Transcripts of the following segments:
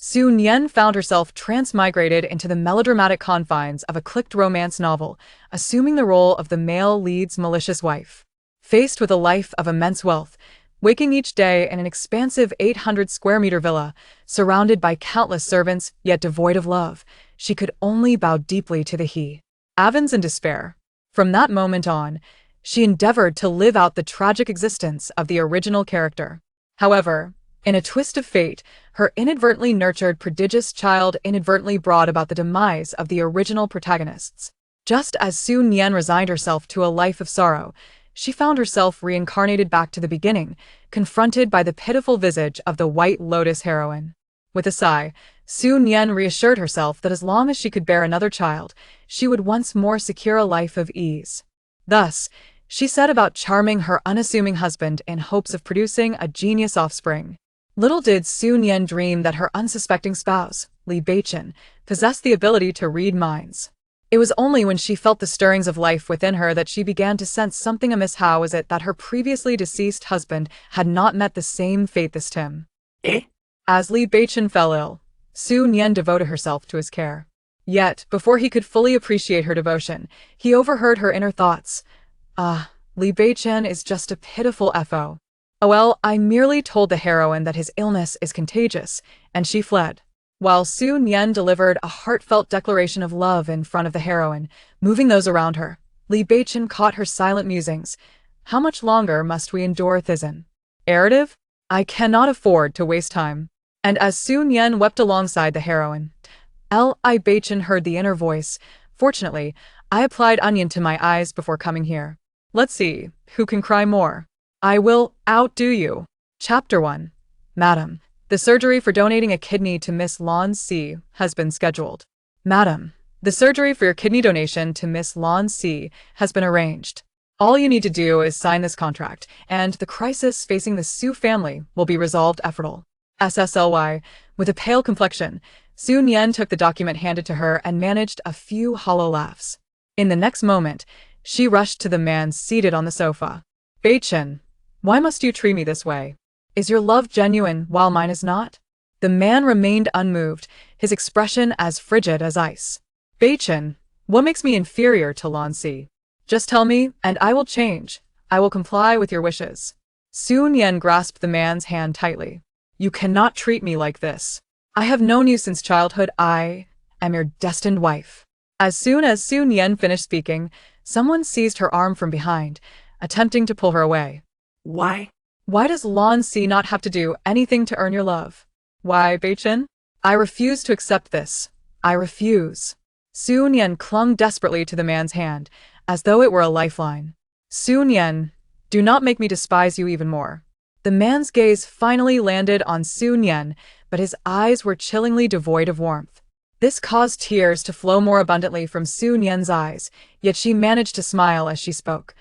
Su Nian found herself transmigrated into the melodramatic confines of a clicked romance novel, assuming the role of the male lead's malicious wife. Faced with a life of immense wealth, waking each day in an expansive 800-square-meter villa, surrounded by countless servants yet devoid of love, she could only bow deeply to the heavens in despair. From that moment on, she endeavored to live out the tragic existence of the original character. However, in a twist of fate, her inadvertently nurtured prodigious child inadvertently brought about the demise of the original protagonists. Just as Su Nian resigned herself to a life of sorrow, she found herself reincarnated back to the beginning, confronted by the pitiful visage of the White Lotus heroine. With a sigh, Su Nian reassured herself that as long as she could bear another child, she would once more secure a life of ease. Thus, she set about charming her unassuming husband in hopes of producing a genius offspring. Little did Su Nian dream that her unsuspecting spouse, Li Beichen, possessed the ability to read minds. It was only when she felt the stirrings of life within her that she began to sense something amiss. How was it that her previously deceased husband had not met the same fate this time? As Li Beichen fell ill, Su Nian devoted herself to his care. Yet, before he could fully appreciate her devotion, he overheard her inner thoughts. Li Beichen is just a pitiful FO. Oh well, I merely told the heroine that his illness is contagious, and she fled. While Su Nian delivered a heartfelt declaration of love in front of the heroine, moving those around her, Li Beichen caught her silent musings. How much longer must we endure this narrative? I cannot afford to waste time. And as Su Nian wept alongside the heroine, Li Beichen heard the inner voice. Fortunately, I applied onion to my eyes before coming here. Let's see, who can cry more? I will outdo you. Chapter 1. Madam, the surgery for donating a kidney to Miss Lan Si has been scheduled. Madam, the surgery for your kidney donation to Miss Lan Si has been arranged. All you need to do is sign this contract, and the crisis facing the Su family will be resolved effortlessly. SSLY, with a pale complexion, Su Nian took the document handed to her and managed a few hollow laughs. In the next moment, she rushed to the man seated on the sofa. Beichen, why must you treat me this way? Is your love genuine while mine is not? The man remained unmoved, his expression as frigid as ice. Beichen, what makes me inferior to Lan Si? Just tell me, and I will change. I will comply with your wishes. Su Nian grasped the man's hand tightly. You cannot treat me like this. I have known you since childhood. I am your destined wife. As soon as Su Nian finished speaking, someone seized her arm from behind, attempting to pull her away. Why? Why does Lan Si not have to do anything to earn your love? Why, Beichen? I refuse to accept this. I refuse. Su Nian clung desperately to the man's hand, as though it were a lifeline. Su Nian, do not make me despise you even more. The man's gaze finally landed on Su Nian, but his eyes were chillingly devoid of warmth. This caused tears to flow more abundantly from Su Nian's eyes, yet she managed to smile as she spoke.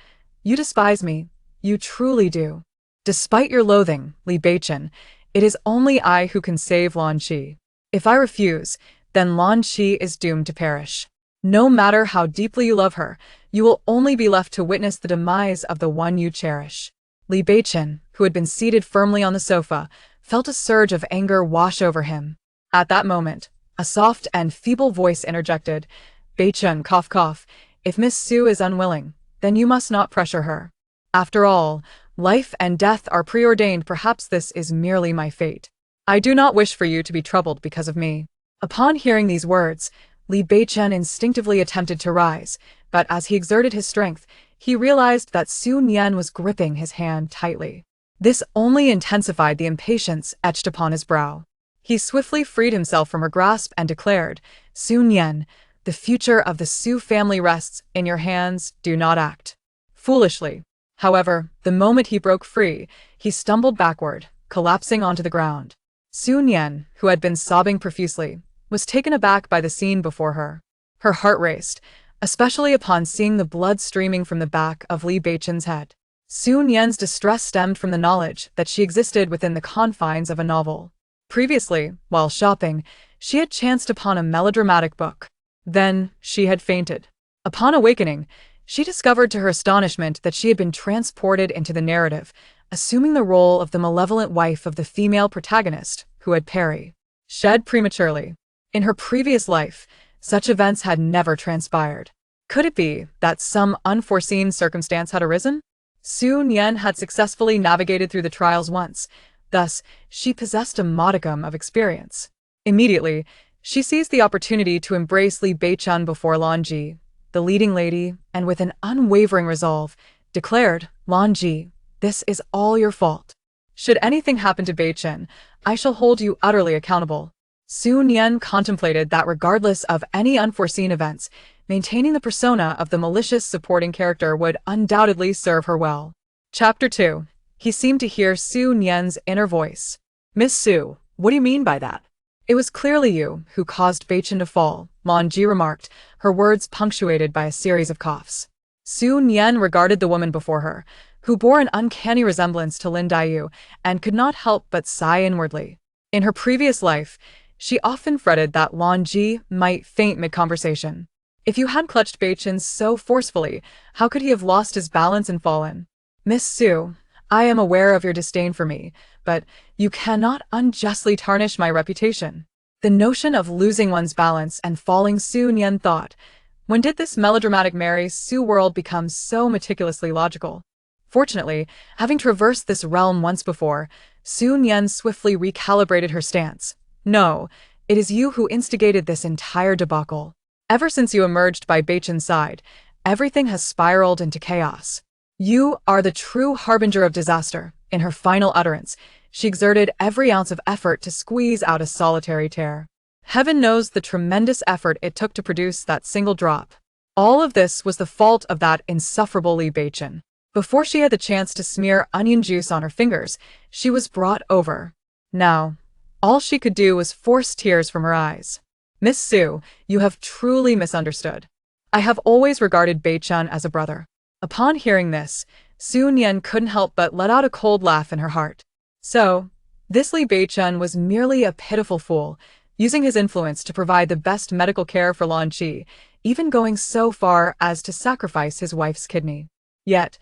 You despise me. You truly do. Despite your loathing, Li Beichen, it is only I who can save Lan Qi. If I refuse, then Lan Qi is doomed to perish. No matter how deeply you love her, you will only be left to witness the demise of the one you cherish. Li Beichen, who had been seated firmly on the sofa, felt a surge of anger wash over him. At that moment, a soft and feeble voice interjected. Beichen, cough cough, if Miss Su is unwilling, then you must not pressure her. After all, life and death are preordained. Perhaps this is merely my fate. I do not wish for you to be troubled because of me. Upon hearing these words, Li Beichen instinctively attempted to rise, but as he exerted his strength, he realized that Su Nian was gripping his hand tightly. This only intensified the impatience etched upon his brow. He swiftly freed himself from her grasp and declared, Su Nian, the future of the Su family rests in your hands. Do not act foolishly. However, the moment he broke free, he stumbled backward, collapsing onto the ground. Su Nian, who had been sobbing profusely, was taken aback by the scene before her. Her heart raced, especially upon seeing the blood streaming from the back of Li Beichen's head. Su Nian's distress stemmed from the knowledge that she existed within the confines of a novel. Previously, while shopping, she had chanced upon a melodramatic book. Then, she had fainted. Upon awakening, she discovered to her astonishment that she had been transported into the narrative, assuming the role of the malevolent wife of the female protagonist, who had perished. shed prematurely. In her previous life, such events had never transpired. Could it be that some unforeseen circumstance had arisen? Su Nian had successfully navigated through the trials once, thus, she possessed a modicum of experience. Immediately, she seized the opportunity to embrace Li Beichen before Lan Ji, the leading lady, and with an unwavering resolve, declared, "Lan Ji, this is all your fault. Should anything happen to Beichen, I shall hold you utterly accountable." Su Nian contemplated that regardless of any unforeseen events, maintaining the persona of the malicious supporting character would undoubtedly serve her well. Chapter 2. He seemed to hear Su Nian's inner voice. "Miss Su, what do you mean by that?" "It was clearly you who caused Beichen to fall," Lan Ji remarked, her words punctuated by a series of coughs. Su Nian regarded the woman before her, who bore an uncanny resemblance to Lin Daiyu, and could not help but sigh inwardly. In her previous life, she often fretted that Lan Ji might faint mid-conversation. If you had clutched Beichen so forcefully, how could he have lost his balance and fallen? "Miss Su, I am aware of your disdain for me, but you cannot unjustly tarnish my reputation." The notion of losing one's balance and falling, Su Nian thought. When did this melodramatic Mary Sue world become so meticulously logical? Fortunately, having traversed this realm once before, Su Nian swiftly recalibrated her stance. "No, it is you who instigated this entire debacle. Ever since you emerged by Beichen's side, everything has spiraled into chaos. You are the true harbinger of disaster." In her final utterance, she exerted every ounce of effort to squeeze out a solitary tear. Heaven knows the tremendous effort it took to produce that single drop. All of this was the fault of that insufferable Li Beichen. Before she had the chance to smear onion juice on her fingers, she was brought over. Now, all she could do was force tears from her eyes. "Miss Su, you have truly misunderstood. I have always regarded Beichen as a brother." Upon hearing this, Su Nian couldn't help but let out a cold laugh in her heart. So, this Li Beichen was merely a pitiful fool, using his influence to provide the best medical care for Lan Qi, even going so far as to sacrifice his wife's kidney. Yet,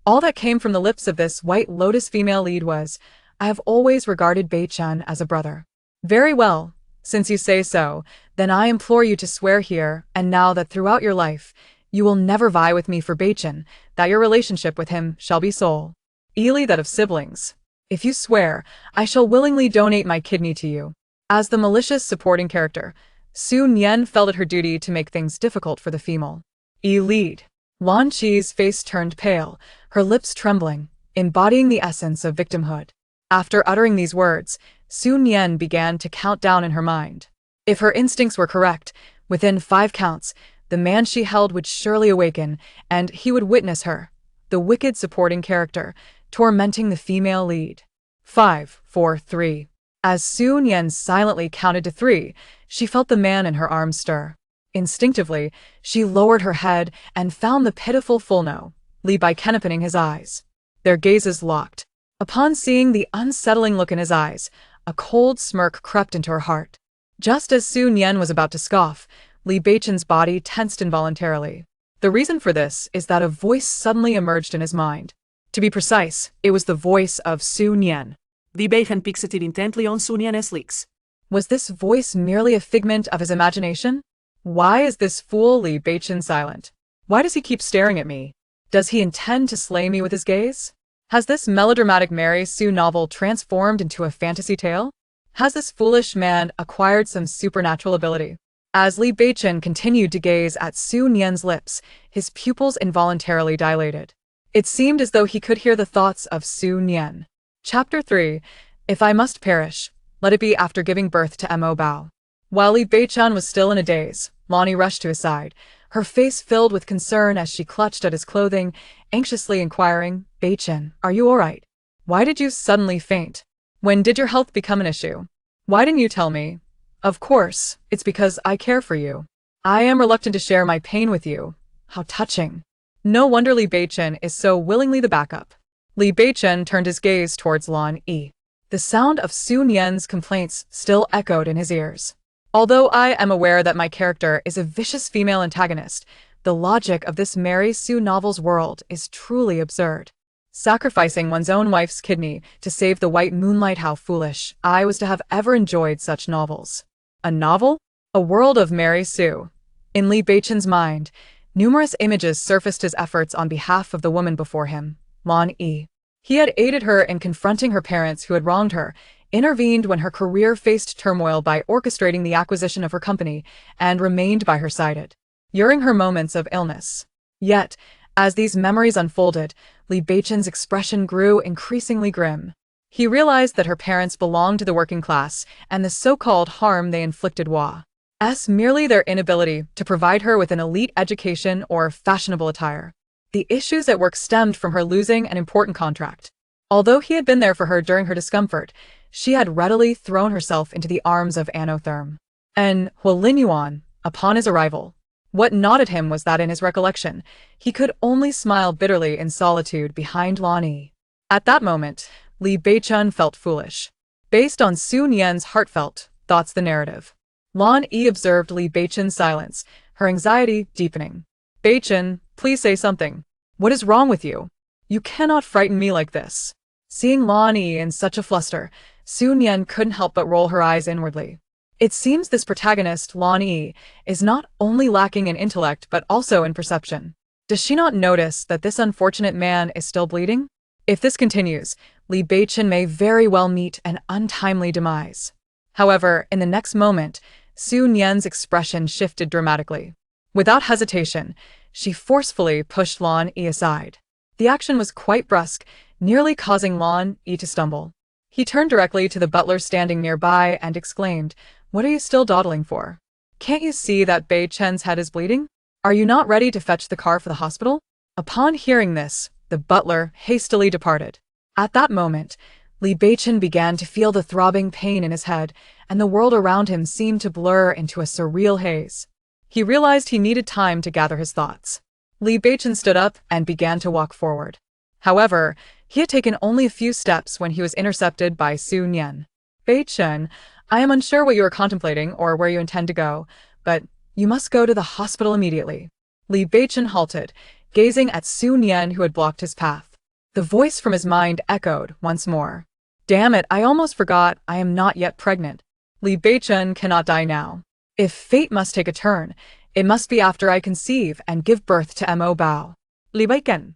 all that came from the lips of this White Lotus female lead was, "I have always regarded Beichen as a brother." "Very well, since you say so, then I implore you to swear here and now that throughout your life, you will never vie with me for Beichen, that your relationship with him shall be sole, eally that of siblings. If you swear, I shall willingly donate my kidney to you." As the malicious supporting character, Su Nian felt it her duty to make things difficult for the female lead. Lan Qi's face turned pale, her lips trembling, embodying the essence of victimhood. After uttering these words, Su Nian began to count down in her mind. If her instincts were correct, within 5 counts, the man she held would surely awaken, and he would witness her, the wicked supporting character, tormenting the female lead. 5, 4, 3. As Su Nian silently counted to 3, she felt the man in her arms stir. Instinctively, she lowered her head and found the pitiful Fulno, Li Beichen, opening his eyes. Their gazes locked. Upon seeing the unsettling look in his eyes, a cold smirk crept into her heart. Just as Su Nian was about to scoff, Li Beichen's body tensed involuntarily. The reason for this is that a voice suddenly emerged in his mind. To be precise, it was the voice of Su Nian. Li Beichen fixated intently on Su Nian's lips. Was this voice merely a figment of his imagination? Why is this fool Li Beichen silent? Why does he keep staring at me? Does he intend to slay me with his gaze? Has this melodramatic Mary Sue novel transformed into a fantasy tale? Has this foolish man acquired some supernatural ability? As Li Beichen continued to gaze at Su Nian's lips, his pupils involuntarily dilated. It seemed as though he could hear the thoughts of Su Nian. Chapter 3. If I must perish, let it be after giving birth to Mo Bao. While Li Beichen was still in a daze, Lonnie rushed to his side, her face filled with concern as she clutched at his clothing, anxiously inquiring, "Beichen, are you all right? Why did you suddenly faint? When did your health become an issue? Why didn't you tell me?" "Of course, it's because I care for you. I am reluctant to share my pain with you." How touching. No wonder Li Beichen is so willingly the backup. Li Beichen turned his gaze towards Lan Yi. The sound of Su Nian's complaints still echoed in his ears. Although I am aware that my character is a vicious female antagonist, the logic of this Mary Sue novel's world is truly absurd. Sacrificing one's own wife's kidney to save the white moonlight, how foolish I was to have ever enjoyed such novels. A novel? A world of Mary Sue. In Li Beichen's mind, numerous images surfaced his efforts on behalf of the woman before him, Lan Yi. He had aided her in confronting her parents who had wronged her, intervened when her career faced turmoil by orchestrating the acquisition of her company, and remained by her side during her moments of illness. Yet, as these memories unfolded, Li Beichen's expression grew increasingly grim. He realized that her parents belonged to the working class, and the so-called harm they inflicted was merely their inability to provide her with an elite education or fashionable attire. The issues at work stemmed from her losing an important contract. Although he had been there for her during her discomfort, she had readily thrown herself into the arms of Anotherm. And Huolinyuan, upon his arrival, what gnawed him was that in his recollection, he could only smile bitterly in solitude behind Lan Yi. At that moment, Li Beichen felt foolish. Based on Su Nian's heartfelt thoughts, the narrative, Lan Yi observed Li Beichen's silence, her anxiety deepening. Beichen, please say something. What is wrong with you? You cannot frighten me like this. Seeing Lan Yi in such a fluster, Su Nian couldn't help but roll her eyes inwardly. It seems this protagonist, Lan Yi, is not only lacking in intellect but also in perception. Does she not notice that this unfortunate man is still bleeding? If this continues, Li Beichen may very well meet an untimely demise. However, in the next moment, Su Nian's expression shifted dramatically. Without hesitation, she forcefully pushed Lan Yi aside. The action was quite brusque, nearly causing Lan Yi to stumble. He turned directly to the butler standing nearby and exclaimed, "What are you still dawdling for? Can't you see that Beichen's head is bleeding? Are you not ready to fetch the car for the hospital?" Upon hearing this, the butler hastily departed. At that moment, Li Beichen began to feel the throbbing pain in his head, and the world around him seemed to blur into a surreal haze. He realized he needed time to gather his thoughts. Li Beichen stood up and began to walk forward. However, he had taken only a few steps when he was intercepted by Su Nian. "Beichen, I am unsure what you are contemplating or where you intend to go, but you must go to the hospital immediately." Li Beichen halted, gazing at Su Nian who had blocked his path. The voice from his mind echoed once more. "Damn it, I almost forgot I am not yet pregnant. Li Beichen cannot die now. If fate must take a turn, it must be after I conceive and give birth to Mo Bao." Li Beichen.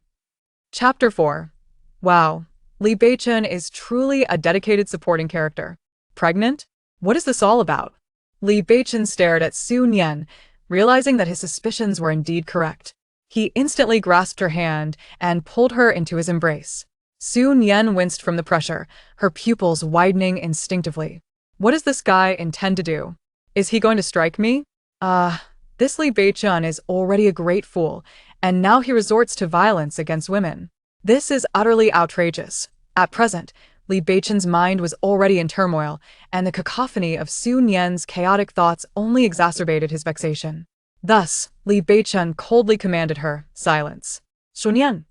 Chapter 4. Wow, Li Beichen is truly a dedicated supporting character. Pregnant? What is this all about? Li Beichen stared at Su Nian, realizing that his suspicions were indeed correct. He instantly grasped her hand and pulled her into his embrace. Su Nian winced from the pressure, her pupils widening instinctively. What does this guy intend to do? Is he going to strike me? This Li Beichen is already a great fool, and now he resorts to violence against women. This is utterly outrageous. At present, Li Beichen's mind was already in turmoil, and the cacophony of Su Nian's chaotic thoughts only exacerbated his vexation. Thus, Li Beichen coldly commanded her, "Silence. Su Nian.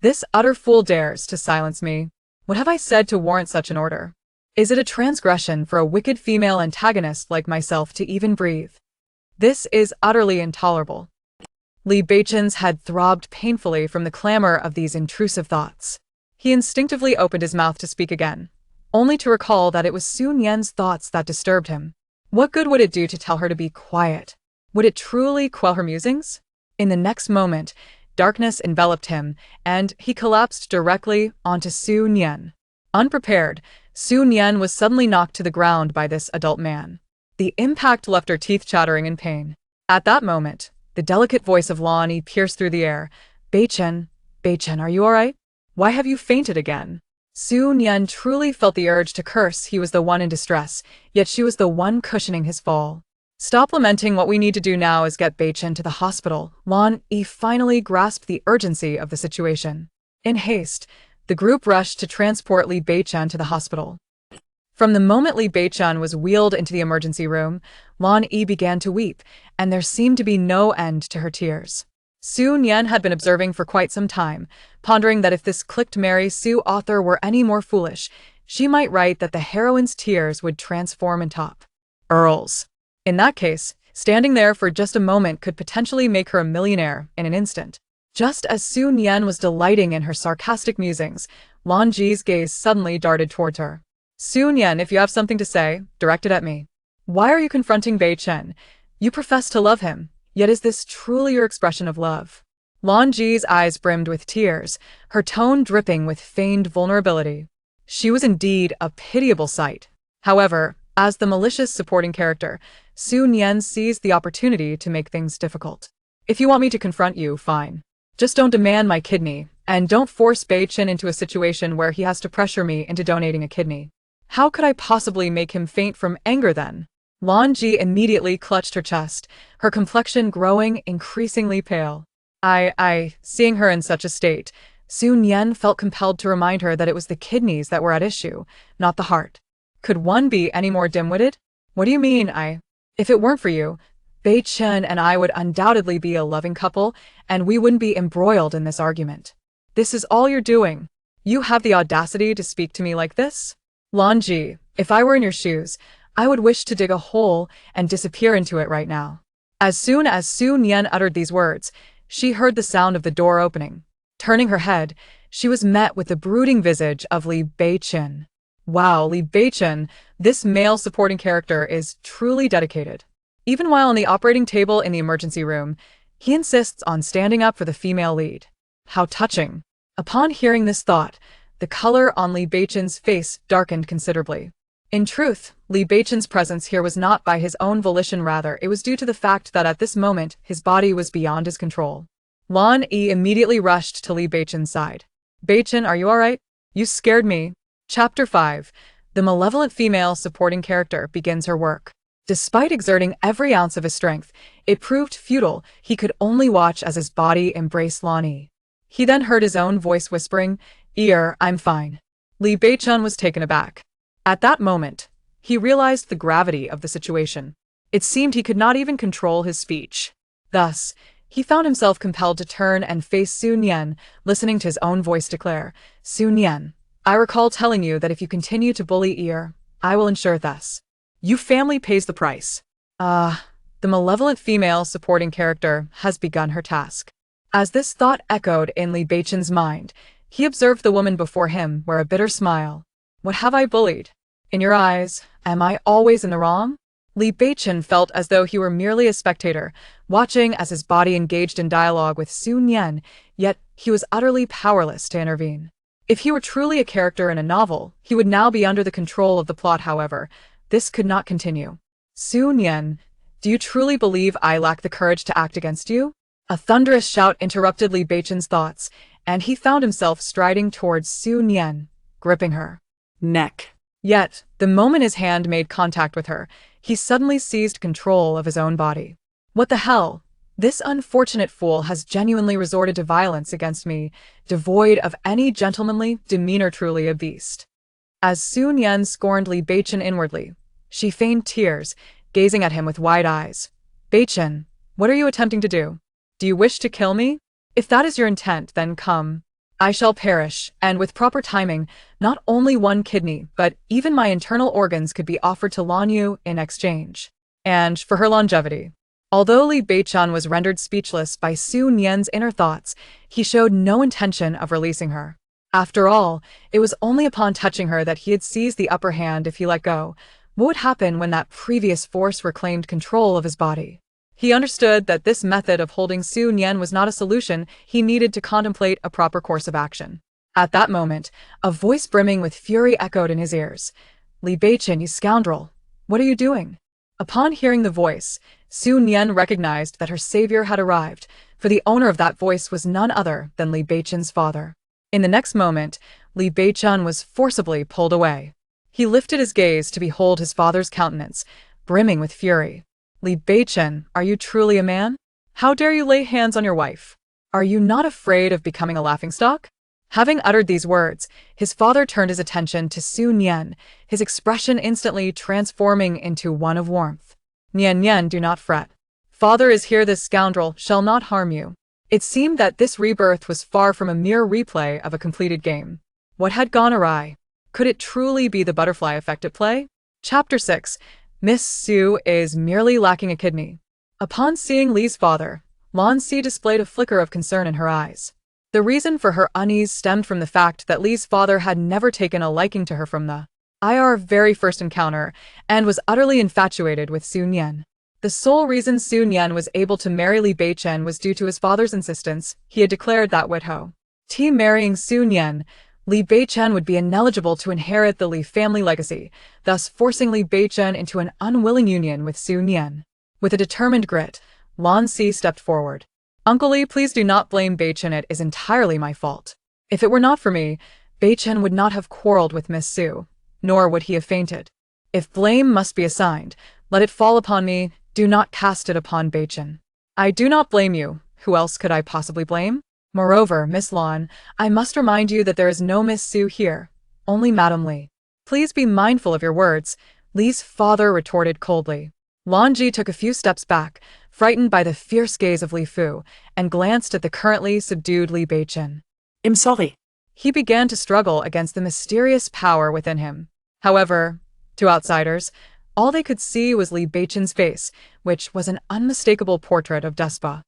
This utter fool dares to silence me. What have I said to warrant such an order? Is it a transgression for a wicked female antagonist like myself to even breathe? This is utterly intolerable." Li Beichen's head throbbed painfully from the clamor of these intrusive thoughts. He instinctively opened his mouth to speak again, only to recall that it was Su Nian's thoughts that disturbed him. What good would it do to tell her to be quiet? Would it truly quell her musings? In the next moment, darkness enveloped him, and he collapsed directly onto Su Nian. Unprepared, Su Nian was suddenly knocked to the ground by this adult man. The impact left her teeth chattering in pain. At that moment, the delicate voice of Lan Yi pierced through the air. "Beichen, Beichen, are you all right? Why have you fainted again?" Su Nian truly felt the urge to curse. He was the one in distress, yet she was the one cushioning his fall. "Stop lamenting. What we need to do now is get Beichen to the hospital." Lan Yi finally grasped the urgency of the situation. In haste, the group rushed to transport Li Beichen to the hospital. From the moment Li Beichen was wheeled into the emergency room, Lan Yi began to weep, and there seemed to be no end to her tears. Su Nian had been observing for quite some time, pondering that if this clicked Mary Sue author were any more foolish, she might write that the heroine's tears would transform into earls. In that case, standing there for just a moment could potentially make her a millionaire in an instant. Just as Su Nian was delighting in her sarcastic musings, Lan Ji's gaze suddenly darted towards her. Su Nian, if you have something to say, direct it at me. Why are you confronting Beichen? You profess to love him, yet is this truly your expression of love? Lan Ji's eyes brimmed with tears, her tone dripping with feigned vulnerability. She was indeed a pitiable sight. However, as the malicious supporting character, Su Nian seized the opportunity to make things difficult. If you want me to confront you, fine. Just don't demand my kidney, and don't force Beichen into a situation where he has to pressure me into donating a kidney. How could I possibly make him faint from anger then? Lan Ji immediately clutched her chest, her complexion growing increasingly pale. Seeing her in such a state, Su Nian felt compelled to remind her that it was the kidneys that were at issue, not the heart. Could one be any more dim-witted? What do you mean, If it weren't for you, Beichen and I would undoubtedly be a loving couple, and we wouldn't be embroiled in this argument. This is all you're doing. You have the audacity to speak to me like this? Lan Ji, if I were in your shoes, I would wish to dig a hole and disappear into it right now. As soon as Su Nian uttered these words, she heard the sound of the door opening. Turning her head, she was met with the brooding visage of Li Beichen. Wow, Li Beichen, this male supporting character is truly dedicated. Even while on the operating table in the emergency room, he insists on standing up for the female lead. How touching. Upon hearing this thought, the color on Li Beichen's face darkened considerably. In truth, Li Beichen's presence here was not by his own volition, rather it was due to the fact that at this moment his body was beyond his control. Lan Yi immediately rushed to Li Beichen's side. Beichen, are you alright? You scared me. Chapter 5. The malevolent female supporting character begins her work. Despite exerting every ounce of his strength, it proved futile. He could only watch as his body embraced Lan Yi. He then heard his own voice whispering, I'm fine. Li Beichen was taken aback. At that moment, he realized the gravity of the situation. It seemed he could not even control his speech. Thus, he found himself compelled to turn and face Su Nian, listening to his own voice declare, Su Nian, I recall telling you that if you continue to bully I will ensure thus. Your family pays the price. The malevolent female supporting character has begun her task. As this thought echoed in Li Beichen's mind, he observed the woman before him wear a bitter smile. What have I bullied? In your eyes, am I always in the wrong? Li Beichen felt as though he were merely a spectator, watching as his body engaged in dialogue with Su Nian, yet he was utterly powerless to intervene. If he were truly a character in a novel, he would now be under the control of the plot. However, this could not continue. Su Nian, do you truly believe I lack the courage to act against you? A thunderous shout interrupted Li Beichen's thoughts, and he found himself striding towards Su Nian, gripping her neck. Yet, the moment his hand made contact with her, he suddenly seized control of his own body. What the hell? This unfortunate fool has genuinely resorted to violence against me, devoid of any gentlemanly demeanor, truly a beast. As Su Nian scorned Li Beichen inwardly, she feigned tears, gazing at him with wide eyes. Beichen, what are you attempting to do? Do you wish to kill me? If that is your intent, then come. I shall perish, and with proper timing, not only one kidney, but even my internal organs could be offered to Lan Yu in exchange. And for her longevity. Although Li Beichen was rendered speechless by Su Nian's inner thoughts, he showed no intention of releasing her. After all, it was only upon touching her that he had seized the upper hand. If he let go, what would happen when that previous force reclaimed control of his body? He understood that this method of holding Su Nian was not a solution. He needed to contemplate a proper course of action. At that moment, a voice brimming with fury echoed in his ears. Li Beichen, you scoundrel! What are you doing? Upon hearing the voice, Su Nian recognized that her savior had arrived, for the owner of that voice was none other than Li Beichen's father. In the next moment, Li Beichen was forcibly pulled away. He lifted his gaze to behold his father's countenance, brimming with fury. Li Beichen, are you truly a man? How dare you lay hands on your wife? Are you not afraid of becoming a laughingstock? Having uttered these words, his father turned his attention to Su Nian, his expression instantly transforming into one of warmth. Nian, do not fret. Father is here. This scoundrel shall not harm you. It seemed that this rebirth was far from a mere replay of a completed game. What had gone awry? Could it truly be the butterfly effect at play? Chapter 6. Miss Su is merely lacking a kidney. Upon seeing Li's father, Lan Si displayed a flicker of concern in her eyes. The reason for her unease stemmed from the fact that Li's father had never taken a liking to her from the very first encounter and was utterly infatuated with Su Nian. The sole reason Su Nian was able to marry Li Beichen was due to his father's insistence. He had declared that with He marrying Su Nian, Li Beichen would be ineligible to inherit the Li family legacy, thus forcing Li Beichen into an unwilling union with Su Nian. With a determined grit, Lan Si stepped forward. Uncle Li, please do not blame Beichen. It is entirely my fault. If it were not for me, Beichen would not have quarreled with Miss Su, nor would he have fainted. If blame must be assigned, let it fall upon me. Do not cast it upon Beichen. I do not blame you. Who else could I possibly blame? Moreover, Miss Lan, I must remind you that there is no Miss Su here, only Madame Li. Please be mindful of your words, Li's father retorted coldly. Lan Ji took a few steps back, frightened by the fierce gaze of Li Fu, and glanced at the currently subdued Li Beichen. I'm sorry. He began to struggle against the mysterious power within him. However, to outsiders, all they could see was Li Beichen's face, which was an unmistakable portrait of Despa.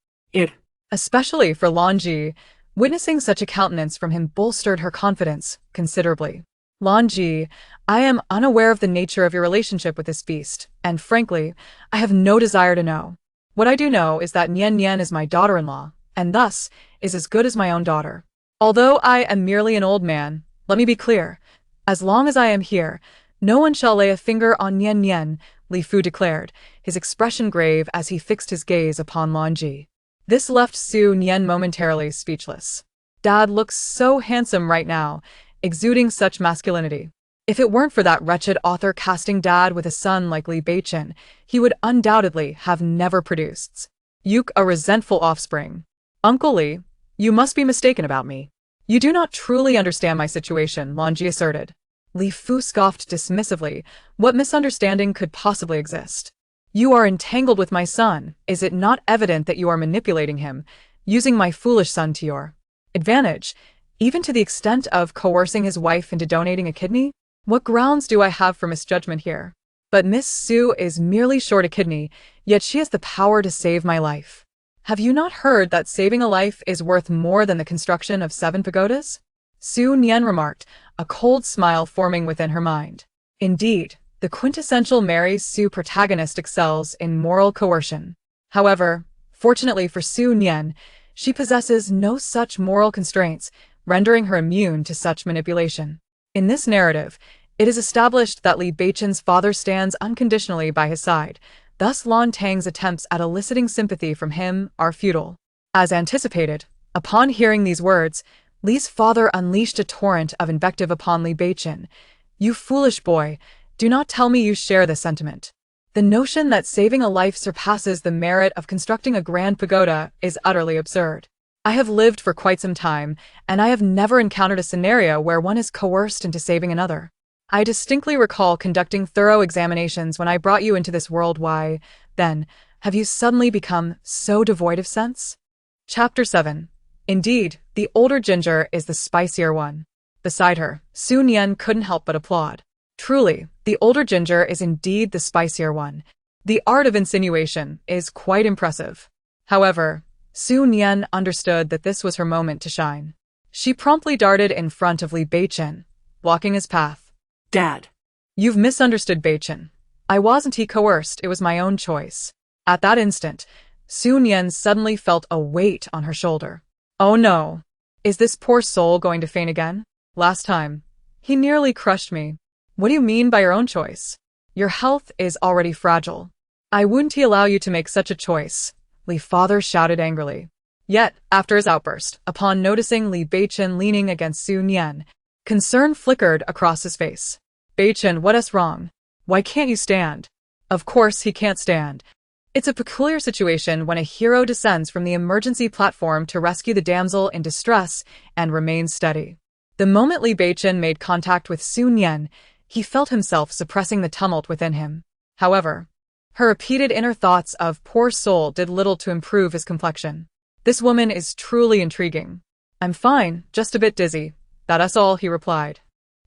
Especially for Lan Ji, witnessing such a countenance from him bolstered her confidence considerably. Lan Ji, I am unaware of the nature of your relationship with this beast, and frankly, I have no desire to know. What I do know is that Nian Nian is my daughter-in-law, and thus is as good as my own daughter. Although I am merely an old man, let me be clear. As long as I am here, no one shall lay a finger on Nian Nian, Li Fu declared, his expression grave as he fixed his gaze upon Lan Ji. This left Su Nian momentarily speechless. Dad looks so handsome right now, exuding such masculinity. If it weren't for that wretched author casting Dad with a son like Li Beichen, he would undoubtedly have never produced a resentful offspring. Uncle Li, you must be mistaken about me. You do not truly understand my situation, Lan Ji asserted. Li Fu scoffed dismissively. What misunderstanding could possibly exist? You are entangled with my son. Is it not evident that you are manipulating him, using my foolish son to your advantage, even to the extent of coercing his wife into donating a kidney? What grounds do I have for misjudgment here? But Miss Su is merely short a kidney, yet she has the power to save my life. Have you not heard that saving a life is worth more than the construction of 7 pagodas? Su Nian remarked, a cold smile forming within her mind. Indeed, the quintessential Mary Su protagonist excels in moral coercion. However, fortunately for Su Nian, she possesses no such moral constraints, rendering her immune to such manipulation. In this narrative, it is established that Li Beichen's father stands unconditionally by his side, thus Lan Tang's attempts at eliciting sympathy from him are futile. As anticipated, upon hearing these words, Li's father unleashed a torrent of invective upon Li Beichen. You foolish boy, do not tell me you share this sentiment. The notion that saving a life surpasses the merit of constructing a grand pagoda is utterly absurd. I have lived for quite some time, and I have never encountered a scenario where one is coerced into saving another. I distinctly recall conducting thorough examinations when I brought you into this world. Why, then, have you suddenly become so devoid of sense? Chapter 7. Indeed, the older ginger is the spicier one. Beside her, Su Nian couldn't help but applaud. Truly, the older ginger is indeed the spicier one. The art of insinuation is quite impressive. However, Su Nian understood that this was her moment to shine. She promptly darted in front of Li Beichen, blocking his path. Dad. You've misunderstood Beichen. I wasn't coerced, it was my own choice. At that instant, Su Nian suddenly felt a weight on her shoulder. Oh no. Is this poor soul going to faint again? Last time, he nearly crushed me. What do you mean by your own choice? Your health is already fragile. I wouldn't allow you to make such a choice, Li father shouted angrily. Yet, after his outburst, upon noticing Li Beichen leaning against Su Nian, concern flickered across his face. Beichen, what's wrong? Why can't you stand? Of course he can't stand. It's a peculiar situation when a hero descends from the emergency platform to rescue the damsel in distress and remains steady. The moment Li Beichen made contact with Su Nian, he felt himself suppressing the tumult within him. However, her repeated inner thoughts of poor soul did little to improve his complexion. This woman is truly intriguing. I'm fine, just a bit dizzy. That's all, he replied.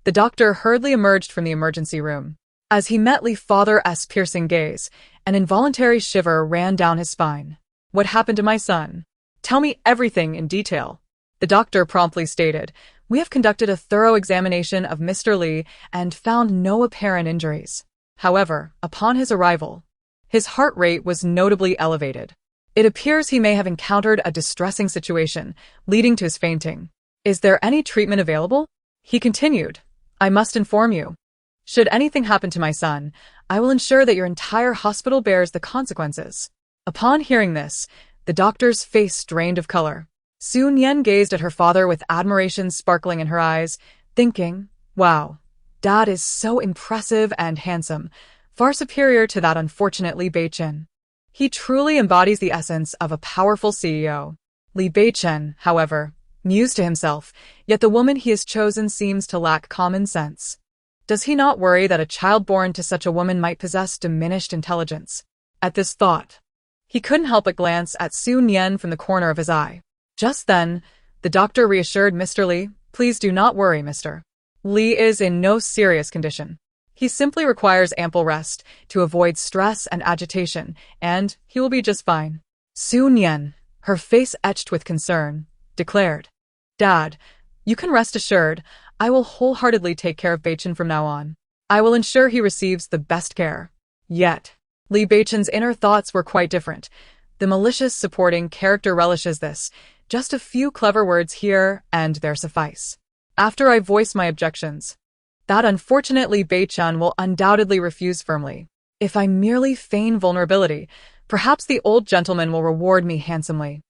The doctor hurriedly emerged from the emergency room. As he met Li father's piercing gaze, an involuntary shiver ran down his spine. What happened to my son? Tell me everything in detail. The doctor promptly stated, "We have conducted a thorough examination of Mr. Li and found no apparent injuries." However, upon his arrival, his heart rate was notably elevated. It appears he may have encountered a distressing situation, leading to his fainting. "Is there any treatment available?" He continued, "I must inform you. Should anything happen to my son, I will ensure that your entire hospital bears the consequences." Upon hearing this, the doctor's face drained of color. Su Nian gazed at her father with admiration sparkling in her eyes, thinking, "Wow, Dad is so impressive and handsome, far superior to that unfortunate Li Beichen. He truly embodies the essence of a powerful CEO." Li Beichen, however, mused to himself, yet the woman he has chosen seems to lack common sense. Does he not worry that a child born to such a woman might possess diminished intelligence? At this thought, he couldn't help but glance at Su Nian from the corner of his eye. Just then, the doctor reassured Mr. Li, "Please do not worry, Mr. Li is in no serious condition. He simply requires ample rest to avoid stress and agitation, and he will be just fine." Su Nian, her face etched with concern, declared, "Dad, you can rest assured, I will wholeheartedly take care of Beichen from now on. I will ensure he receives the best care." Yet, Li Beichen's inner thoughts were quite different. The malicious supporting character relishes this. Just a few clever words here and there suffice. After I voice my objections, that unfortunate Li Beichen will undoubtedly refuse firmly. If I merely feign vulnerability, perhaps the old gentleman will reward me handsomely,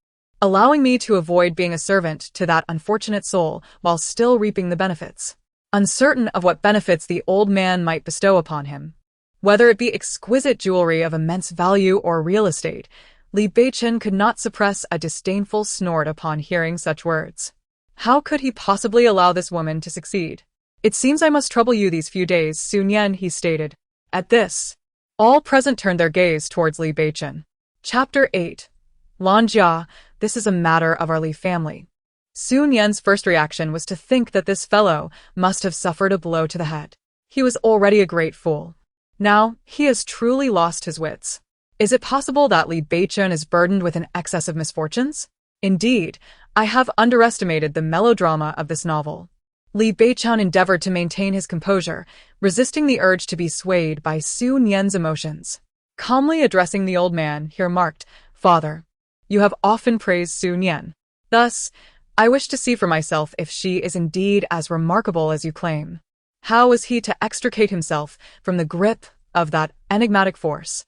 allowing me to avoid being a servant to that unfortunate soul while still reaping the benefits. Uncertain of what benefits the old man might bestow upon him, whether it be exquisite jewelry of immense value or real estate, Li Beichen could not suppress a disdainful snort upon hearing such words. How could he possibly allow this woman to succeed? "It seems I must trouble you these few days, Su Nian," he stated. At this, all present turned their gaze towards Li Beichen. Chapter 8. Lan Jia, this is a matter of our Li family. Su Nian's first reaction was to think that this fellow must have suffered a blow to the head. He was already a great fool. Now, he has truly lost his wits. Is it possible that Li Beichen is burdened with an excess of misfortunes? Indeed, I have underestimated the melodrama of this novel. Li Beichen endeavored to maintain his composure, resisting the urge to be swayed by Su Nian's emotions. Calmly addressing the old man, he remarked, "Father, you have often praised Su Nian. Thus, I wish to see for myself if she is indeed as remarkable as you claim. How is he to extricate himself from the grip of that enigmatic force?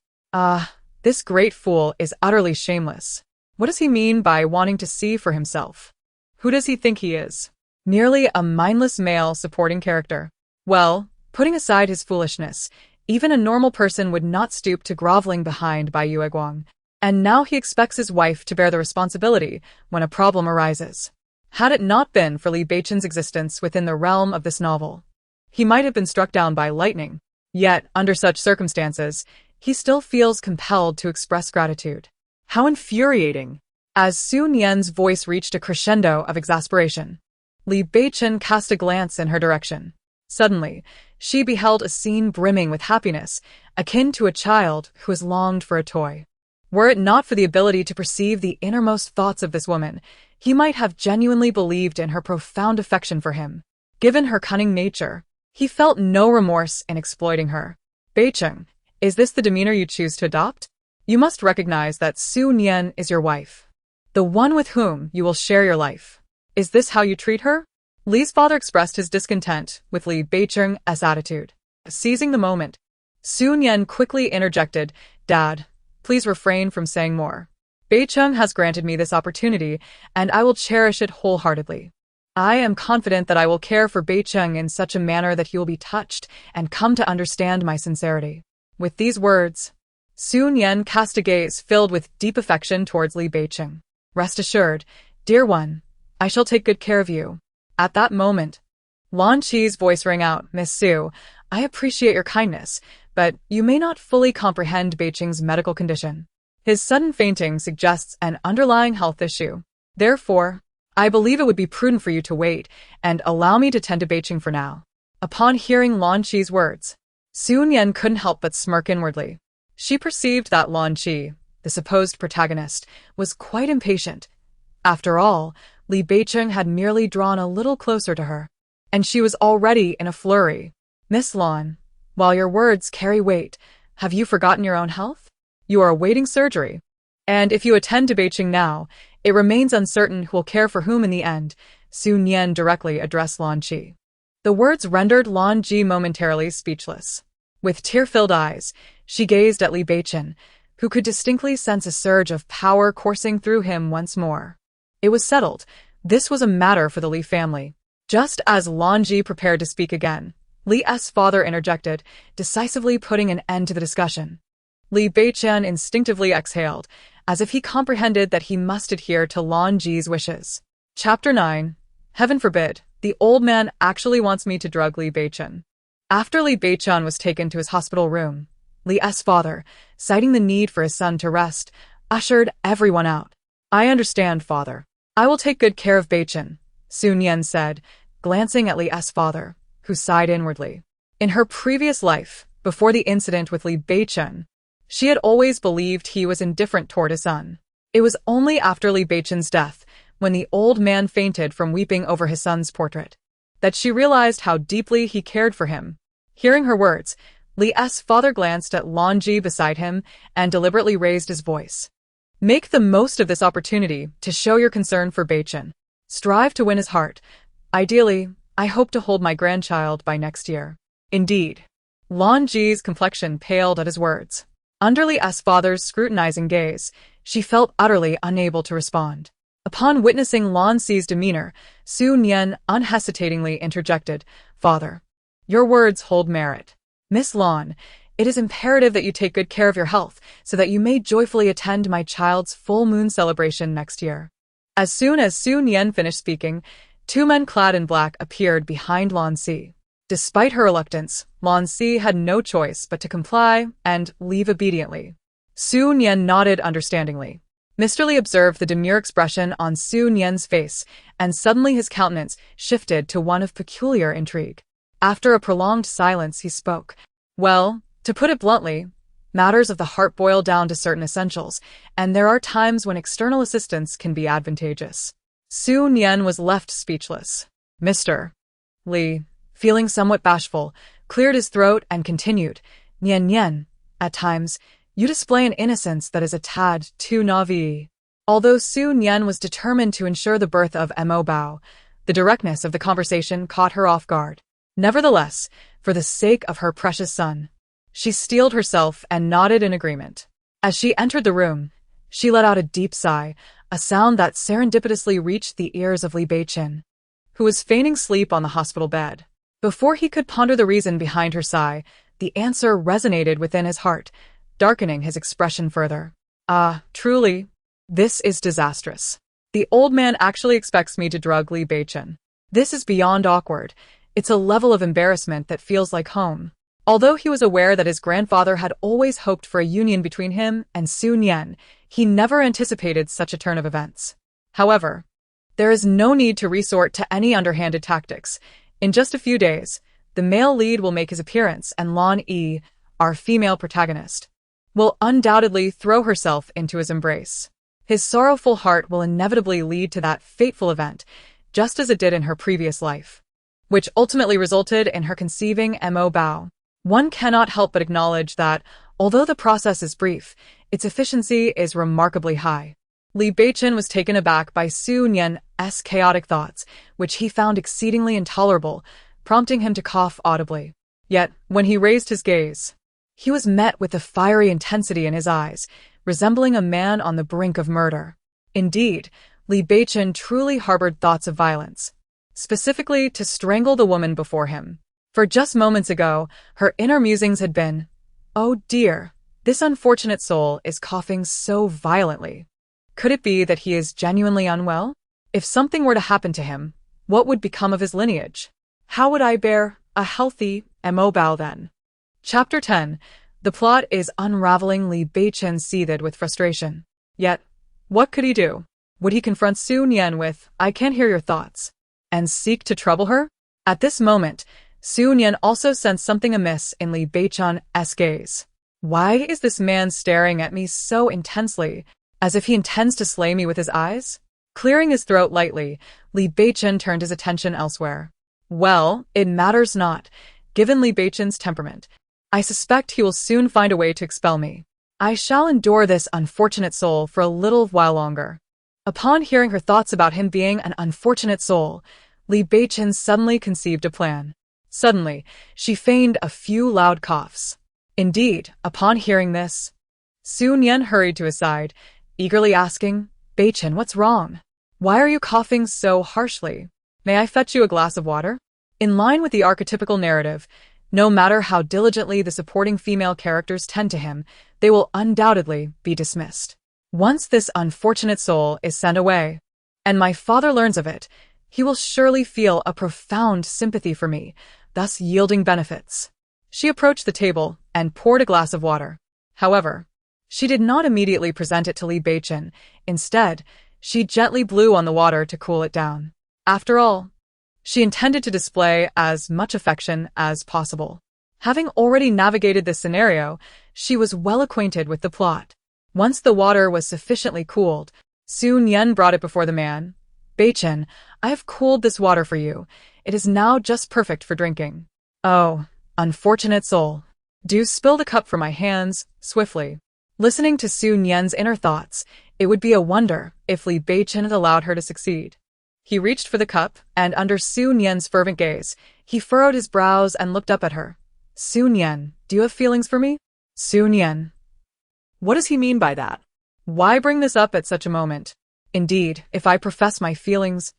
This great fool is utterly shameless. What does he mean by wanting to see for himself? Who does he think he is? Merely a mindless male supporting character. Well, putting aside his foolishness, even a normal person would not stoop to groveling behind Bai Yueguang, and now he expects his wife to bear the responsibility when a problem arises. Had it not been for Li Beichen's existence within the realm of this novel, he might have been struck down by lightning. Yet, under such circumstances, he still feels compelled to express gratitude. How infuriating! As Su Nian's voice reached a crescendo of exasperation, Li Beichen cast a glance in her direction. Suddenly, she beheld a scene brimming with happiness, akin to a child who has longed for a toy. Were it not for the ability to perceive the innermost thoughts of this woman, he might have genuinely believed in her profound affection for him. Given her cunning nature, he felt no remorse in exploiting her. "Beichen, is this the demeanor you choose to adopt? You must recognize that Su Nian is your wife, the one with whom you will share your life. Is this how you treat her?" Li's father expressed his discontent with Li Beichen's attitude. Seizing the moment, Su Nian quickly interjected, "Dad, please refrain from saying more. Beichen has granted me this opportunity, and I will cherish it wholeheartedly. I am confident that I will care for Beichen in such a manner that he will be touched and come to understand my sincerity." With these words, Su Nian cast a gaze filled with deep affection towards Li Beichen. "Rest assured, dear one, I shall take good care of you." At that moment, Lan Qi's voice rang out, "Miss Su, I appreciate your kindness, but you may not fully comprehend Beichen's medical condition. His sudden fainting suggests an underlying health issue. Therefore, I believe it would be prudent for you to wait and allow me to tend to Beichen for now." Upon hearing Lan Qi's words, Su Nian couldn't help but smirk inwardly. She perceived that Lan Qi, the supposed protagonist, was quite impatient. After all, Li Beichen had merely drawn a little closer to her, and she was already in a flurry. Miss Lan, while your words carry weight, have you forgotten your own health? You are awaiting surgery. And if you attend to Beichen now, it remains uncertain who will care for whom in the end, Su Nian directly addressed Lan Qi. The words rendered Lan Ji momentarily speechless. With tear-filled eyes, she gazed at Li Beichen, who could distinctly sense a surge of power coursing through him once more. It was settled. This was a matter for the Li family. Just as Lan Ji prepared to speak again, Li's father interjected, decisively putting an end to the discussion. Li Beichen instinctively exhaled, as if he comprehended that he must adhere to Lan Ji's wishes. Chapter 9. Heaven forbid, the old man actually wants me to drug Li Beichen. After Li Beichen was taken to his hospital room, Li's father, citing the need for his son to rest, ushered everyone out. I understand, father. I will take good care of Beichen, Su Nian said, glancing at Li's father, who sighed inwardly. In her previous life, before the incident with Li Beichen, she had always believed he was indifferent toward his son. It was only after Li Beichen's death, when the old man fainted from weeping over his son's portrait, that she realized how deeply he cared for him. Hearing her words, Li's father glanced at Lan Ji beside him and deliberately raised his voice. Make the most of this opportunity to show your concern for Beichen. Strive to win his heart. Ideally, I hope to hold my grandchild by next year. Indeed. Lan Ji's complexion paled at his words. Under Li's father's scrutinizing gaze, she felt utterly unable to respond. Upon witnessing Lan Xi's demeanor, Su Nian unhesitatingly interjected, Father, your words hold merit. Miss Lan, it is imperative that you take good care of your health so that you may joyfully attend my child's full moon celebration next year. As soon as Su Nian finished speaking, two men clad in black appeared behind Lan Xi. Despite her reluctance, Lan Xi had no choice but to comply and leave obediently. Su Nian nodded understandingly. Mr. Li observed the demure expression on Su Nian's face, and suddenly his countenance shifted to one of peculiar intrigue. After a prolonged silence, he spoke. Well, to put it bluntly, matters of the heart boil down to certain essentials, and there are times when external assistance can be advantageous. Su Nian was left speechless. Mr. Li, feeling somewhat bashful, cleared his throat and continued, Nian, at times, you display an innocence that is a tad too naive. Although Su Nian was determined to ensure the birth of Mo Bao, the directness of the conversation caught her off guard. Nevertheless, for the sake of her precious son, she steeled herself and nodded in agreement. As she entered the room, she let out a deep sigh, a sound that serendipitously reached the ears of Li Beichen, who was feigning sleep on the hospital bed. Before he could ponder the reason behind her sigh, the answer resonated within his heart, darkening his expression further. Ah, truly, this is disastrous. The old man actually expects me to drug Li Beichen. This is beyond awkward. It's a level of embarrassment that feels like home. Although he was aware that his grandfather had always hoped for a union between him and Su Nian, he never anticipated such a turn of events. However, there is no need to resort to any underhanded tactics. In just a few days, the male lead will make his appearance and Lan Yi, our female protagonist, will undoubtedly throw herself into his embrace. His sorrowful heart will inevitably lead to that fateful event, just as it did in her previous life, which ultimately resulted in her conceiving Mo Bao. One cannot help but acknowledge that, although the process is brief, its efficiency is remarkably high. Li Beichen was taken aback by Su Nian's chaotic thoughts, which he found exceedingly intolerable, prompting him to cough audibly. Yet, when he raised his gaze, he was met with a fiery intensity in his eyes, resembling a man on the brink of murder. Indeed, Li Beichen truly harbored thoughts of violence, specifically to strangle the woman before him. For just moments ago, her inner musings had been, oh dear, this unfortunate soul is coughing so violently. Could it be that he is genuinely unwell? If something were to happen to him, what would become of his lineage? How would I bear a healthy Mo Bao then? Chapter 10. The plot is unraveling. Li Beichen seethed with frustration. Yet, what could he do? Would he confront Su Nian with, I can't hear your thoughts, and seek to trouble her? At this moment, Su Nian also sensed something amiss in Li Beichen's gaze. Why is this man staring at me so intensely, as if he intends to slay me with his eyes? Clearing his throat lightly, Li Beichen turned his attention elsewhere. Well, it matters not. Given Li Beichen's temperament, I suspect he will soon find a way to expel me. I shall endure this unfortunate soul for a little while longer. Upon hearing her thoughts about him being an unfortunate soul, Li Beichen suddenly conceived a plan. Suddenly, she feigned a few loud coughs. Indeed, upon hearing this, Su Nian hurried to his side, eagerly asking, "Beichen, what's wrong? Why are you coughing so harshly? May I fetch you a glass of water?" In line with the archetypical narrative, no matter how diligently the supporting female characters tend to him, they will undoubtedly be dismissed. Once this unfortunate soul is sent away, and my father learns of it, he will surely feel a profound sympathy for me, thus yielding benefits. She approached the table and poured a glass of water. However, she did not immediately present it to Li Beichen. Instead, she gently blew on the water to cool it down. After all, she intended to display as much affection as possible. Having already navigated this scenario, she was well acquainted with the plot. Once the water was sufficiently cooled, Su Nian brought it before the man. "Beichen, I have cooled this water for you. It is now just perfect for drinking." "Oh, unfortunate soul. Do spill the cup from my hands, swiftly." Listening to Su Nian's inner thoughts, it would be a wonder if Li Beichen had allowed her to succeed. He reached for the cup, and under Su Nian's fervent gaze, he furrowed his brows and looked up at her. "Su Nian, do you have feelings for me?" "Su Nian. What does he mean by that?" Why bring this up at such a moment? Indeed, if I profess my feelings,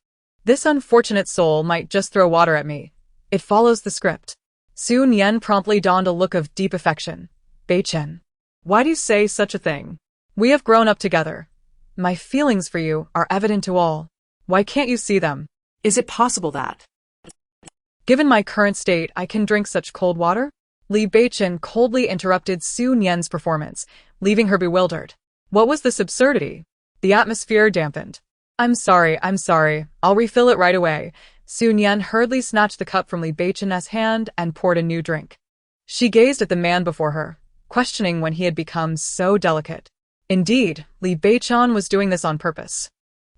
this unfortunate soul might just throw water at me. It follows the script. Su Nian promptly donned a look of deep affection. "Beichen, why do you say such a thing? We have grown up together. My feelings for you are evident to all. Why can't you see them? Is it possible that, given my current state, I can drink such cold water?" Li Beichen coldly interrupted Su Nian's performance, leaving her bewildered. What was this absurdity? The atmosphere dampened. I'm sorry. I'll refill it right away." Su Nian hurriedly snatched the cup from Li Beichen's hand and poured a new drink. She gazed at the man before her, questioning when he had become so delicate. Indeed, Li Beichen was doing this on purpose.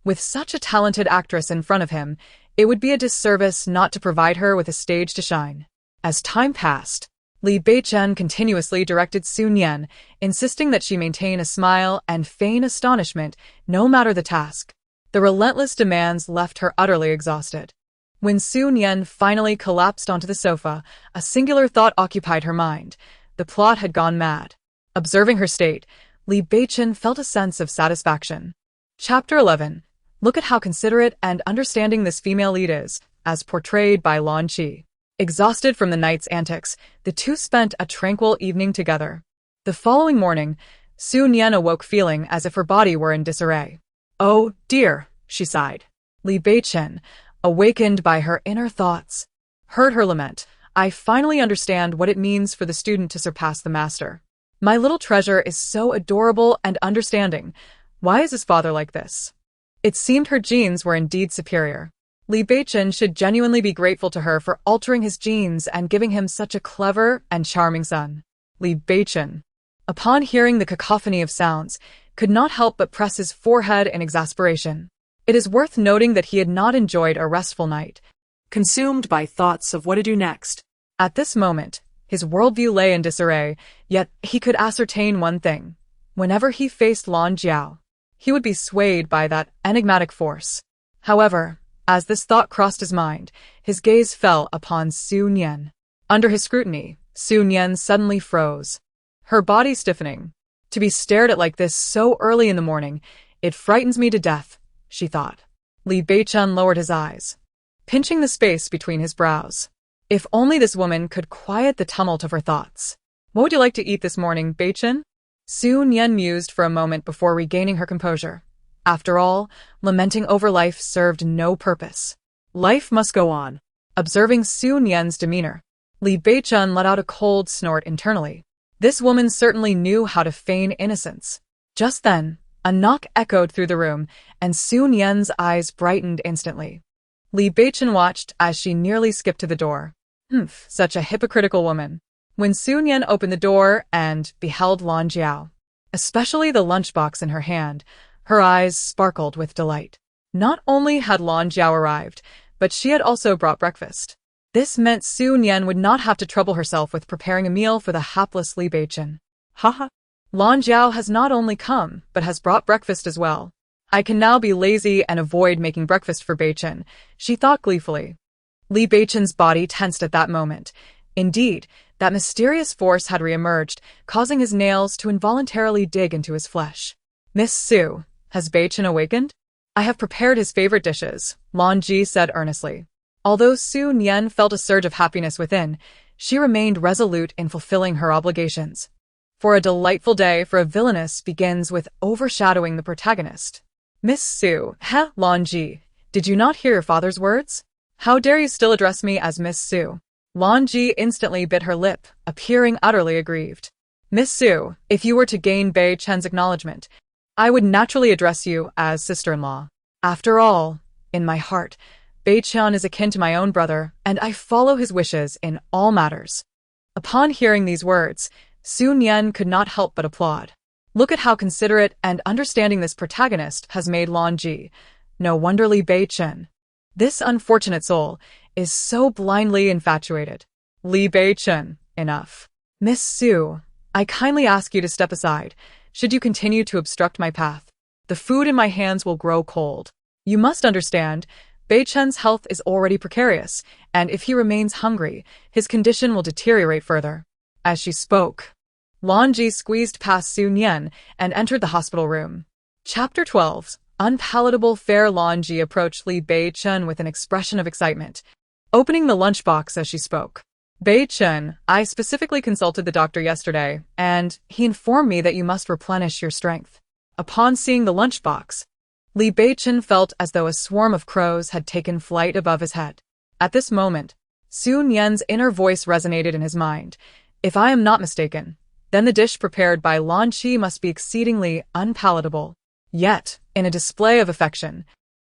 With such a talented actress in front of him, it would be a disservice not to provide her with a stage to shine. As time passed, Li Beichen continuously directed Su Nian, insisting that she maintain a smile and feign astonishment no matter the task. The relentless demands left her utterly exhausted. When Su Nian finally collapsed onto the sofa, a singular thought occupied her mind. The plot had gone mad. Observing her state, Li Beichen felt a sense of satisfaction. Chapter 11. Look at how considerate and understanding this female lead is, as portrayed by Lan Qi. Exhausted from the night's antics, the two spent a tranquil evening together. The following morning, Su Nian awoke feeling as if her body were in disarray. "Oh, dear," she sighed. Li Beichen, awakened by her inner thoughts, heard her lament. "I finally understand what it means for the student to surpass the master. My little treasure is so adorable and understanding. Why is his father like this?" It seemed her genes were indeed superior. Li Beichen should genuinely be grateful to her for altering his genes and giving him such a clever and charming son. Li Beichen, upon hearing the cacophony of sounds, could not help but press his forehead in exasperation. It is worth noting that he had not enjoyed a restful night, consumed by thoughts of what to do next. At this moment, his worldview lay in disarray, yet he could ascertain one thing. Whenever he faced Lan Jiao, he would be swayed by that enigmatic force. However, as this thought crossed his mind, his gaze fell upon Su Nian. Under his scrutiny, Su Nian suddenly froze, her body stiffening. To be stared at like this so early in the morning, it frightens me to death, she thought. Li Beichen lowered his eyes, pinching the space between his brows. If only this woman could quiet the tumult of her thoughts. "What would you like to eat this morning, Beichen?" Su Nian mused for a moment before regaining her composure. After all, lamenting over life served no purpose. Life must go on. Observing Su Nian's demeanor, Li Beichen let out a cold snort internally. This woman certainly knew how to feign innocence. Just then, a knock echoed through the room, and Su Nian's eyes brightened instantly. Li Beichen watched as she nearly skipped to the door. Such a hypocritical woman. When Su Nian opened the door and beheld Lan Jiao, especially the lunchbox in her hand, her eyes sparkled with delight. Not only had Lan Jiao arrived, but she had also brought breakfast. This meant Su Nian would not have to trouble herself with preparing a meal for the hapless Li Beichen. Haha. Lan Jiao has not only come, but has brought breakfast as well. I can now be lazy and avoid making breakfast for Beichen, she thought gleefully. Li Beichen's body tensed at that moment. Indeed, that mysterious force had re-emerged, causing his nails to involuntarily dig into his flesh. Miss Su, has Beichen awakened? I have prepared his favorite dishes, Lan Ji said earnestly. Although Su Nian felt a surge of happiness within, she remained resolute in fulfilling her obligations. For a delightful day for a villainess begins with overshadowing the protagonist. Miss Su, Lan Ji, did you not hear your father's words? How dare you still address me as Miss Su? Lan Ji instantly bit her lip, appearing utterly aggrieved. Miss Su, if you were to gain Bei Chen's acknowledgement, I would naturally address you as sister-in-law. After all, in my heart, Bei Chen is akin to my own brother, and I follow his wishes in all matters. Upon hearing these words, Su Nian could not help but applaud. Look at how considerate and understanding this protagonist has made Lan Ji. No wonder Li Beichen. This unfortunate soul is so blindly infatuated. Li Beichen, enough. Miss Su, I kindly ask you to step aside. Should you continue to obstruct my path, the food in my hands will grow cold. You must understand, Beichen's health is already precarious, and if he remains hungry, his condition will deteriorate further. As she spoke, Lan Ji squeezed past Su Nian and entered the hospital room. Chapter 12. Unpalatable fare. Lan Ji approached Li Beichen with an expression of excitement, opening the lunchbox as she spoke. Beichen, I specifically consulted the doctor yesterday, and he informed me that you must replenish your strength. Upon seeing the lunchbox, Li Beichen felt as though a swarm of crows had taken flight above his head. At this moment, Su Nian's inner voice resonated in his mind. If I am not mistaken, then the dish prepared by Lan Qi must be exceedingly unpalatable. Yet, in a display of affection,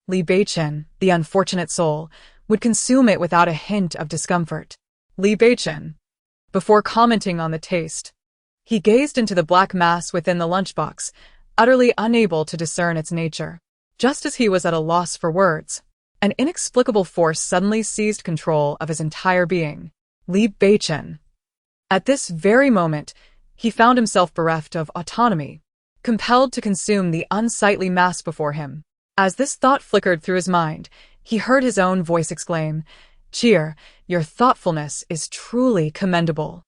Li Beichen, the unfortunate soul, would consume it without a hint of discomfort. Li Beichen. Before commenting on the taste, he gazed into the black mass within the lunchbox, utterly unable to discern its nature. Just as he was at a loss for words, an inexplicable force suddenly seized control of his entire being. Li Beichen. At this very moment, he found himself bereft of autonomy, compelled to consume the unsightly mass before him. As this thought flickered through his mind, he heard his own voice exclaim, "Cheer, your thoughtfulness is truly commendable.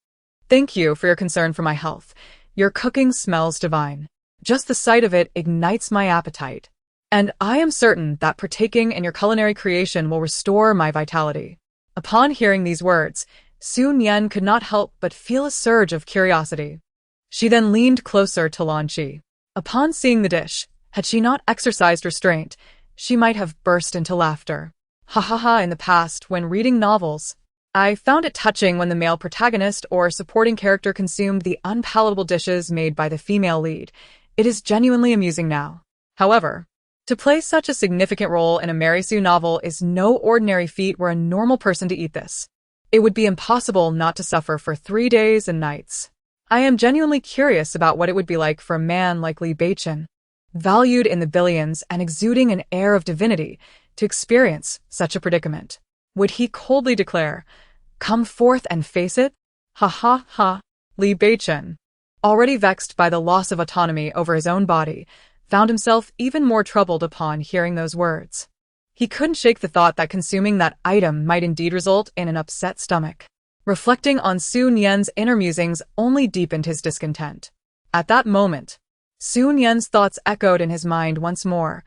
Thank you for your concern for my health. Your cooking smells divine. Just the sight of it ignites my appetite. And I am certain that partaking in your culinary creation will restore my vitality." Upon hearing these words, Su Nian could not help but feel a surge of curiosity. She then leaned closer to Lan Qi. Upon seeing the dish, had she not exercised restraint, she might have burst into laughter. Ha ha ha. In the past, when reading novels, I found it touching when the male protagonist or supporting character consumed the unpalatable dishes made by the female lead. It is genuinely amusing now. However, to play such a significant role in a Mary Sue novel is no ordinary feat were a normal person to eat this. It would be impossible not to suffer for 3 days and nights. I am genuinely curious about what it would be like for a man like Li Beichen, valued in the billions and exuding an air of divinity, to experience such a predicament. Would he coldly declare, "Come forth and face it"? Ha ha ha. Li Beichen, already vexed by the loss of autonomy over his own body, found himself even more troubled upon hearing those words. He couldn't shake the thought that consuming that item might indeed result in an upset stomach. Reflecting on Su Nian's inner musings only deepened his discontent. At that moment, Su Nian's thoughts echoed in his mind once more.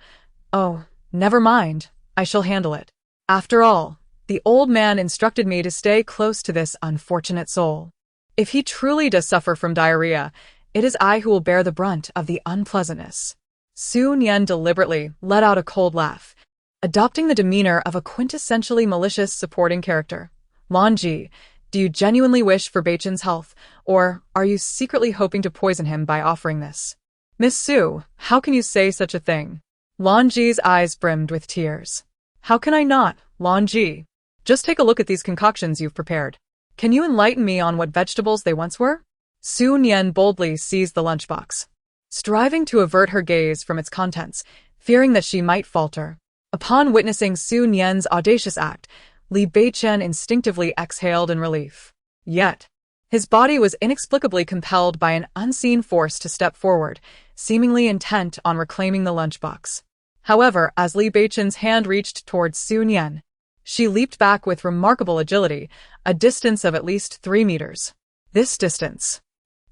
Oh, never mind, I shall handle it. After all, the old man instructed me to stay close to this unfortunate soul. If he truly does suffer from diarrhea, it is I who will bear the brunt of the unpleasantness. Su Nian deliberately let out a cold laugh, adopting the demeanor of a quintessentially malicious supporting character. Lan Ji, do you genuinely wish for Beichen's health, or are you secretly hoping to poison him by offering this? Miss Su, how can you say such a thing? Lan Ji's eyes brimmed with tears. How can I not, Lan Ji? Just take a look at these concoctions you've prepared. Can you enlighten me on what vegetables they once were? Su Nian boldly seized the lunchbox, striving to avert her gaze from its contents, fearing that she might falter. Upon witnessing Su Nian's audacious act, Li Beichen instinctively exhaled in relief. Yet, his body was inexplicably compelled by an unseen force to step forward, seemingly intent on reclaiming the lunchbox. However, as Li Beichen's hand reached towards Su Nian, she leaped back with remarkable agility, a distance of at least 3 meters. This distance.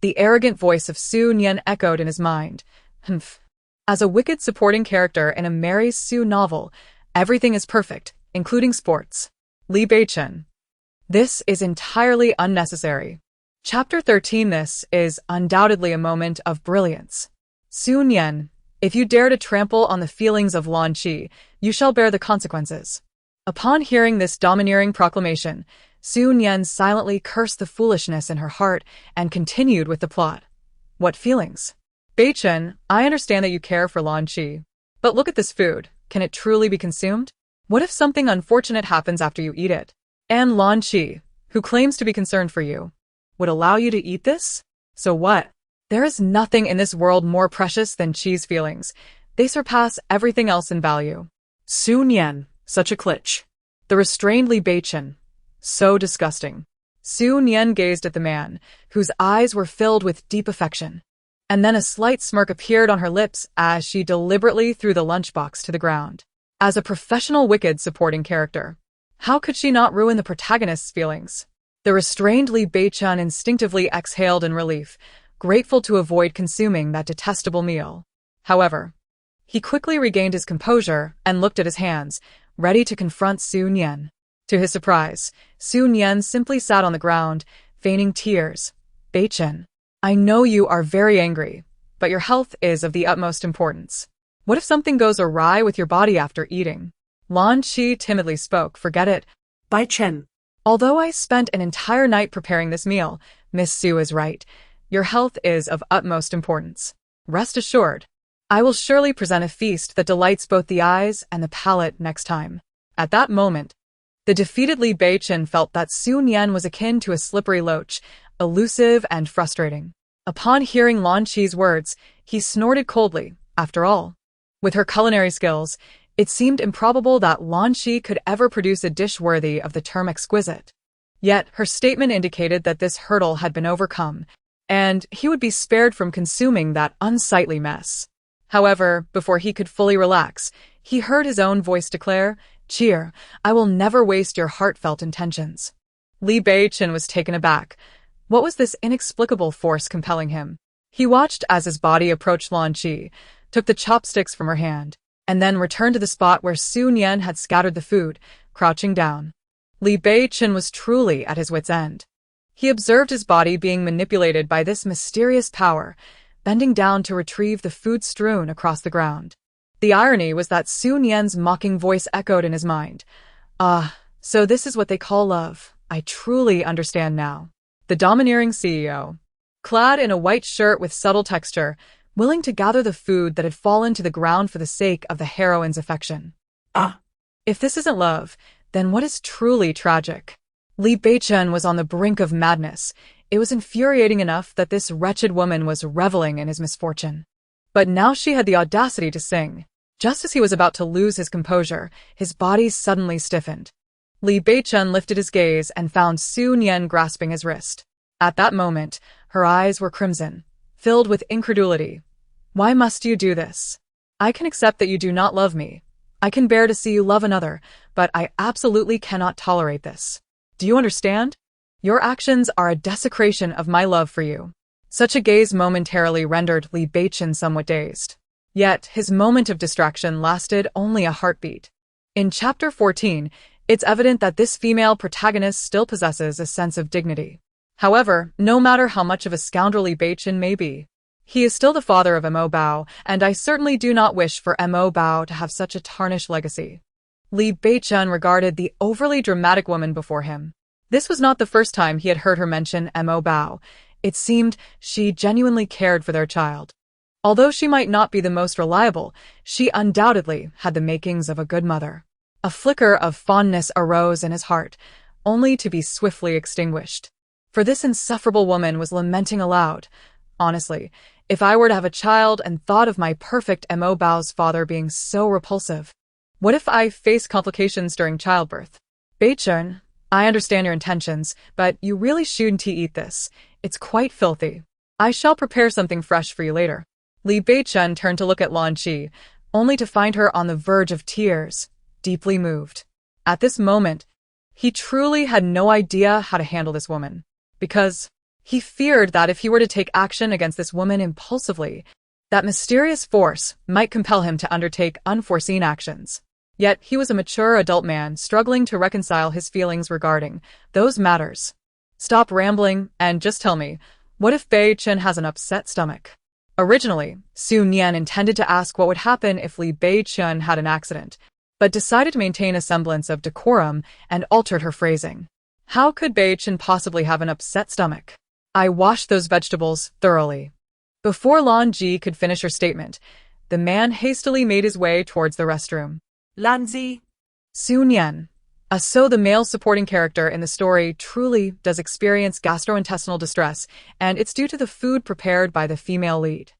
The arrogant voice of Su Nian echoed in his mind. Humph. As a wicked supporting character in a Mary Sue novel, everything is perfect, including sports. Li Beichen. This is entirely unnecessary. Chapter 13. This is undoubtedly a moment of brilliance. Su Nian, if you dare to trample on the feelings of Lan Qi, you shall bear the consequences. Upon hearing this domineering proclamation, Su Nian silently cursed the foolishness in her heart and continued with the plot. What feelings? Beichen, I understand that you care for Lan Qi. But look at this food. Can it truly be consumed? What if something unfortunate happens after you eat it? And Lan Qi, who claims to be concerned for you, would allow you to eat this? So what? There is nothing in this world more precious than Qi's feelings. They surpass everything else in value. Su Nian, such a klitsch. The restrained Li Beichen. So disgusting. Su Nian gazed at the man, whose eyes were filled with deep affection. And then a slight smirk appeared on her lips as she deliberately threw the lunchbox to the ground. As a professional wicked supporting character, how could she not ruin the protagonist's feelings? The restrained Li Beichen instinctively exhaled in relief, grateful to avoid consuming that detestable meal. However, he quickly regained his composure and looked at his hands, ready to confront Su Nian. To his surprise, Su Nian simply sat on the ground, feigning tears. Beichen, I know you are very angry, but your health is of the utmost importance. What if something goes awry with your body after eating? Lan Qi timidly spoke. Forget it. Beichen. Although I spent an entire night preparing this meal, Miss Su is right. Your health is of utmost importance. Rest assured, I will surely present a feast that delights both the eyes and the palate next time. At that moment, the defeated Li Beichen felt that Su Nian was akin to a slippery loach, elusive and frustrating. Upon hearing Lan Qi's words, he snorted coldly. After all, with her culinary skills, it seemed improbable that Lan Qi could ever produce a dish worthy of the term exquisite. Yet her statement indicated that this hurdle had been overcome, and he would be spared from consuming that unsightly mess. However, before he could fully relax, he heard his own voice declare, "Cheer, I will never waste your heartfelt intentions." Li Beichen was taken aback. What was this inexplicable force compelling him? He watched as his body approached Lan Qi, took the chopsticks from her hand, and then returned to the spot where Su Nian had scattered the food, crouching down. Li Beichen was truly at his wit's end. He observed his body being manipulated by this mysterious power, bending down to retrieve the food strewn across the ground. The irony was that Su Nian's mocking voice echoed in his mind. Ah, so this is what they call love. I truly understand now. The domineering CEO, clad in a white shirt with subtle texture, willing to gather the food that had fallen to the ground for the sake of the heroine's affection. Ah. If this isn't love, then what is truly tragic? Li Beichen was on the brink of madness. It was infuriating enough that this wretched woman was reveling in his misfortune. But now she had the audacity to sing. Just as he was about to lose his composure, his body suddenly stiffened. Li Beichen lifted his gaze and found Su Nian grasping his wrist. At that moment, her eyes were crimson, filled with incredulity. Why must you do this? I can accept that you do not love me. I can bear to see you love another, but I absolutely cannot tolerate this. Do you understand? Your actions are a desecration of my love for you. Such a gaze momentarily rendered Li Beichen somewhat dazed. Yet, his moment of distraction lasted only a heartbeat. In Chapter 14, it's evident that this female protagonist still possesses a sense of dignity. However, no matter how much of a scoundrel Li Beichen may be, he is still the father of Mo Bao, and I certainly do not wish for Mo Bao to have such a tarnished legacy. Li Beichen regarded the overly dramatic woman before him. This was not the first time he had heard her mention Mo Bao. It seemed she genuinely cared for their child. Although she might not be the most reliable, she undoubtedly had the makings of a good mother. A flicker of fondness arose in his heart. only to be swiftly extinguished. For this insufferable woman was lamenting aloud. Honestly, if I were to have a child and thought of my perfect Mo Bao's father being so repulsive, what if I face complications during childbirth? Beichen, I understand your intentions, but you really shouldn't eat this. It's quite filthy. I shall prepare something fresh for you later. Li Beichen turned to look at Lan Qi, only to find her on the verge of tears, deeply moved. At this moment, he truly had no idea how to handle this woman, because he feared that if he were to take action against this woman impulsively, that mysterious force might compel him to undertake unforeseen actions. Yet he was a mature adult man struggling to reconcile his feelings regarding those matters. Stop rambling and just tell me, what if Beichen has an upset stomach? Originally, Su Nian intended to ask what would happen if Li Beichen had an accident, but decided to maintain a semblance of decorum and altered her phrasing. How could Beichen possibly have an upset stomach? I washed those vegetables thoroughly. Before Lan Ji could finish her statement, the man hastily made his way towards the restroom. Lanzi. Su Nian. So the male supporting character in the story truly does experience gastrointestinal distress, and it's due to the food prepared by the female lead.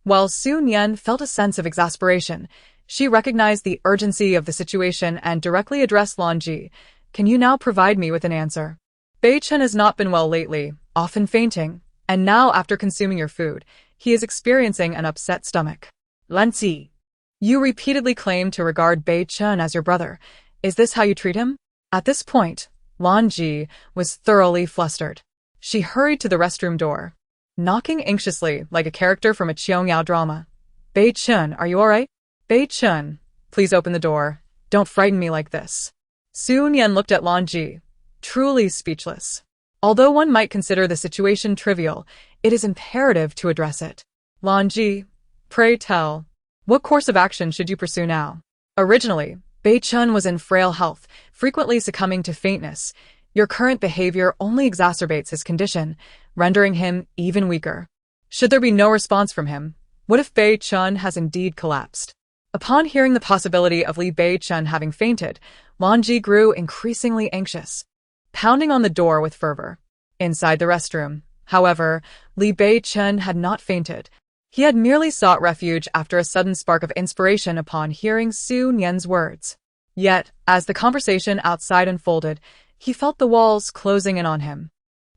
While Su Nian felt a sense of exasperation, she recognized the urgency of the situation and directly addressed Lan Ji. Can you now provide me with an answer? Beichen has not been well lately, often fainting, and now after consuming your food, he is experiencing an upset stomach. Lanzi. You repeatedly claim to regard Beichen as your brother. Is this how you treat him? At this point, Lan Ji was thoroughly flustered. She hurried to the restroom door, knocking anxiously like a character from a Qiangyao drama. Beichen, are you alright? Beichen, please open the door. Don't frighten me like this. Su Nian looked at Lan Ji, truly speechless. Although one might consider the situation trivial, it is imperative to address it. Lan Ji, pray tell, what course of action should you pursue now? Originally, Beichen was in frail health, frequently succumbing to faintness. Your current behavior only exacerbates his condition, rendering him even weaker. Should there be no response from him, what if Beichen has indeed collapsed? Upon hearing the possibility of Li Beichen having fainted, Lan Ji grew increasingly anxious, pounding on the door with fervor. Inside the restroom, however, Li Beichen had not fainted. He had merely sought refuge after a sudden spark of inspiration upon hearing Su Nian's words. Yet, as the conversation outside unfolded, he felt the walls closing in on him.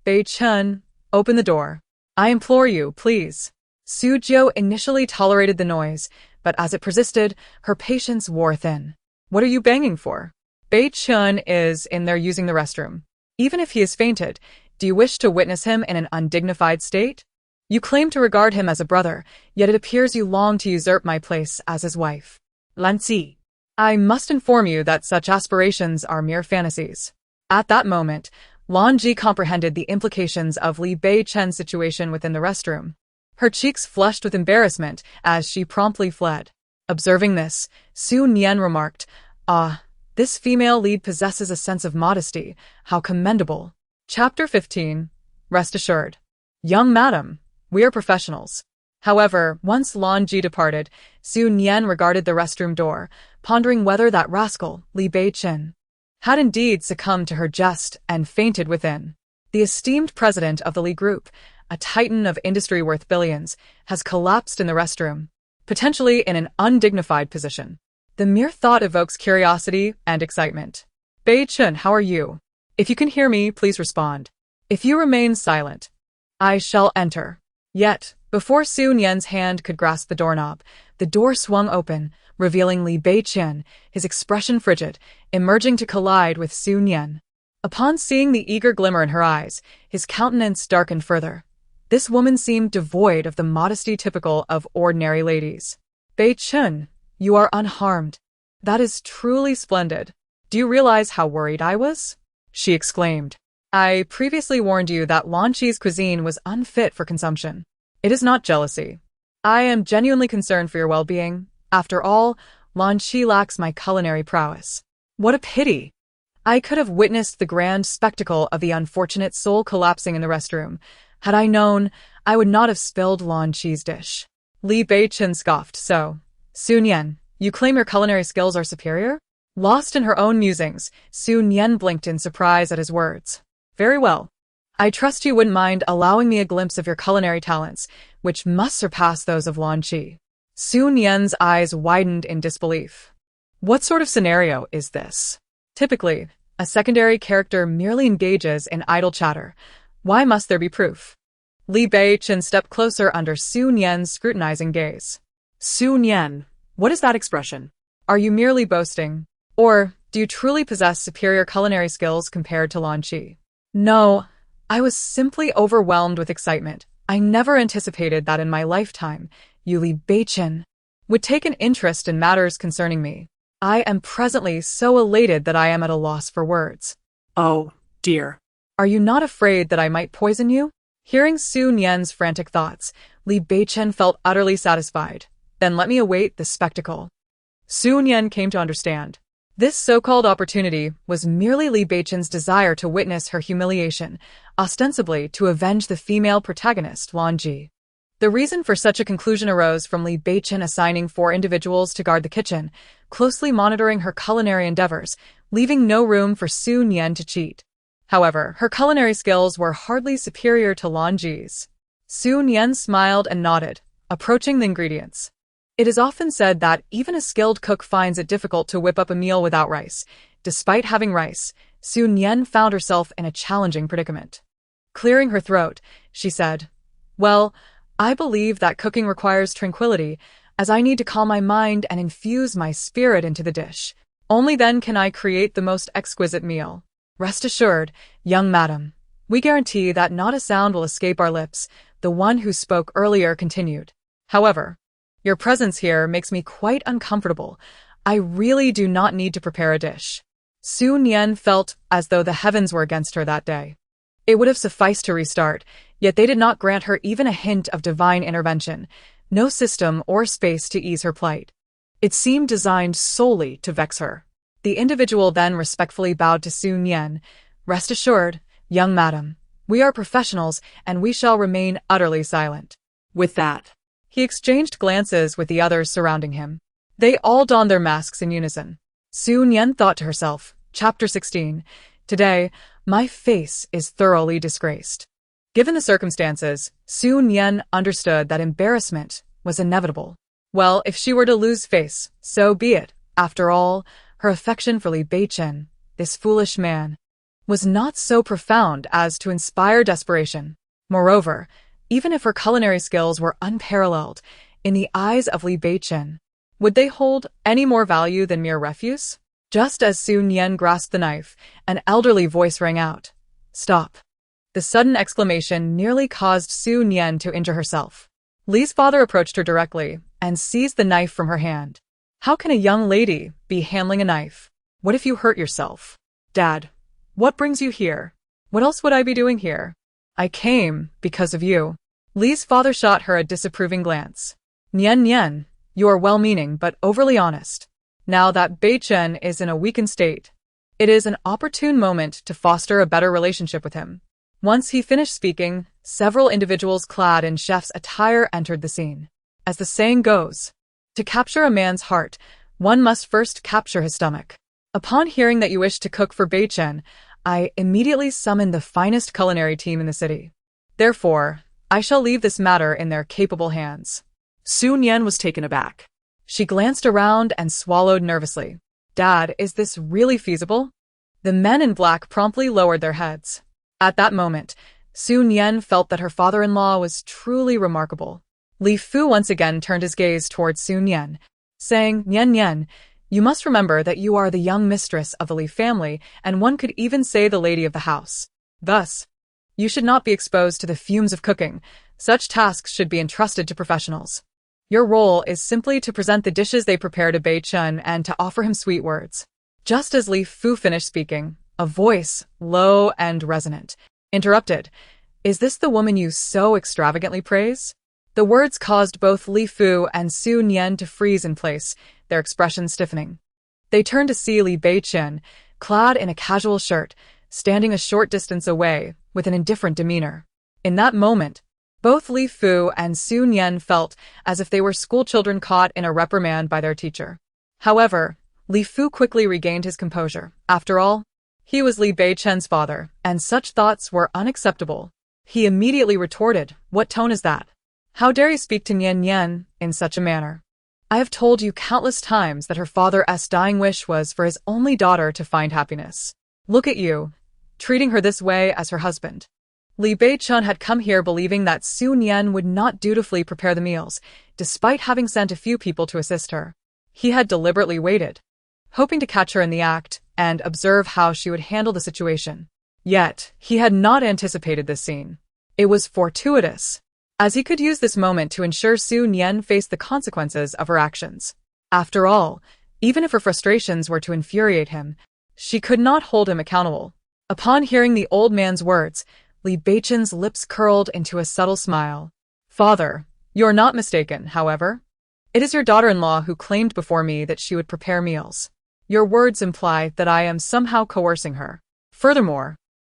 Beichen, open the door. I implore you, please. Su Jiu initially tolerated the noise, but as it persisted, her patience wore thin. What are you banging for? Beichen is in there using the restroom. Even if he has fainted, do you wish to witness him in an undignified state? You claim to regard him as a brother, yet it appears you long to usurp my place as his wife. Lanzi. I must inform you that such aspirations are mere fantasies. At that moment, Lan Ji comprehended the implications of Li Beichen's situation within the restroom. Her cheeks flushed with embarrassment as she promptly fled. Observing this, Su Nian remarked, this female lead possesses a sense of modesty. How commendable. Chapter 15. Rest assured. Young madam, we are professionals. However, once Lan Ji departed, Su Nian regarded the restroom door, pondering whether that rascal, Li Beichen, had indeed succumbed to her jest and fainted within. The esteemed president of the Li Group, a titan of industry worth billions, has collapsed in the restroom, potentially in an undignified position. The mere thought evokes curiosity and excitement. Beichen, how are you? If you can hear me, please respond. If you remain silent, I shall enter. Yet, before Su Nian's hand could grasp the doorknob, the door swung open, revealing Li Beichen, his expression frigid, emerging to collide with Su Nian. Upon seeing the eager glimmer in her eyes, his countenance darkened further. This woman seemed devoid of the modesty typical of ordinary ladies. Beichen, you are unharmed. That is truly splendid. Do you realize how worried I was? She exclaimed. I previously warned you that Lan Qi's cuisine was unfit for consumption. It is not jealousy. I am genuinely concerned for your well-being. After all, Lan Qi lacks my culinary prowess. What a pity! I could have witnessed the grand spectacle of the unfortunate soul collapsing in the restroom. Had I known, I would not have spilled Lan Qi's dish. Li Beichen scoffed. So, Su Nian, you claim your culinary skills are superior? Lost in her own musings, Su Nian blinked in surprise at his words. Very well. I trust you wouldn't mind allowing me a glimpse of your culinary talents, which must surpass those of Lan Qi. Su Nian's eyes widened in disbelief. What sort of scenario is this? Typically, a secondary character merely engages in idle chatter. Why must there be proof? Li Beichen stepped closer under Su Nian's scrutinizing gaze. Su Nian, what is that expression? Are you merely boasting? Or do you truly possess superior culinary skills compared to Lan Qi? No, I was simply overwhelmed with excitement. I never anticipated that in my lifetime, you Li Beichen would take an interest in matters concerning me. I am presently so elated that I am at a loss for words. Oh, dear. Are you not afraid that I might poison you? Hearing Su Nian's frantic thoughts, Li Beichen felt utterly satisfied. Then let me await the spectacle. Su Nian came to understand. This so-called opportunity was merely Li Beichen's desire to witness her humiliation, ostensibly to avenge the female protagonist, Lan Ji. The reason for such a conclusion arose from Li Beichen assigning 4 individuals to guard the kitchen, closely monitoring her culinary endeavors, leaving no room for Su Nian to cheat. However, her culinary skills were hardly superior to Lan Ji's. Su Nian smiled and nodded, approaching the ingredients. It is often said that even a skilled cook finds it difficult to whip up a meal without rice. Despite having rice, Su Nian found herself in a challenging predicament. Clearing her throat, she said, "Well, I believe that cooking requires tranquility, as I need to calm my mind and infuse my spirit into the dish. Only then can I create the most exquisite meal. Rest assured, young madam, we guarantee that not a sound will escape our lips," the one who spoke earlier continued. "However, your presence here makes me quite uncomfortable. I really do not need to prepare a dish." Su Nian felt as though the heavens were against her that day. It would have sufficed to restart, yet they did not grant her even a hint of divine intervention, no system or space to ease her plight. It seemed designed solely to vex her. The individual then respectfully bowed to Su Nian. "Rest assured, young madam, we are professionals and we shall remain utterly silent." With that, he exchanged glances with the others surrounding him. They all donned their masks in unison. Su Nian thought to herself, Chapter 16, "Today, my face is thoroughly disgraced." Given the circumstances, Su Nian understood that embarrassment was inevitable. Well, if she were to lose face, so be it. After all, her affection for Li Beichen, this foolish man, was not so profound as to inspire desperation. Moreover, even if her culinary skills were unparalleled, in the eyes of Li Beichen, would they hold any more value than mere refuse? Just as Su Nian grasped the knife, an elderly voice rang out, "Stop." The sudden exclamation nearly caused Su Nian to injure herself. Li's father approached her directly and seized the knife from her hand. "How can a young lady be handling a knife? What if you hurt yourself?" "Dad, what brings you here?" "What else would I be doing here? I came because of you." Li's father shot her a disapproving glance. "Nian Nian, you are well-meaning but overly honest. Now that Beichen is in a weakened state, it is an opportune moment to foster a better relationship with him." Once he finished speaking, several individuals clad in chef's attire entered the scene. As the saying goes, to capture a man's heart, one must first capture his stomach. Upon hearing that you wish to cook for Beichen, I immediately summoned the finest culinary team in the city. Therefore, I shall leave this matter in their capable hands. Su Nian was taken aback. She glanced around and swallowed nervously. "Dad, is this really feasible?" The men in black promptly lowered their heads. At that moment, Su Nian felt that her father-in-law was truly remarkable. Li Fu once again turned his gaze towards Su Nian, saying, "Nian Nian, you must remember that you are the young mistress of the Li family, and one could even say the lady of the house. Thus, you should not be exposed to the fumes of cooking. Such tasks should be entrusted to professionals. Your role is simply to present the dishes they prepare to Beichen and to offer him sweet words." Just as Li Fu finished speaking, a voice, low and resonant, interrupted, "Is this the woman you so extravagantly praise?" The words caused both Li Fu and Su Nian to freeze in place, their expressions stiffening. They turned to see Li Beichen, clad in a casual shirt, standing a short distance away, with an indifferent demeanor. In that moment, both Li Fu and Su Nian felt as if they were schoolchildren caught in a reprimand by their teacher. However, Li Fu quickly regained his composure. After all, he was Li Beichen's father, and such thoughts were unacceptable. He immediately retorted, "What tone is that? How dare you speak to Nian Nian in such a manner? I have told you countless times that her father's dying wish was for his only daughter to find happiness. Look at you, treating her this way as her husband." Li Beichen had come here believing that Su Nian would not dutifully prepare the meals, despite having sent a few people to assist her. He had deliberately waited, hoping to catch her in the act and observe how she would handle the situation. Yet, he had not anticipated this scene. It was fortuitous, as he could use this moment to ensure Su Nian faced the consequences of her actions. After all, even if her frustrations were to infuriate him, she could not hold him accountable. Upon hearing the old man's words, Li Beichen's lips curled into a subtle smile. "Father, you're not mistaken, however. It is your daughter-in-law who claimed before me that she would prepare meals. Your words imply that I am somehow coercing her. Furthermore,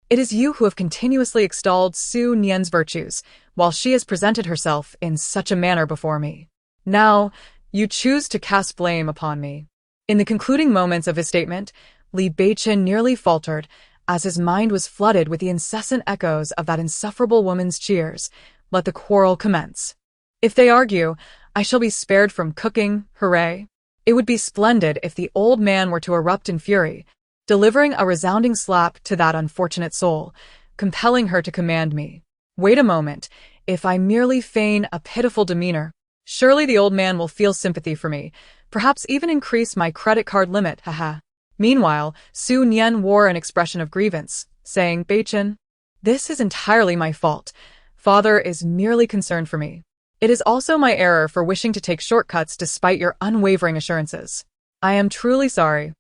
it is you who have continuously extolled Su Nian's virtues, while she has presented herself in such a manner before me. Now, you choose to cast blame upon me." In the concluding moments of his statement, Li Beichen nearly faltered, as his mind was flooded with the incessant echoes of that insufferable woman's cheers. "Let the quarrel commence. If they argue, I shall be spared from cooking, hooray." It would be splendid if the old man were to erupt in fury, delivering a resounding slap to that unfortunate soul, compelling her to command me. Wait a moment, if I merely feign a pitiful demeanor, surely the old man will feel sympathy for me, perhaps even increase my credit card limit, haha. Meanwhile, Su Nian wore an expression of grievance, saying, "Beichen, this is entirely my fault. Father is merely concerned for me. It is also my error for wishing to take shortcuts despite your unwavering assurances. I am truly sorry.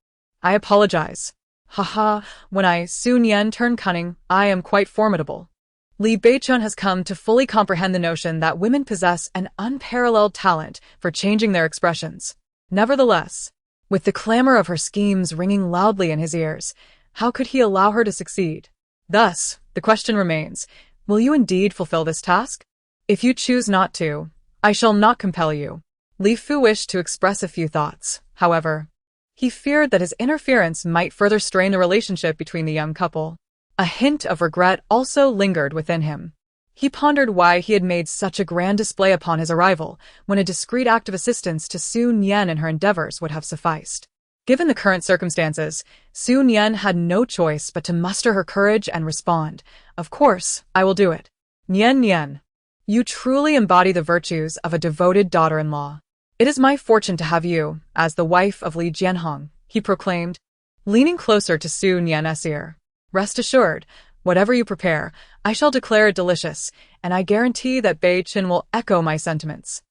I apologize. Haha, when Su Nian turn cunning, I am quite formidable." Li Beichen has come to fully comprehend the notion that women possess an unparalleled talent for changing their expressions. Nevertheless, with the clamor of her schemes ringing loudly in his ears, how could he allow her to succeed? Thus, the question remains, will you indeed fulfill this task? If you choose not to, I shall not compel you. Li Fu wished to express a few thoughts. However, he feared that his interference might further strain the relationship between the young couple. A hint of regret also lingered within him. He pondered why he had made such a grand display upon his arrival, when a discreet act of assistance to Su Nian in her endeavors would have sufficed. Given the current circumstances, Su Nian had no choice but to muster her courage and respond. "Of course, I will do it. Nian Nian, you truly embody the virtues of a devoted daughter-in-law. It is my fortune to have you as the wife of Li Jianhong," he proclaimed, leaning closer to Su Nian's ear. "Rest assured, whatever you prepare, I shall declare it delicious, and I guarantee that Beichen will echo my sentiments."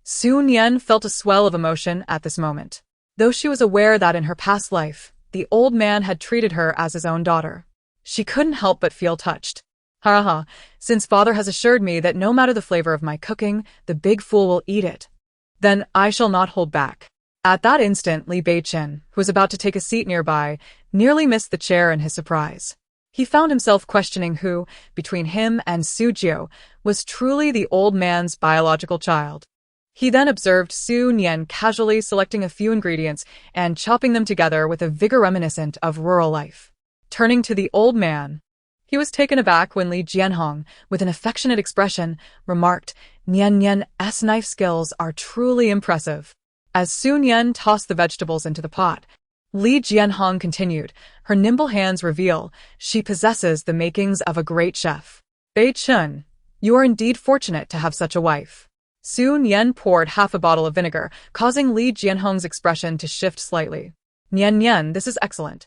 Su Nian felt a swell of emotion at this moment. Though she was aware that in her past life, the old man had treated her as his own daughter, she couldn't help but feel touched. "Ha, since father has assured me that no matter the flavor of my cooking, the big fool will eat it, then I shall not hold back." At that instant, Li Beichen, who was about to take a seat nearby, nearly missed the chair in his surprise. He found himself questioning who, between him and Su Jiu, was truly the old man's biological child. He then observed Su Nian casually selecting a few ingredients and chopping them together with a vigor reminiscent of rural life. Turning to the old man, he was taken aback when Li Jianhong, with an affectionate expression, remarked, "Nian Nian's knife skills are truly impressive." As Su Nian tossed the vegetables into the pot, Li Jianhong continued, "Her nimble hands reveal she possesses the makings of a great chef. Beichen, you are indeed fortunate to have such a wife." Su Nian poured half a bottle of vinegar, causing Li Jianhong's expression to shift slightly. "Nian Nian, this is excellent.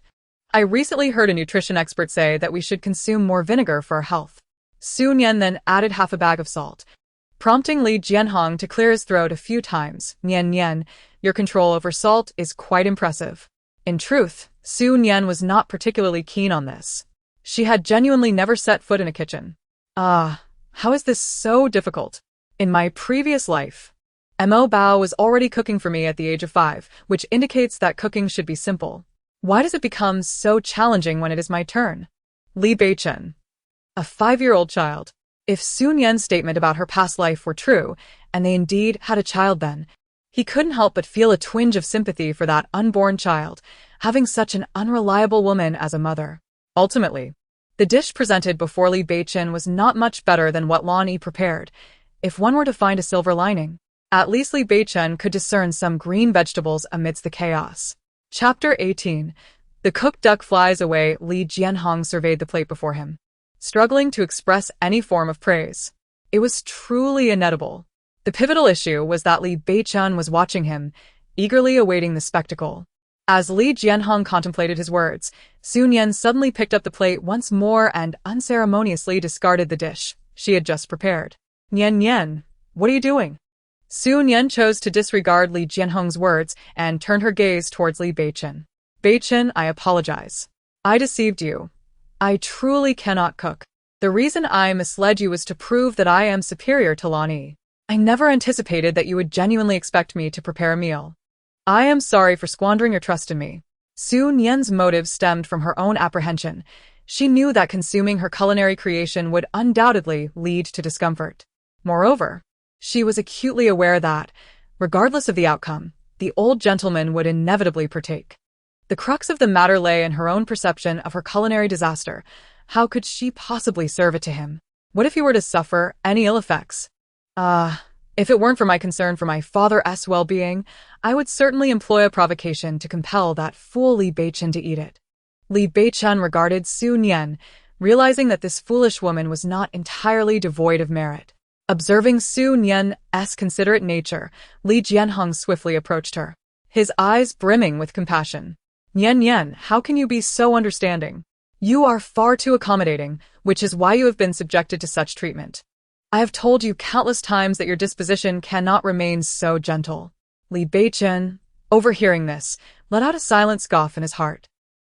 I recently heard a nutrition expert say that we should consume more vinegar for our health." Su Nian then added half a bag of salt, prompting Li Jianhong to clear his throat a few times. "Nian Nian, your control over salt is quite impressive." In truth, Su Nian was not particularly keen on this. She had genuinely never set foot in a kitchen. How is this so difficult? In my previous life, Mo Bao was already cooking for me at the age of 5, which indicates that cooking should be simple. Why does it become so challenging when it is my turn? Li Beichen, a 5-year-old child. If Su Nian's statement about her past life were true, and they indeed had a child then, He couldn't help but feel a twinge of sympathy for that unborn child, having such an unreliable woman as a mother. Ultimately, the dish presented before Li Beichen was not much better than what Lan Yi prepared. If one were to find a silver lining, at least Li Beichen could discern some green vegetables amidst the chaos. Chapter 18. The cooked duck flies away. Li Jianhong surveyed the plate before him, struggling to express any form of praise. It was truly inedible. The pivotal issue was that Li Beichen was watching him, eagerly awaiting the spectacle. As Li Jianhong contemplated his words, Su Nian suddenly picked up the plate once more and unceremoniously discarded the dish she had just prepared. Nian, what are you doing? Su Nian chose to disregard Li Jianhong's words and turned her gaze towards Li Beichen. Beichen, I apologize. I deceived you. I truly cannot cook. The reason I misled you was to prove that I am superior to Lan Yi. I never anticipated that you would genuinely expect me to prepare a meal. I am sorry for squandering your trust in me. Su Nian's motive stemmed from her own apprehension. She knew that consuming her culinary creation would undoubtedly lead to discomfort. Moreover, she was acutely aware that, regardless of the outcome, the old gentleman would inevitably partake. The crux of the matter lay in her own perception of her culinary disaster. How could she possibly serve it to him? What if he were to suffer any ill effects? If it weren't for my concern for my father's well-being, I would certainly employ a provocation to compel that fool Li Beichen to eat it. Li Beichen regarded Su Nian, realizing that this foolish woman was not entirely devoid of merit. Observing Su Nian's considerate nature, Li Jianhong swiftly approached her, his eyes brimming with compassion. Nian, how can you be so understanding? You are far too accommodating, which is why you have been subjected to such treatment. I have told you countless times that your disposition cannot remain so gentle. Li Beichen, overhearing this, let out a silent scoff in his heart.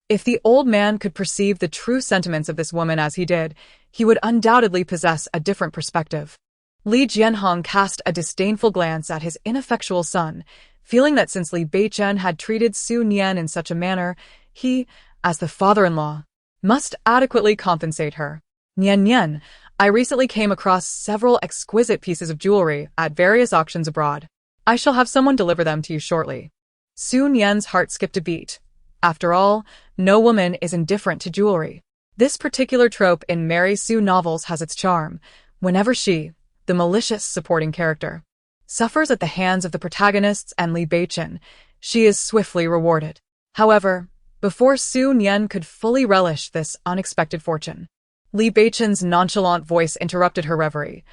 If the old man could perceive the true sentiments of this woman as he did, he would undoubtedly possess a different perspective. Li Jianhong cast a disdainful glance at his ineffectual son, feeling that since Li Beichen had treated Su Nian in such a manner, he, as the father-in-law, must adequately compensate her. Nian, I recently came across several exquisite pieces of jewelry at various auctions abroad. I shall have someone deliver them to you shortly. Su Nian's heart skipped a beat. After all, no woman is indifferent to jewelry. This particular trope in Mary Sue novels has its charm. Whenever she, the malicious supporting character, suffers at the hands of the protagonists and Li Beichen, she is swiftly rewarded. However, before Su Nian could fully relish this unexpected fortune, Li Beichen's nonchalant voice interrupted her reverie.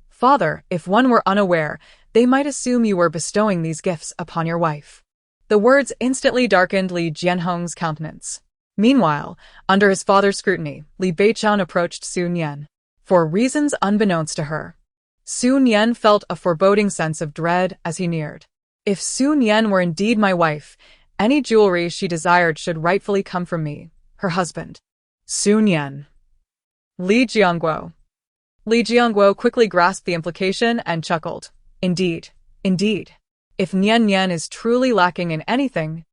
Father, if one were unaware, they might assume you were bestowing these gifts upon your wife. The words instantly darkened Li Jianhong's countenance. Meanwhile, under his father's scrutiny, Li Beichen approached Su Nian. For reasons unbeknownst to her, Su Nian felt a foreboding sense of dread as he neared. If Su Nian were indeed my wife, any jewelry she desired should rightfully come from me, her husband. Su Nian. Li Jiangguo. Li Jiangguo quickly grasped the implication and chuckled. Indeed. If Nian is truly lacking in anything,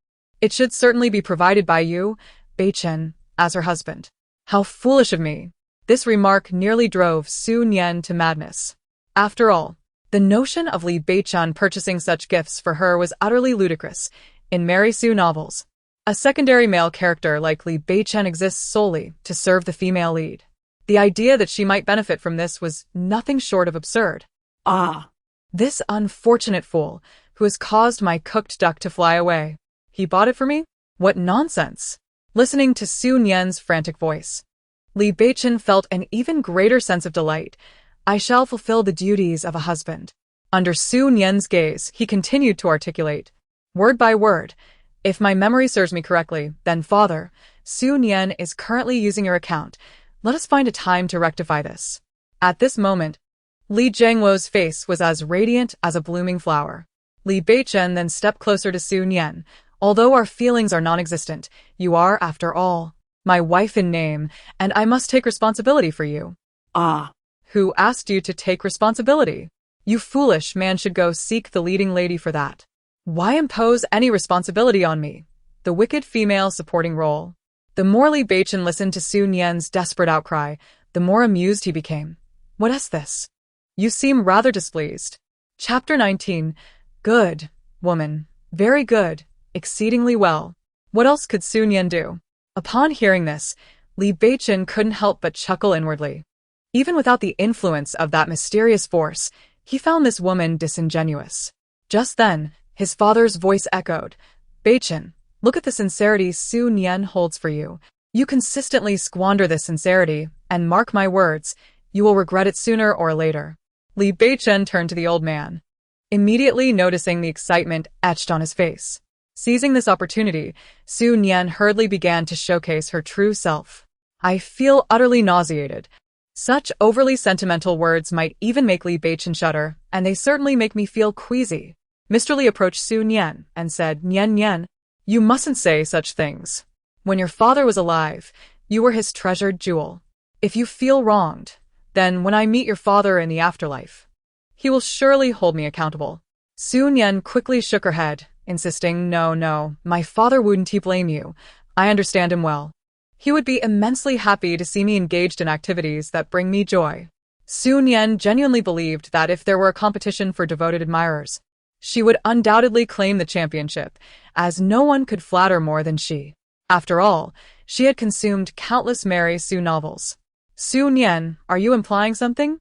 it should certainly be provided by you, Beichen, as her husband. How foolish of me. This remark nearly drove Su Nian to madness. After all, the notion of Li Beichen purchasing such gifts for her was utterly ludicrous. In Mary Sue novels, a secondary male character like Li Beichen exists solely to serve the female lead. The idea that she might benefit from this was nothing short of absurd. This unfortunate fool, who has caused my cooked duck to fly away. He bought it for me? What nonsense! Listening to Su Nian's frantic voice, Li Beichen felt an even greater sense of delight. I shall fulfill the duties of a husband. Under Su Nian's gaze, he continued to articulate, word by word, if my memory serves me correctly, then father, Su Nian is currently using your account. Let us find a time to rectify this. At this moment, Li Jiangguo's face was as radiant as a blooming flower. Li Beichen then stepped closer to Su Nian. Although our feelings are non-existent, you are, after all, my wife in name, and I must take responsibility for you. Who asked you to take responsibility? You foolish man should go seek the leading lady for that. Why impose any responsibility on me? The wicked female supporting role. The more Li Beichen listened to Su Nian's desperate outcry, the more amused he became. What is this? You seem rather displeased. Chapter 19. Good, woman. Very good. Exceedingly well. What else could Su Nian do? Upon hearing this, Li Beichen couldn't help but chuckle inwardly. Even without the influence of that mysterious force, he found this woman disingenuous. Just then, his father's voice echoed, Beichen, look at the sincerity Su Nian holds for you. You consistently squander this sincerity, and mark my words, you will regret it sooner or later. Li Beichen turned to the old man, immediately noticing the excitement etched on his face. Seizing this opportunity, Su Nian hurriedly began to showcase her true self. I feel utterly nauseated. Such overly sentimental words might even make Li Beichen shudder, and they certainly make me feel queasy. Mr. Li approached Su Nian and said, Nian Nian, you mustn't say such things. When your father was alive, you were his treasured jewel. If you feel wronged, then when I meet your father in the afterlife, he will surely hold me accountable. Su Nian quickly shook her head, insisting, No, my father wouldn't blame you. I understand him well. He would be immensely happy to see me engaged in activities that bring me joy. Su Nian genuinely believed that if there were a competition for devoted admirers, she would undoubtedly claim the championship, as no one could flatter more than she. After all, she had consumed countless Mary Sue novels. Su Nian, are you implying something?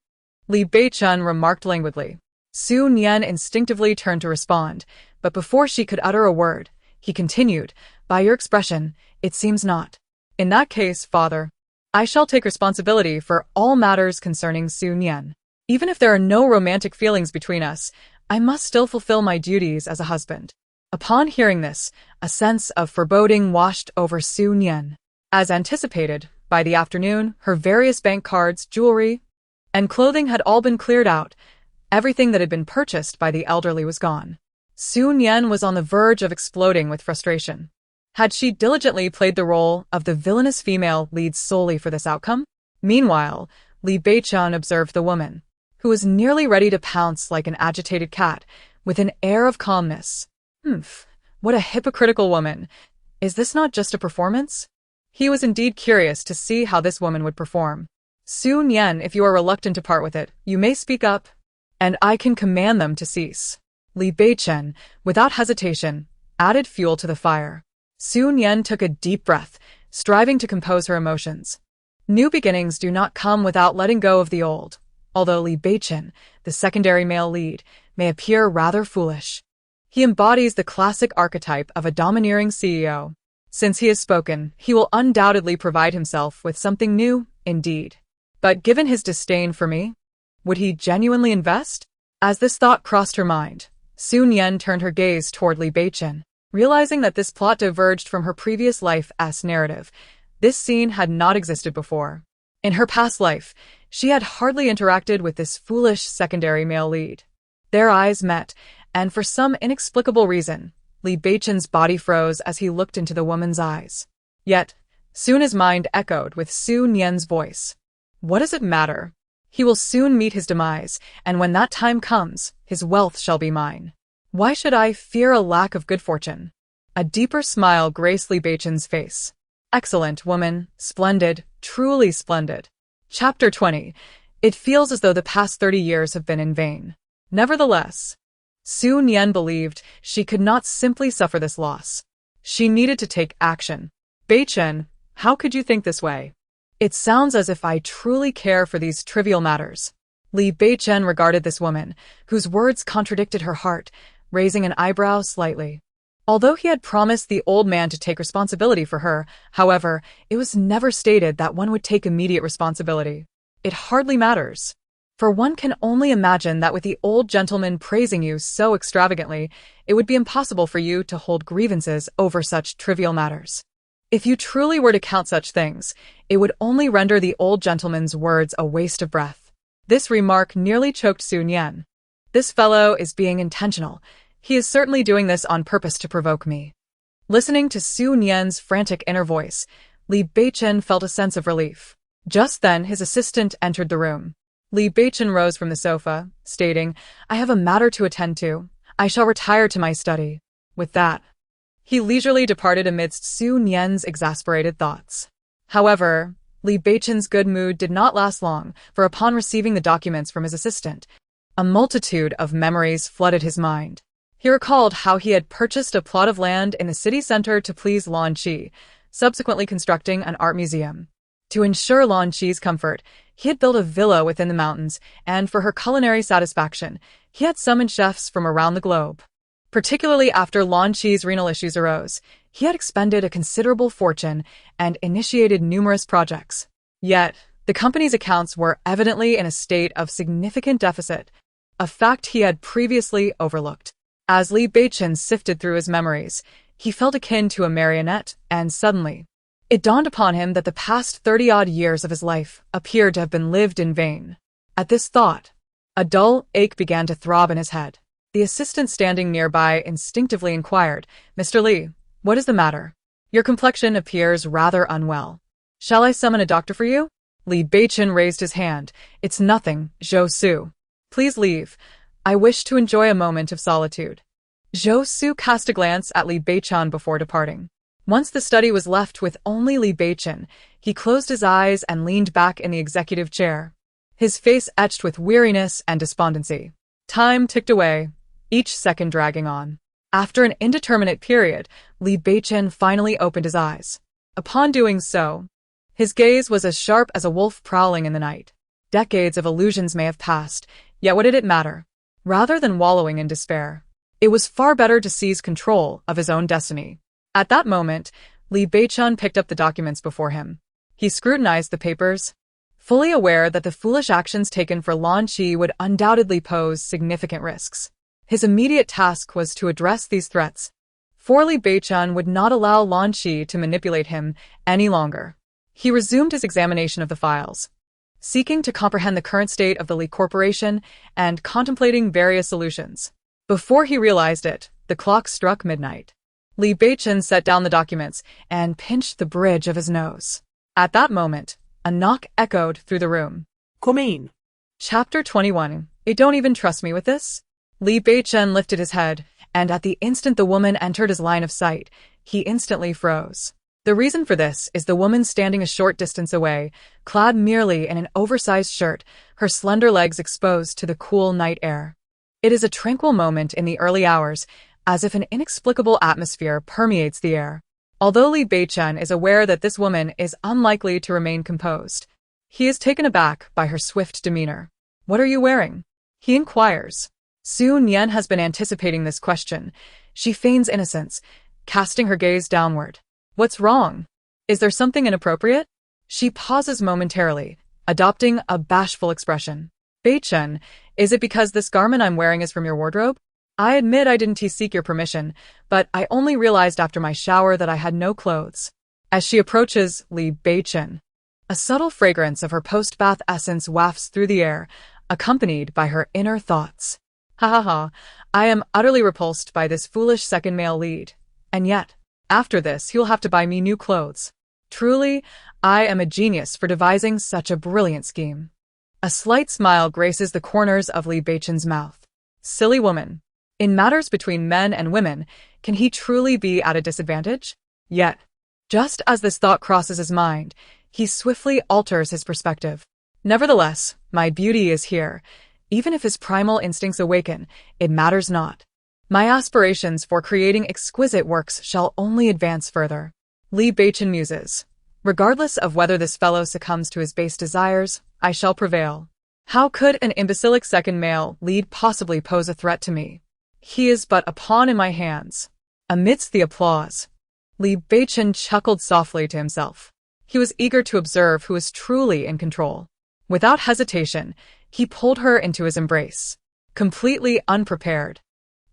Li Beichen remarked languidly. Su Nian instinctively turned to respond, but before she could utter a word, he continued, By your expression, it seems not. In that case, father, I shall take responsibility for all matters concerning Su Nian. Even if there are no romantic feelings between us, I must still fulfill my duties as a husband. Upon hearing this, a sense of foreboding washed over Su Nian. As anticipated, by the afternoon, her various bank cards, jewelry, and clothing had all been cleared out. Everything that had been purchased by the elderly was gone. Su Nian was on the verge of exploding with frustration. Had she diligently played the role of the villainous female lead solely for this outcome? Meanwhile, Li Beichen observed the woman, who was nearly ready to pounce like an agitated cat, with an air of calmness. What a hypocritical woman. Is this not just a performance? He was indeed curious to see how this woman would perform. Su Nian, if you are reluctant to part with it, you may speak up, and I can command them to cease. Li Beichen, without hesitation, added fuel to the fire. Su Nian took a deep breath, striving to compose her emotions. New beginnings do not come without letting go of the old, although Li Beichen, the secondary male lead, may appear rather foolish. He embodies the classic archetype of a domineering CEO. Since he has spoken, he will undoubtedly provide himself with something new, indeed. But given his disdain for me, would he genuinely invest? As this thought crossed her mind, Su Nian turned her gaze toward Li Beichen. Realizing that this plot diverged from her previous life's narrative, this scene had not existed before. In her past life, she had hardly interacted with this foolish secondary male lead. Their eyes met, and for some inexplicable reason, Li Beichen's body froze as he looked into the woman's eyes. Yet, soon his mind echoed with Su Nian's voice. What does it matter? He will soon meet his demise, and when that time comes, his wealth shall be mine. Why should I fear a lack of good fortune? A deeper smile graced Li Beichen's face. Excellent, woman. Splendid. Truly splendid. Chapter 20. It feels as though the past 30 years have been in vain. Nevertheless, Su Nian believed she could not simply suffer this loss. She needed to take action. Beichen, how could you think this way? It sounds as if I truly care for these trivial matters. Li Beichen regarded this woman, whose words contradicted her heart, raising an eyebrow slightly. Although he had promised the old man to take responsibility for her, however, it was never stated that one would take immediate responsibility. It hardly matters. For one can only imagine that with the old gentleman praising you so extravagantly, it would be impossible for you to hold grievances over such trivial matters. If you truly were to count such things, it would only render the old gentleman's words a waste of breath. This remark nearly choked Su Nian. This fellow is being intentional. He is certainly doing this on purpose to provoke me. Listening to Su Nian's frantic inner voice, Li Beichen felt a sense of relief. Just then his assistant entered the room. Li Beichen rose from the sofa, stating, I have a matter to attend to. I shall retire to my study. With that, he leisurely departed amidst Su Nian's exasperated thoughts. However, Li Beichen's good mood did not last long, for upon receiving the documents from his assistant, a multitude of memories flooded his mind. He recalled how he had purchased a plot of land in the city center to please Lan Qi, subsequently constructing an art museum. To ensure Lan Qi's comfort, he had built a villa within the mountains, and for her culinary satisfaction, he had summoned chefs from around the globe. Particularly after Lan Qi's renal issues arose, he had expended a considerable fortune and initiated numerous projects. Yet, the company's accounts were evidently in a state of significant deficit, a fact he had previously overlooked. As Li Beichen sifted through his memories, he felt akin to a marionette, and suddenly, it dawned upon him that the past 30-odd years of his life appeared to have been lived in vain. At this thought, a dull ache began to throb in his head. The assistant standing nearby instinctively inquired, "Mr. Li, what is the matter? Your complexion appears rather unwell. Shall I summon a doctor for you?" Li Beichen raised his hand. "It's nothing, Zhou Su. Please leave. I wish to enjoy a moment of solitude." Zhou Su cast a glance at Li Beichen before departing. Once the study was left with only Li Beichen, he closed his eyes and leaned back in the executive chair, his face etched with weariness and despondency. Time ticked away, each second dragging on. After an indeterminate period, Li Beichen finally opened his eyes. Upon doing so, his gaze was as sharp as a wolf prowling in the night. Decades of illusions may have passed, yet what did it matter? Rather than wallowing in despair, it was far better to seize control of his own destiny. At that moment, Li Beichen picked up the documents before him. He scrutinized the papers, fully aware that the foolish actions taken for Lan Qi would undoubtedly pose significant risks. His immediate task was to address these threats, for Li Beichen would not allow Lan Qi to manipulate him any longer. He resumed his examination of the files, seeking to comprehend the current state of the Li Corporation and contemplating various solutions. Before he realized it, the clock struck midnight. Li Beichen set down the documents and pinched the bridge of his nose. At that moment, a knock echoed through the room. Come in. Chapter 21. You don't even trust me with this? Li Beichen lifted his head, and at the instant the woman entered his line of sight, he instantly froze. The reason for this is the woman standing a short distance away, clad merely in an oversized shirt, her slender legs exposed to the cool night air. It is a tranquil moment in the early hours, as if an inexplicable atmosphere permeates the air. Although Li Beichen is aware that this woman is unlikely to remain composed, he is taken aback by her swift demeanor. "What are you wearing?" he inquires. Su Nian has been anticipating this question. She feigns innocence, casting her gaze downward. "What's wrong? Is there something inappropriate?" She pauses momentarily, adopting a bashful expression. "Beichen, is it because this garment I'm wearing is from your wardrobe? I admit I didn't seek your permission, but I only realized after my shower that I had no clothes." As she approaches Li Beichen, a subtle fragrance of her post-bath essence wafts through the air, accompanied by her inner thoughts. "Ha ha ha, I am utterly repulsed by this foolish second male lead. And yet, after this, he'll have to buy me new clothes. Truly, I am a genius for devising such a brilliant scheme." A slight smile graces the corners of Li Beichen's mouth. Silly woman. In matters between men and women, can he truly be at a disadvantage? Yet, just as this thought crosses his mind, he swiftly alters his perspective. "Nevertheless, my beauty is here. Even if his primal instincts awaken, it matters not. My aspirations for creating exquisite works shall only advance further." Li Beichen muses. "Regardless of whether this fellow succumbs to his base desires, I shall prevail. How could an imbecilic second male lead possibly pose a threat to me? He is but a pawn in my hands." Amidst the applause, Li Beichen chuckled softly to himself. He was eager to observe who was truly in control. Without hesitation, he pulled her into his embrace. Completely unprepared,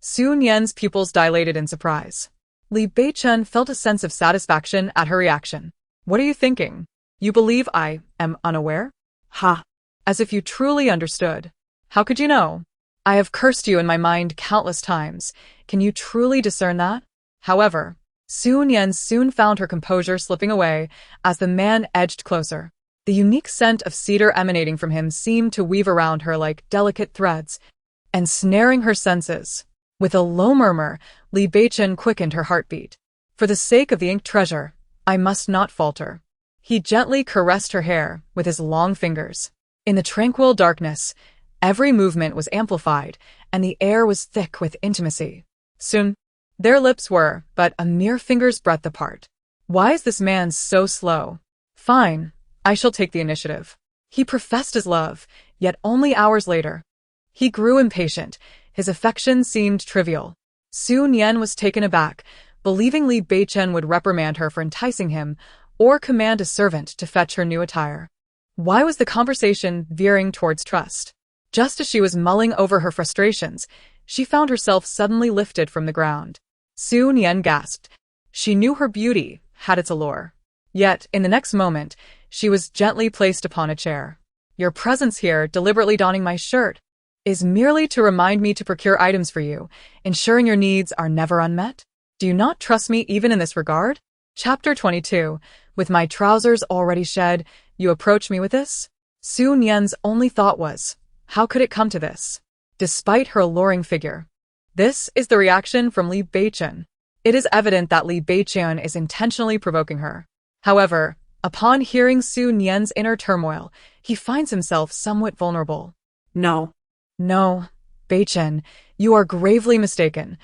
Su Nian's pupils dilated in surprise. Li Beichen felt a sense of satisfaction at her reaction. "What are you thinking? You believe I am unaware? Ha! As if you truly understood. How could you know? I have cursed you in my mind countless times. Can you truly discern that?" However, Su Nian soon found her composure slipping away as the man edged closer. The unique scent of cedar emanating from him seemed to weave around her like delicate threads, ensnaring her senses. With a low murmur, Li Beichen quickened her heartbeat. "For the sake of the ink treasure, I must not falter." He gently caressed her hair with his long fingers. In the tranquil darkness, every movement was amplified, and the air was thick with intimacy. Soon, their lips were but a mere finger's breadth apart. Why is this man so slow? Fine, I shall take the initiative. He professed his love, yet only hours later. He grew impatient. His affection seemed trivial. Su Nian was taken aback, believing Li Beichen would reprimand her for enticing him or command a servant to fetch her new attire. Why was the conversation veering towards trust? Just as she was mulling over her frustrations, she found herself suddenly lifted from the ground. Su Nian gasped. She knew her beauty had its allure. Yet, in the next moment, she was gently placed upon a chair. Your presence here, deliberately donning my shirt, is merely to remind me to procure items for you, ensuring your needs are never unmet? Do you not trust me even in this regard? Chapter 22. With my trousers already shed, you approach me with this? Su Nian's only thought was, how could it come to this? Despite her alluring figure. This is the reaction from Li Beichen. It is evident that Li Beichen is intentionally provoking her. However, upon hearing Su Nian's inner turmoil, he finds himself somewhat vulnerable. No. No, Beichen, you are gravely mistaken.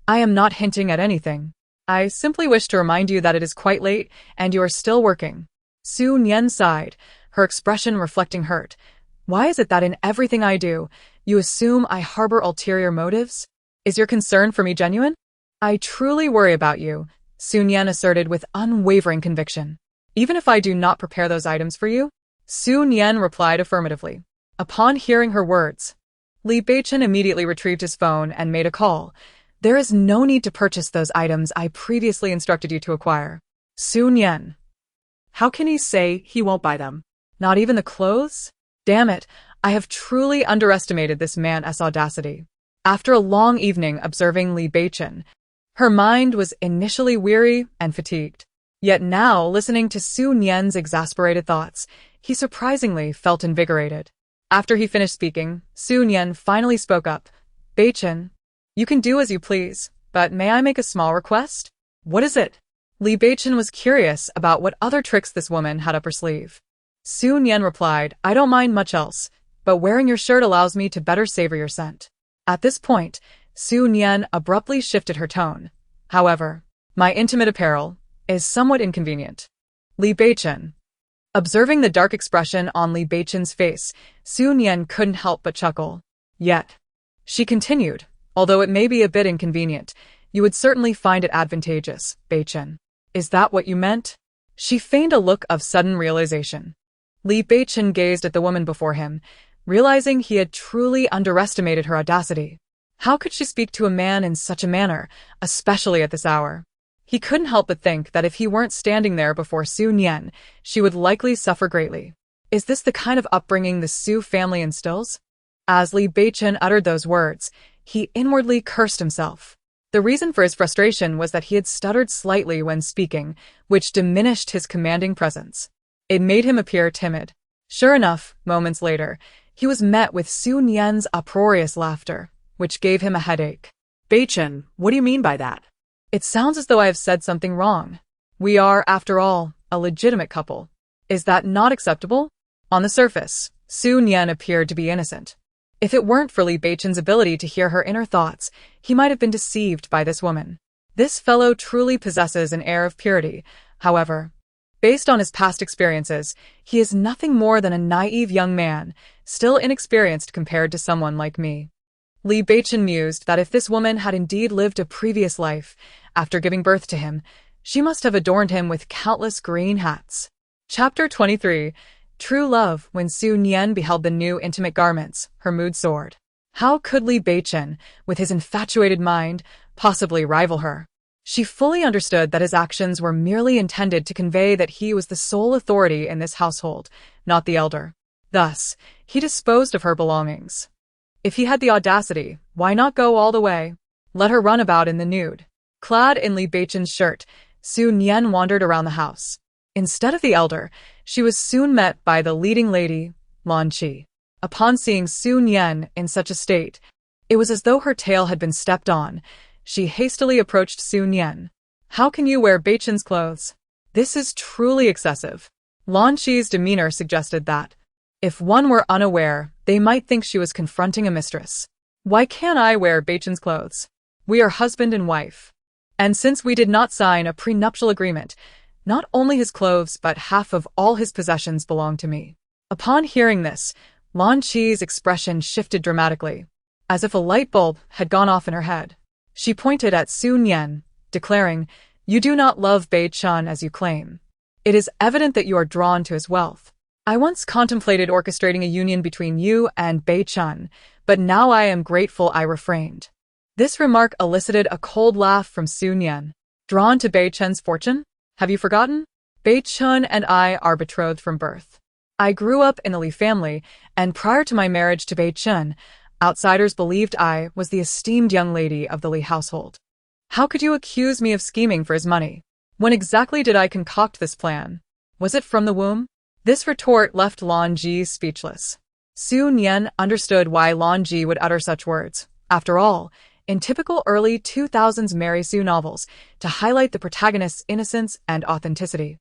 I am not hinting at anything. I simply wish to remind you that it is quite late and you are still working. Su Nian sighed, her expression reflecting hurt. Why is it that in everything I do, you assume I harbor ulterior motives? Is your concern for me genuine? I truly worry about you, Su Nian asserted with unwavering conviction. Even if I do not prepare those items for you? Su Nian replied affirmatively. Upon hearing her words, Li Beichen immediately retrieved his phone and made a call. There is no need to purchase those items I previously instructed you to acquire. Su Nian. How can he say he won't buy them? Not even the clothes? Damn it, I have truly underestimated this man's audacity. After a long evening observing Li Beichen, her mind was initially weary and fatigued. Yet now, listening to Su Nian's exasperated thoughts, he surprisingly felt invigorated. After he finished speaking, Su Nian finally spoke up. Beichen, you can do as you please, but may I make a small request? What is it? Li Beichen was curious about what other tricks this woman had up her sleeve. Su Nian replied, I don't mind much else, but wearing your shirt allows me to better savor your scent. At this point, Su Nian abruptly shifted her tone. However, my intimate apparel is somewhat inconvenient. Li Beichen. Observing the dark expression on Li Beichen's face, Su Nian couldn't help but chuckle. Yet, she continued, although it may be a bit inconvenient, you would certainly find it advantageous, Beichen. Is that what you meant? She feigned a look of sudden realization. Li Beichen gazed at the woman before him, realizing he had truly underestimated her audacity. How could she speak to a man in such a manner, especially at this hour? He couldn't help but think that if he weren't standing there before Su Nian, she would likely suffer greatly. Is this the kind of upbringing the Su family instills? As Li Beichen uttered those words, he inwardly cursed himself. The reason for his frustration was that he had stuttered slightly when speaking, which diminished his commanding presence. It made him appear timid. Sure enough, moments later, he was met with Su Nian's uproarious laughter, which gave him a headache. Beichen, what do you mean by that? It sounds as though I have said something wrong. We are, after all, a legitimate couple. Is that not acceptable? On the surface, Su Nian appeared to be innocent. If it weren't for Li Beichen's ability to hear her inner thoughts, he might have been deceived by this woman. This fellow truly possesses an air of purity. However, based on his past experiences, he is nothing more than a naive young man, still inexperienced compared to someone like me. Li Beichen mused that if this woman had indeed lived a previous life, after giving birth to him, she must have adorned him with countless green hats. Chapter 23. True Love. When Su Nian beheld the new intimate garments, her mood soared. How could Li Beichen, with his infatuated mind, possibly rival her? She fully understood that his actions were merely intended to convey that he was the sole authority in this household, not the elder. Thus, he disposed of her belongings. If he had the audacity, why not go all the way? Let her run about in the nude. Clad in Li Beichen's shirt, Su Nian wandered around the house. Instead of the elder, she was soon met by the leading lady, Lan Qi. Upon seeing Su Nian in such a state, it was as though her tail had been stepped on. She hastily approached Su Nian. How can you wear Beichen's clothes? This is truly excessive. Lan Qi's demeanor suggested that, if one were unaware, they might think she was confronting a mistress. Why can't I wear Beichen's clothes? We are husband and wife. And since we did not sign a prenuptial agreement, not only his clothes but half of all his possessions belong to me." Upon hearing this, Lan Qi's expression shifted dramatically, as if a light bulb had gone off in her head. She pointed at Su Nian, declaring, "You do not love Beichen as you claim. It is evident that you are drawn to his wealth. I once contemplated orchestrating a union between you and Beichen, but now I am grateful I refrained." This remark elicited a cold laugh from Su Nian. "Drawn to Beichen's fortune? Have you forgotten? Beichen and I are betrothed from birth. I grew up in the Li family, and prior to my marriage to Beichen, outsiders believed I was the esteemed young lady of the Li household. How could you accuse me of scheming for his money? When exactly did I concoct this plan? Was it from the womb?" This retort left Lan Ji speechless. Su Nian understood why Lan Ji would utter such words. After all, in typical early 2000s Mary Sue novels, to highlight the protagonist's innocence and authenticity,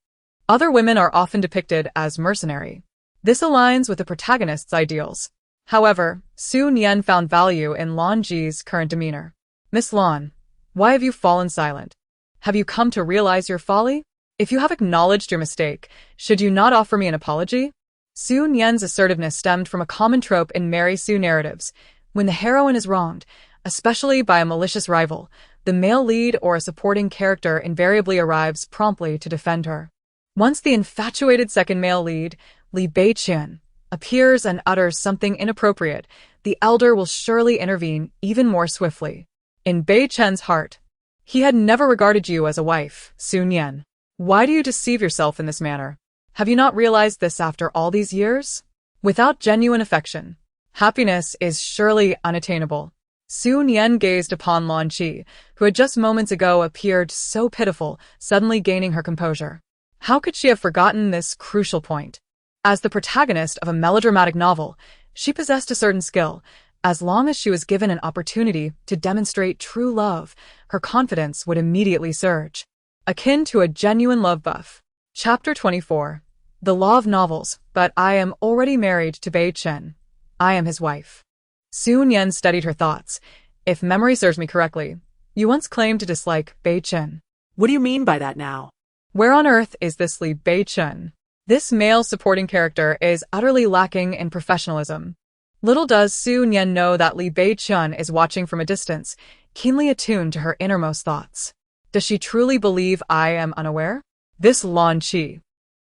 other women are often depicted as mercenary. This aligns with the protagonist's ideals. However, Su Nian found value in Lan Ji's current demeanor. "Miss Lan, why have you fallen silent? Have you come to realize your folly? If you have acknowledged your mistake, should you not offer me an apology?" Su Nian's assertiveness stemmed from a common trope in Mary Sue narratives. When the heroine is wronged, especially by a malicious rival, the male lead or a supporting character invariably arrives promptly to defend her. Once the infatuated second male lead, Li Beichen, appears and utters something inappropriate, the elder will surely intervene even more swiftly. In Beichen's heart, he had never regarded you as a wife, Su Nian. Why do you deceive yourself in this manner? Have you not realized this after all these years? Without genuine affection, happiness is surely unattainable. Su Nian gazed upon Lan Qi, who had just moments ago appeared so pitiful, suddenly gaining her composure. How could she have forgotten this crucial point? As the protagonist of a melodramatic novel, she possessed a certain skill. As long as she was given an opportunity to demonstrate true love, her confidence would immediately surge, akin to a genuine love buff. Chapter 24. The Law of Novels. But I am already married to Beichen. I am his wife. Su Nian studied her thoughts. If memory serves me correctly, you once claimed to dislike Beichen. What do you mean by that now? Where on earth is this Li Beichen? This male supporting character is utterly lacking in professionalism. Little does Su Nian know that Li Beichen is watching from a distance, keenly attuned to her innermost thoughts. Does she truly believe I am unaware? This Lan Qi,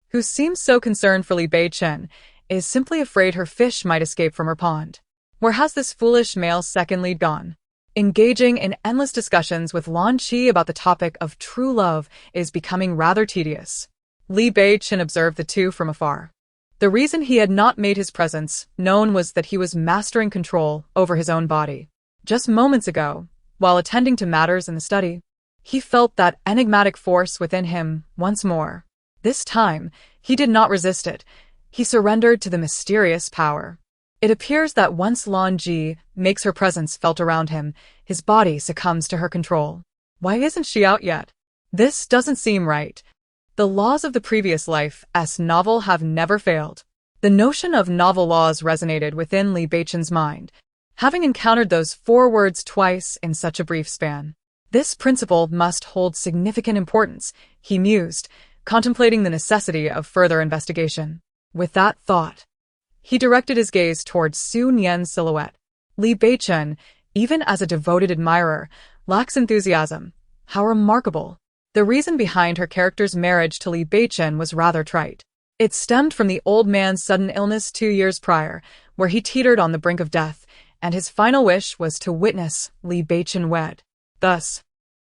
who seems so concerned for Li Beichen, is simply afraid her fish might escape from her pond. Where has this foolish male second lead gone? Engaging in endless discussions with Lan Qi about the topic of true love is becoming rather tedious. Li Beichen observed the two from afar. The reason he had not made his presence known was that he was mastering control over his own body. Just moments ago, while attending to matters in the study, he felt that enigmatic force within him once more. This time, he did not resist it. He surrendered to the mysterious power. It appears that once Lan Ji makes her presence felt around him, his body succumbs to her control. Why isn't she out yet? This doesn't seem right. The laws of the previous life's novel have never failed. The notion of novel laws resonated within Li Beichen's mind, having encountered those 4 words twice in such a brief span. This principle must hold significant importance, he mused, contemplating the necessity of further investigation. With that thought, he directed his gaze towards Su Nian's silhouette. Li Beichen, even as a devoted admirer, lacks enthusiasm. How remarkable! The reason behind her character's marriage to Li Beichen was rather trite. It stemmed from the old man's sudden illness 2 years prior, where he teetered on the brink of death, and his final wish was to witness Li Beichen wed. Thus,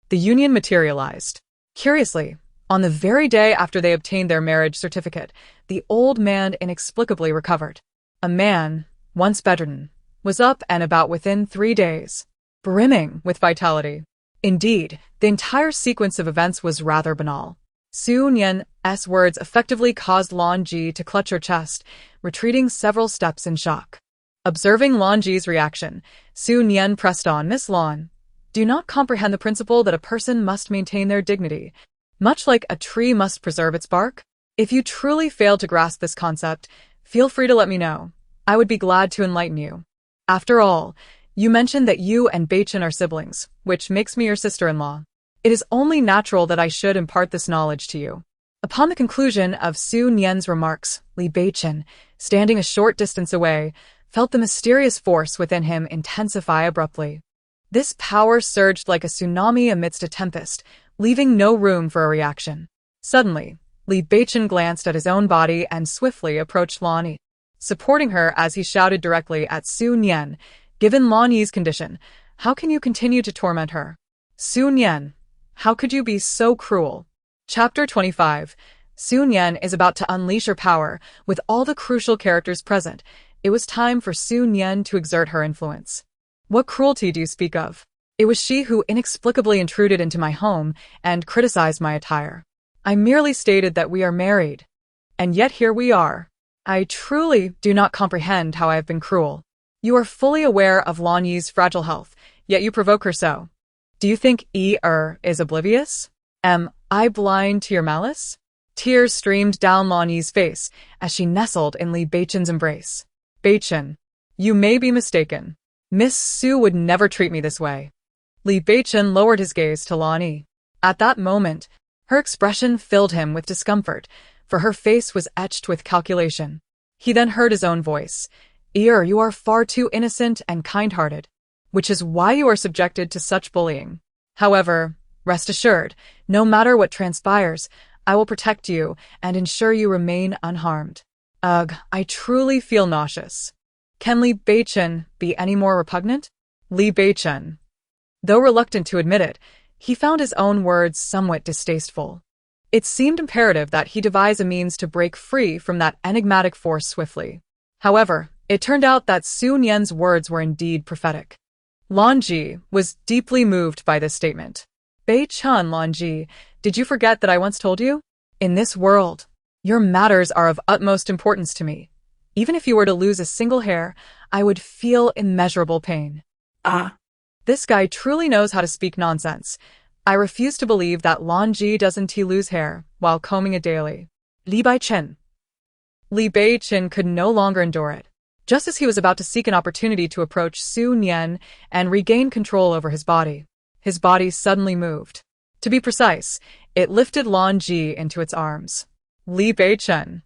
the union materialized. Curiously, on the very day after they obtained their marriage certificate, the old man inexplicably recovered. A man, once bedridden, was up and about within 3 days, brimming with vitality. Indeed, the entire sequence of events was rather banal. Su Nian's words effectively caused Lan Ji to clutch her chest, retreating several steps in shock. Observing Lan Ji's reaction, Su Nian pressed on, "Miss Lan, do you not comprehend the principle that a person must maintain their dignity, much like a tree must preserve its bark? If you truly fail to grasp this concept, feel free to let me know. I would be glad to enlighten you. After all, You mentioned that you and Beichen are siblings, which makes me your sister-in-law. It is only natural that I should impart this knowledge to you. Upon the conclusion of Su Nian's remarks, Li Beichen, standing a short distance away, felt the mysterious force within him intensify abruptly. This power surged like a tsunami amidst a tempest, leaving no room for a reaction. Suddenly, Li Beichen glanced at his own body and swiftly approached Lan Yi, supporting her as he shouted directly at Su Nian, "Given Lan Yi's condition, how can you continue to torment her? Su Nian, how could you be so cruel?" Chapter 25. Su Nian is about to unleash her power. With all the crucial characters present, it was time for Su Nian to exert her influence. "What cruelty do you speak of? It was she who inexplicably intruded into my home and criticized my attire. I merely stated that we are married. And yet here we are. I truly do not comprehend how I have been cruel. You are fully aware of Lan Yi's fragile health, yet you provoke her so. Do you think is oblivious? Am I blind to your malice?" Tears streamed down Lan Yi's face as she nestled in Li Beichen's embrace. "Beichen, you may be mistaken. Miss Su would never treat me this way." Li Beichen lowered his gaze to Lan Yi. At that moment, her expression filled him with discomfort, for her face was etched with calculation. He then heard his own voice. You are far too innocent and kind-hearted, which is why you are subjected to such bullying. However, rest assured, no matter what transpires, I will protect you and ensure you remain unharmed." Ugh, I truly feel nauseous. Can Li Beichen be any more repugnant? Li Beichen. Though reluctant to admit it, he found his own words somewhat distasteful. It seemed imperative that he devise a means to break free from that enigmatic force swiftly. However, it turned out that Su Nian's words were indeed prophetic. Lan Ji was deeply moved by this statement. "Beichen, Lan Ji, did you forget that I once told you? In this world, your matters are of utmost importance to me. Even if you were to lose a single hair, I would feel immeasurable pain." This guy truly knows how to speak nonsense. I refuse to believe that Lan Ji doesn't lose hair while combing it daily. Li Beichen. Li Beichen could no longer endure it. Just as he was about to seek an opportunity to approach Su Nian and regain control over his body suddenly moved. To be precise, it lifted Lan Ji into its arms. Li Beichen.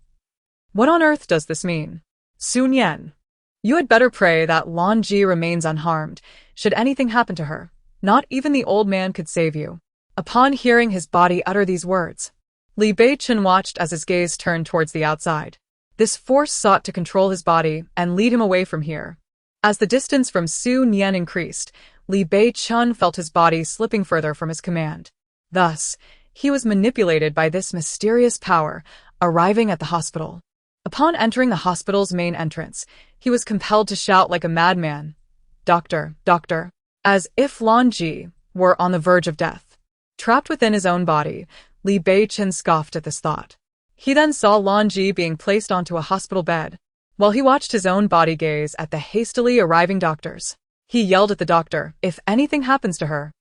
What on earth does this mean? Su Nian. You had better pray that Lan Ji remains unharmed. Should anything happen to her, not even the old man could save you. Upon hearing his body utter these words, Li Beichen watched as his gaze turned towards the outside. This force sought to control his body and lead him away from here. As the distance from Su Nian increased, Li Beichen felt his body slipping further from his command. Thus, he was manipulated by this mysterious power, arriving at the hospital. Upon entering the hospital's main entrance, he was compelled to shout like a madman, "Doctor, doctor," as if Lan Ji were on the verge of death. Trapped within his own body, Li Beichen scoffed at this thought. He then saw Lan Ji being placed onto a hospital bed. While he watched his own body gaze at the hastily arriving doctors, he yelled at the doctor, "If anything happens to her,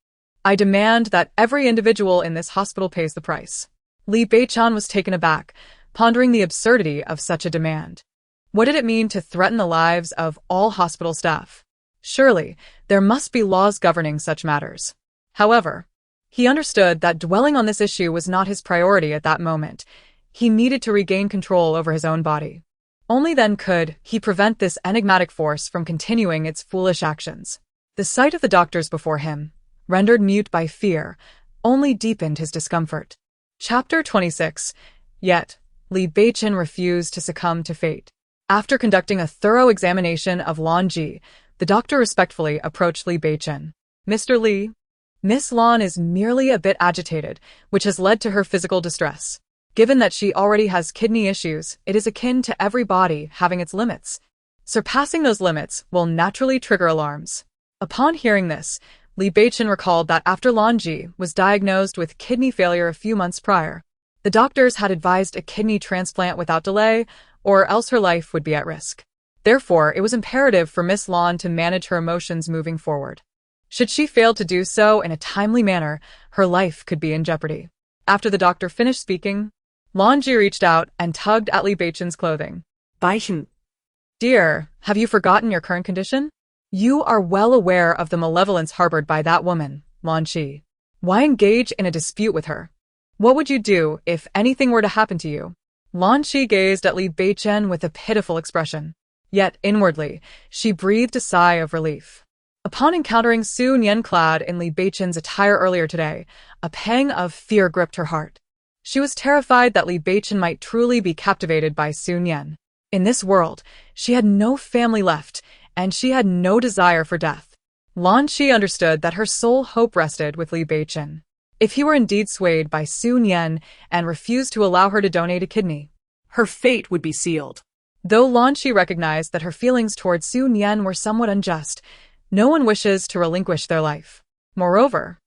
I demand that every individual in this hospital pays the price." Li Beichen was taken aback, pondering the absurdity of such a demand. What did it mean to threaten the lives of all hospital staff? Surely, there must be laws governing such matters. However, he understood that dwelling on this issue was not his priority at that moment. He needed to regain control over his own body. Only then could he prevent this enigmatic force from continuing its foolish actions. The sight of the doctors before him, rendered mute by fear, only deepened his discomfort. Chapter 26. Yet, Li Beichen refused to succumb to fate. After conducting a thorough examination of Lan Ji, the doctor respectfully approached Li Beichen. "Mr. Li, Miss Lan is merely a bit agitated, which has led to her physical distress. Given that she already has kidney issues, it is akin to every body having its limits. Surpassing those limits will naturally trigger alarms." Upon hearing this, Li Beichen recalled that after Lan Ji was diagnosed with kidney failure a few months prior, the doctors had advised a kidney transplant without delay, or else her life would be at risk. Therefore, it was imperative for Miss Lan to manage her emotions moving forward. Should she fail to do so in a timely manner, her life could be in jeopardy. After the doctor finished speaking, Lan Ji reached out and tugged at Li Beichen's clothing. Beichen. "Dear, have you forgotten your current condition? You are well aware of the malevolence harbored by that woman, Lan Qi. Why engage in a dispute with her? What would you do if anything were to happen to you? Lan Qi gazed at Li Beichen with a pitiful expression. Yet, inwardly, she breathed a sigh of relief. Upon encountering Su Nian clad in Li Beichen's attire earlier today, a pang of fear gripped her heart. She was terrified that Li Beichen might truly be captivated by Su Nian. In this world, she had no family left, and she had no desire for death. Lan Qi understood that her sole hope rested with Li Beichen. If he were indeed swayed by Su Nian and refused to allow her to donate a kidney, Her fate would be sealed. though Lan Qi recognized that her feelings toward Su Nian were somewhat unjust, no one wishes to relinquish their life. Moreover,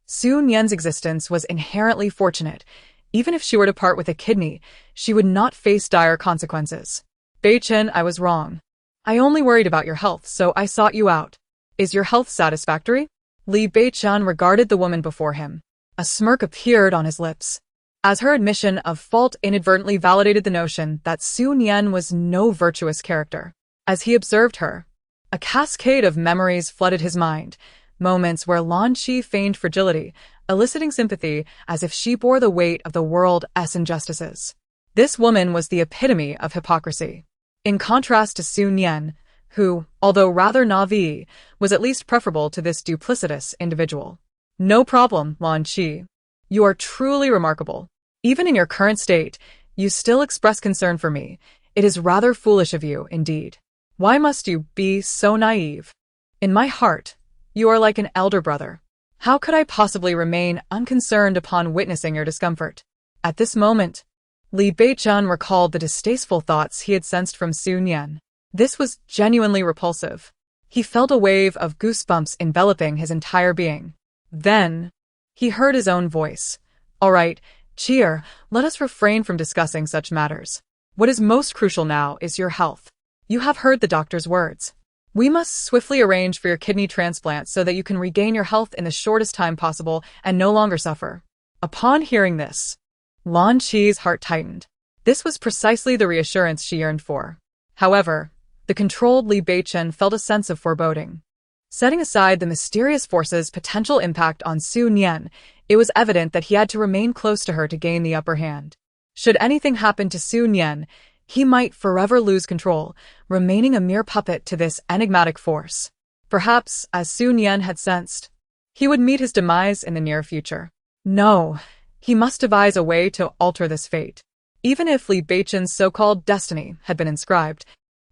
Su Nian's existence was inherently fortunate. Even if she were to part with a kidney, she would not face dire consequences. Beichen, I was wrong. I only worried about your health, so I sought you out. Is your health satisfactory? Li Beichen regarded the woman before him. A smirk appeared on his lips, as her admission of fault inadvertently validated the notion that Su Nian was no virtuous character. As he observed her, a cascade of memories flooded his mind, moments where Lan Qi feigned fragility, eliciting sympathy as if she bore the weight of the world's injustices. This woman was the epitome of hypocrisy. In contrast to Su Nian, who, although rather naive, was at least preferable to this duplicitous individual. No problem, Lan Qi. You are truly remarkable. Even in your current state, you still express concern for me. It is rather foolish of you, indeed. Why must you be so naive? In my heart, you are like an elder brother. How could I possibly remain unconcerned upon witnessing your discomfort? At this moment, Li Beichen recalled the distasteful thoughts he had sensed from Su Nian. This was genuinely repulsive. He felt a wave of goosebumps enveloping his entire being. Then, he heard his own voice. All right, Cheer, let us refrain from discussing such matters. What is most crucial now is your health. You have heard the doctor's words. We must swiftly arrange for your kidney transplant so that you can regain your health in the shortest time possible and no longer suffer. Upon hearing this, Lan Qi's heart tightened. This was precisely the reassurance she yearned for. However, the controlled Li Beichen felt a sense of foreboding. Setting aside the mysterious force's potential impact on Su Nian, it was evident that he had to remain close to her to gain the upper hand. Should anything happen to Su Nian, he might forever lose control, remaining a mere puppet to this enigmatic force. Perhaps, as Su Nian had sensed, he would meet his demise in the near future. No, he must devise a way to alter this fate. Even if Li Beichen's so-called destiny had been inscribed,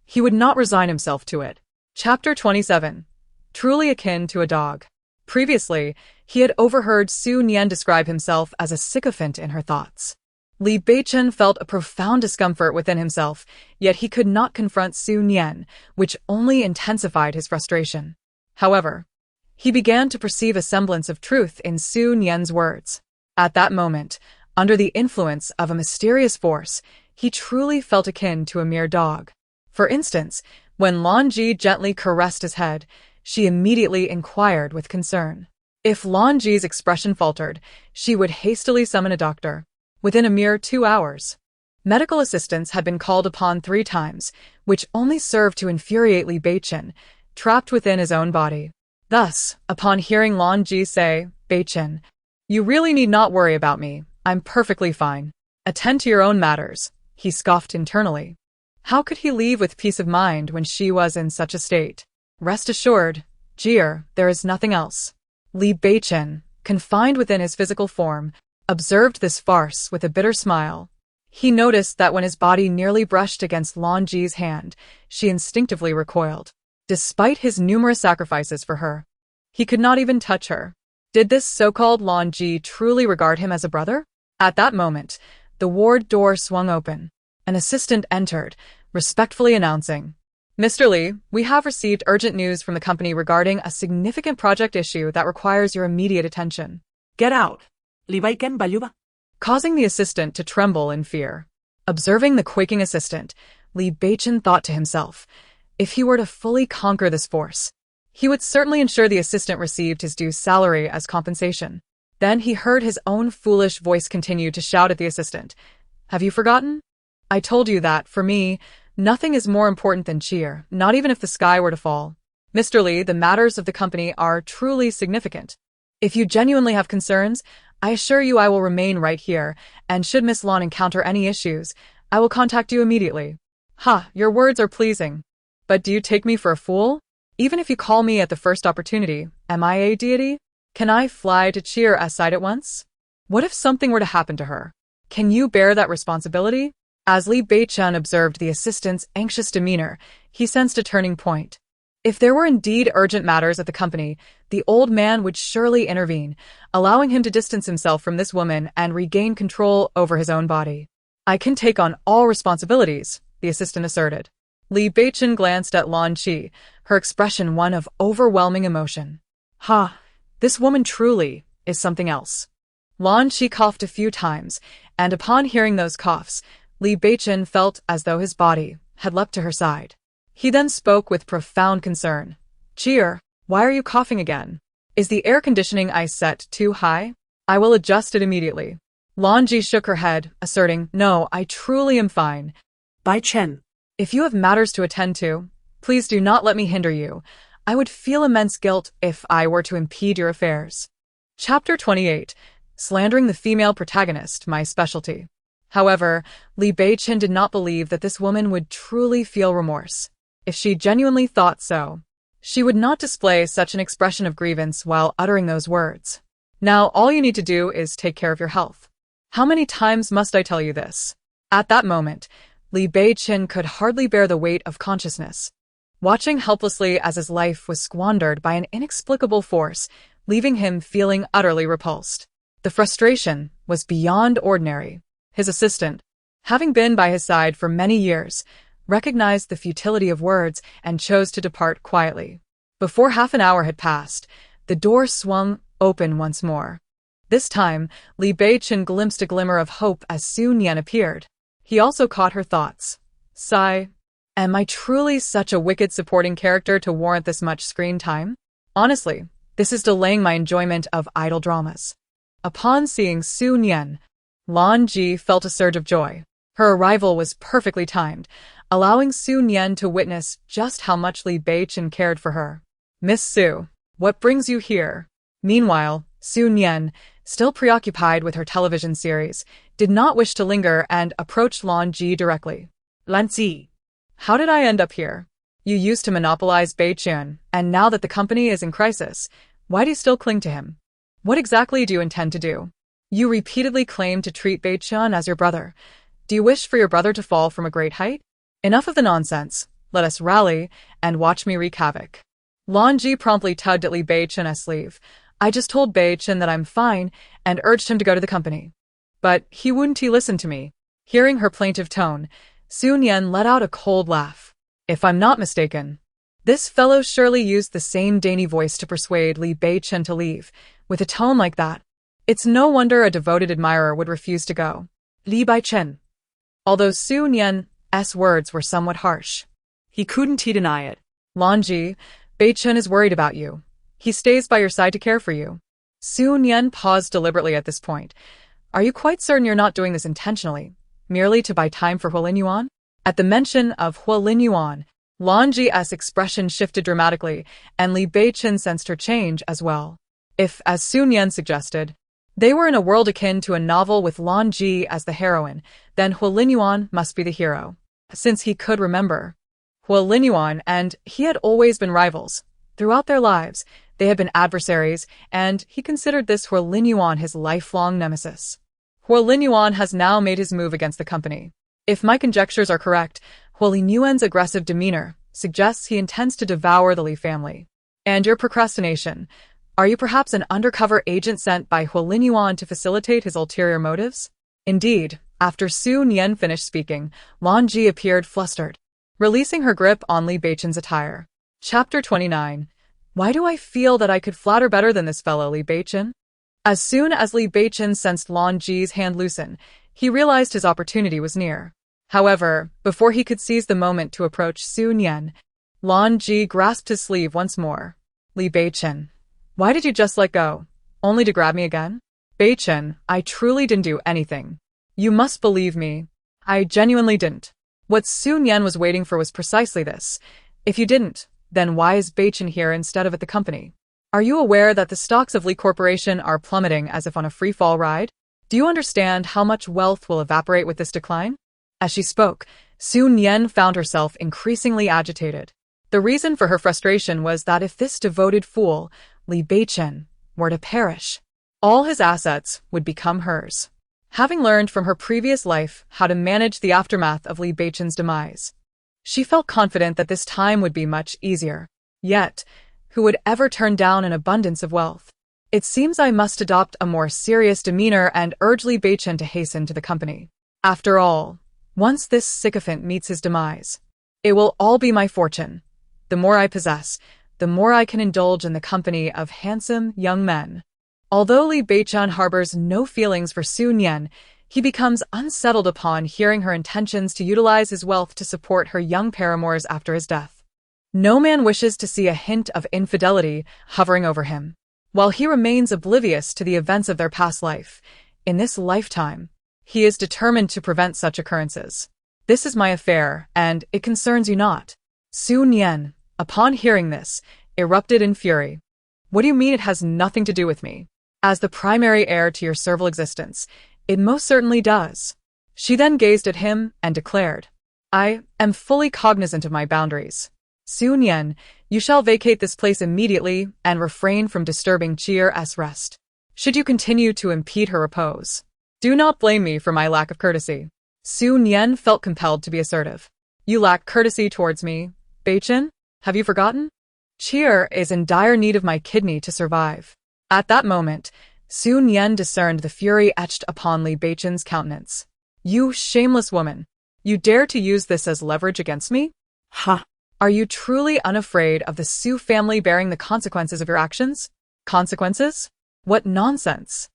he would not resign himself to it. Chapter 27. Truly akin to a dog. Previously, he had overheard Su Nian describe himself as a sycophant in her thoughts. Li Beichen felt a profound discomfort within himself, yet he could not confront Su Nian, which only intensified his frustration. However, he began to perceive a semblance of truth in Su Nian's words. At that moment, under the influence of a mysterious force, he truly felt akin to a mere dog. For instance, when Lan Ji gently caressed his head, she immediately inquired with concern. If Lan Ji's expression faltered, she would hastily summon a doctor. Within a mere 2 hours, medical assistance had been called upon 3 times, which only served to infuriate Li Beichen, trapped within his own body. Thus, upon hearing Lan Ji say, "Beichen, you really need not worry about me. I'm perfectly fine. Attend to your own matters," he scoffed internally. How could he leave with peace of mind when she was in such a state? Rest assured, Jier, there is nothing else. Li Beichen, confined within his physical form, observed this farce with a bitter smile. He noticed that when his body nearly brushed against Lan Ji's hand, she instinctively recoiled. Despite his numerous sacrifices for her, he could not even touch her. Did this so-called Lan Ji truly regard him as a brother? At that moment, the ward door swung open. An assistant entered, respectfully announcing, "Mr. Li, we have received urgent news from the company regarding a significant project issue that requires your immediate attention." Get out. Li Beichen Bayuba. Causing the assistant to tremble in fear. Observing the quaking assistant, Li Beichen thought to himself, if he were to fully conquer this force, he would certainly ensure the assistant received his due salary as compensation. Then he heard his own foolish voice continue to shout at the assistant, "Have you forgotten? I told you that, for me, nothing is more important than cheer, not even if the sky were to fall." Mr. Li, the matters of the company are truly significant. If you genuinely have concerns, I assure you I will remain right here, and should Miss Lan encounter any issues, I will contact you immediately. Ha, your words are pleasing. But do you take me for a fool? Even if you call me at the first opportunity, am I a deity? Can I fly to cheer aside at once? What if something were to happen to her? Can you bear that responsibility? As Li Beichen observed the assistant's anxious demeanor, he sensed a turning point. If there were indeed urgent matters at the company, the old man would surely intervene, allowing him to distance himself from this woman and regain control over his own body. I can take on all responsibilities, the assistant asserted. Li Beichen glanced at Lan Qi, her expression one of overwhelming emotion. Ha, this woman truly is something else. Lan Qi coughed a few times, and upon hearing those coughs, Li Beichen felt as though his body had leapt to her side. He then spoke with profound concern. Cheer, why are you coughing again? Is the air conditioning I set too high? I will adjust it immediately. Lan Ji shook her head, asserting, No, I truly am fine. Beichen. If you have matters to attend to, please do not let me hinder you. I would feel immense guilt if I were to impede your affairs. Chapter 28. Slandering the female protagonist, my specialty. However, Li Beichen did not believe that this woman would truly feel remorse. If she genuinely thought so, she would not display such an expression of grievance while uttering those words. Now all you need to do is take care of your health. How many times must I tell you this? At that moment, Li Beichen could hardly bear the weight of consciousness, watching helplessly as his life was squandered by an inexplicable force, leaving him feeling utterly repulsed. The frustration was beyond ordinary. His assistant, having been by his side for many years, recognized the futility of words and chose to depart quietly. Before half an hour had passed, the door swung open once more. This time, Li Beichen glimpsed a glimmer of hope as Su Nian appeared. He also caught her thoughts. Sigh. Am I truly such a wicked supporting character to warrant this much screen time? Honestly, this is delaying my enjoyment of idle dramas. Upon seeing Su Nian, Lan Ji felt a surge of joy. Her arrival was perfectly timed, allowing Su Nian to witness just how much Li Beichen cared for her. Miss Su, what brings you here? Meanwhile, Su Nian, still preoccupied with her television series, did not wish to linger and approached Lan Ji directly. Lan Ji. How did I end up here? You used to monopolize Beichen, and now that the company is in crisis, why do you still cling to him? What exactly do you intend to do? You repeatedly claim to treat Beichen as your brother. Do you wish for your brother to fall from a great height? Enough of the nonsense. Let us rally and watch me wreak havoc. Lan Ji promptly tugged at Li Beichen's sleeve. I just told Beichen that I'm fine and urged him to go to the company. But he wouldn't listen to me. Hearing her plaintive tone, Su Nian let out a cold laugh. If I'm not mistaken, this fellow surely used the same dainty voice to persuade Li Beichen to leave. With a tone like that, it's no wonder a devoted admirer would refuse to go. Li Beichen. Although Su Nian's words were somewhat harsh, He couldn't deny it. Lan Ji, Beichen is worried about you. He stays by your side to care for you. Su Nian paused deliberately at this point. Are you quite certain you're not doing this intentionally, merely to buy time for Huolin Yuan? At the mention of Huolin Yuan, Lan Ji's expression shifted dramatically, and Li Beichen sensed her change as well. If, as Su Nian suggested, they were in a world akin to a novel with Lan Ji as the heroine, then Huolin Yuan must be the hero. Since he could remember, Huolin Yuan and he had always been rivals. Throughout their lives, they had been adversaries, and he considered this Huolin Yuan his lifelong nemesis. Huolin Yuan has now made his move against the company. If my conjectures are correct, Huolin Yuan's aggressive demeanor suggests he intends to devour the Li family. And your procrastination. Are you perhaps an undercover agent sent by Huolin Yuan to facilitate his ulterior motives? Indeed, after Su Nian finished speaking, Lan Ji appeared flustered, releasing her grip on Li Beichen's attire. Chapter 29. Why do I feel that I could flatter better than this fellow Li Beichen? As soon as Li Beichen sensed Lan Ji's hand loosen, he realized his opportunity was near. However, before he could seize the moment to approach Su Nian, Lan Ji grasped his sleeve once more. Li Beichen, why did you just let go? Only to grab me again? Beichen, I truly didn't do anything. You must believe me. I genuinely didn't. What Su Nian was waiting for was precisely this. If you didn't, Then why is Beichen here instead of at the company? Are you aware that the stocks of Li Corporation are plummeting as if on a free-fall ride? Do you understand how much wealth will evaporate with this decline? As she spoke, Su Nian found herself increasingly agitated. The reason for her frustration was that if this devoted fool, Li Beichen, were to perish, all his assets would become hers. Having learned from her previous life how to manage the aftermath of Li Beichen's demise, she felt confident that this time would be much easier. Yet, who would ever turn down an abundance of wealth? It seems I must adopt a more serious demeanor and urge Li Beichen to hasten to the company. After all, once this sycophant meets his demise, it will all be my fortune. The more I possess, the more I can indulge in the company of handsome young men. Although Li Beichen harbors no feelings for Su Nian, he becomes unsettled upon hearing her intentions to utilize his wealth to support her young paramours after his death. No man wishes to see a hint of infidelity hovering over him. While he remains oblivious to the events of their past life, in this lifetime, he is determined to prevent such occurrences. This is my affair, and it concerns you not. Su Nian, upon hearing this, erupted in fury. What do you mean it has nothing to do with me? As the primary heir to your servile existence, it most certainly does. She then gazed at him and declared, I am fully cognizant of my boundaries. Su Nian, you shall vacate this place immediately and refrain from disturbing Chier's rest. Should you continue to impede her repose, do not blame me for my lack of courtesy. Su Nian felt compelled to be assertive. You lack courtesy towards me, Beichen? Have you forgotten? Chier is in dire need of my kidney to survive. At that moment, Su Nian discerned the fury etched upon Li Beichen's countenance. You shameless woman! You dare to use this as leverage against me? Ha! Are you truly unafraid of the Su family bearing the consequences of your actions? Consequences? What nonsense!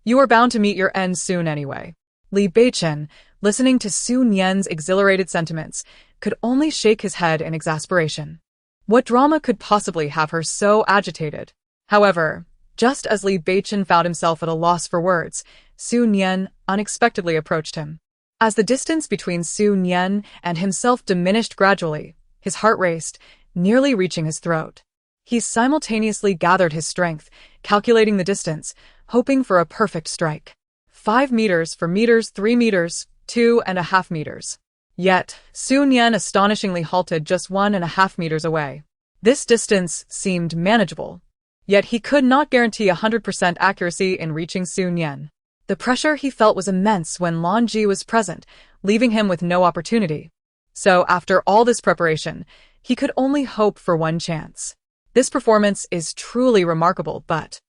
You are bound to meet your end soon anyway. Li Beichen, listening to Su Nian's exhilarated sentiments, could only shake his head in exasperation. What drama could possibly have her so agitated? However, just as Li Beichen found himself at a loss for words, Su Nian unexpectedly approached him. As the distance between Su Nian and himself diminished gradually, his heart raced, nearly reaching his throat. He simultaneously gathered his strength, calculating the distance, hoping for a perfect strike. 5 meters, 4 meters, 3 meters, 2.5 meters. Yet, Su Nian astonishingly halted just 1.5 meters away. This distance seemed manageable. Yet he could not guarantee 100% accuracy in reaching Su Nian. The pressure he felt was immense when Lan Ji was present, leaving him with no opportunity. So after all this preparation, he could only hope for one chance. This performance is truly remarkable, but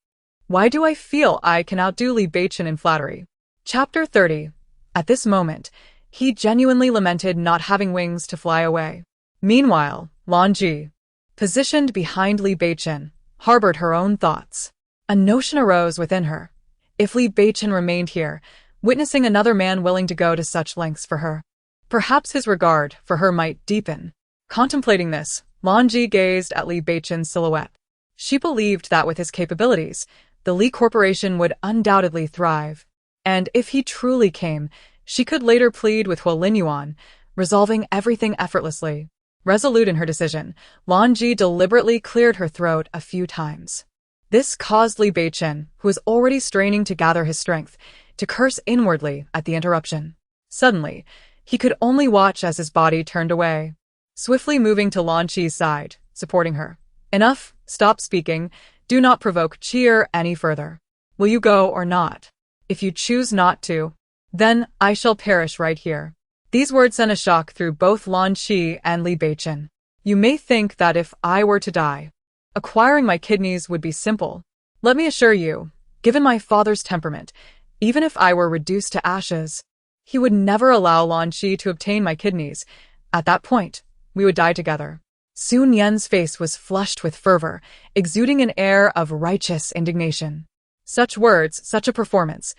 why do I feel I can outdo Li Beichen in flattery? Chapter 30. At this moment, he genuinely lamented not having wings to fly away. Meanwhile, Lan Ji, positioned behind Li Beichen, harbored her own thoughts. A notion arose within her. If Li Beichen remained here, witnessing another man willing to go to such lengths for her, perhaps his regard for her might deepen. Contemplating this, Lan Ji gazed at Li Beichen's silhouette. She believed that with his capabilities, the Li Corporation would undoubtedly thrive. And if he truly came, she could later plead with Huolin Yuan, resolving everything effortlessly. Resolute in her decision, Lan Ji deliberately cleared her throat a few times. This caused Li Beichen, who was already straining to gather his strength, to curse inwardly at the interruption. Suddenly, he could only watch as his body turned away, swiftly moving to Lan Chi's side, supporting her. Enough, stop speaking, do not provoke Chier any further. Will you go or not? If you choose not to, then I shall perish right here. These words sent a shock through both Lan Chi and Li Beichen. You may think that if I were to die, acquiring my kidneys would be simple. Let me assure you, given my father's temperament, even if I were reduced to ashes, he would never allow Lan Chi to obtain my kidneys. At that point, we would die together. Su Nian's face was flushed with fervor, exuding an air of righteous indignation. Such words, such a performance.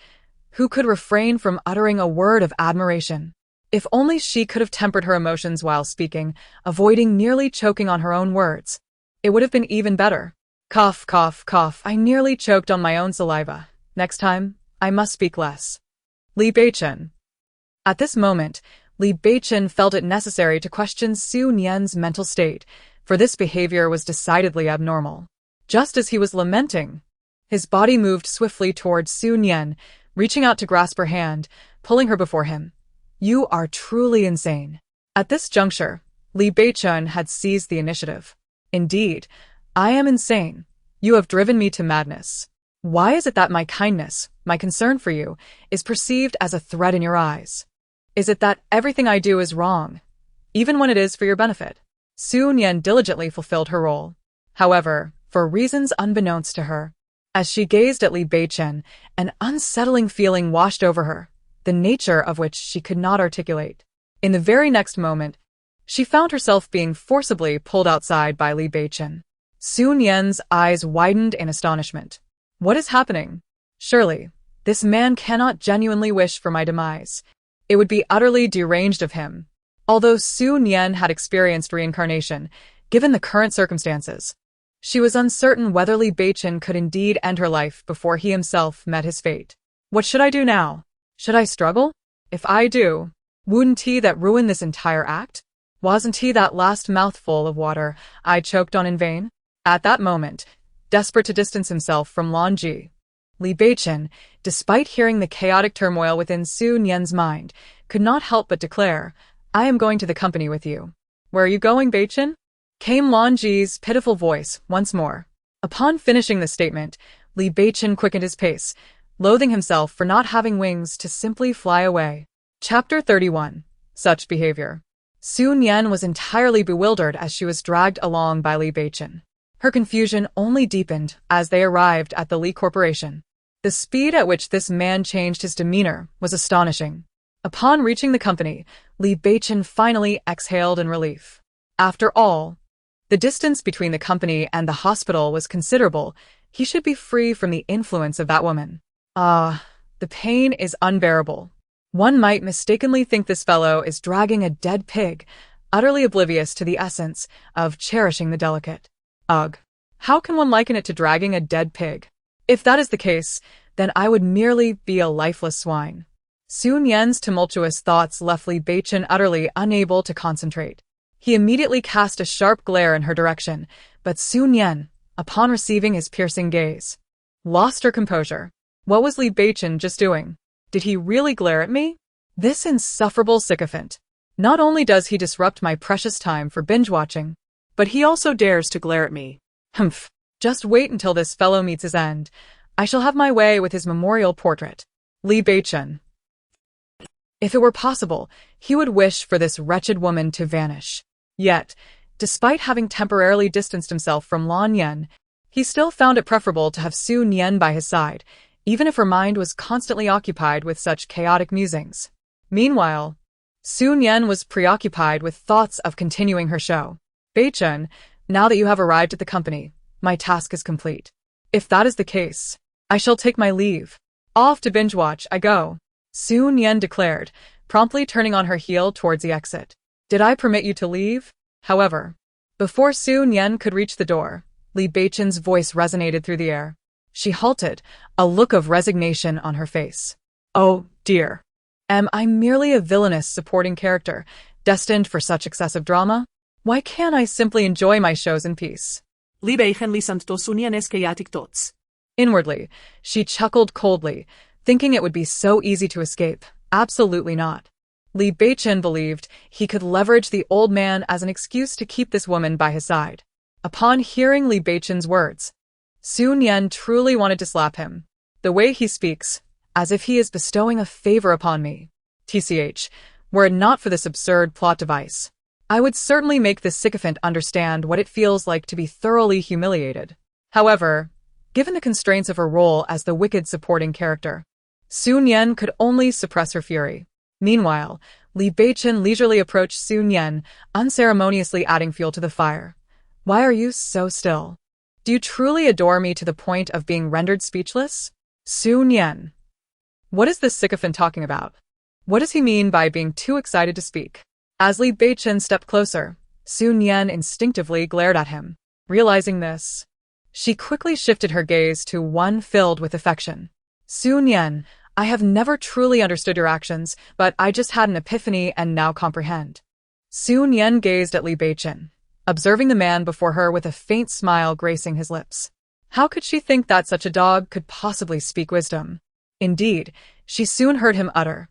Who could refrain from uttering a word of admiration? If only she could have tempered her emotions while speaking, avoiding nearly choking on her own words. It would have been even better. Cough, cough, cough, I nearly choked on my own saliva. Next time, I must speak less. Li Beichen. At this moment, Li Beichen felt it necessary to question Su Nian's mental state, for this behavior was decidedly abnormal. Just as he was lamenting, his body moved swiftly towards Su Nian, reaching out to grasp her hand, pulling her before him. You are truly insane. At this juncture, Li Beichen had seized the initiative. Indeed, I am insane. You have driven me to madness. Why is it that my kindness, my concern for you, is perceived as a threat in your eyes? Is it that everything I do is wrong, even when it is for your benefit? Su Nian diligently fulfilled her role. However, for reasons unbeknownst to her, as she gazed at Li Beichen, an unsettling feeling washed over her, the nature of which she could not articulate. In the very next moment, she found herself being forcibly pulled outside by Li Beichen. Su Nian's eyes widened in astonishment. What is happening? Surely, this man cannot genuinely wish for my demise. It would be utterly deranged of him. Although Su Nian had experienced reincarnation, given the current circumstances, she was uncertain whether Li Beichen could indeed end her life before he himself met his fate. What should I do now? Should I struggle? If I do, wouldn't he that ruin this entire act? Wasn't he that last mouthful of water I choked on in vain? At that moment, desperate to distance himself from Lanji, Li Beichen, despite hearing the chaotic turmoil within Su Nian's mind, could not help but declare, I am going to the company with you. Where are you going, Beichen? Came Lanji's pitiful voice once more. Upon finishing the statement, Li Beichen quickened his pace, loathing himself for not having wings to simply fly away. Chapter 31. Such behavior. Su Nian was entirely bewildered as she was dragged along by Li Beichen. Her confusion only deepened as they arrived at the Li Corporation. The speed at which this man changed his demeanor was astonishing. Upon reaching the company, Li Beichen finally exhaled in relief. After all, the distance between the company and the hospital was considerable. He should be free from the influence of that woman. The pain is unbearable. One might mistakenly think this fellow is dragging a dead pig, utterly oblivious to the essence of cherishing the delicate. Ugh. How can one liken it to dragging a dead pig? If that is the case, then I would merely be a lifeless swine. Su Nian's tumultuous thoughts left Li Beichen utterly unable to concentrate. He immediately cast a sharp glare in her direction, but Su Nian, upon receiving his piercing gaze, lost her composure. What was Li Beichen just doing? Did he really glare at me? This insufferable sycophant. Not only does he disrupt my precious time for binge-watching, but he also dares to glare at me. Humph. Just wait until this fellow meets his end. I shall have my way with his memorial portrait. Li Beichen. If it were possible, he would wish for this wretched woman to vanish. Yet, despite having temporarily distanced himself from Lan Yan, he still found it preferable to have Su Nian by his side, even if her mind was constantly occupied with such chaotic musings. Meanwhile, Su Nian was preoccupied with thoughts of continuing her show. Beichen, now that you have arrived at the company, my task is complete. If that is the case, I shall take my leave. Off to binge watch I go, Su Nian declared, promptly turning on her heel towards the exit. Did I permit you to leave? However, before Su Nian could reach the door, Li Beichen's voice resonated through the air. She halted, a look of resignation on her face. Oh, dear. Am I merely a villainous supporting character, destined for such excessive drama? Why can't I simply enjoy my shows in peace? Li Beichen listened to Su Nian's chaotic thoughts. Inwardly, she chuckled coldly, thinking it would be so easy to escape. Absolutely not. Li Beichen believed he could leverage the old man as an excuse to keep this woman by his side. Upon hearing Li Beichen's words, Su Nian truly wanted to slap him. The way he speaks, as if he is bestowing a favor upon me. TCH, were it not for this absurd plot device, I would certainly make this sycophant understand what it feels like to be thoroughly humiliated. However, given the constraints of her role as the wicked supporting character, Su Nian could only suppress her fury. Meanwhile, Li Beichen leisurely approached Su Nian, unceremoniously adding fuel to the fire. Why are you so still? Do you truly adore me to the point of being rendered speechless? Su Nian. What is this sycophant talking about? What does he mean by being too excited to speak? As Li Beichen stepped closer, Su Nian instinctively glared at him. Realizing this, she quickly shifted her gaze to one filled with affection. Su Nian, I have never truly understood your actions, but I just had an epiphany and now comprehend. Su Nian gazed at Li Beichen, observing the man before her with a faint smile gracing his lips. How could she think that such a dog could possibly speak wisdom? Indeed, she soon heard him utter,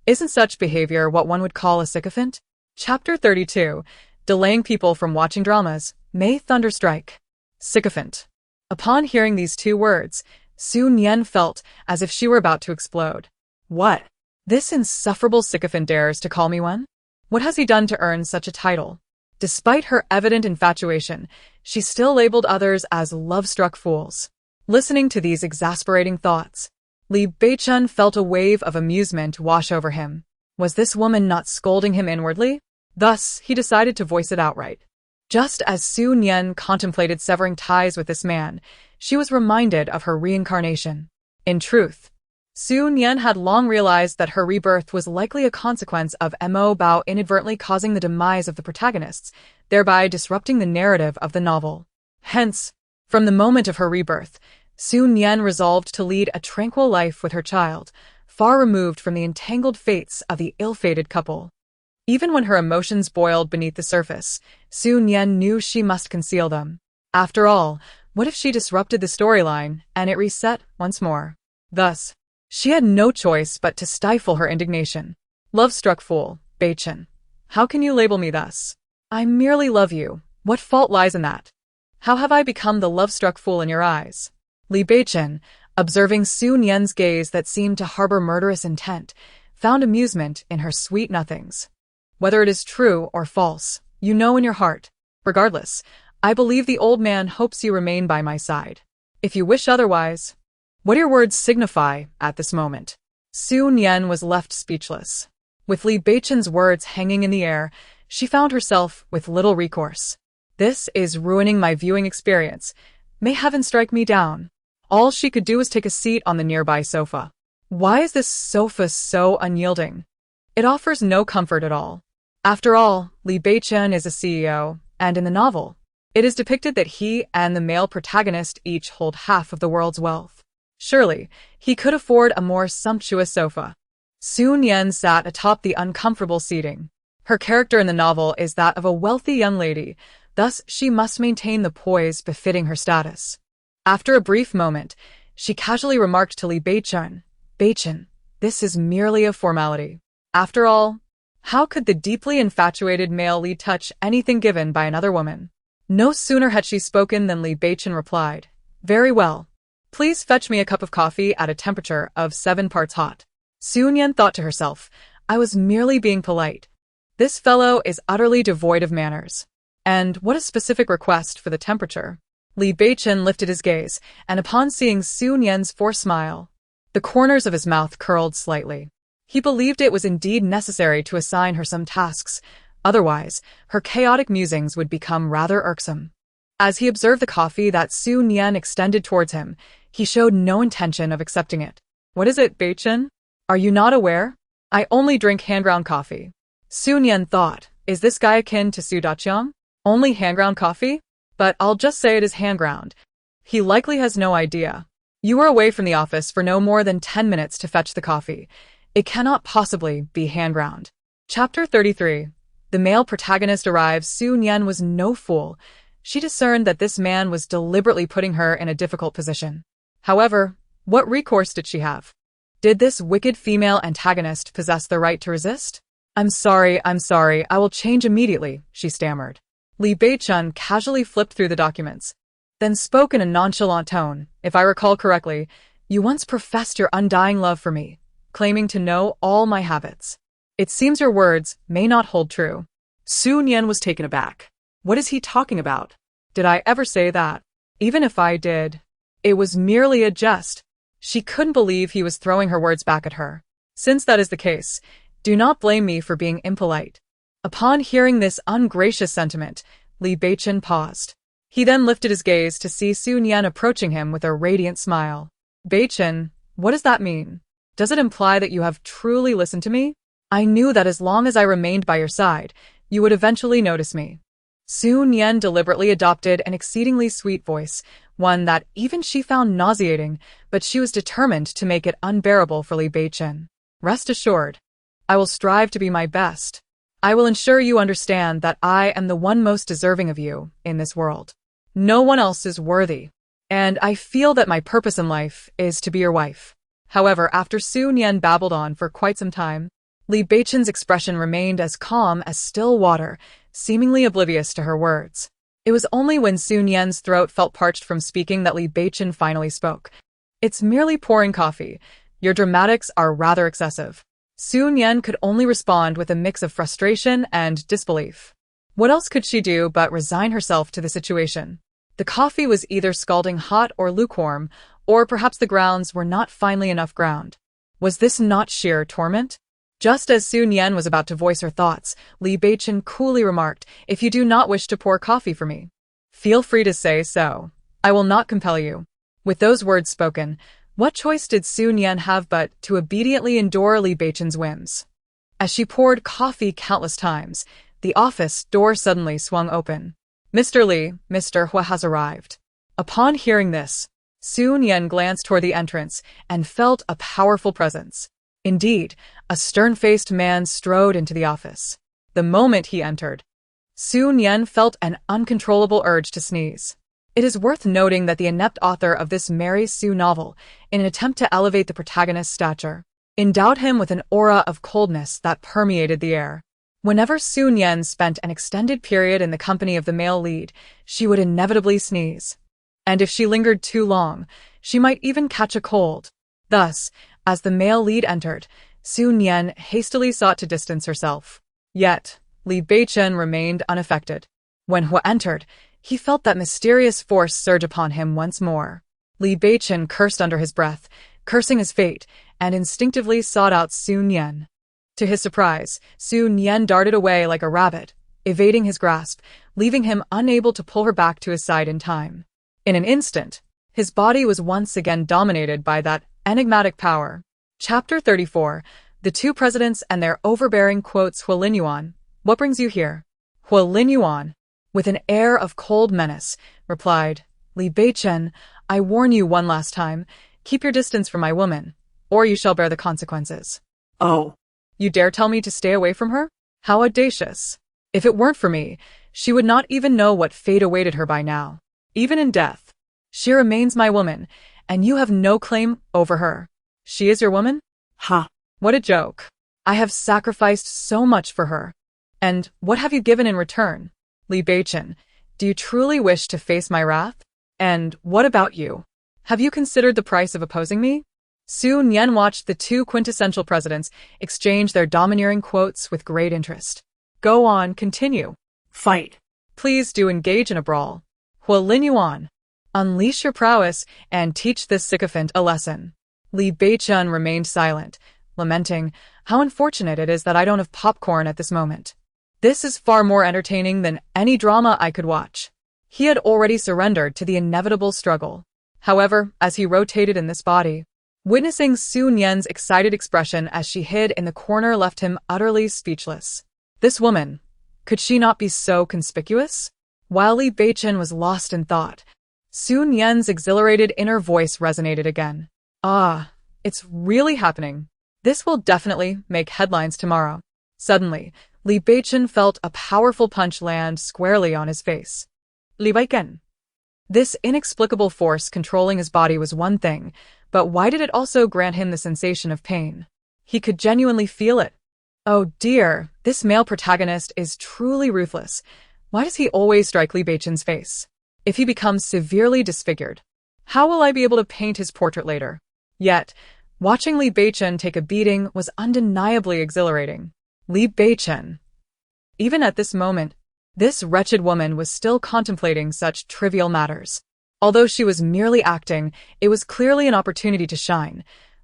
"Isn't such behavior what one would call a sycophant?" Chapter 32. Delaying people from watching dramas. May thunder strike. Sycophant. Upon hearing these two words, Su Nian felt as if she were about to explode. What? This insufferable sycophant dares to call me one? What has he done to earn such a title? Despite her evident infatuation, she still labeled others as love-struck fools. Listening to these exasperating thoughts, Li Beichen felt a wave of amusement wash over him. Was this woman not scolding him inwardly? Thus, he decided to voice it outright. Just as Su Nian contemplated severing ties with this man, she was reminded of her reincarnation. In truth, Su Nian had long realized that her rebirth was likely a consequence of Mo Bao inadvertently causing the demise of the protagonists, thereby disrupting the narrative of the novel. Hence, from the moment of her rebirth, Su Nian resolved to lead a tranquil life with her child, far removed from the entangled fates of the ill-fated couple. Even when her emotions boiled beneath the surface, Su Nian knew she must conceal them. After all, what if she disrupted the storyline and it reset once more? Thus, she had no choice but to stifle her indignation. Love-struck fool, Beichen. How can you label me thus? I merely love you. What fault lies in that? How have I become the love-struck fool in your eyes? Li Beichen, observing Su Nian's gaze that seemed to harbor murderous intent, found amusement in her sweet nothings. Whether it is true or false, you know in your heart. Regardless, I believe the old man hopes you remain by my side. If you wish otherwise, what do your words signify at this moment? Su Nian was left speechless. With Li Beichen's words hanging in the air, she found herself with little recourse. This is ruining my viewing experience. May heaven strike me down. All she could do was take a seat on the nearby sofa. Why is this sofa so unyielding? It offers no comfort at all. After all, Li Beichen is a CEO, and in the novel, it is depicted that he and the male protagonist each hold half of the world's wealth. Surely, he could afford a more sumptuous sofa. Su Nian sat atop the uncomfortable seating. Her character in the novel is that of a wealthy young lady, thus she must maintain the poise befitting her status. After a brief moment, she casually remarked to Li Beichen, "Beichen, this is merely a formality. After all, how could the deeply infatuated male Li touch anything given by another woman?" No sooner had she spoken than Li Beichen replied, "Very well. Please fetch me a cup of coffee at a temperature of 7 parts hot." Su Nian thought to herself, I was merely being polite. This fellow is utterly devoid of manners. And what a specific request for the temperature. Li Beichen lifted his gaze, and upon seeing Su Nian's forced smile, the corners of his mouth curled slightly. He believed it was indeed necessary to assign her some tasks, otherwise, her chaotic musings would become rather irksome. As he observed the coffee that Su Nian extended towards him, he showed no intention of accepting it. What is it, Beichen? Are you not aware? I only drink hand-ground coffee. Su Nian thought, is this guy akin to Su Daqiang? Only hand-ground coffee? But I'll just say it is hand-ground. He likely has no idea. You were away from the office for no more than 10 minutes to fetch the coffee. It cannot possibly be hand-ground. Chapter 33. The male protagonist arrives. Su Nian was no fool. She discerned that this man was deliberately putting her in a difficult position. However, what recourse did she have? Did this wicked female antagonist possess the right to resist? I'm sorry, I will change immediately, she stammered. Li Beichen casually flipped through the documents, then spoke in a nonchalant tone. If I recall correctly, you once professed your undying love for me, claiming to know all my habits. It seems your words may not hold true. Su Nian was taken aback. What is he talking about? Did I ever say that? Even if I did, it was merely a jest. She couldn't believe he was throwing her words back at her. Since that is the case, do not blame me for being impolite. Upon hearing this ungracious sentiment, Li Beichen paused. He then lifted his gaze to see Su Nian approaching him with a radiant smile. Beichen, what does that mean? Does it imply that you have truly listened to me? I knew that as long as I remained by your side, you would eventually notice me. Su Nian deliberately adopted an exceedingly sweet voice, one that even she found nauseating, but she was determined to make it unbearable for Li Beichen. Rest assured, I will strive to be my best. I will ensure you understand that I am the one most deserving of you in this world. No one else is worthy. And I feel that my purpose in life is to be your wife. However, after Su Nian babbled on for quite some time, Li Beichen's expression remained as calm as still water, seemingly oblivious to her words. It was only when Su Nian's throat felt parched from speaking that Li Beichen finally spoke. It's merely pouring coffee. Your dramatics are rather excessive. Su Nian could only respond with a mix of frustration and disbelief. What else could she do but resign herself to the situation? The coffee was either scalding hot or lukewarm, or perhaps the grounds were not finely enough ground. Was this not sheer torment? Just as Su Nian was about to voice her thoughts, Li Beichen coolly remarked, "If you do not wish to pour coffee for me, feel free to say so. I will not compel you." With those words spoken, what choice did Su Nian have but to obediently endure Li Beichen's whims? As she poured coffee countless times, the office door suddenly swung open. "Mr. Li, Mr. Hua has arrived." Upon hearing this, Su Nian glanced toward the entrance and felt a powerful presence. Indeed, a stern-faced man strode into the office. The moment he entered, Su Nian felt an uncontrollable urge to sneeze. It is worth noting that the inept author of this Mary Sue novel, in an attempt to elevate the protagonist's stature, endowed him with an aura of coldness that permeated the air. Whenever Su Nian spent an extended period in the company of the male lead, she would inevitably sneeze. And if she lingered too long, she might even catch a cold. Thus, as the male lead entered, Su Nian hastily sought to distance herself. Yet, Li Beichen remained unaffected. When Hua entered, he felt that mysterious force surge upon him once more. Li Beichen cursed under his breath, cursing his fate, and instinctively sought out Su Nian. To his surprise, Su Nian darted away like a rabbit, evading his grasp, leaving him unable to pull her back to his side in time. In an instant, his body was once again dominated by that enigmatic power. Chapter 34. The Two Presidents and Their Overbearing Quotes. Hua Linyuan, what brings you here? Hua Linyuan, with an air of cold menace, replied, "Li Beichen, I warn you one last time, keep your distance from my woman, or you shall bear the consequences." Oh. You dare tell me to stay away from her? How audacious. If it weren't for me, she would not even know what fate awaited her by now. Even in death, she remains my woman, and you have no claim over her. She is your woman? Ha. What a joke. I have sacrificed so much for her. And what have you given in return? Li Beichen, do you truly wish to face my wrath? And what about you? Have you considered the price of opposing me? Su Nian watched the two quintessential presidents exchange their domineering quotes with great interest. Go on, continue. Fight. Please do engage in a brawl. Hua Linyuan, unleash your prowess and teach this sycophant a lesson. Li Beichen remained silent, lamenting, how unfortunate it is that I don't have popcorn at this moment. This is far more entertaining than any drama I could watch. He had already surrendered to the inevitable struggle. However, as he rotated in this body, witnessing Su Nian's excited expression as she hid in the corner left him utterly speechless. This woman, could she not be so conspicuous? While Li Beichen was lost in thought, Su Nian's exhilarated inner voice resonated again. Ah, it's really happening. This will definitely make headlines tomorrow. Suddenly, Li Beichen felt a powerful punch land squarely on his face. Li Beichen. This inexplicable force controlling his body was one thing, but why did it also grant him the sensation of pain? He could genuinely feel it. Oh dear, this male protagonist is truly ruthless. Why does he always strike Li Beichen's face? If he becomes severely disfigured, how will I be able to paint his portrait later? Yet, watching Li Beichen take a beating was undeniably exhilarating. Li Beichen. Even at this moment, this wretched woman was still contemplating such trivial matters. Although she was merely acting, it was clearly an opportunity to shine.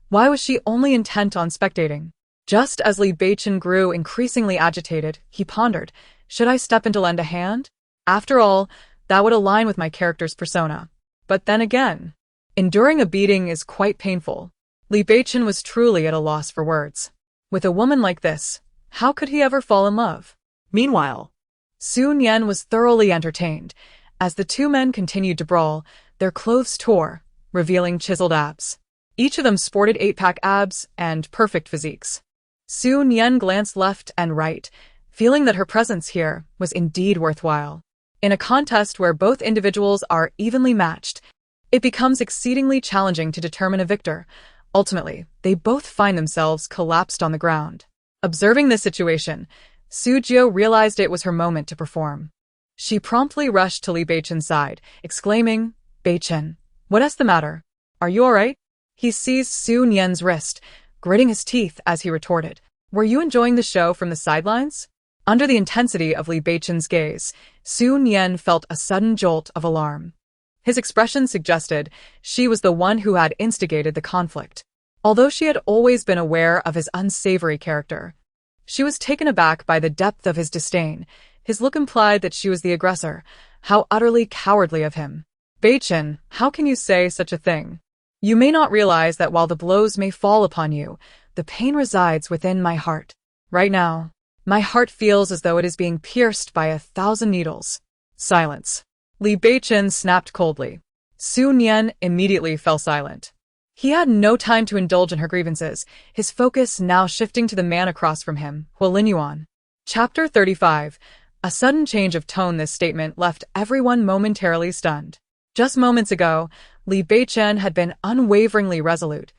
Why was she only intent on spectating? Just as Li Beichen grew increasingly agitated, he pondered, should I step in to lend a hand? After all, that would align with my character's persona. But then again, enduring a beating is quite painful. Li Beichen was truly at a loss for words. With a woman like this, how could he ever fall in love? Meanwhile, Su Nian was thoroughly entertained. As the two men continued to brawl, their clothes tore, revealing chiseled abs. Each of them sported 8-pack abs and perfect physiques. Su Nian glanced left and right, feeling that her presence here was indeed worthwhile. In a contest where both individuals are evenly matched, it becomes exceedingly challenging to determine a victor. Ultimately, they both find themselves collapsed on the ground. Observing this situation, Su Jio realized it was her moment to perform. She promptly rushed to Li Beichen's side, exclaiming, "Beichen, what is the matter? Are you alright?" He seized Su Nian's wrist, gritting his teeth as he retorted, "Were you enjoying the show from the sidelines?" Under the intensity of Li Beichen's gaze, Su Nian felt a sudden jolt of alarm. His expression suggested she was the one who had instigated the conflict. Although she had always been aware of his unsavory character, she was taken aback by the depth of his disdain. His look implied that she was the aggressor. How utterly cowardly of him. "Beichen, how can you say such a thing? You may not realize that while the blows may fall upon you, the pain resides within my heart. Right now, my heart feels as though it is being pierced by 1,000 needles." Silence. Li Beichen snapped coldly. Su Nian immediately fell silent. He had no time to indulge in her grievances, his focus now shifting to the man across from him, Huolinyuan. Chapter 35. A sudden change of tone. This statement left everyone momentarily stunned. Just moments ago, Li Beichen had been unwaveringly resolute,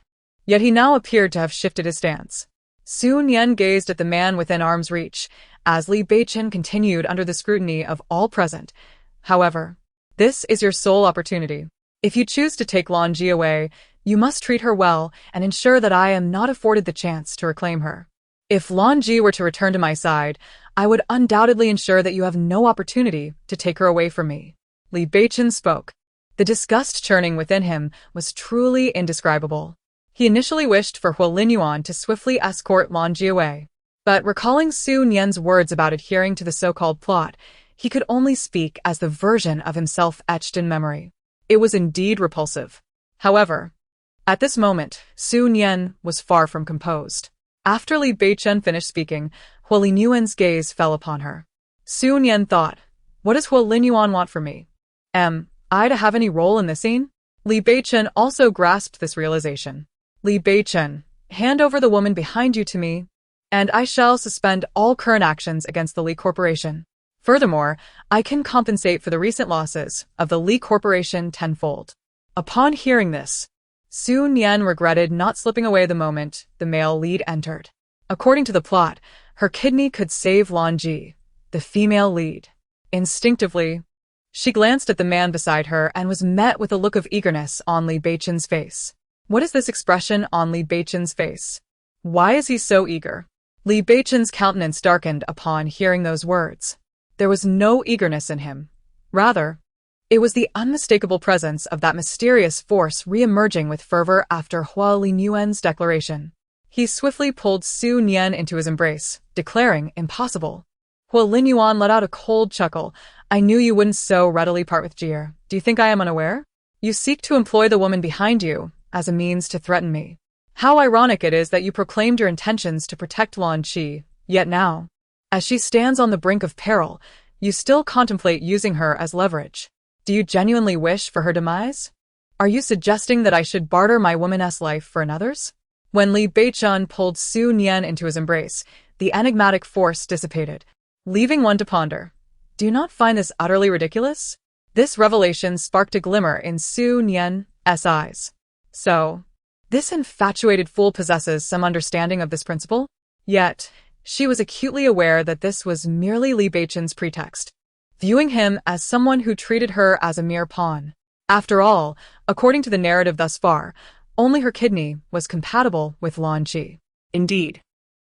yet he now appeared to have shifted his stance. Su Nian gazed at the man within arm's reach, as Li Beichen continued under the scrutiny of all present. "However, this is your sole opportunity. If you choose to take Lanji away, you must treat her well and ensure that I am not afforded the chance to reclaim her. If Lanji were to return to my side, I would undoubtedly ensure that you have no opportunity to take her away from me." Li Beichen spoke. The disgust churning within him was truly indescribable. He initially wished for Huolinyuan to swiftly escort Lanji away. But recalling Su Nian's words about adhering to the so-called plot, he could only speak as the version of himself etched in memory. It was indeed repulsive. However, at this moment, Su Nian was far from composed. After Li Beichen finished speaking, Huolinyuan's gaze fell upon her. Su Nian thought, "What does Huolinyuan want from me? Am I to have any role in this scene?" Li Beichen also grasped this realization. "Li Beichen, hand over the woman behind you to me, and I shall suspend all current actions against the Li Corporation. Furthermore, I can compensate for the recent losses of the Li Corporation tenfold." Upon hearing this, Su Nian regretted not slipping away the moment the male lead entered. According to the plot, her kidney could save Lanji, the female lead. Instinctively, she glanced at the man beside her and was met with a look of eagerness on Li Beichen's face. What is this expression on Li Beichen's face? Why is he so eager? Li Beichen's countenance darkened upon hearing those words. There was no eagerness in him. Rather, it was the unmistakable presence of that mysterious force re-emerging with fervor after Huolinyuan's declaration. He swiftly pulled Su Nian into his embrace, declaring, "Impossible." Huolinyuan let out a cold chuckle. "I knew you wouldn't so readily part with Jie. Do you think I am unaware? You seek to employ the woman behind you as a means to threaten me. How ironic it is that you proclaimed your intentions to protect Lan Qi, yet now, as she stands on the brink of peril, you still contemplate using her as leverage. Do you genuinely wish for her demise? Are you suggesting that I should barter my woman's life for another's?" When Li Beichen pulled Su Nian into his embrace, the enigmatic force dissipated, leaving one to ponder. Do you not find this utterly ridiculous? This revelation sparked a glimmer in Su Nian's eyes. So, this infatuated fool possesses some understanding of this principle? Yet, she was acutely aware that this was merely Li Beichen's pretext, viewing him as someone who treated her as a mere pawn. After all, according to the narrative thus far, only her kidney was compatible with Lan Qi. Indeed.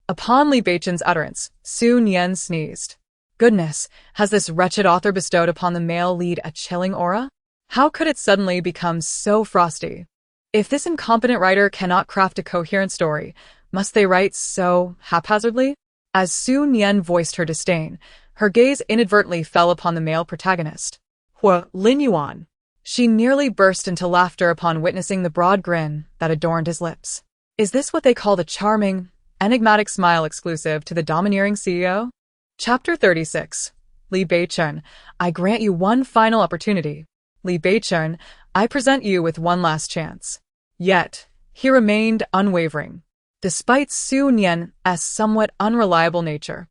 Upon Li Beichen's utterance, Su Nian sneezed. Goodness, has this wretched author bestowed upon the male lead a chilling aura? How could it suddenly become so frosty? If this incompetent writer cannot craft a coherent story, must they write so haphazardly? As Su Nian voiced her disdain, her gaze inadvertently fell upon the male protagonist, Huolinyuan. She nearly burst into laughter upon witnessing the broad grin that adorned his lips. Is this what they call the charming, enigmatic smile exclusive to the domineering CEO? Chapter 36. Li Beichen, I grant you one final opportunity. Li Beichen, I present you with one last chance. Yet, he remained unwavering. Despite Su Nian's somewhat unreliable nature,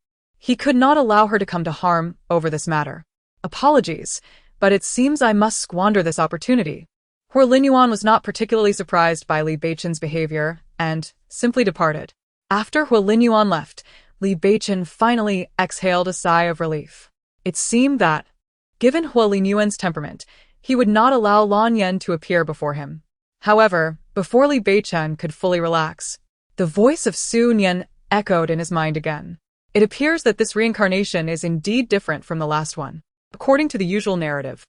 He could not allow her to come to harm over this matter. Apologies, but it seems I must squander this opportunity. Li Yuan was not particularly surprised by Li Beichen's behavior and simply departed. After Li Yuan left, Li Beichen finally exhaled a sigh of relief. It seemed that, given Li Yuan's temperament, he would not allow Lan Yan to appear before him. However, before Li Beichen could fully relax, the voice of Su Nian echoed in his mind again. It appears that this reincarnation is indeed different from the last one. According to the usual narrative,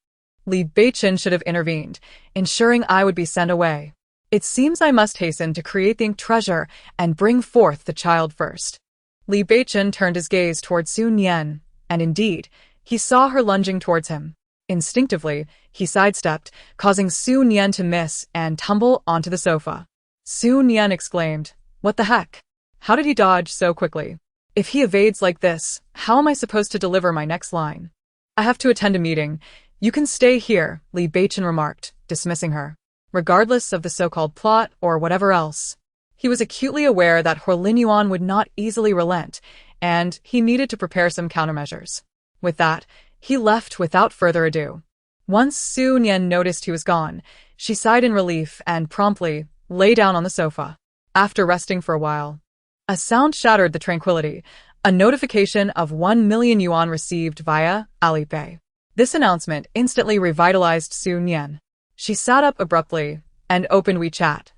Li Beichen should have intervened, ensuring I would be sent away. It seems I must hasten to create the treasure and bring forth the child first. Li Beichen turned his gaze towards Su Nian, and indeed, he saw her lunging towards him. Instinctively, he sidestepped, causing Su Nian to miss and tumble onto the sofa. Su Nian exclaimed, "What the heck? How did he dodge so quickly? If he evades like this, how am I supposed to deliver my next line?" "I have to attend a meeting. You can stay here," Li Beichen remarked, dismissing her. Regardless of the so-called plot or whatever else, he was acutely aware that Li Yuan would not easily relent, and he needed to prepare some countermeasures. With that, he left without further ado. Once Su Nian noticed he was gone, she sighed in relief and promptly lay down on the sofa. After resting for a while, a sound shattered the tranquility, a notification of 1 million yuan received via Alipay. This announcement instantly revitalized Su Nian. She sat up abruptly and opened WeChat,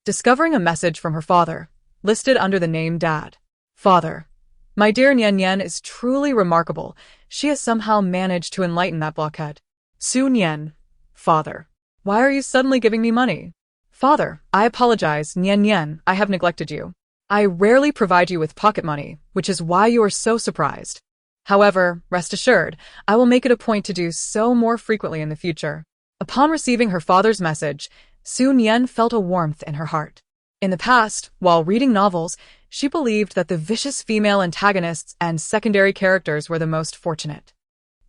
discovering a message from her father, listed under the name Dad. "Father, my dear Nian Nian is truly remarkable. She has somehow managed to enlighten that blockhead." Su Nian, "Father, why are you suddenly giving me money?" "Father, I apologize, Nian Nian, I have neglected you. I rarely provide you with pocket money, which is why you are so surprised. However, rest assured, I will make it a point to do so more frequently in the future." Upon receiving her father's message, Su Nian felt a warmth in her heart. In the past, while reading novels, she believed that the vicious female antagonists and secondary characters were the most fortunate.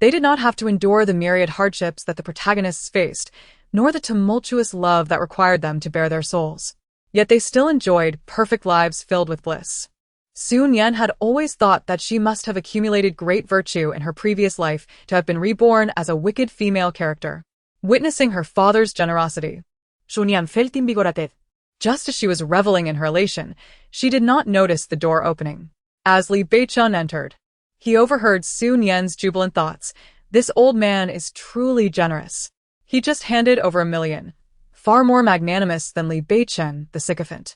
They did not have to endure the myriad hardships that the protagonists faced, nor the tumultuous love that required them to bare their souls. Yet they still enjoyed perfect lives filled with bliss. Su Nian had always thought that she must have accumulated great virtue in her previous life to have been reborn as a wicked female character. Witnessing her father's generosity, Su Nian felt invigorated. Just as she was reveling in her elation, she did not notice the door opening. As Li Beichen entered, he overheard Su Nian's jubilant thoughts. "This old man is truly generous. He just handed over 1 million. Far more magnanimous than Li Beichen, the sycophant.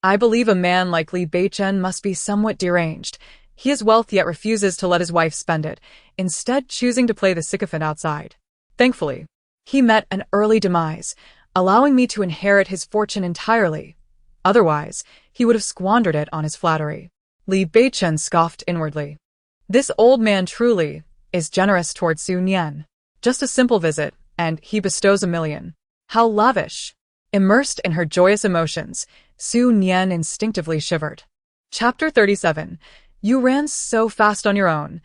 I believe a man like Li Beichen must be somewhat deranged. He has wealth yet refuses to let his wife spend it, instead choosing to play the sycophant outside. Thankfully, he met an early demise, allowing me to inherit his fortune entirely. Otherwise, he would have squandered it on his flattery." Li Beichen scoffed inwardly. This old man truly is generous towards Su Nian. Just a simple visit, and he bestows 1 million. How lavish! Immersed in her joyous emotions, Su Nian instinctively shivered. Chapter 37. You ran so fast on your own.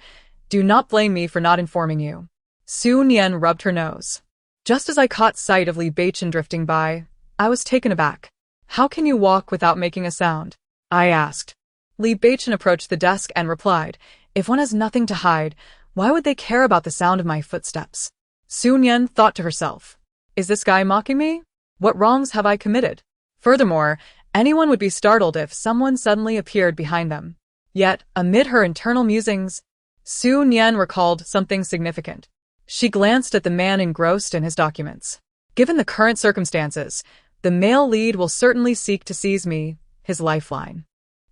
Do not blame me for not informing you. Su Nian rubbed her nose. Just as I caught sight of Li Beichen drifting by, I was taken aback. "How can you walk without making a sound?" I asked. Li Beichen approached the desk and replied, "If one has nothing to hide, why would they care about the sound of my footsteps?" Su Nian thought to herself, "Is this guy mocking me? What wrongs have I committed?" Furthermore, anyone would be startled if someone suddenly appeared behind them. Yet, amid her internal musings, Su Nian recalled something significant. She glanced at the man engrossed in his documents. Given the current circumstances, the male lead will certainly seek to seize me, his lifeline.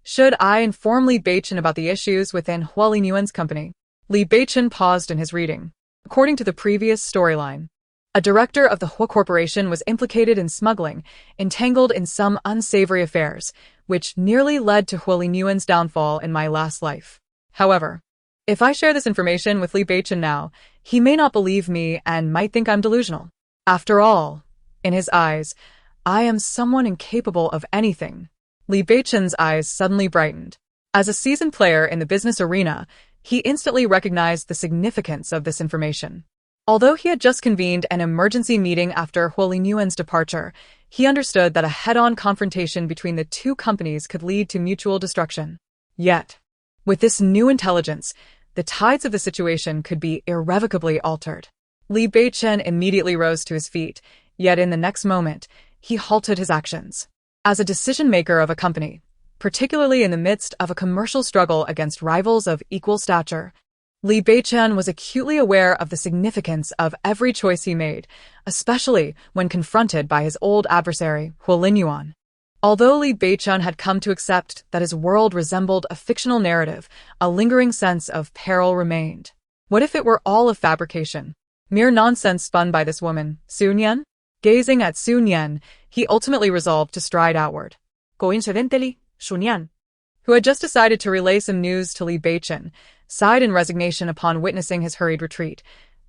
Should I inform Li Beichen about the issues within Li Yuan's company? Li Beichen paused in his reading. According to the previous storyline, a director of the Hua Corporation was implicated in smuggling, entangled in some unsavory affairs, which nearly led to Li Yuan's downfall in my last life. However, if I share this information with Li Beichen now, he may not believe me and might think I'm delusional. After all, in his eyes, I am someone incapable of anything. Li Beichen's eyes suddenly brightened. As a seasoned player in the business arena, he instantly recognized the significance of this information. Although he had just convened an emergency meeting after Li Yuan's departure, he understood that a head-on confrontation between the two companies could lead to mutual destruction. Yet, With this new intelligence, the tides of the situation could be irrevocably altered. Li Beichen immediately rose to his feet, yet in the next moment, he halted his actions. As a decision-maker of a company, particularly in the midst of a commercial struggle against rivals of equal stature, Li Beichen was acutely aware of the significance of every choice he made, especially when confronted by his old adversary, Su Nian. Although Li Beichen had come to accept that his world resembled a fictional narrative, a lingering sense of peril remained. What if it were all a fabrication? Mere nonsense spun by this woman, Su Nian? Gazing at Su Nian, he ultimately resolved to stride outward. Coincidentally, Su Nian, who had just decided to relay some news to Li Beichen, sighed in resignation upon witnessing his hurried retreat.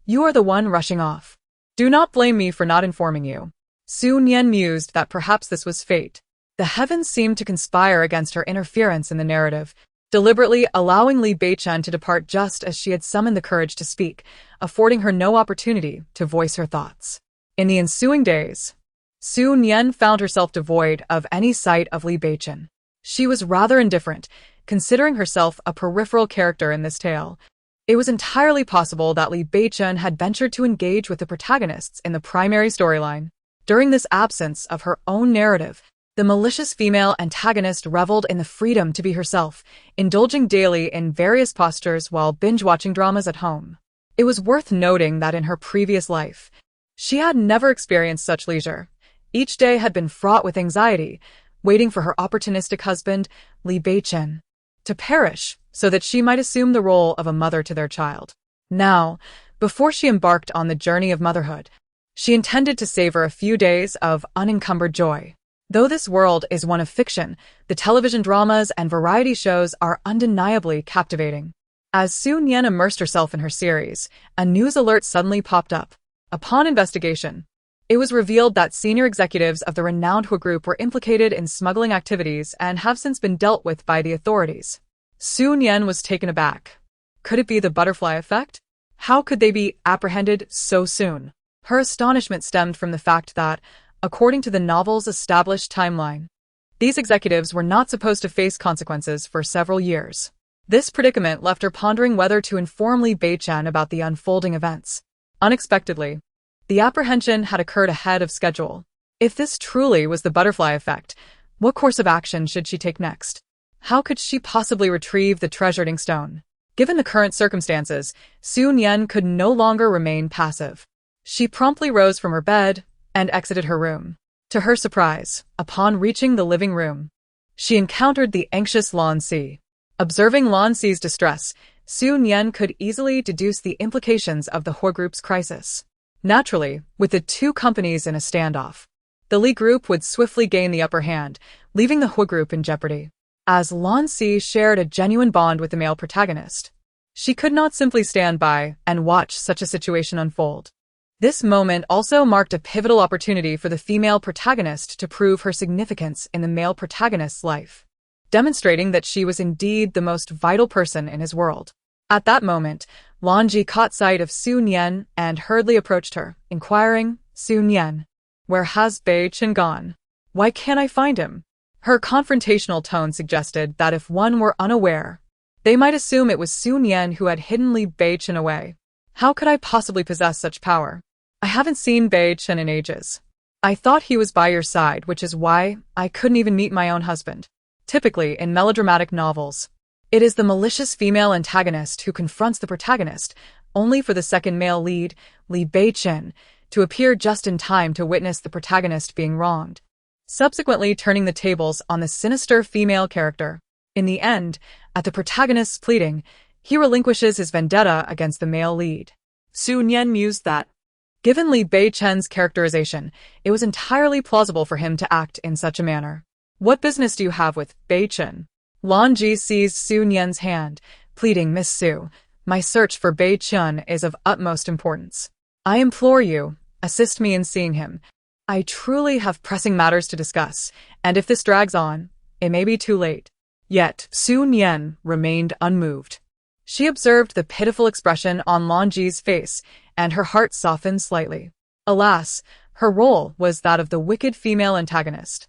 You are the one rushing off. Do not blame me for not informing you. Su Nian mused that perhaps this was fate. The heavens seemed to conspire against her interference in the narrative, deliberately allowing Li Beichen to depart just as she had summoned the courage to speak, affording her no opportunity to voice her thoughts. In the ensuing days, Su Nian found herself devoid of any sight of Li Beichen. She was rather indifferent, considering herself a peripheral character in this tale. It was entirely possible that Li Beichen had ventured to engage with the protagonists in the primary storyline. During this absence of her own narrative, the malicious female antagonist reveled in the freedom to be herself, indulging daily in various postures while binge-watching dramas at home. It was worth noting that in her previous life, she had never experienced such leisure. Each day had been fraught with anxiety, waiting for her opportunistic husband, Li Beichen, to perish so that she might assume the role of a mother to their child. Now, before she embarked on the journey of motherhood, she intended to savor a few days of unencumbered joy. Though this world is one of fiction, the television dramas and variety shows are undeniably captivating. As Su Nian immersed herself in her series, a news alert suddenly popped up. Upon investigation, it was revealed that senior executives of the renowned Hu Group were implicated in smuggling activities and have since been dealt with by the authorities. Su Nian was taken aback. Could it be the butterfly effect? How could they be apprehended so soon? Her astonishment stemmed from the fact that, according to the novel's established timeline, these executives were not supposed to face consequences for several years. This predicament left her pondering whether to inform Li Beichen about the unfolding events. Unexpectedly, the apprehension had occurred ahead of schedule. If this truly was the butterfly effect, what course of action should she take next? How could she possibly retrieve the treasured inkstone? Given the current circumstances, Su Nian could no longer remain passive. She promptly rose from her bed and exited her room. To her surprise, upon reaching the living room, she encountered the anxious Lan Si. Observing Lan Si's distress, Su Nian could easily deduce the implications of the Hu Group's crisis. Naturally, with the two companies in a standoff, the Li Group would swiftly gain the upper hand, leaving the Hu Group in jeopardy. As Lan Si shared a genuine bond with the male protagonist, she could not simply stand by and watch such a situation unfold. This moment also marked a pivotal opportunity for the female protagonist to prove her significance in the male protagonist's life, demonstrating that she was indeed the most vital person in his world. At that moment, Lan Ji caught sight of Su Nian and hurriedly approached her, inquiring, "Su Nian, where has Beichen gone? Why can't I find him?" Her confrontational tone suggested that if one were unaware, they might assume it was Su Nian who had hidden Li Beichen away. How could I possibly possess such power? I haven't seen Beichen in ages. I thought he was by your side, which is why I couldn't even meet my own husband. Typically, in melodramatic novels, it is the malicious female antagonist who confronts the protagonist, only for the second male lead, Li Beichen, to appear just in time to witness the protagonist being wronged, subsequently turning the tables on the sinister female character. In the end, at the protagonist's pleading, he relinquishes his vendetta against the male lead. Su Nian mused that, given Li Beichen's characterization, it was entirely plausible for him to act in such a manner. What business do you have with Beichen? Lan Ji seized Su Nian's hand, pleading, "Miss Su, my search for Beichen is of utmost importance. I implore you, assist me in seeing him. I truly have pressing matters to discuss, and if this drags on, it may be too late." Yet, Su Nian remained unmoved. She observed the pitiful expression on Lan Ji's face, and her heart softened slightly. Alas, her role was that of the wicked female antagonist,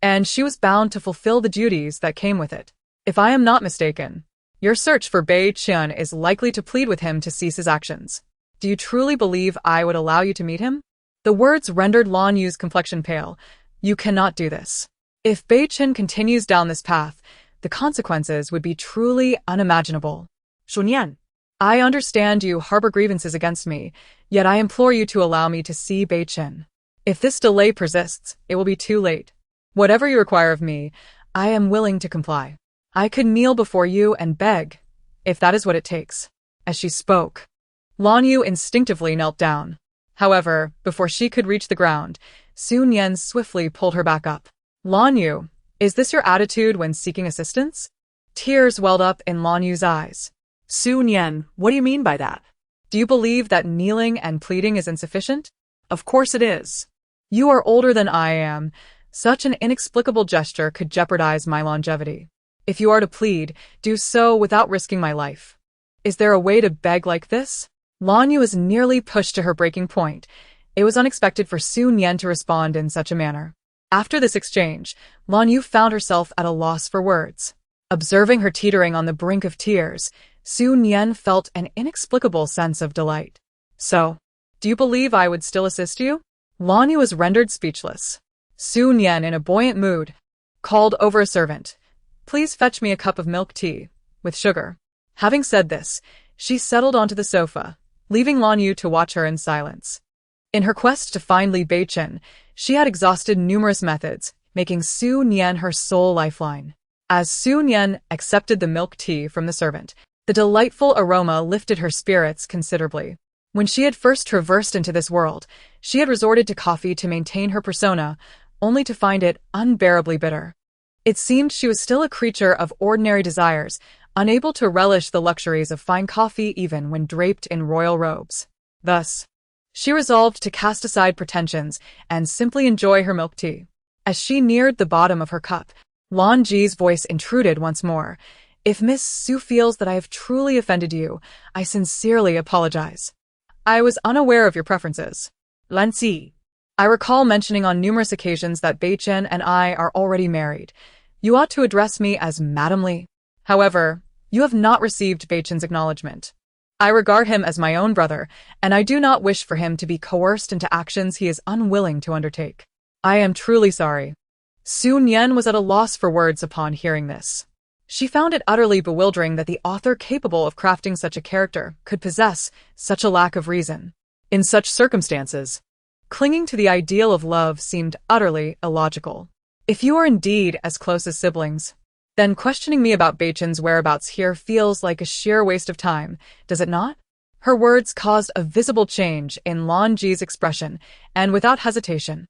and she was bound to fulfill the duties that came with it. If I am not mistaken, Your search for Beichen is likely to plead with him to cease his actions. Do you truly believe I would allow you to meet him? The words rendered Lan Yu's complexion pale. You cannot do this. If Beichen continues down this path, the consequences would be truly unimaginable. Su Nian. I understand you harbor grievances against me, yet I implore you to allow me to see Beichen. If this delay persists, it will be too late. Whatever you require of me, I am willing to comply. I could kneel before you and beg, if that is what it takes. As she spoke, Lan Yu instinctively knelt down. However, before she could reach the ground, Su Nian swiftly pulled her back up. Lan Yu, is this your attitude when seeking assistance? Tears welled up in Lan Yu's eyes. Su Nian, what do you mean by that? Do you believe that kneeling and pleading is insufficient? Of course it is. You are older than I am. Such an inexplicable gesture could jeopardize my longevity. If you are to plead, do so without risking my life. Is there a way to beg like this? Lan Yu was nearly pushed to her breaking point. It was unexpected for Su Nian to respond in such a manner. After this exchange, Lan Yu found herself at a loss for words. Observing her teetering on the brink of tears, Su Nian felt an inexplicable sense of delight. So, do you believe I would still assist you? Lan Yu was rendered speechless. Su Nian, in a buoyant mood, called over a servant. Please fetch me a cup of milk tea, with sugar. Having said this, she settled onto the sofa, leaving Lan Yu to watch her in silence. In her quest to find Li Beichen, she had exhausted numerous methods, making Su Nian her sole lifeline. As Su Nian accepted the milk tea from the servant, the delightful aroma lifted her spirits considerably. When she had first traversed into this world, she had resorted to coffee to maintain her persona, only to find it unbearably bitter. It seemed she was still a creature of ordinary desires, unable to relish the luxuries of fine coffee even when draped in royal robes. Thus, she resolved to cast aside pretensions and simply enjoy her milk tea. As she neared the bottom of her cup, Lan Ji's voice intruded once more. If Miss Su feels that I have truly offended you, I sincerely apologize. I was unaware of your preferences. Lan Ji. I recall mentioning on numerous occasions that Beichen and I are already married. You ought to address me as Madam Li. However, you have not received Beichen's acknowledgement. I regard him as my own brother, and I do not wish for him to be coerced into actions he is unwilling to undertake. I am truly sorry. Su Nian was at a loss for words upon hearing this. She found it utterly bewildering that the author capable of crafting such a character could possess such a lack of reason. In such circumstances, clinging to the ideal of love seemed utterly illogical. If you are indeed as close as siblings, then questioning me about Beichen's whereabouts here feels like a sheer waste of time, does it not? Her words caused a visible change in Lan Ji's expression, and without hesitation,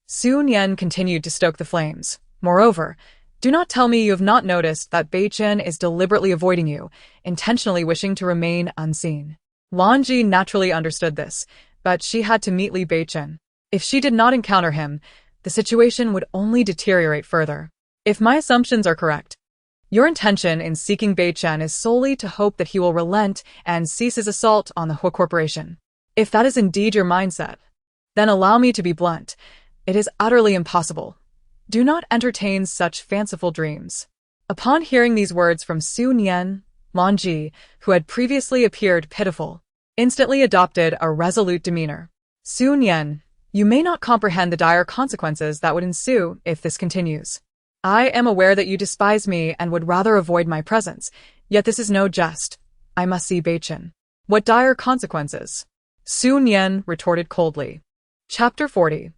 Su Nian continued to stoke the flames. Moreover, do not tell me you have not noticed that Beichen is deliberately avoiding you, intentionally wishing to remain unseen. Lan Ji naturally understood this, but she had to meet Li Beichen. If she did not encounter him, the situation would only deteriorate further. If my assumptions are correct, your intention in seeking Beichen is solely to hope that he will relent and cease his assault on the Hua Corporation. If that is indeed your mindset, then allow me to be blunt. It is utterly impossible. Do not entertain such fanciful dreams. Upon hearing these words from Su Nian, Lan Ji, who had previously appeared pitiful, instantly adopted a resolute demeanor. Su Nian, you may not comprehend the dire consequences that would ensue if this continues. I am aware that you despise me and would rather avoid my presence, yet this is no jest. I must see Beichen. What dire consequences? Su Nian retorted coldly. Chapter 40.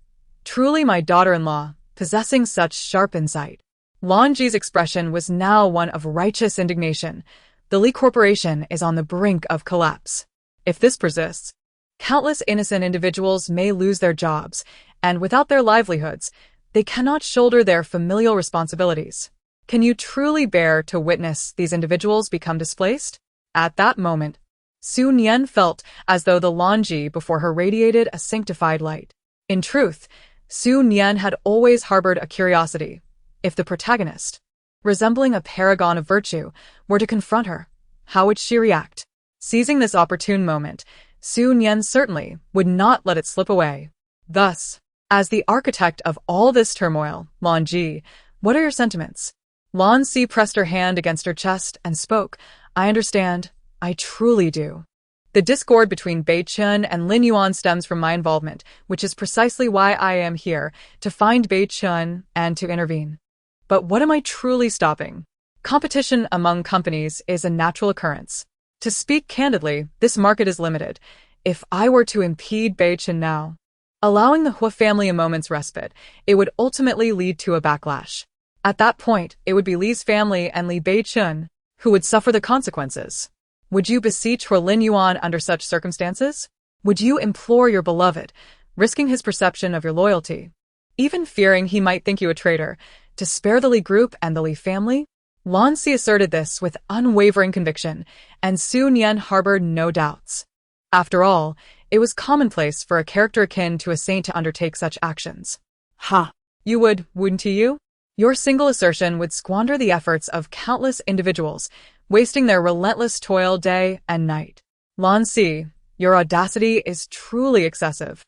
Truly my daughter-in-law, possessing such sharp insight. Lan Ji's expression was now one of righteous indignation. The Li Corporation is on the brink of collapse. If this persists, countless innocent individuals may lose their jobs, and without their livelihoods, they cannot shoulder their familial responsibilities. Can you truly bear to witness these individuals become displaced? At that moment, Su Nian felt as though the Lan Ji before her radiated a sanctified light. In truth, Su Nian had always harbored a curiosity. If the protagonist, resembling a paragon of virtue, were to confront her, how would she react? Seizing this opportune moment, Su Nian certainly would not let it slip away. Thus, as the architect of all this turmoil, Lan Ji, what are your sentiments? Lan Si pressed her hand against her chest and spoke. I understand. I truly do. The discord between Beichen and Lin Yuan stems from my involvement, which is precisely why I am here, to find Beichen and to intervene. But what am I truly stopping? Competition among companies is a natural occurrence. To speak candidly, this market is limited. If I were to impede Beichen now, allowing the Hu family a moment's respite, it would ultimately lead to a backlash. At that point, it would be Li's family and Li Beichen who would suffer the consequences. Would you beseech Lin Yuan under such circumstances? Would you implore your beloved, risking his perception of your loyalty, even fearing he might think you a traitor, to spare the Li group and the Li family? Lan Si asserted this with unwavering conviction, and Su Nian harbored no doubts. After all, it was commonplace for a character akin to a saint to undertake such actions. Ha! You would, wouldn't you? Your single assertion would squander the efforts of countless individuals, wasting their relentless toil day and night. Lan Si, your audacity is truly excessive.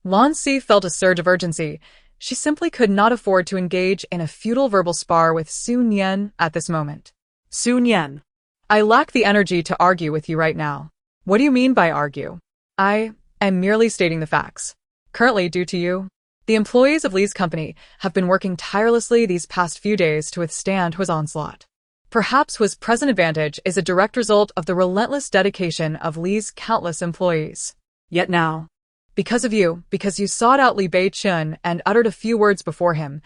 Lan Si felt a surge of urgency. She simply could not afford to engage in a futile verbal spar with Su Nian at this moment. Su Nian. I lack the energy to argue with you right now. What do you mean by argue? I am merely stating the facts. Currently, due to you, the employees of Li's company have been working tirelessly these past few days to withstand Hu's onslaught. Perhaps Hu's present advantage is a direct result of the relentless dedication of Li's countless employees. Yet now, because of you, because you sought out Li Beichen and uttered a few words before him,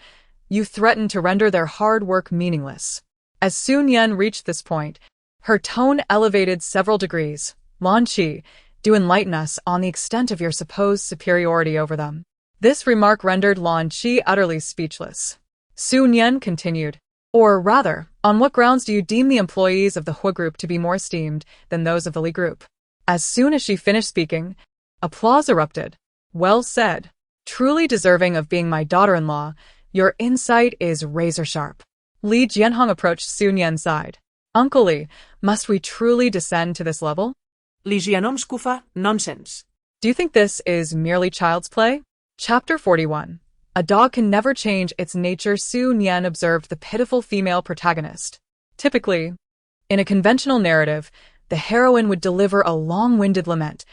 you threatened to render their hard work meaningless. As Su Nian reached this point, her tone elevated several degrees. Lan Si, do enlighten us on the extent of your supposed superiority over them. This remark rendered Lan Si utterly speechless. Su Nian continued, or rather, on what grounds do you deem the employees of the Hu group to be more esteemed than those of the Li group? As soon as she finished speaking, applause erupted. Well said. Truly deserving of being my daughter-in-law, your insight is razor-sharp. Li Jianhong approached Su Nian's side. Uncle Li, must we truly descend to this level? Li Jianom skufa nonsense. Do you think this is merely child's play? Chapter 41. A dog can never change its nature. Su Nian observed the pitiful female protagonist. Typically, in a conventional narrative, the heroine would deliver a long-winded lament,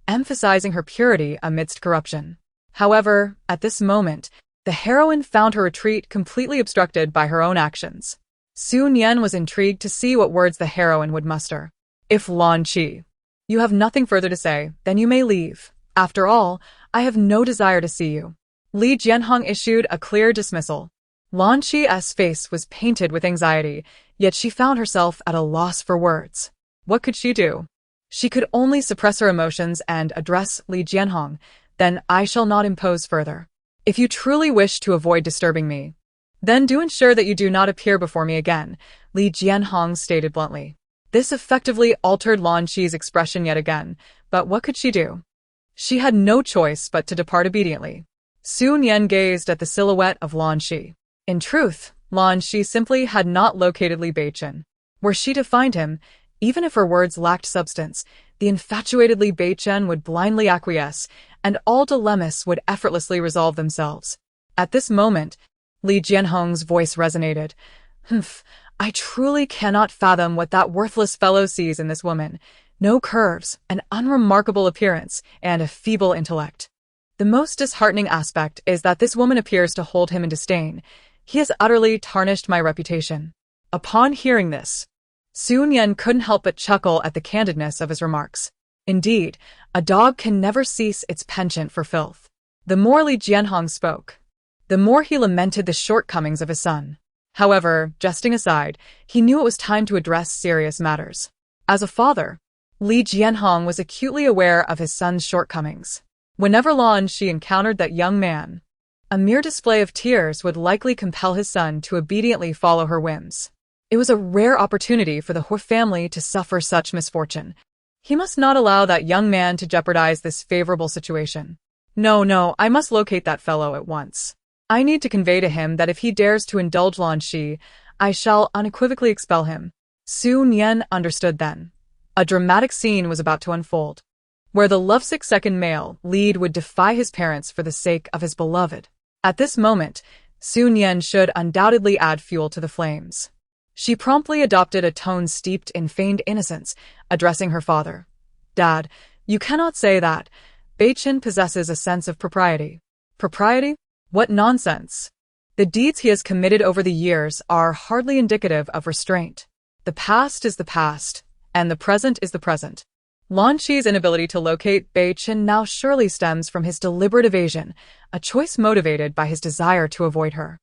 emphasizing her purity amidst corruption. However, at this moment, the heroine found her retreat completely obstructed by her own actions. Su Nian was intrigued to see what words the heroine would muster. If Lan Si, you have nothing further to say, then you may leave. After all, I have no desire to see you. Li Jianhong issued a clear dismissal. Lan Si's face was painted with anxiety, yet she found herself at a loss for words. What could she do? She could only suppress her emotions and address Li Jianhong. Then I shall not impose further. If you truly wish to avoid disturbing me, then do ensure that you do not appear before me again, Li Jianhong stated bluntly. This effectively altered Lan Si's expression yet again, but what could she do? She had no choice but to depart obediently. Su Nian gazed at the silhouette of Lan Si. In truth, Lan Si simply had not located Li Beichen. Were she to find him, even if her words lacked substance, the infatuated Li Beichen would blindly acquiesce, and all dilemmas would effortlessly resolve themselves. At this moment, Li Jianhong's voice resonated. I truly cannot fathom what that worthless fellow sees in this woman. No curves, an unremarkable appearance, and a feeble intellect. The most disheartening aspect is that this woman appears to hold him in disdain. He has utterly tarnished my reputation. Upon hearing this, Su Nian couldn't help but chuckle at the candidness of his remarks. Indeed, a dog can never cease its penchant for filth. The more Li Jianhong spoke, the more he lamented the shortcomings of his son. However, jesting aside, he knew it was time to address serious matters. As a father, Li Jianhong was acutely aware of his son's shortcomings. Whenever Lan Si encountered that young man, a mere display of tears would likely compel his son to obediently follow her whims. It was a rare opportunity for the Hu family to suffer such misfortune. He must not allow that young man to jeopardize this favorable situation. No, I must locate that fellow at once. I need to convey to him that if he dares to indulge Lan Si, I shall unequivocally expel him. Su Nian understood then. A dramatic scene was about to unfold, where the lovesick second male lead would defy his parents for the sake of his beloved. At this moment, Su Nian should undoubtedly add fuel to the flames. She promptly adopted a tone steeped in feigned innocence, addressing her father. Dad, you cannot say that. Beichen possesses a sense of propriety. Propriety? What nonsense! The deeds he has committed over the years are hardly indicative of restraint. The past is the past, and the present is the present. Lan Qi's inability to locate Beichen now surely stems from his deliberate evasion, a choice motivated by his desire to avoid her.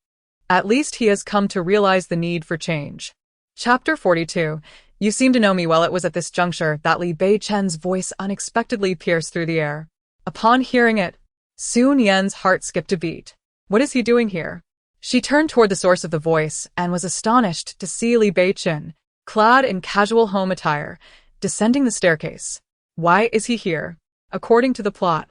At least he has come to realize the need for change. Chapter 42. You seem to know me well. It was at this juncture that Li Beichen's voice unexpectedly pierced through the air. Upon hearing it, Su Nian's heart skipped a beat. What is he doing here? She turned toward the source of the voice and was astonished to see Li Beichen, clad in casual home attire, descending the staircase. Why is he here? According to the plot,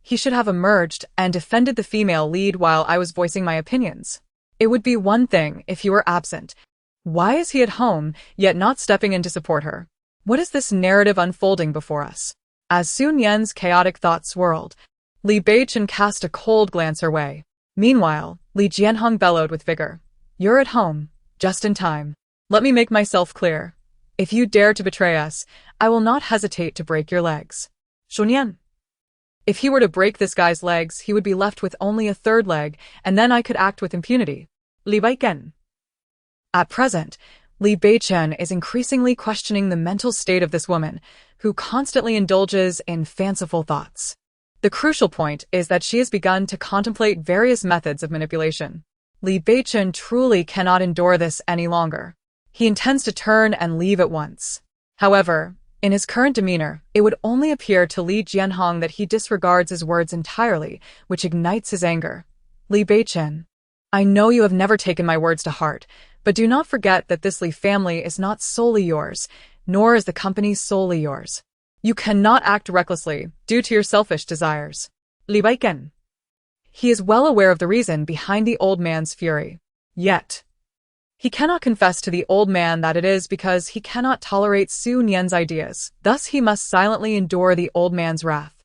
he should have emerged and defended the female lead while I was voicing my opinions. It would be one thing if he were absent. Why is he at home, yet not stepping in to support her? What is this narrative unfolding before us? As Su Nian's chaotic thoughts swirled, Li Beichen cast a cold glance her way. Meanwhile, Li Jianhong bellowed with vigor. You're at home, just in time. Let me make myself clear. If you dare to betray us, I will not hesitate to break your legs. Su Nian. If he were to break this guy's legs, he would be left with only a third leg, and then I could act with impunity. Li Beichen. At present, Li Beichen is increasingly questioning the mental state of this woman, who constantly indulges in fanciful thoughts. The crucial point is that she has begun to contemplate various methods of manipulation. Li Beichen truly cannot endure this any longer. He intends to turn and leave at once. However, in his current demeanor, it would only appear to Li Jianhong that he disregards his words entirely, which ignites his anger. Li Beichen, I know you have never taken my words to heart, but do not forget that this Li family is not solely yours, nor is the company solely yours. You cannot act recklessly due to your selfish desires. Li Beichen. He is well aware of the reason behind the old man's fury. Yet, he cannot confess to the old man that it is because he cannot tolerate Su Nian's ideas. Thus he must silently endure the old man's wrath.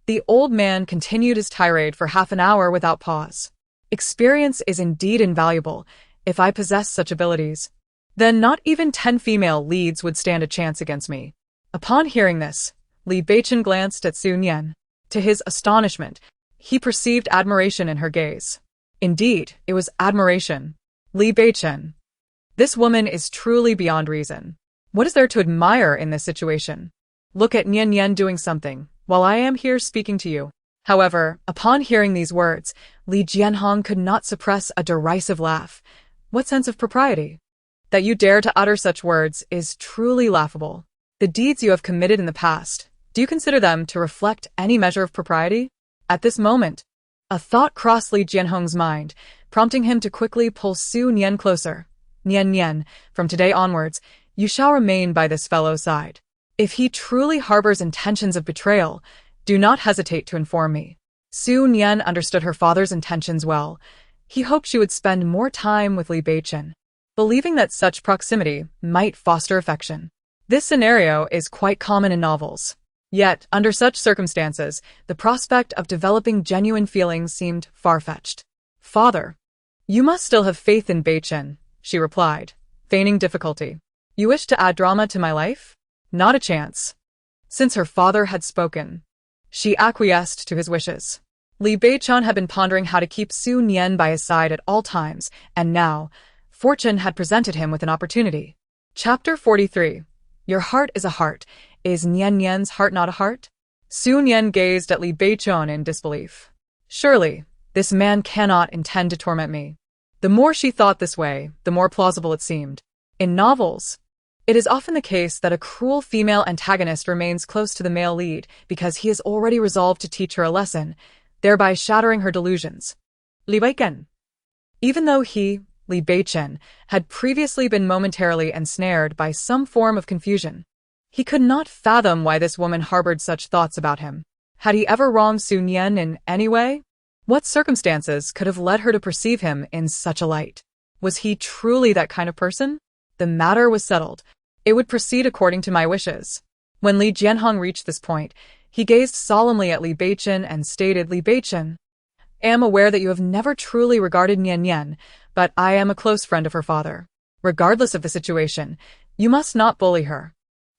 The old man continued his tirade for half an hour without pause. Experience is indeed invaluable. If I possess such abilities, then not even 10 female leads would stand a chance against me. Upon hearing this, Li Beichen glanced at Su Nian. To his astonishment, he perceived admiration in her gaze. Indeed, it was admiration. Li Beichen. This woman is truly beyond reason. What is there to admire in this situation? Look at Nian Nian doing something, while I am here speaking to you. However, upon hearing these words, Li Jianhong could not suppress a derisive laugh. What sense of propriety? That you dare to utter such words is truly laughable. The deeds you have committed in the past, do you consider them to reflect any measure of propriety? At this moment, a thought crossed Li Jianhong's mind, prompting him to quickly pull Su Nian closer. Nian Nian, from today onwards, you shall remain by this fellow's side. If he truly harbors intentions of betrayal, do not hesitate to inform me. Su Nian understood her father's intentions well. He hoped she would spend more time with Li Beichen, believing that such proximity might foster affection. This scenario is quite common in novels. Yet, under such circumstances, the prospect of developing genuine feelings seemed far-fetched. Father, you must still have faith in Beichen, she replied, feigning difficulty. You wish to add drama to my life? Not a chance. Since her father had spoken, she acquiesced to his wishes. Li Beichen had been pondering how to keep Su Nian by his side at all times, and now, fortune had presented him with an opportunity. Chapter 43. Your heart is a heart. Is Nian Nian's heart not a heart? Su Nian gazed at Li Beichen in disbelief. Surely, this man cannot intend to torment me. The more she thought this way, the more plausible it seemed. In novels, it is often the case that a cruel female antagonist remains close to the male lead because he has already resolved to teach her a lesson, thereby shattering her delusions. Li Beichen. Even though he, Li Beichen, had previously been momentarily ensnared by some form of confusion, he could not fathom why this woman harbored such thoughts about him. Had he ever wronged Su Nian in any way? What circumstances could have led her to perceive him in such a light? Was he truly that kind of person? The matter was settled. It would proceed according to my wishes. When Li Jianhong reached this point, he gazed solemnly at Li Beichen and stated, Li Beichen, I am aware that you have never truly regarded Nian Nian, but I am a close friend of her father. Regardless of the situation, you must not bully her.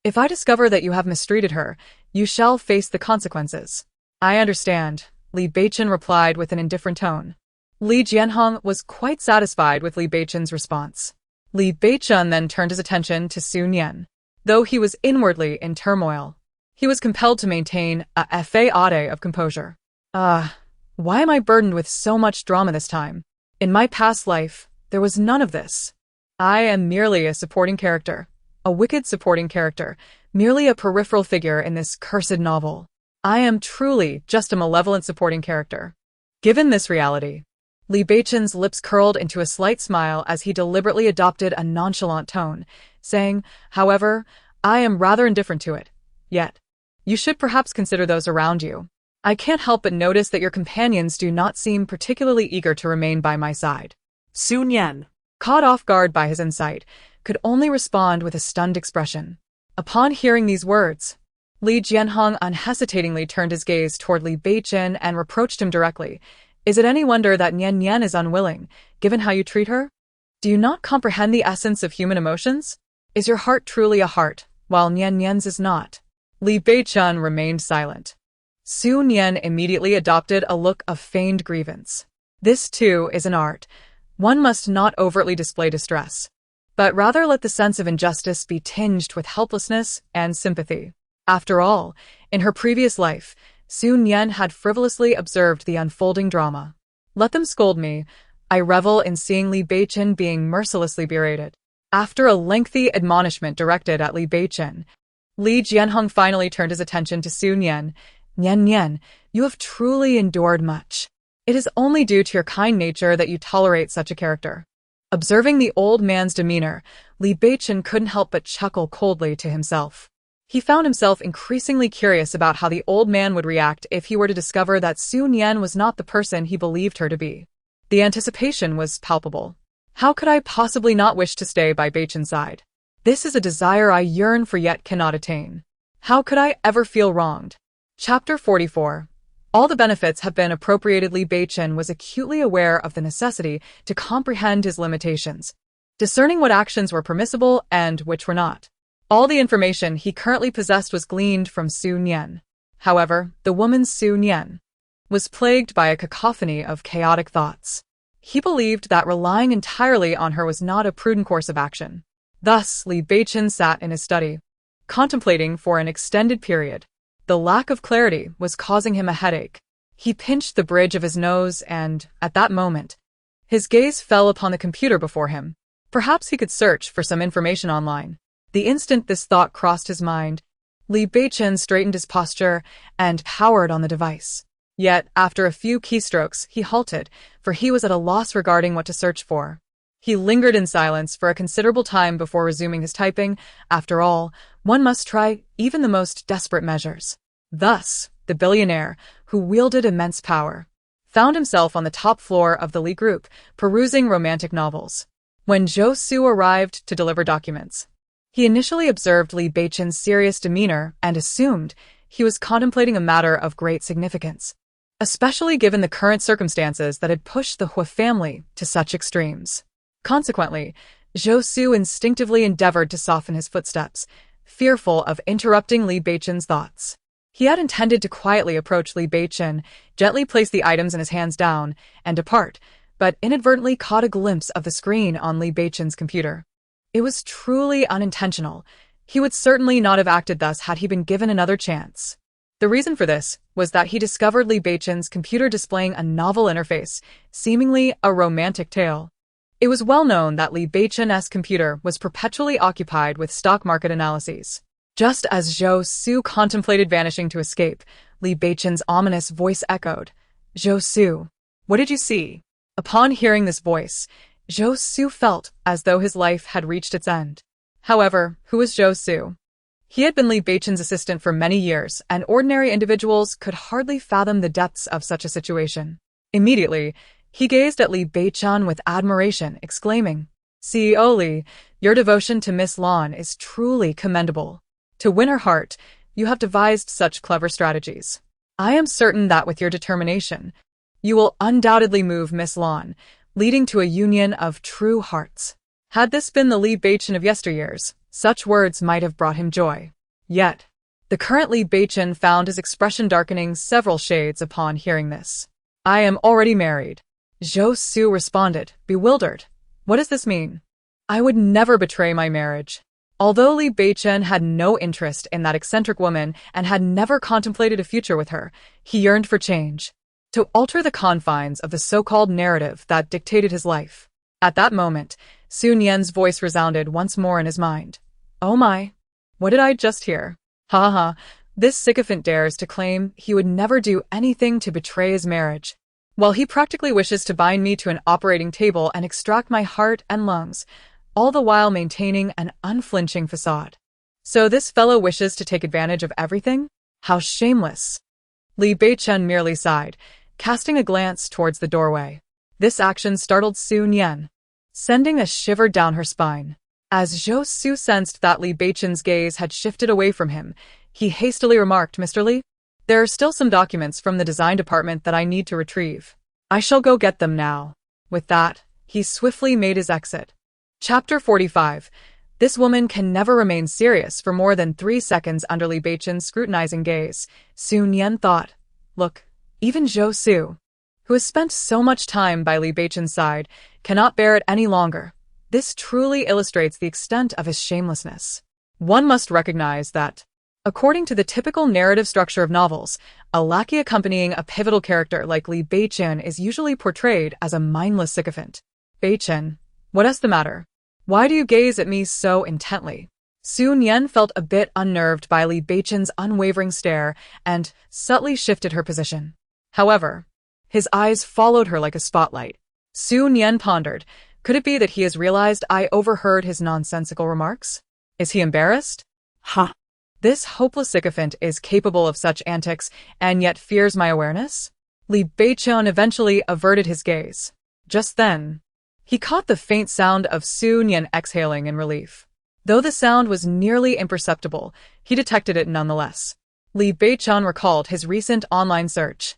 If I discover that you have mistreated her, you shall face the consequences. I understand, Li Beichen replied with an indifferent tone. Li Jianhong was quite satisfied with Li Beichen's response. Li Beichen then turned his attention to Su Nian. Though he was inwardly in turmoil, he was compelled to maintain a faade of composure. Why am I burdened with so much drama this time? In my past life, there was none of this. I am merely a supporting character, a wicked supporting character, merely a peripheral figure in this cursed novel. I am truly just a malevolent supporting character. Given this reality, Li Beichen's lips curled into a slight smile as he deliberately adopted a nonchalant tone, saying, however, I am rather indifferent to it. Yet, you should perhaps consider those around you. I can't help but notice that your companions do not seem particularly eager to remain by my side. Su Nian, Caught off guard by his insight, could only respond with a stunned expression. Upon hearing these words, Li Jianhong unhesitatingly turned his gaze toward Li Beichen and reproached him directly. Is it any wonder that Nian Nian is unwilling, given how you treat her? Do you not comprehend the essence of human emotions? Is your heart truly a heart, while Nian Nian's is not? Li Beichen remained silent. Su Nian immediately adopted a look of feigned grievance. This, too, is an art. One must not overtly display distress, but rather let the sense of injustice be tinged with helplessness and sympathy. After all, in her previous life, Su Nian had frivolously observed the unfolding drama. Let them scold me. I revel in seeing Li Beichen being mercilessly berated. After a lengthy admonishment directed at Li Beichen, Li Jianhong finally turned his attention to Su Nian. Nian Nian, you have truly endured much. It is only due to your kind nature that you tolerate such a character. Observing the old man's demeanor, Li Beichen couldn't help but chuckle coldly to himself. He found himself increasingly curious about how the old man would react if he were to discover that Su Nian was not the person he believed her to be. The anticipation was palpable. How could I possibly not wish to stay by Beichen's side? This is a desire I yearn for yet cannot attain. How could I ever feel wronged? Chapter 44. All the benefits have been appropriated. Li Beichen was acutely aware of the necessity to comprehend his limitations, discerning what actions were permissible and which were not. All the information he currently possessed was gleaned from Su Nian. However, the woman Su Nian was plagued by a cacophony of chaotic thoughts. He believed that relying entirely on her was not a prudent course of action. Thus, Li Beichen sat in his study, contemplating for an extended period. The lack of clarity was causing him a headache. He pinched the bridge of his nose and, at that moment, his gaze fell upon the computer before him. Perhaps he could search for some information online. The instant this thought crossed his mind, Li Beichen straightened his posture and powered on the device. Yet, after a few keystrokes, he halted, for he was at a loss regarding what to search for. He lingered in silence for a considerable time before resuming his typing. After all, one must try even the most desperate measures. Thus, the billionaire, who wielded immense power, found himself on the top floor of the Li Group, perusing romantic novels. When Zhou Su arrived to deliver documents, he initially observed Li Beichen's serious demeanor and assumed he was contemplating a matter of great significance, especially given the current circumstances that had pushed the Hua family to such extremes. Consequently, Zhou Su instinctively endeavored to soften his footsteps, fearful of interrupting Li Beichen's thoughts. He had intended to quietly approach Li Beichen, gently place the items in his hands down, and depart, but inadvertently caught a glimpse of the screen on Li Beichen's computer. It was truly unintentional. He would certainly not have acted thus had he been given another chance. The reason for this was that he discovered Li Beichen's computer displaying a novel interface, seemingly a romantic tale. It was well known that Li Beichen's computer was perpetually occupied with stock market analyses. Just as Zhou Su contemplated vanishing to escape, Li Beichen's ominous voice echoed, "Zhou Su, what did you see?" Upon hearing this voice, Zhou Su felt as though his life had reached its end. However, who was Zhou Su? He had been Li Beichen's assistant for many years, and ordinary individuals could hardly fathom the depths of such a situation. Immediately, he gazed at Li Beichen with admiration, exclaiming, "CEO Li, your devotion to Miss Lan is truly commendable. To win her heart, you have devised such clever strategies. I am certain that with your determination, you will undoubtedly move Miss Lan, leading to a union of true hearts." Had this been the Li Beichen of yesteryears, such words might have brought him joy. Yet, the current Li Beichen found his expression darkening several shades upon hearing this. I am already married. Zhou Su responded, bewildered. What does this mean? I would never betray my marriage. Although Li Beichen had no interest in that eccentric woman and had never contemplated a future with her, he yearned for change. To alter the confines of the so-called narrative that dictated his life. At that moment, Su Nian's voice resounded once more in his mind. Oh my! What did I just hear? Ha ha, this sycophant dares to claim he would never do anything to betray his marriage, while he practically wishes to bind me to an operating table and extract my heart and lungs, all the while maintaining an unflinching facade. So this fellow wishes to take advantage of everything? How shameless! Li Beichen merely sighed, casting a glance towards the doorway. This action startled Su Nian, sending a shiver down her spine. As Zhou Su sensed that Li Beichen's gaze had shifted away from him, he hastily remarked, Mr. Li, there are still some documents from the design department that I need to retrieve. I shall go get them now. With that, he swiftly made his exit. Chapter 45. This woman can never remain serious for more than 3 seconds under Li Beichen's scrutinizing gaze, Su Nian thought. Look, even Zhou Su, who has spent so much time by Li Beichen's side, cannot bear it any longer. This truly illustrates the extent of his shamelessness. One must recognize that, according to the typical narrative structure of novels, a lackey accompanying a pivotal character like Li Beichen is usually portrayed as a mindless sycophant. Beichen, what is the matter? Why do you gaze at me so intently? Su Nian felt a bit unnerved by Li Beichen's unwavering stare and subtly shifted her position. However, his eyes followed her like a spotlight. Su Nian pondered, could it be that he has realized I overheard his nonsensical remarks? Is he embarrassed? Ha! This hopeless sycophant is capable of such antics and yet fears my awareness? Li Beichen eventually averted his gaze. Just then, he caught the faint sound of Su Nian exhaling in relief. Though the sound was nearly imperceptible, he detected it nonetheless. Li Beichen recalled his recent online search.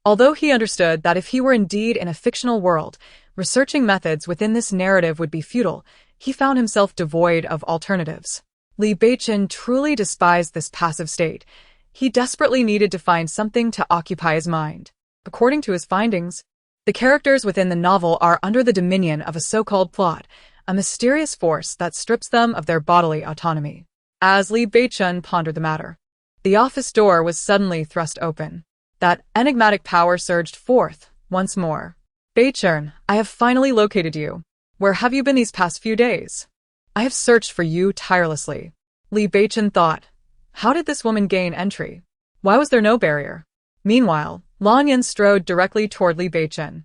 Although he understood that if he were indeed in a fictional world, researching methods within this narrative would be futile, he found himself devoid of alternatives. Li Beichen truly despised this passive state. He desperately needed to find something to occupy his mind. According to his findings, the characters within the novel are under the dominion of a so-called plot, a mysterious force that strips them of their bodily autonomy. As Li Beichen pondered the matter, the office door was suddenly thrust open. That enigmatic power surged forth once more. Beichen, I have finally located you. Where have you been these past few days? I have searched for you tirelessly. Li Beichen thought. How did this woman gain entry? Why was there no barrier? Meanwhile, Lan Yan strode directly toward Li Beichen,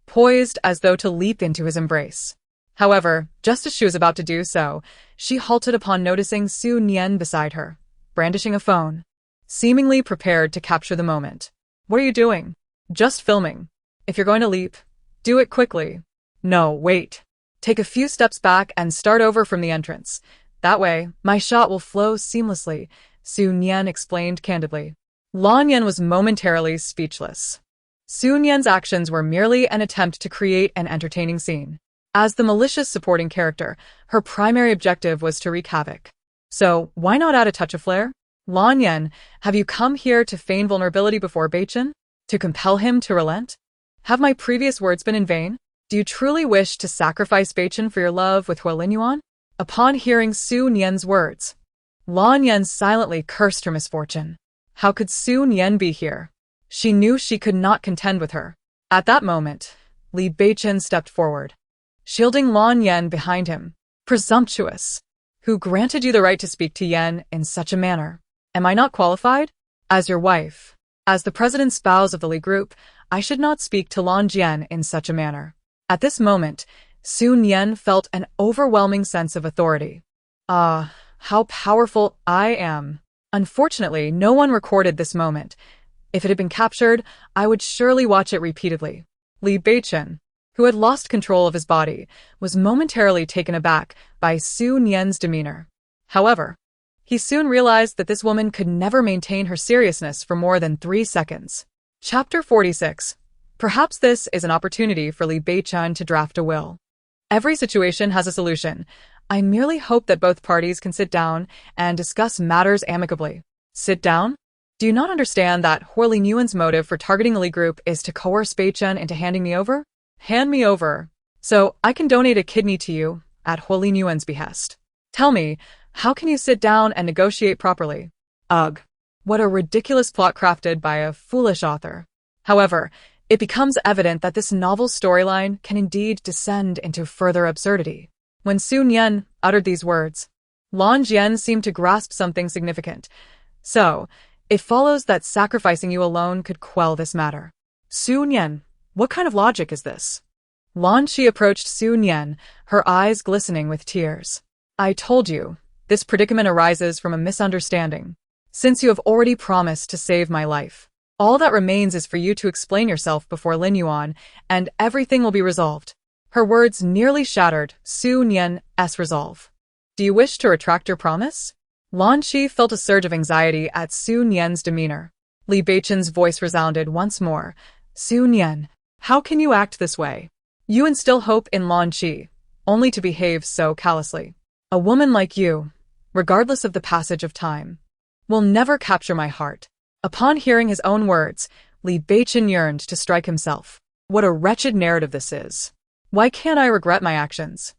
poised as though to leap into his embrace. However, just as she was about to do so, she halted upon noticing Su Nian beside her, brandishing a phone, seemingly prepared to capture the moment. What are you doing? Just filming. If you're going to leap, do it quickly. No, wait. Take a few steps back and start over from the entrance. That way, my shot will flow seamlessly, Su Nian explained candidly. Lan Yan was momentarily speechless. Su Nian's actions were merely an attempt to create an entertaining scene. As the malicious supporting character, her primary objective was to wreak havoc. So, why not add a touch of flair? Lan Yan, have you come here to feign vulnerability before Beichen? To compel him to relent? Have my previous words been in vain? Do you truly wish to sacrifice Beichen for your love with Huolin Yuan? Upon hearing Su Nian's words, Lan Yan silently cursed her misfortune. How could Su Nian be here? She knew she could not contend with her. At that moment, Li Beichen stepped forward, shielding Lan Yan behind him. Presumptuous! Who granted you the right to speak to Yan in such a manner? Am I not qualified? As your wife, as the president's spouse of the Li Group, I should not speak to Lan Jian in such a manner. At this moment, Su Nian felt an overwhelming sense of authority. Ah, how powerful I am. Unfortunately, no one recorded this moment. If it had been captured, I would surely watch it repeatedly. Li Beichen, who had lost control of his body, was momentarily taken aback by Su Nian's demeanor. However, he soon realized that this woman could never maintain her seriousness for more than 3 seconds. Chapter 46. Perhaps this is an opportunity for Li Beichen to draft a will. Every situation has a solution. I merely hope that both parties can sit down and discuss matters amicably. Sit down? Do you not understand that Li Yuan's motive for targeting the Li group is to coerce Beichen into handing me over? Hand me over, so I can donate a kidney to you at Li Yuan's behest. Tell me, how can you sit down and negotiate properly? Ugh. What a ridiculous plot crafted by a foolish author. However, it becomes evident that this novel's storyline can indeed descend into further absurdity. When Su Nian uttered these words, Lan Jian seemed to grasp something significant. So, it follows that sacrificing you alone could quell this matter. Su Nian, what kind of logic is this? Lan Shi approached Su Nian, her eyes glistening with tears. I told you, this predicament arises from a misunderstanding. Since you have already promised to save my life, all that remains is for you to explain yourself before Lin Yuan, and everything will be resolved. Her words nearly shattered Su Nian's resolve. Do you wish to retract your promise? Lan Shi felt a surge of anxiety at Su Nian's demeanor. Li Beichen's voice resounded once more. Su Nian, how can you act this way? You instill hope in Lan Shi, only to behave so callously. A woman like you, regardless of the passage of time, will never capture my heart. Upon hearing his own words, Li Beichen yearned to strike himself. What a wretched narrative this is. Why can't I regret my actions?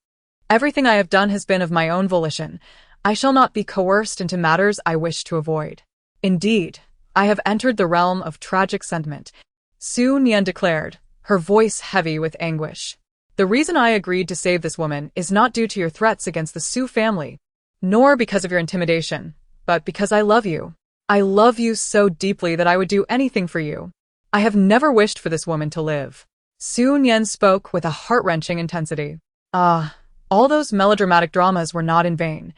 Everything I have done has been of my own volition. I shall not be coerced into matters I wish to avoid. Indeed, I have entered the realm of tragic sentiment, Su Nian declared, her voice heavy with anguish. The reason I agreed to save this woman is not due to your threats against the Su family, nor because of your intimidation, but because I love you. I love you so deeply that I would do anything for you. I have never wished for this woman to live. Su Nian spoke with a heart-wrenching intensity. Ah, all those melodramatic dramas were not in vain.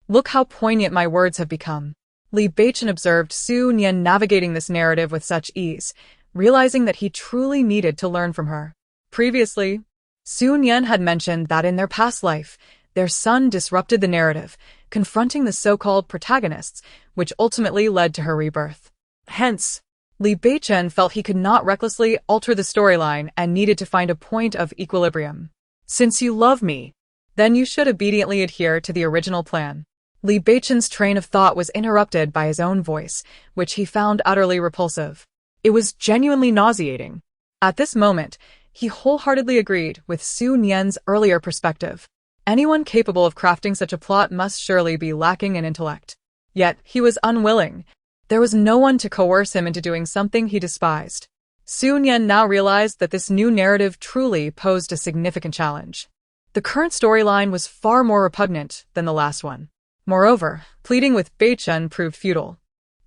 Look how poignant my words have become. Li Beichen observed Su Nian navigating this narrative with such ease, realizing that he truly needed to learn from her. Previously, Su Nian had mentioned that in their past life, their son disrupted the narrative, confronting the so-called protagonists, which ultimately led to her rebirth. Hence, Li Beichen felt he could not recklessly alter the storyline and needed to find a point of equilibrium. Since you love me, then you should obediently adhere to the original plan. Li Beichen's train of thought was interrupted by his own voice, which he found utterly repulsive. It was genuinely nauseating. At this moment, he wholeheartedly agreed with Su Nian's earlier perspective. Anyone capable of crafting such a plot must surely be lacking in intellect. Yet, he was unwilling. There was no one to coerce him into doing something he despised. Su Nian now realized that this new narrative truly posed a significant challenge. The current storyline was far more repugnant than the last one. Moreover, pleading with Beichen proved futile.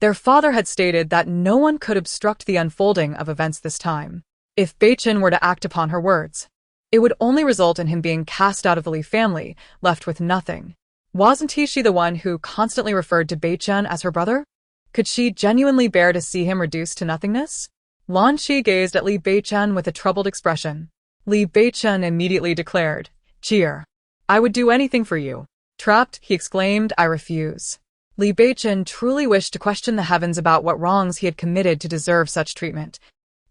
Their father had stated that no one could obstruct the unfolding of events this time. If Beichen were to act upon her words, it would only result in him being cast out of the Li family, left with nothing. Wasn't she the one who constantly referred to Beichen as her brother? Could she genuinely bear to see him reduced to nothingness? Lan Shi gazed at Li Beichen with a troubled expression. Li Beichen immediately declared, "Cheer. I would do anything for you." Trapped, he exclaimed, "I refuse." Li Beichen truly wished to question the heavens about what wrongs he had committed to deserve such treatment,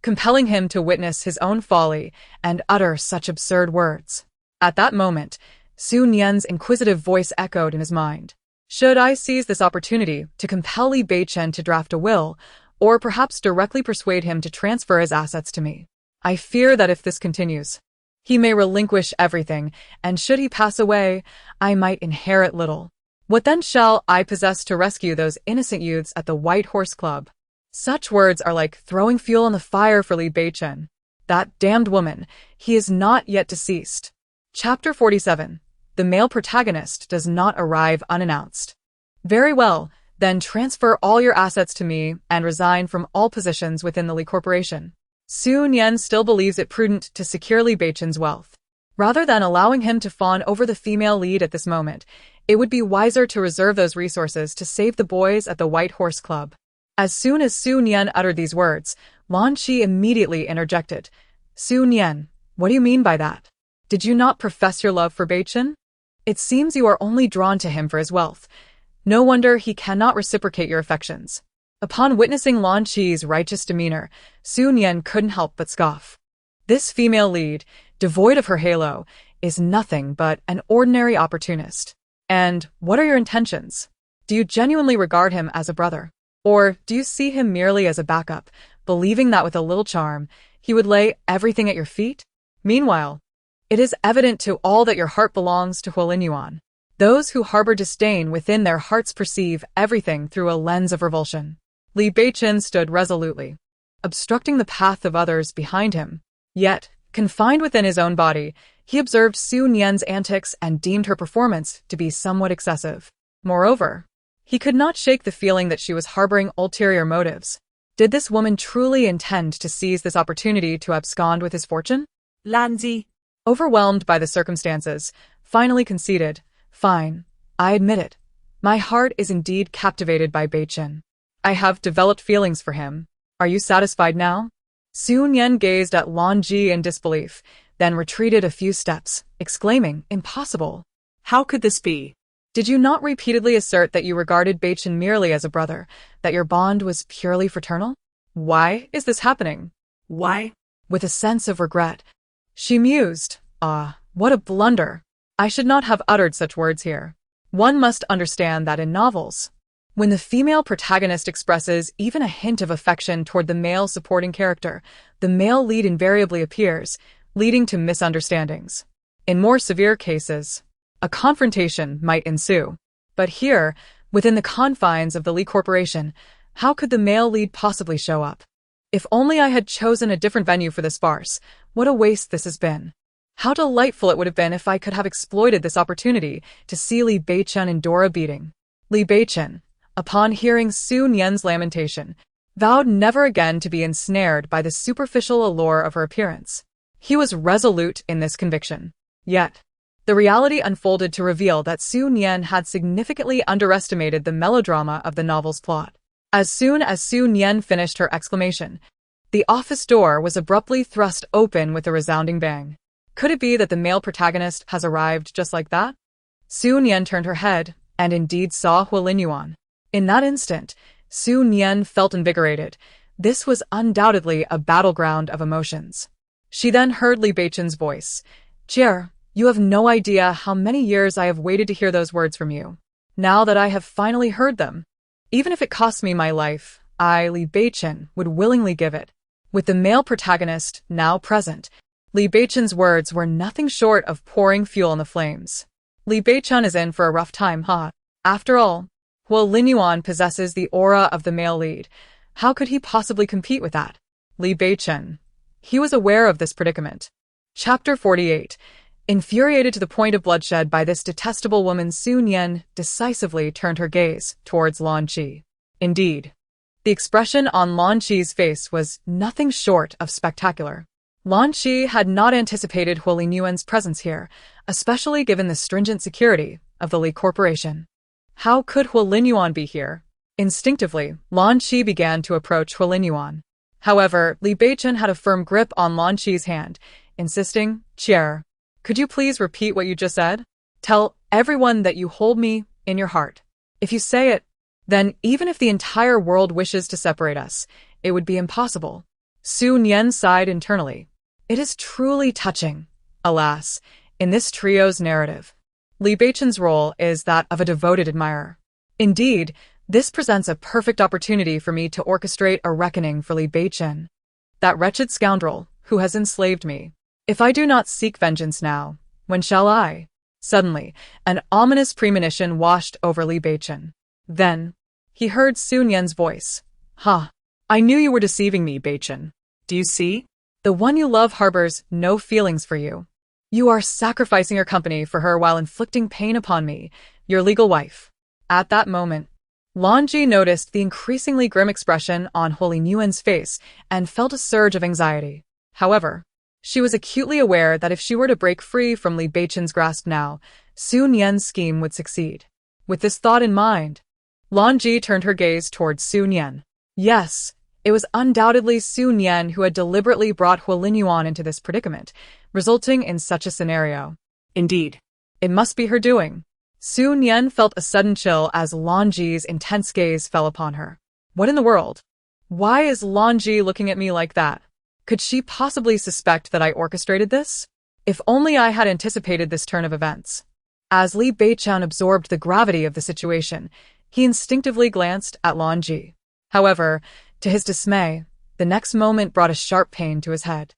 compelling him to witness his own folly and utter such absurd words. At that moment, Su Nian's inquisitive voice echoed in his mind. Should I seize this opportunity to compel Li Beichen to draft a will, or perhaps directly persuade him to transfer his assets to me? I fear that if this continues, he may relinquish everything, and should he pass away, I might inherit little. What then shall I possess to rescue those innocent youths at the White Horse Club? Such words are like throwing fuel on the fire for Li Beichen. That damned woman, he is not yet deceased. Chapter 47. The male protagonist does not arrive unannounced. Very well, then transfer all your assets to me and resign from all positions within the Li Corporation. Su Nian still believes it prudent to secure Li Beichen's wealth. Rather than allowing him to fawn over the female lead at this moment, it would be wiser to reserve those resources to save the boys at the White Horse Club. As soon as Su Nian uttered these words, Lan Shi immediately interjected. Su Nian, what do you mean by that? Did you not profess your love for Beichen? It seems you are only drawn to him for his wealth. No wonder he cannot reciprocate your affections. Upon witnessing Lan Shi's righteous demeanor, Su Nian couldn't help but scoff. This female lead, devoid of her halo, is nothing but an ordinary opportunist. And what are your intentions? Do you genuinely regard him as a brother? Or do you see him merely as a backup, believing that with a little charm, he would lay everything at your feet? Meanwhile, it is evident to all that your heart belongs to Lin Yuan. Those who harbor disdain within their hearts perceive everything through a lens of revulsion. Li Beichen stood resolutely, obstructing the path of others behind him. Yet, confined within his own body, he observed Su Nian's antics and deemed her performance to be somewhat excessive. Moreover, he could not shake the feeling that she was harboring ulterior motives. Did this woman truly intend to seize this opportunity to abscond with his fortune? Lanzi, Overwhelmed by the circumstances, finally conceded, "Fine, I admit it. My heart is indeed captivated by Beichen. I have developed feelings for him. Are you satisfied now?" Su Nian gazed at Lan Ji in disbelief, then retreated a few steps, exclaiming, "Impossible. how could this be? Did you not repeatedly assert that you regarded Beichen merely as a brother, that your bond was purely fraternal? Why is this happening?" Why? With a sense of regret, she mused, what a blunder. I should not have uttered such words here. One must understand that in novels, when the female protagonist expresses even a hint of affection toward the male supporting character, the male lead invariably appears, leading to misunderstandings. In more severe cases, a confrontation might ensue. But here, within the confines of the Li Corporation, how could the male lead possibly show up? If only I had chosen a different venue for this farce, what a waste this has been. How delightful it would have been if I could have exploited this opportunity to see Li Beichen endure a beating. Li Beichen, upon hearing Su Nian's lamentation, vowed never again to be ensnared by the superficial allure of her appearance. He was resolute in this conviction. Yet, the reality unfolded to reveal that Su Nian had significantly underestimated the melodrama of the novel's plot. As soon as Su Nian finished her exclamation, the office door was abruptly thrust open with a resounding bang. Could it be that the male protagonist has arrived just like that? Su Nian turned her head, and indeed saw Lin Yuan. In that instant, Su Nian felt invigorated. This was undoubtedly a battleground of emotions. She then heard Li Beichen's voice. "Chair, you have no idea how many years I have waited to hear those words from you. Now that I have finally heard them, even if it costs me my life, I, Li Beichen, would willingly give it." With the male protagonist now present, Li Beichen's words were nothing short of pouring fuel on the flames. Li Beichen is in for a rough time, huh? After all, Lin Yuan possesses the aura of the male lead. How could he possibly compete with that? Li Beichen. He was aware of this predicament. Chapter 48. Infuriated to the point of bloodshed by this detestable woman, Su Nian decisively turned her gaze towards Lan Qi. Indeed, the expression on Lan Qi's face was nothing short of spectacular. Lan Qi had not anticipated Lin Yuan's presence here, especially given the stringent security of the Li Corporation. How could Lin Yuan be here? Instinctively, Lan Qi began to approach Lin Yuan. However, Li Beichen had a firm grip on Lan Qi's hand, insisting, "Chair, could you please repeat what you just said? Tell everyone that you hold me in your heart. If you say it, then even if the entire world wishes to separate us, it would be impossible." Su Nian sighed internally. It is truly touching, alas, in this trio's narrative. Li Beichen's role is that of a devoted admirer. Indeed, this presents a perfect opportunity for me to orchestrate a reckoning for Li Beichen, that wretched scoundrel who has enslaved me. If I do not seek vengeance now, when shall I? Suddenly, an ominous premonition washed over Li Beichen. Then, he heard Su Nian's voice. "Ha! I knew you were deceiving me, Beichen. Do you see? The one you love harbors no feelings for you. You are sacrificing your company for her while inflicting pain upon me, your legal wife." At that moment, Lan Ji noticed the increasingly grim expression on Lin Yuan's face and felt a surge of anxiety. However, she was acutely aware that if she were to break free from Li Beichen's grasp now, Su Nian's scheme would succeed. With this thought in mind, Lan Ji turned her gaze towards Su Nian. Yes, it was undoubtedly Su Nian who had deliberately brought Lin Yuan into this predicament, resulting in such a scenario. Indeed, it must be her doing. Su Nian felt a sudden chill as Lan Ji's intense gaze fell upon her. What in the world? Why is Lan Ji looking at me like that? Could she possibly suspect that I orchestrated this? If only I had anticipated this turn of events. As Li Beichen absorbed the gravity of the situation, he instinctively glanced at Lan Ji. However, to his dismay, the next moment brought a sharp pain to his head.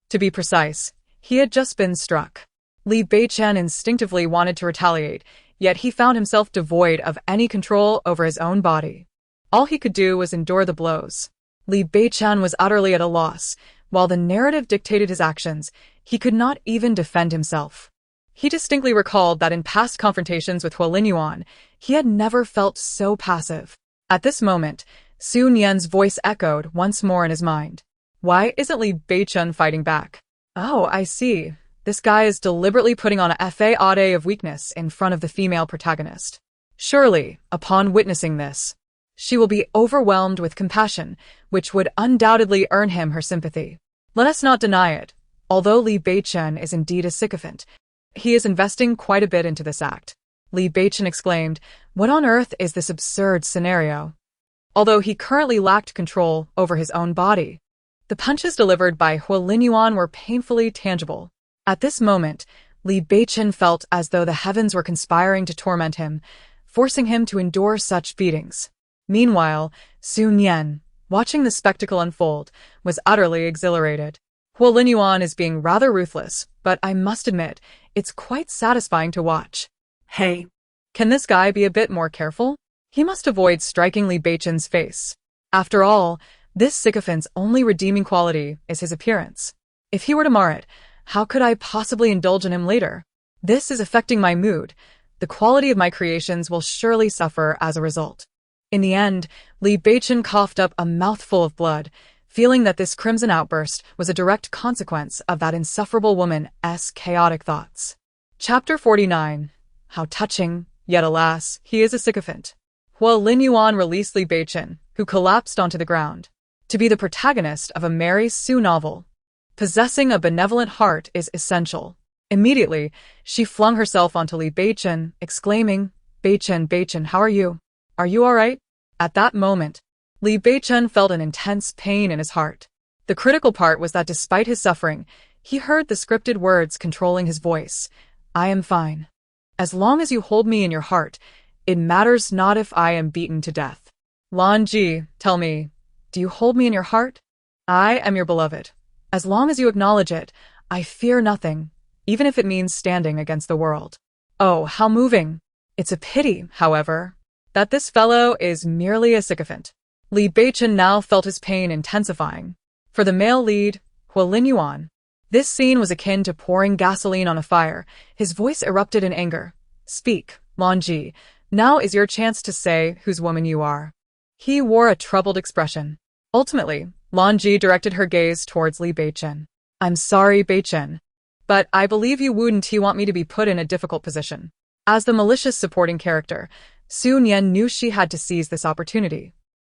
To be precise, he had just been struck. Li Beichen instinctively wanted to retaliate, yet he found himself devoid of any control over his own body. All he could do was endure the blows. Li Beichen was utterly at a loss. While the narrative dictated his actions, he could not even defend himself. He distinctly recalled that in past confrontations with Huolinyuan, he had never felt so passive. At this moment, Su Nian's voice echoed once more in his mind. Why isn't Li Beichen fighting back? Oh, I see. This guy is deliberately putting on a facade of weakness in front of the female protagonist. Surely, upon witnessing this, she will be overwhelmed with compassion, which would undoubtedly earn him her sympathy. Let us not deny it. Although Li Beichen is indeed a sycophant, he is investing quite a bit into this act. Li Beichen exclaimed, what on earth is this absurd scenario? Although he currently lacked control over his own body, the punches delivered by Huolinyuan were painfully tangible. At this moment, Li Beichen felt as though the heavens were conspiring to torment him, forcing him to endure such beatings. Meanwhile, Su Nian, watching the spectacle unfold, was utterly exhilarated. Huolinyuan is being rather ruthless, but I must admit, it's quite satisfying to watch. Hey, Can this guy be a bit more careful? He must avoid striking Li Beichen's face. After all, this sycophant's only redeeming quality is his appearance. If he were to mar it, how could I possibly indulge in him later? This is affecting my mood. The quality of my creations will surely suffer as a result. In the end, Li Beichen coughed up a mouthful of blood, feeling that this crimson outburst was a direct consequence of that insufferable woman's chaotic thoughts. Chapter 49. How touching, yet alas, he is a sycophant. Huolinyuan released Li Beichen, who collapsed onto the ground. To be the protagonist of a Mary Sue novel, possessing a benevolent heart is essential. Immediately, she flung herself onto Li Beichen, exclaiming, Beichen, how are you? Are you all right? At that moment, Li Beichen felt an intense pain in his heart. The critical part was that despite his suffering, he heard the scripted words controlling his voice. I am fine. As long as you hold me in your heart, it matters not if I am beaten to death. Lan Ji, tell me, do you hold me in your heart? I am your beloved. As long as you acknowledge it, I fear nothing, even if it means standing against the world. Oh, how moving. It's a pity, however, that this fellow is merely a sycophant. Li Beichen now felt his pain intensifying. For the male lead, Huolinyuan, this scene was akin to pouring gasoline on a fire. His voice erupted in anger. Speak, Lan Ji. Now is your chance to say whose woman you are. He wore a troubled expression. Ultimately, Lan Ji directed her gaze towards Li Beichen. I'm sorry, Beichen, but I believe you wouldn't want me to be put in a difficult position. As the malicious supporting character, Su Nian knew she had to seize this opportunity.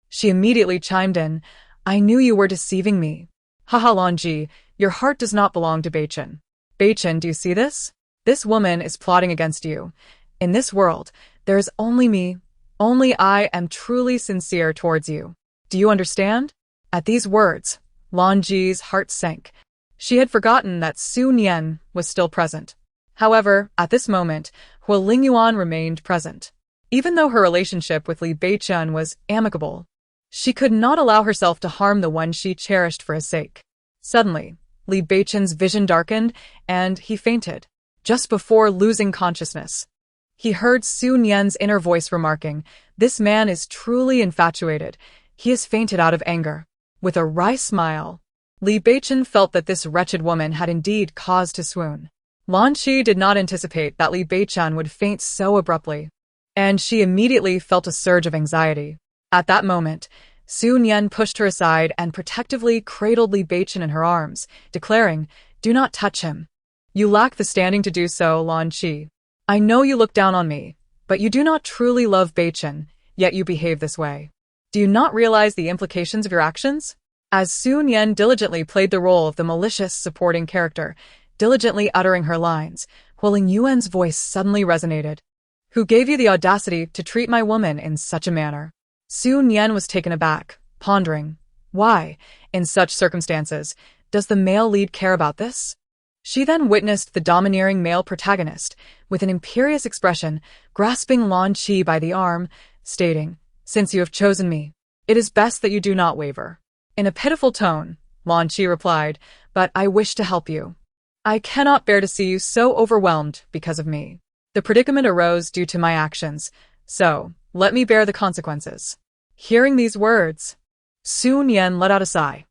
She immediately chimed in, I knew you were deceiving me. Haha, Lan Ji, your heart does not belong to Beichen. Beichen, do you see this? This woman is plotting against you. In this world, there is only me. Only I am truly sincere towards you. Do you understand? At these words, Lan Ji's heart sank. She had forgotten that Su Nian was still present. However, at this moment, Huolinyuan remained present. Even though her relationship with Li Beichen was amicable, she could not allow herself to harm the one she cherished for his sake. Suddenly, Li Beichen's vision darkened, and he fainted. Just before losing consciousness, he heard Su Nian's inner voice remarking, this man is truly infatuated. He has fainted out of anger. With a wry smile, Li Beichen felt that this wretched woman had indeed cause to swoon. Lan Ji did not anticipate that Li Beichen would faint so abruptly, and she immediately felt a surge of anxiety. At that moment, Su Nian pushed her aside and protectively cradled Li Beichen in her arms, declaring, do not touch him. You lack the standing to do so, Lan Ji. I know you look down on me, but you do not truly love Beichen, yet you behave this way. Do you not realize the implications of your actions? As Su Nian diligently played the role of the malicious supporting character, diligently uttering her lines, Huolinyuan's voice suddenly resonated. Who gave you the audacity to treat my woman in such a manner? Su Nian was taken aback, pondering, why, in such circumstances, does the male lead care about this? She then witnessed the domineering male protagonist, with an imperious expression, grasping Lan Qi by the arm, stating, "Since you have chosen me, it is best that you do not waver." In a pitiful tone, Lan Qi replied, "But I wish to help you. I cannot bear to see you so overwhelmed because of me. The predicament arose due to my actions, so let me bear the consequences." Hearing these words, Su Nian let out a sigh.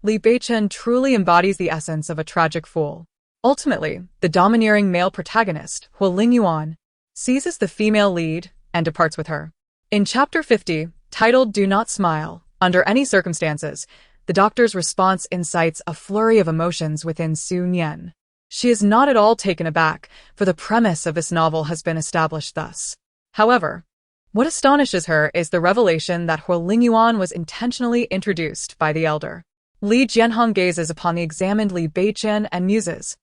Li Beichen truly embodies the essence of a tragic fool. Ultimately, the domineering male protagonist, Huolingyuan, seizes the female lead and departs with her. In Chapter 50, titled Do Not Smile, under any circumstances, the doctor's response incites a flurry of emotions within Su Nian. She is not at all taken aback, for the premise of this novel has been established thus. However, what astonishes her is the revelation that Huolingyuan was intentionally introduced by the elder. Li Jianhong gazes upon the examined Li Beichen and muses.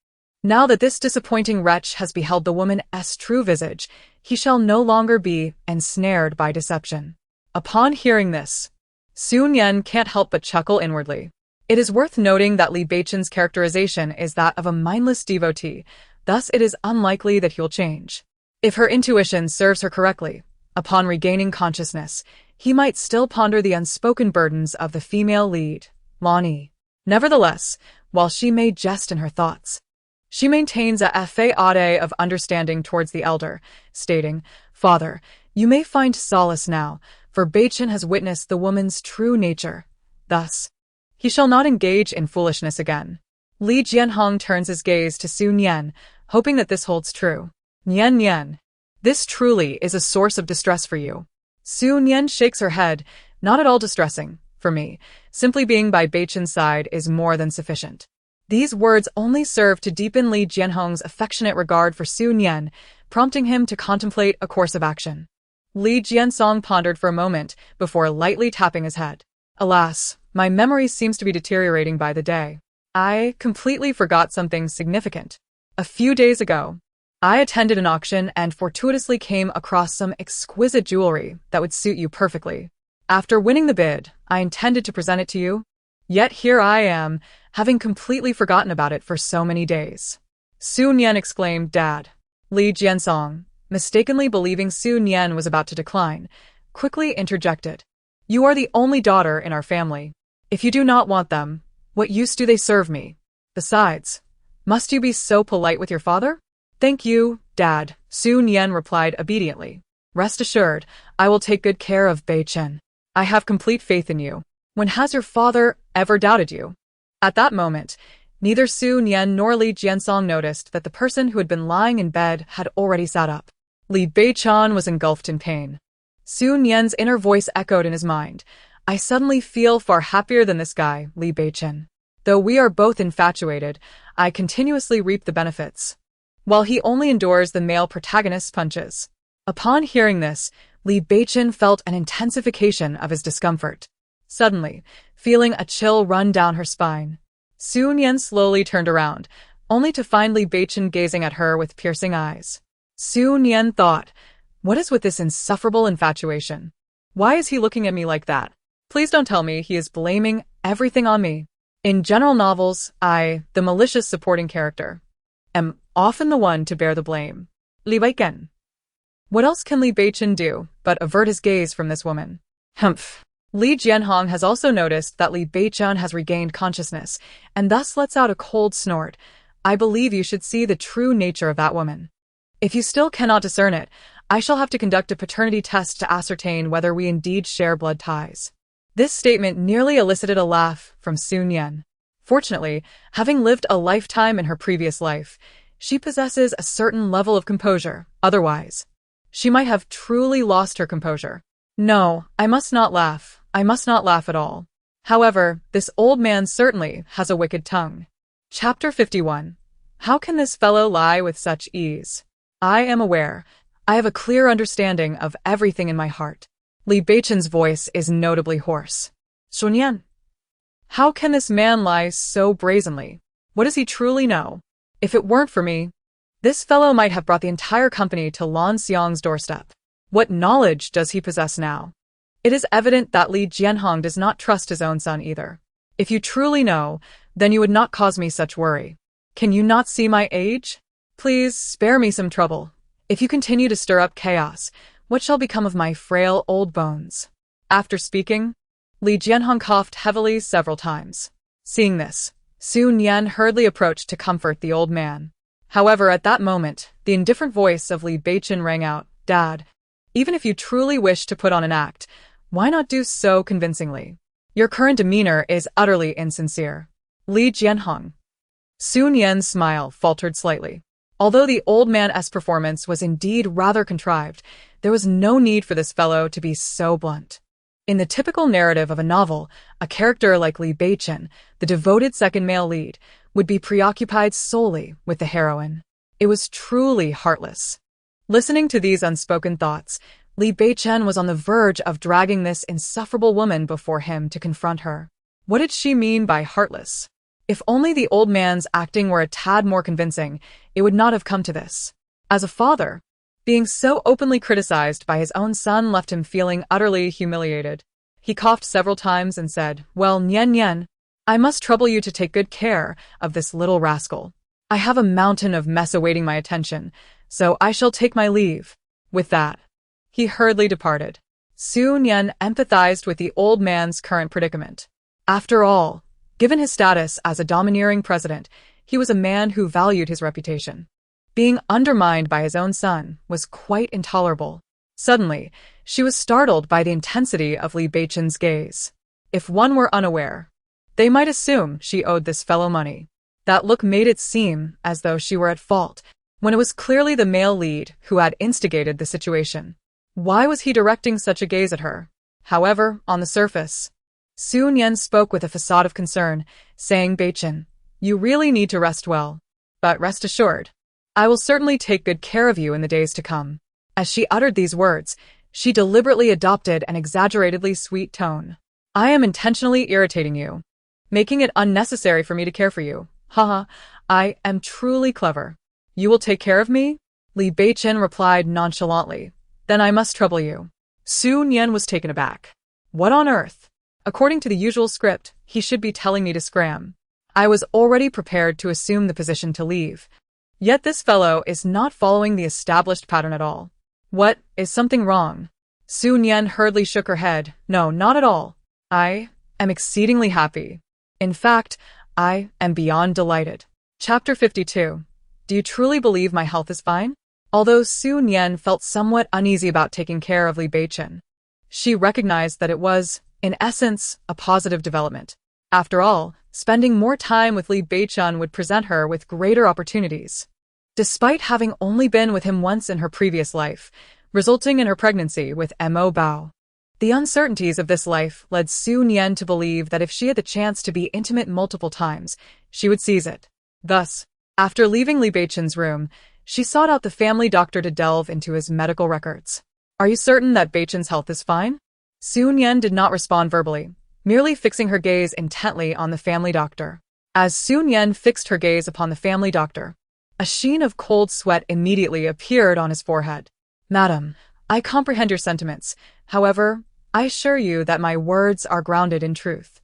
Now that this disappointing wretch has beheld the woman's true visage, he shall no longer be ensnared by deception. Upon hearing this, Su Nian can't help but chuckle inwardly. It is worth noting that Li Beichen's characterization is that of a mindless devotee, thus it is unlikely that he'll change. If her intuition serves her correctly, upon regaining consciousness, he might still ponder the unspoken burdens of the female lead, Lani. Nevertheless, while she may jest in her thoughts, she maintains a fade of understanding towards the elder, stating, "Father, you may find solace now, for Beichen has witnessed the woman's true nature. Thus, he shall not engage in foolishness again." Li Jianhong turns his gaze to Su Nian, hoping that this holds true. Nian, this truly is a source of distress for you." Su Nian shakes her head, "Not at all distressing. For me, simply being by Beichen's side is more than sufficient." These words only serve to deepen Li Jianhong's affectionate regard for Su Nian, prompting him to contemplate a course of action. Li Jiansong pondered for a moment before lightly tapping his head. "Alas, my memory seems to be deteriorating by the day. I completely forgot something significant. A few days ago, I attended an auction and fortuitously came across some exquisite jewelry that would suit you perfectly. After winning the bid, I intended to present it to you. Yet here I am, having completely forgotten about it for so many days." Su Nian exclaimed, "Dad." Li Jiansong, mistakenly believing Su Nian was about to decline, quickly interjected, "You are the only daughter in our family. If you do not want them, what use do they serve me? Besides, must you be so polite with your father?" "Thank you, Dad," Su Nian replied obediently. "Rest assured, I will take good care of Beichen. I have complete faith in you. When has your father ever doubted you?" At that moment, neither Su Nian nor Li Jiansong noticed that the person who had been lying in bed had already sat up. Li Beichen was engulfed in pain. Su Nian's inner voice echoed in his mind, "I suddenly feel far happier than this guy, Li Beichen. Though we are both infatuated, I continuously reap the benefits, while he only endures the male protagonist's punches." Upon hearing this, Li Beichen felt an intensification of his discomfort. Suddenly, feeling a chill run down her spine, Su Nian slowly turned around, only to find Li Beichen gazing at her with piercing eyes. Su Nian thought, "What is with this insufferable infatuation? Why is he looking at me like that? Please don't tell me he is blaming everything on me." In general novels, I, the malicious supporting character, am often the one to bear the blame. Li Beichen. What else can Li Beichen do but avert his gaze from this woman? Humph. Li Jianhong has also noticed that Li Beichen has regained consciousness, and thus lets out a cold snort. "I believe you should see the true nature of that woman. If you still cannot discern it, I shall have to conduct a paternity test to ascertain whether we indeed share blood ties." This statement nearly elicited a laugh from Su Nian. Fortunately, having lived a lifetime in her previous life, she possesses a certain level of composure. Otherwise, she might have truly lost her composure. "No, I must not laugh. I must not laugh at all. However, this old man certainly has a wicked tongue." Chapter 51. How can this fellow lie with such ease? I am aware. I have a clear understanding of everything in my heart. Li Beichen's voice is notably hoarse. Su Nian. How can this man lie so brazenly? What does he truly know? If it weren't for me, this fellow might have brought the entire company to Lan Xiang's doorstep. What knowledge does he possess now? It is evident that Li Jianhong does not trust his own son either. If you truly know, then you would not cause me such worry. Can you not see my age? Please spare me some trouble. If you continue to stir up chaos, what shall become of my frail old bones? After speaking, Li Jianhong coughed heavily several times. Seeing this, Su Nian hurriedly approached to comfort the old man. However, at that moment, the indifferent voice of Li Beichen rang out, "Dad, even if you truly wish to put on an act, why not do so convincingly? Your current demeanor is utterly insincere." Li Jianhong. Su Nian's smile faltered slightly. Although the old man's performance was indeed rather contrived, there was no need for this fellow to be so blunt. In the typical narrative of a novel, a character like Li Beichen, the devoted second male lead, would be preoccupied solely with the heroine. It was truly heartless. Listening to these unspoken thoughts, Li Beichen was on the verge of dragging this insufferable woman before him to confront her. What did she mean by heartless? If only the old man's acting were a tad more convincing, it would not have come to this. As a father, being so openly criticized by his own son left him feeling utterly humiliated. He coughed several times and said, "Well, Nian Nian, I must trouble you to take good care of this little rascal. I have a mountain of mess awaiting my attention, so I shall take my leave." With that, he hurriedly departed. Su Nian empathized with the old man's current predicament. After all, given his status as a domineering president, he was a man who valued his reputation. Being undermined by his own son was quite intolerable. Suddenly, she was startled by the intensity of Li Beichen's gaze. If one were unaware, they might assume she owed this fellow money. That look made it seem as though she were at fault, when it was clearly the male lead who had instigated the situation. Why was he directing such a gaze at her? However, on the surface, Su Nian spoke with a facade of concern, saying, "Beichen, you really need to rest well. But rest assured, I will certainly take good care of you in the days to come." As she uttered these words, she deliberately adopted an exaggeratedly sweet tone. "I am intentionally irritating you, making it unnecessary for me to care for you. Haha, I am truly clever. You will take care of me?" Li Beichen replied nonchalantly. "Then I must trouble you." Su Nian was taken aback. What on earth? According to the usual script, he should be telling me to scram. I was already prepared to assume the position to leave. Yet this fellow is not following the established pattern at all. What, is something wrong? Su Nian hurriedly shook her head. "No, not at all. I am exceedingly happy. In fact, I am beyond delighted." Chapter 52. Do you truly believe my health is fine? Although Su Nian felt somewhat uneasy about taking care of Li Beichen, she recognized that it was, in essence, a positive development. After all, spending more time with Li Beichen would present her with greater opportunities. Despite having only been with him once in her previous life, resulting in her pregnancy with Mo Bao, the uncertainties of this life led Su Nian to believe that if she had the chance to be intimate multiple times, she would seize it. Thus, after leaving Li Beichen's room, she sought out the family doctor to delve into his medical records. "Are you certain that Beichen's health is fine?" Su Nian did not respond verbally, merely fixing her gaze intently on the family doctor. As Su Nian fixed her gaze upon the family doctor, a sheen of cold sweat immediately appeared on his forehead. "Madam, I comprehend your sentiments. However, I assure you that my words are grounded in truth.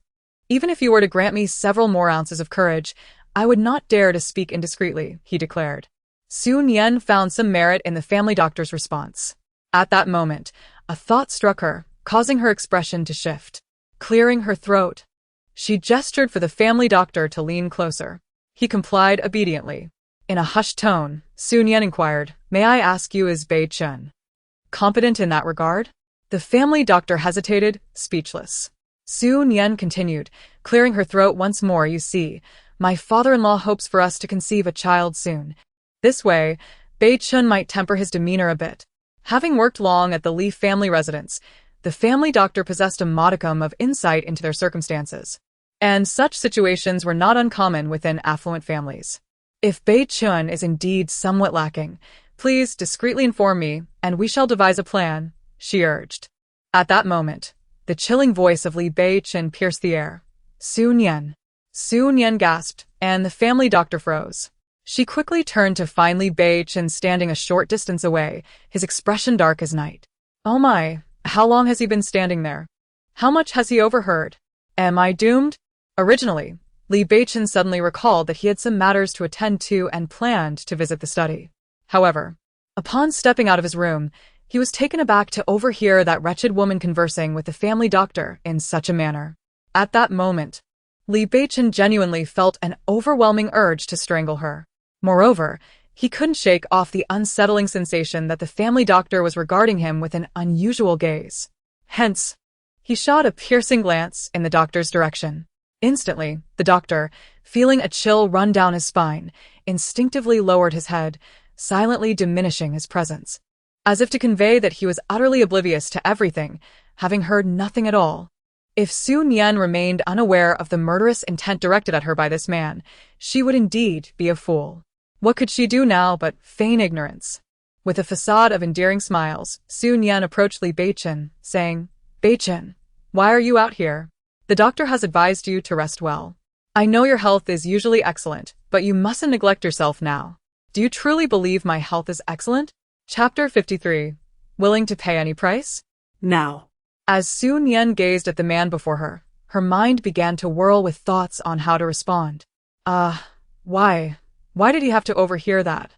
Even if you were to grant me several more ounces of courage, I would not dare to speak indiscreetly," he declared. Su Nian found some merit in the family doctor's response. At that moment, a thought struck her, causing her expression to shift. Clearing her throat, she gestured for the family doctor to lean closer. He complied obediently. In a hushed tone, Su Nian inquired, "May I ask you, is Beichen competent in that regard?" The family doctor hesitated, speechless. Su Nian continued, clearing her throat once more. "You see, my father-in-law hopes for us to conceive a child soon. This way, Beichen might temper his demeanor a bit." Having worked long at the Li family residence, the family doctor possessed a modicum of insight into their circumstances, and such situations were not uncommon within affluent families. "If Beichen is indeed somewhat lacking, please discreetly inform me, and we shall devise a plan," she urged. At that moment, the chilling voice of Li Beichen pierced the air. "Su Nian." Su Nian gasped, and the family doctor froze. She quickly turned to find Li Beichen standing a short distance away, his expression dark as night. "Oh my, how long has he been standing there? How much has he overheard? Am I doomed?" Originally, Li Beichen suddenly recalled that he had some matters to attend to and planned to visit the study. However, upon stepping out of his room, he was taken aback to overhear that wretched woman conversing with the family doctor in such a manner. At that moment, Li Beichen genuinely felt an overwhelming urge to strangle her. Moreover, he couldn't shake off the unsettling sensation that the family doctor was regarding him with an unusual gaze. Hence, he shot a piercing glance in the doctor's direction. Instantly, the doctor, feeling a chill run down his spine, instinctively lowered his head, silently diminishing his presence, as if to convey that he was utterly oblivious to everything, having heard nothing at all. If Su Nian remained unaware of the murderous intent directed at her by this man, she would indeed be a fool. What could she do now but feign ignorance? With a facade of endearing smiles, Su Nian approached Li Beichen, saying, "Beichen, why are you out here? The doctor has advised you to rest well. I know your health is usually excellent, but you mustn't neglect yourself now. Do you truly believe my health is excellent?" Chapter 53. Willing to pay any price? Now. As Su Nian gazed at the man before her, her mind began to whirl with thoughts on how to respond. Why? Why did he have to overhear that?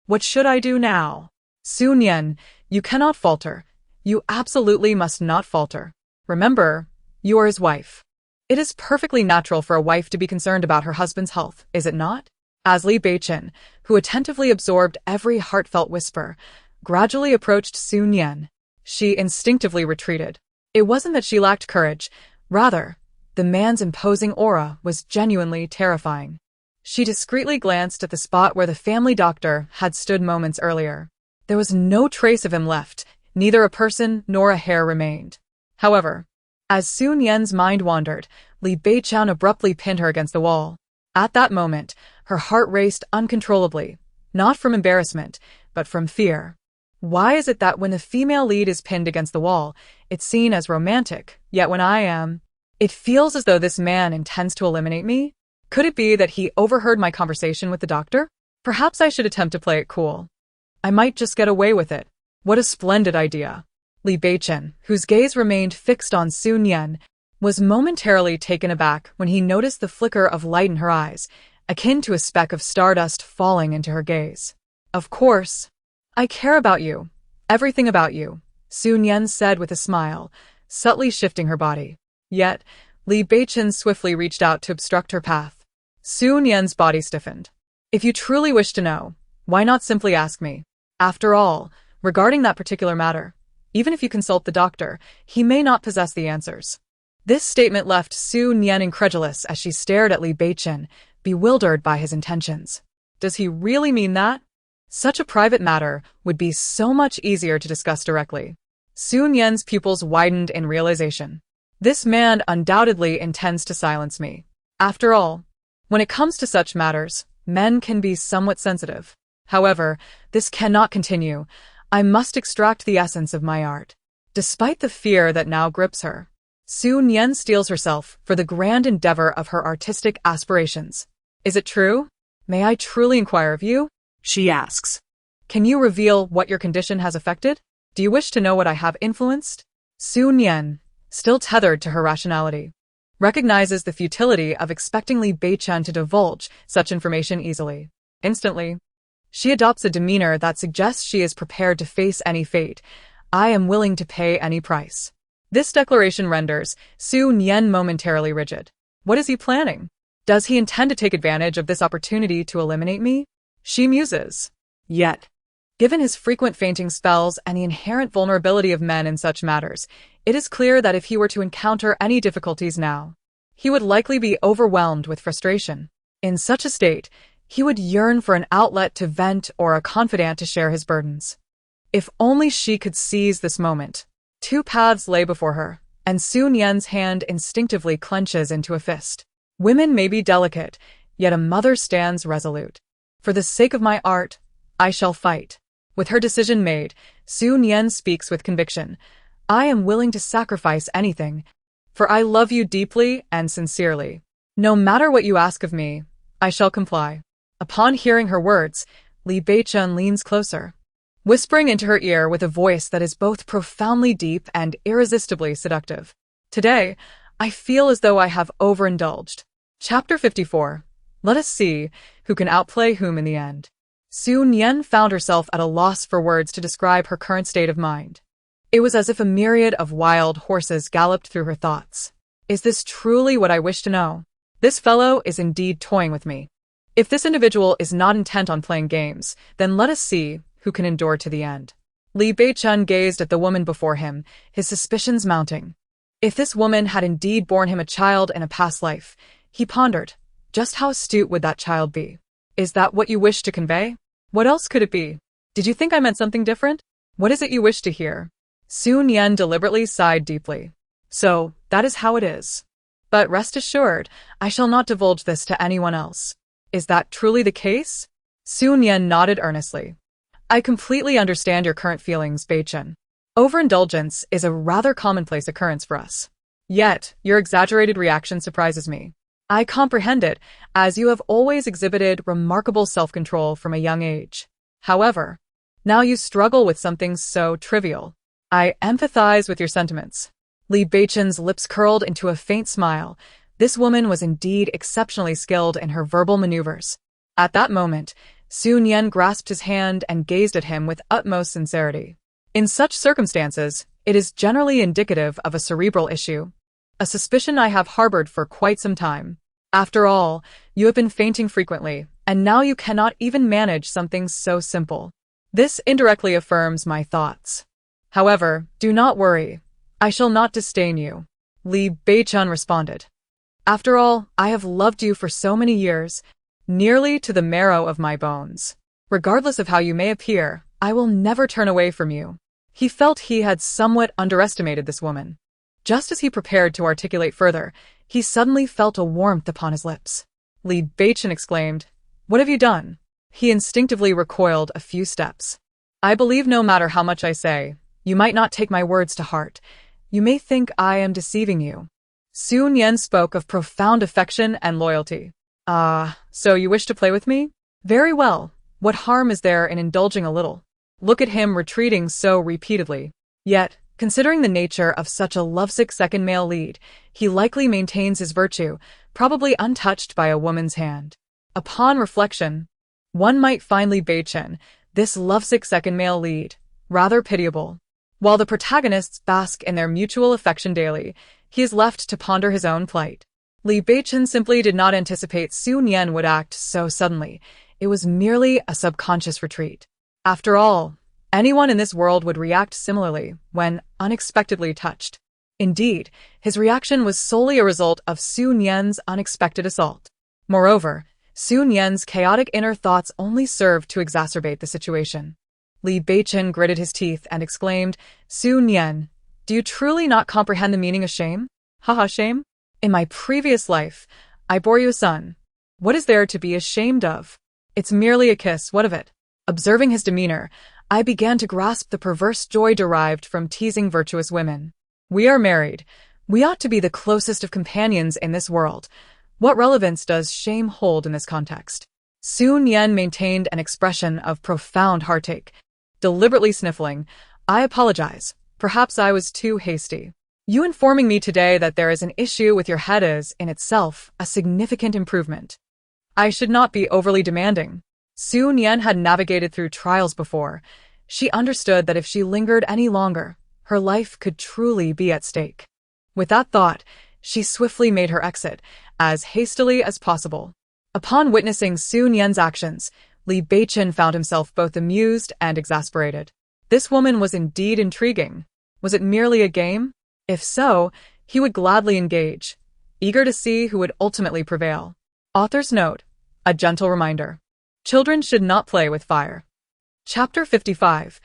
What should I do now? Su Nian, you cannot falter. You absolutely must not falter. Remember, you are his wife. It is perfectly natural for a wife to be concerned about her husband's health, is it not? As Li Beichen, who attentively absorbed every heartfelt whisper, gradually approached Su Nian, she instinctively retreated. It wasn't that she lacked courage, rather, the man's imposing aura was genuinely terrifying. She discreetly glanced at the spot where the family doctor had stood moments earlier. There was no trace of him left, neither a person nor a hair remained. However, as Su Nian's mind wandered, Li Beichen abruptly pinned her against the wall. At that moment, her heart raced uncontrollably, not from embarrassment, but from fear. Why is it that when the female lead is pinned against the wall, it's seen as romantic, yet when I am, it feels as though this man intends to eliminate me? Could it be that he overheard my conversation with the doctor? Perhaps I should attempt to play it cool. I might just get away with it. What a splendid idea. Li Beichen, whose gaze remained fixed on Su Nian, was momentarily taken aback when he noticed the flicker of light in her eyes, akin to a speck of stardust falling into her gaze. Of course. I care about you. Everything about you, Su Nian said with a smile, subtly shifting her body. Yet, Li Beichen swiftly reached out to obstruct her path. Su Nian's body stiffened. If you truly wish to know, why not simply ask me? After all, regarding that particular matter, even if you consult the doctor, he may not possess the answers. This statement left Su Nian incredulous as she stared at Li Beichen, bewildered by his intentions. Does he really mean that? Such a private matter would be so much easier to discuss directly. Su Nian's pupils widened in realization. This man undoubtedly intends to silence me. After all, when it comes to such matters, men can be somewhat sensitive. However, this cannot continue. I must extract the essence of my art. Despite the fear that now grips her, Su Nian steels herself for the grand endeavor of her artistic aspirations. Is it true? May I truly inquire of you? She asks. Can you reveal what your condition has affected? Do you wish to know what I have influenced? Su Nian, still tethered to her rationality, recognizes the futility of expecting Li Beichen to divulge such information easily. Instantly, she adopts a demeanor that suggests she is prepared to face any fate. I am willing to pay any price. This declaration renders Su Nian momentarily rigid. What is he planning? Does he intend to take advantage of this opportunity to eliminate me? She muses. Yet, given his frequent fainting spells and the inherent vulnerability of men in such matters, it is clear that if he were to encounter any difficulties now, he would likely be overwhelmed with frustration. In such a state, he would yearn for an outlet to vent or a confidant to share his burdens. If only she could seize this moment. Two paths lay before her, and Su Nian's hand instinctively clenches into a fist. Women may be delicate, yet a mother stands resolute. For the sake of my art, I shall fight. With her decision made, Su Nian speaks with conviction. I am willing to sacrifice anything, for I love you deeply and sincerely. No matter what you ask of me, I shall comply. Upon hearing her words, Li Beichen leans closer, whispering into her ear with a voice that is both profoundly deep and irresistibly seductive. Today, I feel as though I have overindulged. Chapter 54. Let us see who can outplay whom in the end. Su Nian found herself at a loss for words to describe her current state of mind. It was as if a myriad of wild horses galloped through her thoughts. Is this truly what I wish to know? This fellow is indeed toying with me. If this individual is not intent on playing games, then let us see who can endure to the end. Li Beichen gazed at the woman before him, his suspicions mounting. If this woman had indeed borne him a child in a past life, he pondered, just how astute would that child be? Is that what you wish to convey? What else could it be? Did you think I meant something different? What is it you wish to hear? Su Nian deliberately sighed deeply. So, that is how it is. But rest assured, I shall not divulge this to anyone else. Is that truly the case? Su Nian nodded earnestly. I completely understand your current feelings, Beichen. Overindulgence is a rather commonplace occurrence for us. Yet, your exaggerated reaction surprises me. I comprehend it, as you have always exhibited remarkable self-control from a young age. However, now you struggle with something so trivial. I empathize with your sentiments. Li Beichen's lips curled into a faint smile. This woman was indeed exceptionally skilled in her verbal maneuvers. At that moment, Su Nian grasped his hand and gazed at him with utmost sincerity. In such circumstances, it is generally indicative of a cerebral issue, a suspicion I have harbored for quite some time. After all, you have been fainting frequently, and now you cannot even manage something so simple. This indirectly affirms my thoughts. However, do not worry. I shall not disdain you. Li Beichen responded. After all, I have loved you for so many years, nearly to the marrow of my bones. Regardless of how you may appear, I will never turn away from you. He felt he had somewhat underestimated this woman. Just as he prepared to articulate further, he suddenly felt a warmth upon his lips. Li Beichen exclaimed, "What have you done?" He instinctively recoiled a few steps. "I believe no matter how much I say, you might not take my words to heart. You may think I am deceiving you." Su Nian spoke of profound affection and loyalty. "Ah, so you wish to play with me? Very well. What harm is there in indulging a little?" Look at him retreating so repeatedly. Yet, considering the nature of such a lovesick second male lead, he likely maintains his virtue, probably untouched by a woman's hand. Upon reflection, one might find Li Beichen, this lovesick second male lead, rather pitiable. While the protagonists bask in their mutual affection daily, he is left to ponder his own plight. Li Beichen simply did not anticipate Su Nian would act so suddenly. It was merely a subconscious retreat. After all, anyone in this world would react similarly when unexpectedly touched. Indeed, his reaction was solely a result of Su Nian's unexpected assault. Moreover, Su Nian's chaotic inner thoughts only served to exacerbate the situation. Li Beichen gritted his teeth and exclaimed, "Su Nian, do you truly not comprehend the meaning of shame? Haha, shame? In my previous life, I bore you a son. What is there to be ashamed of? It's merely a kiss, what of it?" Observing his demeanor, I began to grasp the perverse joy derived from teasing virtuous women. We are married. We ought to be the closest of companions in this world. What relevance does shame hold in this context? Su Nian maintained an expression of profound heartache. Deliberately sniffling, "I apologize. Perhaps I was too hasty. You informing me today that there is an issue with your head is, in itself, a significant improvement. I should not be overly demanding." Su Nian had navigated through trials before. She understood that if she lingered any longer, her life could truly be at stake. With that thought, she swiftly made her exit, as hastily as possible. Upon witnessing Su Nian's actions, Li Beichen found himself both amused and exasperated. This woman was indeed intriguing. Was it merely a game? If so, he would gladly engage, eager to see who would ultimately prevail. Author's note: a gentle reminder. Children should not play with fire. Chapter 55.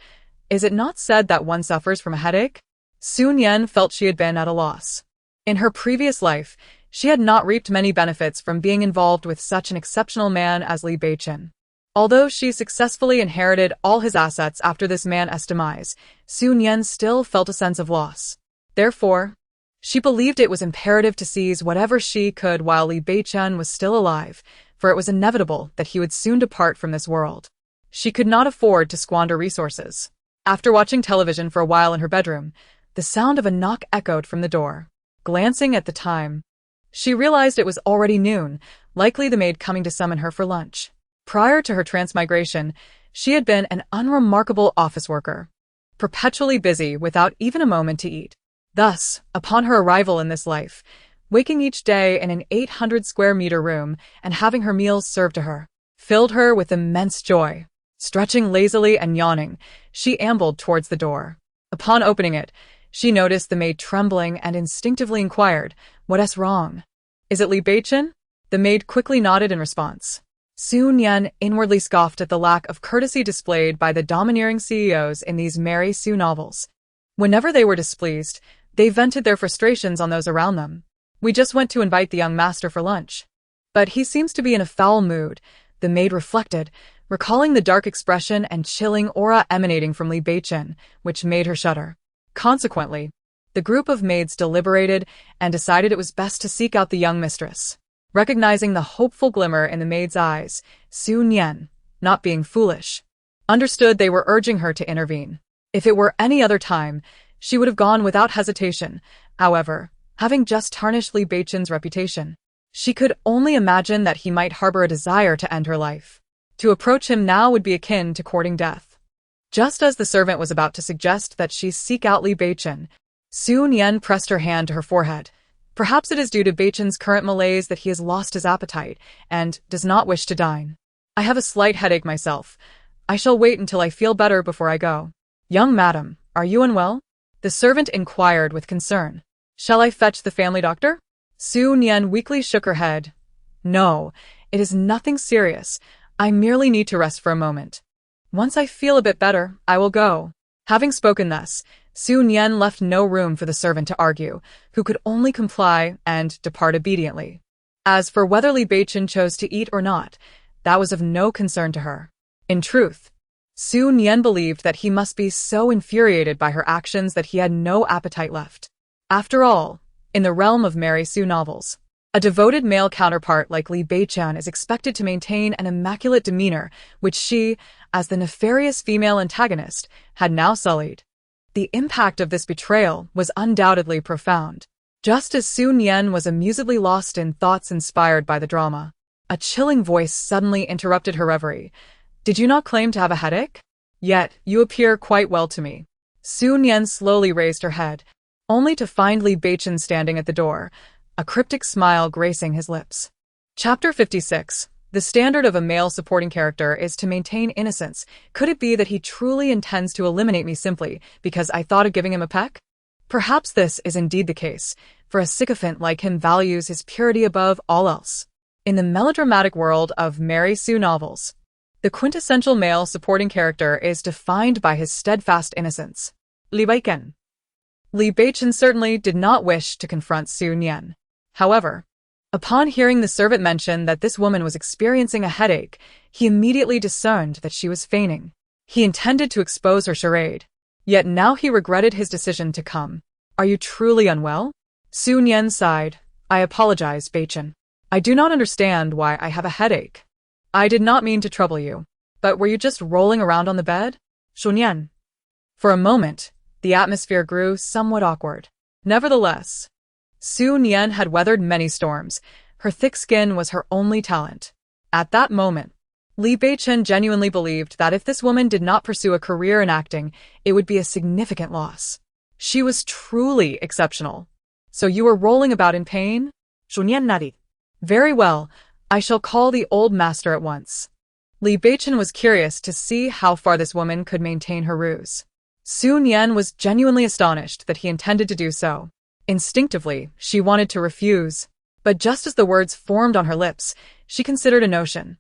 Is it not said that one suffers from a headache? Su Nian felt she had been at a loss. In her previous life, she had not reaped many benefits from being involved with such an exceptional man as Li Beichen. Although she successfully inherited all his assets after this man's demise, Su Nian still felt a sense of loss. Therefore, she believed it was imperative to seize whatever she could while Li Beichen was still alive, for it was inevitable that he would soon depart from this world. She could not afford to squander resources. After watching television for a while in her bedroom, the sound of a knock echoed from the door. Glancing at the time, She realized it was already noon, likely the maid coming to summon her for lunch. Prior to her transmigration, she had been an unremarkable office worker, perpetually busy without even a moment to eat. Thus, upon her arrival in this life, waking each day in an 800-square-meter room and having her meals served to her, filled her with immense joy. Stretching lazily and yawning, she ambled towards the door. Upon opening it, she noticed the maid trembling and instinctively inquired, "What's wrong? Is it Li Beichen?" The maid quickly nodded in response. Su Nian inwardly scoffed at the lack of courtesy displayed by the domineering CEOs in these Mary Sue novels. Whenever they were displeased, they vented their frustrations on those around them. "We just went to invite the young master for lunch. But he seems to be in a foul mood," the maid reflected, recalling the dark expression and chilling aura emanating from Li Beichen, which made her shudder. Consequently, the group of maids deliberated and decided it was best to seek out the young mistress. Recognizing the hopeful glimmer in the maid's eyes, Su Nian, not being foolish, understood they were urging her to intervene. If it were any other time, she would have gone without hesitation. However, having just tarnished Li Beichen's reputation, she could only imagine that he might harbor a desire to end her life. To approach him now would be akin to courting death. Just as the servant was about to suggest that she seek out Li Beichen, Su Nian pressed her hand to her forehead. Perhaps it is due to Beichen's current malaise that he has lost his appetite and does not wish to dine. "I have a slight headache myself. I shall wait until I feel better before I go." "Young madam, are you unwell?" the servant inquired with concern. "Shall I fetch the family doctor?" Su Nian weakly shook her head. "No, it is nothing serious. I merely need to rest for a moment. Once I feel a bit better, I will go." Having spoken thus, Su Nian left no room for the servant to argue, who could only comply and depart obediently. As for whether Li Beichen chose to eat or not, that was of no concern to her. In truth, Su Nian believed that he must be so infuriated by her actions that he had no appetite left. After all, in the realm of Mary Sue novels, a devoted male counterpart like Li Beichen is expected to maintain an immaculate demeanor, which she, as the nefarious female antagonist, had now sullied. The impact of this betrayal was undoubtedly profound. Just as Su Nian was amusedly lost in thoughts inspired by the drama, a chilling voice suddenly interrupted her reverie. "Did you not claim to have a headache? Yet you appear quite well to me." Su Nian slowly raised her head, only to find Li Beichen standing at the door, a cryptic smile gracing his lips. Chapter 56. The standard of a male supporting character is to maintain innocence. Could it be that he truly intends to eliminate me simply because I thought of giving him a peck? Perhaps this is indeed the case, for a sycophant like him values his purity above all else. In the melodramatic world of Mary Sue novels, the quintessential male supporting character is defined by his steadfast innocence. Li Beichen. Li Beichen certainly did not wish to confront Su Nian. However, upon hearing the servant mention that this woman was experiencing a headache, he immediately discerned that she was feigning. He intended to expose her charade, yet now he regretted his decision to come. "Are you truly unwell?" Su Nian sighed. "I apologize, Beichen. I do not understand why I have a headache. I did not mean to trouble you. But were you just rolling around on the bed?" "Su Nian." For a moment, the atmosphere grew somewhat awkward. Nevertheless, Su Nian had weathered many storms. Her thick skin was her only talent. At that moment, Li Beichen genuinely believed that if this woman did not pursue a career in acting, it would be a significant loss. She was truly exceptional. "So you were rolling about in pain?" Su Nian nodded. "Very well, I shall call the old master at once." Li Beichen was curious to see how far this woman could maintain her ruse. Su Nian was genuinely astonished that he intended to do so. Instinctively, she wanted to refuse, but just as the words formed on her lips, she considered a notion.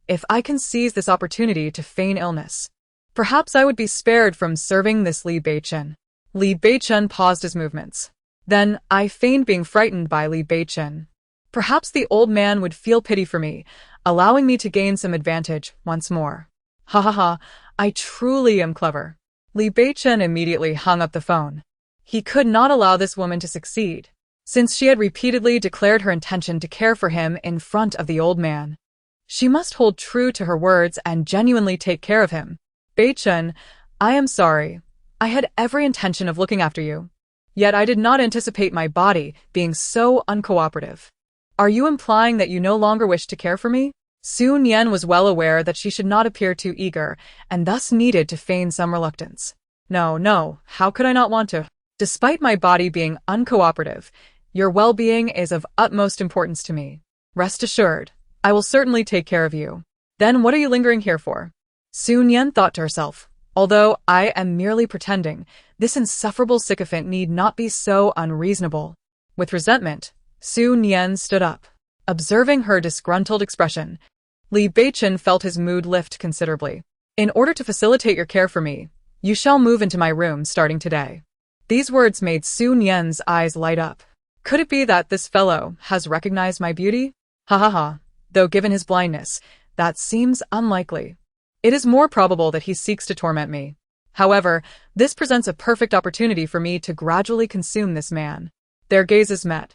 If I can seize this opportunity to feign illness, perhaps I would be spared from serving this Li Beichen. Li Beichen paused his movements. Then I feigned being frightened by Li Beichen. Perhaps the old man would feel pity for me, allowing me to gain some advantage once more. Ha ha ha, I truly am clever. Li Beichen immediately hung up the phone. He could not allow this woman to succeed, since she had repeatedly declared her intention to care for him in front of the old man. She must hold true to her words and genuinely take care of him. "Beichen, I am sorry. I had every intention of looking after you. Yet I did not anticipate my body being so uncooperative." Are you implying that you no longer wish to care for me? Su Nian was well aware that she should not appear too eager, and thus needed to feign some reluctance. No, how could I not want to? Despite my body being uncooperative, your well-being is of utmost importance to me. Rest assured, I will certainly take care of you. Then what are you lingering here for? Su Nian thought to herself, although I am merely pretending, this insufferable sycophant need not be so unreasonable. With resentment, Su Nian stood up. Observing her disgruntled expression, Li Beichen felt his mood lift considerably. In order to facilitate your care for me, you shall move into my room starting today. These words made Su Nian's eyes light up. Could it be that this fellow has recognized my beauty? Ha, though given his blindness, that seems unlikely. It is more probable that he seeks to torment me. However, this presents a perfect opportunity for me to gradually consume this man. Their gazes met.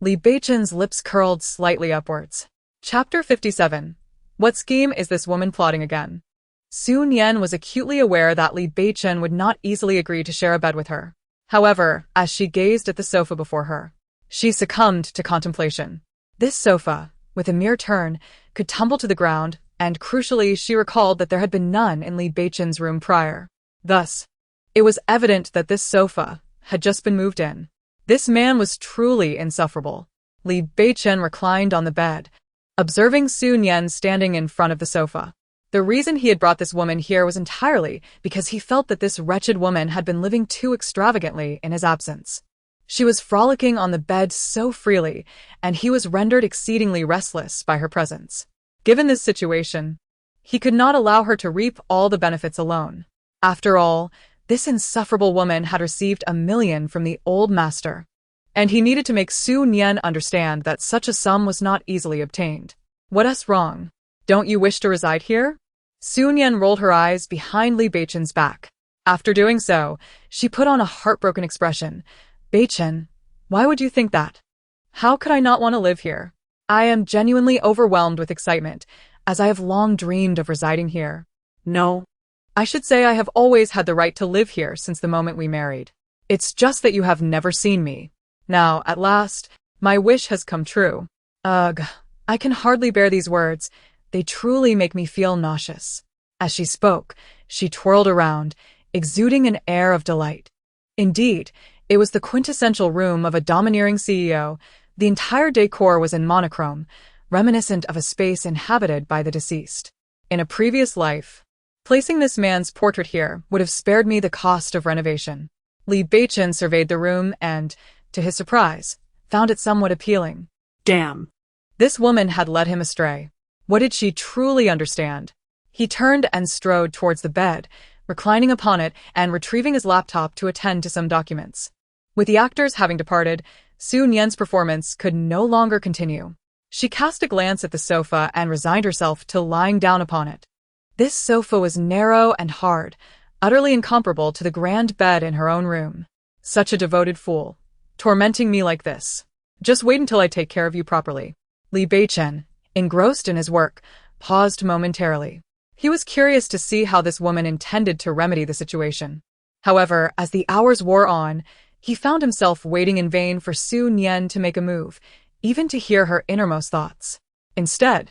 Li Beichen's lips curled slightly upwards. Chapter 57. What scheme is this woman plotting again? Su Nian was acutely aware that Li Beichen would not easily agree to share a bed with her. However, as she gazed at the sofa before her, she succumbed to contemplation. This sofa, with a mere turn, could tumble to the ground, and crucially she recalled that there had been none in Li Beichen's room prior. Thus, it was evident that this sofa had just been moved in. This man was truly insufferable. Li Beichen reclined on the bed, observing Su Nian standing in front of the sofa. The reason he had brought this woman here was entirely because he felt that this wretched woman had been living too extravagantly in his absence. She was frolicking on the bed so freely, and he was rendered exceedingly restless by her presence. Given this situation, he could not allow her to reap all the benefits alone. After all, this insufferable woman had received $1 million from the old master, and he needed to make Su Nian understand that such a sum was not easily obtained. What's wrong? Don't you wish to reside here? Su Nian rolled her eyes behind Li Beichen's back. After doing so, she put on a heartbroken expression. Beichen, why would you think that? How could I not want to live here? I am genuinely overwhelmed with excitement, as I have long dreamed of residing here. No. I should say I have always had the right to live here since the moment we married. It's just that you have never seen me. Now, at last, my wish has come true. Ugh, I can hardly bear these words. They truly make me feel nauseous. As she spoke, she twirled around, exuding an air of delight. Indeed, it was the quintessential room of a domineering CEO. The entire decor was in monochrome, reminiscent of a space inhabited by the deceased. In a previous life, placing this man's portrait here would have spared me the cost of renovation. Li Beichen surveyed the room and, to his surprise, found it somewhat appealing. Damn. This woman had led him astray. What did she truly understand? He turned and strode towards the bed, reclining upon it and retrieving his laptop to attend to some documents. With the actors having departed, Su Nian's performance could no longer continue. She cast a glance at the sofa and resigned herself to lying down upon it. This sofa was narrow and hard, utterly incomparable to the grand bed in her own room. Such a devoted fool. Tormenting me like this. Just wait until I take care of you properly. Li Beichen, engrossed in his work, paused momentarily. He was curious to see how this woman intended to remedy the situation. However, as the hours wore on, he found himself waiting in vain for Su Nian to make a move, even to hear her innermost thoughts. Instead,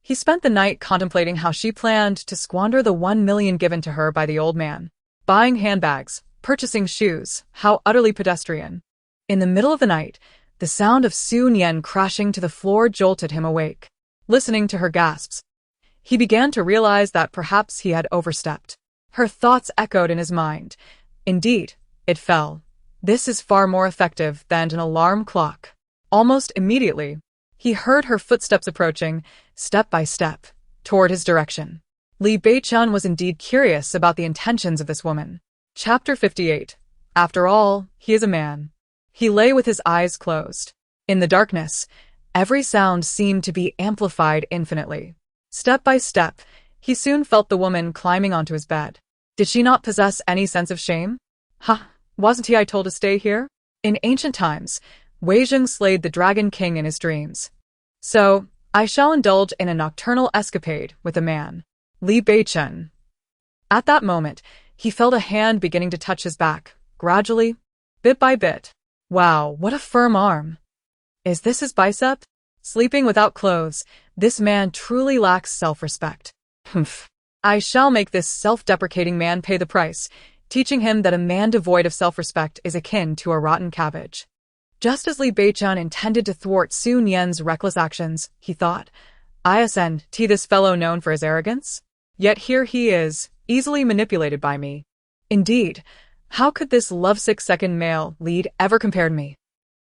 he spent the night contemplating how she planned to squander the $1 million given to her by the old man. Buying handbags, purchasing shoes, how utterly pedestrian. In the middle of the night, the sound of Su Nian crashing to the floor jolted him awake. Listening to her gasps, he began to realize that perhaps he had overstepped. Her thoughts echoed in his mind. Indeed, it fell. This is far more effective than an alarm clock. Almost immediately, he heard her footsteps approaching, step by step, toward his direction. Li Beichen was indeed curious about the intentions of this woman. Chapter 58. After all, he is a man. He lay with his eyes closed. In the darkness, every sound seemed to be amplified infinitely. Step by step, he soon felt the woman climbing onto his bed. Did she not possess any sense of shame? Wasn't he told to stay here? In ancient times, Wei Zheng slayed the Dragon King in his dreams. So, I shall indulge in a nocturnal escapade with a man. Li Beichen. At that moment, he felt a hand beginning to touch his back, gradually, bit by bit. Wow, what a firm arm. Is this his bicep? Sleeping without clothes, this man truly lacks self-respect. Humph. I shall make this self-deprecating man pay the price, teaching him that a man devoid of self-respect is akin to a rotten cabbage. Just as Li Beichen intended to thwart Su Nian's reckless actions, he thought, "Isn't this fellow known for his arrogance? Yet here he is, easily manipulated by me. Indeed, how could this lovesick second male lead ever compared me?"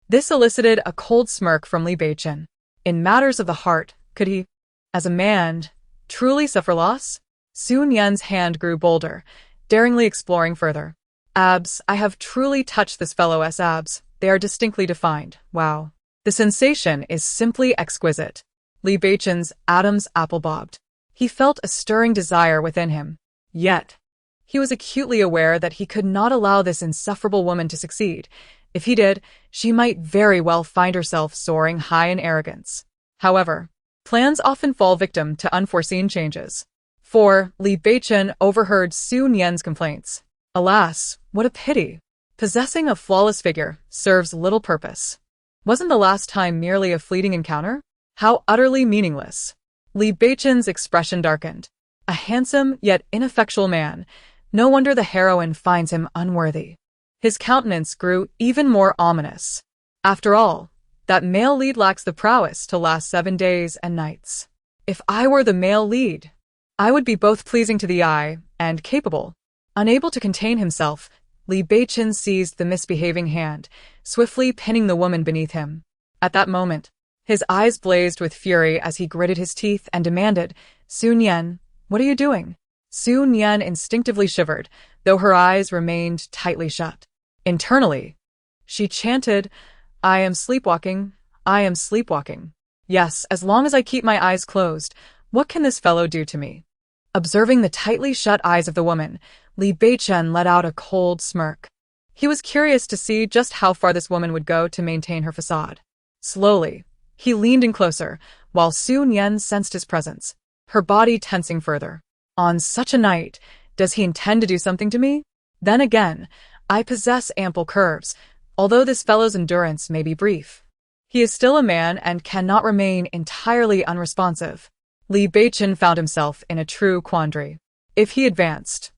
This elicited a cold smirk from Li Beichen. In matters of the heart, could he, as a man, truly suffer loss? Su Nian's hand grew bolder, daringly exploring further. Abs, I have truly touched this fellow's abs. They are distinctly defined. Wow. The sensation is simply exquisite. Li Beichen's Adam's apple bobbed. He felt a stirring desire within him. Yet, he was acutely aware that he could not allow this insufferable woman to succeed. If he did, she might very well find herself soaring high in arrogance. However, plans often fall victim to unforeseen changes. For Li Beichen overheard Su Nian's complaints. Alas, what a pity. Possessing a flawless figure serves little purpose. Wasn't the last time merely a fleeting encounter? How utterly meaningless. Li Beichen's expression darkened. A handsome yet ineffectual man. No wonder the heroine finds him unworthy. His countenance grew even more ominous. After all, that male lead lacks the prowess to last 7 days and nights. If I were the male lead, I would be both pleasing to the eye and capable. Unable to contain himself, Li Beichen seized the misbehaving hand, swiftly pinning the woman beneath him. At that moment, his eyes blazed with fury as he gritted his teeth and demanded, "Su Nian, what are you doing?" Su Nian instinctively shivered, though her eyes remained tightly shut. Internally, she chanted, I am sleepwalking. Yes, as long as I keep my eyes closed, what can this fellow do to me?" Observing the tightly shut eyes of the woman, Li Beichen let out a cold smirk. He was curious to see just how far this woman would go to maintain her facade. Slowly, he leaned in closer, while Su Nian sensed his presence, her body tensing further. On such a night, does he intend to do something to me? Then again, I possess ample curves, although this fellow's endurance may be brief. He is still a man and cannot remain entirely unresponsive. Li Beichen found himself in a true quandary. If he advanced,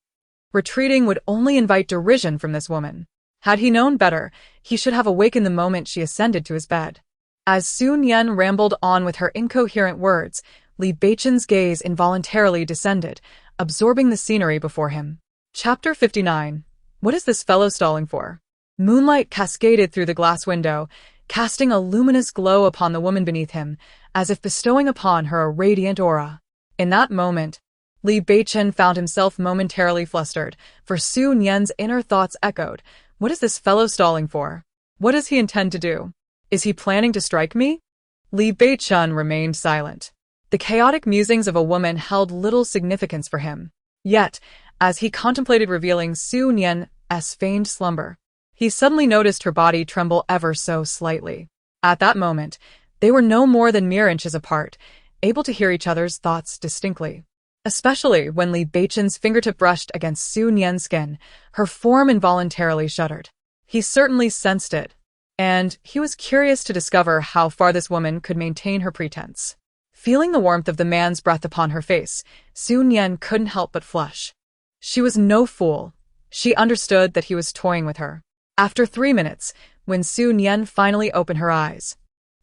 retreating would only invite derision from this woman. Had he known better, he should have awakened the moment she ascended to his bed. As Su Nian rambled on with her incoherent words, Li Beichen's gaze involuntarily descended, absorbing the scenery before him. Chapter 59. What is this fellow stalling for? Moonlight cascaded through the glass window, casting a luminous glow upon the woman beneath him, as if bestowing upon her a radiant aura. In that moment, Li Beichen found himself momentarily flustered, for Su Nian's inner thoughts echoed, "What is this fellow stalling for? What does he intend to do? Is he planning to strike me?" Li Beichen remained silent. The chaotic musings of a woman held little significance for him. Yet, as he contemplated revealing Su Nian's feigned slumber, he suddenly noticed her body tremble ever so slightly. At that moment, they were no more than mere inches apart, able to hear each other's thoughts distinctly. Especially when Li Beichen's fingertip brushed against Su Nian's skin, her form involuntarily shuddered. He certainly sensed it, and he was curious to discover how far this woman could maintain her pretense. Feeling the warmth of the man's breath upon her face, Su Nian couldn't help but flush. She was no fool. She understood that he was toying with her. After 3 minutes, when Su Nian finally opened her eyes,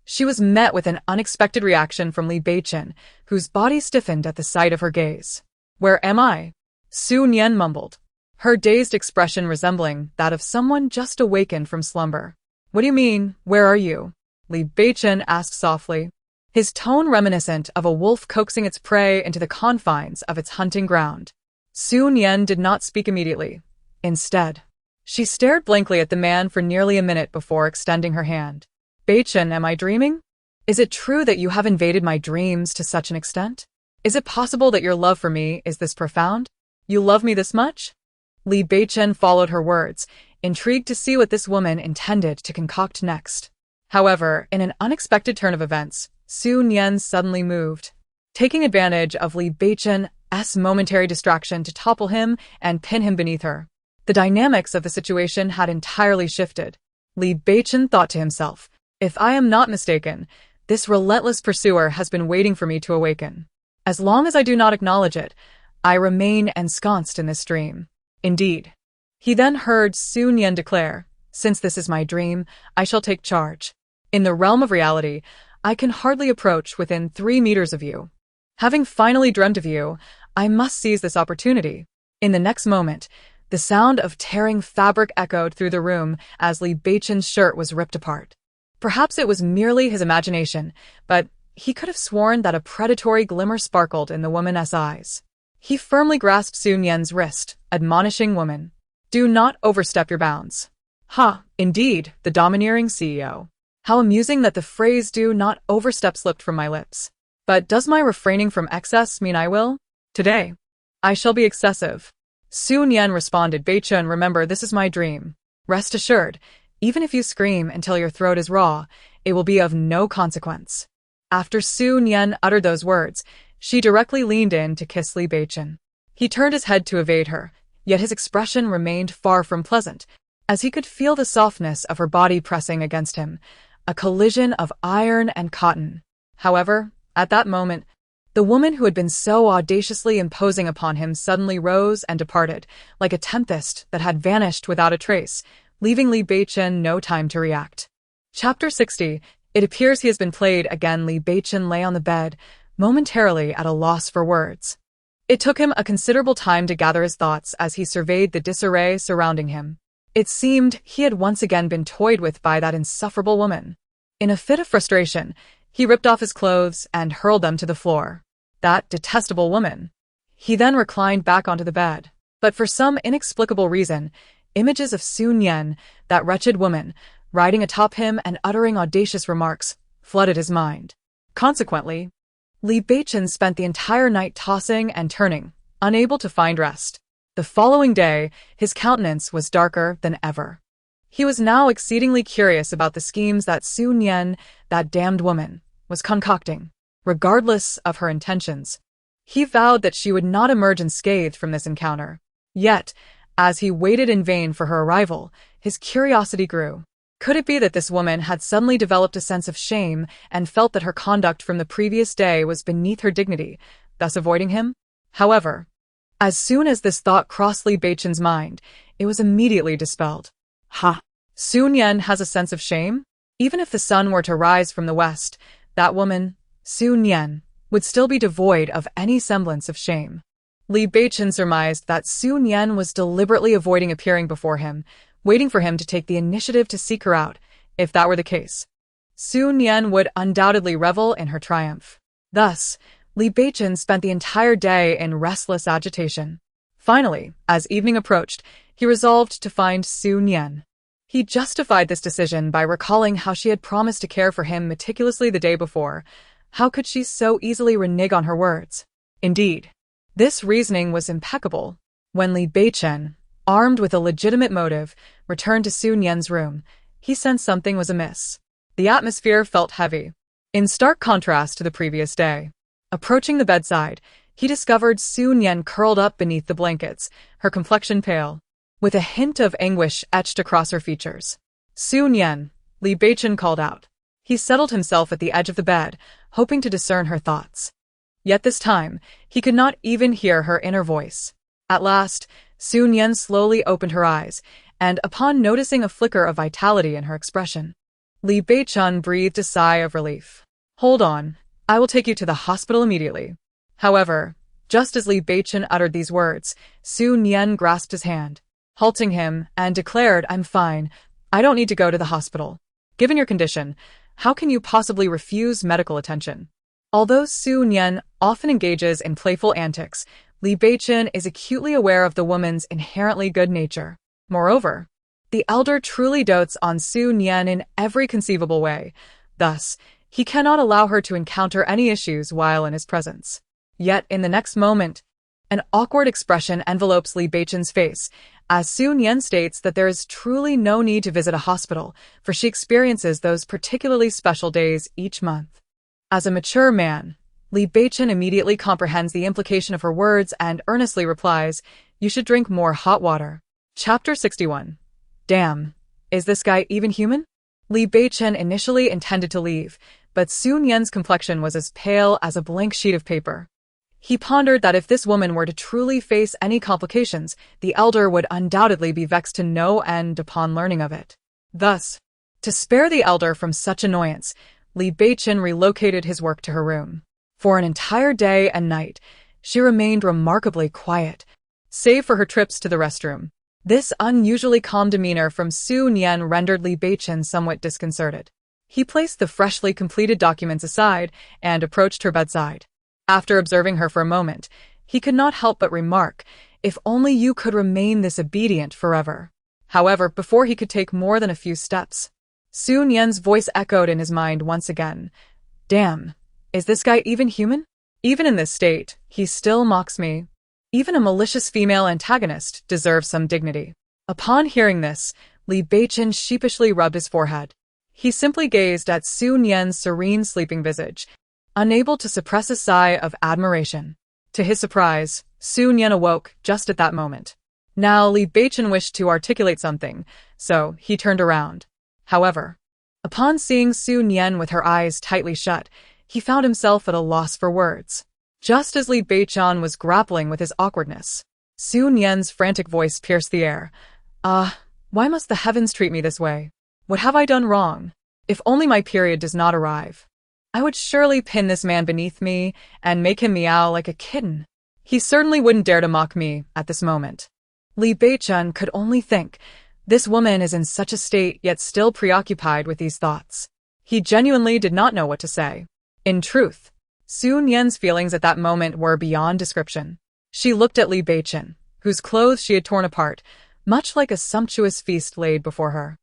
she was met with an unexpected reaction from Li Beichen, whose body stiffened at the sight of her gaze. "Where am I?" Su Nian mumbled, her dazed expression resembling that of someone just awakened from slumber. "What do you mean, where are you?" Li Beichen asked softly, his tone reminiscent of a wolf coaxing its prey into the confines of its hunting ground. Su Nian did not speak immediately. Instead, she stared blankly at the man for nearly a minute before extending her hand. "Beichen, am I dreaming? Is it true that you have invaded my dreams to such an extent? Is it possible that your love for me is this profound? You love me this much?" Li Beichen followed her words, intrigued to see what this woman intended to concoct next. However, in an unexpected turn of events, Su Nian suddenly moved, taking advantage of Li Beichen's momentary distraction to topple him and pin him beneath her. The dynamics of the situation had entirely shifted. Li Beichen thought to himself, "If I am not mistaken, This relentless pursuer has been waiting for me to awaken. As long as I do not acknowledge it, I remain ensconced in this dream. Indeed. He then heard Su Nian declare, "Since this is my dream, I shall take charge. In the realm of reality, I can hardly approach within 3 meters of you. Having finally dreamt of you, I must seize this opportunity." In the next moment, the sound of tearing fabric echoed through the room as Li Beichen's shirt was ripped apart. Perhaps it was merely his imagination, but he could have sworn that a predatory glimmer sparkled in the woman's eyes. He firmly grasped Su Nian's wrist, admonishing woman, "Do not overstep your bounds." Ha, indeed, the domineering CEO. How amusing that the phrase "do not overstep" slipped from my lips. But does my refraining from excess mean I will? Today, I shall be excessive. Su Nian responded, "Beichen, remember, this is my dream. Rest assured, even if you scream until your throat is raw, it will be of no consequence." After Su Nian uttered those words, she directly leaned in to kiss Li Beichen. He turned his head to evade her, yet his expression remained far from pleasant, as he could feel the softness of her body pressing against him, a collision of iron and cotton. However, at that moment, the woman who had been so audaciously imposing upon him suddenly rose and departed, like a tempest that had vanished without a trace, leaving Li Beichen no time to react. Chapter 60. It appears he has been played again. Li Beichen lay on the bed, momentarily at a loss for words. It took him a considerable time to gather his thoughts as he surveyed the disarray surrounding him. It seemed he had once again been toyed with by that insufferable woman. In a fit of frustration, he ripped off his clothes and hurled them to the floor. That detestable woman. He then reclined back onto the bed. But for some inexplicable reason, images of Su Nian, that wretched woman, riding atop him and uttering audacious remarks, flooded his mind. Consequently, Li Beichen spent the entire night tossing and turning, unable to find rest. The following day, his countenance was darker than ever. He was now exceedingly curious about the schemes that Su Nian, that damned woman, was concocting. Regardless of her intentions, he vowed that she would not emerge unscathed from this encounter. Yet, as he waited in vain for her arrival, his curiosity grew. Could it be that this woman had suddenly developed a sense of shame and felt that her conduct from the previous day was beneath her dignity, thus avoiding him? However, as soon as this thought crossed Li Beichen's mind, it was immediately dispelled. Ha! Su Nian has a sense of shame? Even if the sun were to rise from the west, that woman, Su Nian, would still be devoid of any semblance of shame. Li Beichen surmised that Su Nian was deliberately avoiding appearing before him, waiting for him to take the initiative to seek her out. If that were the case, Su Nian would undoubtedly revel in her triumph. Thus, Li Beichen spent the entire day in restless agitation. Finally, as evening approached, he resolved to find Su Nian. He justified this decision by recalling how she had promised to care for him meticulously the day before. How could she so easily renege on her words? Indeed, this reasoning was impeccable. When Li Beichen, armed with a legitimate motive, returned to Su Nian's room, he sensed something was amiss. The atmosphere felt heavy, in stark contrast to the previous day. Approaching the bedside, he discovered Su Nian curled up beneath the blankets, her complexion pale, with a hint of anguish etched across her features. "Su Nian," Li Beichen called out. He settled himself at the edge of the bed, hoping to discern her thoughts. Yet this time, he could not even hear her inner voice. At last, Su Nian slowly opened her eyes, and upon noticing a flicker of vitality in her expression, Li Beichen breathed a sigh of relief. "Hold on, I will take you to the hospital immediately." However, just as Li Beichen uttered these words, Su Nian grasped his hand, halting him, and declared, "I'm fine. I don't need to go to the hospital. Given your condition, how can you possibly refuse medical attention?" Although Su Nian often engages in playful antics, Li Beichen is acutely aware of the woman's inherently good nature. Moreover, the elder truly dotes on Su Nian in every conceivable way. Thus, he cannot allow her to encounter any issues while in his presence. Yet in the next moment, an awkward expression envelopes Li Beichen's face, as Su Nian states that there is truly no need to visit a hospital, for she experiences those particularly special days each month. As a mature man, Li Beichen immediately comprehends the implication of her words and earnestly replies, "You should drink more hot water." Chapter 61. Damn, is this guy even human? Li Beichen initially intended to leave, but Su Nian's complexion was as pale as a blank sheet of paper. He pondered that if this woman were to truly face any complications, the elder would undoubtedly be vexed to no end upon learning of it. Thus, to spare the elder from such annoyance, Li Beichen relocated his work to her room. For an entire day and night, she remained remarkably quiet, save for her trips to the restroom. This unusually calm demeanor from Su Nian rendered Li Beichen somewhat disconcerted. He placed the freshly completed documents aside and approached her bedside. After observing her for a moment, he could not help but remark, "If only you could remain this obedient forever." However, before he could take more than a few steps, Su Nian's voice echoed in his mind once again. "Damn, is this guy even human? Even in this state, he still mocks me. Even a malicious female antagonist deserves some dignity." Upon hearing this, Li Beichen sheepishly rubbed his forehead. He simply gazed at Su Nian's serene sleeping visage, unable to suppress a sigh of admiration. To his surprise, Su Nian awoke just at that moment. Now Li Beichen wished to articulate something, so he turned around. However, upon seeing Su Nian with her eyes tightly shut, he found himself at a loss for words. Just as Li Beichen was grappling with his awkwardness, Su Nian's frantic voice pierced the air. Why must the heavens treat me this way? What have I done wrong? If only my period does not arrive, I would surely pin this man beneath me and make him meow like a kitten. He certainly wouldn't dare to mock me at this moment." Li Beichen could only think, this woman is in such a state yet still preoccupied with these thoughts. He genuinely did not know what to say. In truth, Su Nian's feelings at that moment were beyond description. She looked at Li Beichen, whose clothes she had torn apart, much like a sumptuous feast laid before her.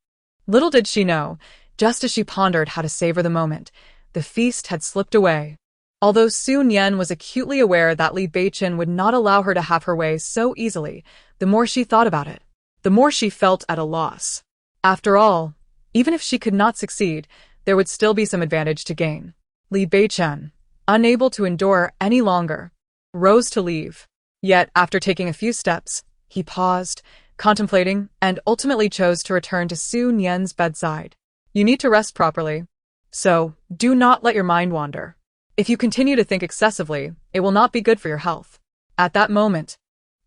Little did she know, just as she pondered how to savor the moment, the feast had slipped away. Although Su Nian was acutely aware that Li Beichen would not allow her to have her way so easily, the more she thought about it, the more she felt at a loss. After all, even if she could not succeed, there would still be some advantage to gain. Li Beichen, unable to endure any longer, rose to leave. Yet, after taking a few steps, he paused, contemplating, and ultimately chose to return to Su Nian's bedside. "You need to rest properly, so do not let your mind wander. If you continue to think excessively, it will not be good for your health." At that moment,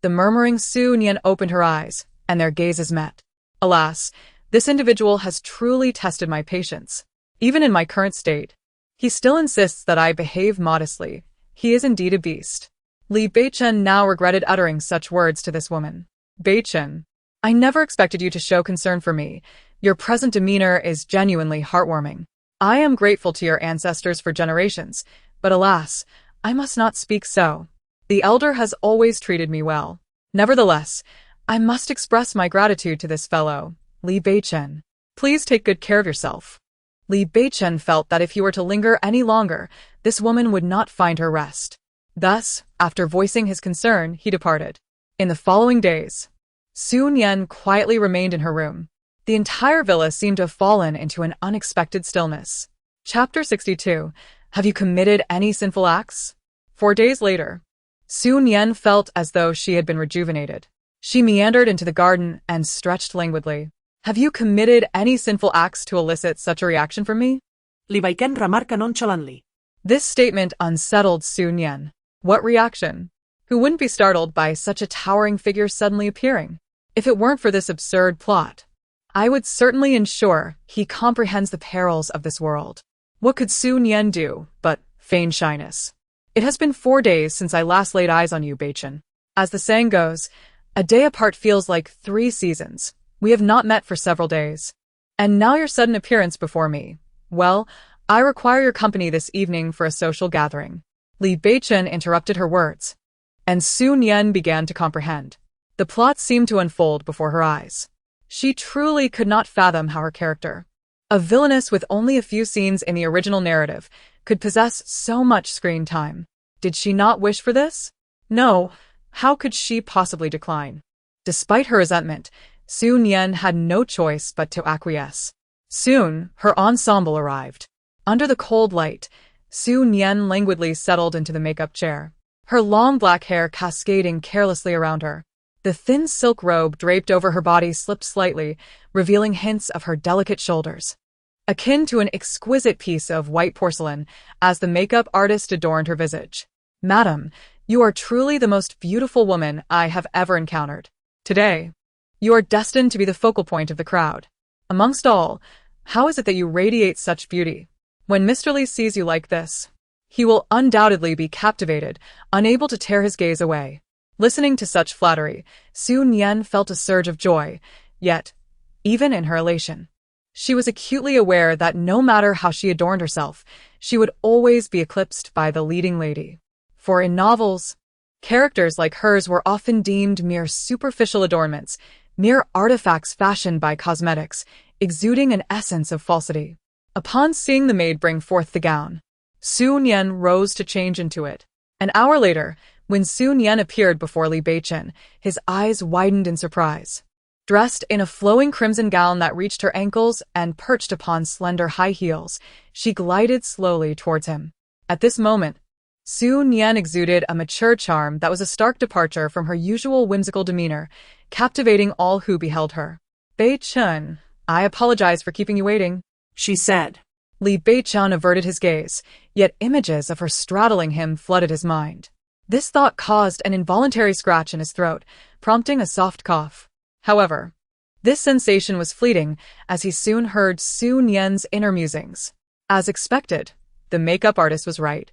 the murmuring Su Nian opened her eyes, and their gazes met. Alas, this individual has truly tested my patience. Even in my current state, he still insists that I behave modestly. He is indeed a beast. Li Beichen now regretted uttering such words to this woman. "Beichen, I never expected you to show concern for me. Your present demeanor is genuinely heartwarming. I am grateful to your ancestors for generations, but alas, I must not speak so. The elder has always treated me well. Nevertheless, I must express my gratitude to this fellow, Li Beichen. Please take good care of yourself." Li Beichen felt that if he were to linger any longer, this woman would not find her rest. Thus, after voicing his concern, he departed. In the following days, Su Nian quietly remained in her room. The entire villa seemed to have fallen into an unexpected stillness. Chapter 62. Have you committed any sinful acts? 4 days later, Su Nian felt as though she had been rejuvenated. She meandered into the garden and stretched languidly. "Have you committed any sinful acts to elicit such a reaction from me?" Li Beichen remarca nonchalantly. This statement unsettled Su Nian. What reaction? Who wouldn't be startled by such a towering figure suddenly appearing? If it weren't for this absurd plot, I would certainly ensure he comprehends the perils of this world. What could Su Nian do but feign shyness? "It has been 4 days since I last laid eyes on you, Beichen. As the saying goes, a day apart feels like 3 seasons. We have not met for several days. And now your sudden appearance before me. Well, I require your company this evening for a social gathering." Li Beichen interrupted her words, and Su Nian began to comprehend. The plot seemed to unfold before her eyes. She truly could not fathom how her character, a villainess with only a few scenes in the original narrative, could possess so much screen time. Did she not wish for this? No, how could she possibly decline? Despite her resentment, Su Nian had no choice but to acquiesce. Soon, her ensemble arrived. Under the cold light, Su Nian languidly settled into the makeup chair, her long black hair cascading carelessly around her. The thin silk robe draped over her body slipped slightly, revealing hints of her delicate shoulders. akin to an exquisite piece of white porcelain, as the makeup artist adorned her visage. "Madam, you are truly the most beautiful woman I have ever encountered. Today, you are destined to be the focal point of the crowd. Amongst all, how is it that you radiate such beauty? When Mr. Li sees you like this, he will undoubtedly be captivated, unable to tear his gaze away." Listening to such flattery, Su Nian felt a surge of joy, yet, even in her elation, she was acutely aware that no matter how she adorned herself, she would always be eclipsed by the leading lady. For in novels, characters like hers were often deemed mere superficial adornments, mere artifacts fashioned by cosmetics, exuding an essence of falsity. Upon seeing the maid bring forth the gown, Su Nian rose to change into it. An hour later, when Su Nian appeared before Li Beichen, his eyes widened in surprise. Dressed in a flowing crimson gown that reached her ankles and perched upon slender high heels, she glided slowly towards him. At this moment, Su Nian exuded a mature charm that was a stark departure from her usual whimsical demeanor, captivating all who beheld her. "Beichen, I apologize for keeping you waiting," she said. Li Beichen averted his gaze, yet images of her straddling him flooded his mind. This thought caused an involuntary scratch in his throat, prompting a soft cough. However, this sensation was fleeting, as he soon heard Su Nian's inner musings. As expected, the makeup artist was right.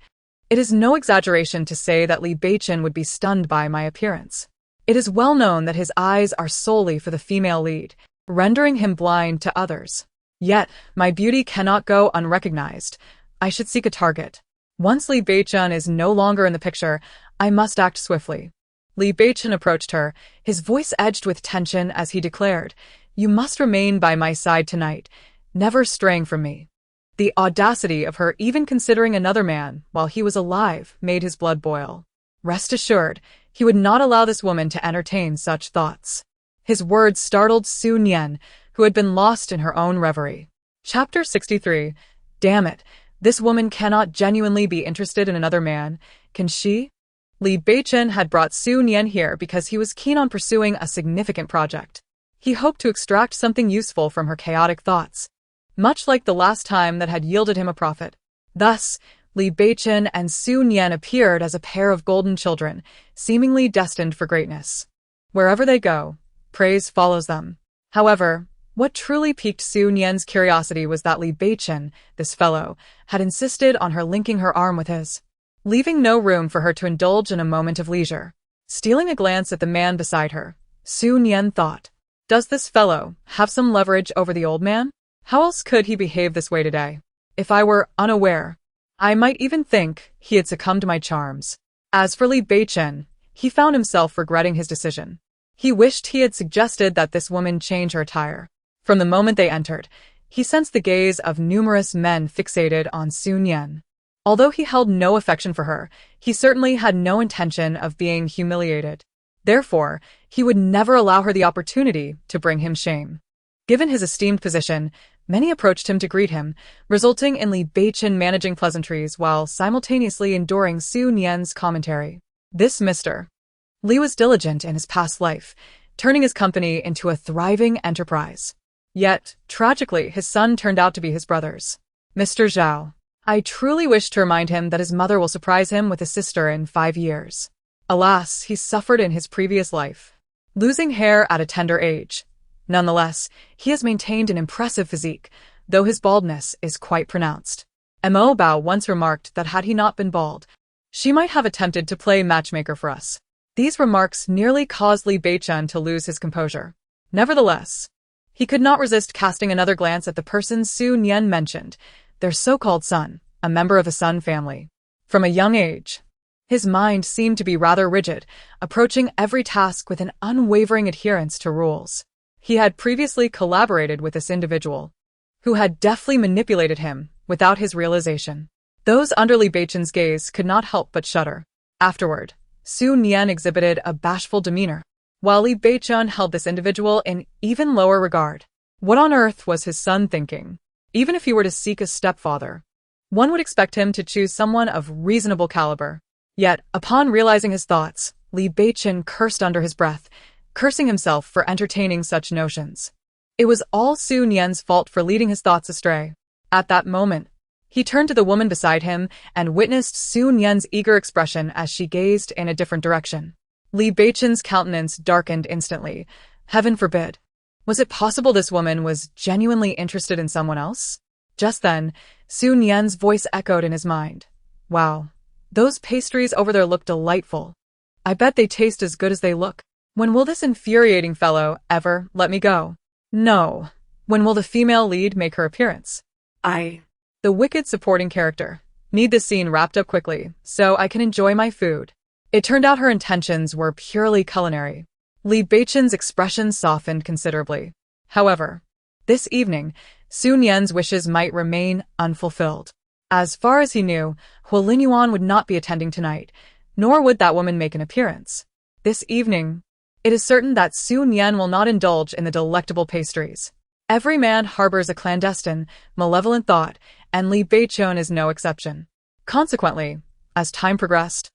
It is no exaggeration to say that Li Beichen would be stunned by my appearance. It is well known that his eyes are solely for the female lead, rendering him blind to others. Yet, my beauty cannot go unrecognized. I should seek a target. Once Li Beichen is no longer in the picture, I must act swiftly. Li Beichen approached her, his voice edged with tension as he declared, "You must remain by my side tonight, never straying from me." The audacity of her even considering another man while he was alive made his blood boil. Rest assured, he would not allow this woman to entertain such thoughts. His words startled Su Nian, who had been lost in her own reverie. Chapter 63. Damn it, this woman cannot genuinely be interested in another man, can she? Li Beichen had brought Su Nian here because he was keen on pursuing a significant project. He hoped to extract something useful from her chaotic thoughts, much like the last time that had yielded him a profit. Thus, Li Beichen and Su Nian appeared as a pair of golden children, seemingly destined for greatness. Wherever they go, praise follows them. However, what truly piqued Su Nian's curiosity was that Li Beichen, this fellow, had insisted on her linking her arm with his, leaving no room for her to indulge in a moment of leisure. Stealing a glance at the man beside her, Su Nian thought, "Does this fellow have some leverage over the old man? How else could he behave this way today? If I were unaware, I might even think he had succumbed to my charms." As for Li Beichen, he found himself regretting his decision. He wished he had suggested that this woman change her attire. From the moment they entered, he sensed the gaze of numerous men fixated on Su Nian. Although he held no affection for her, he certainly had no intention of being humiliated. Therefore, he would never allow her the opportunity to bring him shame. Given his esteemed position, many approached him to greet him, resulting in Li Beichen managing pleasantries while simultaneously enduring Su Nian's commentary. This Mr. Li was diligent in his past life, turning his company into a thriving enterprise. Yet, tragically, his son turned out to be his brother's. Mr. Zhao. I truly wish to remind him that his mother will surprise him with a sister in 5 years. Alas, he suffered in his previous life, losing hair at a tender age. Nonetheless, he has maintained an impressive physique, though his baldness is quite pronounced. Mo Bao once remarked that had he not been bald, she might have attempted to play matchmaker for us. These remarks nearly caused Li Beichen to lose his composure. Nevertheless, he could not resist casting another glance at the person Su Nian mentioned, their so-called son, a member of a Sun family. From a young age, his mind seemed to be rather rigid, approaching every task with an unwavering adherence to rules. He had previously collaborated with this individual, who had deftly manipulated him without his realization. Those under Li Beichen's gaze could not help but shudder. Afterward, Su Nian exhibited a bashful demeanor, while Li Beichen held this individual in even lower regard. What on earth was his son thinking? Even if he were to seek a stepfather, one would expect him to choose someone of reasonable caliber. Yet, upon realizing his thoughts, Li Beichen cursed under his breath, cursing himself for entertaining such notions. It was all Su Nian's fault for leading his thoughts astray. At that moment, he turned to the woman beside him and witnessed Su Nian's eager expression as she gazed in a different direction. Li Beichen's countenance darkened instantly. Heaven forbid. Was it possible this woman was genuinely interested in someone else? Just then, Su Nian's voice echoed in his mind. Wow. Those pastries over there look delightful. I bet they taste as good as they look. When will this infuriating fellow ever let me go? No. When will the female lead make her appearance? The wicked supporting character. Need this scene wrapped up quickly, so I can enjoy my food. It turned out her intentions were purely culinary. Li Beichen's expression softened considerably. However, this evening, Su Nian's wishes might remain unfulfilled. As far as he knew, Li Yuan would not be attending tonight, nor would that woman make an appearance. This evening, it is certain that Su Nian will not indulge in the delectable pastries. Every man harbors a clandestine, malevolent thought, and Li Beichen is no exception. Consequently, as time progressed,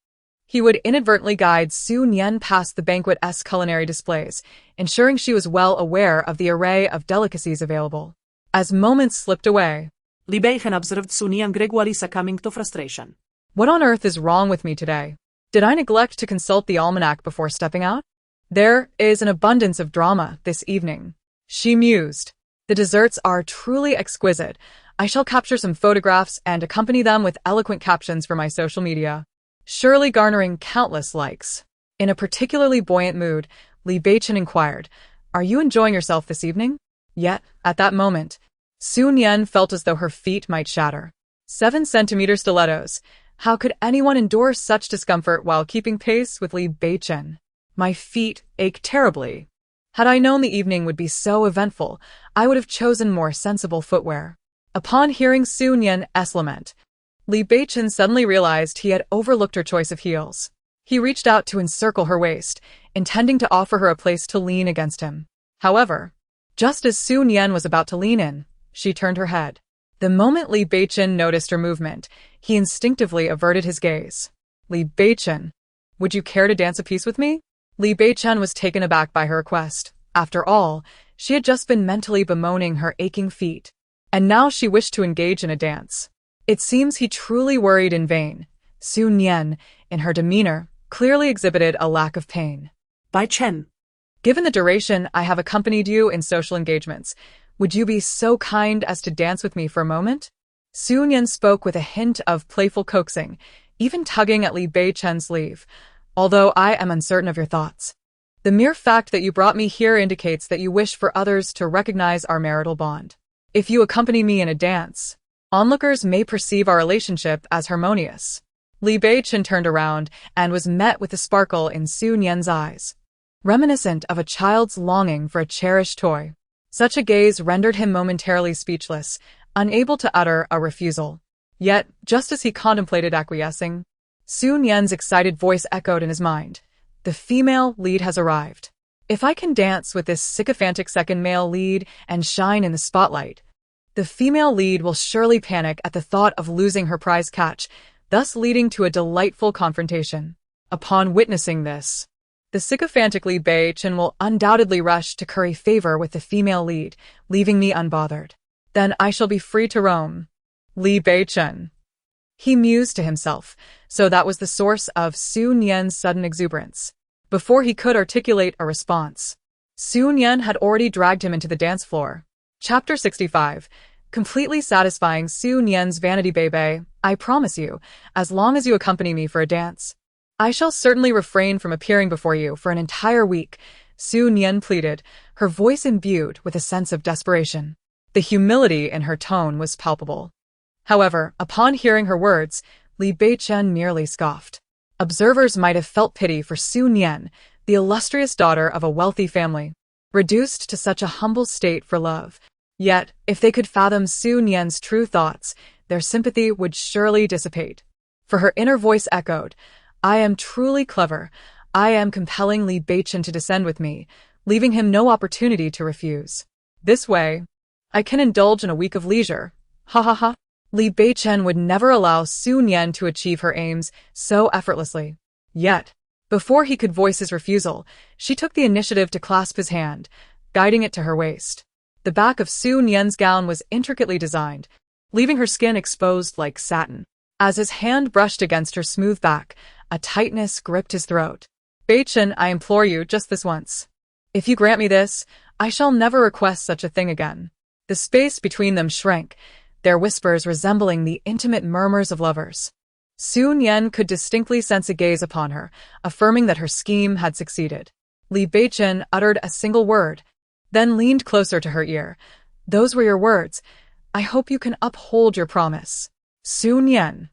he would inadvertently guide Su Nian past the banquet-esque culinary displays, ensuring she was well aware of the array of delicacies available. As moments slipped away, Li Beichen observed Su Nian gradually succumbing to frustration. What on earth is wrong with me today? Did I neglect to consult the almanac before stepping out? There is an abundance of drama this evening, she mused. The desserts are truly exquisite. I shall capture some photographs and accompany them with eloquent captions for my social media, surely garnering countless likes. In a particularly buoyant mood, Li Beichen inquired, "Are you enjoying yourself this evening?" Yet, at that moment, Su Nian felt as though her feet might shatter. 7-centimeter stilettos. How could anyone endure such discomfort while keeping pace with Li Beichen? My feet ache terribly. Had I known the evening would be so eventful, I would have chosen more sensible footwear. Upon hearing Su Nian's lament, Li Beichen suddenly realized he had overlooked her choice of heels. He reached out to encircle her waist, intending to offer her a place to lean against him. However, just as Su Nian was about to lean in, she turned her head. The moment Li Beichen noticed her movement, he instinctively averted his gaze. Li Beichen, would you care to dance a piece with me? Li Beichen was taken aback by her request. After all, she had just been mentally bemoaning her aching feet, and now she wished to engage in a dance. It seems he truly worried in vain. Su Nian, in her demeanor, clearly exhibited a lack of pain. Beichen, given the duration I have accompanied you in social engagements, would you be so kind as to dance with me for a moment? Su Nian spoke with a hint of playful coaxing, even tugging at Li Beichen's sleeve. Although I am uncertain of your thoughts. The mere fact that you brought me here indicates that you wish for others to recognize our marital bond. If you accompany me in a dance, onlookers may perceive our relationship as harmonious. Li Beichen turned around and was met with a sparkle in Su Nian's eyes, reminiscent of a child's longing for a cherished toy. Such a gaze rendered him momentarily speechless, unable to utter a refusal. Yet, just as he contemplated acquiescing, Su Nian's excited voice echoed in his mind. The female lead has arrived. If I can dance with this sycophantic second male lead and shine in the spotlight, the female lead will surely panic at the thought of losing her prize catch, thus leading to a delightful confrontation. Upon witnessing this, the sycophantic Li Beichen will undoubtedly rush to curry favor with the female lead, leaving me unbothered. Then I shall be free to roam. Li Beichen. He mused to himself, so that was the source of Su Nian's sudden exuberance. Before he could articulate a response, Su Nian had already dragged him into the dance floor. Chapter 65. Completely satisfying Su Nian's vanity baby, I promise you, as long as you accompany me for a dance, I shall certainly refrain from appearing before you for an entire week, Su Nian pleaded, her voice imbued with a sense of desperation. The humility in her tone was palpable. However, upon hearing her words, Li Beichen merely scoffed. Observers might have felt pity for Su Nian, the illustrious daughter of a wealthy family, reduced to such a humble state for love. Yet, if they could fathom Su Nian's true thoughts, their sympathy would surely dissipate. For her inner voice echoed, I am truly clever. I am compelling Li Beichen to descend with me, leaving him no opportunity to refuse. This way, I can indulge in a week of leisure. Ha ha ha. Li Beichen would never allow Su Nian to achieve her aims so effortlessly. Yet, before he could voice his refusal, she took the initiative to clasp his hand, guiding it to her waist. The back of Su Nian's gown was intricately designed, leaving her skin exposed like satin. As his hand brushed against her smooth back, a tightness gripped his throat. Beichen, I implore you, just this once. If you grant me this, I shall never request such a thing again. The space between them shrank, their whispers resembling the intimate murmurs of lovers. Su Nian could distinctly sense a gaze upon her, affirming that her scheme had succeeded. Li Beichen uttered a single word, then leaned closer to her ear. Those were your words. I hope you can uphold your promise. Su Nian.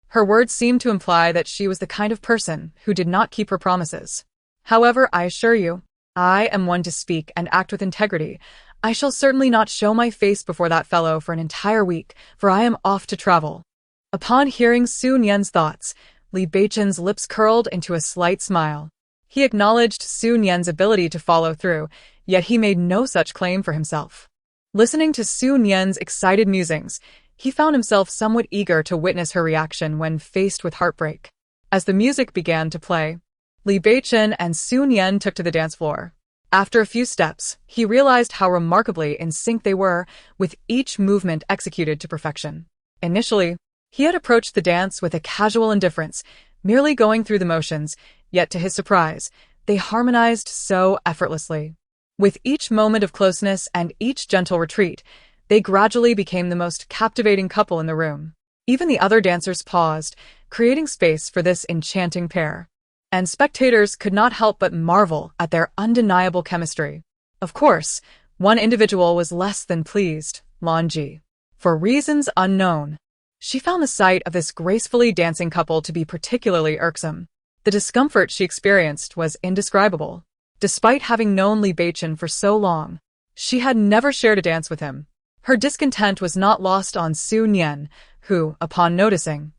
Her words seemed to imply that she was the kind of person who did not keep her promises. However, I assure you, I am one to speak and act with integrity. I shall certainly not show my face before that fellow for an entire week, for I am off to travel. Upon hearing Su Nian's thoughts, Li Beichen's lips curled into a slight smile. He acknowledged Su Nian's ability to follow through, yet he made no such claim for himself. Listening to Su Nian's excited musings, he found himself somewhat eager to witness her reaction when faced with heartbreak. As the music began to play, Li Beichen and Su Nian took to the dance floor. After a few steps, he realized how remarkably in sync they were, with each movement executed to perfection. Initially, he had approached the dance with a casual indifference, merely going through the motions, yet to his surprise, they harmonized so effortlessly. With each moment of closeness and each gentle retreat, they gradually became the most captivating couple in the room. Even the other dancers paused, creating space for this enchanting pair. And spectators could not help but marvel at their undeniable chemistry. Of course, one individual was less than pleased, Lanji. For reasons unknown, she found the sight of this gracefully dancing couple to be particularly irksome. The discomfort she experienced was indescribable. Despite having known Li Beichen for so long, she had never shared a dance with him. Her discontent was not lost on Su Nian, who, upon noticing,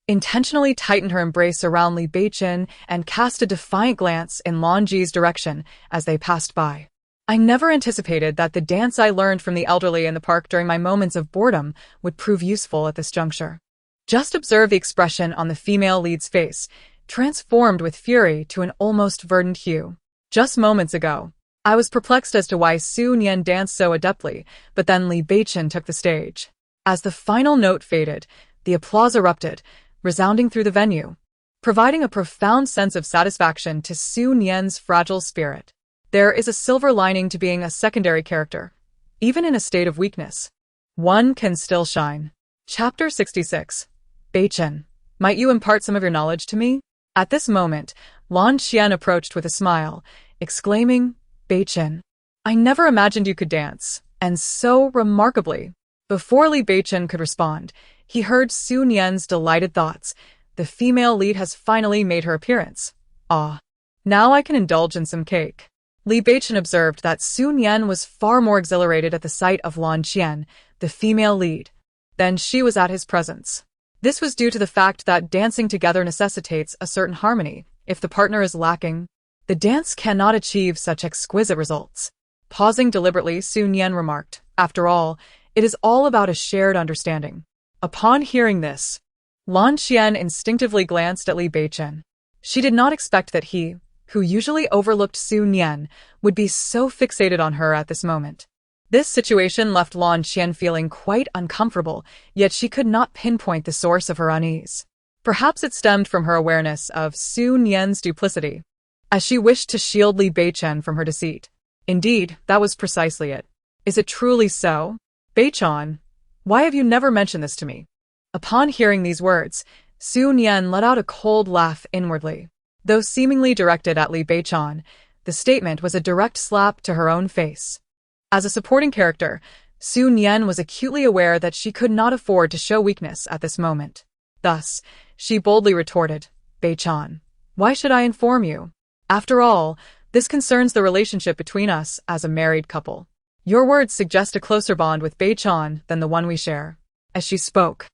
intentionally tightened her embrace around Li Beichen and cast a defiant glance in Lanji's direction as they passed by. I never anticipated that the dance I learned from the elderly in the park during my moments of boredom would prove useful at this juncture. Just observe the expression on the female lead's face, transformed with fury to an almost verdant hue. Just moments ago, I was perplexed as to why Su Nian danced so adeptly, but then Li Beichen took the stage. As the final note faded, the applause erupted, resounding through the venue, providing a profound sense of satisfaction to Su Nian's fragile spirit. There is a silver lining to being a secondary character. Even in a state of weakness, one can still shine. Chapter 66. Beichen, might you impart some of your knowledge to me? At this moment, Lan Qian approached with a smile, exclaiming, Beichen, I never imagined you could dance, and so remarkably. Before Li Beichen could respond, he heard Su Nian's delighted thoughts. The female lead has finally made her appearance. Ah, now I can indulge in some cake. Li Beichen observed that Su Nian was far more exhilarated at the sight of Lan Qian, the female lead, than she was at his presence. This was due to the fact that dancing together necessitates a certain harmony. If the partner is lacking, the dance cannot achieve such exquisite results. Pausing deliberately, Su Nian remarked, after all, it is all about a shared understanding. Upon hearing this, Lan Qian instinctively glanced at Li Beichen. She did not expect that he, who usually overlooked Su Nian, would be so fixated on her at this moment. This situation left Lan Qian feeling quite uncomfortable, yet she could not pinpoint the source of her unease. Perhaps it stemmed from her awareness of Su Nian's duplicity, as she wished to shield Li Beichen from her deceit. Indeed, that was precisely it. Is it truly so? Beichen, why have you never mentioned this to me? Upon hearing these words, Su Nian let out a cold laugh inwardly. Though seemingly directed at Li Beichen, the statement was a direct slap to her own face. As a supporting character, Su Nian was acutely aware that she could not afford to show weakness at this moment. Thus, she boldly retorted, Beichen, why should I inform you? After all, this concerns the relationship between us as a married couple. Your words suggest a closer bond with Beichen than the one we share. As she spoke,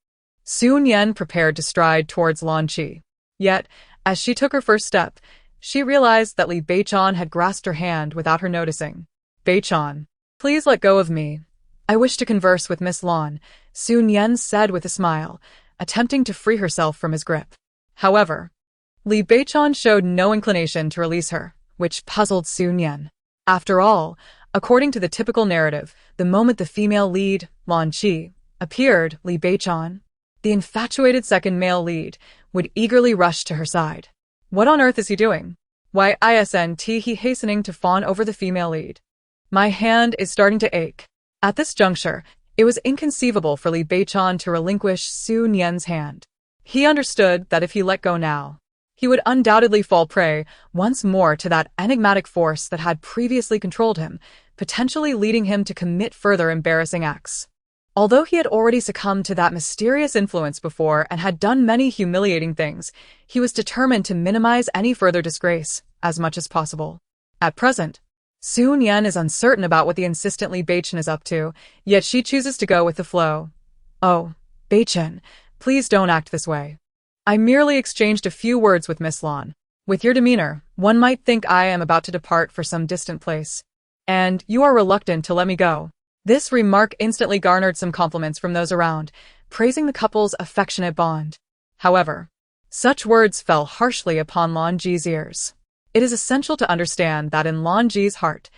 Su Nian prepared to stride towards Lan Qi. Yet, as she took her first step, she realized that Li Beichen had grasped her hand without her noticing. Beichen, please let go of me. I wish to converse with Miss Lan, Su Nian said with a smile, attempting to free herself from his grip. However, Li Beichen showed no inclination to release her, which puzzled Su Nian. After all, according to the typical narrative, the moment the female lead, Lan Qi, appeared Li Beichen. The infatuated second male lead would eagerly rush to her side. What on earth is he doing? Why isn't he hastening to fawn over the female lead? My hand is starting to ache. At this juncture, it was inconceivable for Li Beichen to relinquish Su Nian's hand. He understood that if he let go now, he would undoubtedly fall prey once more to that enigmatic force that had previously controlled him, potentially leading him to commit further embarrassing acts. Although he had already succumbed to that mysterious influence before and had done many humiliating things, he was determined to minimize any further disgrace as much as possible. At present, Su Nian is uncertain about what the insistent Li Beichen is up to, yet she chooses to go with the flow. Oh, Beichen, please don't act this way. I merely exchanged a few words with Miss Lan. With your demeanor, one might think I am about to depart for some distant place. And you are reluctant to let me go. This remark instantly garnered some compliments from those around, praising the couple's affectionate bond. However, such words fell harshly upon Lan Ji's ears. It is essential to understand that in Lan Ji's heart,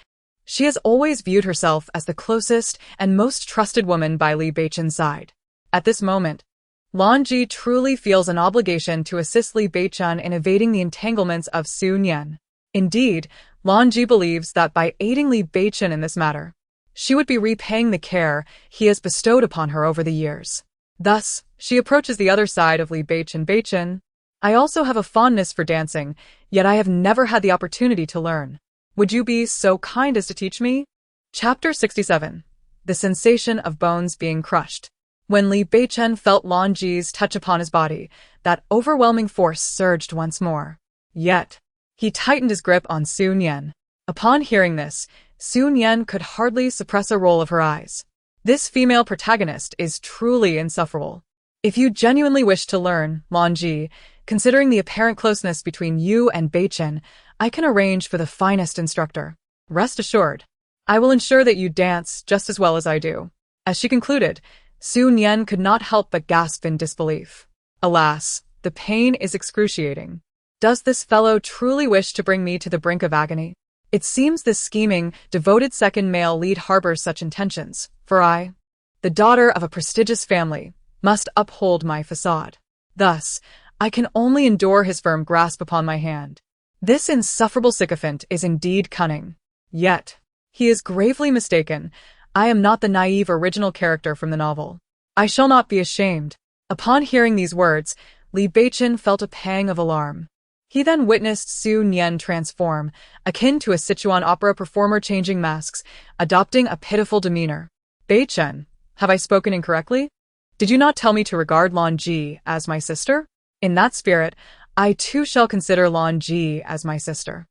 she has always viewed herself as the closest and most trusted woman by Li Beichen's side. At this moment, Lan Ji truly feels an obligation to assist Li Beichen in evading the entanglements of Su Nian. Indeed, Lan Ji believes that by aiding Li Beichen in this matter, she would be repaying the care he has bestowed upon her over the years. Thus, she approaches the other side of Li Beichen. Beichen, I also have a fondness for dancing, yet I have never had the opportunity to learn. Would you be so kind as to teach me? Chapter 67. The Sensation of Bones Being Crushed. When Li Beichen felt Lan Ji's touch upon his body, that overwhelming force surged once more. Yet, he tightened his grip on Su Nian. Upon hearing this, Su Nian could hardly suppress a roll of her eyes. This female protagonist is truly insufferable. If you genuinely wish to learn, Lan Ji, considering the apparent closeness between you and Beichen, I can arrange for the finest instructor. Rest assured, I will ensure that you dance just as well as I do. As she concluded, Su Nian could not help but gasp in disbelief. Alas, the pain is excruciating. Does this fellow truly wish to bring me to the brink of agony? It seems this scheming, devoted second male lead harbors such intentions, for I, the daughter of a prestigious family, must uphold my facade. Thus, I can only endure his firm grasp upon my hand. This insufferable sycophant is indeed cunning. Yet, he is gravely mistaken. I am not the naive original character from the novel. I shall not be ashamed. Upon hearing these words, Li Beichen felt a pang of alarm. He then witnessed Su Nian transform, akin to a Sichuan opera performer changing masks, adopting a pitiful demeanor. Beichen, have I spoken incorrectly? Did you not tell me to regard Lan Ji as my sister? In that spirit, I too shall consider Lan Ji as my sister.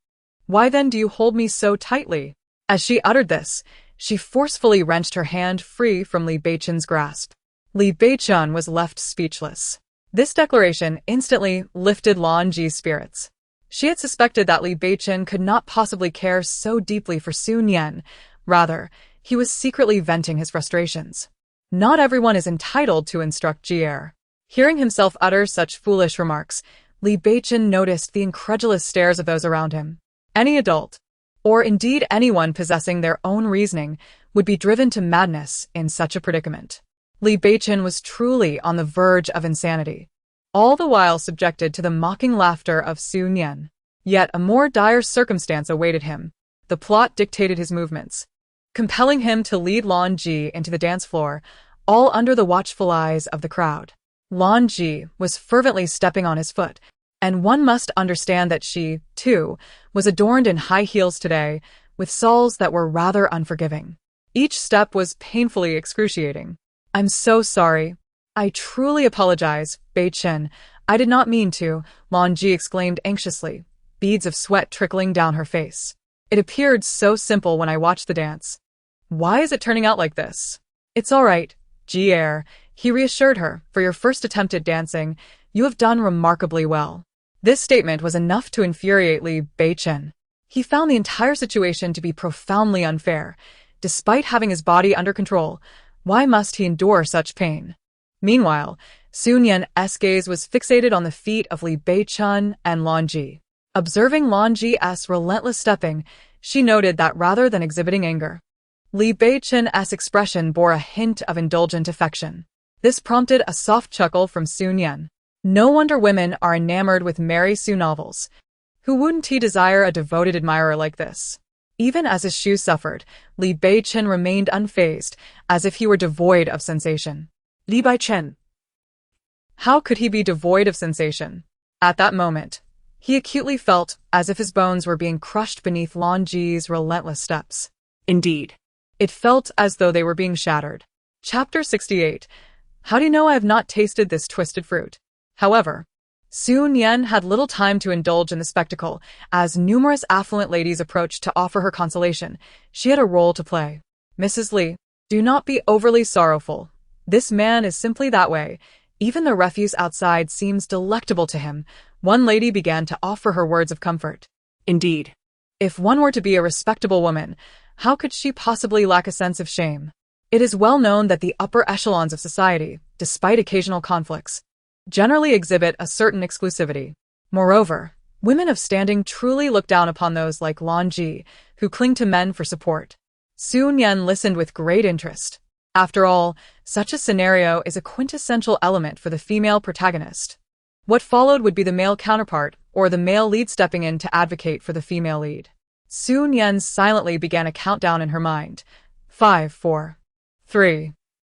Why then do you hold me so tightly? As she uttered this, she forcefully wrenched her hand free from Li Beichen's grasp. Li Beichen was left speechless. This declaration instantly lifted Lan Ji's spirits. She had suspected that Li Beichen could not possibly care so deeply for Su Nian. Rather, he was secretly venting his frustrations. Not everyone is entitled to instruct Jier. Hearing himself utter such foolish remarks, Li Beichen noticed the incredulous stares of those around him. Any adult, or indeed anyone possessing their own reasoning, would be driven to madness in such a predicament. Li Beichen was truly on the verge of insanity, all the while subjected to the mocking laughter of Su Nian. Yet a more dire circumstance awaited him. The plot dictated his movements, compelling him to lead Lan Ji into the dance floor, all under the watchful eyes of the crowd. Lan Ji was fervently stepping on his foot, and one must understand that she, too, was adorned in high heels today, with soles that were rather unforgiving. Each step was painfully excruciating. I'm so sorry. I truly apologize, Beichen. I did not mean to, Lan Ji exclaimed anxiously, beads of sweat trickling down her face. It appeared so simple when I watched the dance. Why is it turning out like this? It's all right, Jier, he reassured her. For your first attempt at dancing, you have done remarkably well. This statement was enough to infuriate Li Beichen. He found the entire situation to be profoundly unfair. Despite having his body under control, why must he endure such pain? Meanwhile, Su Nian's gaze was fixated on the feet of Li Beichen and Lan Ji. Observing Lan Ji's relentless stepping, she noted that rather than exhibiting anger, Li Beichen's expression bore a hint of indulgent affection. This prompted a soft chuckle from Su Nian. No wonder women are enamored with Mary Sue novels. Who wouldn't he desire a devoted admirer like this? Even as his shoe suffered, Li Beichen remained unfazed, as if he were devoid of sensation. Li Beichen. How could he be devoid of sensation? At that moment, he acutely felt as if his bones were being crushed beneath Lan Ji's relentless steps. Indeed. It felt as though they were being shattered. Chapter 68. How do you know I have not tasted this twisted fruit? However, Su Nian had little time to indulge in the spectacle, as numerous affluent ladies approached to offer her consolation. She had a role to play. Mrs. Li, do not be overly sorrowful. This man is simply that way. Even the refuse outside seems delectable to him. One lady began to offer her words of comfort. Indeed. If one were to be a respectable woman, how could she possibly lack a sense of shame? It is well known that the upper echelons of society, despite occasional conflicts, generally exhibit a certain exclusivity. Moreover, women of standing truly look down upon those like Lan Ji, who cling to men for support. Su Nian listened with great interest. After all, such a scenario is a quintessential element for the female protagonist. What followed would be the male counterpart, or the male lead stepping in to advocate for the female lead. Su Nian silently began a countdown in her mind. 5, 4, 3.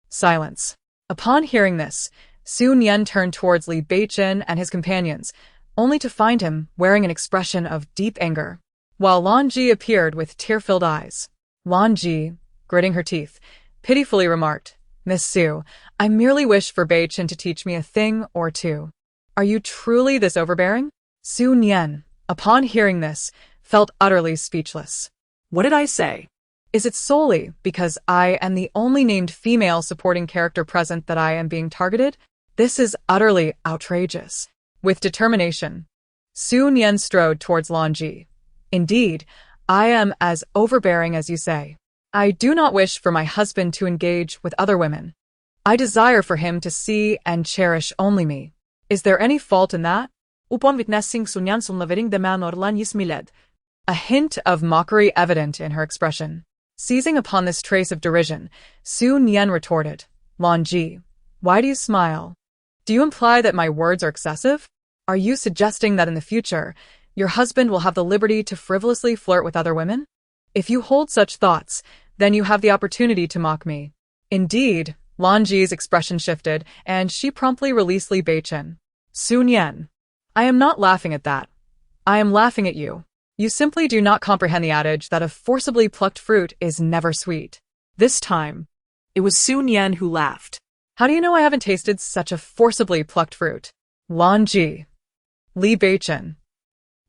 Silence. Upon hearing this, Su Nian turned towards Li Beichen and his companions, only to find him wearing an expression of deep anger, while Lan Ji appeared with tear-filled eyes. Lan Ji, gritting her teeth, pitifully remarked, Miss Su, I merely wish for Beichen to teach me a thing or two. Are you truly this overbearing? Su Nian, upon hearing this, felt utterly speechless. What did I say? Is it solely because I am the only named female supporting character present that I am being targeted? This is utterly outrageous. With determination, Su Nian strode towards Lan Ji. Indeed, I am as overbearing as you say. I do not wish for my husband to engage with other women. I desire for him to see and cherish only me. Is there any fault in that? Upon witnessing Su Nian levering the man or Lan Ji's miled. A hint of mockery evident in her expression. Seizing upon this trace of derision, Su Nian retorted, Lan Ji, why do you smile? Do you imply that my words are excessive? Are you suggesting that in the future, your husband will have the liberty to frivolously flirt with other women? If you hold such thoughts, then you have the opportunity to mock me. Indeed, Lan Ji's expression shifted, and she promptly released Li Beichen. Su Nian, I am not laughing at that. I am laughing at you. You simply do not comprehend the adage that a forcibly plucked fruit is never sweet. This time, it was Su Nian who laughed. How do you know I haven't tasted such a forcibly plucked fruit? Lan Ji. Li Beichen.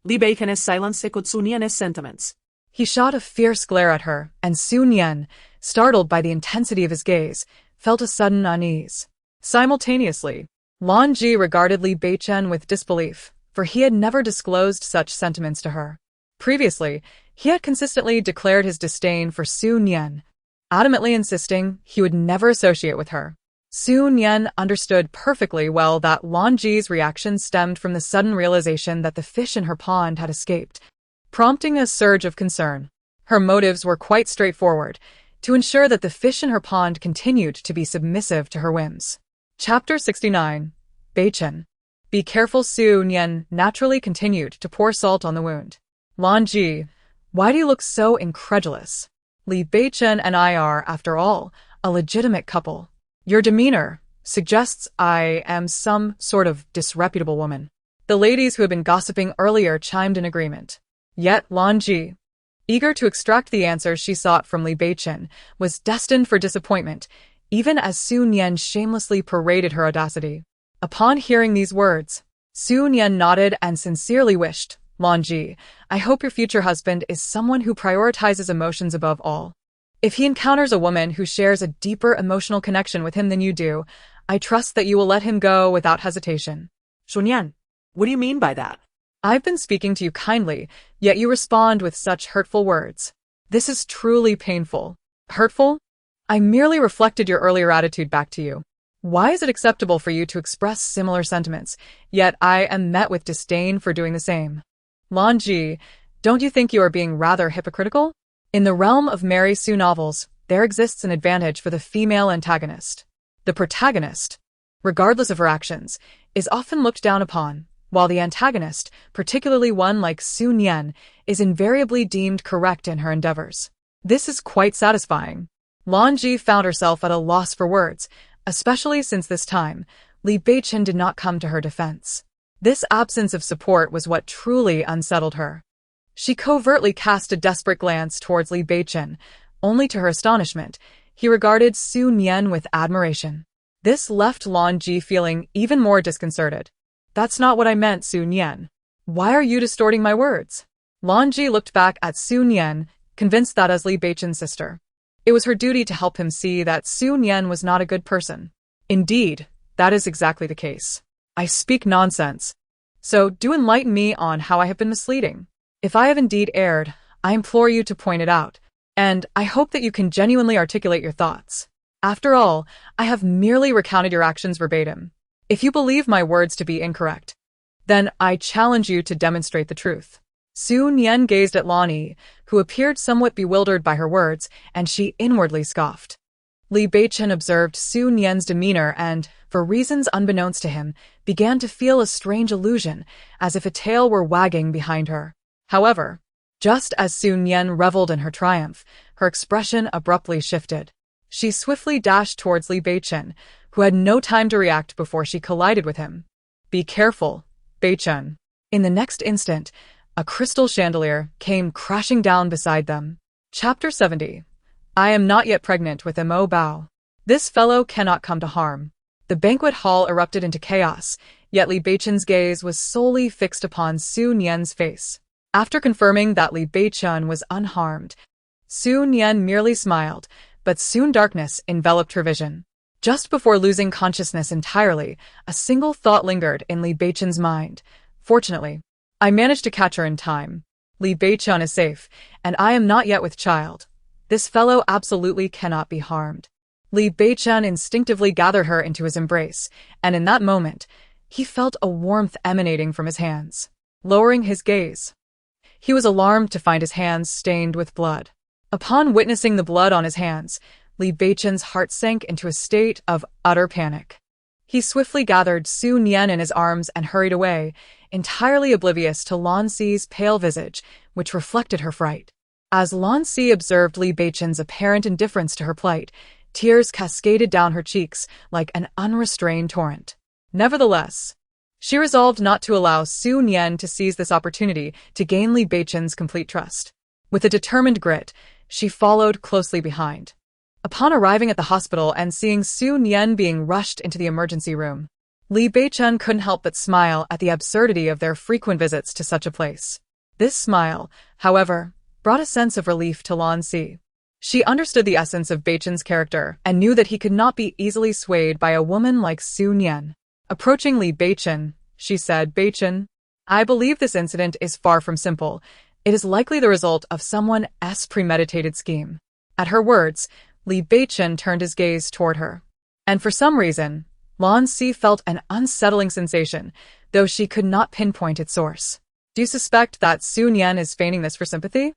Li Beichen silence echoed Su Nian's sentiments. He shot a fierce glare at her, and Su Nian, startled by the intensity of his gaze, felt a sudden unease. Simultaneously, Lan Ji regarded Li Beichen with disbelief, for he had never disclosed such sentiments to her. Previously, he had consistently declared his disdain for Su Nian, adamantly insisting he would never associate with her. Su Nian understood perfectly well that Lan Ji's reaction stemmed from the sudden realization that the fish in her pond had escaped, prompting a surge of concern. Her motives were quite straightforward, to ensure that the fish in her pond continued to be submissive to her whims. Chapter 69. Beichen. Be careful. Su Nian naturally continued to pour salt on the wound. Lan Ji, why do you look so incredulous? Li Beichen and I are, after all, a legitimate couple. Your demeanor suggests I am some sort of disreputable woman. The ladies who had been gossiping earlier chimed in agreement. Yet Lan Ji, eager to extract the answers she sought from Li Beichen, was destined for disappointment, even as Su Nian shamelessly paraded her audacity. Upon hearing these words, Su Nian nodded and sincerely wished, Lan Ji, I hope your future husband is someone who prioritizes emotions above all. If he encounters a woman who shares a deeper emotional connection with him than you do, I trust that you will let him go without hesitation. Su Nian, what do you mean by that? I've been speaking to you kindly, yet you respond with such hurtful words. This is truly painful. Hurtful? I merely reflected your earlier attitude back to you. Why is it acceptable for you to express similar sentiments, yet I am met with disdain for doing the same? Lan Ji, don't you think you are being rather hypocritical? In the realm of Mary Sue novels, there exists an advantage for the female antagonist. The protagonist, regardless of her actions, is often looked down upon, while the antagonist, particularly one like Su Nian, is invariably deemed correct in her endeavors. This is quite satisfying. Lan Ji found herself at a loss for words, especially since this time, Li Beichen did not come to her defense. This absence of support was what truly unsettled her. She covertly cast a desperate glance towards Li Beichen, only to her astonishment, he regarded Su Nian with admiration. This left Lan Ji feeling even more disconcerted. That's not what I meant, Su Nian. Why are you distorting my words? Lan Ji looked back at Su Nian, convinced that as Li Beichen's sister, it was her duty to help him see that Su Nian was not a good person. Indeed, that is exactly the case. I speak nonsense. So do enlighten me on how I have been misleading. If I have indeed erred, I implore you to point it out, and I hope that you can genuinely articulate your thoughts. After all, I have merely recounted your actions verbatim. If you believe my words to be incorrect, then I challenge you to demonstrate the truth. Su Nian gazed at Lan Yi, who appeared somewhat bewildered by her words, and she inwardly scoffed. Li Beichen observed Su Nian's demeanor and, for reasons unbeknownst to him, began to feel a strange illusion, as if a tail were wagging behind her. However, just as Su Nian reveled in her triumph, her expression abruptly shifted. She swiftly dashed towards Li Beichen, who had no time to react before she collided with him. Be careful, Beichen. In the next instant, a crystal chandelier came crashing down beside them. Chapter 70. I am not yet pregnant with Mo Bao. This fellow cannot come to harm. The banquet hall erupted into chaos, yet Li Beichen's gaze was solely fixed upon Su Nian's face. After confirming that Li Beichen was unharmed, Su Nian merely smiled, but soon darkness enveloped her vision. Just before losing consciousness entirely, a single thought lingered in Li Beichen's mind. Fortunately, I managed to catch her in time. Li Beichen is safe, and I am not yet with child. This fellow absolutely cannot be harmed. Li Beichen instinctively gathered her into his embrace, and in that moment, he felt a warmth emanating from his hands. Lowering his gaze, he was alarmed to find his hands stained with blood. Upon witnessing the blood on his hands, Li Beichen's heart sank into a state of utter panic. He swiftly gathered Su Nian in his arms and hurried away, entirely oblivious to Lan Xi's pale visage, which reflected her fright. As Lan Xi observed Li Beichen's apparent indifference to her plight, tears cascaded down her cheeks like an unrestrained torrent. Nevertheless, she resolved not to allow Su Nian to seize this opportunity to gain Li Beichen's complete trust. With a determined grit, she followed closely behind. Upon arriving at the hospital and seeing Su Nian being rushed into the emergency room, Li Beichen couldn't help but smile at the absurdity of their frequent visits to such a place. This smile, however, brought a sense of relief to Lan Xi. She understood the essence of Beichen's character and knew that he could not be easily swayed by a woman like Su Nian. Approaching Li Beichen, she said, Beichen, I believe this incident is far from simple. It is likely the result of someone's premeditated scheme. At her words, Li Beichen turned his gaze toward her. And for some reason, Lan Xi felt an unsettling sensation, though she could not pinpoint its source. Do you suspect that Su Nian is feigning this for sympathy?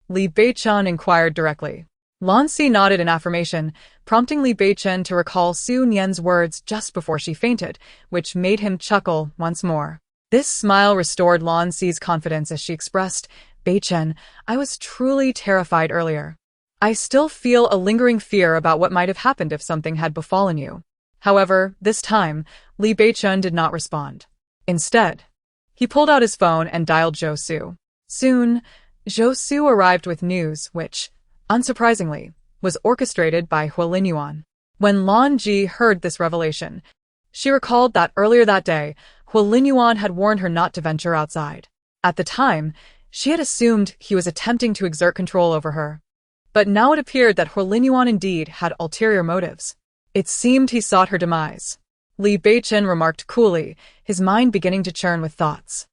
Li Beichen inquired directly. Lan Xi nodded in affirmation, prompting Li Beichen to recall Su Nian's words just before she fainted, which made him chuckle once more. This smile restored Lan Xi's confidence as she expressed, Beichen, I was truly terrified earlier. I still feel a lingering fear about what might have happened if something had befallen you. However, this time, Li Beichen did not respond. Instead, he pulled out his phone and dialed Zhou Su. Soon, Zhou Su arrived with news which, unsurprisingly, was orchestrated by Huolin Yuan. When Lan Ji heard this revelation, she recalled that earlier that day, Huolin Yuan had warned her not to venture outside. At the time, she had assumed he was attempting to exert control over her. But now it appeared that Huolin Yuan indeed had ulterior motives. It seemed he sought her demise. Li Beichen remarked coolly, his mind beginning to churn with thoughts.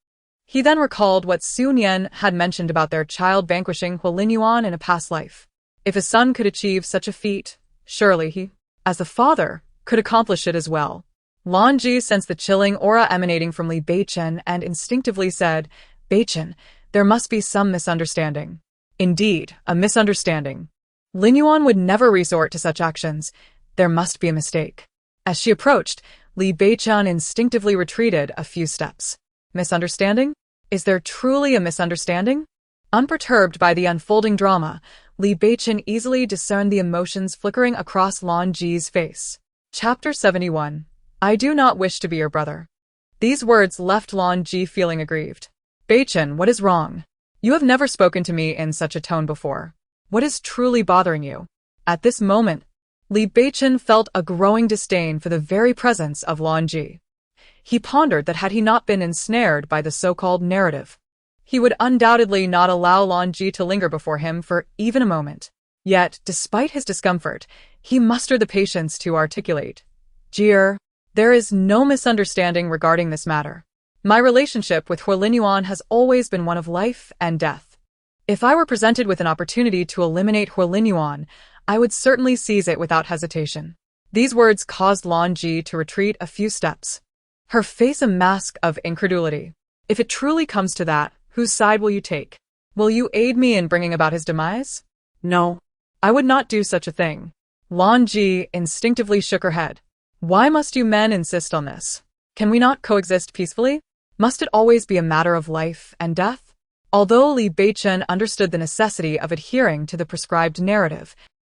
He then recalled what Su Nian had mentioned about their child vanquishing Huolin Yuan in a past life. If a son could achieve such a feat, surely he, as the father, could accomplish it as well. Lan Ji sensed the chilling aura emanating from Li Beichen and instinctively said, Beichen, there must be some misunderstanding. Indeed, a misunderstanding. Lin Yuan would never resort to such actions. There must be a mistake. As she approached, Li Beichen instinctively retreated a few steps. Misunderstanding? Is there truly a misunderstanding? Unperturbed by the unfolding drama, Li Beichen easily discerned the emotions flickering across Lan Ji's face. Chapter 71. I do not wish to be your brother. These words left Lan Ji feeling aggrieved. Beichen, what is wrong? You have never spoken to me in such a tone before. What is truly bothering you? At this moment, Li Beichen felt a growing disdain for the very presence of Lan Ji. He pondered that had he not been ensnared by the so-called narrative, he would undoubtedly not allow Lan Ji to linger before him for even a moment. Yet, despite his discomfort, he mustered the patience to articulate, Jir, there is no misunderstanding regarding this matter. My relationship with Lin Yuan has always been one of life and death. If I were presented with an opportunity to eliminate Lin Yuan, I would certainly seize it without hesitation. These words caused Lan Ji to retreat a few steps, her face a mask of incredulity. If it truly comes to that, whose side will you take? Will you aid me in bringing about his demise? No. I would not do such a thing. Lan Ji instinctively shook her head. Why must you men insist on this? Can we not coexist peacefully? Must it always be a matter of life and death? Although Li Beichen understood the necessity of adhering to the prescribed narrative,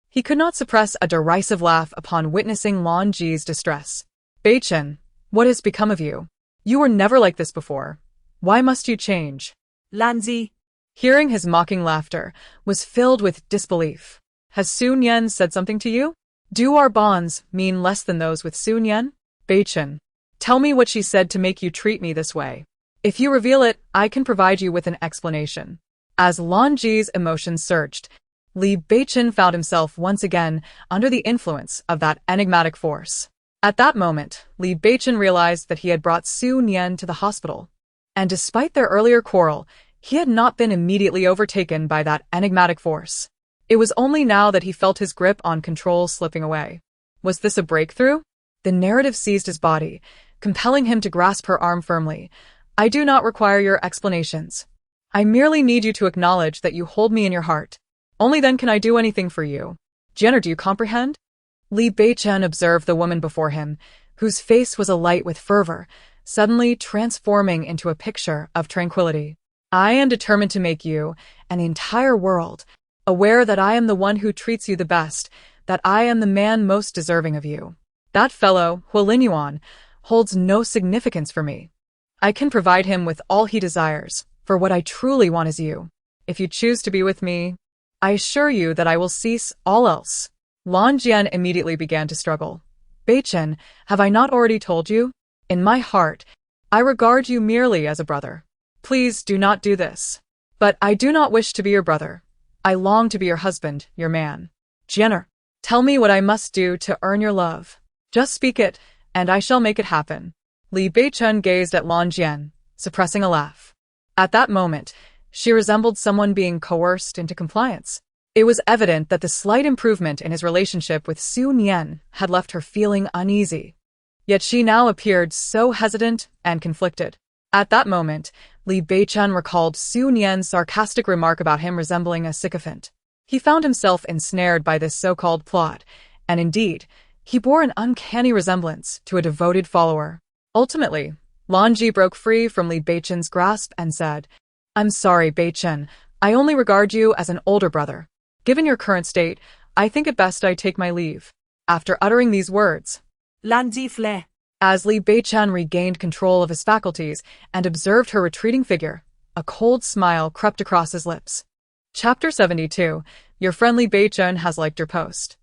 he could not suppress a derisive laugh upon witnessing Lan Ji's distress. Beichen, what has become of you? You were never like this before. Why must you change? Lan Ji, Hearing his mocking laughter, was filled with disbelief. Has Su Nian said something to you? Do our bonds mean less than those with Su Nian? Beichen, tell me what she said to make you treat me this way. If you reveal it, I can provide you with an explanation. As Lan Ji's emotions surged, Li Beichen found himself once again under the influence of that enigmatic force. At that moment, Li Beichen realized that he had brought Su Nian to the hospital. And despite their earlier quarrel, he had not been immediately overtaken by that enigmatic force. It was only now that he felt his grip on control slipping away. Was this a breakthrough? The narrative seized his body, compelling him to grasp her arm firmly. I do not require your explanations. I merely need you to acknowledge that you hold me in your heart. Only then can I do anything for you. Jenner, do you comprehend? Li Beichen observed the woman before him, whose face was alight with fervor, suddenly transforming into a picture of tranquility. I am determined to make you, and the entire world, aware that I am the one who treats you the best, that I am the man most deserving of you. That fellow, Lin Yuan, holds no significance for me. I can provide him with all he desires, for what I truly want is you. If you choose to be with me, I assure you that I will cease all else. Lan Jian immediately began to struggle. Beichen, have I not already told you? In my heart, I regard you merely as a brother. Please do not do this. But I do not wish to be your brother. I long to be your husband, your man. Jenner, tell me what I must do to earn your love. Just speak it, and I shall make it happen. Li Beichen gazed at Lan Jian, suppressing a laugh. At that moment, she resembled someone being coerced into compliance. It was evident that the slight improvement in his relationship with Su Nian had left her feeling uneasy. Yet she now appeared so hesitant and conflicted. At that moment, Li Beichen recalled Su Nian's sarcastic remark about him resembling a sycophant. He found himself ensnared by this so-called plot, and indeed, he bore an uncanny resemblance to a devoted follower. Ultimately, Lan Ji broke free from Li Beichen's grasp and said, I'm sorry, Beichen, I only regard you as an older brother. Given your current state, I think it best I take my leave. After uttering these words, Lan Ji fled. As Li Beichen regained control of his faculties and observed her retreating figure, a cold smile crept across his lips. Chapter 72. Your friend Li Beichen has liked your post.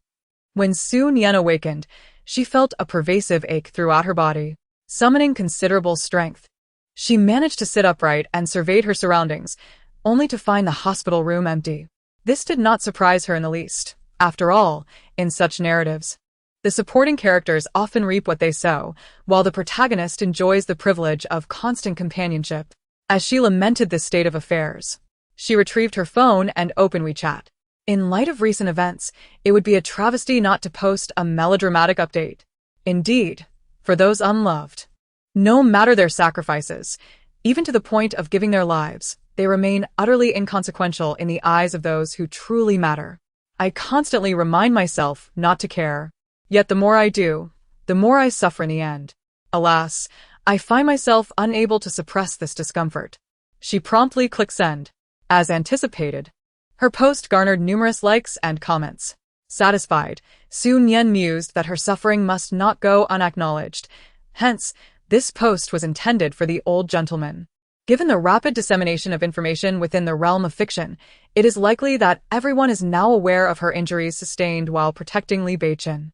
When Su Nian awakened, she felt a pervasive ache throughout her body. Summoning considerable strength, she managed to sit upright and surveyed her surroundings, only to find the hospital room empty. This did not surprise her in the least. After all, in such narratives, the supporting characters often reap what they sow, while the protagonist enjoys the privilege of constant companionship. As she lamented this state of affairs, she retrieved her phone and opened WeChat. In light of recent events, it would be a travesty not to post a melodramatic update. Indeed, for those unloved, no matter their sacrifices, even to the point of giving their lives, they remain utterly inconsequential in the eyes of those who truly matter. I constantly remind myself not to care. Yet the more I do, the more I suffer in the end. Alas, I find myself unable to suppress this discomfort. She promptly clicked send. As anticipated, her post garnered numerous likes and comments. Satisfied, Su Nian mused that her suffering must not go unacknowledged. Hence, this post was intended for the old gentleman. Given the rapid dissemination of information within the realm of fiction, it is likely that everyone is now aware of her injuries sustained while protecting Li Beichen.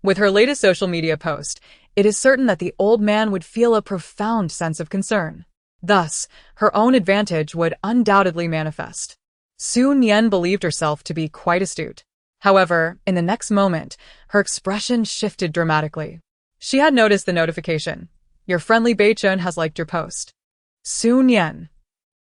With her latest social media post, it is certain that the old man would feel a profound sense of concern. Thus, her own advantage would undoubtedly manifest. Su Nian believed herself to be quite astute. However, in the next moment, her expression shifted dramatically. She had noticed the notification. Your friendly Beichen has liked your post. Su Nian.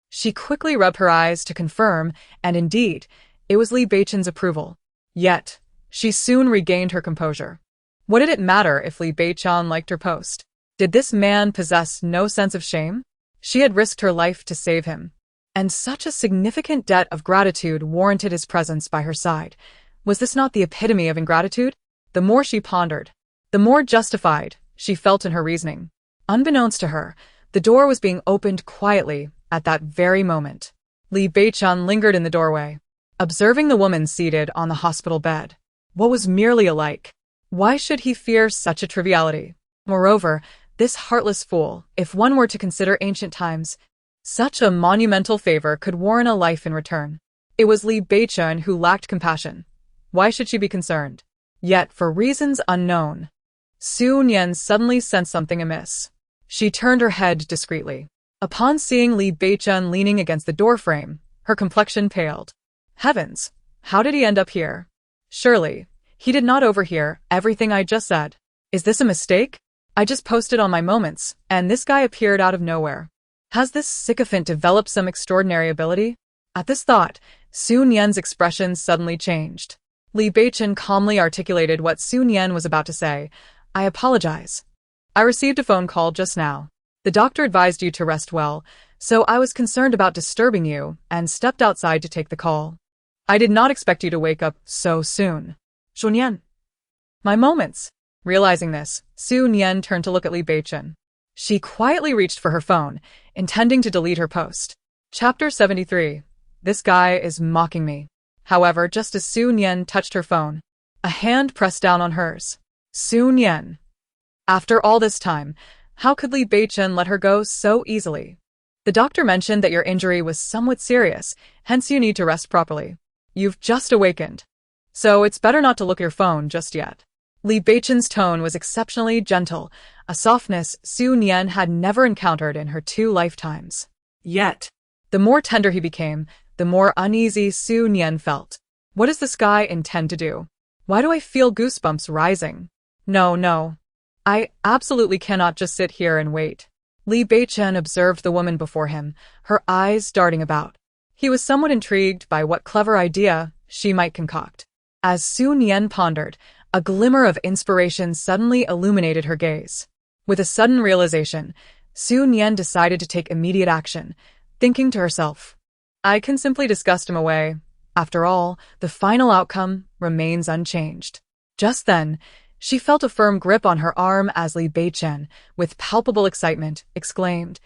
She quickly rubbed her eyes to confirm, and indeed, it was Li Beichen's approval. Yet, she soon regained her composure. What did it matter if Li Beichen liked her post? Did this man possess no sense of shame? She had risked her life to save him, and such a significant debt of gratitude warranted his presence by her side. Was this not the epitome of ingratitude? The more she pondered, the more justified she felt in her reasoning. Unbeknownst to her, the door was being opened quietly at that very moment. Li Beichen lingered in the doorway, observing the woman seated on the hospital bed. What was merely alike? Why should he fear such a triviality? Moreover, this heartless fool, if one were to consider ancient times, such a monumental favor could warrant a life in return. It was Li Beichen who lacked compassion. Why should she be concerned? Yet, for reasons unknown, Su Nian suddenly sensed something amiss. She turned her head discreetly. Upon seeing Li Beichen leaning against the doorframe, her complexion paled. Heavens, how did he end up here? Surely, he did not overhear everything I just said. Is this a mistake? I just posted on my moments, and this guy appeared out of nowhere. Has this sycophant developed some extraordinary ability? At this thought, Su Nian's expression suddenly changed. Li Beichen calmly articulated what Su Nian was about to say. I apologize. I received a phone call just now. The doctor advised you to rest well, so I was concerned about disturbing you and stepped outside to take the call. I did not expect you to wake up so soon. Su Nian. My moments. Realizing this, Su Nian turned to look at Li Beichen. She quietly reached for her phone, intending to delete her post. Chapter 73. This guy is mocking me. However, just as Su Nian touched her phone, a hand pressed down on hers. Su Nian. After all this time, how could Li Beichen let her go so easily? The doctor mentioned that your injury was somewhat serious, hence you need to rest properly. You've just awakened, so it's better not to look at your phone just yet. Li Beichen's tone was exceptionally gentle, a softness Su Nian had never encountered in her 2 lifetimes. Yet, the more tender he became, the more uneasy Su Nian felt. What does this guy intend to do? Why do I feel goosebumps rising? No. I absolutely cannot just sit here and wait. Li Beichen observed the woman before him, her eyes darting about. He was somewhat intrigued by what clever idea she might concoct. As Su Nian pondered, a glimmer of inspiration suddenly illuminated her gaze. With a sudden realization, Su Nian decided to take immediate action, thinking to herself, I can simply disgust him away. After all, the final outcome remains unchanged. Just then, she felt a firm grip on her arm as Li Beichen, with palpable excitement, exclaimed,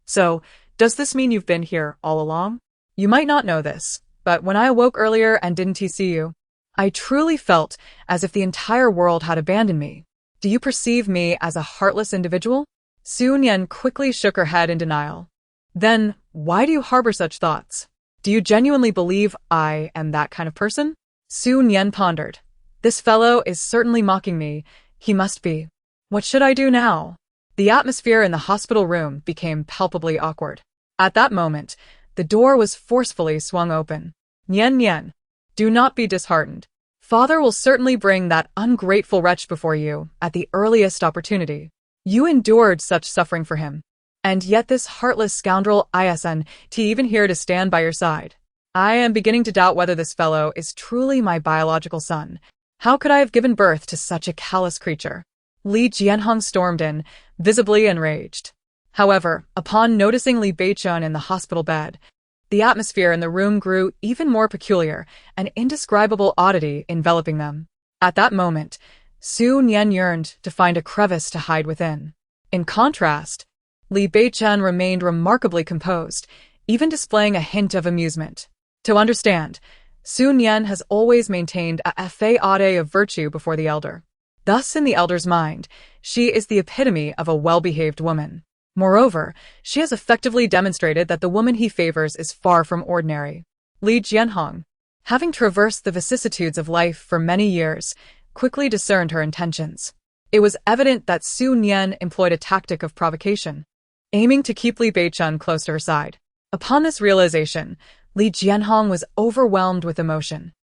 So, does this mean you've been here all along? You might not know this, but when I awoke earlier and didn't see you, I truly felt as if the entire world had abandoned me. Do you perceive me as a heartless individual? Su Nian quickly shook her head in denial. Then, why do you harbor such thoughts? Do you genuinely believe I am that kind of person? Su Nian pondered. This fellow is certainly mocking me. He must be. What should I do now? The atmosphere in the hospital room became palpably awkward. At that moment, the door was forcefully swung open. Nian, do not be disheartened. Father will certainly bring that ungrateful wretch before you at the earliest opportunity. You endured such suffering for him. And yet this heartless scoundrel isn't even here to stand by your side. I am beginning to doubt whether this fellow is truly my biological son. How could I have given birth to such a callous creature? Li Jianhong stormed in, visibly enraged. However, upon noticing Li Beichen in the hospital bed, The atmosphere in the room grew even more peculiar, an indescribable oddity enveloping them. At that moment, Su Nian yearned to find a crevice to hide within. In contrast, Li Beichen remained remarkably composed, even displaying a hint of amusement. To understand, Su Nian has always maintained a fade of virtue before the elder. Thus, in the elder's mind, she is the epitome of a well-behaved woman. Moreover, she has effectively demonstrated that the woman he favors is far from ordinary. Li Jianhong, having traversed the vicissitudes of life for many years, quickly discerned her intentions. It was evident that Su Nian employed a tactic of provocation, aiming to keep Li Beichen close to her side. Upon this realization, Li Jianhong was overwhelmed with emotion,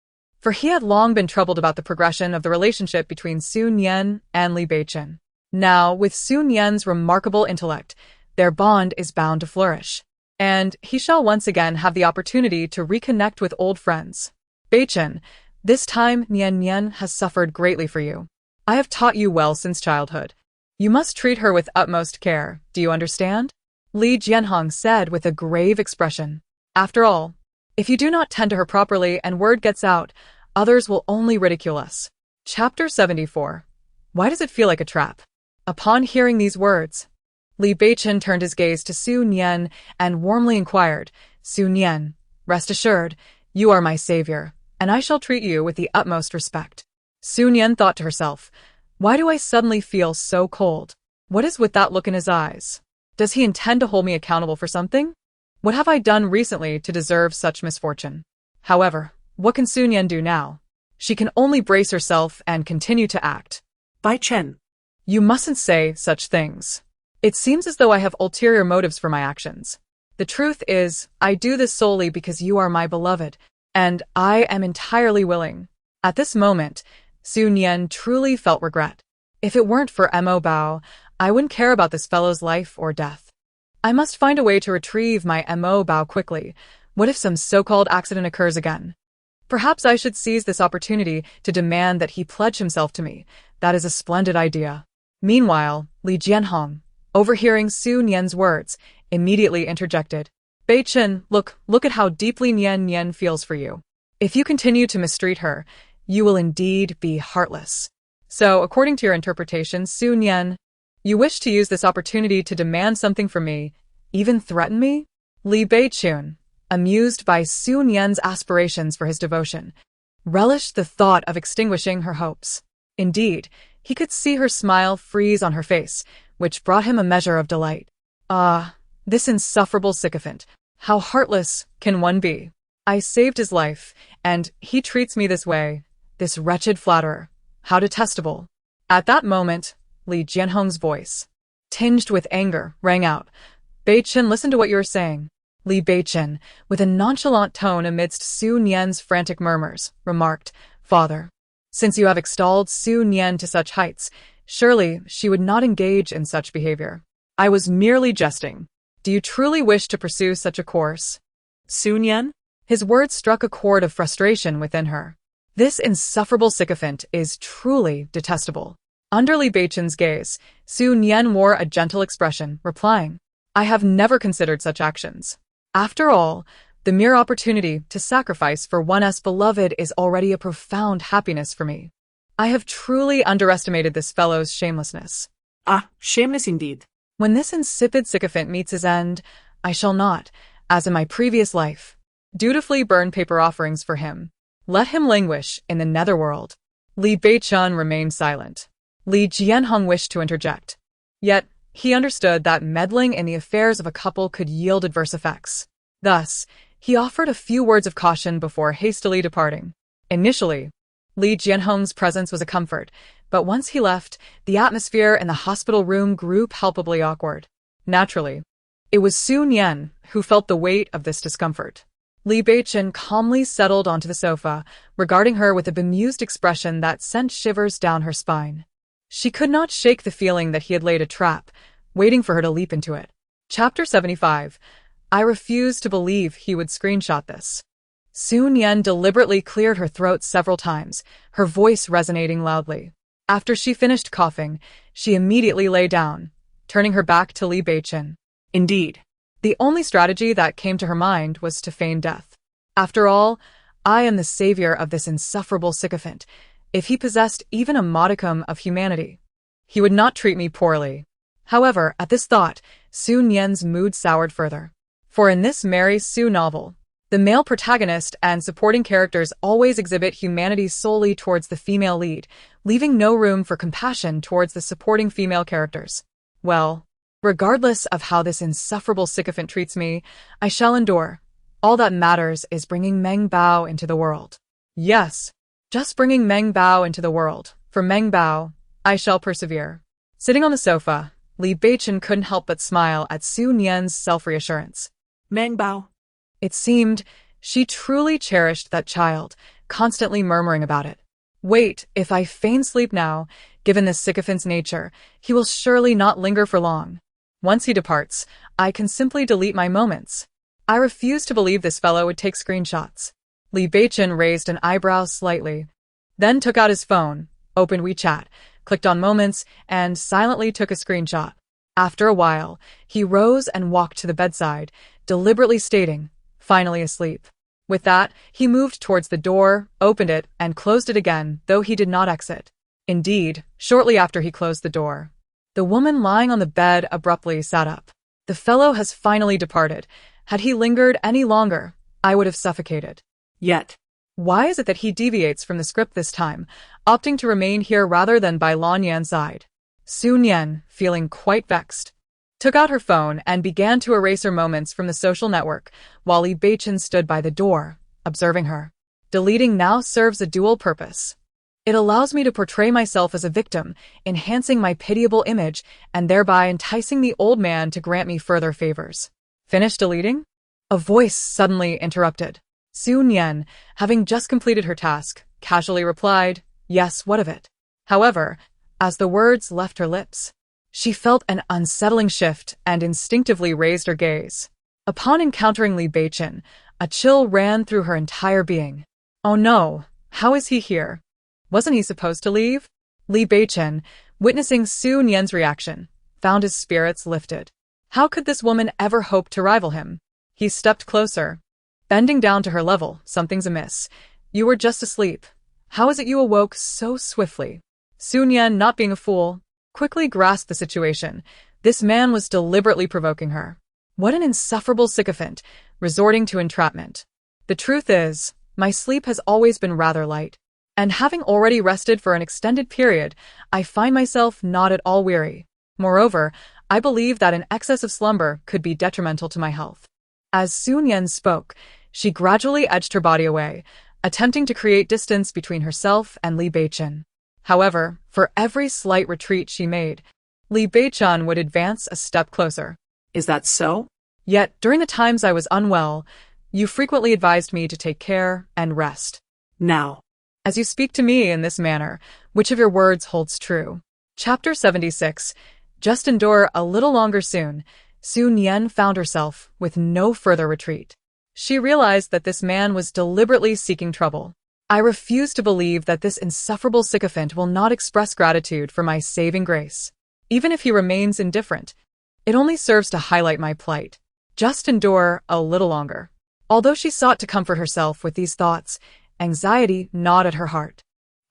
for he had long been troubled about the progression of the relationship between Su Nian and Li Beichen. Now, with Su Nian's remarkable intellect, their bond is bound to flourish, and he shall once again have the opportunity to reconnect with old friends. Beichen, this time Nian has suffered greatly for you. I have taught you well since childhood. You must treat her with utmost care, do you understand? Li Jianhong said with a grave expression. After all, if you do not tend to her properly and word gets out, others will only ridicule us. Chapter 74. Why does it feel like a trap? Upon hearing these words, Li Beichen turned his gaze to Su Nian and warmly inquired, Su Nian, rest assured, you are my savior, and I shall treat you with the utmost respect. Su Nian thought to herself, why do I suddenly feel so cold? What is with that look in his eyes? Does he intend to hold me accountable for something? What have I done recently to deserve such misfortune? However, what can Su Nian do now? She can only brace herself and continue to act. Beichen. You mustn't say such things. It seems as though I have ulterior motives for my actions. The truth is, I do this solely because you are my beloved, and I am entirely willing. At this moment, Su Nian truly felt regret. If it weren't for Mo Bao, I wouldn't care about this fellow's life or death. I must find a way to retrieve my Mo Bao quickly. What if some so-called accident occurs again? Perhaps I should seize this opportunity to demand that he pledge himself to me. That is a splendid idea. Meanwhile, Li Jianhong, overhearing Su Nian's words, immediately interjected. Beichen, look at how deeply Nian feels for you. If you continue to mistreat her, you will indeed be heartless. So, according to your interpretation, Su Nian, you wish to use this opportunity to demand something from me, even threaten me? Li Beichen, amused by Su Nian's aspirations for his devotion, relished the thought of extinguishing her hopes. Indeed, he could see her smile freeze on her face, which brought him a measure of delight. Ah, this insufferable sycophant, how heartless can one be? I saved his life, and he treats me this way, this wretched flatterer. How detestable. At that moment, Li Jianhong's voice, tinged with anger, rang out. Beichen, listen to what you are saying. Li Beichen, with a nonchalant tone amidst Su Nian's frantic murmurs, remarked, Father, since you have extolled Su Nian to such heights, surely she would not engage in such behavior. I was merely jesting. Do you truly wish to pursue such a course? Su Nian? His words struck a chord of frustration within her. This insufferable sycophant is truly detestable. Under Li Beichen's gaze, Su Nian wore a gentle expression, replying, I have never considered such actions. After all, the mere opportunity to sacrifice for one's beloved is already a profound happiness for me. I have truly underestimated this fellow's shamelessness. Ah, shameless indeed. When this insipid sycophant meets his end, I shall not, as in my previous life, dutifully burn paper offerings for him. Let him languish in the netherworld. Li Beichen remained silent. Li Jianhong wished to interject. Yet, he understood that meddling in the affairs of a couple could yield adverse effects. Thus, he offered a few words of caution before hastily departing. Initially, Li Jianhong's presence was a comfort, but once he left, the atmosphere in the hospital room grew palpably awkward. Naturally, it was Su Nian who felt the weight of this discomfort. Li Beichen calmly settled onto the sofa, regarding her with a bemused expression that sent shivers down her spine. She could not shake the feeling that he had laid a trap, waiting for her to leap into it. Chapter 75. I refused to believe he would screenshot this. Su Nian deliberately cleared her throat several times, her voice resonating loudly. After she finished coughing, she immediately lay down, turning her back to Li Beichen. Indeed. The only strategy that came to her mind was to feign death. After all, I am the savior of this insufferable sycophant. If he possessed even a modicum of humanity, he would not treat me poorly. However, at this thought, Su Nian's mood soured further. For in this Mary Sue novel, the male protagonist and supporting characters always exhibit humanity solely towards the female lead, leaving no room for compassion towards the supporting female characters. Well, regardless of how this insufferable sycophant treats me, I shall endure. All that matters is bringing Meng Bao into the world. Yes, just bringing Meng Bao into the world. For Meng Bao, I shall persevere. Sitting on the sofa, Li Beichen couldn't help but smile at Su Nian's self-reassurance. Meng Bao. It seemed she truly cherished that child, constantly murmuring about it. Wait, if I feign sleep now, given this sycophant's nature, he will surely not linger for long. Once he departs, I can simply delete my moments. I refuse to believe this fellow would take screenshots. Li Beichen raised an eyebrow slightly, then took out his phone, opened WeChat, clicked on moments, and silently took a screenshot. After a while, he rose and walked to the bedside, deliberately stating, "Finally asleep." With that, he moved towards the door, opened it, and closed it again, though he did not exit. Indeed, shortly after he closed the door, the woman lying on the bed abruptly sat up. The fellow has finally departed. Had he lingered any longer, I would have suffocated. Yet. Why is it that he deviates from the script this time, opting to remain here rather than by Li Nian's side? Su Nian, feeling quite vexed, took out her phone and began to erase her moments from the social network, while Li Beichen stood by the door, observing her. Deleting now serves a dual purpose. It allows me to portray myself as a victim, enhancing my pitiable image, and thereby enticing the old man to grant me further favors. Finished deleting? A voice suddenly interrupted. Su Nian, having just completed her task, casually replied, "Yes, what of it?" However, as the words left her lips, she felt an unsettling shift and instinctively raised her gaze. Upon encountering Li Beichen, a chill ran through her entire being. Oh no, how is he here? Wasn't he supposed to leave? Li Beichen, witnessing Su Nian's reaction, found his spirits lifted. How could this woman ever hope to rival him? He stepped closer. Bending down to her level, "Something's amiss. You were just asleep. How is it you awoke so swiftly?" Su Nian, not being a fool, quickly grasped the situation. This man was deliberately provoking her. What an insufferable sycophant, resorting to entrapment. The truth is, my sleep has always been rather light, and having already rested for an extended period, I find myself not at all weary. Moreover, I believe that an excess of slumber could be detrimental to my health. As Su Nian spoke, she gradually edged her body away, attempting to create distance between herself and Li Beichen. However, for every slight retreat she made, Li Beichen would advance a step closer. Is that so? Yet, during the times I was unwell, you frequently advised me to take care and rest. Now, As you speak to me in this manner, which of your words holds true? Chapter 76. Just endure a little longer soon. Su Nian found herself with no further retreat. She realized that this man was deliberately seeking trouble. I refuse to believe that this insufferable sycophant will not express gratitude for my saving grace. Even if he remains indifferent, it only serves to highlight my plight. Just endure a little longer. Although she sought to comfort herself with these thoughts, anxiety gnawed at her heart.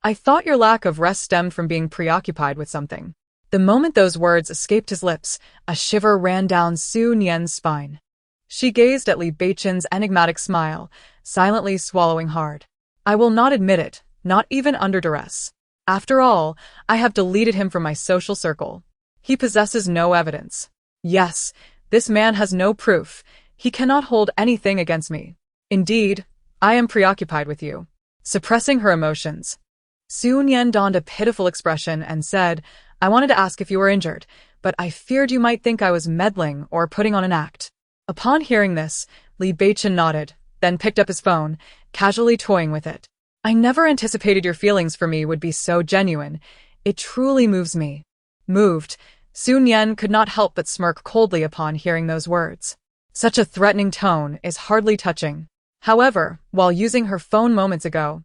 I thought your lack of rest stemmed from being preoccupied with something. The moment those words escaped his lips, a shiver ran down Su Nian's spine. She gazed at Li Beichen's enigmatic smile, silently swallowing hard. I will not admit it, not even under duress. After all, I have deleted him from my social circle. He possesses no evidence. Yes, this man has no proof. He cannot hold anything against me. Indeed, I am preoccupied with you. Suppressing her emotions, Su Nian donned a pitiful expression and said, I wanted to ask if you were injured, but I feared you might think I was meddling or putting on an act. Upon hearing this, Li Beichen nodded, then picked up his phone, casually toying with it. I never anticipated your feelings for me would be so genuine. It truly moves me. Moved, Su Nian could not help but smirk coldly upon hearing those words. Such a threatening tone is hardly touching. However, while using her phone moments ago,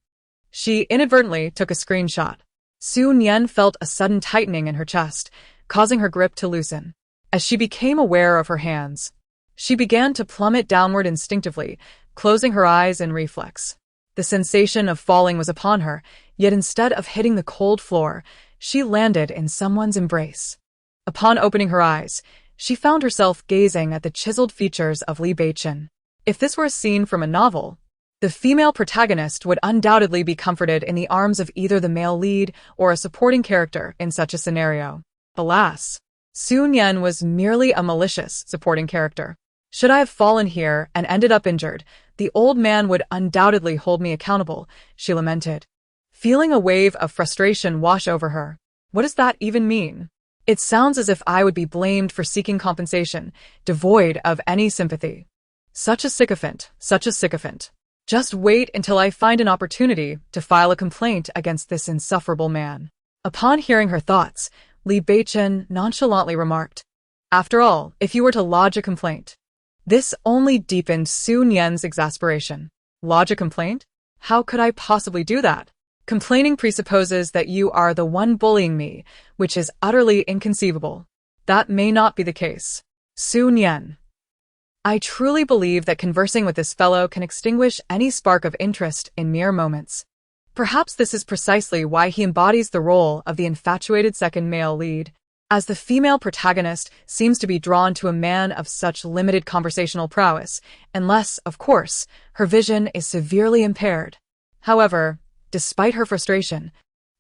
she inadvertently took a screenshot. Su Nian felt a sudden tightening in her chest, causing her grip to loosen. As she became aware of her hands, She began to plummet downward instinctively, closing her eyes in reflex. The sensation of falling was upon her, yet instead of hitting the cold floor, she landed in someone's embrace. Upon opening her eyes, she found herself gazing at the chiseled features of Li Beichen. If this were a scene from a novel, the female protagonist would undoubtedly be comforted in the arms of either the male lead or a supporting character in such a scenario. Alas, Su Nian was merely a malicious supporting character. Should I have fallen here and ended up injured, the old man would undoubtedly hold me accountable, she lamented, feeling a wave of frustration wash over her. What does that even mean? It sounds as if I would be blamed for seeking compensation, devoid of any sympathy. Such a sycophant, such a sycophant. Just wait until I find an opportunity to file a complaint against this insufferable man. Upon hearing her thoughts, Li Beichen nonchalantly remarked, "After all, if you were to lodge a complaint." This only deepened Su Nian's exasperation. Lodge a complaint? How could I possibly do that? Complaining presupposes that you are the one bullying me, which is utterly inconceivable. That may not be the case. Su Nian. I truly believe that conversing with this fellow can extinguish any spark of interest in mere moments. Perhaps this is precisely why he embodies the role of the infatuated second male lead, as the female protagonist seems to be drawn to a man of such limited conversational prowess, unless, of course, her vision is severely impaired. However, despite her frustration,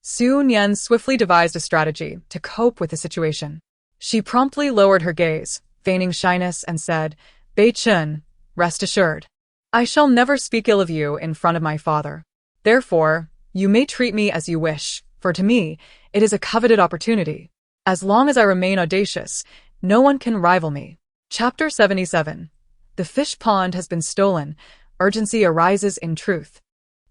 Su Nian swiftly devised a strategy to cope with the situation. She promptly lowered her gaze, feigning shyness, and said, "Beichen, rest assured. I shall never speak ill of you in front of my father. Therefore, you may treat me as you wish, for to me, it is a coveted opportunity. As long as I remain audacious, no one can rival me." Chapter 77. The fish pond has been stolen. Urgency arises in truth.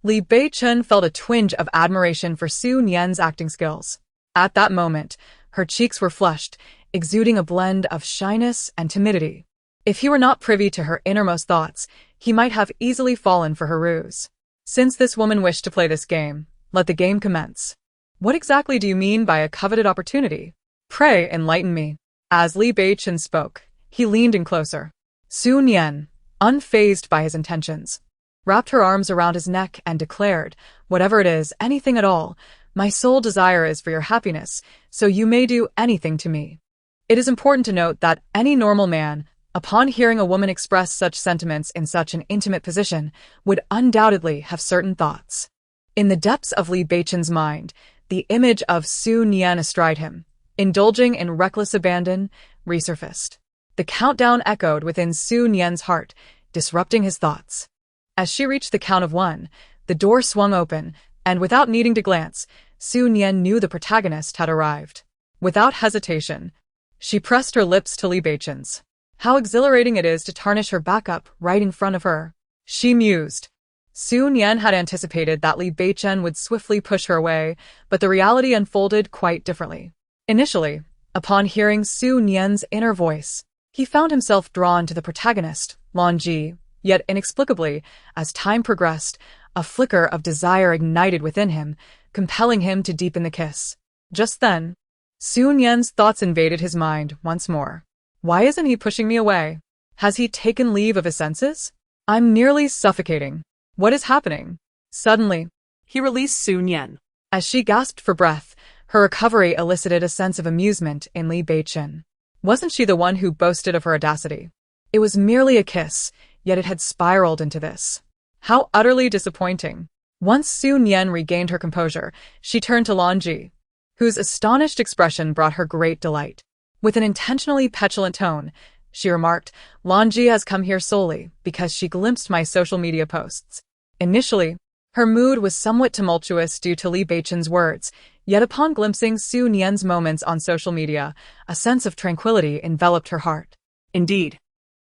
Li Beichen felt a twinge of admiration for Su Nian's acting skills. At that moment, her cheeks were flushed, exuding a blend of shyness and timidity. If he were not privy to her innermost thoughts, he might have easily fallen for her ruse. Since this woman wished to play this game, let the game commence. What exactly do you mean by a coveted opportunity? Pray enlighten me. As Li Beichen spoke, he leaned in closer. Su Nian, unfazed by his intentions, wrapped her arms around his neck and declared, "Whatever it is, anything at all, my sole desire is for your happiness, so you may do anything to me." It is important to note that any normal man, upon hearing a woman express such sentiments in such an intimate position, would undoubtedly have certain thoughts. In the depths of Li Beichen's mind, the image of Su Nian astride him, indulging in reckless abandon, resurfaced. The countdown echoed within Su Nian's heart, disrupting his thoughts. As she reached the count of 1, the door swung open, and without needing to glance, Su Nian knew the protagonist had arrived. Without hesitation, she pressed her lips to Li Beichen's. How exhilarating it is to tarnish her backup right in front of her, she mused. Su Nian had anticipated that Li Beichen would swiftly push her away, but the reality unfolded quite differently. Initially, upon hearing Su Nian's inner voice, he found himself drawn to the protagonist, Lan Ji, yet inexplicably, as time progressed, a flicker of desire ignited within him, compelling him to deepen the kiss. Just then, Su Nian's thoughts invaded his mind once more. Why isn't he pushing me away? Has he taken leave of his senses? I'm nearly suffocating. What is happening? Suddenly, He released Su Nian. as she gasped for breath, her recovery elicited a sense of amusement in Li Beichen. Wasn't she the one who boasted of her audacity? It was merely a kiss, yet it had spiraled into this. How utterly disappointing. Once Su Nian regained her composure, she turned to Lan Ji, whose astonished expression brought her great delight. With an intentionally petulant tone, she remarked, "Lan Ji has come here solely because she glimpsed my social media posts." Initially, her mood was somewhat tumultuous due to Li Beichen's words, yet upon glimpsing Su Nian's moments on social media, a sense of tranquility enveloped her heart. Indeed.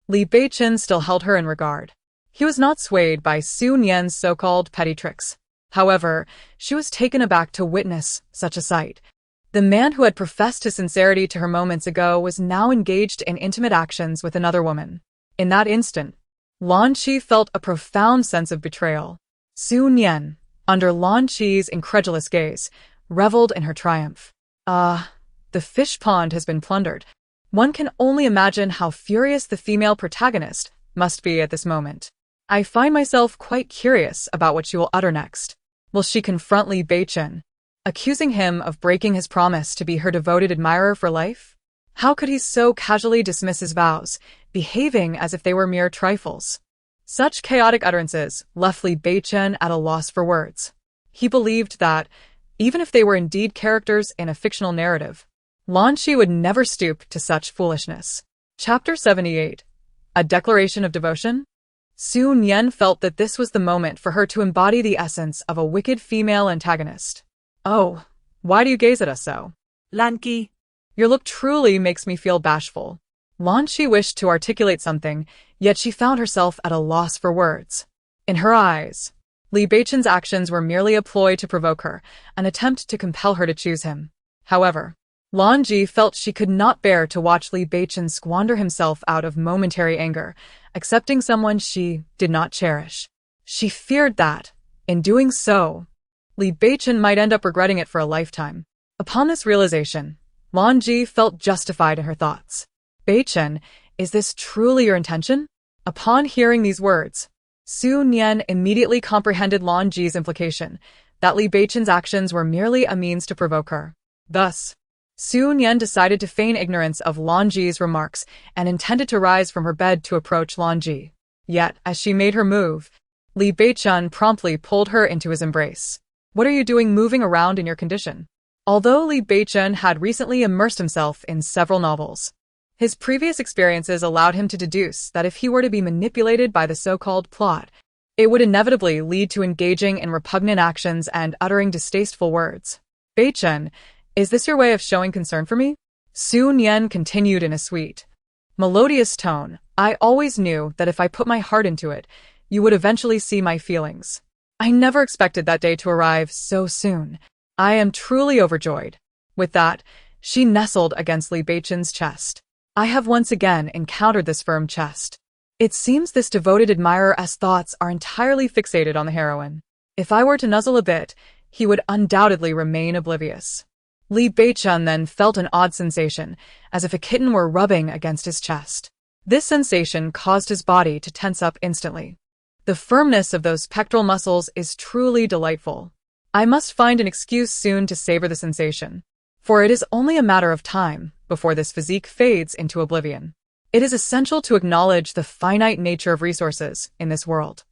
Li Beichen still held her in regard. He was not swayed by Su Nian's so-called petty tricks. However, she was taken aback to witness such a sight. The man who had professed his sincerity to her moments ago was now engaged in intimate actions with another woman. In that instant, Lan Qi felt a profound sense of betrayal. Su Nian, under Lan Qi's incredulous gaze, reveled in her triumph. The fish pond has been plundered. One can only imagine how furious the female protagonist must be at this moment. I find myself quite curious about what she will utter next. Will she confront Li Beichen, accusing him of breaking his promise to be her devoted admirer for life? How could he so casually dismiss his vows, behaving as if they were mere trifles? Such chaotic utterances left Li Beichen at a loss for words. He believed that, even if they were indeed characters in a fictional narrative, Lan Shi would never stoop to such foolishness. Chapter 78. A Declaration of Devotion? Su Nian felt that this was the moment for her to embody the essence of a wicked female antagonist. Oh, why do you gaze at us so? Lan Ki. Your look truly makes me feel bashful. Lan Shi wished to articulate something, yet she found herself at a loss for words. In her eyes, Li Beichen's actions were merely a ploy to provoke her, an attempt to compel her to choose him. However, Lan Ji felt she could not bear to watch Li Beichen squander himself out of momentary anger, accepting someone she did not cherish. She feared that, in doing so, Li Beichen might end up regretting it for a lifetime. Upon this realization, Lan Ji felt justified in her thoughts. Beichen, is this truly your intention? Upon hearing these words, Su Nian immediately comprehended Lan Ji's implication, that Li Beichen's actions were merely a means to provoke her. Thus, Su Nian decided to feign ignorance of Lan Ji's remarks and intended to rise from her bed to approach Lan Ji. Yet, as she made her move, Li Beichen promptly pulled her into his embrace. What are you doing moving around in your condition? Although Li Beichen had recently immersed himself in several novels, his previous experiences allowed him to deduce that if he were to be manipulated by the so-called plot, it would inevitably lead to engaging in repugnant actions and uttering distasteful words. Beichen, is this your way of showing concern for me? Su Nian continued in a sweet, melodious tone. I always knew that if I put my heart into it, you would eventually see my feelings. I never expected that day to arrive so soon. I am truly overjoyed. With that, she nestled against Li Beichen's chest. I have once again encountered this firm chest. It seems this devoted admirer's thoughts are entirely fixated on the heroine. If I were to nuzzle a bit, he would undoubtedly remain oblivious. Li Beichen then felt an odd sensation, as if a kitten were rubbing against his chest. This sensation caused his body to tense up instantly. The firmness of those pectoral muscles is truly delightful. I must find an excuse soon to savor the sensation, for it is only a matter of time before this physique fades into oblivion. It is essential to acknowledge the finite nature of resources in this world.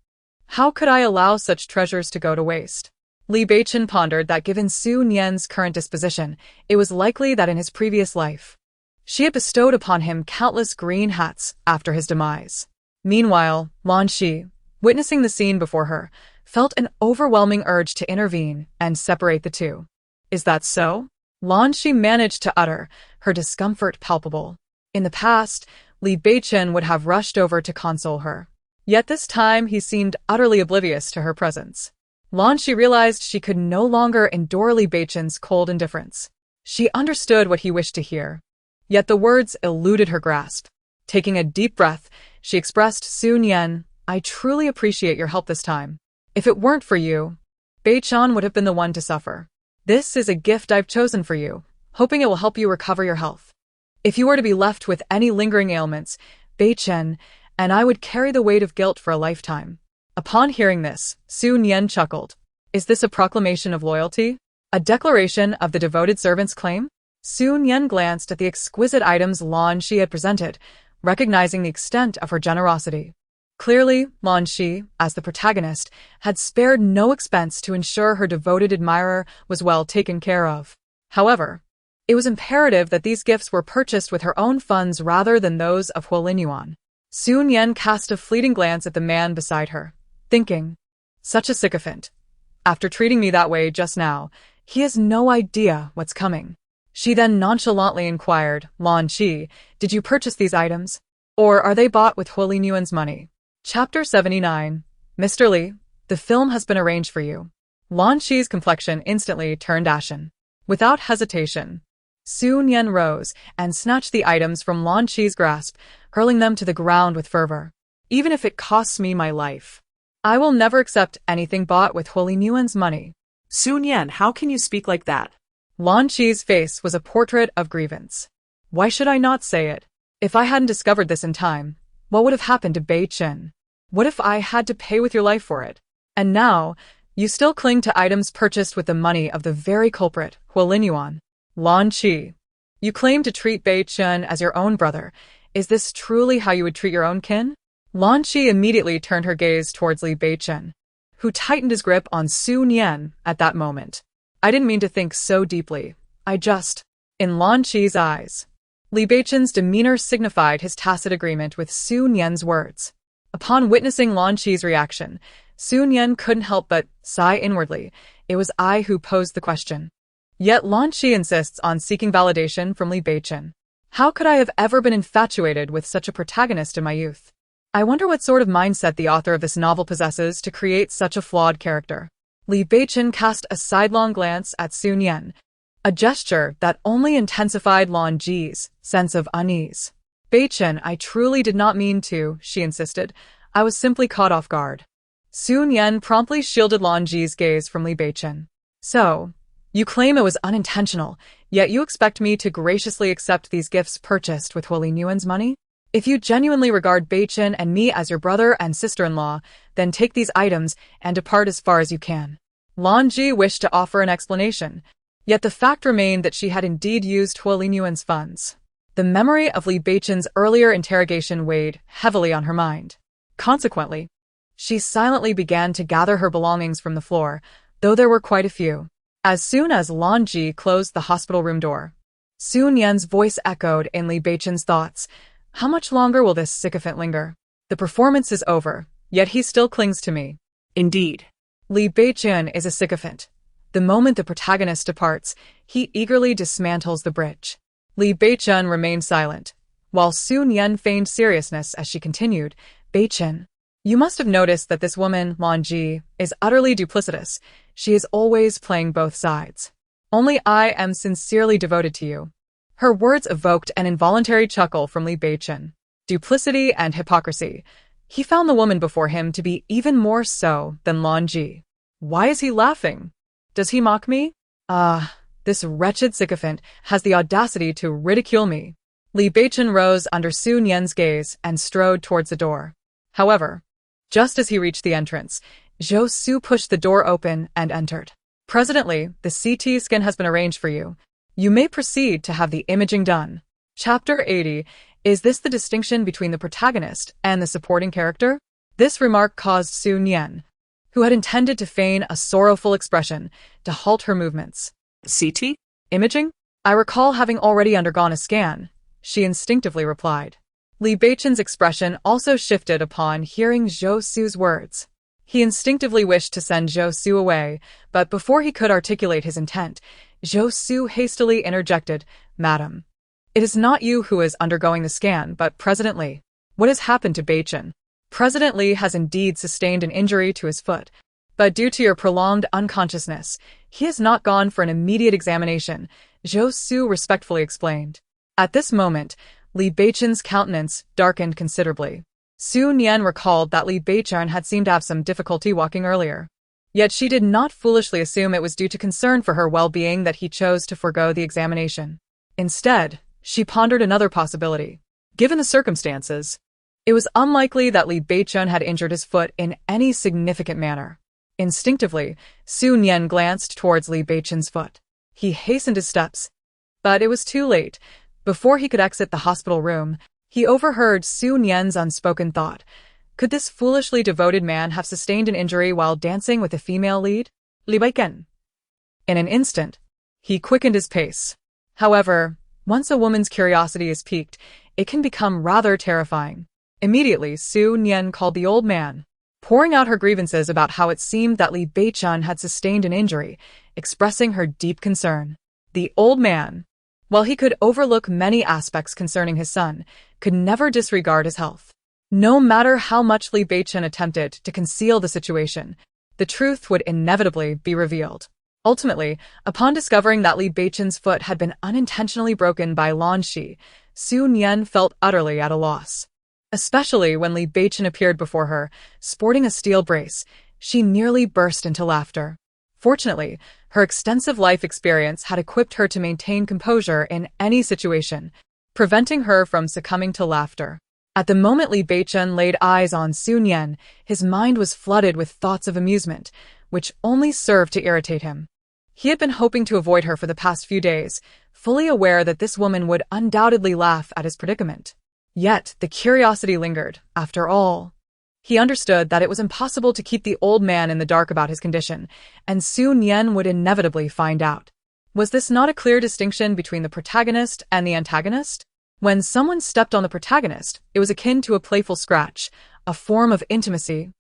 How could I allow such treasures to go to waste? Li Beichen pondered that given Su Nian's current disposition, it was likely that in his previous life, she had bestowed upon him countless green hats after his demise. Meanwhile, Lan Shi, witnessing the scene before her, felt an overwhelming urge to intervene and separate the two. Is that so? Lan Shi managed to utter, her discomfort palpable. In the past, Li Beichen would have rushed over to console her. Yet this time he seemed utterly oblivious to her presence. Lan Shi realized she could no longer endure Li Beichen's cold indifference. She understood what he wished to hear. Yet the words eluded her grasp. Taking a deep breath, she expressed, Su Nian, I truly appreciate your help this time. If it weren't for you, Beichen would have been the one to suffer. This is a gift I've chosen for you, hoping it will help you recover your health. If you were to be left with any lingering ailments, Beichen and I would carry the weight of guilt for a lifetime. Upon hearing this, Su Nian chuckled. Is this a proclamation of loyalty? A declaration of the devoted servant's claim? Su Nian glanced at the exquisite items Lan Shi had presented, recognizing the extent of her generosity. Clearly, Lan Shi, as the protagonist, had spared no expense to ensure her devoted admirer was well taken care of. However, it was imperative that these gifts were purchased with her own funds rather than those of Huolinyuan. Su Nian cast a fleeting glance at the man beside her, thinking, such a sycophant. After treating me that way just now, he has no idea what's coming. She then nonchalantly inquired, Lan Shi, did you purchase these items? Or are they bought with Huolinyuan's money? Chapter 79. Mr. Li, the film has been arranged for you. Lan Shi's complexion instantly turned ashen. Without hesitation, Su Nian rose and snatched the items from Lan Shi's grasp, hurling them to the ground with fervor. Even if it costs me my life, I will never accept anything bought with Huolinyuan's money. Su Nian, how can you speak like that? Lan Shi's face was a portrait of grievance. Why should I not say it? If I hadn't discovered this in time, what would have happened to Beichen? What if I had to pay with your life for it? And now, you still cling to items purchased with the money of the very culprit, Huolin Yuan. Lan Qi. You claim to treat Beichen as your own brother. Is this truly how you would treat your own kin? Lan Qi immediately turned her gaze towards Li Beichen, who tightened his grip on Su Nian at that moment. I didn't mean to think so deeply. In Lan Qi's eyes, Li Beichen's demeanor signified his tacit agreement with Su Nian's words. Upon witnessing Lan Qi's reaction, Su Nian couldn't help but sigh inwardly. It was I who posed the question. Yet Lan Qi insists on seeking validation from Li Beichen. How could I have ever been infatuated with such a protagonist in my youth? I wonder what sort of mindset the author of this novel possesses to create such a flawed character. Li Beichen cast a sidelong glance at Su Nian, a gesture that only intensified Lan Ji's sense of unease. Beichen, I truly did not mean to, she insisted. I was simply caught off guard. Su Nian promptly shielded Lan Ji's gaze from Li Beichen. So, you claim it was unintentional, yet you expect me to graciously accept these gifts purchased with Huolin Yuan's money? If you genuinely regard Beichen and me as your brother and sister-in-law, then take these items and depart as far as you can. Lan Ji wished to offer an explanation, yet the fact remained that she had indeed used Huolin Yuan's funds. The memory of Li Beichen's earlier interrogation weighed heavily on her mind. Consequently, she silently began to gather her belongings from the floor, though there were quite a few. As soon as Lan Ji closed the hospital room door, Su Nian's voice echoed in Li Beichen's thoughts. How much longer will this sycophant linger? The performance is over, yet he still clings to me. Indeed. Li Beichen is a sycophant. The moment the protagonist departs, he eagerly dismantles the bridge. Li Beichen remained silent, while Su Nian feigned seriousness as she continued, Beichen, you must have noticed that this woman, Lan Ji, is utterly duplicitous. She is always playing both sides. Only I am sincerely devoted to you. Her words evoked an involuntary chuckle from Li Beichen. Duplicity and hypocrisy. He found the woman before him to be even more so than Lan Ji. Why is he laughing? Does he mock me? This wretched sycophant has the audacity to ridicule me. Li Beichen rose under Su Nian's gaze and strode towards the door. However, just as he reached the entrance, Zhou Su pushed the door open and entered. President Li, the CT scan has been arranged for you. You may proceed to have the imaging done. Chapter 80. Is this the distinction between the protagonist and the supporting character? This remark caused Su Nian, who had intended to feign a sorrowful expression, to halt her movements. CT? Imaging? I recall having already undergone a scan, she instinctively replied. Li Beichen's expression also shifted upon hearing Zhou Su's words. He instinctively wished to send Zhou Su away, but before he could articulate his intent, Zhou Su hastily interjected, Madam, it is not you who is undergoing the scan, but President Li. What has happened to Beichen? President Li has indeed sustained an injury to his foot, but due to your prolonged unconsciousness, he has not gone for an immediate examination, Zhou Su respectfully explained. At this moment, Li Beichen's countenance darkened considerably. Su Nian recalled that Li Beichen had seemed to have some difficulty walking earlier. Yet she did not foolishly assume it was due to concern for her well-being that he chose to forego the examination. Instead, she pondered another possibility. Given the circumstances, it was unlikely that Li Beichen had injured his foot in any significant manner. Instinctively, Su Nian glanced towards Li Beichen's foot. He hastened his steps, but it was too late. Before he could exit the hospital room, he overheard Su Nian's unspoken thought. Could this foolishly devoted man have sustained an injury while dancing with a female lead? Li Beichen. In an instant, he quickened his pace. However, once a woman's curiosity is piqued, it can become rather terrifying. Immediately, Su Nian called the old man, pouring out her grievances about how it seemed that Li Beichen had sustained an injury, expressing her deep concern. The old man, while he could overlook many aspects concerning his son, could never disregard his health. No matter how much Li Beichen attempted to conceal the situation, the truth would inevitably be revealed. Ultimately, upon discovering that Li Beichen's foot had been unintentionally broken by Lan Qi, Su Nian felt utterly at a loss. Especially when Li Beichen appeared before her, sporting a steel brace, she nearly burst into laughter. Fortunately, her extensive life experience had equipped her to maintain composure in any situation. preventing her from succumbing to laughter. At the moment Li Beichen laid eyes on Su Nian, his mind was flooded with thoughts of amusement, which only served to irritate him. He had been hoping to avoid her for the past few days, fully aware that this woman would undoubtedly laugh at his predicament. Yet, the curiosity lingered, after all. He understood that it was impossible to keep the old man in the dark about his condition, and Su Nian would inevitably find out. Was this not a clear distinction between the protagonist and the antagonist? When someone stepped on the protagonist, it was akin to a playful scratch, a form of intimacy,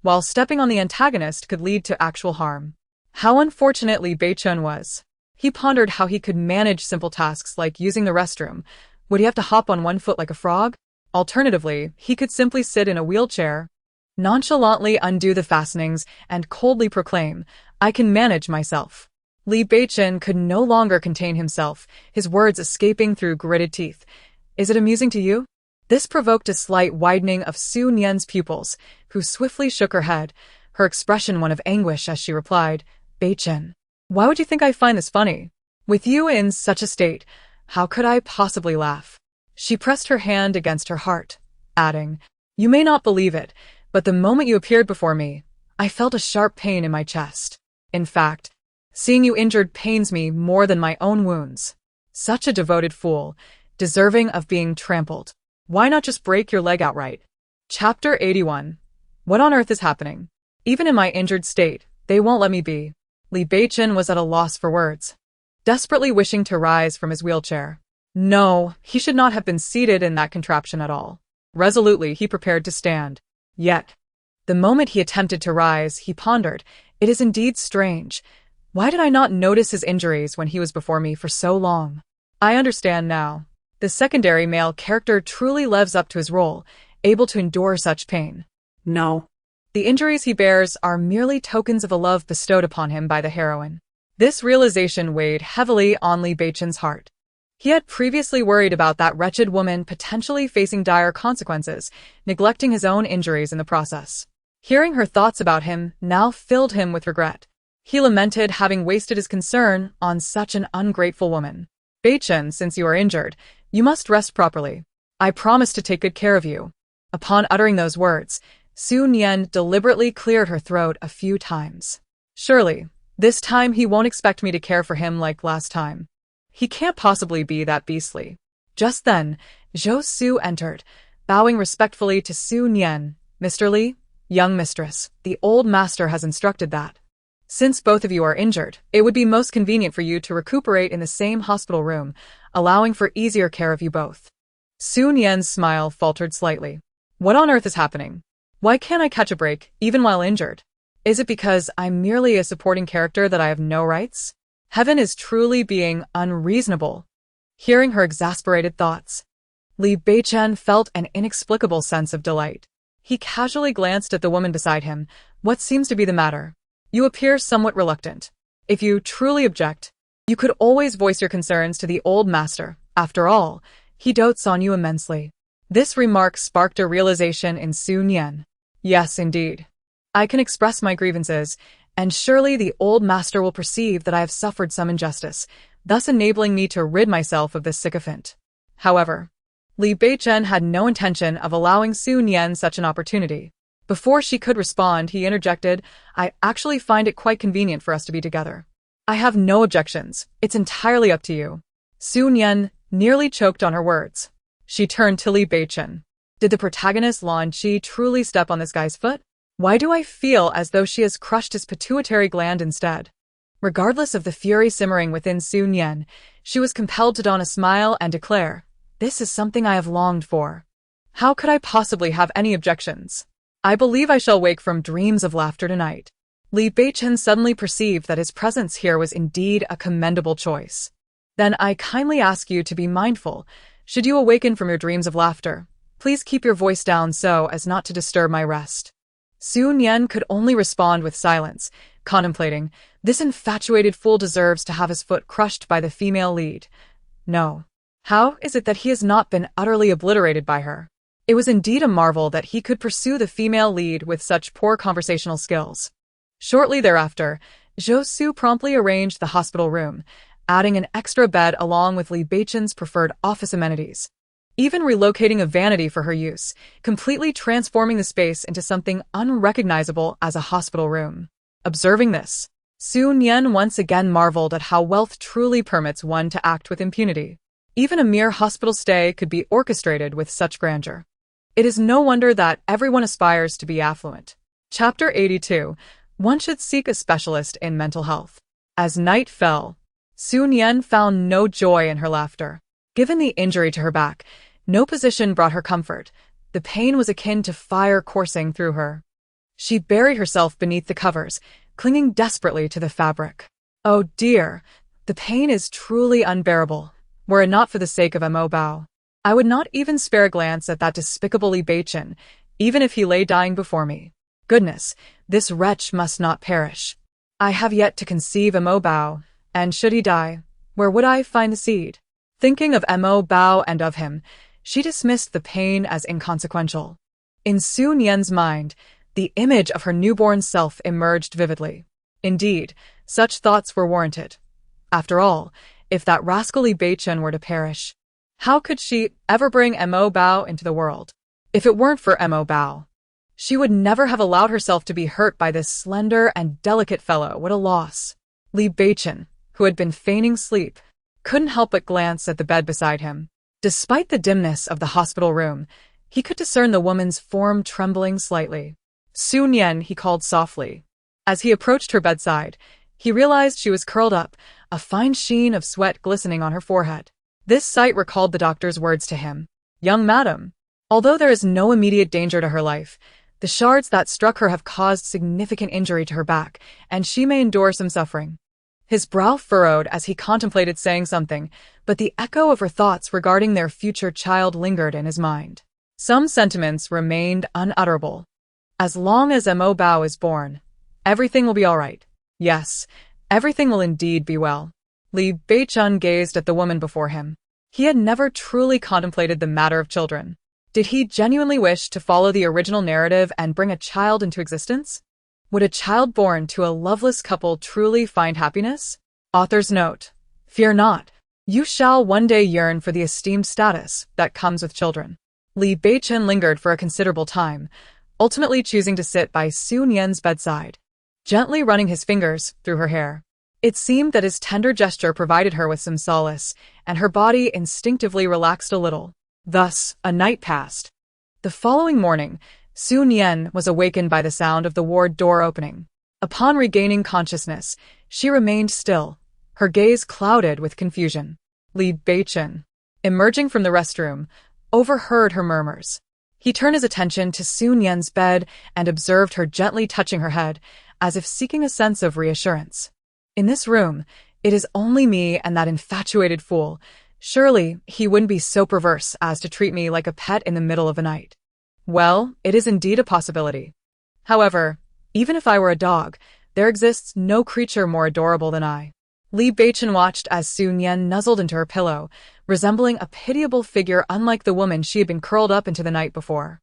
while stepping on the antagonist could lead to actual harm. How unfortunate Li Beichen was. He pondered how he could manage simple tasks like using the restroom. Would he have to hop on one foot like a frog? Alternatively, he could simply sit in a wheelchair, nonchalantly undo the fastenings, and coldly proclaim, "I can manage myself." Li Beichen could no longer contain himself, his words escaping through gritted teeth. "Is it amusing to you?" This provoked a slight widening of Su Nian's pupils, who swiftly shook her head, her expression one of anguish as she replied, "Beichen, why would you think I find this funny? With you in such a state, how could I possibly laugh?" She pressed her hand against her heart, adding, "You may not believe it, but the moment you appeared before me, I felt a sharp pain in my chest. In fact, seeing you injured pains me more than my own wounds. Such a devoted fool, deserving of being trampled. Why not just break your leg outright?" Chapter 81. What on earth is happening? Even in my injured state, they won't let me be. Li Beichen was at a loss for words, desperately wishing to rise from his wheelchair. No, he should not have been seated in that contraption at all. Resolutely, he prepared to stand. Yet, the moment he attempted to rise, he pondered, "It is indeed strange. Why did I not notice his injuries when he was before me for so long? I understand now. The secondary male character truly lives up to his role, able to endure such pain. No. The injuries he bears are merely tokens of a love bestowed upon him by the heroine." This realization weighed heavily on Li Beichen's heart. He had previously worried about that wretched woman potentially facing dire consequences, neglecting his own injuries in the process. Hearing her thoughts about him now filled him with regret. He lamented having wasted his concern on such an ungrateful woman. "Beichen, since you are injured, you must rest properly. I promise to take good care of you." Upon uttering those words, Su Nian deliberately cleared her throat a few times. "Surely, this time he won't expect me to care for him like last time. He can't possibly be that beastly." Just then, Zhou Su entered, bowing respectfully to Su Nian. "Mr. Li, young mistress, the old master has instructed that, since both of you are injured, it would be most convenient for you to recuperate in the same hospital room, allowing for easier care of you both." Su Nian's smile faltered slightly. "What on earth is happening? Why can't I catch a break, even while injured? Is it because I'm merely a supporting character that I have no rights? Heaven is truly being unreasonable." Hearing her exasperated thoughts, Li Beichen felt an inexplicable sense of delight. He casually glanced at the woman beside him. "What seems to be the matter? You appear somewhat reluctant. If you truly object, you could always voice your concerns to the old master. After all, he dotes on you immensely." This remark sparked a realization in Su Nian. Yes, indeed. I can express my grievances, and surely the old master will perceive that I have suffered some injustice, thus enabling me to rid myself of this sycophant. However, Li Beichen had no intention of allowing Su Nian such an opportunity. Before she could respond, he interjected, "I actually find it quite convenient for us to be together. I have no objections. It's entirely up to you." Su Nian nearly choked on her words. She turned to Li Beichen. Did the protagonist Lan Qi truly step on this guy's foot? Why do I feel as though she has crushed his pituitary gland instead? Regardless of the fury simmering within Su Nian, she was compelled to don a smile and declare, "This is something I have longed for. How could I possibly have any objections? I believe I shall wake from dreams of laughter tonight." Li Beichen suddenly perceived that his presence here was indeed a commendable choice. "Then I kindly ask you to be mindful. Should you awaken from your dreams of laughter, please keep your voice down so as not to disturb my rest." Su Nian could only respond with silence, contemplating, this infatuated fool deserves to have his foot crushed by the female lead. No. How is it that he has not been utterly obliterated by her? It was indeed a marvel that he could pursue the female lead with such poor conversational skills. Shortly thereafter, Zhou Su promptly arranged the hospital room, adding an extra bed along with Li Beichen's preferred office amenities. Even relocating a vanity for her use, completely transforming the space into something unrecognizable as a hospital room. Observing this, Su Nian once again marveled at how wealth truly permits one to act with impunity. Even a mere hospital stay could be orchestrated with such grandeur. It is no wonder that everyone aspires to be affluent. Chapter 82. One should seek a specialist in mental health. As night fell, Su Nian found no joy in her laughter. Given the injury to her back, no position brought her comfort. The pain was akin to fire coursing through her. She buried herself beneath the covers, clinging desperately to the fabric. Oh dear, the pain is truly unbearable. Were it not for the sake of Mo Bao, I would not even spare a glance at that despicable Li Beichen, even if he lay dying before me. Goodness, this wretch must not perish. I have yet to conceive Mo Bao, and should he die, where would I find the seed? Thinking of Mo Bao and of him, she dismissed the pain as inconsequential. In Su Nian's mind, the image of her newborn self emerged vividly. Indeed, such thoughts were warranted. After all, if that rascal Li Beichen were to perish, how could she ever bring Mo Bao into the world? If it weren't for Mo Bao, she would never have allowed herself to be hurt by this slender and delicate fellow. What a loss. Li Beichen, who had been feigning sleep, couldn't help but glance at the bed beside him. Despite the dimness of the hospital room, he could discern the woman's form trembling slightly. Su Nian, he called softly. As he approached her bedside, he realized she was curled up, a fine sheen of sweat glistening on her forehead. This sight recalled the doctor's words to him. Young madam, although there is no immediate danger to her life, the shards that struck her have caused significant injury to her back, and she may endure some suffering. His brow furrowed as he contemplated saying something, but the echo of her thoughts regarding their future child lingered in his mind. Some sentiments remained unutterable. As long as Mo Bao is born, everything will be all right. Yes, everything will indeed be well. Li Beichen gazed at the woman before him. He had never truly contemplated the matter of children. Did he genuinely wish to follow the original narrative and bring a child into existence? Would a child born to a loveless couple truly find happiness? Author's note: fear not. You shall one day yearn for the esteemed status that comes with children. Li Beichen lingered for a considerable time, ultimately choosing to sit by Su Nian's bedside, gently running his fingers through her hair. It seemed that his tender gesture provided her with some solace, and her body instinctively relaxed a little. Thus, a night passed. The following morning, Su Nian was awakened by the sound of the ward door opening. Upon regaining consciousness, she remained still, her gaze clouded with confusion. Li Beichen, emerging from the restroom, overheard her murmurs. He turned his attention to Su Nian's bed and observed her gently touching her head, as if seeking a sense of reassurance. In this room, it is only me and that infatuated fool. Surely, he wouldn't be so perverse as to treat me like a pet in the middle of the night. Well, it is indeed a possibility. However, even if I were a dog, there exists no creature more adorable than I. Li Beichen watched as Su Nian nuzzled into her pillow, resembling a pitiable figure unlike the woman she had been curled up into the night before.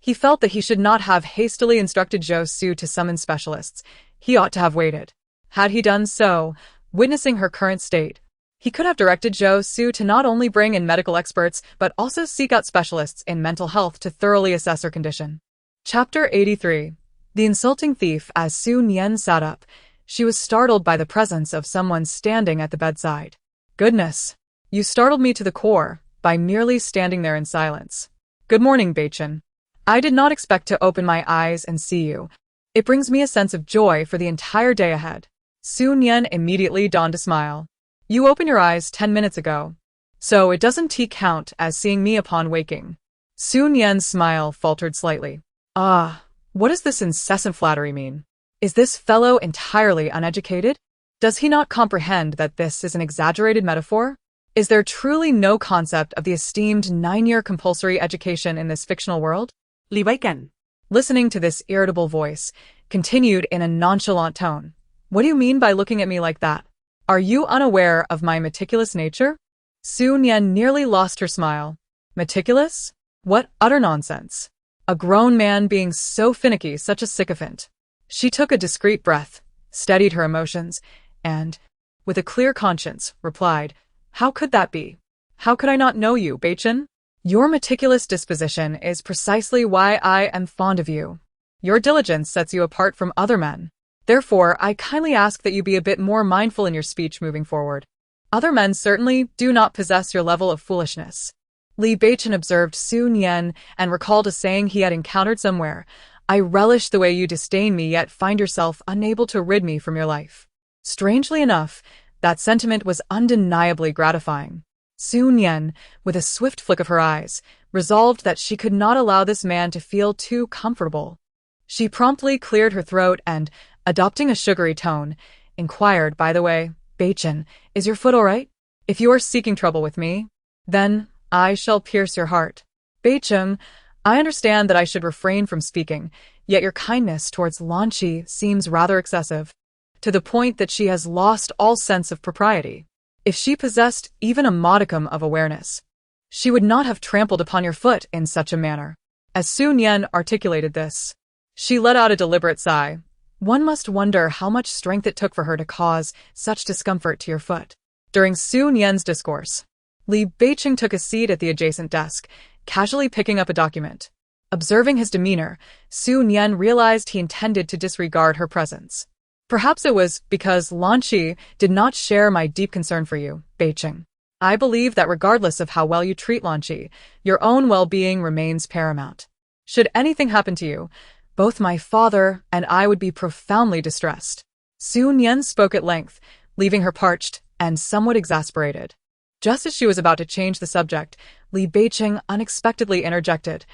He felt that he should not have hastily instructed Zhou Su to summon specialists. He ought to have waited. Had he done so, witnessing her current state, he could have directed Zhou Su to not only bring in medical experts, but also seek out specialists in mental health to thoroughly assess her condition. Chapter 83. The insulting thief. As Su Nian sat up, she was startled by the presence of someone standing at the bedside. Goodness, you startled me to the core by merely standing there in silence. Good morning, Beichen. I did not expect to open my eyes and see you. It brings me a sense of joy for the entire day ahead. Su Nian immediately donned a smile. You opened your eyes 10 minutes ago, so it doesn't count as seeing me upon waking. Su Nian's smile faltered slightly. Ah, what does this incessant flattery mean? Is this fellow entirely uneducated? Does he not comprehend that this is an exaggerated metaphor? Is there truly no concept of the esteemed 9-year compulsory education in this fictional world? Li Beichen, Listening to this irritable voice, continued in a nonchalant tone. What do you mean by looking at me like that? Are you unaware of my meticulous nature? Su Nian nearly lost her smile. Meticulous? What utter nonsense. A grown man being so finicky, such a sycophant. She took a discreet breath, steadied her emotions, and, with a clear conscience, replied, "How could that be? How could I not know you, Beichen? Your meticulous disposition is precisely why I am fond of you. Your diligence sets you apart from other men. Therefore, I kindly ask that you be a bit more mindful in your speech moving forward. Other men certainly do not possess your level of foolishness." Li Beichen observed Su Nian and recalled a saying he had encountered somewhere. "I relish the way you disdain me yet find yourself unable to rid me from your life." Strangely enough, that sentiment was undeniably gratifying. Su Nian, with a swift flick of her eyes, resolved that she could not allow this man to feel too comfortable. She promptly cleared her throat and, adopting a sugary tone, inquired, "By the way, Beichen, is your foot all right? If you are seeking trouble with me, then I shall pierce your heart. Beichen, I understand that I should refrain from speaking, yet your kindness towards Lanqi seems rather excessive, to the point that she has lost all sense of propriety. If she possessed even a modicum of awareness, she would not have trampled upon your foot in such a manner." As Su Nian articulated this, she let out a deliberate sigh. One must wonder how much strength it took for her to cause such discomfort to your foot. During Su Nian's discourse, Li Beichen took a seat at the adjacent desk, casually picking up a document. Observing his demeanor, Su Nian realized he intended to disregard her presence. "Perhaps it was because Lanqi did not share my deep concern for you, Beichen. I believe that regardless of how well you treat Lanqi, your own well-being remains paramount. Should anything happen to you, both my father and I would be profoundly distressed." Su Nian spoke at length, leaving her parched and somewhat exasperated. Just as she was about to change the subject, Li Beichen unexpectedly interjected,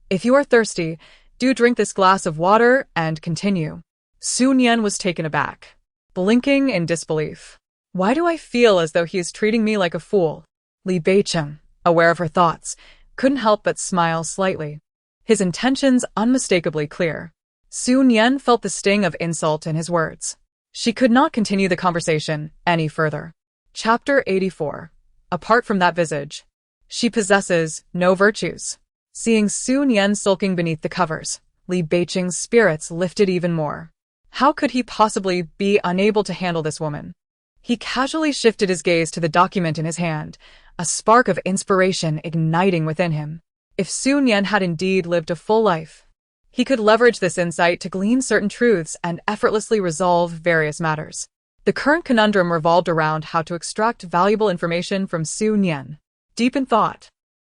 "If you are thirsty, do drink this glass of water and continue." Su Nian was taken aback, blinking in disbelief. "Why do I feel as though he is treating me like a fool?" Li Beichen, aware of her thoughts, couldn't help but smile slightly. His intentions unmistakably clear. Su Nian felt the sting of insult in his words. She could not continue the conversation any further. Chapter 84. Apart from that visage, she possesses no virtues. Seeing Su Nian sulking beneath the covers, Li Beichen's spirits lifted even more. How could he possibly be unable to handle this woman? He casually shifted his gaze to the document in his hand, a spark of inspiration igniting within him. If Su Nian had indeed lived a full life, he could leverage this insight to glean certain truths and effortlessly resolve various matters. The current conundrum revolved around how to extract valuable information from Su Nian. Deep in thought,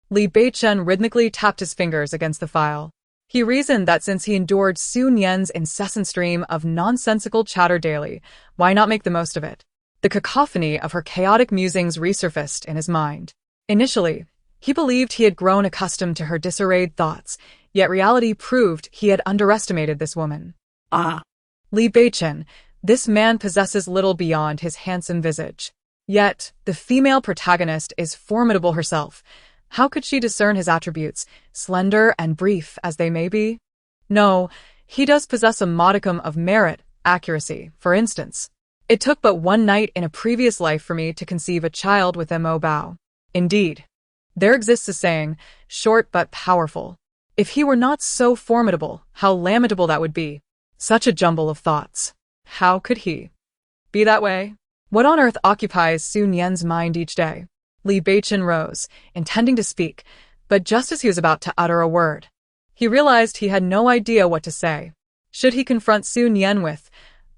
Li Beichen rhythmically tapped his fingers against the file. He reasoned that since he endured Su Nian's incessant stream of nonsensical chatter daily, why not make the most of it? The cacophony of her chaotic musings resurfaced in his mind. Initially, he believed he had grown accustomed to her disarrayed thoughts, yet reality proved he had underestimated this woman. Li Beichen, this man possesses little beyond his handsome visage. Yet, the female protagonist is formidable herself. How could she discern his attributes, slender and brief as they may be? No, he does possess a modicum of merit, accuracy, for instance. It took but one night in a previous life for me to conceive a child with Mo Bao. Indeed, there exists a saying, short but powerful. If he were not so formidable, how lamentable that would be. Such a jumble of thoughts. How could he be that way? What on earth occupies Su Nian's mind each day? Li Beichen rose, intending to speak, but just as he was about to utter a word, he realized he had no idea what to say. Should he confront Su Nian with,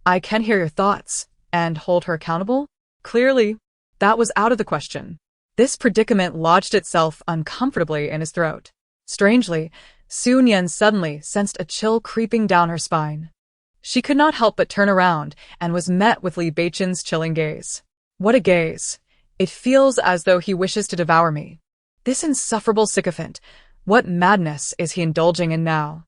"I can hear your thoughts," and hold her accountable? Clearly, that was out of the question. This predicament lodged itself uncomfortably in his throat. Strangely, Su Nian suddenly sensed a chill creeping down her spine. She could not help but turn around and was met with Li Beichen's chilling gaze. What a gaze! It feels as though he wishes to devour me. This insufferable sycophant, what madness is he indulging in now?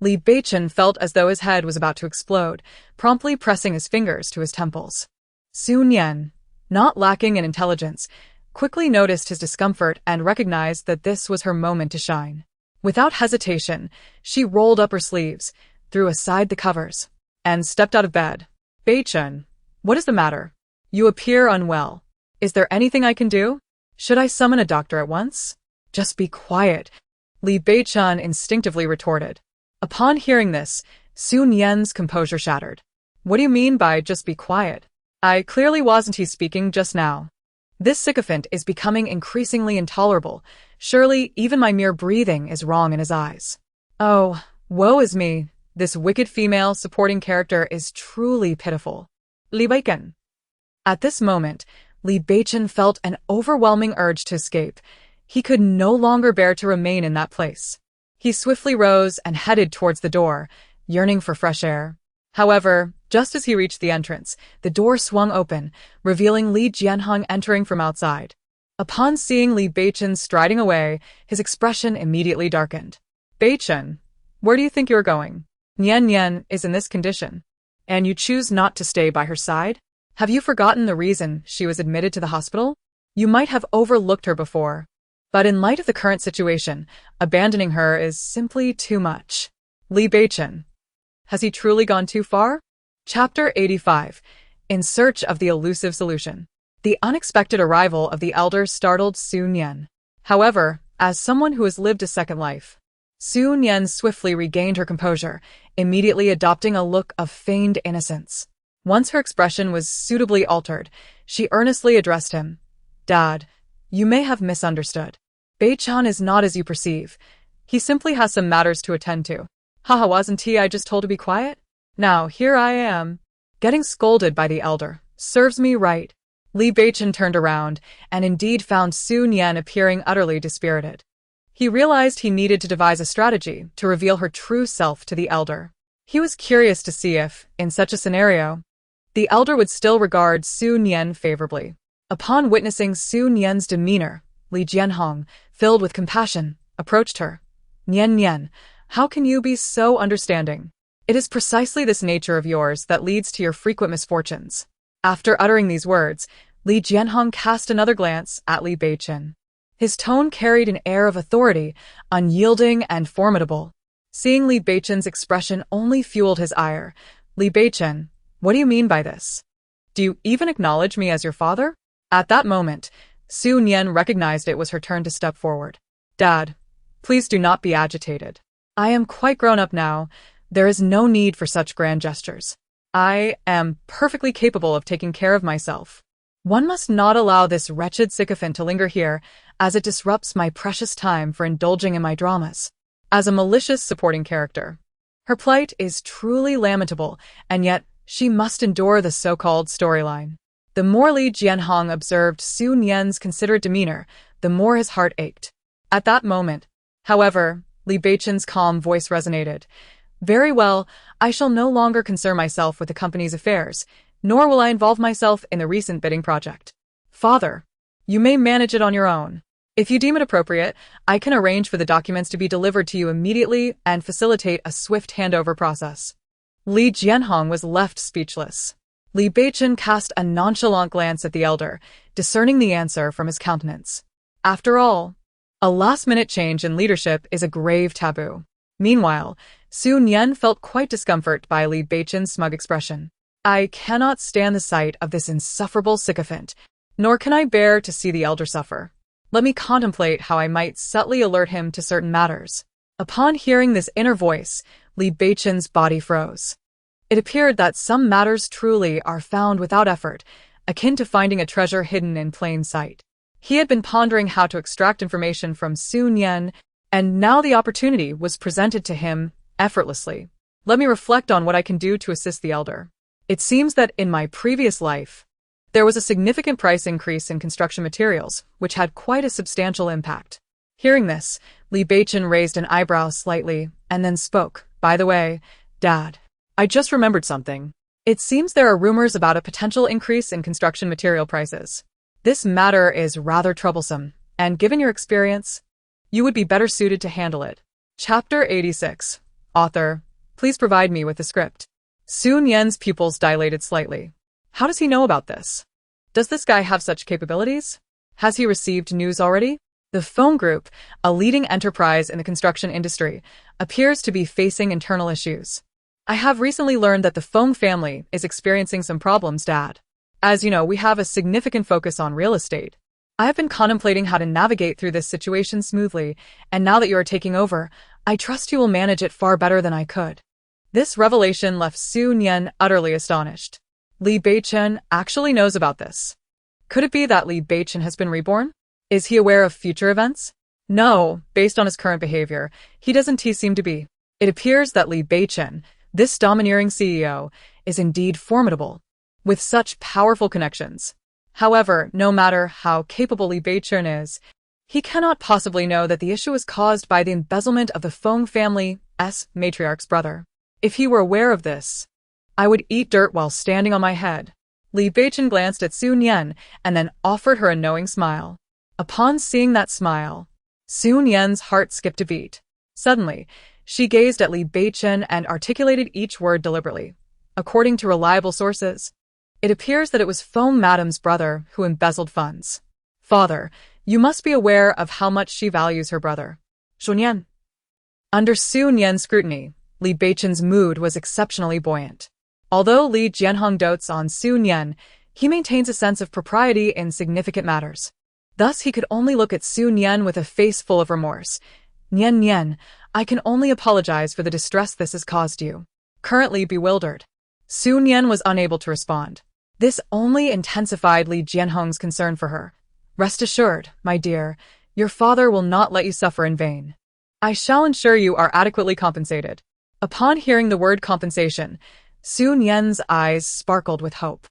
Li Beichen felt as though his head was about to explode, promptly pressing his fingers to his temples. Su Nian, not lacking in intelligence, quickly noticed his discomfort and recognized that this was her moment to shine. Without hesitation, she rolled up her sleeves, threw aside the covers, and stepped out of bed. "Beichen, what is the matter? You appear unwell. Is there anything I can do? Should I summon a doctor at once?" "Just be quiet," Li Beichen instinctively retorted. Upon hearing this, Su Nian's composure shattered. "What do you mean by just be quiet? Clearly wasn't he speaking just now. This sycophant is becoming increasingly intolerable. Surely even my mere breathing is wrong in his eyes. Oh, woe is me. This wicked female supporting character is truly pitiful. Li Beichen. At this moment, Li Beichen felt an overwhelming urge to escape. He could no longer bear to remain in that place. He swiftly rose and headed towards the door, yearning for fresh air. However, just as he reached the entrance, the door swung open, revealing Li Jianhong entering from outside. Upon seeing Li Beichen striding away, his expression immediately darkened. Beichen, where do you think you're going? Nian is in this condition, and you choose not to stay by her side? Have you forgotten the reason she was admitted to the hospital? You might have overlooked her before, but in light of the current situation, abandoning her is simply too much. Li Beichen. Has he truly gone too far? Chapter 85. In search of the elusive solution. The unexpected arrival of the elder startled Su Nian. However, as someone who has lived a second life, Su Nian swiftly regained her composure, immediately adopting a look of feigned innocence. Once her expression was suitably altered, she earnestly addressed him. Dad, you may have misunderstood. Beichen is not as you perceive. He simply has some matters to attend to. Haha, wasn't he I just told to be quiet? Now, here I am, getting scolded by the elder. Serves me right. Li Beichen turned around, and indeed found Su Nian appearing utterly dispirited. He realized he needed to devise a strategy to reveal her true self to the elder. He was curious to see if, in such a scenario, the elder would still regard Su Nian favorably. Upon witnessing Su Nian's demeanor, Li Jianhong, filled with compassion, approached her. Nian, how can you be so understanding? It is precisely this nature of yours that leads to your frequent misfortunes. After uttering these words, Li Jianhong cast another glance at Li Beichen. His tone carried an air of authority, unyielding and formidable. Seeing Li Beichen's expression only fueled his ire. Li Beichen, what do you mean by this? Do you even acknowledge me as your father? At that moment, Su Nian recognized it was her turn to step forward. Dad, please do not be agitated. I am quite grown up now. There is no need for such grand gestures. I am perfectly capable of taking care of myself. One must not allow this wretched sycophant to linger here, as it disrupts my precious time for indulging in my dramas. As a malicious supporting character, her plight is truly lamentable, and yet she must endure the so-called storyline. The more Li Jianhong observed Su Nian's considerate demeanor, the more his heart ached. At that moment, however, Li Beichen's calm voice resonated. Very well, I shall no longer concern myself with the company's affairs, nor will I involve myself in the recent bidding project. Father, you may manage it on your own. If you deem it appropriate, I can arrange for the documents to be delivered to you immediately and facilitate a swift handover process. Li Jianhong was left speechless. Li Beichen cast a nonchalant glance at the elder, discerning the answer from his countenance. After all, a last-minute change in leadership is a grave taboo. Meanwhile, Su Nian felt quite discomfort by Li Beichen's smug expression. I cannot stand the sight of this insufferable sycophant, nor can I bear to see the elder suffer. Let me contemplate how I might subtly alert him to certain matters. Upon hearing this inner voice, Li Beichen's body froze. It appeared that some matters truly are found without effort, akin to finding a treasure hidden in plain sight. He had been pondering how to extract information from Su Nian, and now the opportunity was presented to him effortlessly. Let me reflect on what I can do to assist the elder. It seems that in my previous life, there was a significant price increase in construction materials, which had quite a substantial impact. Hearing this, Li Beichen raised an eyebrow slightly, and then spoke. By the way, Dad, I just remembered something. It seems there are rumors about a potential increase in construction material prices. This matter is rather troublesome, and given your experience, you would be better suited to handle it. Chapter 86. Author, please provide me with the script. Su Nian's pupils dilated slightly. How does he know about this? Does this guy have such capabilities? Has he received news already? The Feng Group, a leading enterprise in the construction industry, appears to be facing internal issues. I have recently learned that the Feng family is experiencing some problems, Dad. As you know, we have a significant focus on real estate. I have been contemplating how to navigate through this situation smoothly, and now that you are taking over, I trust you will manage it far better than I could. This revelation left Su Nian utterly astonished. Li Beichen actually knows about this. Could it be that Li Beichen has been reborn? Is he aware of future events? No, based on his current behavior, he doesn't seem to be. It appears that Li Beichen, this domineering CEO, is indeed formidable, with such powerful connections. However, no matter how capable Li Beichen is, he cannot possibly know that the issue is caused by the embezzlement of the Feng family's matriarch's brother. If he were aware of this, I would eat dirt while standing on my head. Li Beichen glanced at Su Nian and then offered her a knowing smile. Upon seeing that smile, Su Nian's heart skipped a beat. Suddenly, she gazed at Li Beichen and articulated each word deliberately. According to reliable sources, it appears that it was Feng Madam's brother who embezzled funds. Father, you must be aware of how much she values her brother. Su Nian. Under Su Nian's scrutiny, Li Beichen's mood was exceptionally buoyant. Although Li Jianhong dotes on Su Nian, he maintains a sense of propriety in significant matters. Thus he could only look at Su Nian with a face full of remorse. Nian Nian, I can only apologize for the distress this has caused you. Currently bewildered, Su Nian was unable to respond. This only intensified Li Jianhong's concern for her. Rest assured, my dear, your father will not let you suffer in vain. I shall ensure you are adequately compensated. Upon hearing the word compensation, Su Nian's eyes sparkled with hope.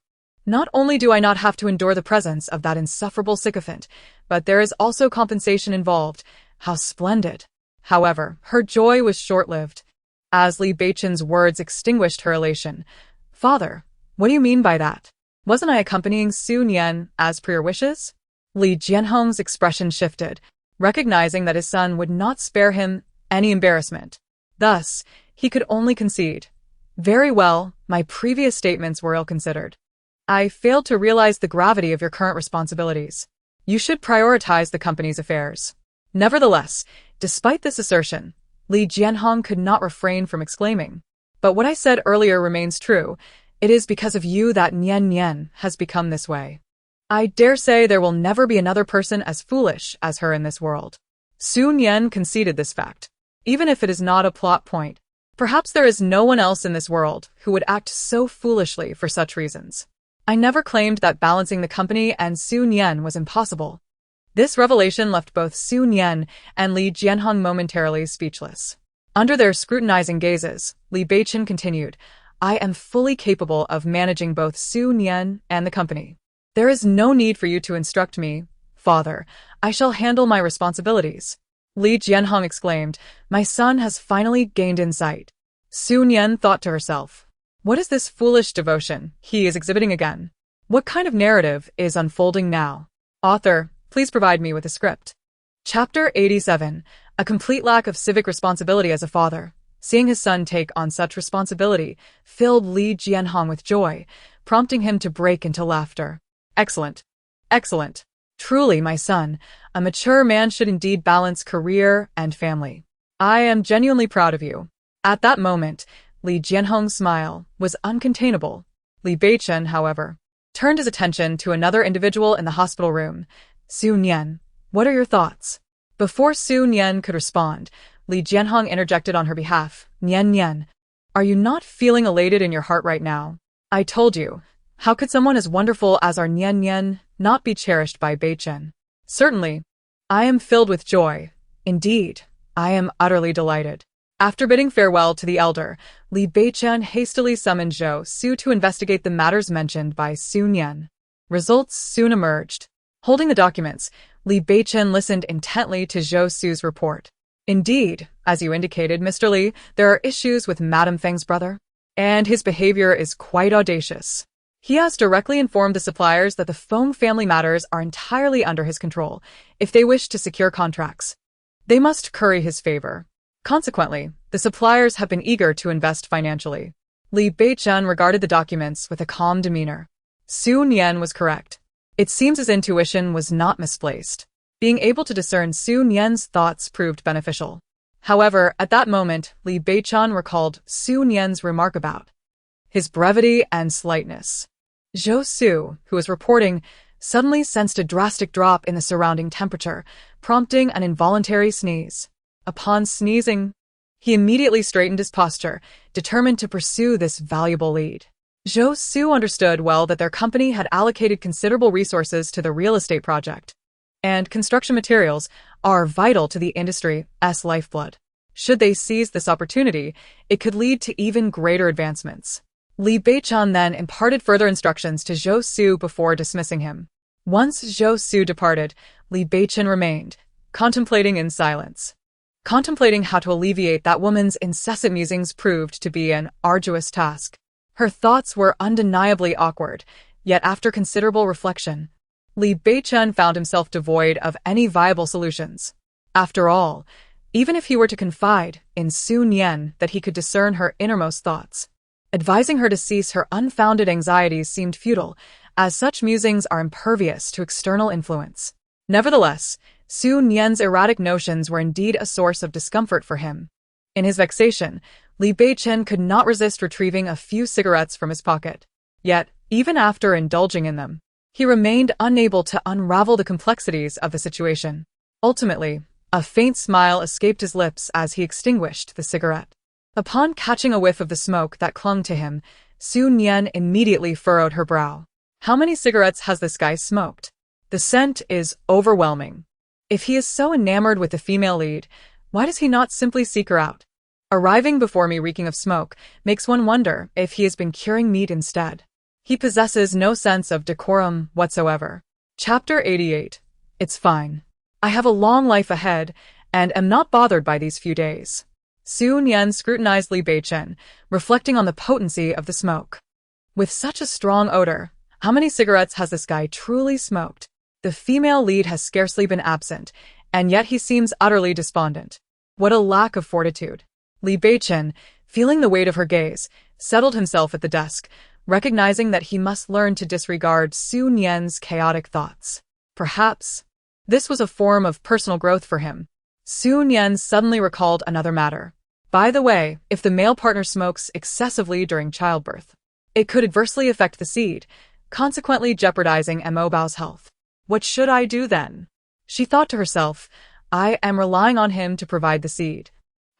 Not only do I not have to endure the presence of that insufferable sycophant, but there is also compensation involved. How splendid! However, her joy was short-lived, as Li Beichen's words extinguished her elation. Father, what do you mean by that? Wasn't I accompanying Su Nian as per your wishes? Li Jianhong's expression shifted, recognizing that his son would not spare him any embarrassment. Thus, he could only concede. Very well, my previous statements were ill-considered. I failed to realize the gravity of your current responsibilities. You should prioritize the company's affairs. Nevertheless, despite this assertion, Li Jianhong could not refrain from exclaiming. But what I said earlier remains true. It is because of you that Nian Nian has become this way. I dare say there will never be another person as foolish as her in this world. Su Nian conceded this fact. Even if it is not a plot point, perhaps there is no one else in this world who would act so foolishly for such reasons. I never claimed that balancing the company and Su Nian was impossible. This revelation left both Su Nian and Li Jianhong momentarily speechless. Under their scrutinizing gazes, Li Beichen continued, I am fully capable of managing both Su Nian and the company. There is no need for you to instruct me, father. I shall handle my responsibilities. Li Jianhong exclaimed, my son has finally gained insight. Su Nian thought to herself, what is this foolish devotion he is exhibiting again? What kind of narrative is unfolding now? Author, please provide me with a script. Chapter 87, A complete lack of civic responsibility as a father. Seeing his son take on such responsibility filled Li Jianhong with joy, prompting him to break into laughter. Excellent. Excellent. Truly, my son, a mature man should indeed balance career and family. I am genuinely proud of you. At that moment, Li Jianhong's smile was uncontainable. Li Beichen, however, turned his attention to another individual in the hospital room. Su Nian, what are your thoughts? Before Su Nian could respond, Li Jianhong interjected on her behalf. Nian Nian, are you not feeling elated in your heart right now? I told you. How could someone as wonderful as our Nian Nian not be cherished by Beichen? Certainly. I am filled with joy. Indeed, I am utterly delighted. After bidding farewell to the elder, Li Beichen hastily summoned Zhou Su to investigate the matters mentioned by Su Nian. Results soon emerged. Holding the documents, Li Beichen listened intently to Zhou Su's report. Indeed, as you indicated, Mr. Li, there are issues with Madame Feng's brother, and his behavior is quite audacious. He has directly informed the suppliers that the Feng family matters are entirely under his control. If they wish to secure contracts, they must curry his favor. Consequently, the suppliers have been eager to invest financially. Li Beichen regarded the documents with a calm demeanor. Su Nian was correct. It seems his intuition was not misplaced. Being able to discern Su Nian's thoughts proved beneficial. However, at that moment, Li Beichen recalled Su Nian's remark about his brevity and slightness. Zhou Su, who was reporting, suddenly sensed a drastic drop in the surrounding temperature, prompting an involuntary sneeze. Upon sneezing, he immediately straightened his posture, determined to pursue this valuable lead. Zhou Su understood well that their company had allocated considerable resources to the real estate project, and construction materials are vital to the industry's lifeblood. Should they seize this opportunity, it could lead to even greater advancements. Li Beichen then imparted further instructions to Zhou Su before dismissing him. Once Zhou Su departed, Li Beichen remained, contemplating in silence. Contemplating how to alleviate that woman's incessant musings proved to be an arduous task. Her thoughts were undeniably awkward, yet after considerable reflection, Li Beichen found himself devoid of any viable solutions. After all, even if he were to confide in Su Nian that he could discern her innermost thoughts, advising her to cease her unfounded anxieties seemed futile, as such musings are impervious to external influence. Nevertheless, Su Nian's erratic notions were indeed a source of discomfort for him. In his vexation, Li Beichen could not resist retrieving a few cigarettes from his pocket. Yet, even after indulging in them, he remained unable to unravel the complexities of the situation. Ultimately, a faint smile escaped his lips as he extinguished the cigarette. Upon catching a whiff of the smoke that clung to him, Su Nian immediately furrowed her brow. How many cigarettes has this guy smoked? The scent is overwhelming. If he is so enamored with the female lead, why does he not simply seek her out? Arriving before me reeking of smoke makes one wonder if he has been curing meat instead. He possesses no sense of decorum whatsoever. Chapter 88. It's fine. I have a long life ahead, and am not bothered by these few days. Su Nian scrutinized Li Beichen, reflecting on the potency of the smoke. With such a strong odor, how many cigarettes has this guy truly smoked? The female lead has scarcely been absent, and yet he seems utterly despondent. What a lack of fortitude. Li Beichen, feeling the weight of her gaze, settled himself at the desk, recognizing that he must learn to disregard Su Nian's chaotic thoughts. Perhaps this was a form of personal growth for him. Su Nian suddenly recalled another matter. By the way, if the male partner smokes excessively during childbirth, it could adversely affect the seed, consequently jeopardizing Mo Bao's health. What should I do then? She thought to herself, I am relying on him to provide the seed.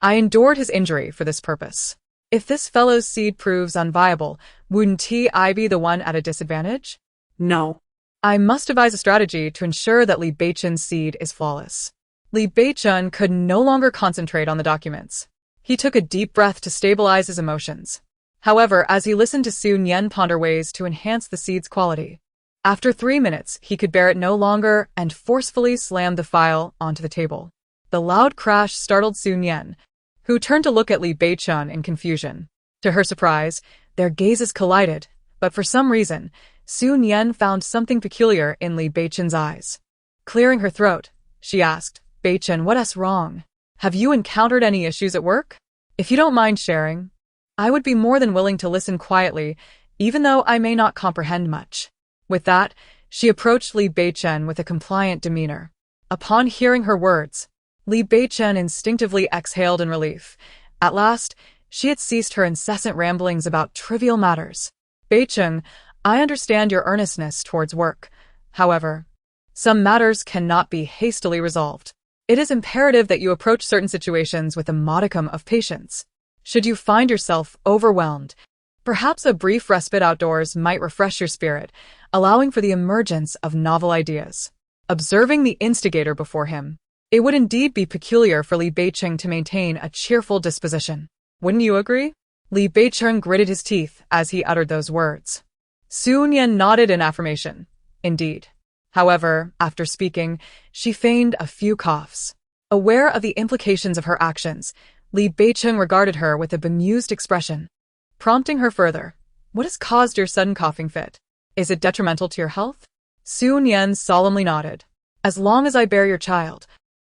I endured his injury for this purpose. If this fellow's seed proves unviable, wouldn't I be the one at a disadvantage? No. I must devise a strategy to ensure that Li Beichen's seed is flawless. Li Beichen could no longer concentrate on the documents. He took a deep breath to stabilize his emotions. However, as he listened to Su Nian ponder ways to enhance the seed's quality, after 3 minutes he could bear it no longer and forcefully slammed the file onto the table. The loud crash startled Su Nian, who turned to look at Li Beichen in confusion. To her surprise, their gazes collided, but for some reason, Su Nian found something peculiar in Li Beichen's eyes. Clearing her throat, she asked, Beichen, what's wrong? Have you encountered any issues at work? If you don't mind sharing, I would be more than willing to listen quietly, even though I may not comprehend much. With that, she approached Li Beichen with a compliant demeanor. Upon hearing her words, Li Beichen instinctively exhaled in relief. At last, she had ceased her incessant ramblings about trivial matters. Beichen, I understand your earnestness towards work. However, some matters cannot be hastily resolved. It is imperative that you approach certain situations with a modicum of patience. Should you find yourself overwhelmed, perhaps a brief respite outdoors might refresh your spirit, allowing for the emergence of novel ideas. Observing the instigator before him, it would indeed be peculiar for Li Beichen to maintain a cheerful disposition. Wouldn't you agree? Li Beichen gritted his teeth as he uttered those words. Su Nian nodded in affirmation. Indeed. However, after speaking, she feigned a few coughs. Aware of the implications of her actions, Li Beichen regarded her with a bemused expression, prompting her further. What has caused your sudden coughing fit? Is it detrimental to your health? Su Nian solemnly nodded. As long as I bear your child,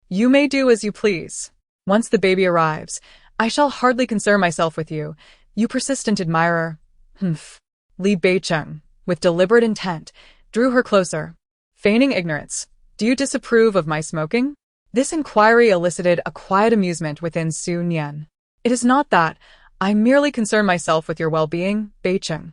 you may do as you please. Once the baby arrives, I shall hardly concern myself with you, you persistent admirer. Humph. Li Beichen, with deliberate intent, drew her closer. Feigning ignorance, do you disapprove of my smoking? This inquiry elicited a quiet amusement within Su Nian. It is not that. I merely concern myself with your well-being, Beichen.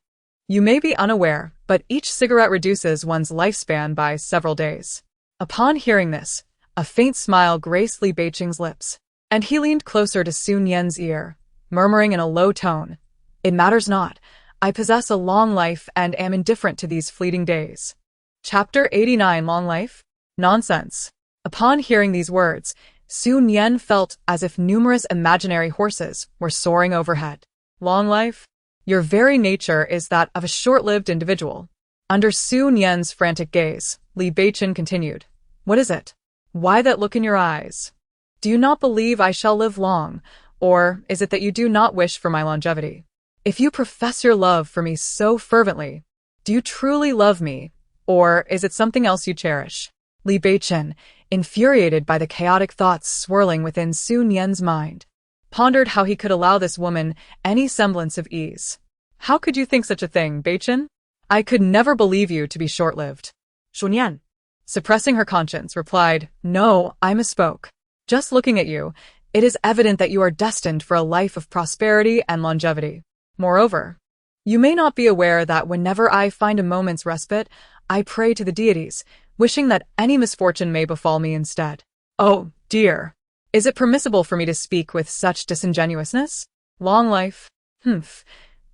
You may be unaware, but each cigarette reduces one's lifespan by several days. Upon hearing this, a faint smile graced Li Beichen's lips, and he leaned closer to Su Nian's ear, murmuring in a low tone, It matters not. I possess a long life and am indifferent to these fleeting days. Chapter 89. Long life? Nonsense. Upon hearing these words, Su Nian felt as if numerous imaginary horses were soaring overhead. Long life? Your very nature is that of a short-lived individual. Under Su Nian's frantic gaze, Li Beichen continued. What is it? Why that look in your eyes? Do you not believe I shall live long, or is it that you do not wish for my longevity? If you profess your love for me so fervently, do you truly love me, or is it something else you cherish? Li Beichen, infuriated by the chaotic thoughts swirling within Su Nian's mind, pondered how he could allow this woman any semblance of ease. How could you think such a thing, Beichen? I could never believe you to be short-lived. Su Nian, Suppressing her conscience, replied, No, I misspoke. Just looking at you, it is evident that you are destined for a life of prosperity and longevity. Moreover, you may not be aware that whenever I find a moment's respite, I pray to the deities, wishing that any misfortune may befall me instead. Oh, dear. Is it permissible for me to speak with such disingenuousness? Long life? Humph.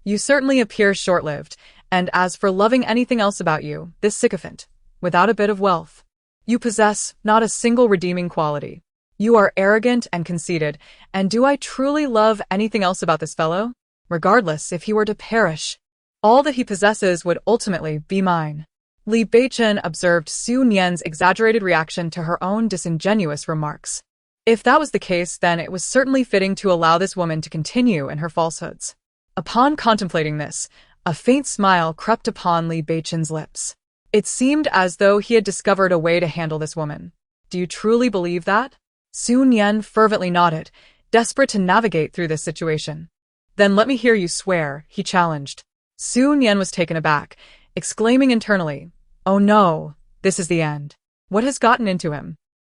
You certainly appear short-lived, and as for loving anything else about you, this sycophant, without a bit of wealth, you possess not a single redeeming quality. You are arrogant and conceited, and do I truly love anything else about this fellow? Regardless, if he were to perish, all that he possesses would ultimately be mine. Li Beichen observed Su Nian's exaggerated reaction to her own disingenuous remarks. If that was the case, then it was certainly fitting to allow this woman to continue in her falsehoods. Upon contemplating this, a faint smile crept upon Li Beichen's lips. It seemed as though he had discovered a way to handle this woman. Do you truly believe that? Su Nian fervently nodded, desperate to navigate through this situation. Then let me hear you swear, he challenged. Su Nian was taken aback, exclaiming internally, Oh no, this is the end. What has gotten into him?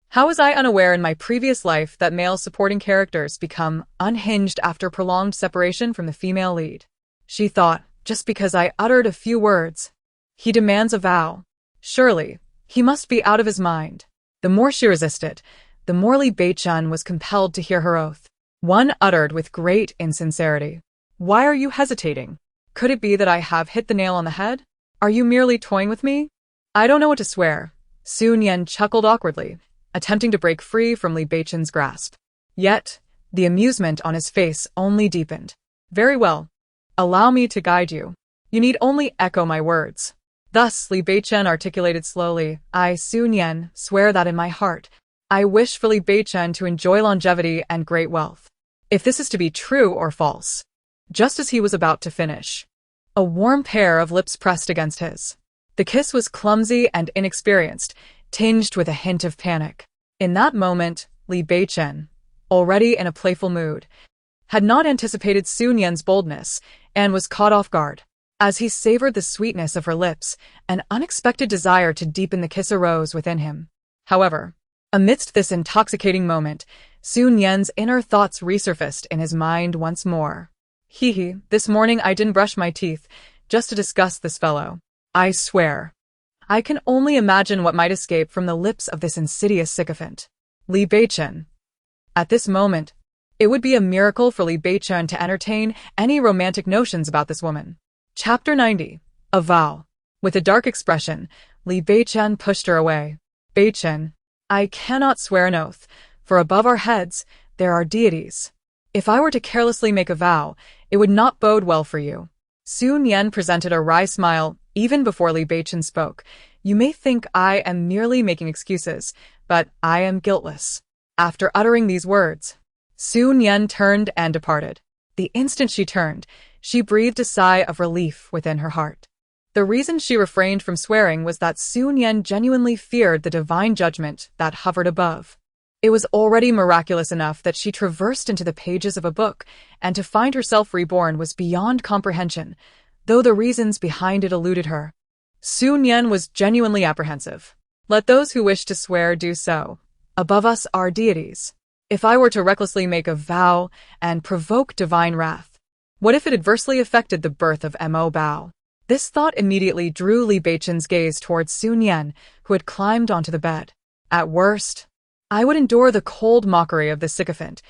How was I unaware in my previous life that male supporting characters become unhinged after prolonged separation from the female lead? She thought, just because I uttered a few words. He demands a vow. Surely, he must be out of his mind. The more she resisted, the more Li Beichen was compelled to hear her oath. One uttered with great insincerity. Why are you hesitating? Could it be that I have hit the nail on the head? Are you merely toying with me? I don't know what to swear. Su Nian chuckled awkwardly, attempting to break free from Li Beichen's grasp. Yet, the amusement on his face only deepened. Very well. Allow me to guide you. You need only echo my words. Thus, Li Beichen articulated slowly, I, Su Nian, swear that in my heart, I wish for Li Beichen to enjoy longevity and great wealth. If this is to be true or false. Just as he was about to finish, a warm pair of lips pressed against his. The kiss was clumsy and inexperienced, tinged with a hint of panic. In that moment, Li Beichen, already in a playful mood, had not anticipated Su Nian's boldness and was caught off guard. As he savored the sweetness of her lips, an unexpected desire to deepen the kiss arose within him. However, amidst this intoxicating moment, Su Nian's inner thoughts resurfaced in his mind once more. This morning I didn't brush my teeth, just to discuss this fellow. I swear. I can only imagine what might escape from the lips of this insidious sycophant. Li Beichen. At this moment, it would be a miracle for Li Beichen to entertain any romantic notions about this woman. Chapter 90. A Vow. With a dark expression, Li Beichen pushed her away. Beichen, I cannot swear an oath, for above our heads, there are deities. If I were to carelessly make a vow, it would not bode well for you. Su Nian presented a wry smile even before Li Beichen spoke. You may think I am merely making excuses, but I am guiltless. After uttering these words, Su Nian turned and departed. The instant she turned, she breathed a sigh of relief within her heart. The reason she refrained from swearing was that Su Nian genuinely feared the divine judgment that hovered above. It was already miraculous enough that she traversed into the pages of a book, and to find herself reborn was beyond comprehension, though the reasons behind it eluded her. Su Nian was genuinely apprehensive. Let those who wish to swear do so. Above us are deities. If I were to recklessly make a vow and provoke divine wrath, what if it adversely affected the birth of Mo Bao? This thought immediately drew Li Beichen's gaze towards Su Nian, who had climbed onto the bed. At worst, I would endure the cold mockery of this sycophant.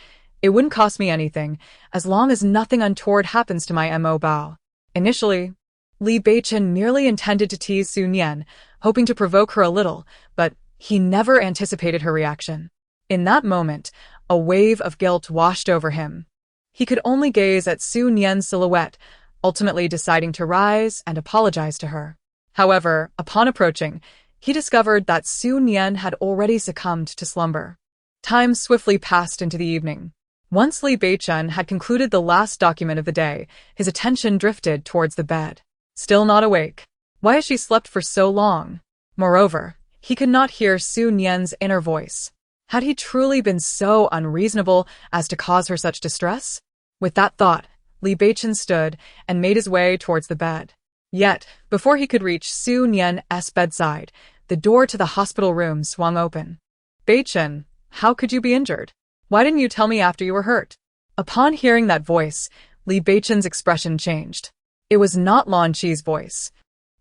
It wouldn't cost me anything, as long as nothing untoward happens to my Mo Bao. Initially, Li Beichen merely intended to tease Su Nian, hoping to provoke her a little, but he never anticipated her reaction. In that moment, a wave of guilt washed over him. He could only gaze at Su Nian's silhouette, ultimately deciding to rise and apologize to her. However, upon approaching, he discovered that Su Nian had already succumbed to slumber. Time swiftly passed into the evening. Once Li Beichen had concluded the last document of the day, his attention drifted towards the bed. Still not awake. Why has she slept for so long? Moreover, he could not hear Su Nian's inner voice. Had he truly been so unreasonable as to cause her such distress? With that thought, Li Beichen stood and made his way towards the bed. Yet, before he could reach Su Nian's bedside, the door to the hospital room swung open. Beichen, how could you be injured? Why didn't you tell me after you were hurt? Upon hearing that voice, Li Beichen's expression changed. It was not Lan Qi's voice.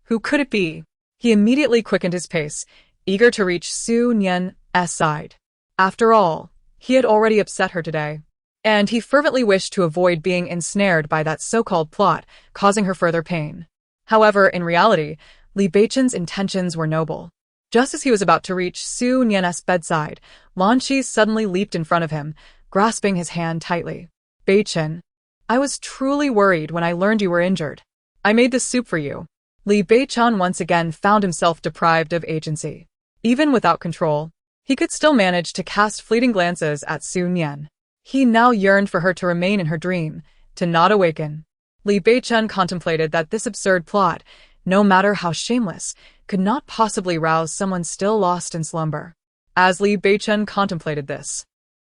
Who could it be? He immediately quickened his pace, eager to reach Su Nian's side. After all, he had already upset her today, and he fervently wished to avoid being ensnared by that so-called plot, causing her further pain. However, in reality, Li Beichen's intentions were noble. Just as he was about to reach Su Nian's bedside, Lan Qi suddenly leaped in front of him, grasping his hand tightly. Beichen, I was truly worried when I learned you were injured. I made this soup for you. Li Beichen once again found himself deprived of agency. Even without control, he could still manage to cast fleeting glances at Su Nian. He now yearned for her to remain in her dream, to not awaken. Li Beichen contemplated that this absurd plot, no matter how shameless, could not possibly rouse someone still lost in slumber. As Li Beichen contemplated this,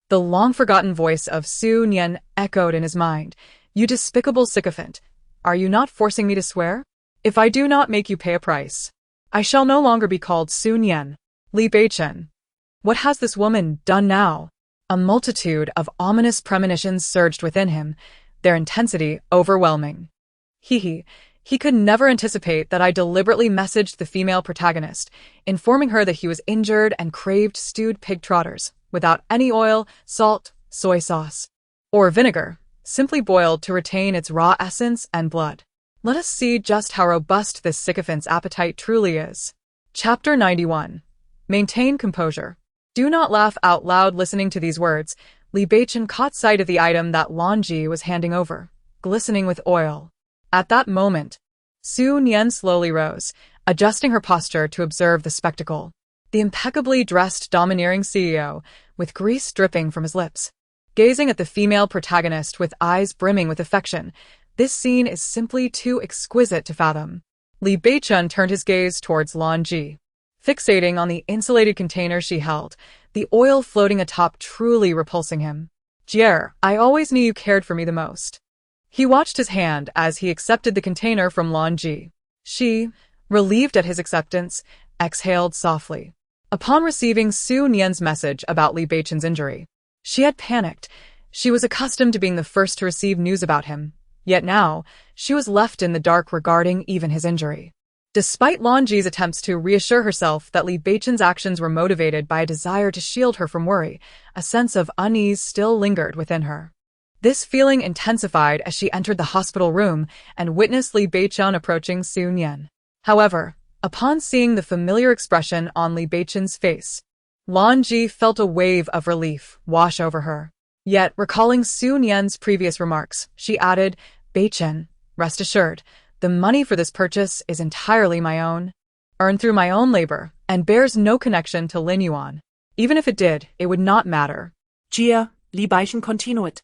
the long-forgotten voice of Su Nian echoed in his mind. You despicable sycophant, are you not forcing me to swear? If I do not make you pay a price, I shall no longer be called Su Nian. Li Beichen, what has this woman done now? A multitude of ominous premonitions surged within him, their intensity overwhelming. He could never anticipate that I deliberately messaged the female protagonist, informing her that he was injured and craved stewed pig trotters, without any oil, salt, soy sauce, or vinegar, simply boiled to retain its raw essence and blood. Let us see just how robust this sycophant's appetite truly is. Chapter 91. Maintain composure. Do not laugh out loud listening to these words. Li Beichen caught sight of the item that Lan Ji was handing over, glistening with oil. At that moment, Su Nian slowly rose, adjusting her posture to observe the spectacle. The impeccably dressed domineering CEO, with grease dripping from his lips, gazing at the female protagonist with eyes brimming with affection. This scene is simply too exquisite to fathom. Li Beichen turned his gaze towards Lan Ji, fixating on the insulated container she held, the oil floating atop truly repulsing him. Jier, I always knew you cared for me the most. He watched his hand as he accepted the container from Lan Ji. She, relieved at his acceptance, exhaled softly. Upon receiving Su Nian's message about Li Beichen's injury, she had panicked. She was accustomed to being the first to receive news about him, yet now, she was left in the dark regarding even his injury. Despite Lan Ji's attempts to reassure herself that Li Beichen's actions were motivated by a desire to shield her from worry, a sense of unease still lingered within her. This feeling intensified as she entered the hospital room and witnessed Li Beichen approaching Su Nian. However, upon seeing the familiar expression on Li Beichen's face, Lan Ji felt a wave of relief wash over her. Yet, recalling Su Nian's previous remarks, she added, Beichen, rest assured, the money for this purchase is entirely my own, earned through my own labor, and bears no connection to Lin Yuan. Even if it did, it would not matter. Jia, Li Beichen continued.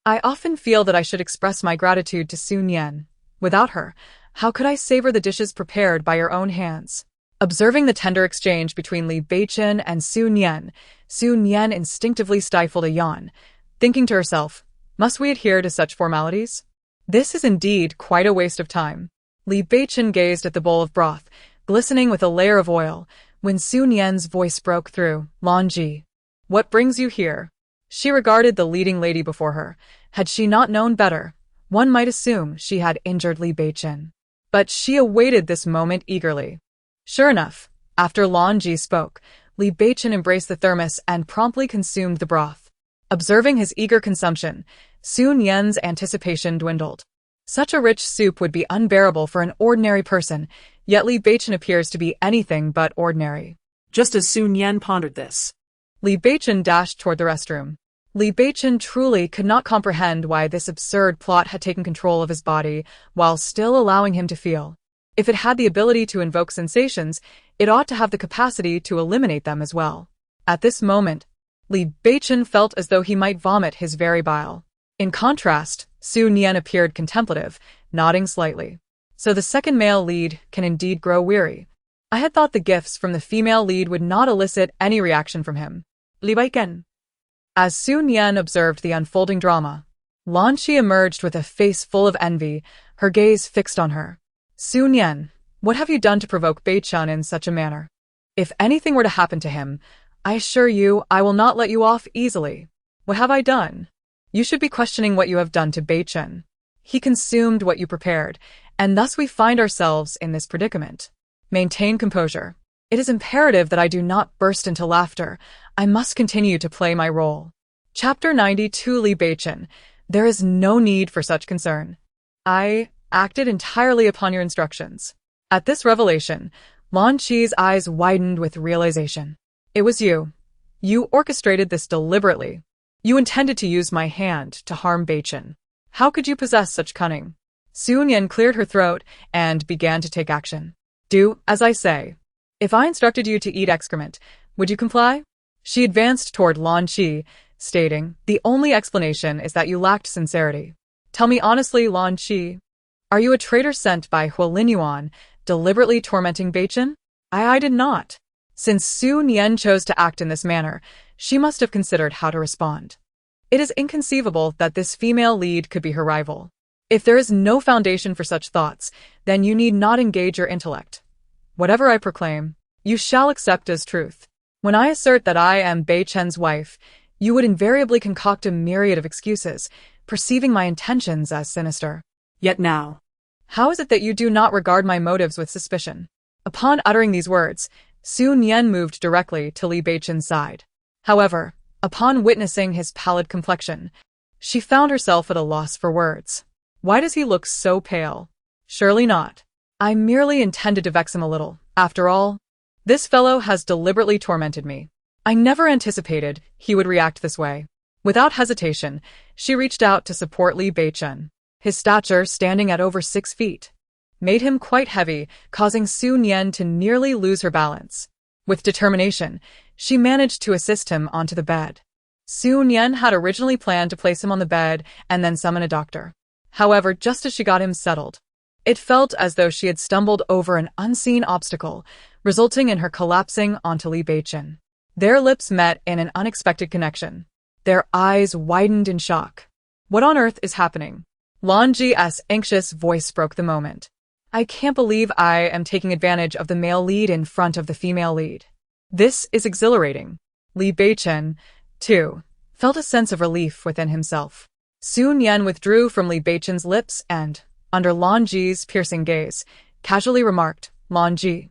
I often feel that I should express my gratitude to Su Nian. Without her, how could I savor the dishes prepared by your own hands? Observing the tender exchange between Li Beichen and Su Nian instinctively stifled a yawn, thinking to herself, must we adhere to such formalities? This is indeed quite a waste of time. Li Beichen gazed at the bowl of broth, glistening with a layer of oil, when Su Nian's voice broke through. Lan Ji, what brings you here? She regarded the leading lady before her. Had she not known better, one might assume she had injured Li Beichen. But she awaited this moment eagerly. Sure enough, after Lan Ji spoke, Li Beichen embraced the thermos and promptly consumed the broth. Observing his eager consumption, Su Nian's anticipation dwindled. Such a rich soup would be unbearable for an ordinary person, yet Li Beichen appears to be anything but ordinary. Just as Su Nian pondered this, Li Beichen dashed toward the restroom. Li Beichen truly could not comprehend why this absurd plot had taken control of his body while still allowing him to feel. If it had the ability to invoke sensations, it ought to have the capacity to eliminate them as well. At this moment, Li Beichen felt as though he might vomit his very bile. In contrast, Su Nian appeared contemplative, nodding slightly. So the second male lead can indeed grow weary. I had thought the gifts from the female lead would not elicit any reaction from him. Li Beichen. As Su Nian observed the unfolding drama, Lan Shi emerged with a face full of envy, her gaze fixed on her. Su Nian, what have you done to provoke Beichen in such a manner? If anything were to happen to him, I assure you I will not let you off easily. What have I done? You should be questioning what you have done to Beichen. He consumed what you prepared, and thus we find ourselves in this predicament. Maintain composure. It is imperative that I do not burst into laughter. I must continue to play my role. Chapter 92 Li Beichen. There is no need for such concern. I acted entirely upon your instructions. At this revelation, Lan Shi's eyes widened with realization. It was you. You orchestrated this deliberately. You intended to use my hand to harm Beichen. How could you possess such cunning? Su Nian cleared her throat and began to take action. Do as I say. If I instructed you to eat excrement, would you comply? She advanced toward Lan Shi, stating, the only explanation is that you lacked sincerity. Tell me honestly, Lan Shi, are you a traitor sent by Huolinyuan, deliberately tormenting Beichen? I did not. Since Su Nian chose to act in this manner, she must have considered how to respond. It is inconceivable that this female lead could be her rival. If there is no foundation for such thoughts, then you need not engage your intellect. Whatever I proclaim, you shall accept as truth. When I assert that I am Beichen's wife, you would invariably concoct a myriad of excuses, perceiving my intentions as sinister. Yet now, how is it that you do not regard my motives with suspicion? Upon uttering these words, Su Nian moved directly to Li Beichen's side. However, upon witnessing his pallid complexion, she found herself at a loss for words. Why does he look so pale? Surely not. I merely intended to vex him a little. After all, this fellow has deliberately tormented me. I never anticipated he would react this way. Without hesitation, she reached out to support Li Beichen. His stature, standing at over 6 feet, made him quite heavy, causing Su Nian to nearly lose her balance. With determination, she managed to assist him onto the bed. Su Nian had originally planned to place him on the bed and then summon a doctor. However, just as she got him settled, it felt as though she had stumbled over an unseen obstacle, resulting in her collapsing onto Li Beichen. Their lips met in an unexpected connection. Their eyes widened in shock. What on earth is happening? Lan Ji's anxious voice broke the moment. I can't believe I am taking advantage of the male lead in front of the female lead. This is exhilarating. Li Beichen, too, felt a sense of relief within himself. Su Nian withdrew from Li Beichen's lips and, under Lan Ji's piercing gaze, casually remarked, Lan Ji,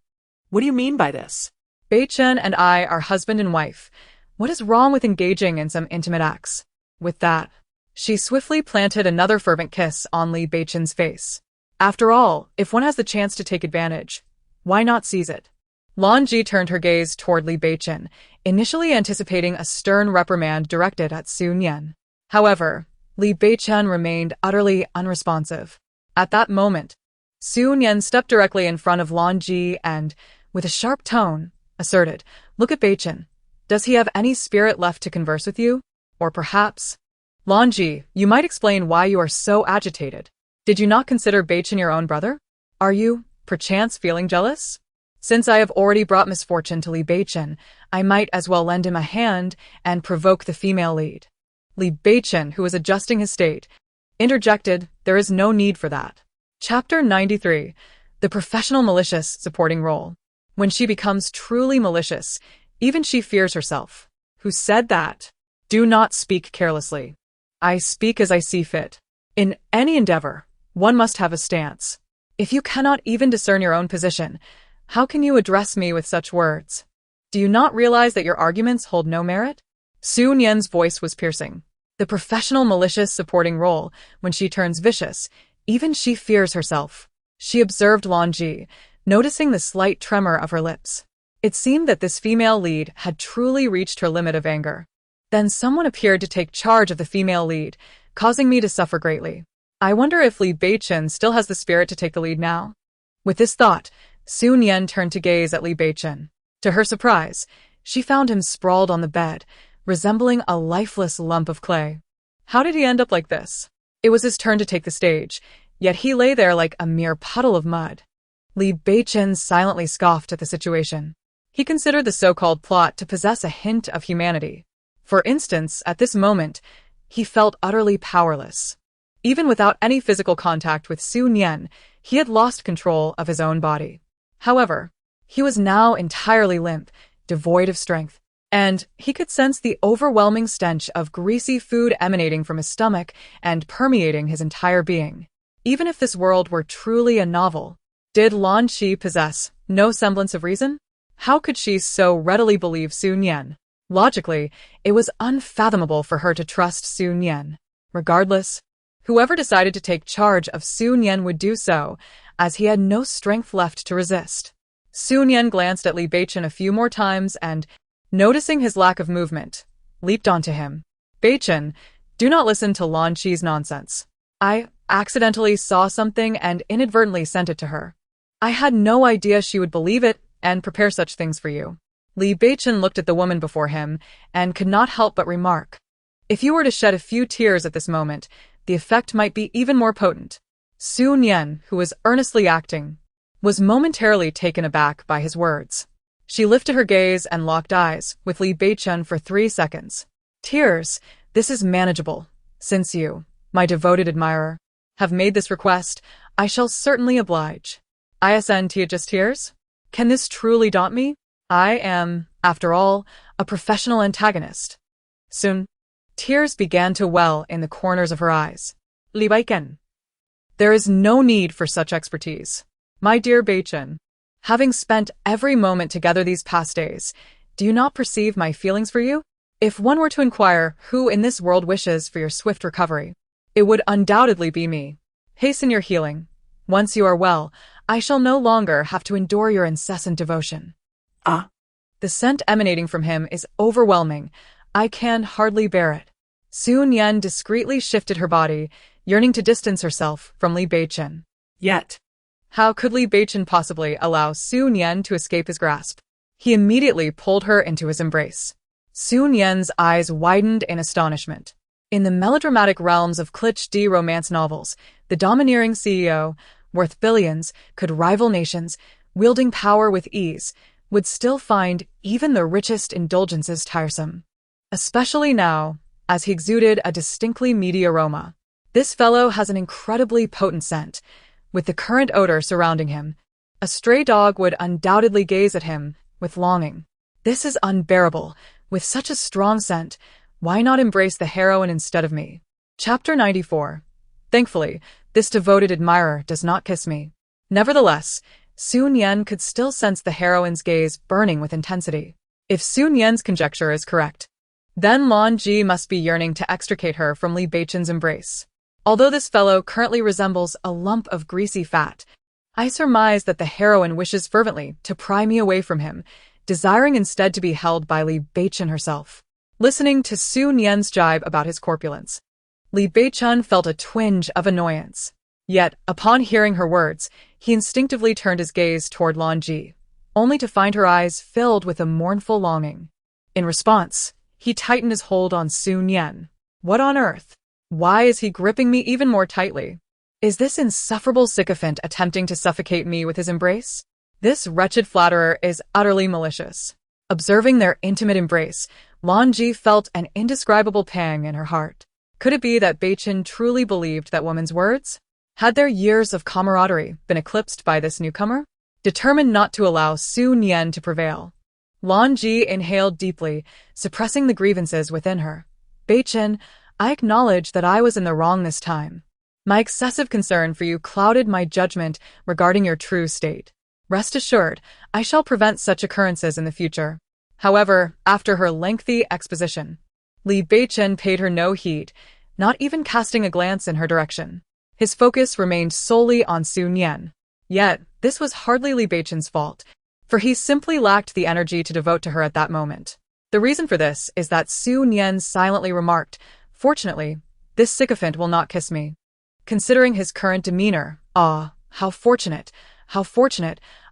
what do you mean by this? Beichen and I are husband and wife. What is wrong with engaging in some intimate acts? With that, she swiftly planted another fervent kiss on Li Beichen's face. After all, if one has the chance to take advantage, why not seize it? Lan Ji turned her gaze toward Li Beichen, initially anticipating a stern reprimand directed at Su Nian. However, Li Beichen remained utterly unresponsive. At that moment, Su Nian stepped directly in front of Lan Ji and, with a sharp tone, asserted, Look at Beichen. Does he have any spirit left to converse with you? Or perhaps, Lan Ji, you might explain why you are so agitated. Did you not consider Beichen your own brother? Are you, perchance, feeling jealous? Since I have already brought misfortune to Li Beichen, I might as well lend him a hand and provoke the female lead. Li Beichen, who was adjusting his state, interjected, There is no need for that. Chapter 93. The professional malicious supporting role. When she becomes truly malicious, even she fears herself. Who said that? Do not speak carelessly. I speak as I see fit. In any endeavor, one must have a stance. If you cannot even discern your own position, how can you address me with such words? Do you not realize that your arguments hold no merit? Su Nian's voice was piercing. The professional malicious supporting role, when she turns vicious, Even she fears herself. She observed Lan Ji, noticing the slight tremor of her lips. It seemed that this female lead had truly reached her limit of anger. Then someone appeared to take charge of the female lead, causing me to suffer greatly. I wonder if Li Beichen still has the spirit to take the lead now. With this thought, Su Nian turned to gaze at Li Beichen. To her surprise, she found him sprawled on the bed, resembling a lifeless lump of clay. How did he end up like this? It was his turn to take the stage, yet he lay there like a mere puddle of mud. Li Beichen silently scoffed at the situation. He considered the so-called plot to possess a hint of humanity. For instance, at this moment, he felt utterly powerless. Even without any physical contact with Su Nian, he had lost control of his own body. However, he was now entirely limp, devoid of strength, and he could sense the overwhelming stench of greasy food emanating from his stomach and permeating his entire being. Even if this world were truly a novel, did Lan Ji possess no semblance of reason? How could she so readily believe Su Nian? Logically, it was unfathomable for her to trust Su Nian. Regardless, whoever decided to take charge of Su Nian would do so, as he had no strength left to resist. Su Nian glanced at Li Beichen a few more times and, noticing his lack of movement, leaped onto him. Beichen, do not listen to Lan Ji's nonsense. I accidentally saw something and inadvertently sent it to her. I had no idea she would believe it and prepare such things for you. Li Beichen looked at the woman before him and could not help but remark. If you were to shed a few tears at this moment, the effect might be even more potent. Su Nian, who was earnestly acting, was momentarily taken aback by his words. She lifted her gaze and locked eyes with Li Beichen for 3 seconds. Tears, this is manageable. Since you, my devoted admirer, have made this request, I shall certainly oblige. ISN to just tears? Can this truly daunt me? I am, after all, a professional antagonist. Soon, tears began to well in the corners of her eyes. Li Beichen. There is no need for such expertise. My dear Beichen, having spent every moment together these past days, do you not perceive my feelings for you? If one were to inquire who in this world wishes for your swift recovery, it would undoubtedly be me. Hasten your healing. Once you are well, I shall no longer have to endure your incessant devotion. The scent emanating from him is overwhelming. I can hardly bear it. Su Nian discreetly shifted her body, yearning to distance herself from Li Beichen. Yet, How could Li Beichen possibly allow Su Nian to escape his grasp? He immediately pulled her into his embrace. Su Nian's eyes widened in astonishment. In the melodramatic realms of cliché romance novels, the domineering CEO, worth billions, could rival nations, wielding power with ease, would still find even the richest indulgences tiresome. Especially now, as he exuded a distinctly meaty aroma. This fellow has an incredibly potent scent, with the current odor surrounding him. A stray dog would undoubtedly gaze at him with longing. This is unbearable. With such a strong scent, why not embrace the heroine instead of me? Chapter 94. Thankfully, this devoted admirer does not kiss me. Nevertheless, Su Nian could still sense the heroine's gaze burning with intensity. If Su Nian's conjecture is correct, then Lan Ji must be yearning to extricate her from Li Beichen's embrace. Although this fellow currently resembles a lump of greasy fat, I surmise that the heroine wishes fervently to pry me away from him, desiring instead to be held by Li Beichen herself. Listening to Su Nian's jibe about his corpulence, Li Beichen felt a twinge of annoyance. Yet, upon hearing her words, he instinctively turned his gaze toward Lan Ji, only to find her eyes filled with a mournful longing. In response, he tightened his hold on Su Nian. What on earth? Why is he gripping me even more tightly? Is this insufferable sycophant attempting to suffocate me with his embrace? This wretched flatterer is utterly malicious. Observing their intimate embrace, Lan Ji felt an indescribable pang in her heart. Could it be that Beichen truly believed that woman's words? Had their years of camaraderie been eclipsed by this newcomer? Determined not to allow Su Nian to prevail, Lan Ji inhaled deeply, suppressing the grievances within her. Beichen, I acknowledge that I was in the wrong this time. My excessive concern for you clouded my judgment regarding your true state. Rest assured, I shall prevent such occurrences in the future. However, after her lengthy exposition, Li Beichen paid her no heed, not even casting a glance in her direction. His focus remained solely on Su Nian. Yet, this was hardly Li Beichen's fault, for he simply lacked the energy to devote to her at that moment. The reason for this is that Su Nian silently remarked, "Fortunately, this sycophant will not kiss me." Considering his current demeanor, how fortunate,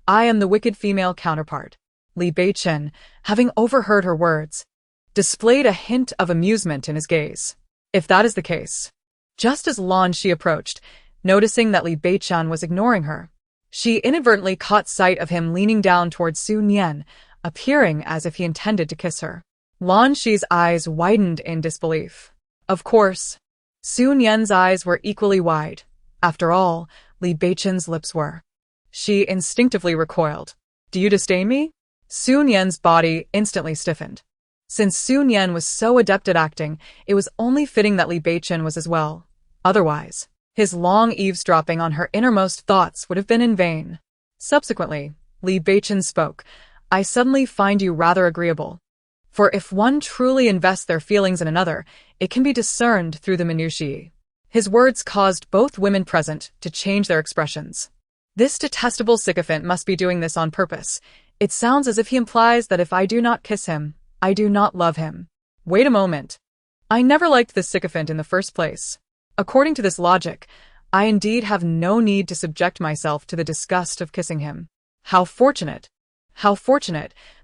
I am the wicked female counterpart. Li Beichen, having overheard her words, displayed a hint of amusement in his gaze. If that is the case. Just as Lan Shi approached, noticing that Li Beichen was ignoring her, she inadvertently caught sight of him leaning down towards Su Nian, appearing as if he intended to kiss her. Lan Shi's eyes widened in disbelief. Of course, Su Nian's eyes were equally wide. After all, Li Beichen's lips were. She instinctively recoiled. "Do you disdain me?" Su Nian's body instantly stiffened. Since Su Nian was so adept at acting, it was only fitting that Li Beichen was as well. Otherwise, his long eavesdropping on her innermost thoughts would have been in vain. Subsequently, Li Beichen spoke, "I suddenly find you rather agreeable." For if one truly invests their feelings in another, it can be discerned through the minutiae. His words caused both women present to change their expressions. This detestable sycophant must be doing this on purpose. It sounds as if he implies that if I do not kiss him, I do not love him. Wait a moment. I never liked this sycophant in the first place. According to this logic, I indeed have no need to subject myself to the disgust of kissing him. How fortunate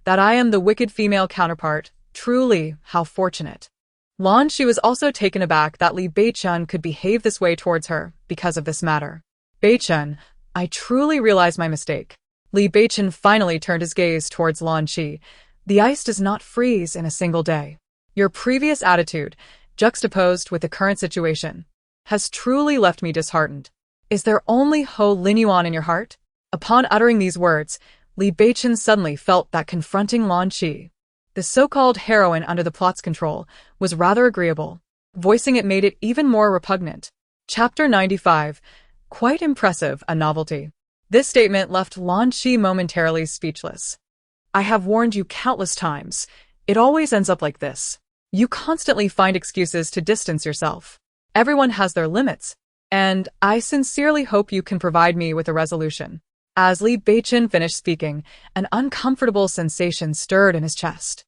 that I am the wicked female counterpart. Truly, how fortunate. Lan Shi was also taken aback that Li Beichen could behave this way towards her because of this matter. "Beichen, I truly realize my mistake." Li Beichen finally turned his gaze towards Lan Shi. "The ice does not freeze in a single day. Your previous attitude, juxtaposed with the current situation, has truly left me disheartened. Is there only Lin Yuan in your heart?" Upon uttering these words, Li Beichen suddenly felt that confronting Lan Shi, the so-called heroine under the plot's control, was rather agreeable. Voicing it made it even more repugnant. Chapter 95. Quite impressive, a novelty. This statement left Lan Shi momentarily speechless. "I have warned you countless times. It always ends up like this. You constantly find excuses to distance yourself. Everyone has their limits, and I sincerely hope you can provide me with a resolution." As Li Beichen finished speaking, an uncomfortable sensation stirred in his chest.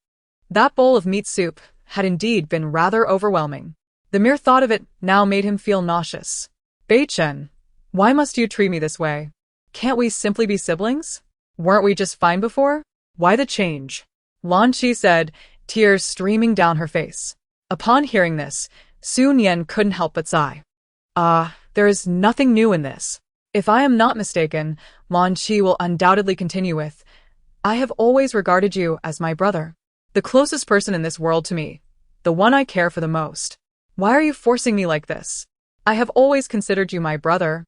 That bowl of meat soup had indeed been rather overwhelming. The mere thought of it now made him feel nauseous. "Beichen, why must you treat me this way? Can't we simply be siblings? Weren't we just fine before? Why the change?" Lan Shi said, tears streaming down her face. Upon hearing this, Su Nian couldn't help but sigh. There is nothing new in this. If I am not mistaken, Lan Shi will undoubtedly continue with, "I have always regarded you as my brother, the closest person in this world to me, the one I care for the most. Why are you forcing me like this? I have always considered you my brother.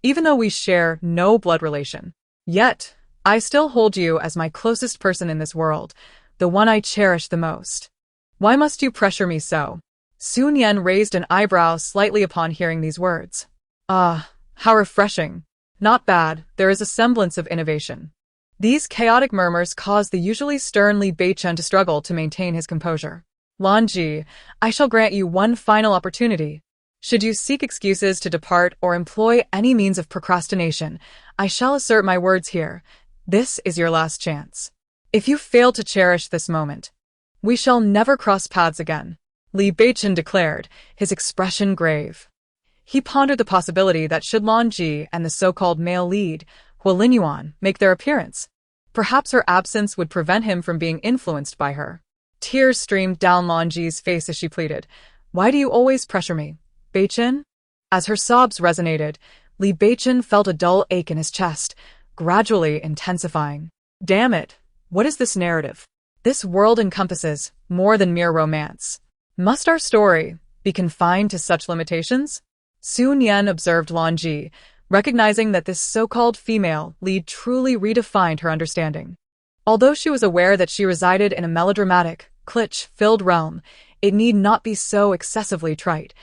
Even though we share no blood relation, yet I still hold you as my closest person in this world, the one I cherish the most. Why must you pressure me so?" Su Nian raised an eyebrow slightly upon hearing these words. How refreshing. Not bad, there is a semblance of innovation. These chaotic murmurs caused the usually stern Li Beichen to struggle to maintain his composure. "Lan Ji, I shall grant you one final opportunity. Should you seek excuses to depart or employ any means of procrastination, I shall assert my words here. This is your last chance. If you fail to cherish this moment, we shall never cross paths again," Li Beichen declared, his expression grave. He pondered the possibility that should Lan Ji and the so-called male lead, Lin Yuan, make their appearance, perhaps her absence would prevent him from being influenced by her. Tears streamed down Lan Ji's face as she pleaded, "Why do you always pressure me, Beichen?" As her sobs resonated, Li Beichen felt a dull ache in his chest, gradually intensifying. Damn it, what is this narrative? This world encompasses more than mere romance. Must our story be confined to such limitations? Su Nian observed Lan Ji, recognizing that this so-called female lead truly redefined her understanding. Although she was aware that she resided in a melodramatic, cliché-filled realm, it need not be so excessively trite.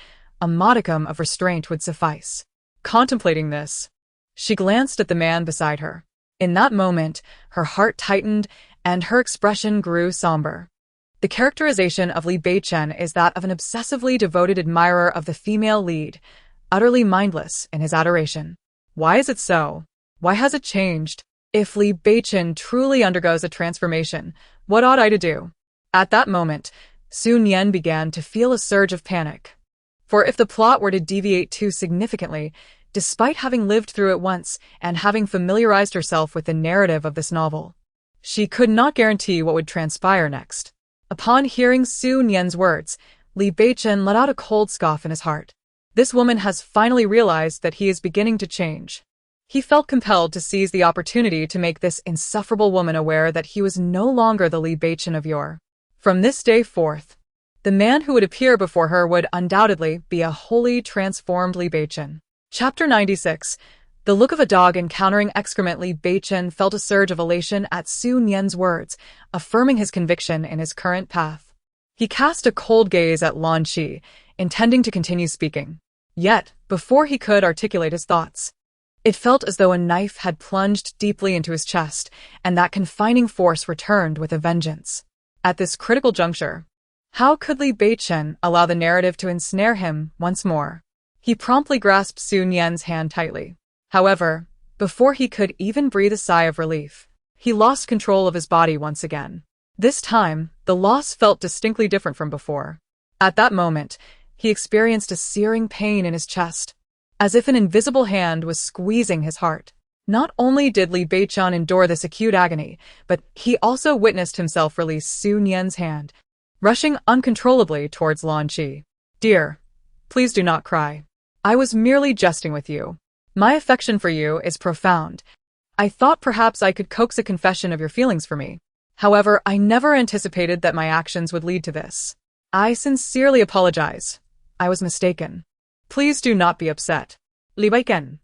A modicum of restraint would suffice. Contemplating this, she glanced at the man beside her. In that moment, her heart tightened and her expression grew somber. The characterization of Li Beichen is that of an obsessively devoted admirer of the female lead, utterly mindless in his adoration. Why is it so? Why has it changed? If Li Beichen truly undergoes a transformation, what ought I to do? At that moment, Su Nian began to feel a surge of panic. For if the plot were to deviate too significantly, despite having lived through it once and having familiarized herself with the narrative of this novel, she could not guarantee what would transpire next. Upon hearing Su Nian's words, Li Beichen let out a cold scoff in his heart. This woman has finally realized that he is beginning to change. He felt compelled to seize the opportunity to make this insufferable woman aware that he was no longer the Li Beichen of yore. From this day forth, the man who would appear before her would undoubtedly be a wholly transformed Li Beichen. Chapter 96. The look of a dog encountering excrement. Li Beichen felt a surge of elation at Su Nian's words, affirming his conviction in his current path. He cast a cold gaze at Lan Qi, intending to continue speaking. Yet, before he could articulate his thoughts, it felt as though a knife had plunged deeply into his chest, and that confining force returned with a vengeance. At this critical juncture, how could Li Beichen allow the narrative to ensnare him once more? He promptly grasped Su Nian's hand tightly. However, before he could even breathe a sigh of relief, he lost control of his body once again. This time, the loss felt distinctly different from before. At that moment, he experienced a searing pain in his chest, as if an invisible hand was squeezing his heart. Not only did Li Beichen endure this acute agony, but he also witnessed himself release Su Nian's hand, rushing uncontrollably towards Lan Qi. "Dear, please do not cry. I was merely jesting with you. My affection for you is profound. I thought perhaps I could coax a confession of your feelings for me. However, I never anticipated that my actions would lead to this. I sincerely apologize. I was mistaken. Please do not be upset. Li Beichen."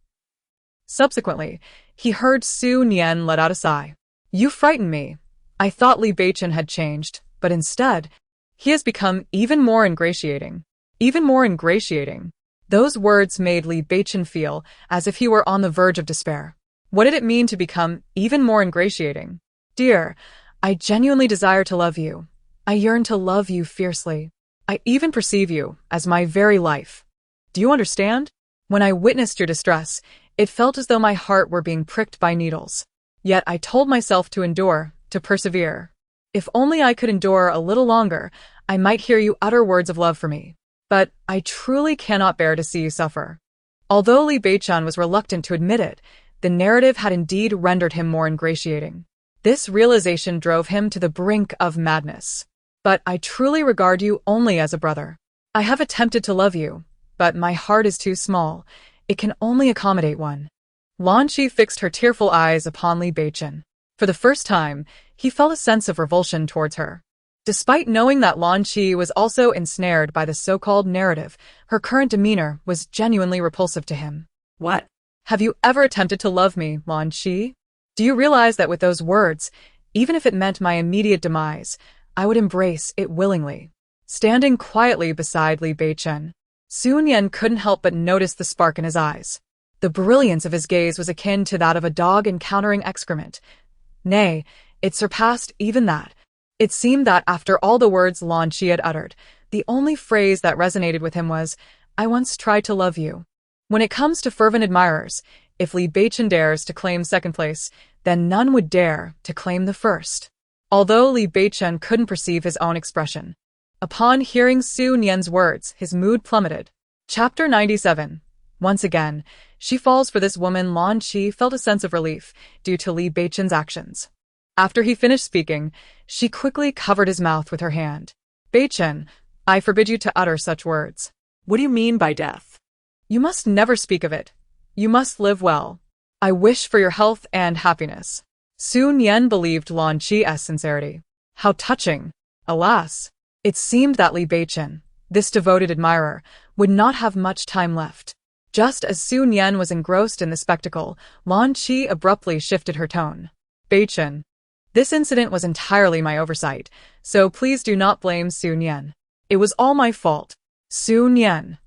Subsequently, he heard Su Nian let out a sigh. "You frighten me. I thought Li Beichen had changed, but instead, he has become even more ingratiating. Even more ingratiating." Those words made Li Beichen feel as if he were on the verge of despair. What did it mean to become even more ingratiating? "Dear, I genuinely desire to love you. I yearn to love you fiercely. I even perceive you as my very life. Do you understand? When I witnessed your distress, it felt as though my heart were being pricked by needles. Yet I told myself to endure, to persevere. If only I could endure a little longer, I might hear you utter words of love for me. But I truly cannot bear to see you suffer." Although Li Beichen was reluctant to admit it, the narrative had indeed rendered him more ingratiating. This realization drove him to the brink of madness. "But I truly regard you only as a brother. I have attempted to love you, but my heart is too small. It can only accommodate one." Lan Qi fixed her tearful eyes upon Li Beichen. For the first time, he felt a sense of revulsion towards her. Despite knowing that Lan Qi was also ensnared by the so-called narrative, her current demeanor was genuinely repulsive to him. What? "Have you ever attempted to love me, Lan Qi? Do you realize that with those words, even if it meant my immediate demise, I would embrace it willingly?" Standing quietly beside Li Beichen, Su Nian couldn't help but notice the spark in his eyes. The brilliance of his gaze was akin to that of a dog encountering excrement. Nay, it surpassed even that. It seemed that after all the words Lan Qi had uttered, the only phrase that resonated with him was, "I once tried to love you." When it comes to fervent admirers, if Li Beichen dares to claim second place, then none would dare to claim the first. Although Li Beichen couldn't perceive his own expression, upon hearing Su Nian's words, his mood plummeted. Chapter 97. Once again, she falls for this woman. Lan Qi felt a sense of relief due to Li Beichen's actions. After he finished speaking, she quickly covered his mouth with her hand. "Beichen, I forbid you to utter such words." What do you mean by death? "You must never speak of it. You must live well. I wish for your health and happiness." Su Nian believed Lan Qi's sincerity. How touching! Alas! It seemed that Li Beichen, this devoted admirer, would not have much time left. Just as Su Nian was engrossed in the spectacle, Lan Qi abruptly shifted her tone. "Beichen, this incident was entirely my oversight, so please do not blame Su Nian. It was all my fault." "Su Nian.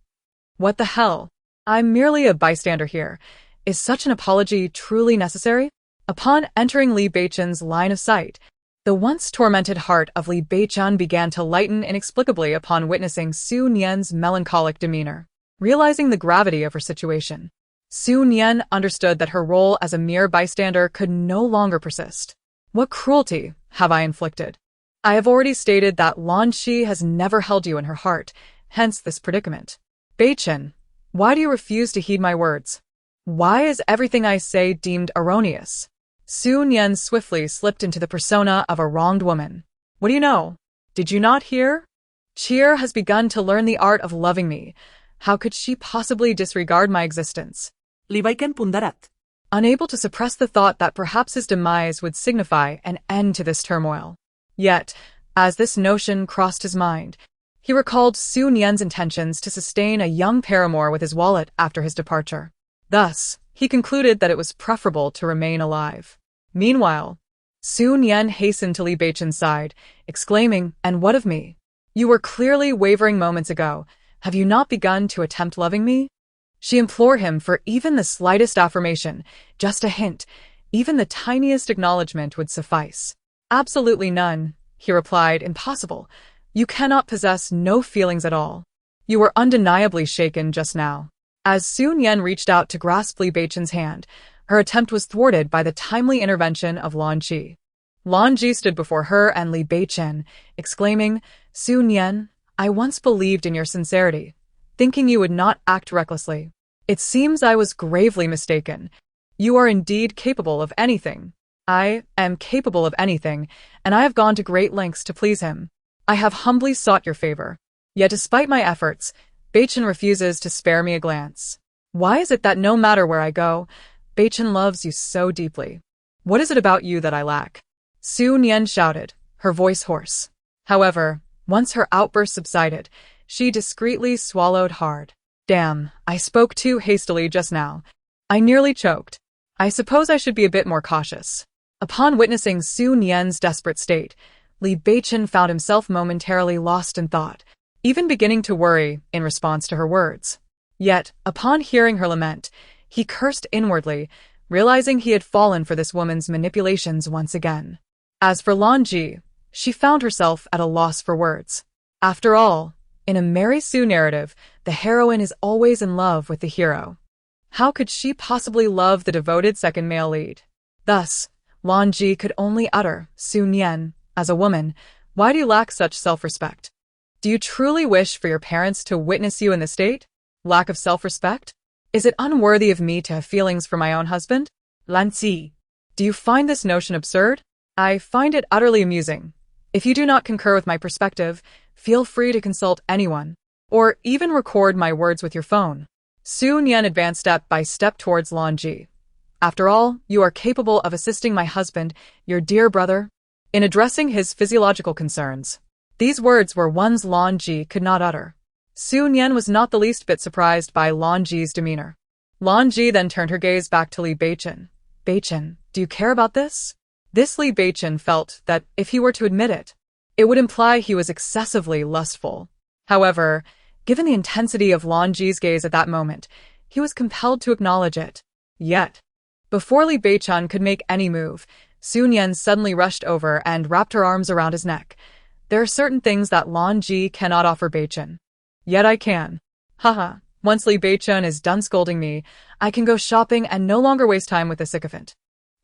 What the hell? I'm merely a bystander here. Is such an apology truly necessary?" Upon entering Li Beichen's line of sight, the once tormented heart of Li Beichen began to lighten inexplicably upon witnessing Su Nian's melancholic demeanor. Realizing the gravity of her situation, Su Nian understood that her role as a mere bystander could no longer persist. What cruelty have I inflicted? I have already stated that Lan Shi has never held you in her heart, hence this predicament. Beichen, why do you refuse to heed my words? Why is everything I say deemed erroneous? Su Nian swiftly slipped into the persona of a wronged woman. What do you know? Did you not hear? Cheer has begun to learn the art of loving me. How could she possibly disregard my existence? Li Beichen ponderat. Unable to suppress the thought that perhaps his demise would signify an end to this turmoil. Yet, as this notion crossed his mind, he recalled Su Nian's intentions to sustain a young paramour with his wallet after his departure. Thus, he concluded that it was preferable to remain alive. Meanwhile, Su Nian hastened to Li Beichen's side, exclaiming, "And what of me? You were clearly wavering moments ago. Have you not begun to attempt loving me?" She implored him for even the slightest affirmation, just a hint, even the tiniest acknowledgement would suffice. "Absolutely none," he replied, "impossible. You cannot possess no feelings at all. You were undeniably shaken just now." As Su Nian reached out to grasp Li Beichen's hand, her attempt was thwarted by the timely intervention of Lan Ji. Lan Ji stood before her and Li Beichen, exclaiming, "Su Nian, I once believed in your sincerity, thinking you would not act recklessly. It seems I was gravely mistaken. You are indeed capable of anything. I am capable of anything, and I have gone to great lengths to please him. I have humbly sought your favor. Yet despite my efforts, Beichen refuses to spare me a glance. Why is it that no matter where I go, Beichen loves you so deeply? What is it about you that I lack?" Su Nian shouted, her voice hoarse. However, once her outburst subsided, she discreetly swallowed hard. "Damn, I spoke too hastily just now. I nearly choked. I suppose I should be a bit more cautious." Upon witnessing Su Nian's desperate state, Li Beichen found himself momentarily lost in thought, even beginning to worry in response to her words. Yet, upon hearing her lament, he cursed inwardly, realizing he had fallen for this woman's manipulations once again. As for Lan Ji, she found herself at a loss for words. After all, in a Mary Sue narrative, the heroine is always in love with the hero. How could she possibly love the devoted second male lead? Thus, Lan Ji could only utter, "Su Nian, as a woman, why do you lack such self-respect? Do you truly wish for your parents to witness you in this state? Lack of self-respect? Is it unworthy of me to have feelings for my own husband? Lan Ji, do you find this notion absurd? I find it utterly amusing. If you do not concur with my perspective, feel free to consult anyone, or even record my words with your phone." Su Nian advanced step by step towards Lan Ji. "After all, you are capable of assisting my husband, your dear brother, in addressing his physiological concerns." These words were ones Lan Ji could not utter. Su Nian was not the least bit surprised by Lan Ji's demeanor. Lan Ji then turned her gaze back to Li Beichen. "Beichen, do you care about this?" This Li Beichen felt that if he were to admit it, it would imply he was excessively lustful. However, given the intensity of Lan Ji's gaze at that moment, he was compelled to acknowledge it. Yet, before Li Beichen could make any move, Su Nian suddenly rushed over and wrapped her arms around his neck. "There are certain things that Lan Ji cannot offer Beichen. Yet I can. Haha, once Li Beichen is done scolding me, I can go shopping and no longer waste time with the sycophant."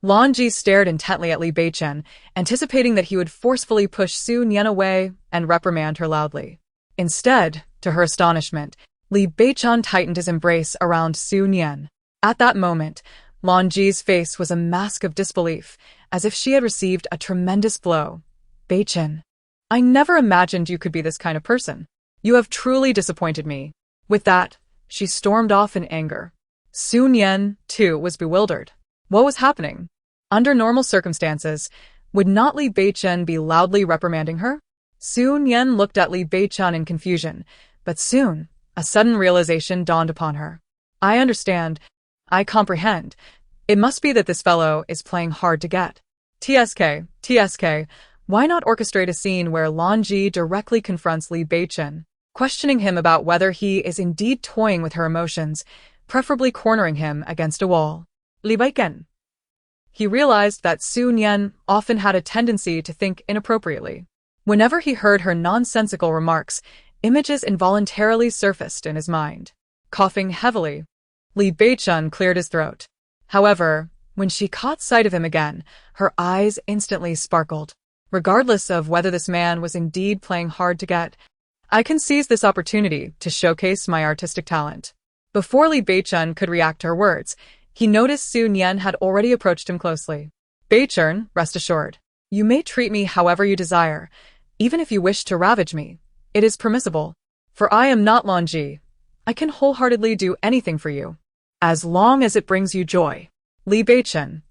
Lan Ji stared intently at Li Beichen, anticipating that he would forcefully push Su Nian away and reprimand her loudly. Instead, to her astonishment, Li Beichen tightened his embrace around Su Nian. At that moment, Lan Ji's face was a mask of disbelief, as if she had received a tremendous blow. "Beichen, I never imagined you could be this kind of person. You have truly disappointed me." With that, she stormed off in anger. Su Nian, too, was bewildered. What was happening? Under normal circumstances, would not Li Beichen be loudly reprimanding her? Su Nian looked at Li Beichen in confusion, but soon, a sudden realization dawned upon her. "I understand. I comprehend. It must be that this fellow is playing hard to get. TSK, why not orchestrate a scene where Lan Ji directly confronts Li Beichen, questioning him about whether he is indeed toying with her emotions, preferably cornering him against a wall?" Li Beichen. He realized that Su Nian often had a tendency to think inappropriately. Whenever he heard her nonsensical remarks, images involuntarily surfaced in his mind. Coughing heavily, Li Beichen cleared his throat. However, when she caught sight of him again, her eyes instantly sparkled. Regardless of whether this man was indeed playing hard to get, I can seize this opportunity to showcase my artistic talent. Before Li Beichen could react to her words, he noticed Su Nian had already approached him closely. Beichen, rest assured. You may treat me however you desire. Even if you wish to ravage me, it is permissible. For I am not Longji. I can wholeheartedly do anything for you, as long as it brings you joy. Li Beichen.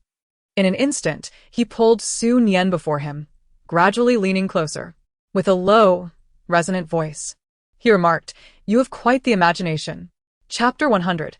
In an instant, he pulled Su Nian before him, gradually leaning closer. With a low, resonant voice, he remarked, "You have quite the imagination." Chapter 100.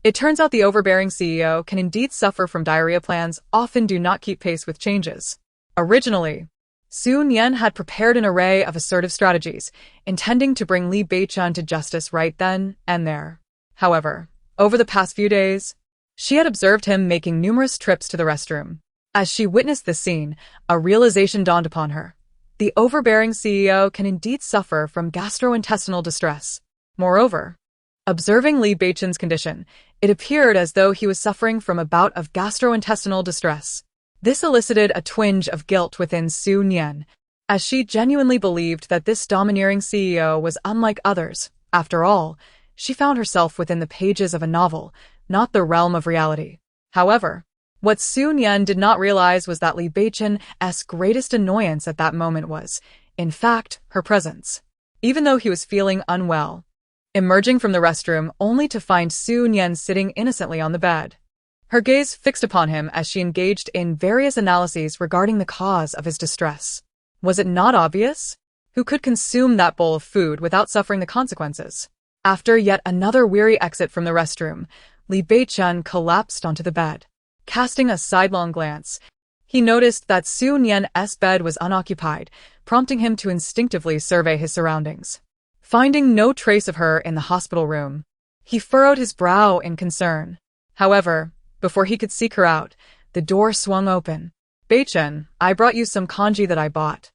It turns out the overbearing CEO can indeed suffer from diarrhea. Plans often do not keep pace with changes. Originally, Su Nian had prepared an array of assertive strategies, intending to bring Li Beichen to justice right then and there. However, over the past few days, she had observed him making numerous trips to the restroom. As she witnessed this scene, a realization dawned upon her. The overbearing CEO can indeed suffer from gastrointestinal distress. Moreover, observing Li Beichen's condition, it appeared as though he was suffering from a bout of gastrointestinal distress. This elicited a twinge of guilt within Su Nian, as she genuinely believed that this domineering CEO was unlike others. After all, she found herself within the pages of a novel, not the realm of reality. However, what Su Nian did not realize was that Li Beichen's greatest annoyance at that moment was, in fact, her presence. Even though he was feeling unwell, emerging from the restroom only to find Su Nian sitting innocently on the bed. Her gaze fixed upon him as she engaged in various analyses regarding the cause of his distress. Was it not obvious? Who could consume that bowl of food without suffering the consequences? After yet another weary exit from the restroom, Li Beichen collapsed onto the bed. Casting a sidelong glance, he noticed that Su Nian's bed was unoccupied, prompting him to instinctively survey his surroundings. Finding no trace of her in the hospital room, he furrowed his brow in concern. However, before he could seek her out, the door swung open. "Beichen, I brought you some congee that I bought,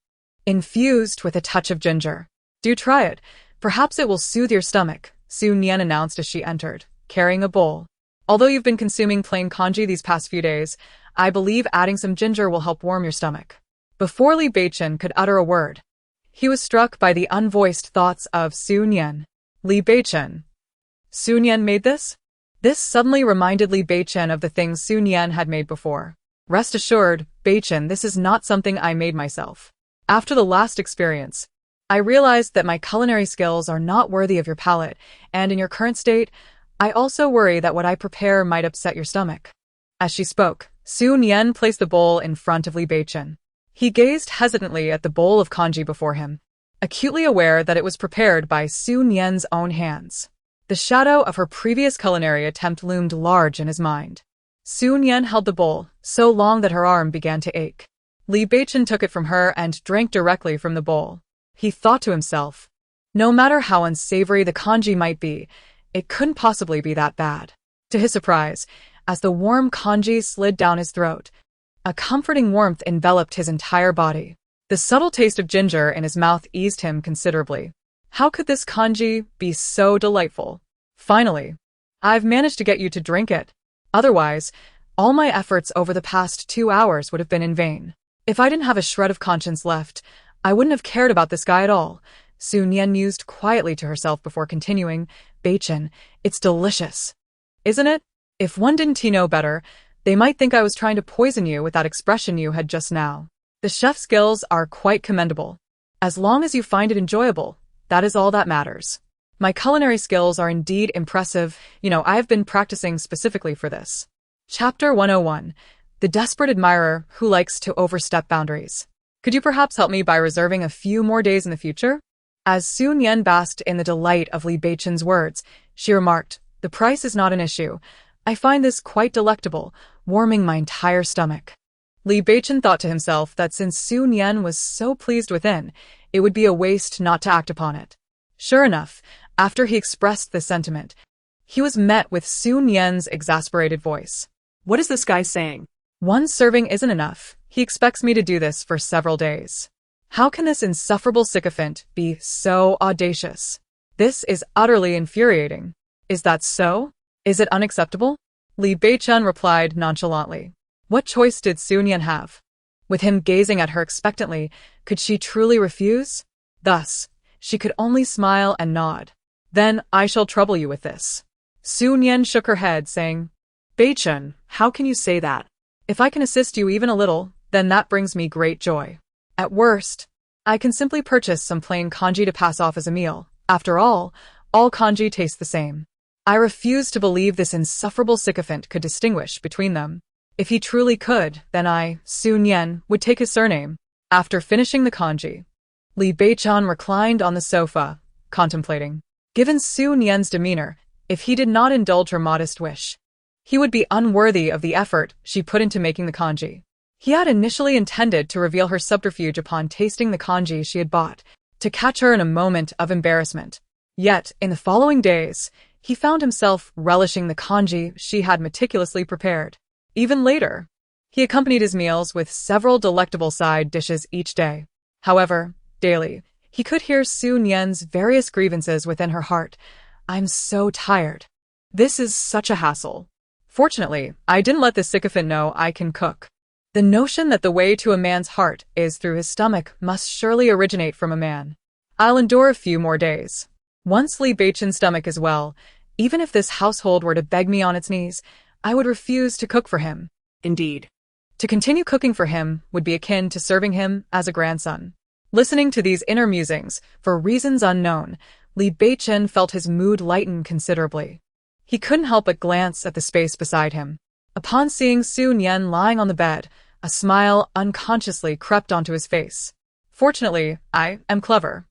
infused with a touch of ginger. Do try it. Perhaps it will soothe your stomach," Su Nian announced as she entered, carrying a bowl. "Although you've been consuming plain congee these past few days, I believe adding some ginger will help warm your stomach." Before Li Beichen could utter a word, he was struck by the unvoiced thoughts of Su Nian. Li Beichen. Su Nian made this? This suddenly reminded Li Beichen of the things Su Nian had made before. "Rest assured, Beichen, this is not something I made myself. After the last experience, I realized that my culinary skills are not worthy of your palate, and in your current state, I also worry that what I prepare might upset your stomach." As she spoke, Su Nian placed the bowl in front of Li Beichen. He gazed hesitantly at the bowl of congee before him, acutely aware that it was prepared by Su Nian's own hands. The shadow of her previous culinary attempt loomed large in his mind. Su Nian held the bowl so long that her arm began to ache. Li Beichen took it from her and drank directly from the bowl. He thought to himself, no matter how unsavory the congee might be, it couldn't possibly be that bad. To his surprise, as the warm congee slid down his throat, a comforting warmth enveloped his entire body. The subtle taste of ginger in his mouth eased him considerably. How could this congee be so delightful? Finally, I've managed to get you to drink it. Otherwise, all my efforts over the past 2 hours would have been in vain. If I didn't have a shred of conscience left, I wouldn't have cared about this guy at all. Su Nian mused quietly to herself before continuing, "Beichen, it's delicious. Isn't it? If one didn't know better, they might think I was trying to poison you with that expression you had just now. The chef's skills are quite commendable. As long as you find it enjoyable, that is all that matters. My culinary skills are indeed impressive. I have been practicing specifically for this." Chapter 101. The Desperate Admirer Who Likes to Overstep Boundaries. "Could you perhaps help me by reserving a few more days in the future?" As Su Nian basked in the delight of Li Beichen's words, she remarked, "The price is not an issue. I find this quite delectable, warming my entire stomach." Li Beichen thought to himself that since Su Nian was so pleased within, it would be a waste not to act upon it. Sure enough, after he expressed this sentiment, he was met with Su Nian's exasperated voice. What is this guy saying? "One serving isn't enough. He expects me to do this for several days. How can this insufferable sycophant be so audacious? This is utterly infuriating." Is that so? Is it unacceptable? Li Beichen replied nonchalantly. What choice did Su Nian have? With him gazing at her expectantly, could she truly refuse? Thus, she could only smile and nod. Then I shall trouble you with this. Su Nian shook her head, saying, Beichen, how can you say that? If I can assist you even a little, then that brings me great joy. At worst, I can simply purchase some plain congee to pass off as a meal. After all congee taste the same. I refuse to believe this insufferable sycophant could distinguish between them. If he truly could, then I, Su Nian, would take his surname. After finishing the congee, Li Beichen reclined on the sofa, contemplating. Given Su Nian's demeanor, if he did not indulge her modest wish, he would be unworthy of the effort she put into making the congee. He had initially intended to reveal her subterfuge upon tasting the congee she had bought, to catch her in a moment of embarrassment. Yet, in the following days, he found himself relishing the congee she had meticulously prepared. Even later, he accompanied his meals with several delectable side dishes each day. However, daily, he could hear Su Nian's various grievances within her heart. I'm so tired. This is such a hassle. Fortunately, I didn't let this sycophant know I can cook. The notion that the way to a man's heart is through his stomach must surely originate from a man. I'll endure a few more days. Once Li Beichen's stomach is well, even if this household were to beg me on its knees, I would refuse to cook for him. Indeed. To continue cooking for him would be akin to serving him as a grandson. Listening to these inner musings, for reasons unknown, Li Beichen felt his mood lighten considerably. He couldn't help but glance at the space beside him. Upon seeing Su Nian lying on the bed, a smile unconsciously crept onto his face. Fortunately, I am clever.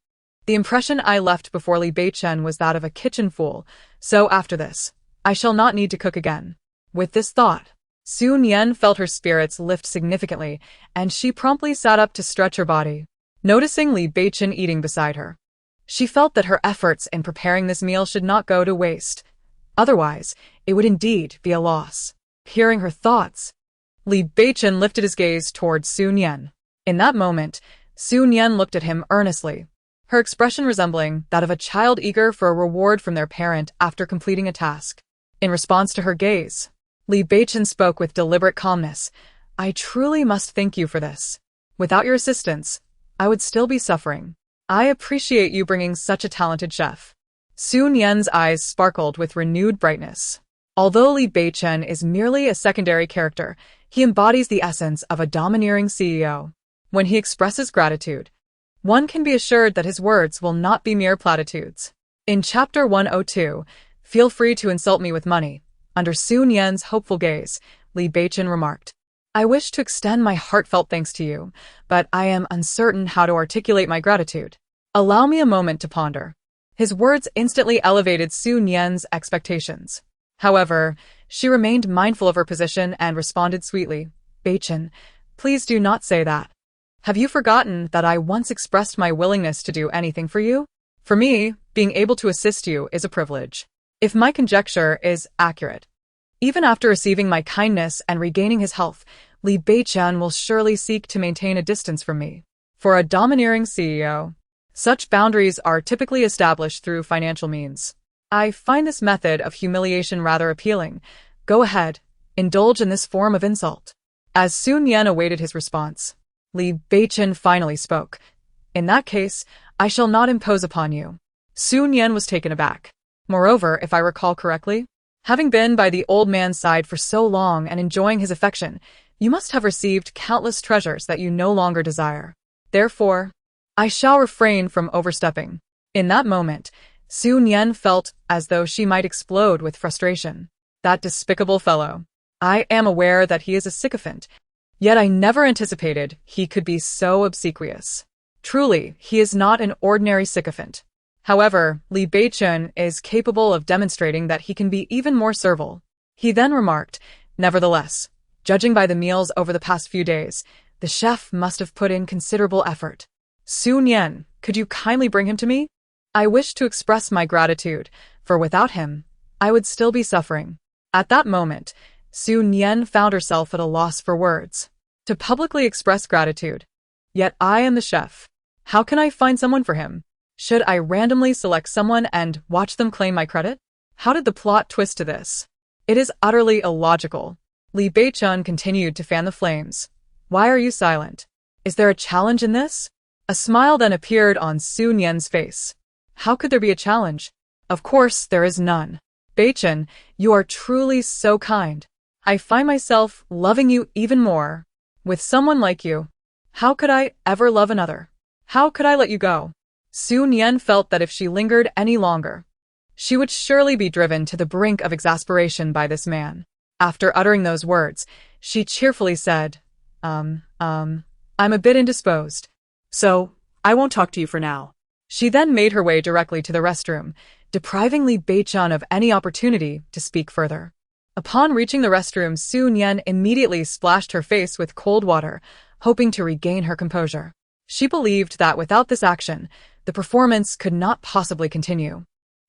The impression I left before Li Beichen was that of a kitchen fool, so after this, I shall not need to cook again. With this thought, Su Nian felt her spirits lift significantly, and she promptly sat up to stretch her body. Noticing Li Beichen eating beside her, she felt that her efforts in preparing this meal should not go to waste. Otherwise, it would indeed be a loss. Hearing her thoughts, Li Beichen lifted his gaze towards Su Nian. In that moment, Su Nian looked at him earnestly, her expression resembling that of a child eager for a reward from their parent after completing a task. In response to her gaze, Li Beichen spoke with deliberate calmness. I truly must thank you for this. Without your assistance, I would still be suffering. I appreciate you bringing such a talented chef. Su Nian's eyes sparkled with renewed brightness. Although Li Beichen is merely a secondary character, he embodies the essence of a domineering CEO. When he expresses gratitude, one can be assured that his words will not be mere platitudes. In Chapter 102, Feel free to insult me with money, under Su Nian's hopeful gaze, Li Beichen remarked, I wish to extend my heartfelt thanks to you, but I am uncertain how to articulate my gratitude. Allow me a moment to ponder. His words instantly elevated Su Nian's expectations. However, she remained mindful of her position and responded sweetly, Beichen, please do not say that. Have you forgotten that I once expressed my willingness to do anything for you? For me, being able to assist you is a privilege. If my conjecture is accurate, even after receiving my kindness and regaining his health, Li Beichen will surely seek to maintain a distance from me. For a domineering CEO, such boundaries are typically established through financial means. I find this method of humiliation rather appealing. Go ahead, indulge in this form of insult. As Su Nian awaited his response, Li Beichen finally spoke. In that case, I shall not impose upon you. Su Nian was taken aback. Moreover, if I recall correctly, having been by the old man's side for so long and enjoying his affection, you must have received countless treasures that you no longer desire. Therefore, I shall refrain from overstepping. In that moment, Su Nian felt as though she might explode with frustration. That despicable fellow. I am aware that he is a sycophant, yet I never anticipated he could be so obsequious. Truly, he is not an ordinary sycophant. However, Li Beichen is capable of demonstrating that he can be even more servile. He then remarked, nevertheless, judging by the meals over the past few days, the chef must have put in considerable effort. Su Nian, could you kindly bring him to me? I wish to express my gratitude, for without him, I would still be suffering. At that moment, Su Nian found herself at a loss for words. To publicly express gratitude. Yet I am the chef. How can I find someone for him? Should I randomly select someone and watch them claim my credit? How did the plot twist to this? It is utterly illogical. Li Beichen continued to fan the flames. Why are you silent? Is there a challenge in this? A smile then appeared on Su Nian's face. How could there be a challenge? Of course, there is none. Beichen, you are truly so kind. I find myself loving you even more. With someone like you, how could I ever love another? How could I let you go? Su Nian felt that if she lingered any longer, she would surely be driven to the brink of exasperation by this man. After uttering those words, she cheerfully said, I'm a bit indisposed. So, I won't talk to you for now. She then made her way directly to the restroom, depriving Li Beichen of any opportunity to speak further. Upon reaching the restroom, Su Nian immediately splashed her face with cold water, hoping to regain her composure. She believed that without this action, the performance could not possibly continue.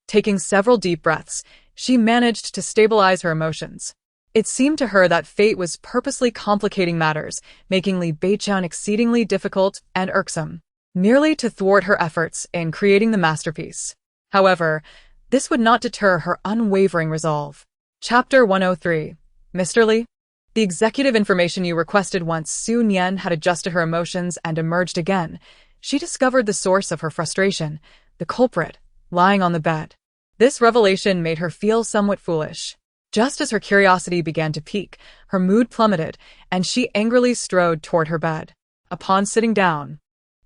Taking several deep breaths, she managed to stabilize her emotions. It seemed to her that fate was purposely complicating matters, making Li Beichen exceedingly difficult and irksome, merely to thwart her efforts in creating the masterpiece. However, this would not deter her unwavering resolve. Chapter 103. Mr. Li? The executive information you requested. Once Su Nian had adjusted her emotions and emerged again, she discovered the source of her frustration, the culprit, lying on the bed. This revelation made her feel somewhat foolish. Just as her curiosity began to peak, her mood plummeted, and she angrily strode toward her bed. Upon sitting down,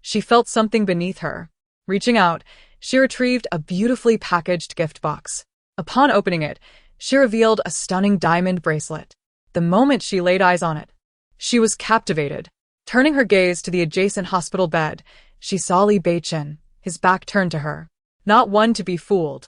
she felt something beneath her. Reaching out, she retrieved a beautifully packaged gift box. Upon opening it, she revealed a stunning diamond bracelet. The moment she laid eyes on it, she was captivated. Turning her gaze to the adjacent hospital bed, she saw Li Beichen, his back turned to her. Not one to be fooled.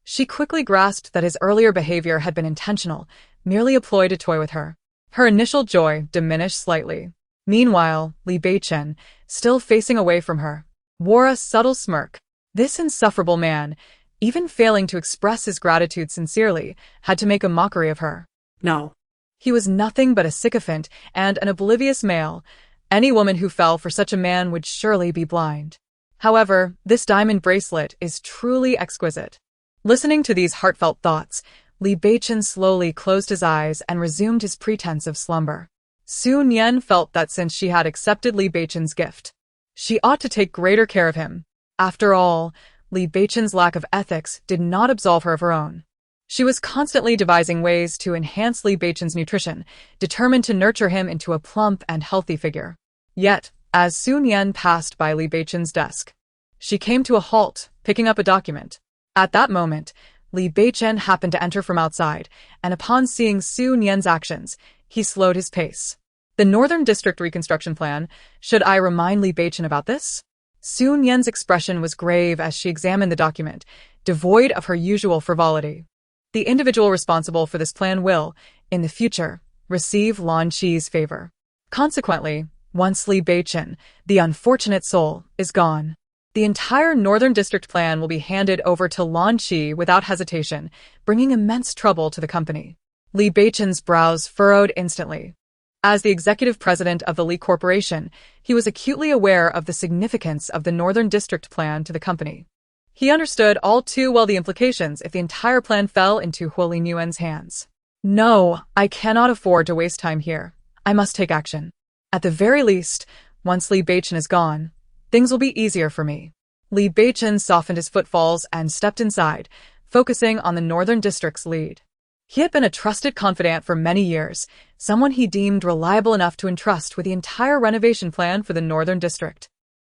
She quickly grasped that his earlier behavior had been intentional, merely a ploy to toy with her. Her initial joy diminished slightly. Meanwhile, Li Beichen, still facing away from her, wore a subtle smirk. This insufferable man, even failing to express his gratitude sincerely, had to make a mockery of her. No. He was nothing but a sycophant and an oblivious male. Any woman who fell for such a man would surely be blind. However, this diamond bracelet is truly exquisite. Listening to these heartfelt thoughts, Li Beichen slowly closed his eyes and resumed his pretense of slumber. Su Nian felt that since she had accepted Li Beichen's gift, she ought to take greater care of him. After all, Li Beichen's lack of ethics did not absolve her of her own. She was constantly devising ways to enhance Li Beichen's nutrition, determined to nurture him into a plump and healthy figure. Yet, as Su Nian passed by Li Beichen's desk, she came to a halt, picking up a document. At that moment, Li Beichen happened to enter from outside, and upon seeing Su Nian's actions, he slowed his pace. The Northern District Reconstruction Plan, should I remind Li Beichen about this? Su Nian's expression was grave as she examined the document, devoid of her usual frivolity. The individual responsible for this plan will, in the future, receive Lan Qi's favor. Consequently, once Li Beichen, the unfortunate soul, is gone, the entire Northern District Plan will be handed over to Lan Qi without hesitation, bringing immense trouble to the company. Li Beichen's brows furrowed instantly. As the executive president of the Li Corporation, he was acutely aware of the significance of the Northern District Plan to the company. He understood all too well the implications if the entire plan fell into Hu Linyuan's hands. No, I cannot afford to waste time here. I must take action. At the very least, once Li Beichen is gone, things will be easier for me. Li Beichen softened his footfalls and stepped inside, focusing on the Northern District's lead. He had been a trusted confidant for many years, someone he deemed reliable enough to entrust with the entire renovation plan for the Northern District.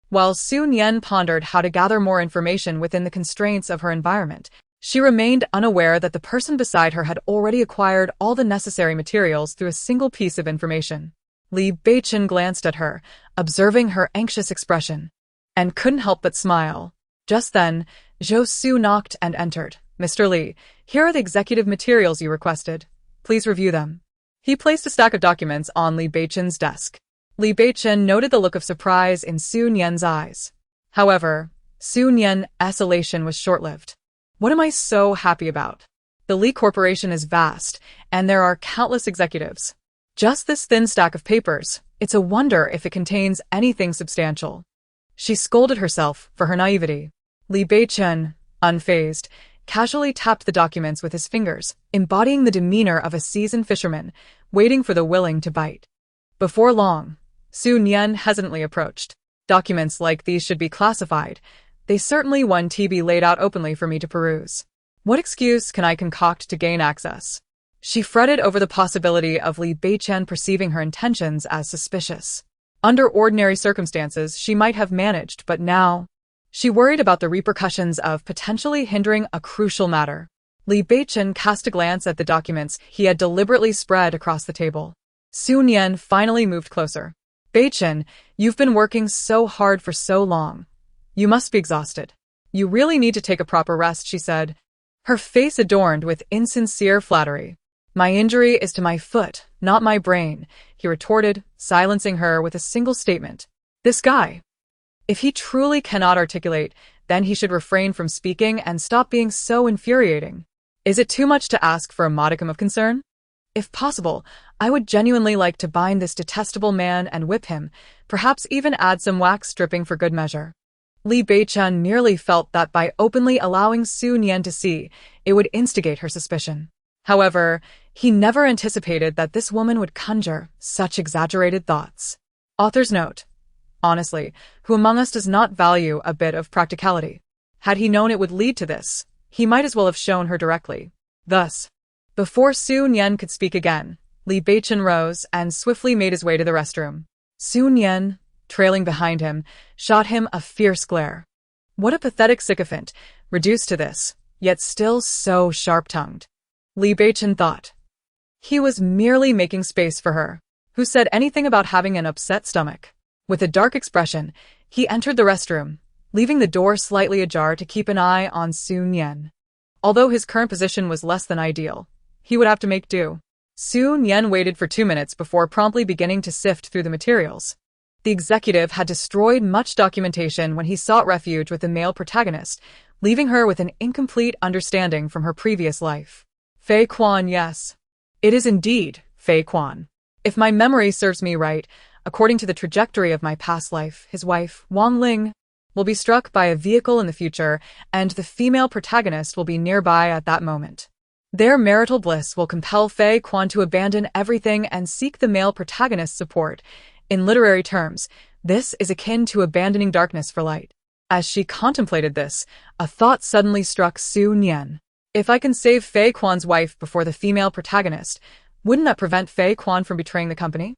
While Su Nian pondered how to gather more information within the constraints of her environment, she remained unaware that the person beside her had already acquired all the necessary materials through a single piece of information. Li Beichen glanced at her, observing her anxious expression, and couldn't help but smile. Just then, Zhou Su knocked and entered. Mr. Li, here are the executive materials you requested. Please review them. He placed a stack of documents on Li Beichen's desk. Li Beichen noted the look of surprise in Su Nian's eyes. However, Su Nian's elation was short-lived. What am I so happy about? The Li Corporation is vast, and there are countless executives. Just this thin stack of papers, it's a wonder if it contains anything substantial. She scolded herself for her naivety. Li Beichen, unfazed, casually tapped the documents with his fingers, embodying the demeanor of a seasoned fisherman, waiting for the willing to bite. Before long, Su Nian hesitantly approached. Documents like these should be classified. They certainly want to be laid out openly for me to peruse. What excuse can I concoct to gain access? She fretted over the possibility of Li Beichen perceiving her intentions as suspicious. Under ordinary circumstances, she might have managed, but now she worried about the repercussions of potentially hindering a crucial matter. Li Beichen cast a glance at the documents he had deliberately spread across the table. Su Nian finally moved closer. Beichen, you've been working so hard for so long. You must be exhausted. You really need to take a proper rest, she said, her face adorned with insincere flattery. My injury is to my foot, not my brain, he retorted, silencing her with a single statement. This guy. If he truly cannot articulate, then he should refrain from speaking and stop being so infuriating. Is it too much to ask for a modicum of concern? If possible, I would genuinely like to bind this detestable man and whip him, perhaps even add some wax stripping for good measure. Li Beichen merely felt that by openly allowing Su Nian to see, it would instigate her suspicion. However, he never anticipated that this woman would conjure such exaggerated thoughts. Author's note. Honestly, who among us does not value a bit of practicality? Had he known it would lead to this, he might as well have shown her directly. Thus, before Su Nian could speak again, Li Beichen rose and swiftly made his way to the restroom. Su Nian, trailing behind him, shot him a fierce glare. What a pathetic sycophant, reduced to this, yet still so sharp-tongued. Li Beichen thought. He was merely making space for her. Who said anything about having an upset stomach? With a dark expression, he entered the restroom, leaving the door slightly ajar to keep an eye on Su Nian. Although his current position was less than ideal, he would have to make do. Su Nian waited for 2 minutes before promptly beginning to sift through the materials. The executive had destroyed much documentation when he sought refuge with the male protagonist, leaving her with an incomplete understanding from her previous life. Fei Quan, yes. It is indeed Fei Quan. If my memory serves me right, according to the trajectory of my past life, his wife, Wang Ling, will be struck by a vehicle in the future, and the female protagonist will be nearby at that moment. Their marital bliss will compel Fei Quan to abandon everything and seek the male protagonist's support. In literary terms, this is akin to abandoning darkness for light. As she contemplated this, a thought suddenly struck Su Nian. If I can save Fei Quan's wife before the female protagonist, wouldn't that prevent Fei Quan from betraying the company?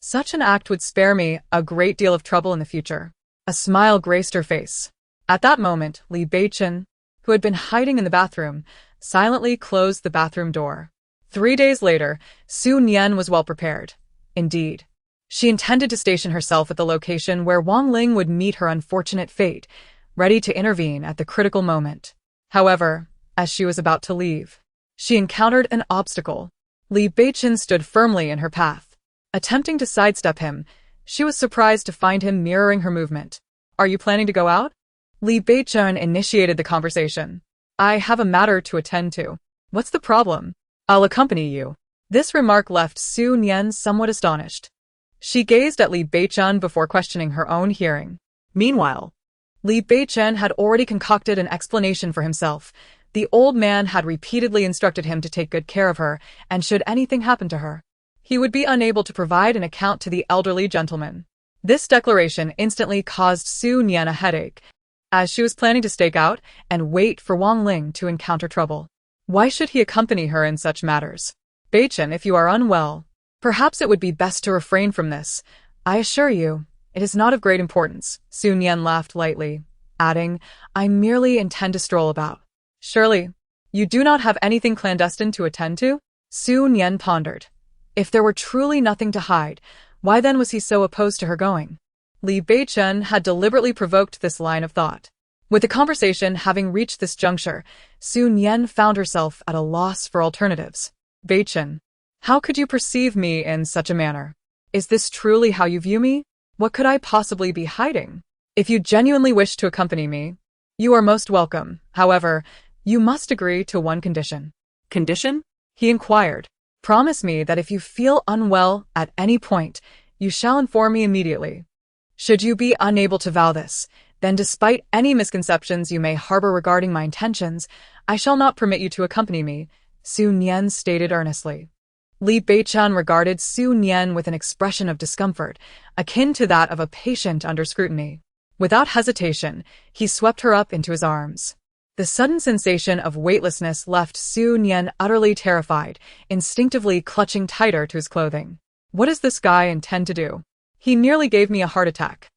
Such an act would spare me a great deal of trouble in the future. A smile graced her face. At that moment, Li Beichen, who had been hiding in the bathroom, silently closed the bathroom door. 3 days later, Su Nian was well prepared. Indeed, she intended to station herself at the location where Wang Ling would meet her unfortunate fate, ready to intervene at the critical moment. However, as she was about to leave, she encountered an obstacle. Li Beichen stood firmly in her path. Attempting to sidestep him, she was surprised to find him mirroring her movement. Are you planning to go out? Li Beichen initiated the conversation. I have a matter to attend to. What's the problem? I'll accompany you. This remark left Su Nian somewhat astonished. She gazed at Li Beichen before questioning her own hearing. Meanwhile, Li Beichen had already concocted an explanation for himself. The old man had repeatedly instructed him to take good care of her, and should anything happen to her, he would be unable to provide an account to the elderly gentleman. This declaration instantly caused Su Nian a headache, as she was planning to stake out and wait for Wang Ling to encounter trouble. Why should he accompany her in such matters? Beichen, if you are unwell, perhaps it would be best to refrain from this. I assure you, it is not of great importance. Su Nian laughed lightly, adding, I merely intend to stroll about. Surely, you do not have anything clandestine to attend to? Su Nian pondered. If there were truly nothing to hide, why then was he so opposed to her going? Li Beichen had deliberately provoked this line of thought. With the conversation having reached this juncture, Su Nian found herself at a loss for alternatives. Beichen, how could you perceive me in such a manner? Is this truly how you view me? What could I possibly be hiding? If you genuinely wish to accompany me, you are most welcome. However, you must agree to one condition. Condition? He inquired. Promise me that if you feel unwell at any point, you shall inform me immediately. Should you be unable to vow this, then despite any misconceptions you may harbor regarding my intentions, I shall not permit you to accompany me, Su Nian stated earnestly. Li Beichen regarded Su Nian with an expression of discomfort, akin to that of a patient under scrutiny. Without hesitation, he swept her up into his arms. The sudden sensation of weightlessness left Su Nian utterly terrified, instinctively clutching tighter to his clothing. What does this guy intend to do? He nearly gave me a heart attack.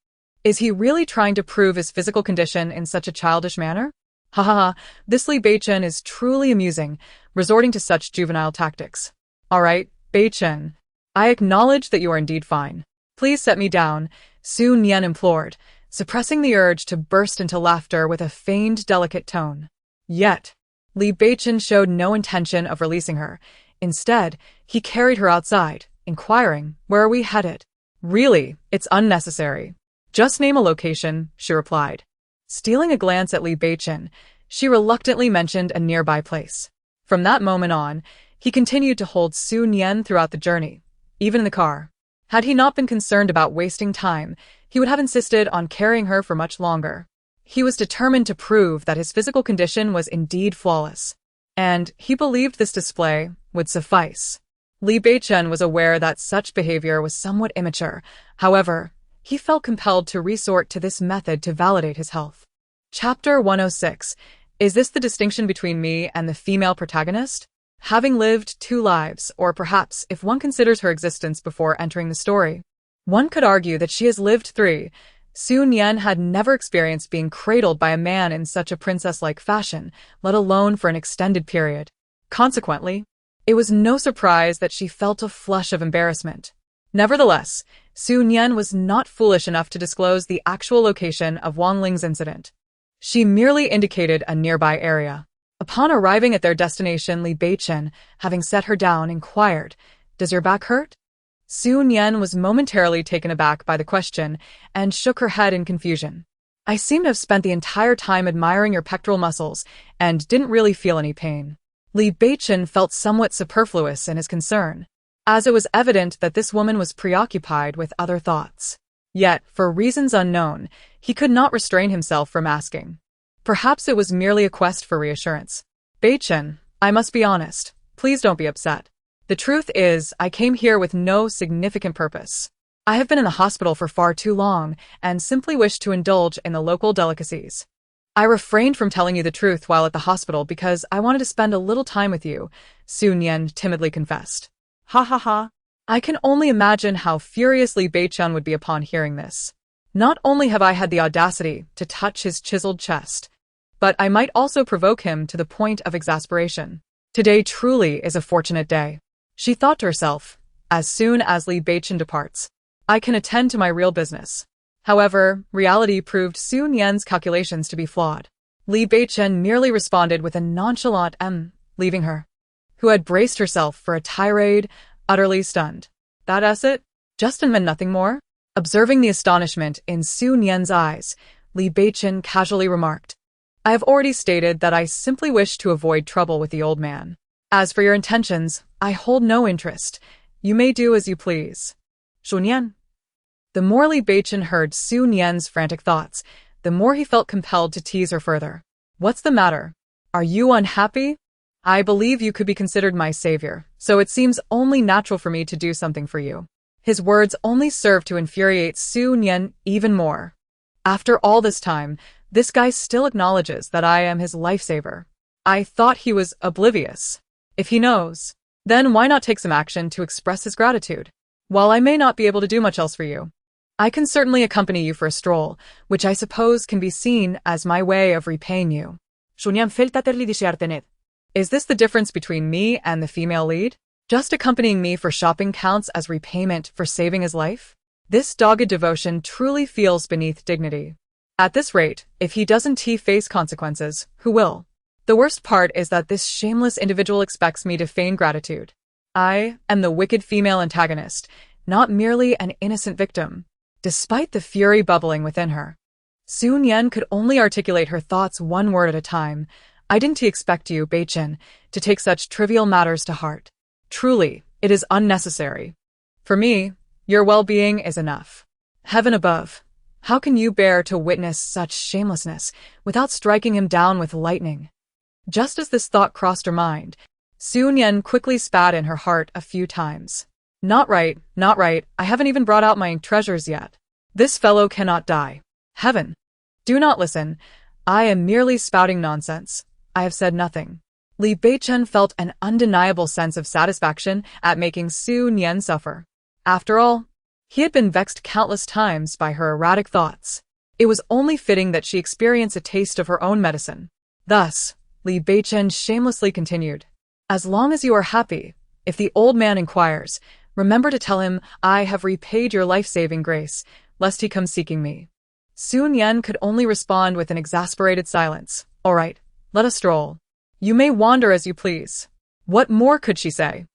Is he really trying to prove his physical condition in such a childish manner? Ha ha ha, this Li Beichen is truly amusing, resorting to such juvenile tactics. All right, Beichen. I acknowledge that you are indeed fine. Please set me down, Su Nian implored, suppressing the urge to burst into laughter with a feigned delicate tone. Yet, Li Beichen showed no intention of releasing her. Instead, he carried her outside, inquiring, "Where are we headed?" "Really, it's unnecessary. Just name a location," she replied. Stealing a glance at Li Beichen, she reluctantly mentioned a nearby place. From that moment on, he continued to hold Su Nian throughout the journey, even in the car. Had he not been concerned about wasting time, he would have insisted on carrying her for much longer. He was determined to prove that his physical condition was indeed flawless, and he believed this display would suffice. Li Beichen was aware that such behavior was somewhat immature. However, he felt compelled to resort to this method to validate his health. Chapter 106. Is this the distinction between me and the female protagonist? Having lived two lives, or perhaps if one considers her existence before entering the story, one could argue that she has lived three. Su Nian had never experienced being cradled by a man in such a princess-like fashion, let alone for an extended period. Consequently, it was no surprise that she felt a flush of embarrassment. Nevertheless, Su Nian was not foolish enough to disclose the actual location of Wang Ling's incident. She merely indicated a nearby area. Upon arriving at their destination, Li Beichen, having set her down, inquired, "Does your back hurt?" Su Nian was momentarily taken aback by the question and shook her head in confusion. "I seem to have spent the entire time admiring your pectoral muscles and didn't really feel any pain." Li Beichen felt somewhat superfluous in his concern, as it was evident that this woman was preoccupied with other thoughts. Yet, for reasons unknown, he could not restrain himself from asking. Perhaps it was merely a quest for reassurance. "Beichen, I must be honest. Please don't be upset. The truth is, I came here with no significant purpose. I have been in the hospital for far too long and simply wish to indulge in the local delicacies. I refrained from telling you the truth while at the hospital because I wanted to spend a little time with you," Su Nian timidly confessed. Ha ha ha. I can only imagine how furious Li Beichen would be upon hearing this. Not only have I had the audacity to touch his chiseled chest, but I might also provoke him to the point of exasperation. Today truly is a fortunate day, she thought to herself, as soon as Li Beichen departs. I can attend to my real business. However, reality proved Su Nian's calculations to be flawed. Li Beichen merely responded with a nonchalant leaving her, who had braced herself for a tirade, utterly stunned. "That's it? Just and nothing more?" Observing the astonishment in Su Nian's eyes, Li Beichen casually remarked, "I have already stated that I simply wish to avoid trouble with the old man. As for your intentions, I hold no interest. You may do as you please." Su Nian. The more Li Beichen heard Su Nian's frantic thoughts, the more he felt compelled to tease her further. "What's the matter? Are you unhappy? I believe you could be considered my savior, so it seems only natural for me to do something for you." His words only served to infuriate Su Nian even more. After all this time, this guy still acknowledges that I am his lifesaver. I thought he was oblivious. If he knows, then why not take some action to express his gratitude? While I may not be able to do much else for you, I can certainly accompany you for a stroll, which I suppose can be seen as my way of repaying you. Is this the difference between me and the female lead? Just accompanying me for shopping counts as repayment for saving his life? This dogged devotion truly feels beneath dignity. At this rate, if he doesn't face consequences, who will? The worst part is that this shameless individual expects me to feign gratitude. I am the wicked female antagonist, not merely an innocent victim. Despite the fury bubbling within her, Su Nian could only articulate her thoughts one word at a time. "I didn't expect you, Beichen, to take such trivial matters to heart. Truly, it is unnecessary. For me, your well-being is enough. Heaven above. How can you bear to witness such shamelessness without striking him down with lightning? Just as this thought crossed her mind, Su Nian quickly spat in her heart a few times. Not right, not right, I haven't even brought out my treasures yet. This fellow cannot die. Heaven! Do not listen. I am merely spouting nonsense. I have said nothing. Li Beichen felt an undeniable sense of satisfaction at making Su Nian suffer. After all, he had been vexed countless times by her erratic thoughts. It was only fitting that she experience a taste of her own medicine. Thus, Li Beichen shamelessly continued, "As long as you are happy, if the old man inquires, remember to tell him I have repaid your life-saving grace, lest he come seeking me." Su Nian could only respond with an exasperated silence. "All right, let us stroll. You may wander as you please." What more could she say?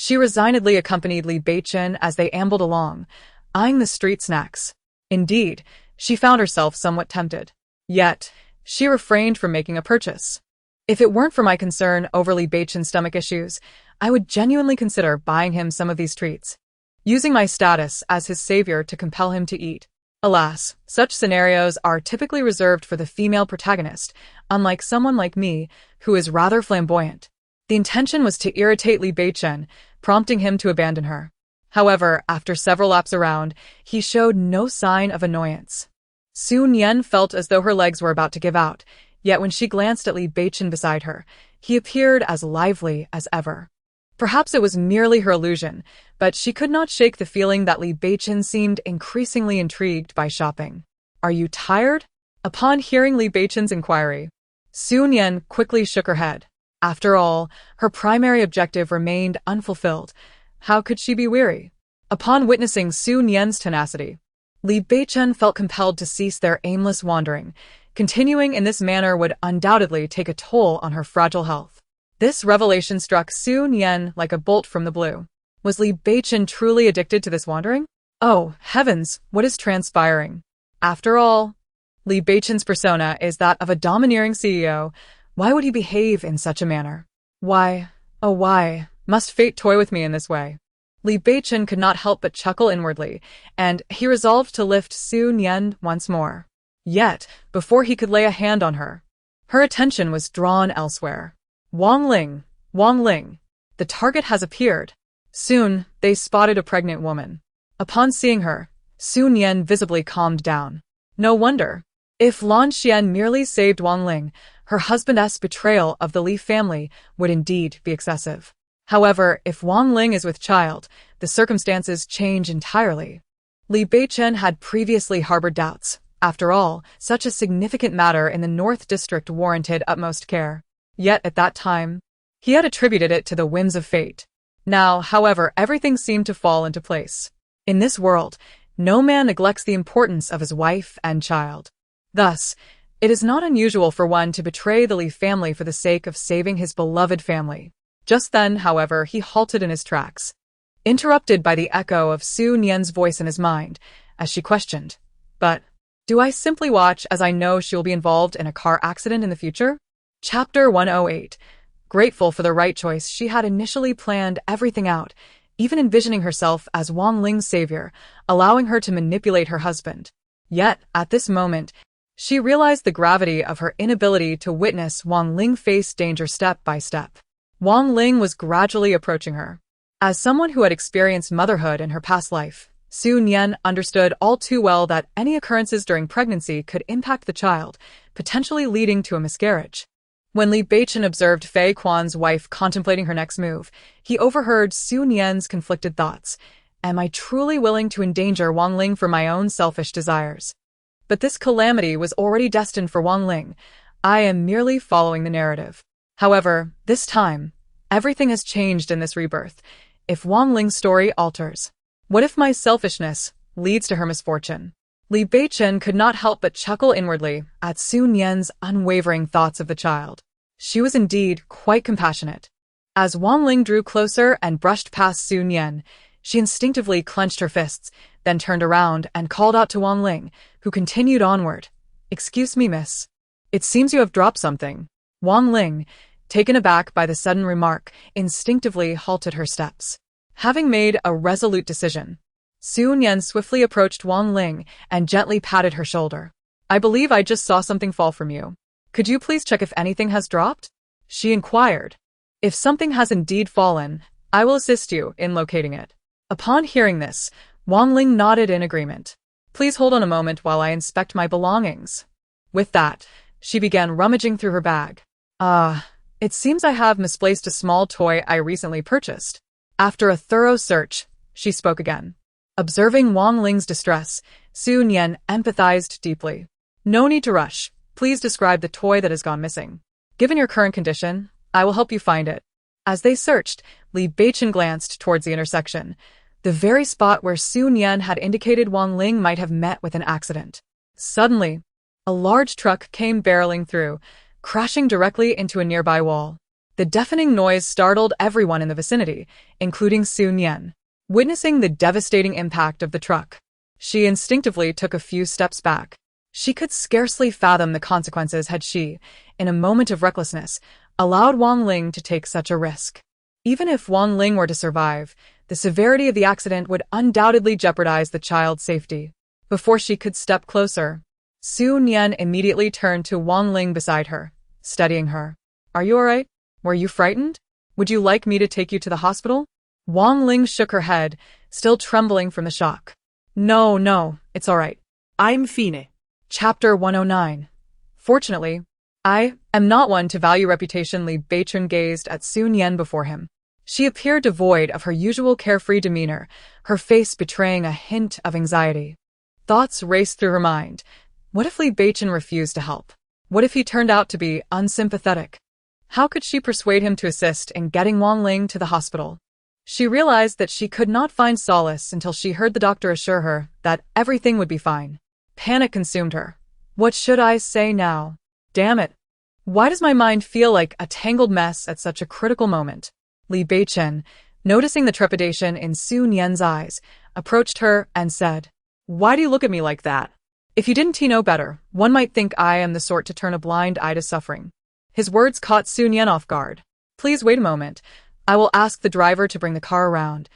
She resignedly accompanied Li Beichen as they ambled along, eyeing the street snacks. Indeed, she found herself somewhat tempted. Yet, she refrained from making a purchase. If it weren't for my concern over Li Beichen's stomach issues, I would genuinely consider buying him some of these treats, using my status as his savior to compel him to eat. Alas, such scenarios are typically reserved for the female protagonist, unlike someone like me, who is rather flamboyant. The intention was to irritate Li Beichen, prompting him to abandon her. However, after several laps around, he showed no sign of annoyance. Su Nian felt as though her legs were about to give out, yet when she glanced at Li Beichen beside her, he appeared as lively as ever. Perhaps it was merely her illusion, but she could not shake the feeling that Li Beichen seemed increasingly intrigued by shopping. "Are you tired?" Upon hearing Li Beichen's inquiry, Su Nian quickly shook her head. After all, her primary objective remained unfulfilled. How could she be weary? Upon witnessing Su Nian's tenacity, Li Beichen felt compelled to cease their aimless wandering. Continuing in this manner would undoubtedly take a toll on her fragile health. This revelation struck Su Nian like a bolt from the blue. Was Li Beichen truly addicted to this wandering? Oh, heavens, what is transpiring? After all, Li Beichen's persona is that of a domineering CEO. Why would he behave in such a manner? Why, oh why, must fate toy with me in this way? Li Beichen could not help but chuckle inwardly, and he resolved to lift Su Nian once more. Yet, before he could lay a hand on her, her attention was drawn elsewhere. Wang Ling, the target has appeared. Soon, they spotted a pregnant woman. Upon seeing her, Su Nian visibly calmed down. No wonder. If Lan Xian merely saved Wang Ling, her husband's betrayal of the Li family would indeed be excessive. However, if Wang Ling is with child, the circumstances change entirely. Li Beichen had previously harbored doubts. After all, such a significant matter in the North District warranted utmost care. Yet at that time, he had attributed it to the whims of fate. Now, however, everything seemed to fall into place. In this world, no man neglects the importance of his wife and child. Thus, it is not unusual for one to betray the Li family for the sake of saving his beloved family. Just then, however, he halted in his tracks, interrupted by the echo of Su Nian's voice in his mind, as she questioned, "But, do I simply watch as I know she will be involved in a car accident in the future?" Chapter 108. Grateful for the right choice, she had initially planned everything out, even envisioning herself as Wang Ling's savior, allowing her to manipulate her husband. Yet, at this moment, she realized the gravity of her inability to witness Wang Ling face danger step by step. Wang Ling was gradually approaching her. As someone who had experienced motherhood in her past life, Su Nian understood all too well that any occurrences during pregnancy could impact the child, potentially leading to a miscarriage. When Li Beichen observed Fei Quan's wife contemplating her next move, he overheard Su Nian's conflicted thoughts. Am I truly willing to endanger Wang Ling for my own selfish desires? But this calamity was already destined for Wang Ling. I am merely following the narrative. However, this time, everything has changed in this rebirth. If Wang Ling's story alters, what if my selfishness leads to her misfortune? Li Beichen could not help but chuckle inwardly at Su Nian's unwavering thoughts of the child. She was indeed quite compassionate. As Wang Ling drew closer and brushed past Su Nian, she instinctively clenched her fists, then turned around and called out to Wang Ling, who continued onward. "Excuse me, miss. It seems you have dropped something." Wang Ling, taken aback by the sudden remark, instinctively halted her steps. Having made a resolute decision, Su Nian swiftly approached Wang Ling and gently patted her shoulder. I believe I just saw something fall from you. Could you please check if anything has dropped? She inquired. If something has indeed fallen, I will assist you in locating it. Upon hearing this, Wang Ling nodded in agreement. Please hold on a moment while I inspect my belongings. With that, she began rummaging through her bag. It seems I have misplaced a small toy I recently purchased. After a thorough search, she spoke again. Observing Wang Ling's distress, Su Nian empathized deeply. No need to rush. Please describe the toy that has gone missing. Given your current condition, I will help you find it. As they searched, Li Beichen glanced towards the intersection, the very spot where Su Nian had indicated Wang Ling might have met with an accident. Suddenly, a large truck came barreling through, crashing directly into a nearby wall. The deafening noise startled everyone in the vicinity, including Su Nian. Witnessing the devastating impact of the truck, she instinctively took a few steps back. She could scarcely fathom the consequences had she, in a moment of recklessness, allowed Wang Ling to take such a risk. Even if Wang Ling were to survive, the severity of the accident would undoubtedly jeopardize the child's safety. Before she could step closer, Su Nian immediately turned to Wang Ling beside her, steadying her. Are you alright? Were you frightened? Would you like me to take you to the hospital? Wang Ling shook her head, still trembling from the shock. No, it's alright. I'm fine. Chapter 109. Fortunately, I am not one to value reputation. Li Beichen gazed at Su Nian before him. She appeared devoid of her usual carefree demeanor, her face betraying a hint of anxiety. Thoughts raced through her mind. What if Li Beichen refused to help? What if he turned out to be unsympathetic? How could she persuade him to assist in getting Wang Ling to the hospital? She realized that she could not find solace until she heard the doctor assure her that everything would be fine. Panic consumed her. What should I say now? Damn it. Why does my mind feel like a tangled mess at such a critical moment? Li Beichen, noticing the trepidation in Su Nian's eyes, approached her and said, Why do you look at me like that? If you didn't know better, one might think I am the sort to turn a blind eye to suffering. His words caught Su Nian off guard. Please wait a moment. I will ask the driver to bring the car around,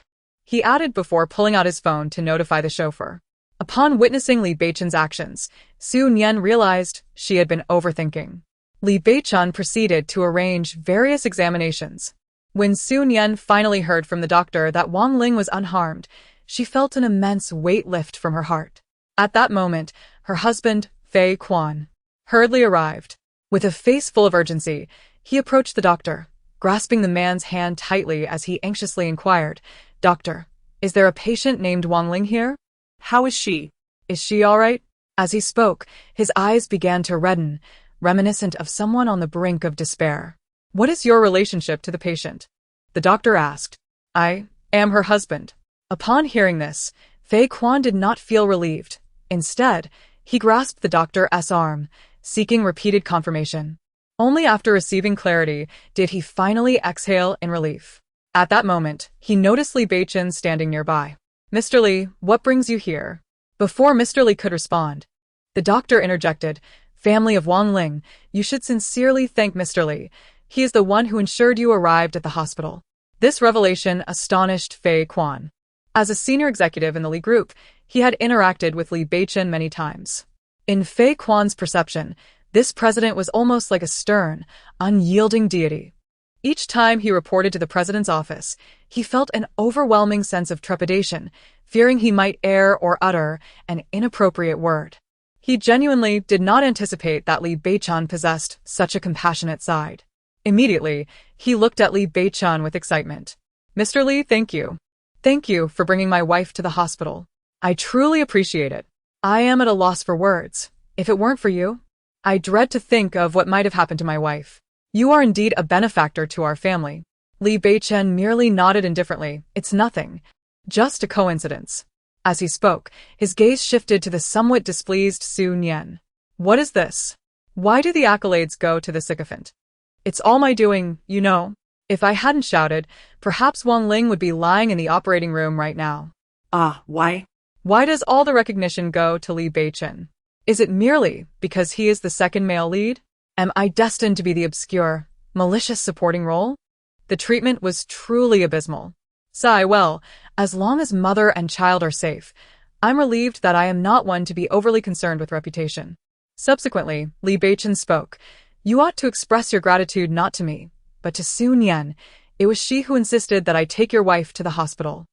he added before pulling out his phone to notify the chauffeur. Upon witnessing Li Beichen's actions, Su Nian realized she had been overthinking. Li Beichen proceeded to arrange various examinations. When Su Nian finally heard from the doctor that Wang Ling was unharmed, she felt an immense weight lift from her heart. At that moment, her husband, Fei Quan, hurriedly arrived. With a face full of urgency, he approached the doctor, grasping the man's hand tightly as he anxiously inquired, Doctor, is there a patient named Wang Ling here? How is she? Is she all right? As he spoke, his eyes began to redden, reminiscent of someone on the brink of despair. What is your relationship to the patient? The doctor asked. I am her husband. Upon hearing this, Fei Quan did not feel relieved. Instead, he grasped the doctor's arm, seeking repeated confirmation. Only after receiving clarity did he finally exhale in relief. At that moment, he noticed Li Beichen standing nearby. Mr. Li, what brings you here? Before Mr. Li could respond, the doctor interjected, Family of Wang Ling, you should sincerely thank Mr. Li. He is the one who ensured you arrived at the hospital. This revelation astonished Fei Quan. As a senior executive in the Li Group, he had interacted with Li Beichen many times. In Fei Quan's perception, this president was almost like a stern, unyielding deity. Each time he reported to the president's office, he felt an overwhelming sense of trepidation, fearing he might err or utter an inappropriate word. He genuinely did not anticipate that Li Beichen possessed such a compassionate side. Immediately, he looked at Li Beichen with excitement. Mr. Li, thank you. Thank you for bringing my wife to the hospital. I truly appreciate it. I am at a loss for words. If it weren't for you, I dread to think of what might have happened to my wife. You are indeed a benefactor to our family. Li Beichen merely nodded indifferently. It's nothing. Just a coincidence. As he spoke, his gaze shifted to the somewhat displeased Su Nian. What is this? Why do the accolades go to the sycophant? It's all my doing, you know. If I hadn't shouted, perhaps Wang Ling would be lying in the operating room right now. Why? Why does all the recognition go to Li Beichen? Is it merely because he is the second male lead? Am I destined to be the obscure, malicious supporting role? The treatment was truly abysmal. Sigh, well, As long as mother and child are safe, I'm relieved that I am not one to be overly concerned with reputation. Subsequently, Li Beichen spoke. You ought to express your gratitude not to me, but to Su Nian. It was she who insisted that I take your wife to the hospital.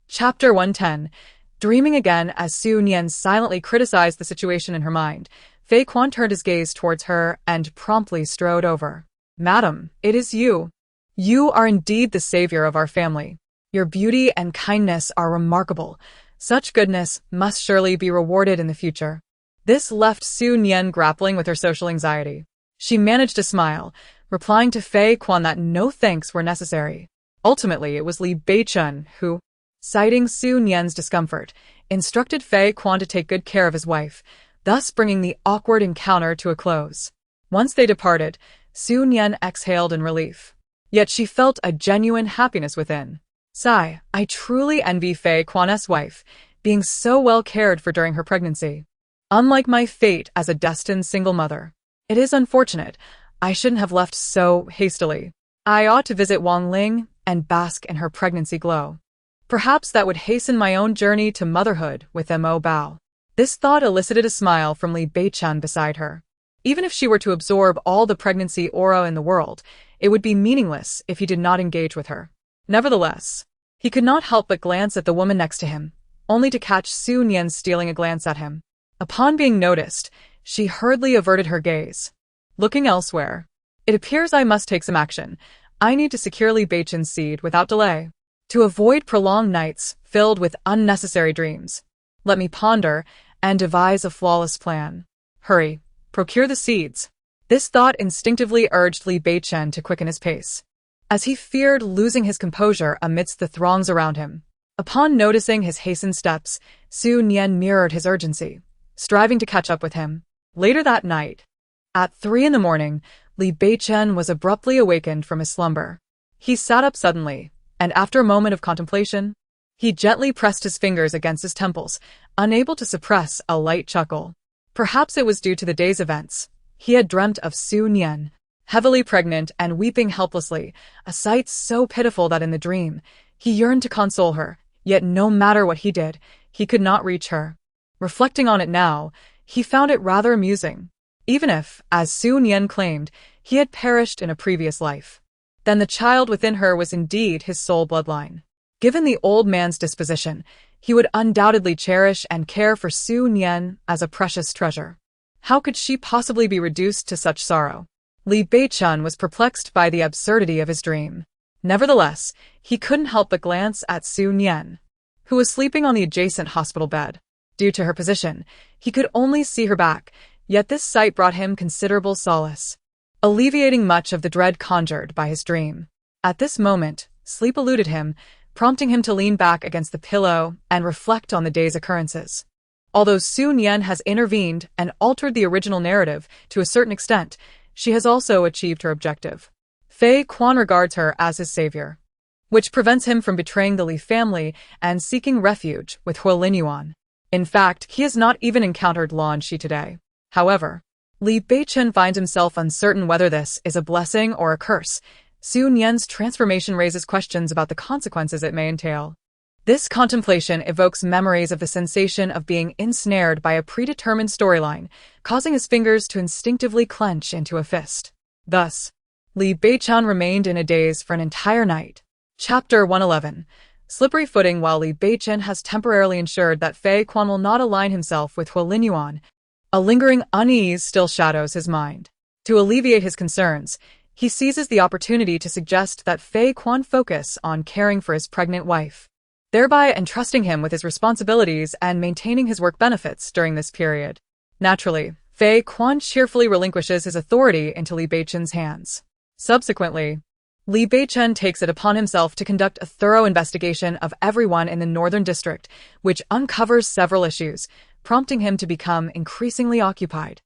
Chapter 110. Dreaming again as Su Nian silently criticized the situation in her mind, Fei Quan turned his gaze towards her and promptly strode over. Madam, it is you. You are indeed the savior of our family. Your beauty and kindness are remarkable. Such goodness must surely be rewarded in the future. This left Su Nian grappling with her social anxiety. She managed to smile, replying to Fei Quan that no thanks were necessary. Ultimately, it was Li Beichen who, citing Su Nian's discomfort, instructed Fei Quan to take good care of his wife, thus bringing the awkward encounter to a close. Once they departed, Su Nian exhaled in relief. Yet she felt a genuine happiness within. Sigh, I truly envy Fei Quan's wife, being so well cared for during her pregnancy. Unlike my fate as a destined single mother. It is unfortunate. I shouldn't have left so hastily. I ought to visit Wang Ling and bask in her pregnancy glow. Perhaps that would hasten my own journey to motherhood with Mo Bao. This thought elicited a smile from Li Beichen beside her. Even if she were to absorb all the pregnancy aura in the world, it would be meaningless if he did not engage with her. Nevertheless, he could not help but glance at the woman next to him, only to catch Su Nian stealing a glance at him. Upon being noticed, she hurriedly averted her gaze. Looking elsewhere. It appears I must take some action. I need to secure Li Beichen's seed without delay. To avoid prolonged nights filled with unnecessary dreams. Let me ponder and devise a flawless plan. Hurry, procure the seeds. This thought instinctively urged Li Beichen to quicken his pace, as he feared losing his composure amidst the throngs around him. Upon noticing his hastened steps, Su Nian mirrored his urgency, striving to catch up with him. Later that night, at 3 a.m, Li Beichen was abruptly awakened from his slumber. He sat up suddenly, and after a moment of contemplation, he gently pressed his fingers against his temples, unable to suppress a light chuckle. Perhaps it was due to the day's events. He had dreamt of Su Nian, heavily pregnant and weeping helplessly, a sight so pitiful that in the dream, he yearned to console her, yet no matter what he did, he could not reach her. Reflecting on it now, he found it rather amusing. Even if, as Su Nian claimed, he had perished in a previous life, then the child within her was indeed his soul bloodline. Given the old man's disposition, he would undoubtedly cherish and care for Su Nian as a precious treasure. How could she possibly be reduced to such sorrow? Li Beichen was perplexed by the absurdity of his dream. Nevertheless, he couldn't help but glance at Su Nian, who was sleeping on the adjacent hospital bed. Due to her position, he could only see her back, yet this sight brought him considerable solace, alleviating much of the dread conjured by his dream. At this moment, sleep eluded him, prompting him to lean back against the pillow and reflect on the day's occurrences. Although Su Nian has intervened and altered the original narrative to a certain extent, she has also achieved her objective. Fei Quan regards her as his savior, which prevents him from betraying the Li family and seeking refuge with Huolin Yuan. In fact, he has not even encountered Lan Shi today. However, Li Beichen finds himself uncertain whether this is a blessing or a curse. Su Nian's transformation raises questions about the consequences it may entail. This contemplation evokes memories of the sensation of being ensnared by a predetermined storyline, causing his fingers to instinctively clench into a fist. Thus, Li Beichen remained in a daze for an entire night. Chapter 111. Slippery footing. While Li Beichen has temporarily ensured that Fei Quan will not align himself with Huolin Yuan, a lingering unease still shadows his mind. To alleviate his concerns, he seizes the opportunity to suggest that Fei Quan focus on caring for his pregnant wife, thereby entrusting him with his responsibilities and maintaining his work benefits during this period. Naturally, Fei Quan cheerfully relinquishes his authority into Li Beichen's hands. Subsequently, Li Beichen takes it upon himself to conduct a thorough investigation of everyone in the Northern District, which uncovers several issues, prompting him to become increasingly occupied.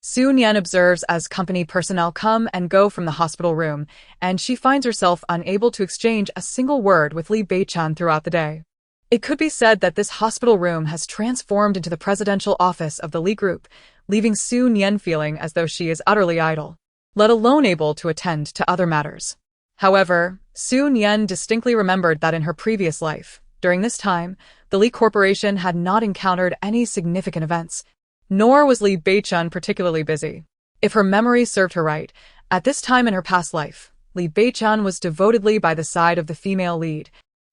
Su Nian observes as company personnel come and go from the hospital room, and she finds herself unable to exchange a single word with Li Beichen throughout the day. It could be said that this hospital room has transformed into the presidential office of the Li Group, leaving Su Nian feeling as though she is utterly idle, let alone able to attend to other matters. However, Su Nian distinctly remembered that in her previous life, During this time, the Li Corporation had not encountered any significant events, nor was Li Beichen particularly busy. If her memory served her right, at this time in her past life, Li Beichen was devotedly by the side of the female lead,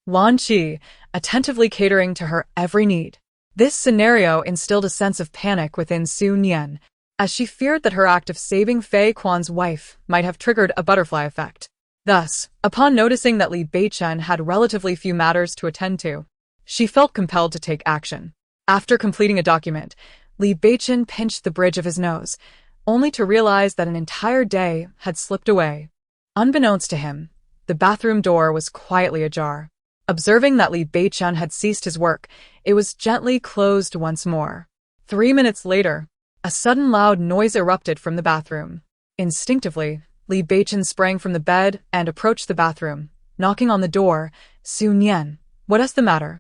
Lan Qi, attentively catering to her every need. This scenario instilled a sense of panic within Su Nian, as she feared that her act of saving Fei Quan's wife might have triggered a butterfly effect. Thus, upon noticing that Li Beichen had relatively few matters to attend to, she felt compelled to take action. After completing a document, Li Beichen pinched the bridge of his nose, only to realize that an entire day had slipped away. Unbeknownst to him, the bathroom door was quietly ajar. Observing that Li Beichen had ceased his work, it was gently closed once more. 3 minutes later, a sudden loud noise erupted from the bathroom. Instinctively, Li Beichen sprang from the bed and approached the bathroom, knocking on the door. Su Nian, what is the matter?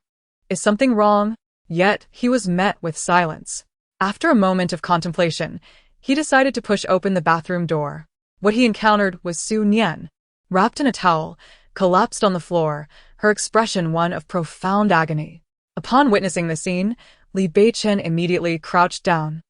Is something wrong? Yet, he was met with silence. After a moment of contemplation, he decided to push open the bathroom door. What he encountered was Su Nian, wrapped in a towel, collapsed on the floor, her expression one of profound agony. Upon witnessing the scene, Li Beichen immediately crouched down.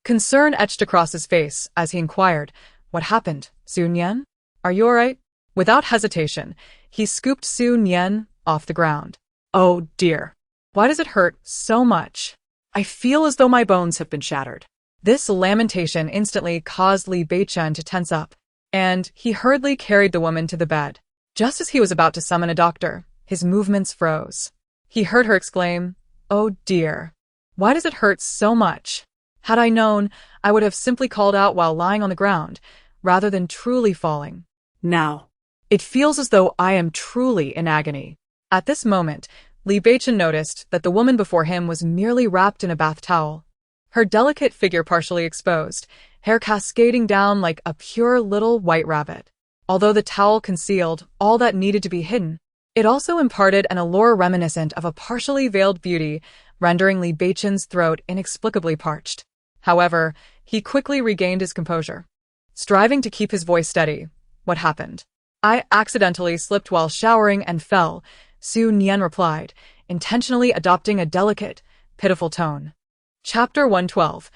Concern etched across his face as he inquired, "What happened, Su Nian? Are you all right?" Without hesitation, he scooped Su Nian off the ground. "Oh dear. Why does it hurt so much? I feel as though my bones have been shattered." This lamentation instantly caused Li Beichen to tense up, and he hurriedly carried the woman to the bed. Just as he was about to summon a doctor, his movements froze. He heard her exclaim, "Oh dear. Why does it hurt so much? Had I known, I would have simply called out while lying on the ground, rather than truly falling. Now, it feels as though I am truly in agony." At this moment, Li Beichen noticed that the woman before him was merely wrapped in a bath towel, her delicate figure partially exposed, hair cascading down like a pure little white rabbit. Although the towel concealed all that needed to be hidden, it also imparted an allure reminiscent of a partially veiled beauty, rendering Li Beichen's throat inexplicably parched. However, he quickly regained his composure. Striving to keep his voice steady, "What happened?" "I accidentally slipped while showering and fell," Su Nian replied, intentionally adopting a delicate, pitiful tone. Chapter 112.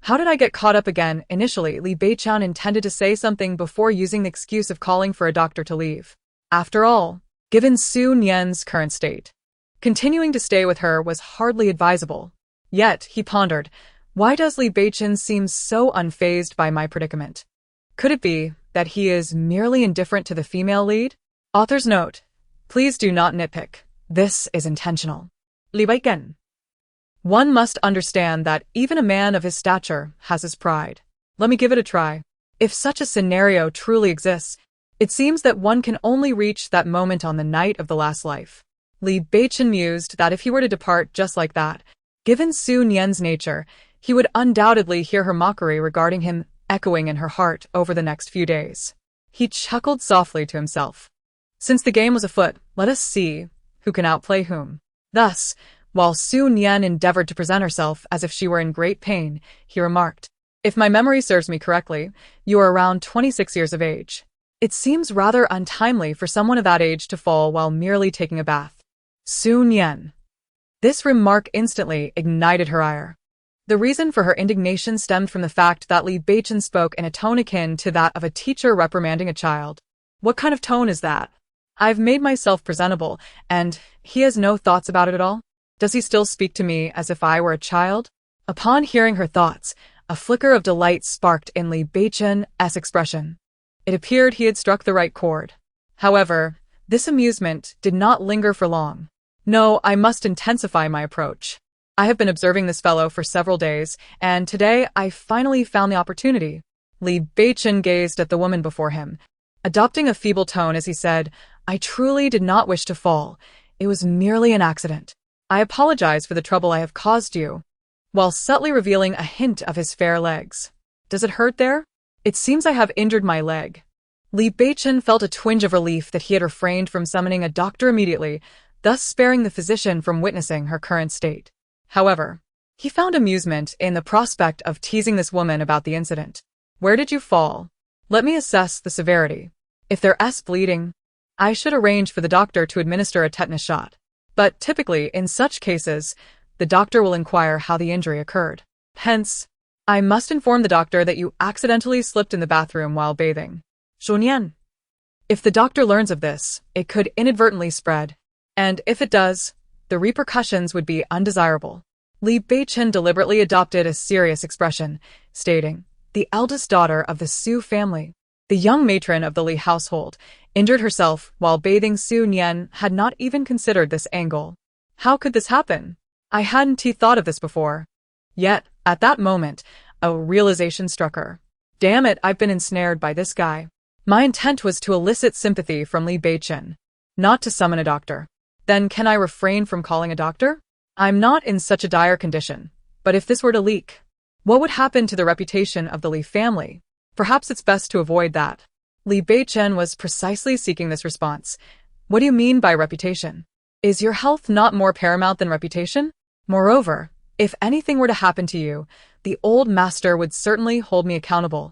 How did I get caught up again? Initially, Li Beichen intended to say something before using the excuse of calling for a doctor to leave. After all, given Su Nian's current state, continuing to stay with her was hardly advisable. Yet, he pondered, why does Li Beichen seem so unfazed by my predicament? Could it be that he is merely indifferent to the female lead? Author's note: please do not nitpick. This is intentional. Li Beichen. One must understand that even a man of his stature has his pride. Let me give it a try. If such a scenario truly exists, it seems that one can only reach that moment on the night of the last life. Li Beichen mused that if he were to depart just like that, given Su Nian's nature, he would undoubtedly hear her mockery regarding him echoing in her heart over the next few days. He chuckled softly to himself. Since the game was afoot, let us see who can outplay whom. Thus, while Su Nian endeavored to present herself as if she were in great pain, he remarked, "If my memory serves me correctly, you are around 26 years of age. It seems rather untimely for someone of that age to fall while merely taking a bath." Su Nian. This remark instantly ignited her ire. The reason for her indignation stemmed from the fact that Li Beichen spoke in a tone akin to that of a teacher reprimanding a child. What kind of tone is that? I've made myself presentable, and he has no thoughts about it at all? Does he still speak to me as if I were a child? Upon hearing her thoughts, a flicker of delight sparked in Li Beichen's expression. It appeared he had struck the right chord. However, this amusement did not linger for long. No, I must intensify my approach. I have been observing this fellow for several days, and today I finally found the opportunity. Li Beichen gazed at the woman before him, adopting a feeble tone as he said, "I truly did not wish to fall. It was merely an accident. I apologize for the trouble I have caused you," while subtly revealing a hint of his fair legs. "Does it hurt there? It seems I have injured my leg." Li Beichen felt a twinge of relief that he had refrained from summoning a doctor immediately, thus sparing the physician from witnessing her current state. However, he found amusement in the prospect of teasing this woman about the incident. "Where did you fall? Let me assess the severity. If there's bleeding, I should arrange for the doctor to administer a tetanus shot. But typically, in such cases, the doctor will inquire how the injury occurred. Hence, I must inform the doctor that you accidentally slipped in the bathroom while bathing. Su Nian. If the doctor learns of this, it could inadvertently spread. And if it does, the repercussions would be undesirable. Li Beichen deliberately adopted a serious expression, stating, "The eldest daughter of the Su family." The young matron of the Li household injured herself while bathing. Su Nian had not even considered this angle. How could this happen? I hadn't thought of this before. Yet, at that moment, a realization struck her. Damn it, I've been ensnared by this guy. My intent was to elicit sympathy from Li Beichen, not to summon a doctor. Then can I refrain from calling a doctor? I'm not in such a dire condition, but if this were to leak, what would happen to the reputation of the Li family? Perhaps it's best to avoid that. Li Beichen was precisely seeking this response. What do you mean by reputation? Is your health not more paramount than reputation? Moreover, if anything were to happen to you, the old master would certainly hold me accountable.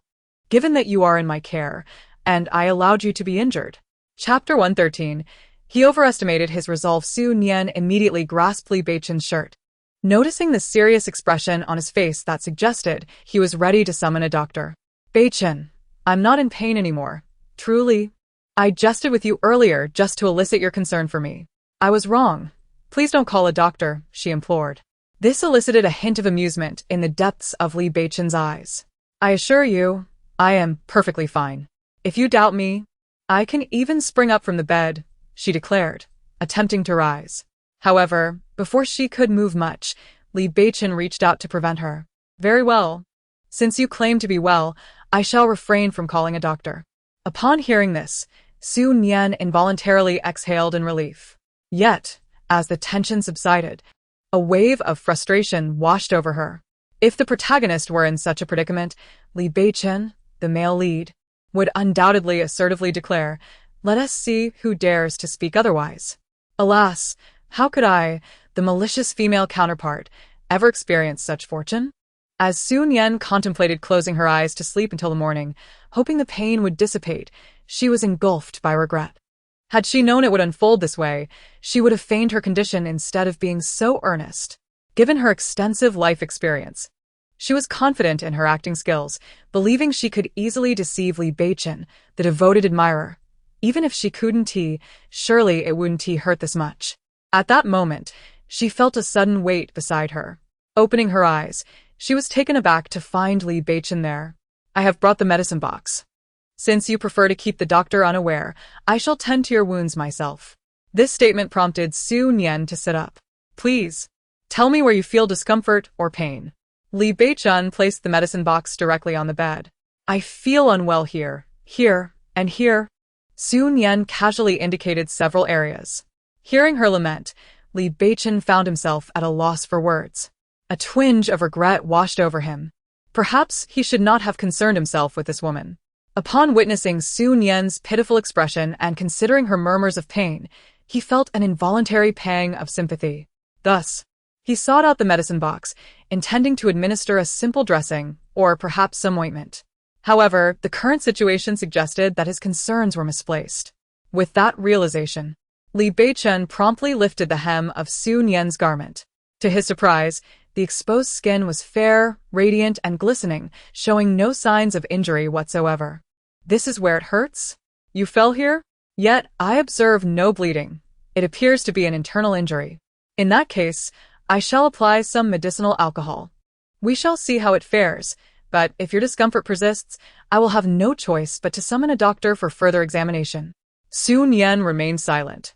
Given that you are in my care, and I allowed you to be injured. Chapter 113. He overestimated his resolve. Su Nian immediately grasped Li Beichen's shirt. Noticing the serious expression on his face that suggested he was ready to summon a doctor. Beichen, I'm not in pain anymore. Truly. I jested with you earlier just to elicit your concern for me. I was wrong. Please don't call a doctor, she implored. This elicited a hint of amusement in the depths of Li Beichen's eyes. I assure you, I am perfectly fine. If you doubt me, I can even spring up from the bed, she declared, attempting to rise. However, before she could move much, Li Beichen reached out to prevent her. Very well. Since you claim to be well, I shall refrain from calling a doctor. Upon hearing this, Su Nian involuntarily exhaled in relief. Yet, as the tension subsided, a wave of frustration washed over her. If the protagonist were in such a predicament, Li Beichen, the male lead, would undoubtedly assertively declare, "Let us see who dares to speak otherwise." Alas, how could I, the malicious female counterpart, ever experience such fortune? As Su Nian contemplated closing her eyes to sleep until the morning, hoping the pain would dissipate, she was engulfed by regret. Had she known it would unfold this way, she would have feigned her condition instead of being so earnest. Given her extensive life experience, she was confident in her acting skills, believing she could easily deceive Li Beichen, the devoted admirer. Even if she couldn't, surely it wouldn't hurt this much. At that moment, she felt a sudden weight beside her. Opening her eyes, she was taken aback to find Li Beichen there. I have brought the medicine box. Since you prefer to keep the doctor unaware, I shall tend to your wounds myself. This statement prompted Su Nian to sit up. Please, tell me where you feel discomfort or pain. Li Beichen placed the medicine box directly on the bed. I feel unwell here, and here. Su Nian casually indicated several areas. Hearing her lament, Li Beichen found himself at a loss for words. A twinge of regret washed over him. Perhaps he should not have concerned himself with this woman. Upon witnessing Su Nian's pitiful expression and considering her murmurs of pain, he felt an involuntary pang of sympathy. Thus, he sought out the medicine box, intending to administer a simple dressing, or perhaps some ointment. However, the current situation suggested that his concerns were misplaced. With that realization, Li Beichen promptly lifted the hem of Su Nian's garment. To his surprise, the exposed skin was fair, radiant, and glistening, showing no signs of injury whatsoever. This is where it hurts? You fell here? Yet, I observe no bleeding. It appears to be an internal injury. In that case, I shall apply some medicinal alcohol. We shall see how it fares, but if your discomfort persists, I will have no choice but to summon a doctor for further examination. Su Nian remained silent.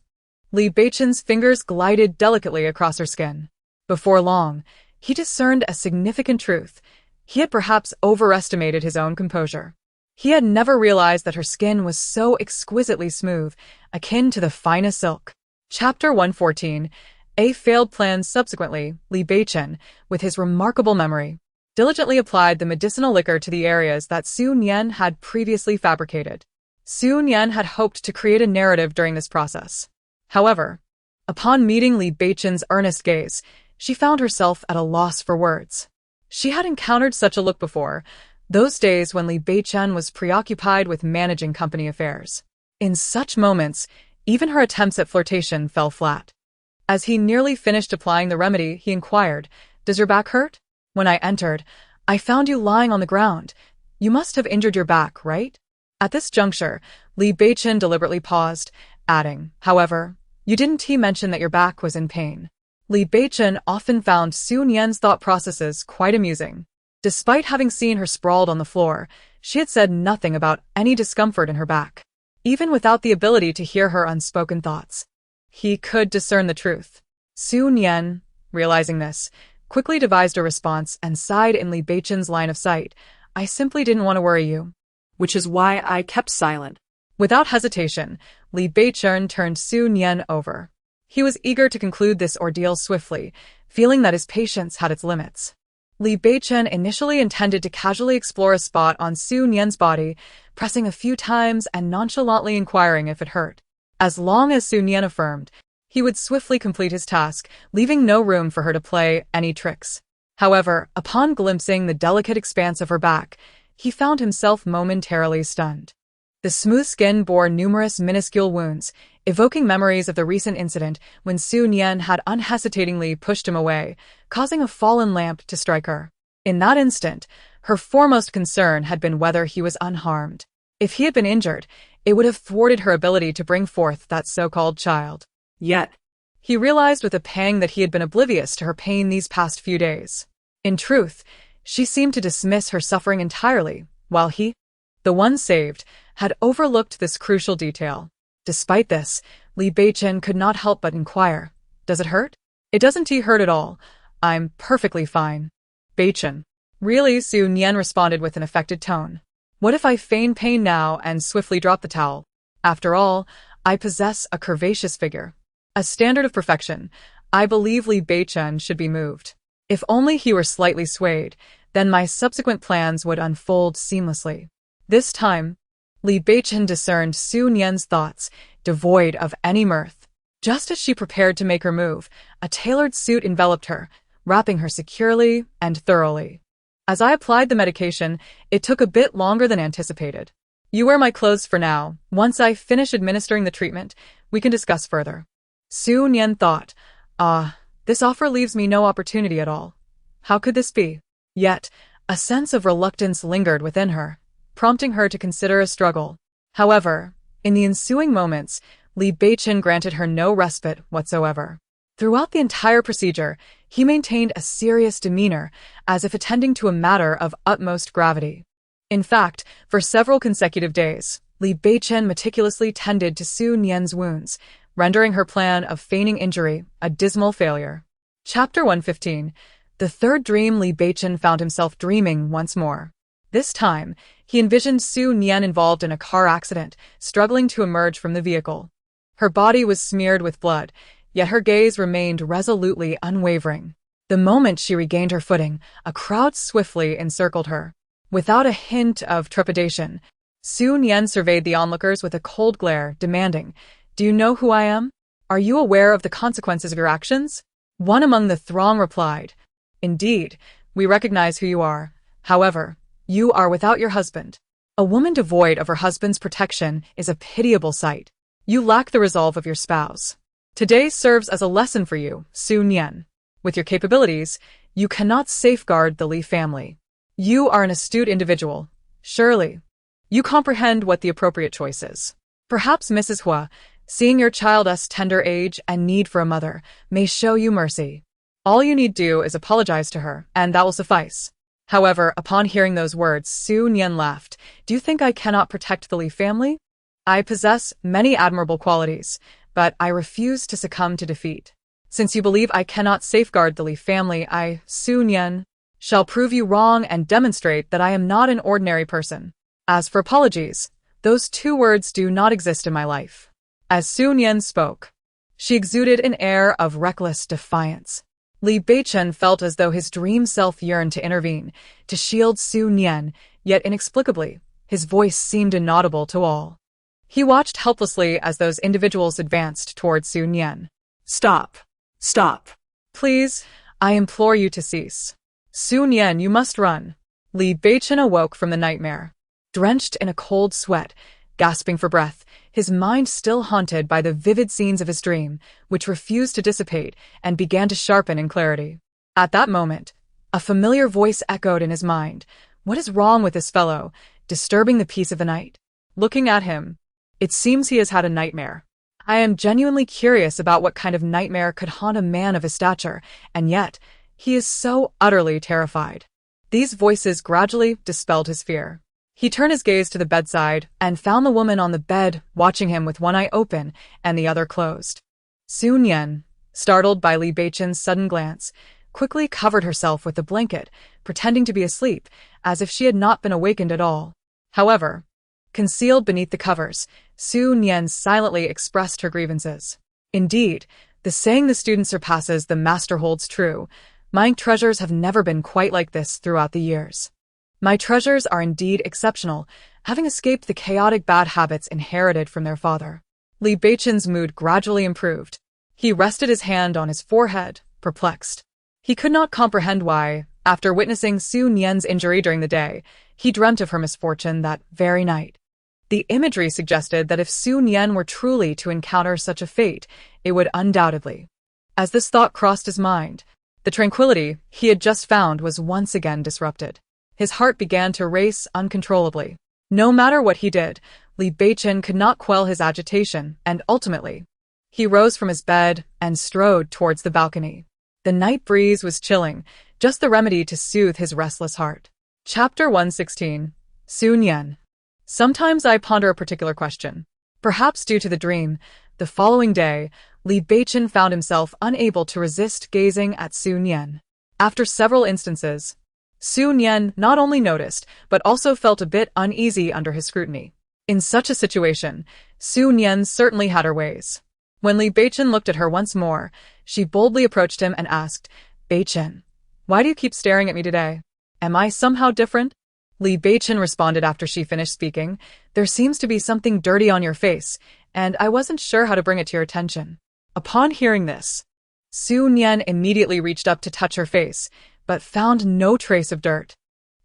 Li Beichen's fingers glided delicately across her skin. Before long, he discerned a significant truth. He had perhaps overestimated his own composure. He had never realized that her skin was so exquisitely smooth, akin to the finest silk. Chapter 114. A failed plan. Subsequently, Li Beichen, with his remarkable memory, diligently applied the medicinal liquor to the areas that Su Nian had previously fabricated. Su Nian had hoped to create a narrative during this process. However, upon meeting Li Beichen's earnest gaze, she found herself at a loss for words. She had encountered such a look before, those days when Li Beichen was preoccupied with managing company affairs. In such moments, even her attempts at flirtation fell flat. As he nearly finished applying the remedy, he inquired, "Does your back hurt?" When I entered, I found you lying on the ground. You must have injured your back, right? At this juncture, Li Beichen deliberately paused, adding, "However, you didn't mention that your back was in pain." Li Beichen often found Su Nian's thought processes quite amusing. Despite having seen her sprawled on the floor, she had said nothing about any discomfort in her back. Even without the ability to hear her unspoken thoughts, he could discern the truth. Su Nian, realizing this, quickly devised a response and sighed in Li Beichen's line of sight. "I simply didn't want to worry you." Which is why I kept silent. Without hesitation, Li Beichen turned Su Nian over. He was eager to conclude this ordeal swiftly, feeling that his patience had its limits. Li Beichen initially intended to casually explore a spot on Su Nian's body, pressing a few times and nonchalantly inquiring if it hurt. As long as Su Nian affirmed, he would swiftly complete his task, leaving no room for her to play any tricks. However, upon glimpsing the delicate expanse of her back, he found himself momentarily stunned. The smooth skin bore numerous minuscule wounds, evoking memories of the recent incident when Su Nian had unhesitatingly pushed him away, causing a fallen lamp to strike her. In that instant, her foremost concern had been whether he was unharmed. If he had been injured, it would have thwarted her ability to bring forth that so-called child. Yet, he realized with a pang that he had been oblivious to her pain these past few days. In truth, she seemed to dismiss her suffering entirely, while he, the one saved, had overlooked this crucial detail. Despite this, Li Beichen could not help but inquire, "Does it hurt?" "It doesn't hurt at all. I'm perfectly fine." "Beichen." "Really?" Su Nian responded with an affected tone. "What if I feign pain now and swiftly drop the towel? After all, I possess a curvaceous figure. A standard of perfection. I believe Li Beichen should be moved. If only he were slightly swayed, then my subsequent plans would unfold seamlessly." This time, Li Beichen discerned Su Nian's thoughts, devoid of any mirth. Just as she prepared to make her move, a tailored suit enveloped her, wrapping her securely and thoroughly. As I applied the medication, it took a bit longer than anticipated. "You wear my clothes for now. Once I finish administering the treatment, we can discuss further." Su Nian thought, this offer leaves me no opportunity at all. How could this be? Yet, a sense of reluctance lingered within her, prompting her to consider a struggle. However, in the ensuing moments, Li Beichen granted her no respite whatsoever. Throughout the entire procedure, he maintained a serious demeanor, as if attending to a matter of utmost gravity. In fact, for several consecutive days, Li Beichen meticulously tended to Su Nian's wounds, rendering her plan of feigning injury a dismal failure. Chapter 115. The third dream. Li Beichen found himself dreaming once more. This time, he envisioned Su Nian involved in a car accident, struggling to emerge from the vehicle. Her body was smeared with blood, yet her gaze remained resolutely unwavering. The moment she regained her footing, a crowd swiftly encircled her. Without a hint of trepidation, Su Nian surveyed the onlookers with a cold glare, demanding, "Do you know who I am? Are you aware of the consequences of your actions?" One among the throng replied, "Indeed, we recognize who you are. However, you are without your husband. A woman devoid of her husband's protection is a pitiable sight. You lack the resolve of your spouse. Today serves as a lesson for you, Su Nian. With your capabilities, you cannot safeguard the Li family. You are an astute individual. Surely, you comprehend what the appropriate choice is. Perhaps Mrs. Hua, seeing your child's tender age and need for a mother, may show you mercy. All you need do is apologize to her, and that will suffice." However, upon hearing those words, Su Nian laughed. "Do you think I cannot protect the Li family? I possess many admirable qualities, but I refuse to succumb to defeat. Since you believe I cannot safeguard the Li family, I, Su Nian, shall prove you wrong and demonstrate that I am not an ordinary person. As for apologies, those two words do not exist in my life." As Su Nian spoke, she exuded an air of reckless defiance. Li Beichen felt as though his dream self yearned to intervene, to shield Su Nian, yet inexplicably, his voice seemed inaudible to all. He watched helplessly as those individuals advanced toward Su Nian. "Stop. Stop. Please, I implore you to cease. Su Nian, you must run." Li Beichen awoke from the nightmare. Drenched in a cold sweat, Gasping for breath, his mind still haunted by the vivid scenes of his dream, which refused to dissipate and began to sharpen in clarity. At that moment, a familiar voice echoed in his mind. What is wrong with this fellow, disturbing the peace of the night? Looking at him, it seems he has had a nightmare. I am genuinely curious about what kind of nightmare could haunt a man of his stature, and yet, he is so utterly terrified. These voices gradually dispelled his fear. He turned his gaze to the bedside and found the woman on the bed watching him with one eye open and the other closed. Su Nian, startled by Li Beichen's sudden glance, quickly covered herself with the blanket, pretending to be asleep, as if she had not been awakened at all. However, concealed beneath the covers, Su Nian silently expressed her grievances. Indeed, the saying the student surpasses the master holds true. My treasures have never been quite like this throughout the years. My treasures are indeed exceptional, having escaped the chaotic bad habits inherited from their father. Li Beichen's mood gradually improved. He rested his hand on his forehead, perplexed. He could not comprehend why, after witnessing Su Nian's injury during the day, he dreamt of her misfortune that very night. The imagery suggested that if Su Nian were truly to encounter such a fate, it would undoubtedly. As this thought crossed his mind, the tranquility he had just found was once again disrupted. His heart began to race uncontrollably. No matter what he did, Li Beichen could not quell his agitation, and ultimately, he rose from his bed and strode towards the balcony. The night breeze was chilling, just the remedy to soothe his restless heart. Chapter 116. Su Nian. Sometimes I ponder a particular question. Perhaps due to the dream, the following day, Li Beichen found himself unable to resist gazing at Su Nian. After several instances, Su Nian not only noticed, but also felt a bit uneasy under his scrutiny. In such a situation, Su Nian certainly had her ways. When Li Beichen looked at her once more, she boldly approached him and asked, "Beichen, why do you keep staring at me today? Am I somehow different?" Li Beichen responded after she finished speaking, "There seems to be something dirty on your face, and I wasn't sure how to bring it to your attention." Upon hearing this, Su Nian immediately reached up to touch her face, but found no trace of dirt.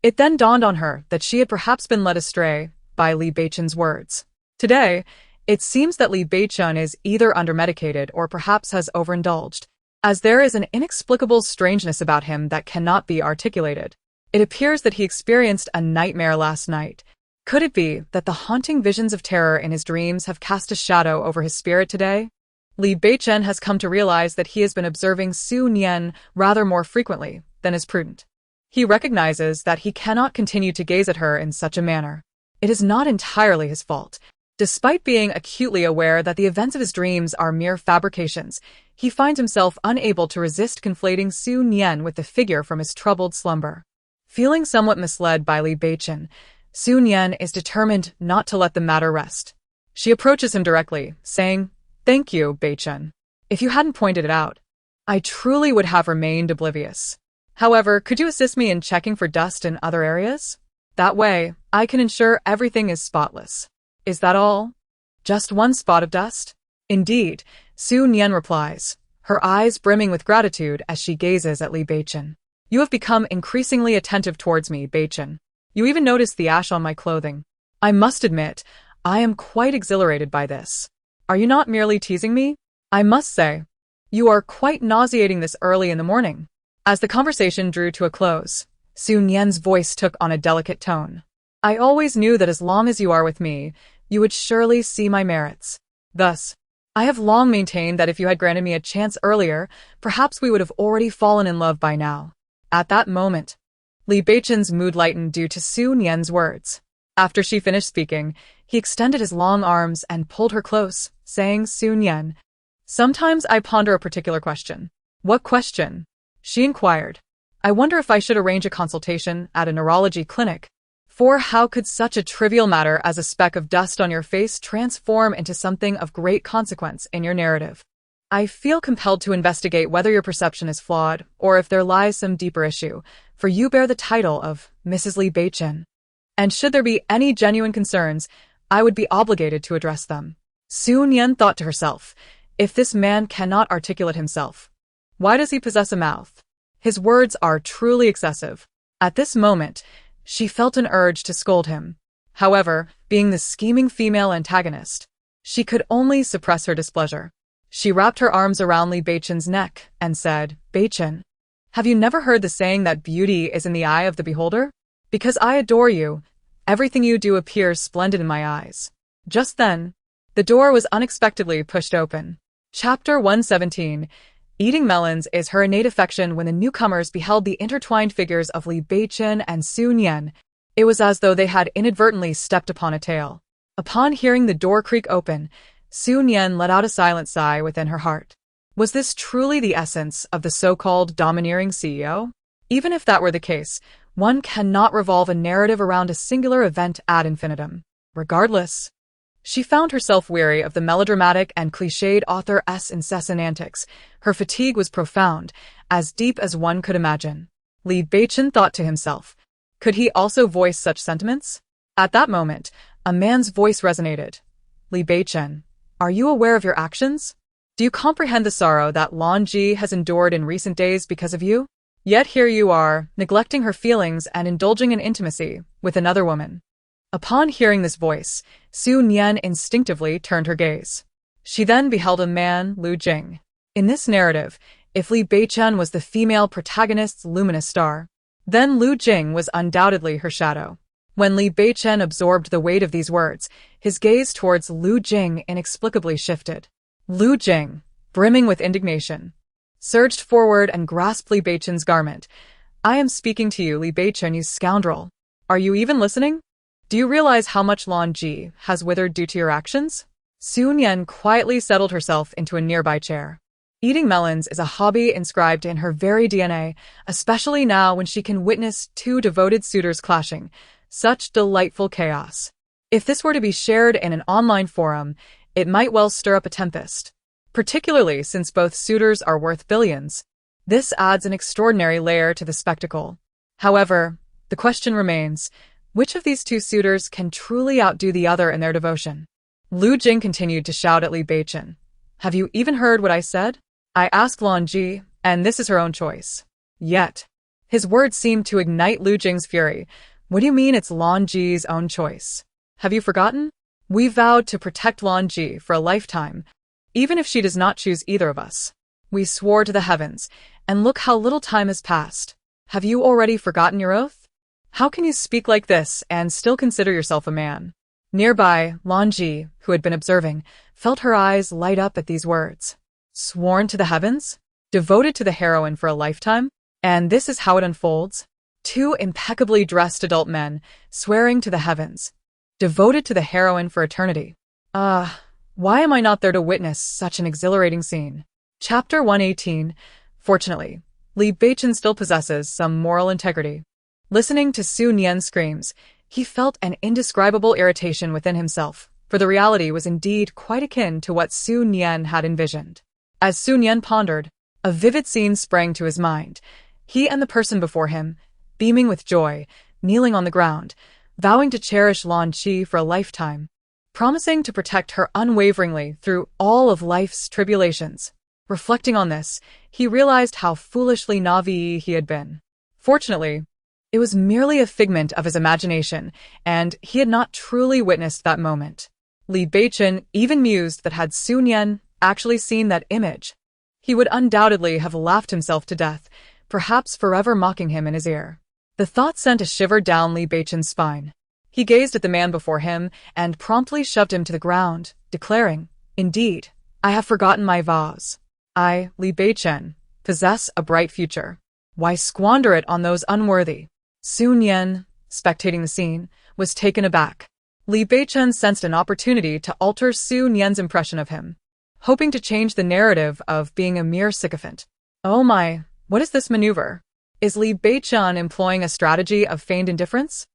It then dawned on her that she had perhaps been led astray by Li Beichen's words. Today, it seems that Li Beichen is either undermedicated or perhaps has overindulged, as there is an inexplicable strangeness about him that cannot be articulated. It appears that he experienced a nightmare last night. Could it be that the haunting visions of terror in his dreams have cast a shadow over his spirit today? Li Beichen has come to realize that he has been observing Su Nian rather more frequently than is prudent. He recognizes that he cannot continue to gaze at her in such a manner. It is not entirely his fault. Despite being acutely aware that the events of his dreams are mere fabrications, he finds himself unable to resist conflating Su Nian with the figure from his troubled slumber. Feeling somewhat misled by Li Beichen, Su Nian is determined not to let the matter rest. She approaches him directly, saying, "Thank you, Beichen. If you hadn't pointed it out, I truly would have remained oblivious. However, could you assist me in checking for dust in other areas? That way, I can ensure everything is spotless." "Is that all? Just one spot of dust?" "Indeed," Su Nian replies, her eyes brimming with gratitude as she gazes at Li Beichen. "You have become increasingly attentive towards me, Beichen. You even noticed the ash on my clothing. I must admit, I am quite exhilarated by this. Are you not merely teasing me? I must say, you are quite nauseating this early in the morning." As the conversation drew to a close, Su Nian's voice took on a delicate tone. "I always knew that as long as you are with me, you would surely see my merits. Thus, I have long maintained that if you had granted me a chance earlier, perhaps we would have already fallen in love by now." At that moment, Li Beichen's mood lightened due to Su Nian's words. After she finished speaking, he extended his long arms and pulled her close, saying, "Su Nian, sometimes I ponder a particular question." "What question?" she inquired. "I wonder if I should arrange a consultation at a neurology clinic. For how could such a trivial matter as a speck of dust on your face transform into something of great consequence in your narrative? I feel compelled to investigate whether your perception is flawed or if there lies some deeper issue, for you bear the title of Mrs. Li Beichen. And should there be any genuine concerns, I would be obligated to address them." Su Nian thought to herself, if this man cannot articulate himself, why does he possess a mouth? His words are truly excessive. At this moment, she felt an urge to scold him. However, being the scheming female antagonist, she could only suppress her displeasure. She wrapped her arms around Li Beichen's neck and said, "Beichen, have you never heard the saying that beauty is in the eye of the beholder? Because I adore you, everything you do appears splendid in my eyes." Just then, the door was unexpectedly pushed open. Chapter 117. Eating melons is her innate affection. When the newcomers beheld the intertwined figures of Li Beichen and Su Nian, it was as though they had inadvertently stepped upon a tail. Upon hearing the door creak open, Su Nian let out a silent sigh within her heart. Was this truly the essence of the so-called domineering CEO? Even if that were the case, one cannot revolve a narrative around a singular event ad infinitum. Regardless, she found herself weary of the melodramatic and cliched author's incessant antics. Her fatigue was profound, as deep as one could imagine. Li Beichen thought to himself, could he also voice such sentiments? At that moment, a man's voice resonated. Li Beichen, are you aware of your actions? Do you comprehend the sorrow that Lan Ji has endured in recent days because of you? Yet here you are, neglecting her feelings and indulging in intimacy with another woman. Upon hearing this voice, Su Nian instinctively turned her gaze. She then beheld a man, Lu Jing. In this narrative, if Li Beichen was the female protagonist's luminous star, then Lu Jing was undoubtedly her shadow. When Li Beichen absorbed the weight of these words, his gaze towards Lu Jing inexplicably shifted. Lu Jing, brimming with indignation, surged forward and grasped Li Beichen's garment. "I am speaking to you, Li Beichen, you scoundrel. Are you even listening? Do you realize how much Lan Ji has withered due to your actions?" Su Nian quietly settled herself into a nearby chair. Eating melons is a hobby inscribed in her very DNA, especially now when she can witness two devoted suitors clashing. Such delightful chaos. If this were to be shared in an online forum, it might well stir up a tempest. Particularly since both suitors are worth billions. This adds an extraordinary layer to the spectacle. However, the question remains, which of these two suitors can truly outdo the other in their devotion? Lu Jing continued to shout at Li Beichen. "Have you even heard what I said? I asked Lan Ji, and this is her own choice." Yet, his words seemed to ignite Lu Jing's fury. "What do you mean it's Lan Ji's own choice? Have you forgotten? We vowed to protect Lan Ji for a lifetime, even if she does not choose either of us. We swore to the heavens, and look how little time has passed. Have you already forgotten your oath? How can you speak like this and still consider yourself a man?" Nearby, Lan Ji, who had been observing, felt her eyes light up at these words. Sworn to the heavens? Devoted to the heroine for a lifetime? And this is how it unfolds? Two impeccably dressed adult men, swearing to the heavens. Devoted to the heroine for eternity. Why am I not there to witness such an exhilarating scene? Chapter 118. Fortunately, Li Beichen still possesses some moral integrity. Listening to Su Nian's screams, he felt an indescribable irritation within himself, for the reality was indeed quite akin to what Su Nian had envisioned. As Su Nian pondered, a vivid scene sprang to his mind. He and the person before him, beaming with joy, kneeling on the ground, vowing to cherish Lan Ji for a lifetime, promising to protect her unwaveringly through all of life's tribulations. Reflecting on this, he realized how foolishly naive he had been. Fortunately, it was merely a figment of his imagination, and he had not truly witnessed that moment. Li Beichen even mused that had Su Nian actually seen that image, he would undoubtedly have laughed himself to death, perhaps forever mocking him in his ear. The thought sent a shiver down Li Beichen's spine. He gazed at the man before him and promptly shoved him to the ground, declaring, "Indeed, I have forgotten my vows. I, Li Beichen, possess a bright future. Why squander it on those unworthy?" Su Nian, spectating the scene, was taken aback. Li Beichen sensed an opportunity to alter Su Nian's impression of him, hoping to change the narrative of being a mere sycophant. Oh my, what is this maneuver? Is Li Beichen employing a strategy of feigned indifference?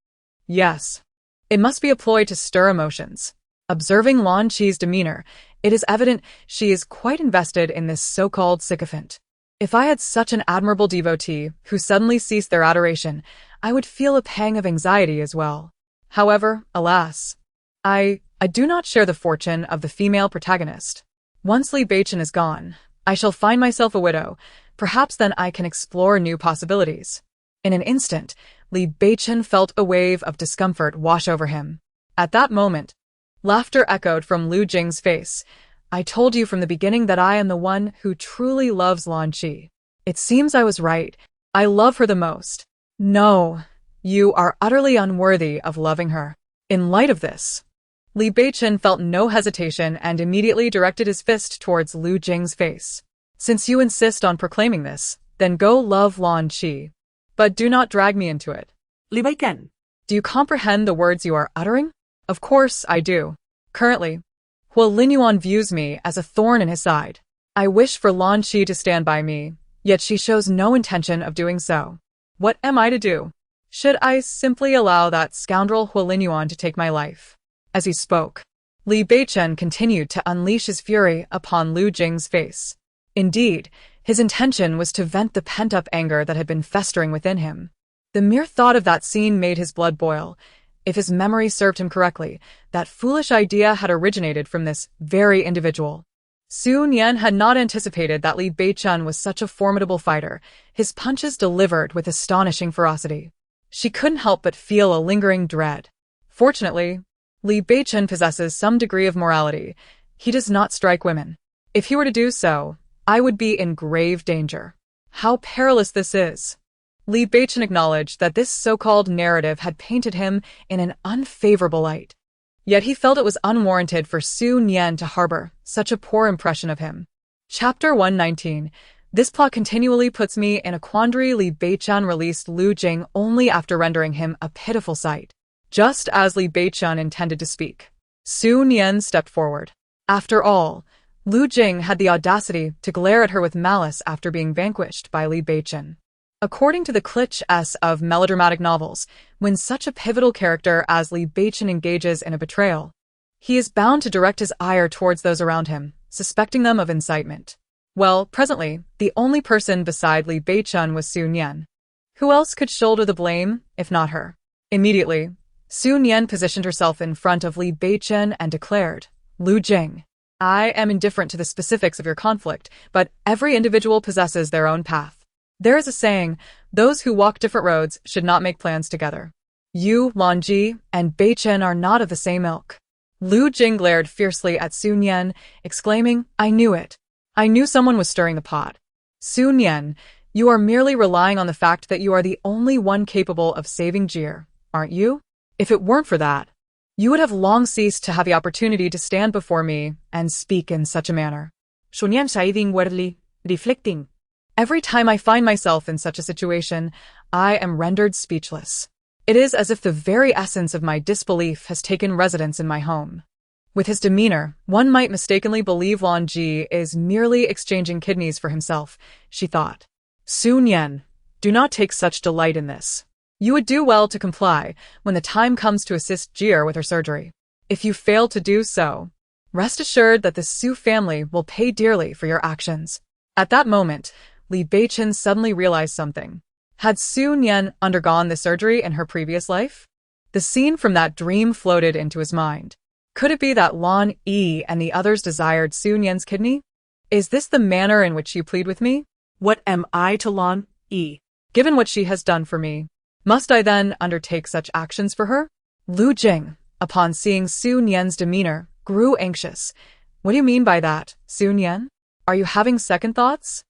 Yes. It must be a ploy to stir emotions. Observing Lan Ji's demeanor, it is evident she is quite invested in this so-called sycophant. If I had such an admirable devotee who suddenly ceased their adoration, I would feel a pang of anxiety as well. However, alas, I do not share the fortune of the female protagonist. Once Li Beichen is gone, I shall find myself a widow. Perhaps then I can explore new possibilities. In an instant, Li Beichen felt a wave of discomfort wash over him. At that moment, laughter echoed from Lu Jing's face. I told you from the beginning that I am the one who truly loves Lan Qi. It seems I was right. I love her the most. No, you are utterly unworthy of loving her. In light of this, Li Beichen felt no hesitation and immediately directed his fist towards Lu Jing's face. Since you insist on proclaiming this, then go love Lan Qi. But do not drag me into it. Li Beichen. Do you comprehend the words you are uttering? Of course I do. Currently, Hua Linyuan views me as a thorn in his side. I wish for Lan Qi to stand by me, yet she shows no intention of doing so. What am I to do? Should I simply allow that scoundrel Hua Linyuan to take my life? As he spoke, Li Beichen continued to unleash his fury upon Lu Jing's face. Indeed, his intention was to vent the pent-up anger that had been festering within him. The mere thought of that scene made his blood boil. If his memory served him correctly, that foolish idea had originated from this very individual. Su Nian had not anticipated that Li Beichen was such a formidable fighter, his punches delivered with astonishing ferocity. She couldn't help but feel a lingering dread. Fortunately, Li Beichen possesses some degree of morality. He does not strike women. If he were to do so, I would be in grave danger. How perilous this is. Li Beichen acknowledged that this so-called narrative had painted him in an unfavorable light. Yet he felt it was unwarranted for Su Nian to harbor such a poor impression of him. Chapter 119. This plot continually puts me in a quandary. Li Beichen released Lu Jing only after rendering him a pitiful sight. Just as Li Beichen intended to speak, Su Nian stepped forward. After all, Lu Jing had the audacity to glare at her with malice after being vanquished by Li Beichen. According to the cliches of melodramatic novels, when such a pivotal character as Li Beichen engages in a betrayal, he is bound to direct his ire towards those around him, suspecting them of incitement. Well, presently, the only person beside Li Beichen was Su Nian. Who else could shoulder the blame, if not her? Immediately, Su Nian positioned herself in front of Li Beichen and declared, Lu Jing, I am indifferent to the specifics of your conflict, but every individual possesses their own path. There is a saying, those who walk different roads should not make plans together. You, Lan Ji, and Beichen are not of the same ilk. Lu Jing glared fiercely at Su Nian, exclaiming, I knew it. I knew someone was stirring the pot. Su Nian, you are merely relying on the fact that you are the only one capable of saving Jir, aren't you? If it weren't for that, you would have long ceased to have the opportunity to stand before me and speak in such a manner. Su Nian scything wordly, reflecting. Every time I find myself in such a situation, I am rendered speechless. It is as if the very essence of my disbelief has taken residence in my home. With his demeanor, one might mistakenly believe Lan Ji is merely exchanging kidneys for himself, she thought. Su Nian, do not take such delight in this. You would do well to comply when the time comes to assist Jir with her surgery. If you fail to do so, rest assured that the Su family will pay dearly for your actions. At that moment, Li Beichen suddenly realized something. Had Su Nian undergone the surgery in her previous life? The scene from that dream floated into his mind. Could it be that Lan Yi and the others desired Su Nian's kidney? Is this the manner in which you plead with me? What am I to Lan Yi? Given what she has done for me, must I then undertake such actions for her? Lu Jing, upon seeing Su Nian's demeanor, grew anxious. What do you mean by that, Su Nian? Are you having second thoughts?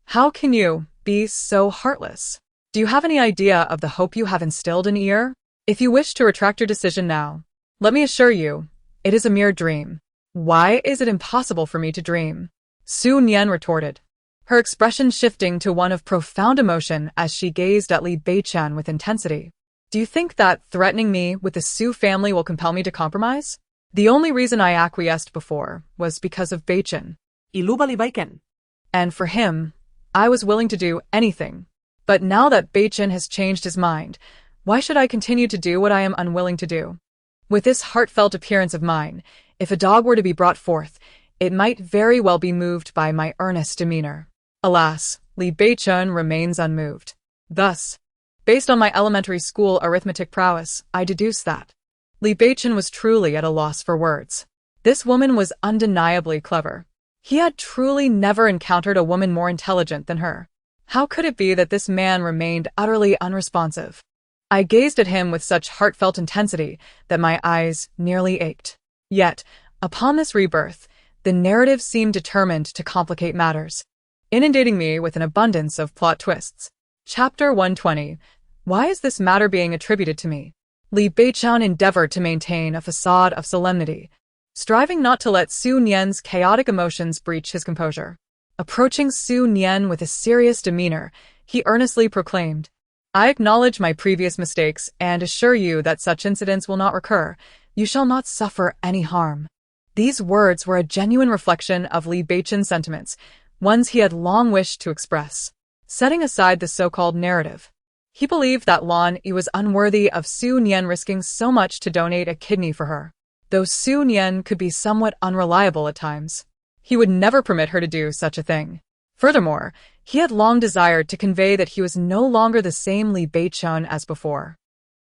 How can you be so heartless? Do you have any idea of the hope you have instilled in Ear? If you wish to retract your decision now, let me assure you, it is a mere dream. Why is it impossible for me to dream? Su Nian retorted, her expression shifting to one of profound emotion as she gazed at Li Beichen with intensity. Do you think that threatening me with the Su family will compel me to compromise? The only reason I acquiesced before was because of Beichen. Iluba Li Beichen. And for him, I was willing to do anything. But now that Beichen has changed his mind, why should I continue to do what I am unwilling to do? With this heartfelt appearance of mine, if a dog were to be brought forth, it might very well be moved by my earnest demeanor. Alas, Li Beichen remains unmoved. Thus, based on my elementary school arithmetic prowess, I deduce that Li Beichen was truly at a loss for words. This woman was undeniably clever. He had truly never encountered a woman more intelligent than her. How could it be that this man remained utterly unresponsive? I gazed at him with such heartfelt intensity that my eyes nearly ached. Yet, upon this rebirth, the narrative seemed determined to complicate matters, inundating me with an abundance of plot twists. Chapter 120. Why is this matter being attributed to me? Li Beichen endeavored to maintain a facade of solemnity, striving not to let Su Nian's chaotic emotions breach his composure. Approaching Su Nian with a serious demeanor, he earnestly proclaimed, "I acknowledge my previous mistakes and assure you that such incidents will not recur. You shall not suffer any harm." These words were a genuine reflection of Li Beichen's sentiments, ones he had long wished to express. Setting aside the so-called narrative, he believed that Lan Yi was unworthy of Su Nian risking so much to donate a kidney for her. Though Su Nian could be somewhat unreliable at times, he would never permit her to do such a thing. Furthermore, he had long desired to convey that he was no longer the same Li Beichen as before.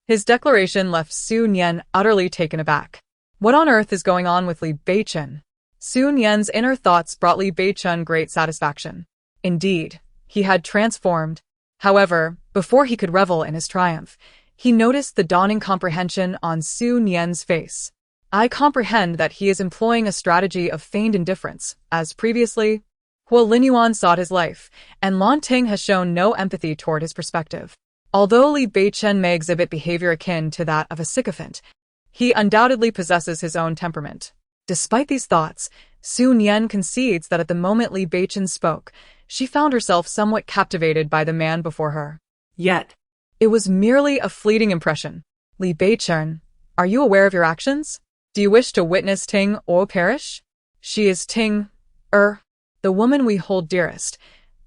His declaration left Su Nian utterly taken aback. What on earth is going on with Li Beichen? Su Nian's inner thoughts brought Li Beichen great satisfaction. Indeed, he had transformed. However, before he could revel in his triumph, he noticed the dawning comprehension on Su Nian's face. "I comprehend that he is employing a strategy of feigned indifference, as previously, Huo Linyuan sought his life, and Lan Ting has shown no empathy toward his perspective. Although Li Beichen may exhibit behavior akin to that of a sycophant, he undoubtedly possesses his own temperament." Despite these thoughts, Su Nian concedes that at the moment Li Beichen spoke, she found herself somewhat captivated by the man before her. Yet, it was merely a fleeting impression. "Li Beichen, are you aware of your actions? Do you wish to witness Ting O perish? She is Ting, the woman we hold dearest.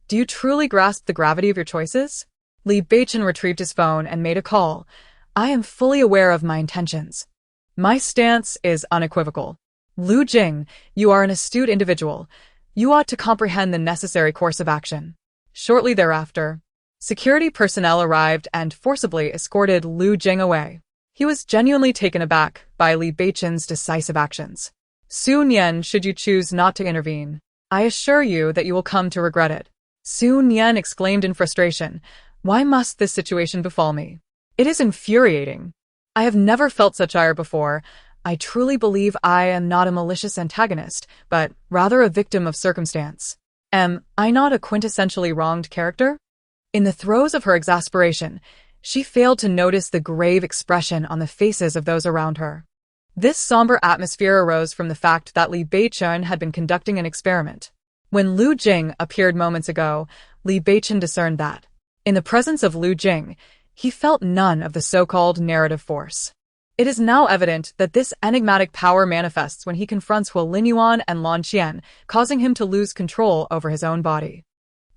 Do you truly grasp the gravity of your choices?" Li Beichen retrieved his phone and made a call. "I am fully aware of my intentions. My stance is unequivocal. Lu Jing, you are an astute individual. You ought to comprehend the necessary course of action." Shortly thereafter, security personnel arrived and forcibly escorted Lu Jing away. He was genuinely taken aback by Li Beichen's decisive actions. "Su Nian, should you choose not to intervene, I assure you that you will come to regret it." Su Nian exclaimed in frustration, "Why must this situation befall me? It is infuriating. I have never felt such ire before. I truly believe I am not a malicious antagonist, but rather a victim of circumstance. Am I not a quintessentially wronged character?" In the throes of her exasperation, she failed to notice the grave expression on the faces of those around her. This somber atmosphere arose from the fact that Li Beichen had been conducting an experiment. When Lu Jing appeared moments ago, Li Beichen discerned that, in the presence of Lu Jing, he felt none of the so-called narrative force. It is now evident that this enigmatic power manifests when he confronts Huo Linyuan and Lan Qian, causing him to lose control over his own body.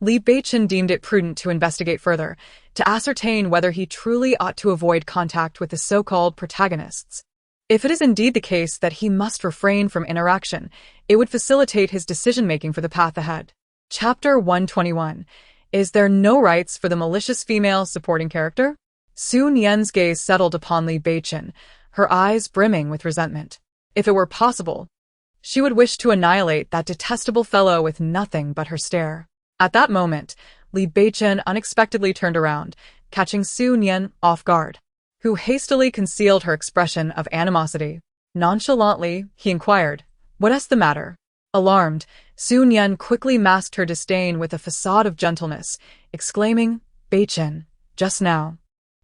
Li Beichen deemed it prudent to investigate further, to ascertain whether he truly ought to avoid contact with the so-called protagonists. If it is indeed the case that he must refrain from interaction, it would facilitate his decision-making for the path ahead. Chapter 121. Is there no rights for the malicious female supporting character? Su Nian's gaze settled upon Li Beichen, her eyes brimming with resentment. If it were possible, she would wish to annihilate that detestable fellow with nothing but her stare. At that moment, Li Beichen unexpectedly turned around, catching Su Nian off guard, who hastily concealed her expression of animosity. Nonchalantly, he inquired, "What is the matter?" Alarmed, Su Nian quickly masked her disdain with a facade of gentleness, exclaiming, "Beichen, just now,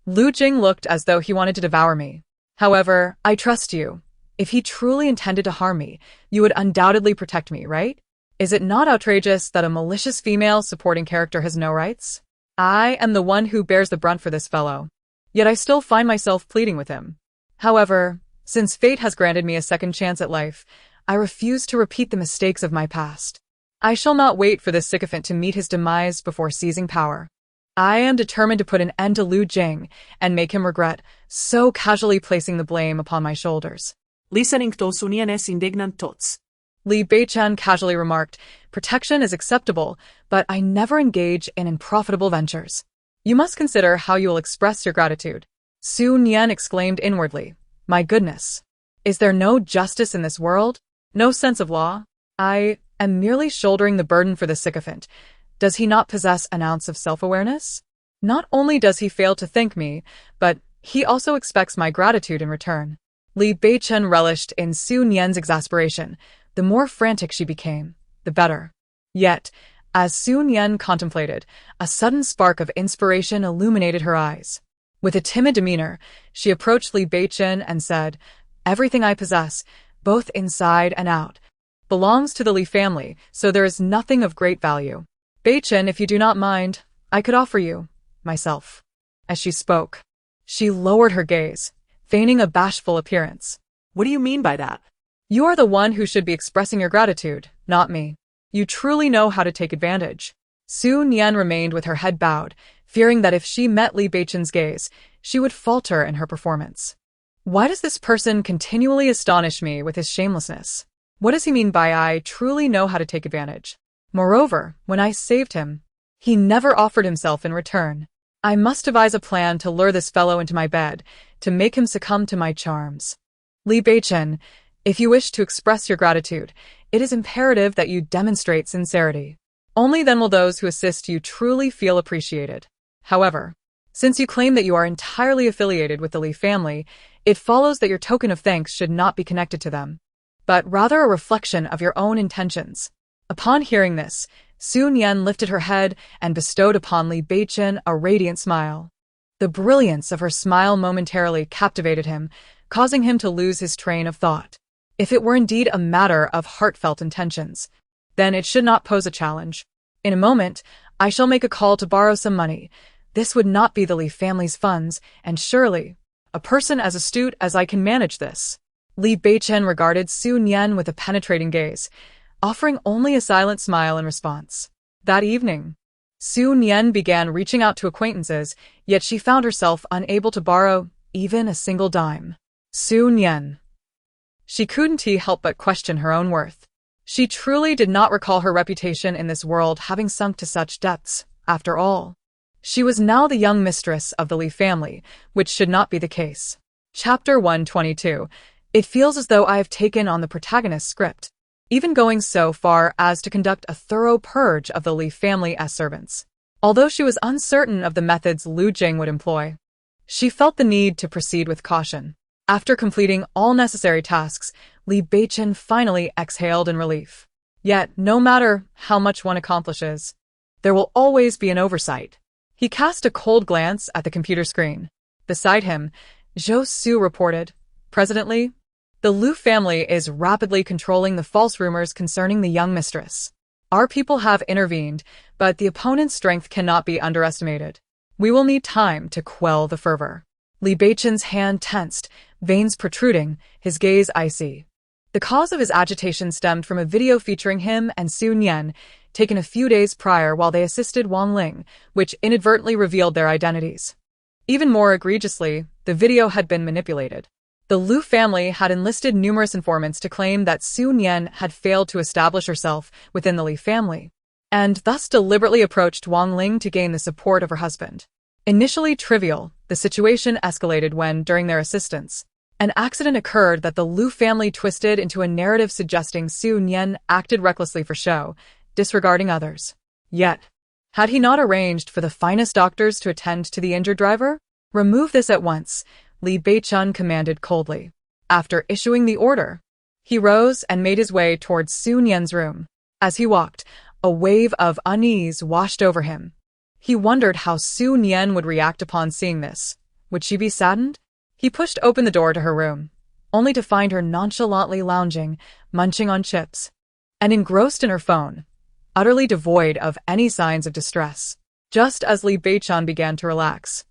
Lu Jing looked as though he wanted to devour me. However, I trust you. If he truly intended to harm me, you would undoubtedly protect me, right? Is it not outrageous that a malicious female supporting character has no rights? I am the one who bears the brunt for this fellow. Yet I still find myself pleading with him. However, since fate has granted me a second chance at life, I refuse to repeat the mistakes of my past. I shall not wait for this sycophant to meet his demise before seizing power. I am determined to put an end to Lu Jing and make him regret so casually placing the blame upon my shoulders." listening to Su Nian's indignant thoughts, Li Beichen casually remarked, "Protection is acceptable, but I never engage in unprofitable ventures. You must consider how you will express your gratitude." Su Nian exclaimed inwardly, "My goodness! Is there no justice in this world? No sense of law? I am merely shouldering the burden for the sycophant. Does he not possess an ounce of self-awareness? Not only does he fail to thank me, but He also expects my gratitude in return. Li Beichen relished in Su Nian's exasperation. The more frantic she became, the better. Yet, as Su Nian contemplated, a sudden spark of inspiration illuminated her eyes. With a timid demeanor, she approached Li Beichen and said, "Everything I possess, both inside and out, belongs to the Li family, so there is nothing of great value. Beichen, if you do not mind, I could offer you myself." As she spoke, she lowered her gaze, feigning a bashful appearance. What do you mean by that? "You are the one who should be expressing your gratitude, not me. You truly know how to take advantage." Su Nian remained with her head bowed, fearing that if she met Li Beichen's gaze, she would falter in her performance. Why does this person continually astonish me with his shamelessness? What does he mean by "I truly know how to take advantage"? Moreover, when I saved him, he never offered himself in return. I must devise a plan to lure this fellow into my bed, to make him succumb to my charms. Li Beichen, if you wish to express your gratitude, it is imperative that you demonstrate sincerity. Only then will those who assist you truly feel appreciated. However, since you claim that you are entirely affiliated with the Li family, it follows that your token of thanks should not be connected to them, but rather a reflection of your own intentions. Upon hearing this, Su Nian lifted her head and bestowed upon Li Beichen a radiant smile. The brilliance of her smile momentarily captivated him, causing him to lose his train of thought. If it were indeed a matter of heartfelt intentions, then it should not pose a challenge. In a moment, I shall make a call to borrow some money. This would not be the Li family's funds, and surely, a person as astute as I can manage this. Li Beichen regarded Su Nian with a penetrating gaze, offering only a silent smile in response. That evening, Su Nian began reaching out to acquaintances, yet she found herself unable to borrow even a single dime. Su Nian. She couldn't help but question her own worth. She truly did not recall her reputation in this world having sunk to such depths, after all. She was now the young mistress of the Li family, which should not be the case. Chapter 122. It feels as though I have taken on the protagonist's script, even going so far as to conduct a thorough purge of the Li family as servants. Although she was uncertain of the methods Lu Jing would employ, she felt the need to proceed with caution. After completing all necessary tasks, Li Beichen finally exhaled in relief. Yet, no matter how much one accomplishes, there will always be an oversight. He cast a cold glance at the computer screen. Beside him, Zhou Su reported, "President Li, the Lu family is rapidly controlling the false rumors concerning the young mistress. Our people have intervened, but the opponent's strength cannot be underestimated. We will need time to quell the fervor." Li Beichen's hand tensed, veins protruding, his gaze icy. The cause of his agitation stemmed from a video featuring him and Su Nian, taken a few days prior while they assisted Wang Ling, which inadvertently revealed their identities. Even more egregiously, the video had been manipulated. The Lu family had enlisted numerous informants to claim that Su Nian had failed to establish herself within the Li family, and thus deliberately approached Wang Ling to gain the support of her husband. Initially trivial, the situation escalated when, during their assistance, an accident occurred that the Lu family twisted into a narrative suggesting Su Nian acted recklessly for show, disregarding others. Yet, had he not arranged for the finest doctors to attend to the injured driver? "Remove this at once," Li Beichen commanded coldly. After issuing the order, he rose and made his way towards Su Nian's room. As he walked, a wave of unease washed over him. He wondered how Su Nian would react upon seeing this. Would she be saddened? He pushed open the door to her room, only to find her nonchalantly lounging, munching on chips, and engrossed in her phone, utterly devoid of any signs of distress. Just as Li Beichen began to relax,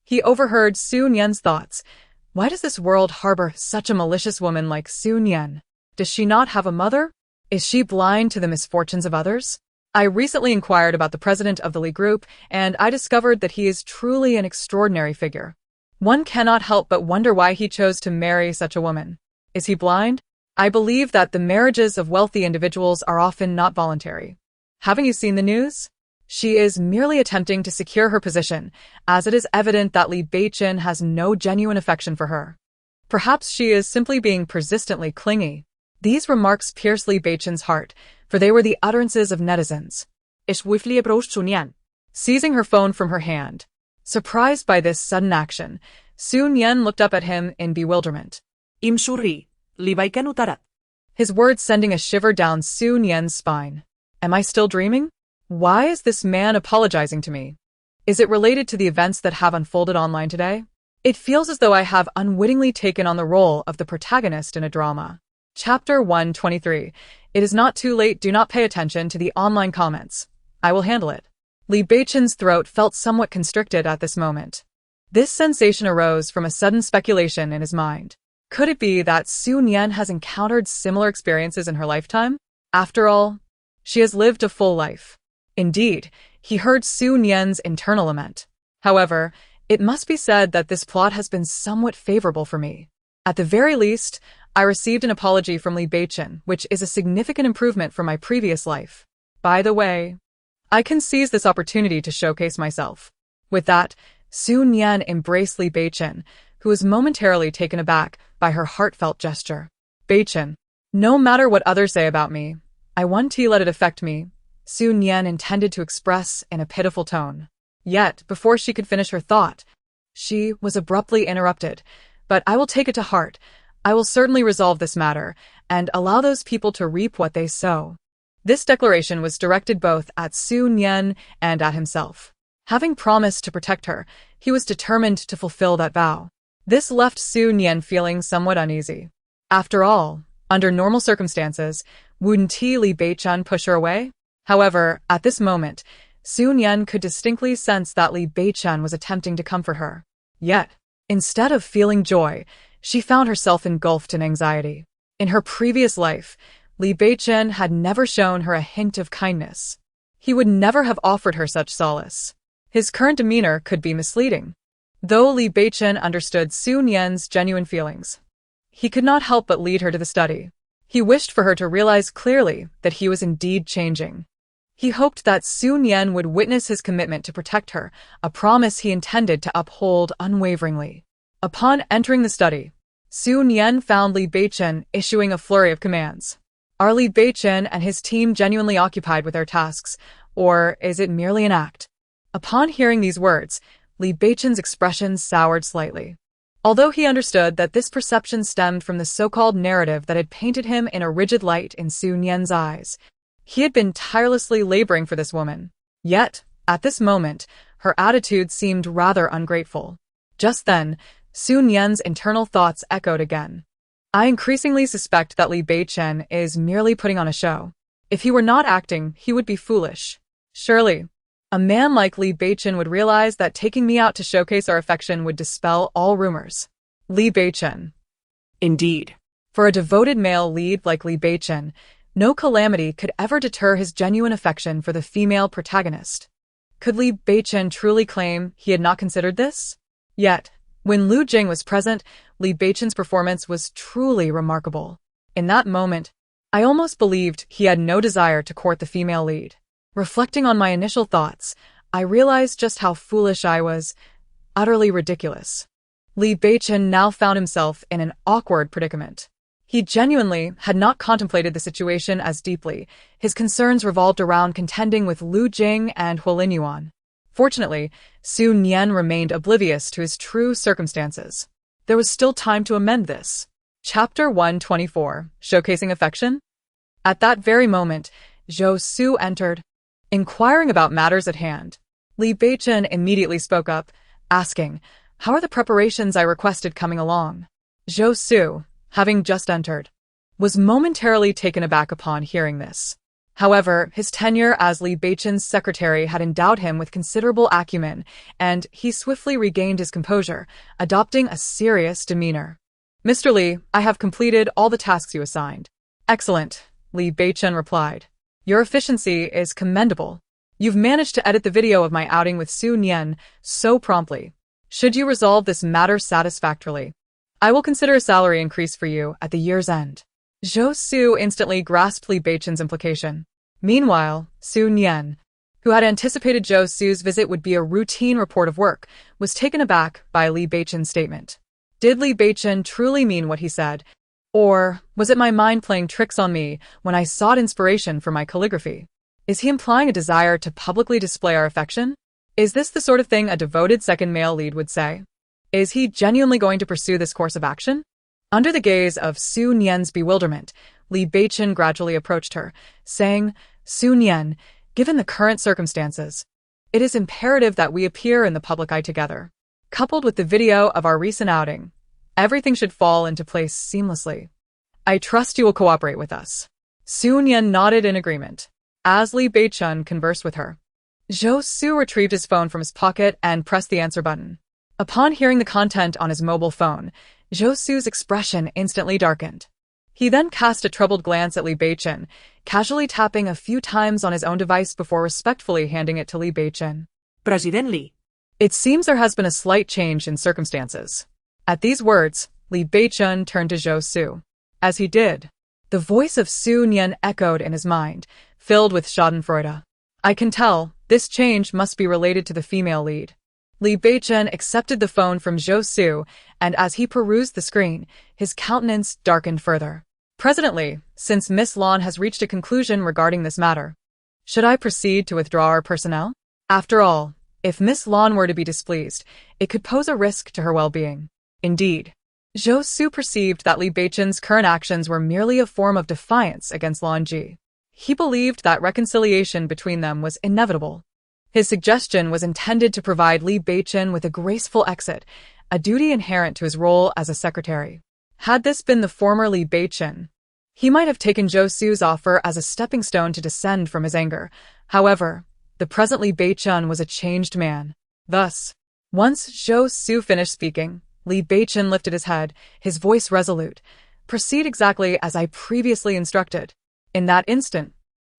he overheard Su Nian's thoughts. Why does this world harbor such a malicious woman like Su Nian? Does she not have a mother? Is she blind to the misfortunes of others? I recently inquired about the president of the Li Group, and I discovered that he is truly an extraordinary figure. One cannot help but wonder why he chose to marry such a woman. Is he blind? I believe that the marriages of wealthy individuals are often not voluntary. Haven't you seen the news? She is merely attempting to secure her position, as it is evident that Li Beichen has no genuine affection for her. Perhaps she is simply being persistently clingy. These remarks pierced Li Beichen's heart, for they were the utterances of netizens. Swiftly approached Su Nian, seizing her phone from her hand. Surprised by this sudden action, Su Nian looked up at him in bewilderment. Im Shuri, Li Beichen utarat. His words sending a shiver down Su Nian's spine. Am I still dreaming? Why is this man apologizing to me? Is it related to the events that have unfolded online today? It feels as though I have unwittingly taken on the role of the protagonist in a drama. Chapter 123. It is not too late. Do not pay attention to the online comments. I will handle it. Li Beichen's throat felt somewhat constricted at this moment. This sensation arose from a sudden speculation in his mind. Could it be that Su Nian has encountered similar experiences in her lifetime? After all, she has lived a full life. Indeed, he heard Su Nian's internal lament. However, it must be said that this plot has been somewhat favorable for me. At the very least, I received an apology from Li Beichen, which is a significant improvement from my previous life. By the way, I can seize this opportunity to showcase myself. With that, Su Nian embraced Li Beichen, who was momentarily taken aback by her heartfelt gesture. Beichen, no matter what others say about me, I won't let it affect me, Su Nian intended to express in a pitiful tone. Yet, before she could finish her thought, she was abruptly interrupted. But I will take it to heart. I will certainly resolve this matter, and allow those people to reap what they sow. This declaration was directed both at Su Nian and at himself. Having promised to protect her, he was determined to fulfill that vow. This left Su Nian feeling somewhat uneasy. After all, under normal circumstances, wouldn't Li Beichen push her away? However, at this moment, Su Nian could distinctly sense that Li Beichen was attempting to comfort her. Yet, instead of feeling joy, she found herself engulfed in anxiety. In her previous life, Li Beichen had never shown her a hint of kindness. He would never have offered her such solace. His current demeanor could be misleading. Though Li Beichen understood Su Nian's genuine feelings, he could not help but lead her to the study. He wished for her to realize clearly that he was indeed changing. He hoped that Su Nian would witness his commitment to protect her, a promise he intended to uphold unwaveringly. Upon entering the study, Su Nian found Li Beichen issuing a flurry of commands. Are Li Beichen and his team genuinely occupied with their tasks, or is it merely an act? Upon hearing these words, Li Beichen's expression soured slightly. Although he understood that this perception stemmed from the so-called narrative that had painted him in a rigid light in Su Nian's eyes, he had been tirelessly laboring for this woman. Yet, at this moment, her attitude seemed rather ungrateful. Just then, Su Nian's internal thoughts echoed again. I increasingly suspect that Li Beichen is merely putting on a show. If he were not acting, he would be foolish. Surely, a man like Li Beichen would realize that taking me out to showcase our affection would dispel all rumors. Li Beichen. Indeed. For a devoted male lead like Li Beichen, no calamity could ever deter his genuine affection for the female protagonist. Could Li Beichen truly claim he had not considered this? Yet, when Lu Jing was present, Li Beichen's performance was truly remarkable. In that moment, I almost believed he had no desire to court the female lead. Reflecting on my initial thoughts, I realized just how foolish I was. Utterly ridiculous. Li Beichen now found himself in an awkward predicament. He genuinely had not contemplated the situation as deeply. His concerns revolved around contending with Lu Jing and Huolin Yuan. Fortunately, Su Nian remained oblivious to his true circumstances. There was still time to amend this. Chapter 124, Showcasing Affection? At that very moment, Zhou Su entered, inquiring about matters at hand. Li Beichen immediately spoke up, asking, "How are the preparations I requested coming along?" Zhou Su, having just entered, was momentarily taken aback upon hearing this. However, his tenure as Li Beichen's secretary had endowed him with considerable acumen, and he swiftly regained his composure, adopting a serious demeanor. "Mr. Li, I have completed all the tasks you assigned." "Excellent," Li Beichen replied. "Your efficiency is commendable. You've managed to edit the video of my outing with Su Nian so promptly. Should you resolve this matter satisfactorily, I will consider a salary increase for you at the year's end." Zhou Su instantly grasped Li Beichen's implication. Meanwhile, Su Nian, who had anticipated Zhou Su's visit would be a routine report of work, was taken aback by Li Beichen's statement. Did Li Beichen truly mean what he said? Or was it my mind playing tricks on me when I sought inspiration for my calligraphy? Is he implying a desire to publicly display our affection? Is this the sort of thing a devoted second male lead would say? Is he genuinely going to pursue this course of action? Under the gaze of Su Nian's bewilderment, Li Beichen gradually approached her, saying, Su Nian, given the current circumstances, it is imperative that we appear in the public eye together. Coupled with the video of our recent outing, everything should fall into place seamlessly. I trust you will cooperate with us. Su Nian nodded in agreement. As Li Beichen conversed with her, Zhou Su retrieved his phone from his pocket and pressed the answer button. Upon hearing the content on his mobile phone, Zhou Su's expression instantly darkened. He then cast a troubled glance at Li Beichen, casually tapping a few times on his own device before respectfully handing it to Li Beichen. President Li. It seems there has been a slight change in circumstances. At these words, Li Beichen turned to Zhou Su. As he did, the voice of Su Nian echoed in his mind, filled with schadenfreude. I can tell, this change must be related to the female lead. Li Beichen accepted the phone from Zhou Su, and as he perused the screen, his countenance darkened further. President Li, since Miss Lan has reached a conclusion regarding this matter, should I proceed to withdraw our personnel? After all, if Miss Lan were to be displeased, it could pose a risk to her well-being. Indeed, Zhou Su perceived that Li Beichen's current actions were merely a form of defiance against Lan Ji. He believed that reconciliation between them was inevitable. His suggestion was intended to provide Li Beichen with a graceful exit, a duty inherent to his role as a secretary. Had this been the former Li Beichen, he might have taken Zhou Su's offer as a stepping stone to descend from his anger. However, the present Li Beichen was a changed man. Thus, once Zhou Su finished speaking, Li Beichen lifted his head, his voice resolute. Proceed exactly as I previously instructed. In that instant,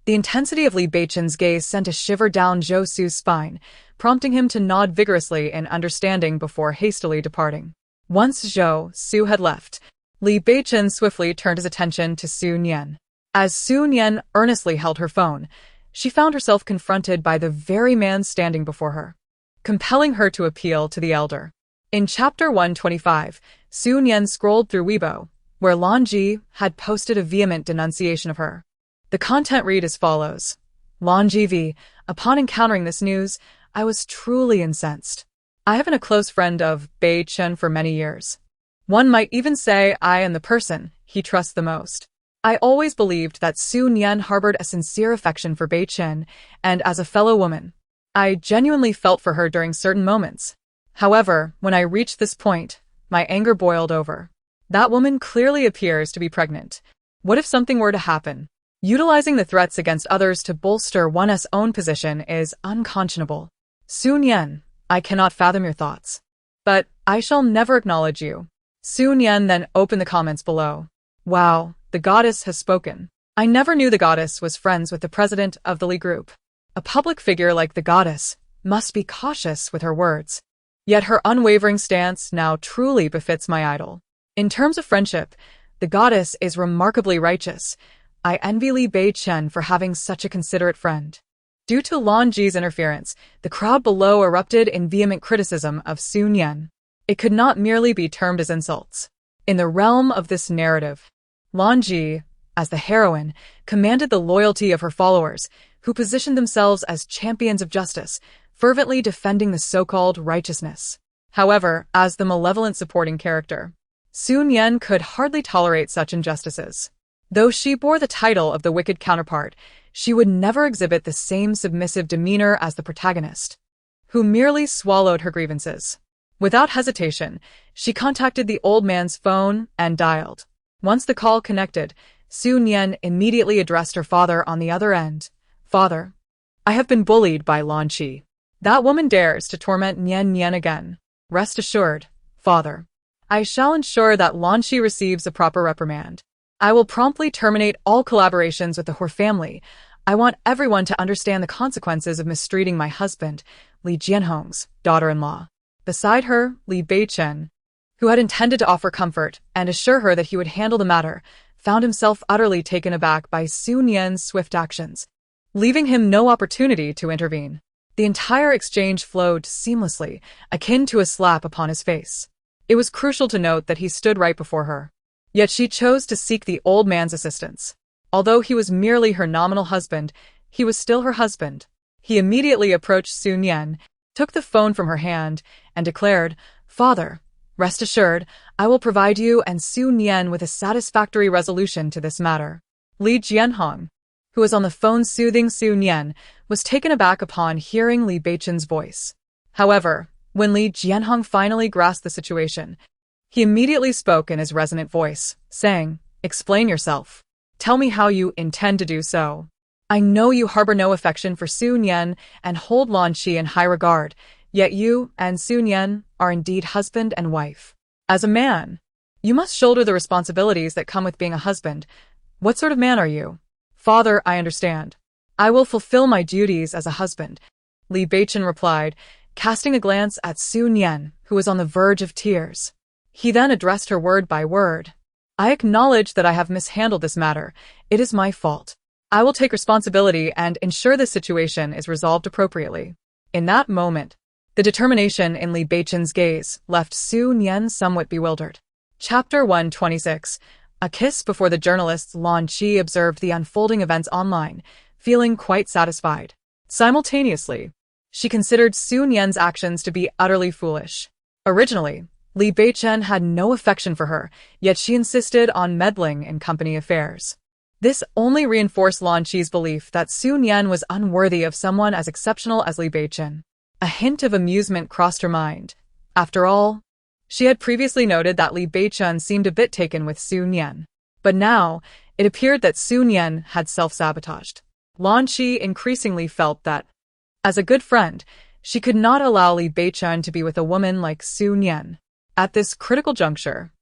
the intensity of Li Beichen's gaze sent a shiver down Zhou Su's spine, prompting him to nod vigorously in understanding before hastily departing. Once Zhou Su had left, Li Beichen swiftly turned his attention to Su Nian. As Su Nian earnestly held her phone, she found herself confronted by the very man standing before her, compelling her to appeal to the elder. In Chapter 125, Su Nian scrolled through Weibo, where Lan Ji had posted a vehement denunciation of her. The content read as follows. Lan Ji V. Upon encountering this news, I was truly incensed. I have been a close friend of Beichen for many years. One might even say I am the person he trusts the most. I always believed that Su Nian harbored a sincere affection for Beichen, and as a fellow woman, I genuinely felt for her during certain moments. However, when I reached this point, my anger boiled over. That woman clearly appears to be pregnant. What if something were to happen? Utilizing the threats against others to bolster one's own position is unconscionable. Su Nian, I cannot fathom your thoughts. But I shall never acknowledge you. Su Nian then opened the comments below. Wow, the goddess has spoken. I never knew the goddess was friends with the president of the Li Group. A public figure like the goddess must be cautious with her words. Yet her unwavering stance now truly befits my idol. In terms of friendship, the goddess is remarkably righteous. I envy Li Beichen for having such a considerate friend. Due to Lan Ji's interference, the crowd below erupted in vehement criticism of Su Nian. It could not merely be termed as insults. In the realm of this narrative, Lan Ji, as the heroine, commanded the loyalty of her followers, who positioned themselves as champions of justice, fervently defending the so-called righteousness. However, as the malevolent supporting character, Su Nian could hardly tolerate such injustices. Though she bore the title of the wicked counterpart, she would never exhibit the same submissive demeanor as the protagonist, who merely swallowed her grievances. Without hesitation, she contacted the old man's phone and dialed. Once the call connected, Su Nian immediately addressed her father on the other end. Father, I have been bullied by Lan Qi. That woman dares to torment Nian Nian again. Rest assured, father, I shall ensure that Lan Qi receives a proper reprimand. I will promptly terminate all collaborations with the Hor family. I want everyone to understand the consequences of mistreating my husband, Li Jianhong's daughter-in-law. Beside her, Li Beichen, who had intended to offer comfort and assure her that he would handle the matter, found himself utterly taken aback by Su Nian's swift actions, leaving him no opportunity to intervene. The entire exchange flowed seamlessly, akin to a slap upon his face. It was crucial to note that he stood right before her. Yet she chose to seek the old man's assistance. Although he was merely her nominal husband, he was still her husband. He immediately approached Su Nian, took the phone from her hand, and declared, "Father, rest assured, I will provide you and Su Nian with a satisfactory resolution to this matter." Li Jianhong, who was on the phone soothing Su Nian, was taken aback upon hearing Li Beichen's voice. However, when Li Jianhong finally grasped the situation, he immediately spoke in his resonant voice, saying, "Explain yourself. Tell me how you intend to do so. I know you harbor no affection for Su Nian and hold Lan Qi in high regard, yet you and Su Nian are indeed husband and wife. As a man, you must shoulder the responsibilities that come with being a husband. What sort of man are you?" "Father, I understand. I will fulfill my duties as a husband," Li Beichen replied, casting a glance at Su Nian, who was on the verge of tears. He then addressed her word by word. "I acknowledge that I have mishandled this matter. It is my fault. I will take responsibility and ensure this situation is resolved appropriately." In that moment, the determination in Li Beichen's gaze left Su Nian somewhat bewildered. Chapter 126. A kiss. Before the journalists, Lan Qi observed the unfolding events online, feeling quite satisfied. Simultaneously, she considered Su Nian's actions to be utterly foolish. Originally, Li Beichen had no affection for her, yet she insisted on meddling in company affairs. This only reinforced Lan Qi's belief that Su Nian was unworthy of someone as exceptional as Li Beichen. A hint of amusement crossed her mind. After all, she had previously noted that Li Beichen seemed a bit taken with Su Nian. But now, it appeared that Su Nian had self-sabotaged. Lan Qi increasingly felt that, as a good friend, she could not allow Li Beichen to be with a woman like Su Nian. At this critical juncture,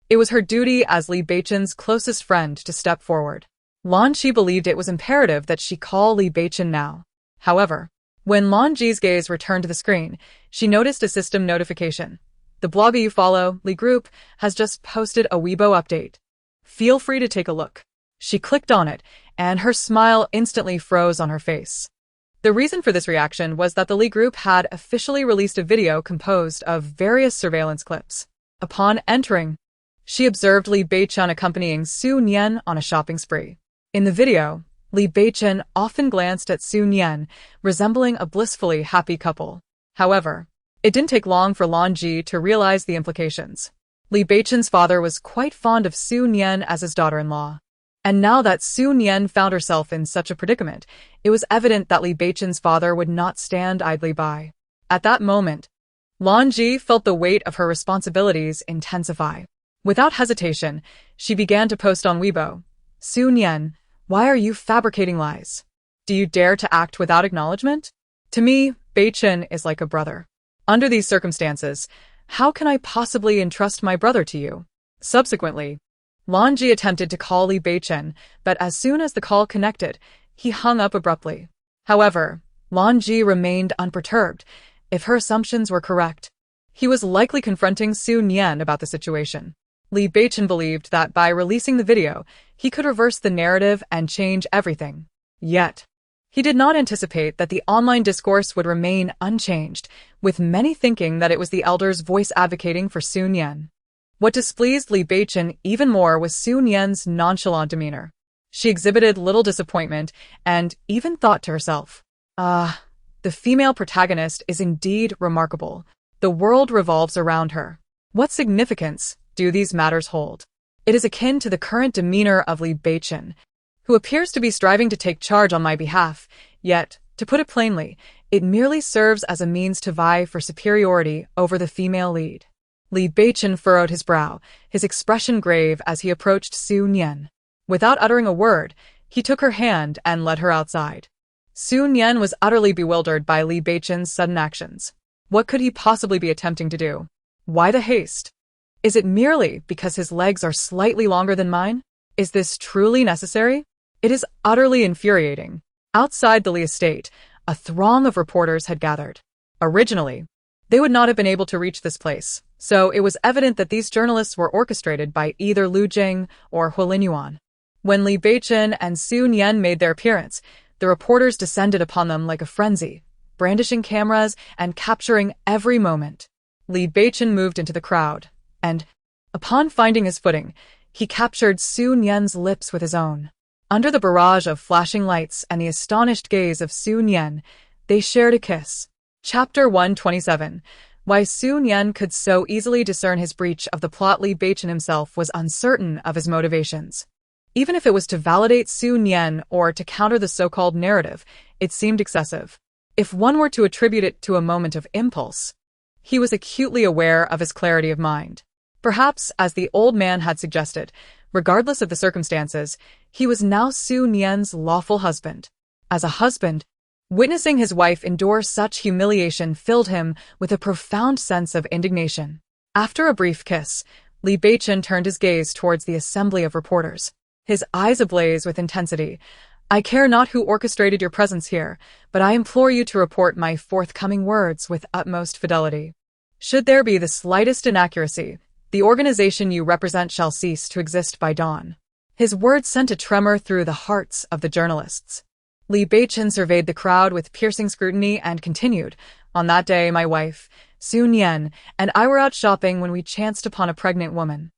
it was her duty as Li Beichen's closest friend to step forward. Lan Qi believed it was imperative that she call Li Beichen now. However, when Lan Qi's gaze returned to the screen, she noticed a system notification. "The blogger you follow, Li Group, has just posted a Weibo update. Feel free to take a look." She clicked on it, and her smile instantly froze on her face. The reason for this reaction was that the Li Group had officially released a video composed of various surveillance clips. Upon entering, she observed Li Beichen accompanying Su Nian on a shopping spree. In the video, Li Beichen often glanced at Su Nian, resembling a blissfully happy couple. However, it didn't take long for Lan Qi to realize the implications. Li Beichen's father was quite fond of Su Nian as his daughter-in-law. And now that Su Nian found herself in such a predicament, it was evident that Li Beichen's father would not stand idly by. At that moment, Lan Qi felt the weight of her responsibilities intensify. Without hesitation, she began to post on Weibo, "Su Nian, why are you fabricating lies? Do you dare to act without acknowledgement? To me, Beichen is like a brother. Under these circumstances, how can I possibly entrust my brother to you?" Subsequently, Lan Qi attempted to call Li Beichen, but as soon as the call connected, he hung up abruptly. However, Lan Qi remained unperturbed. If her assumptions were correct, he was likely confronting Su Nian about the situation. Li Beichen believed that by releasing the video, he could reverse the narrative and change everything. Yet, he did not anticipate that the online discourse would remain unchanged, with many thinking that it was the elder's voice advocating for Su Nian. What displeased Li Beichen even more was Su Nian's nonchalant demeanor. She exhibited little disappointment and even thought to herself, the female protagonist is indeed remarkable. The world revolves around her. What significance do these matters hold?" It is akin to the current demeanor of Li Beichen, who appears to be striving to take charge on my behalf, yet, to put it plainly, it merely serves as a means to vie for superiority over the female lead. Li Beichen furrowed his brow, his expression grave as he approached Su Nian. Without uttering a word, he took her hand and led her outside. Su Nian was utterly bewildered by Li Beichen's sudden actions. What could he possibly be attempting to do? Why the haste? Is it merely because his legs are slightly longer than mine? Is this truly necessary? It is utterly infuriating. Outside the Li estate, a throng of reporters had gathered. Originally, they would not have been able to reach this place, so it was evident that these journalists were orchestrated by either Lu Jing or Huilin Yuan. When Li Beichen and Su Nian made their appearance, the reporters descended upon them like a frenzy, brandishing cameras and capturing every moment. Li Beichen moved into the crowd, and, upon finding his footing, he captured Su Nian's lips with his own. Under the barrage of flashing lights and the astonished gaze of Su Nian, they shared a kiss. Chapter 127. Why Su Nian could so easily discern his breach of the plot. Li Beichen himself was uncertain of his motivations. Even if it was to validate Su Nian or to counter the so-called narrative, it seemed excessive. If one were to attribute it to a moment of impulse, he was acutely aware of his clarity of mind. Perhaps, as the old man had suggested, regardless of the circumstances, he was now Su Nian's lawful husband. As a husband, witnessing his wife endure such humiliation filled him with a profound sense of indignation. After a brief kiss, Li Beichen turned his gaze towards the assembly of reporters, his eyes ablaze with intensity. I care not who orchestrated your presence here, but I implore you to report my forthcoming words with utmost fidelity. Should there be the slightest inaccuracy, the organization you represent shall cease to exist by dawn. His words sent a tremor through the hearts of the journalists. Li Beichen surveyed the crowd with piercing scrutiny and continued, On that day, my wife, Su Nian, and I were out shopping when we chanced upon a pregnant woman.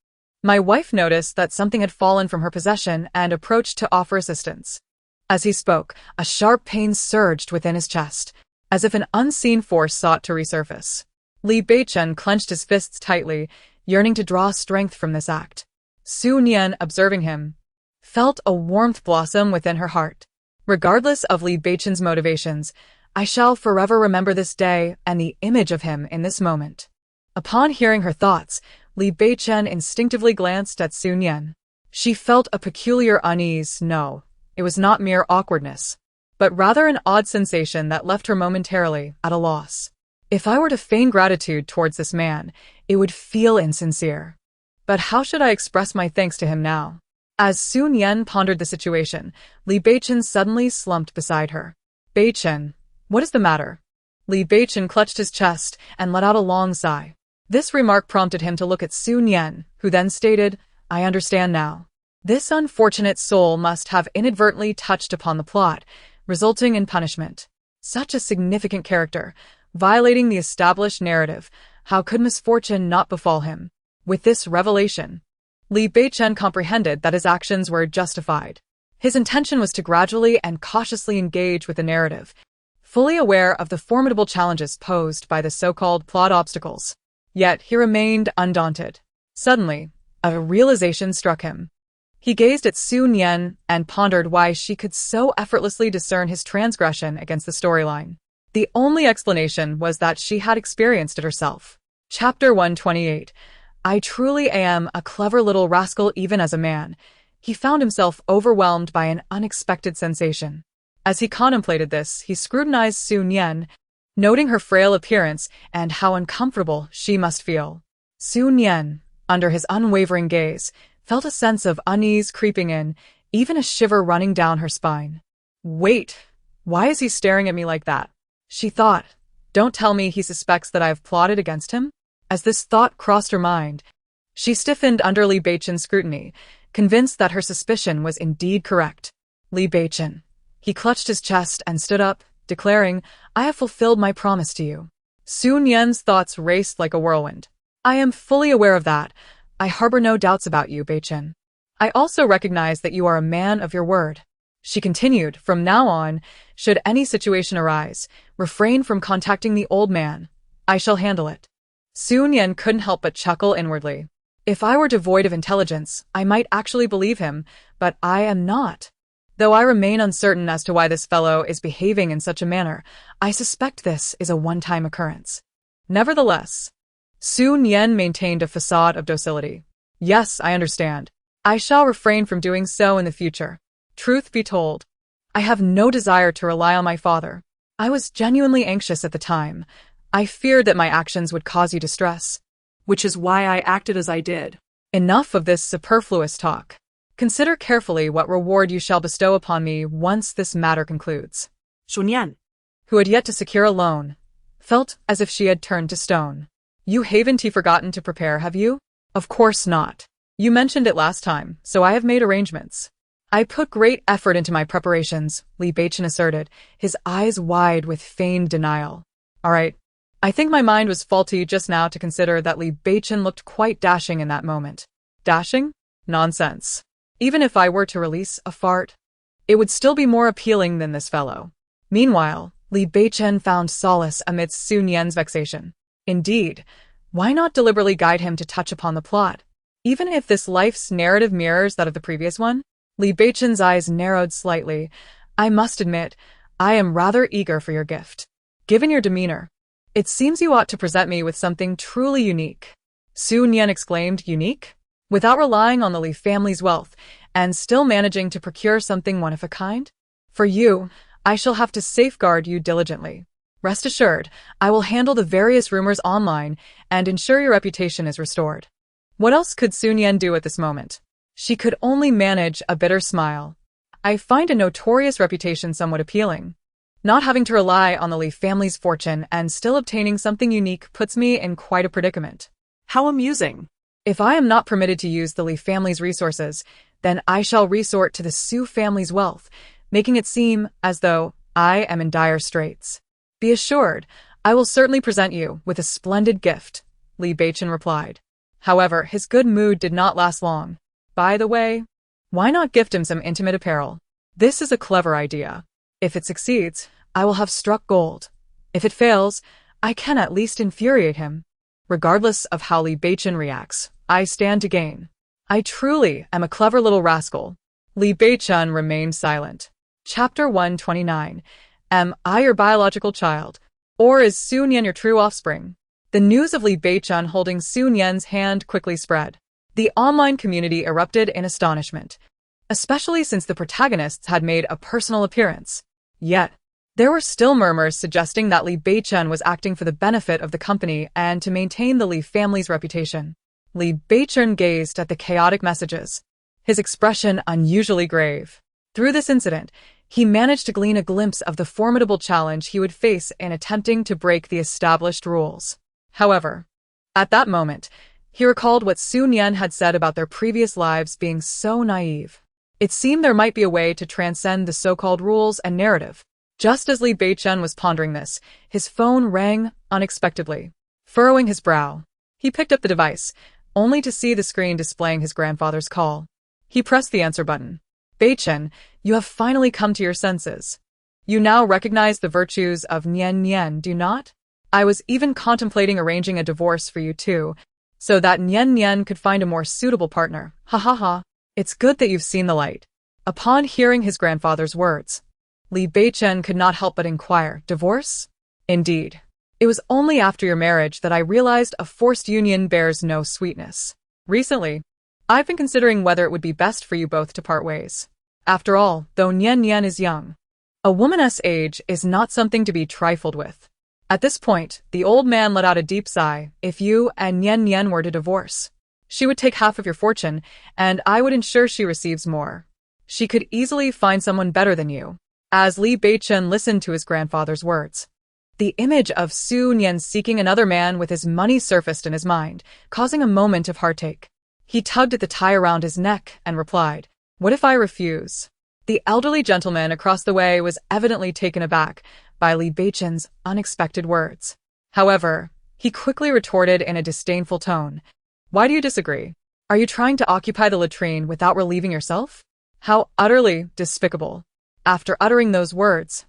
My wife noticed that something had fallen from her possession and approached to offer assistance. As he spoke, a sharp pain surged within his chest, as if an unseen force sought to resurface. Li Beichen clenched his fists tightly, yearning to draw strength from this act. Su Nian, observing him, felt a warmth blossom within her heart. Regardless of Li Beichen's motivations, I shall forever remember this day and the image of him in this moment. Upon hearing her thoughts, Li Beichen instinctively glanced at Su Nian. She felt a peculiar unease. No, it was not mere awkwardness, but rather an odd sensation that left her momentarily at a loss. If I were to feign gratitude towards this man, it would feel insincere. But how should I express my thanks to him now? As Su Nian pondered the situation, Li Beichen suddenly slumped beside her. Beichen, what is the matter? Li Beichen clutched his chest and let out a long sigh. This remark prompted him to look at Su Nian, who then stated, I understand now. This unfortunate soul must have inadvertently touched upon the plot, resulting in punishment. Such a significant character, violating the established narrative, how could misfortune not befall him? With this revelation, Li Beichen comprehended that his actions were justified. His intention was to gradually and cautiously engage with the narrative, fully aware of the formidable challenges posed by the so-called plot obstacles. Yet he remained undaunted. Suddenly, a realization struck him. He gazed at Su Nian and pondered why she could so effortlessly discern his transgression against the storyline. The only explanation was that she had experienced it herself. Chapter 128. I truly am a clever little rascal even as a man. He found himself overwhelmed by an unexpected sensation. As he contemplated this, he scrutinized Su Nian, noting her frail appearance and how uncomfortable she must feel. Su Nian, under his unwavering gaze, felt a sense of unease creeping in, even a shiver running down her spine. Wait, why is he staring at me like that? She thought. Don't tell me he suspects that I have plotted against him? As this thought crossed her mind, she stiffened under Li Beichen's scrutiny, convinced that her suspicion was indeed correct. Li Beichen. He clutched his chest and stood up, declaring, I have fulfilled my promise to you. Su Nian's thoughts raced like a whirlwind. I am fully aware of that. I harbor no doubts about you, Beichen. I also recognize that you are a man of your word. She continued, from now on, should any situation arise, refrain from contacting the old man. I shall handle it. Su Nian couldn't help but chuckle inwardly. If I were devoid of intelligence, I might actually believe him, but I am not. Though I remain uncertain as to why this fellow is behaving in such a manner, I suspect this is a one-time occurrence. Nevertheless, Su Nian maintained a facade of docility. Yes, I understand. I shall refrain from doing so in the future. Truth be told, I have no desire to rely on my father. I was genuinely anxious at the time. I feared that my actions would cause you distress, Which is why I acted as I did. Enough of this superfluous talk. Consider carefully what reward you shall bestow upon me once this matter concludes. Su Nian, Who had yet to secure a loan, felt as if she had turned to stone. You haven't forgotten to prepare, have you? Of course not. You mentioned it last time, so I have made arrangements. I put great effort into my preparations, Li Beichen asserted, his eyes wide with feigned denial. All right. I think my mind was faulty just now to consider that Li Beichen looked quite dashing in that moment. Dashing? Nonsense. Even if I were to release a fart, it would still be more appealing than this fellow. Meanwhile, Li Beichen found solace amidst Su Nian's vexation. Indeed, why not deliberately guide him to touch upon the plot? Even if this life's narrative mirrors that of the previous one? Li Beichen's eyes narrowed slightly. I must admit, I am rather eager for your gift. Given your demeanor, it seems you ought to present me with something truly unique. Su Nian exclaimed, unique? Without relying on the Li family's wealth, and still managing to procure something one of a kind? For you, I shall have to safeguard you diligently. Rest assured, I will handle the various rumors online and ensure your reputation is restored. What else could Su Nian do at this moment? She could only manage a bitter smile. I find a notorious reputation somewhat appealing. Not having to rely on the Li family's fortune and still obtaining something unique puts me in quite a predicament. How amusing. If I am not permitted to use the Li family's resources, then I shall resort to the Su family's wealth, making it seem as though I am in dire straits. Be assured, I will certainly present you with a splendid gift, Li Beichen replied. However, his good mood did not last long. By the way, why not gift him some intimate apparel? This is a clever idea. If it succeeds, I will have struck gold. If it fails, I can at least infuriate him. Regardless of how Li Beichen reacts, I stand to gain. I truly am a clever little rascal. Li Beichen remained silent. Chapter 129. Am I your biological child? Or is Su Nian your true offspring? The news of Li Beichen holding Su Nian's hand quickly spread. The online community erupted in astonishment, especially since the protagonists had made a personal appearance. Yet, there were still murmurs suggesting that Li Beichen was acting for the benefit of the company and to maintain the Li family's reputation. Li Beichen gazed at the chaotic messages, his expression unusually grave. Through this incident, he managed to glean a glimpse of the formidable challenge he would face in attempting to break the established rules. However, at that moment, he recalled what Su Nian had said about their previous lives being so naive. It seemed there might be a way to transcend the so-called rules and narrative. Just as Li Beichen was pondering this, his phone rang unexpectedly. Furrowing his brow, he picked up the device, only to see the screen displaying his grandfather's call. He pressed the answer button. Beichen, you have finally come to your senses. You now recognize the virtues of Nian Nian, do not? I was even contemplating arranging a divorce for you too, so that Nian Nian could find a more suitable partner. Ha ha ha. It's good that you've seen the light. Upon hearing his grandfather's words, Li Beichen could not help but inquire, divorce? Indeed. It was only after your marriage that I realized a forced union bears no sweetness. Recently, I've been considering whether it would be best for you both to part ways. After all, though Nian Nian is young, a woman's age is not something to be trifled with. At this point, the old man let out a deep sigh. If you and Nian Nian were to divorce, she would take half of your fortune, and I would ensure she receives more. She could easily find someone better than you. As Li Beichen listened to his grandfather's words, the image of Su Nian seeking another man with his money surfaced in his mind, causing a moment of heartache. He tugged at the tie around his neck and replied, "What if I refuse?" The elderly gentleman across the way was evidently taken aback by Li Beichen's unexpected words. However, he quickly retorted in a disdainful tone, "Why do you disagree? Are you trying to occupy the latrine without relieving yourself? How utterly despicable." After uttering those words,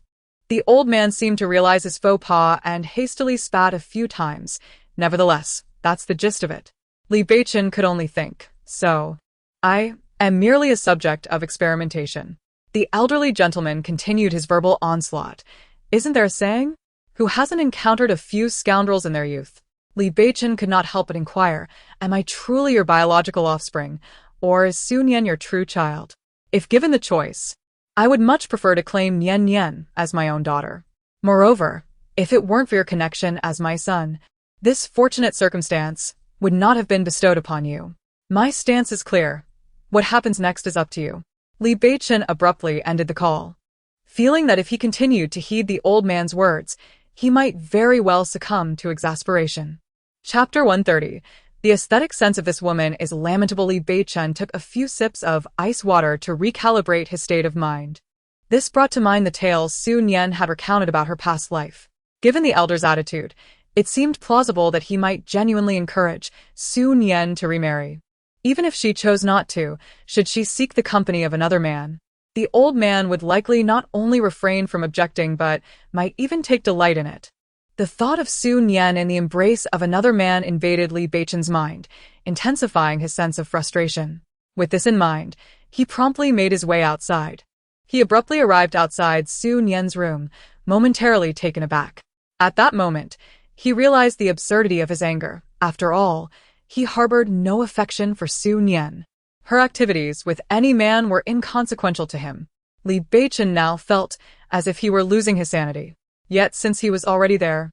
the old man seemed to realize his faux pas and hastily spat a few times. Nevertheless, that's the gist of it. Li Beichen could only think, so, I am merely a subject of experimentation. The elderly gentleman continued his verbal onslaught. Isn't there a saying? Who hasn't encountered a few scoundrels in their youth? Li Beichen could not help but inquire, am I truly your biological offspring, or is Su Nian your true child? If given the choice, I would much prefer to claim Nian Nian as my own daughter. Moreover, if it weren't for your connection as my son, this fortunate circumstance would not have been bestowed upon you. My stance is clear. What happens next is up to you. Li Beichen abruptly ended the call, feeling that if he continued to heed the old man's words, he might very well succumb to exasperation. Chapter 130. The aesthetic sense of this woman is lamentable. Li Beichen took a few sips of ice water to recalibrate his state of mind. This brought to mind the tales Su Nian had recounted about her past life. Given the elder's attitude, it seemed plausible that he might genuinely encourage Su Nian to remarry. Even if she chose not to, should she seek the company of another man. the old man would likely not only refrain from objecting but might even take delight in it. The thought of Su Nian in the embrace of another man invaded Li Beichen's mind, intensifying his sense of frustration. With this in mind, he promptly made his way outside. He abruptly arrived outside Su Nian's room, momentarily taken aback. At that moment, he realized the absurdity of his anger. After all, he harbored no affection for Su Nian. Her activities with any man were inconsequential to him. Li Beichen now felt as if he were losing his sanity. Yet, since he was already there,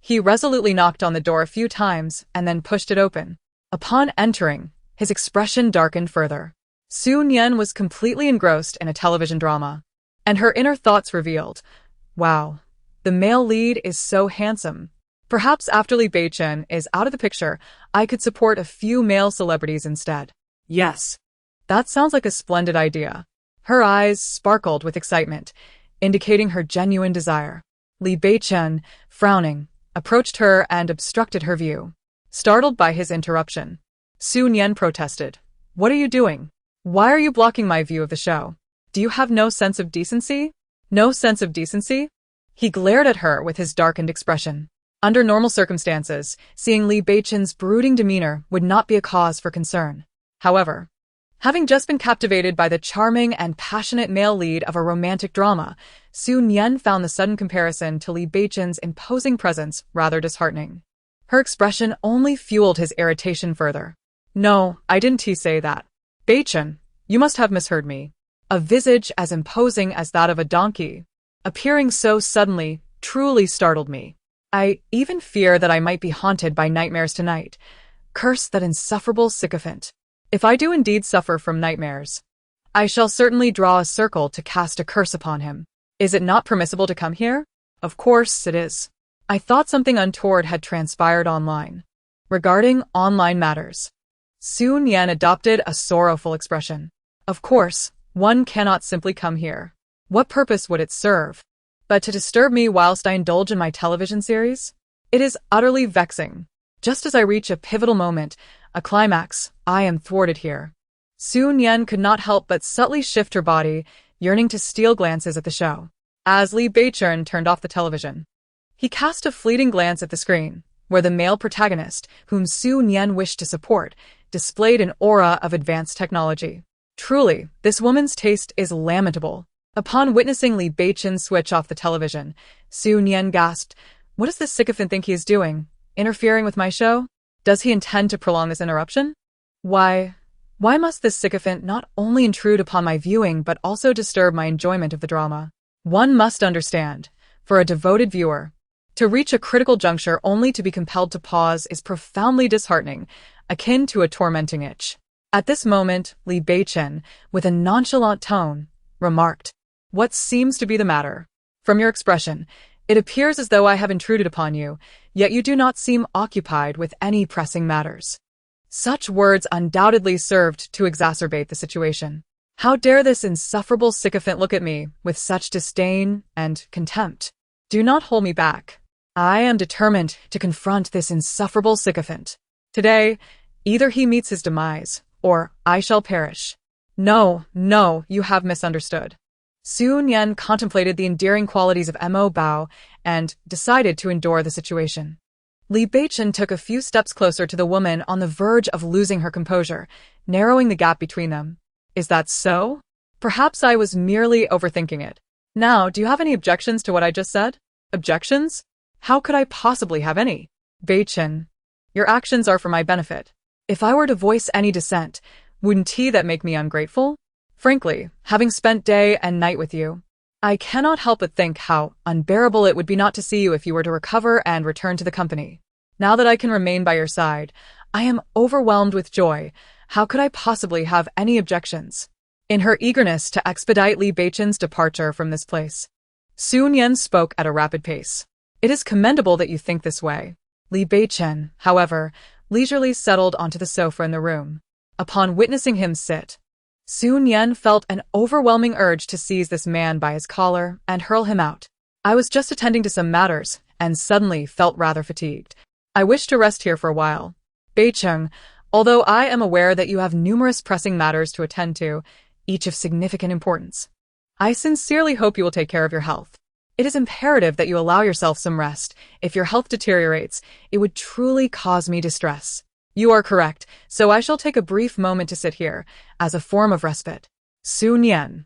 he resolutely knocked on the door a few times and then pushed it open. Upon entering, his expression darkened further. Su Nian was completely engrossed in a television drama, and her inner thoughts revealed, "Wow, the male lead is so handsome. Perhaps after Li Beichen is out of the picture, I could support a few male celebrities instead." Yes. That sounds like a splendid idea. Her eyes sparkled with excitement, indicating her genuine desire. Li Beichen, frowning, approached her and obstructed her view. Startled by his interruption, Su Nian protested. "What are you doing? Why are you blocking my view of the show? Do you have no sense of decency?" "No sense of decency?" He glared at her with his darkened expression. Under normal circumstances, seeing Li Beichen's brooding demeanor would not be a cause for concern. However, having just been captivated by the charming and passionate male lead of a romantic drama, Su Nian found the sudden comparison to Li Beichen's imposing presence rather disheartening. Her expression only fueled his irritation further. "No, I didn't say that. Beichen, you must have misheard me. A visage as imposing as that of a donkey, appearing so suddenly, truly startled me. I even fear that I might be haunted by nightmares tonight. Curse that insufferable sycophant. If I do indeed suffer from nightmares, I shall certainly draw a circle to cast a curse upon him. Is it not permissible to come here?" "Of course it is. I thought something untoward had transpired online." Regarding online matters, Su Nian adopted a sorrowful expression. "Of course, one cannot simply come here. What purpose would it serve? But to disturb me whilst I indulge in my television series? It is utterly vexing. Just as I reach a pivotal moment, a climax, I am thwarted here." Su Nian could not help but subtly shift her body, yearning to steal glances at the show. As Li Beichen turned off the television, he cast a fleeting glance at the screen, where the male protagonist, whom Su Nian wished to support, displayed an aura of advanced technology. Truly, this woman's taste is lamentable. Upon witnessing Li Beichen switch off the television, Su Nian gasped, "What does this sycophant think he is doing? Interfering with my show? Does he intend to prolong this interruption? Why must this sycophant not only intrude upon my viewing but also disturb my enjoyment of the drama?" One must understand, for a devoted viewer, to reach a critical juncture only to be compelled to pause is profoundly disheartening, akin to a tormenting itch. At this moment, Li Beichen, with a nonchalant tone, remarked, "What seems to be the matter? From your expression, it appears as though I have intruded upon you, yet you do not seem occupied with any pressing matters." Such words undoubtedly served to exacerbate the situation. How dare this insufferable sycophant look at me with such disdain and contempt? Do not hold me back. I am determined to confront this insufferable sycophant. Today, either he meets his demise, or I shall perish. No, you have misunderstood. Su Nian contemplated the endearing qualities of Mo Bao and decided to endure the situation. Li Beichen took a few steps closer to the woman on the verge of losing her composure, narrowing the gap between them. "Is that so? Perhaps I was merely overthinking it. Now, do you have any objections to what I just said?" "Objections? How could I possibly have any? Beichen, your actions are for my benefit. If I were to voice any dissent, wouldn't that make me ungrateful? Frankly, having spent day and night with you, I cannot help but think how unbearable it would be not to see you if you were to recover and return to the company. Now that I can remain by your side, I am overwhelmed with joy. How could I possibly have any objections?" In her eagerness to expedite Li Beichen's departure from this place, Su Nian spoke at a rapid pace. "It is commendable that you think this way." Li Beichen, however, leisurely settled onto the sofa in the room. Upon witnessing him sit, Su Nian felt an overwhelming urge to seize this man by his collar and hurl him out. "I was just attending to some matters, and suddenly felt rather fatigued. I wish to rest here for a while. Beichen, although I am aware that you have numerous pressing matters to attend to, each of significant importance, I sincerely hope you will take care of your health. It is imperative that you allow yourself some rest. If your health deteriorates, it would truly cause me distress. You are correct, so I shall take a brief moment to sit here, as a form of respite. Su Nian.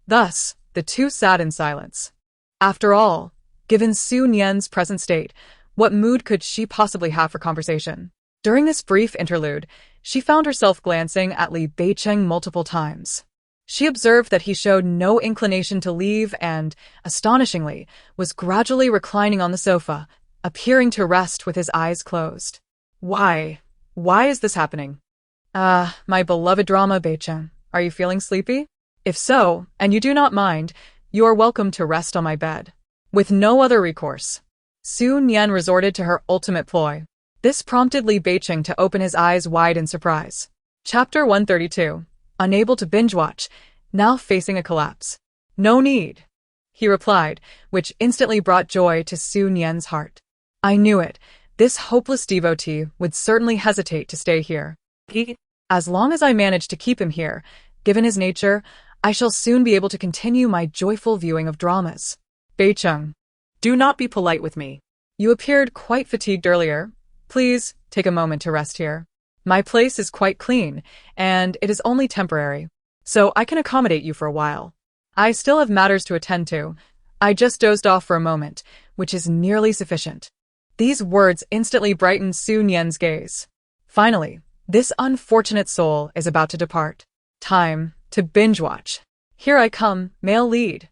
Thus, the two sat in silence. After all, given Su Nian's present state, what mood could she possibly have for conversation? During this brief interlude, she found herself glancing at Li Beichen multiple times. She observed that he showed no inclination to leave and, astonishingly, was gradually reclining on the sofa, appearing to rest with his eyes closed. Why? Why is this happening? My beloved drama, Beichen. Are you feeling sleepy? If so, and you do not mind, you are welcome to rest on my bed. With no other recourse, Su Nian resorted to her ultimate ploy. This prompted Li Beichen to open his eyes wide in surprise. Chapter 132. Unable to binge-watch, now facing a collapse. No need, he replied, which instantly brought joy to Su Nian's heart. I knew it. This hopeless devotee would certainly hesitate to stay here. As long as I manage to keep him here, given his nature, I shall soon be able to continue my joyful viewing of dramas. Beichen, Do not be polite with me. you appeared quite fatigued earlier. Please, take a moment to rest here. My place is quite clean, and it is only temporary, so I can accommodate you for a while. I still have matters to attend to. I just dozed off for a moment, which is nearly sufficient. These words instantly brightened Su Nian's gaze. Finally, this unfortunate soul is about to depart. Time to binge-watch. Here I come, male lead.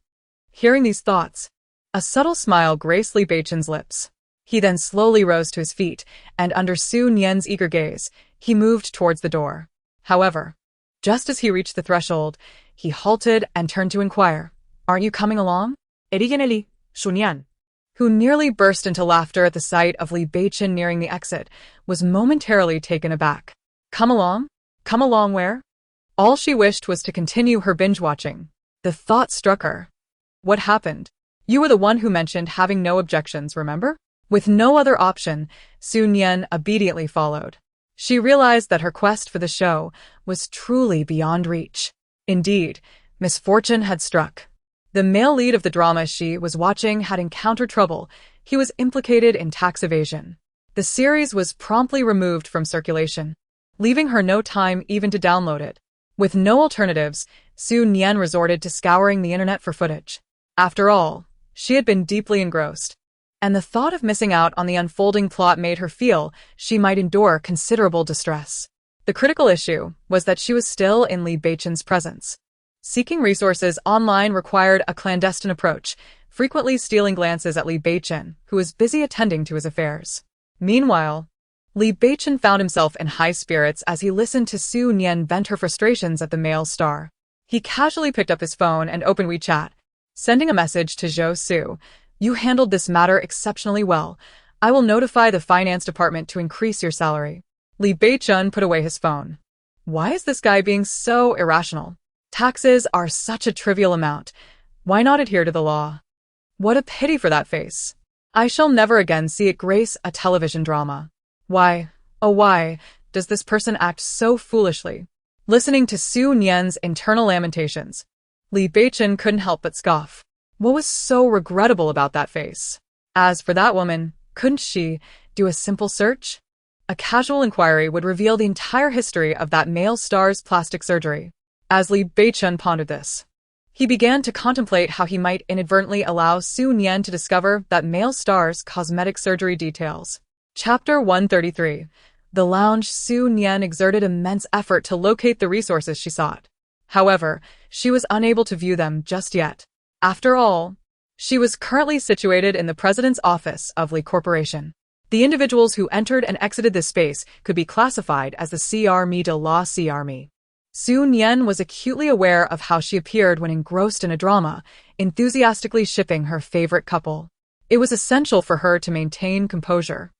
Hearing these thoughts, a subtle smile graced Li Beichen's lips. He then slowly rose to his feet, and under Su Nian's eager gaze, he moved towards the door. However, just as he reached the threshold, he halted and turned to inquire, Aren't you coming along? Li, Su Nian. Who nearly burst into laughter at the sight of Li Beichen nearing the exit, was momentarily taken aback. Come along? Come along where? All she wished was to continue her binge-watching. The thought struck her. What happened? You were the one who mentioned having no objections, remember? With no other option, Su Nian obediently followed. She realized that her quest for the show was truly beyond reach. Indeed, misfortune had struck. The male lead of the drama she was watching had encountered trouble. He was implicated in tax evasion. The series was promptly removed from circulation, leaving her no time even to download it. With no alternatives, Su Nian resorted to scouring the internet for footage. After all, she had been deeply engrossed, and the thought of missing out on the unfolding plot made her feel she might endure considerable distress. The critical issue was that she was still in Li Beichen's presence. Seeking resources online required a clandestine approach, frequently stealing glances at Li Beichen, who was busy attending to his affairs. Meanwhile, Li Beichen found himself in high spirits as he listened to Su Nian vent her frustrations at the male star. He casually picked up his phone and opened WeChat, sending a message to Zhou Su. You handled this matter exceptionally well. I will notify the finance department to increase your salary. Li Beichen put away his phone. Why is this guy being so irrational? Taxes are such a trivial amount. Why not adhere to the law? What a pity for that face. I shall never again see it grace a television drama. Why, oh why, does this person act so foolishly? Listening to Su Nian's internal lamentations, Li Beichen couldn't help but scoff. What was so regrettable about that face? As for that woman, couldn't she do a simple search? A casual inquiry would reveal the entire history of that male star's plastic surgery. As Li Beichen pondered this, he began to contemplate how he might inadvertently allow Su Nian to discover that male star's cosmetic surgery details. Chapter 133. The lounge. Su Nian exerted immense effort to locate the resources she sought. However, she was unable to view them just yet. After all, she was currently situated in the president's office of Li Corporation. The individuals who entered and exited this space could be classified as the C-Army de la C-Army. Su Nian was acutely aware of how she appeared when engrossed in a drama, enthusiastically shipping her favorite couple. It was essential for her to maintain composure,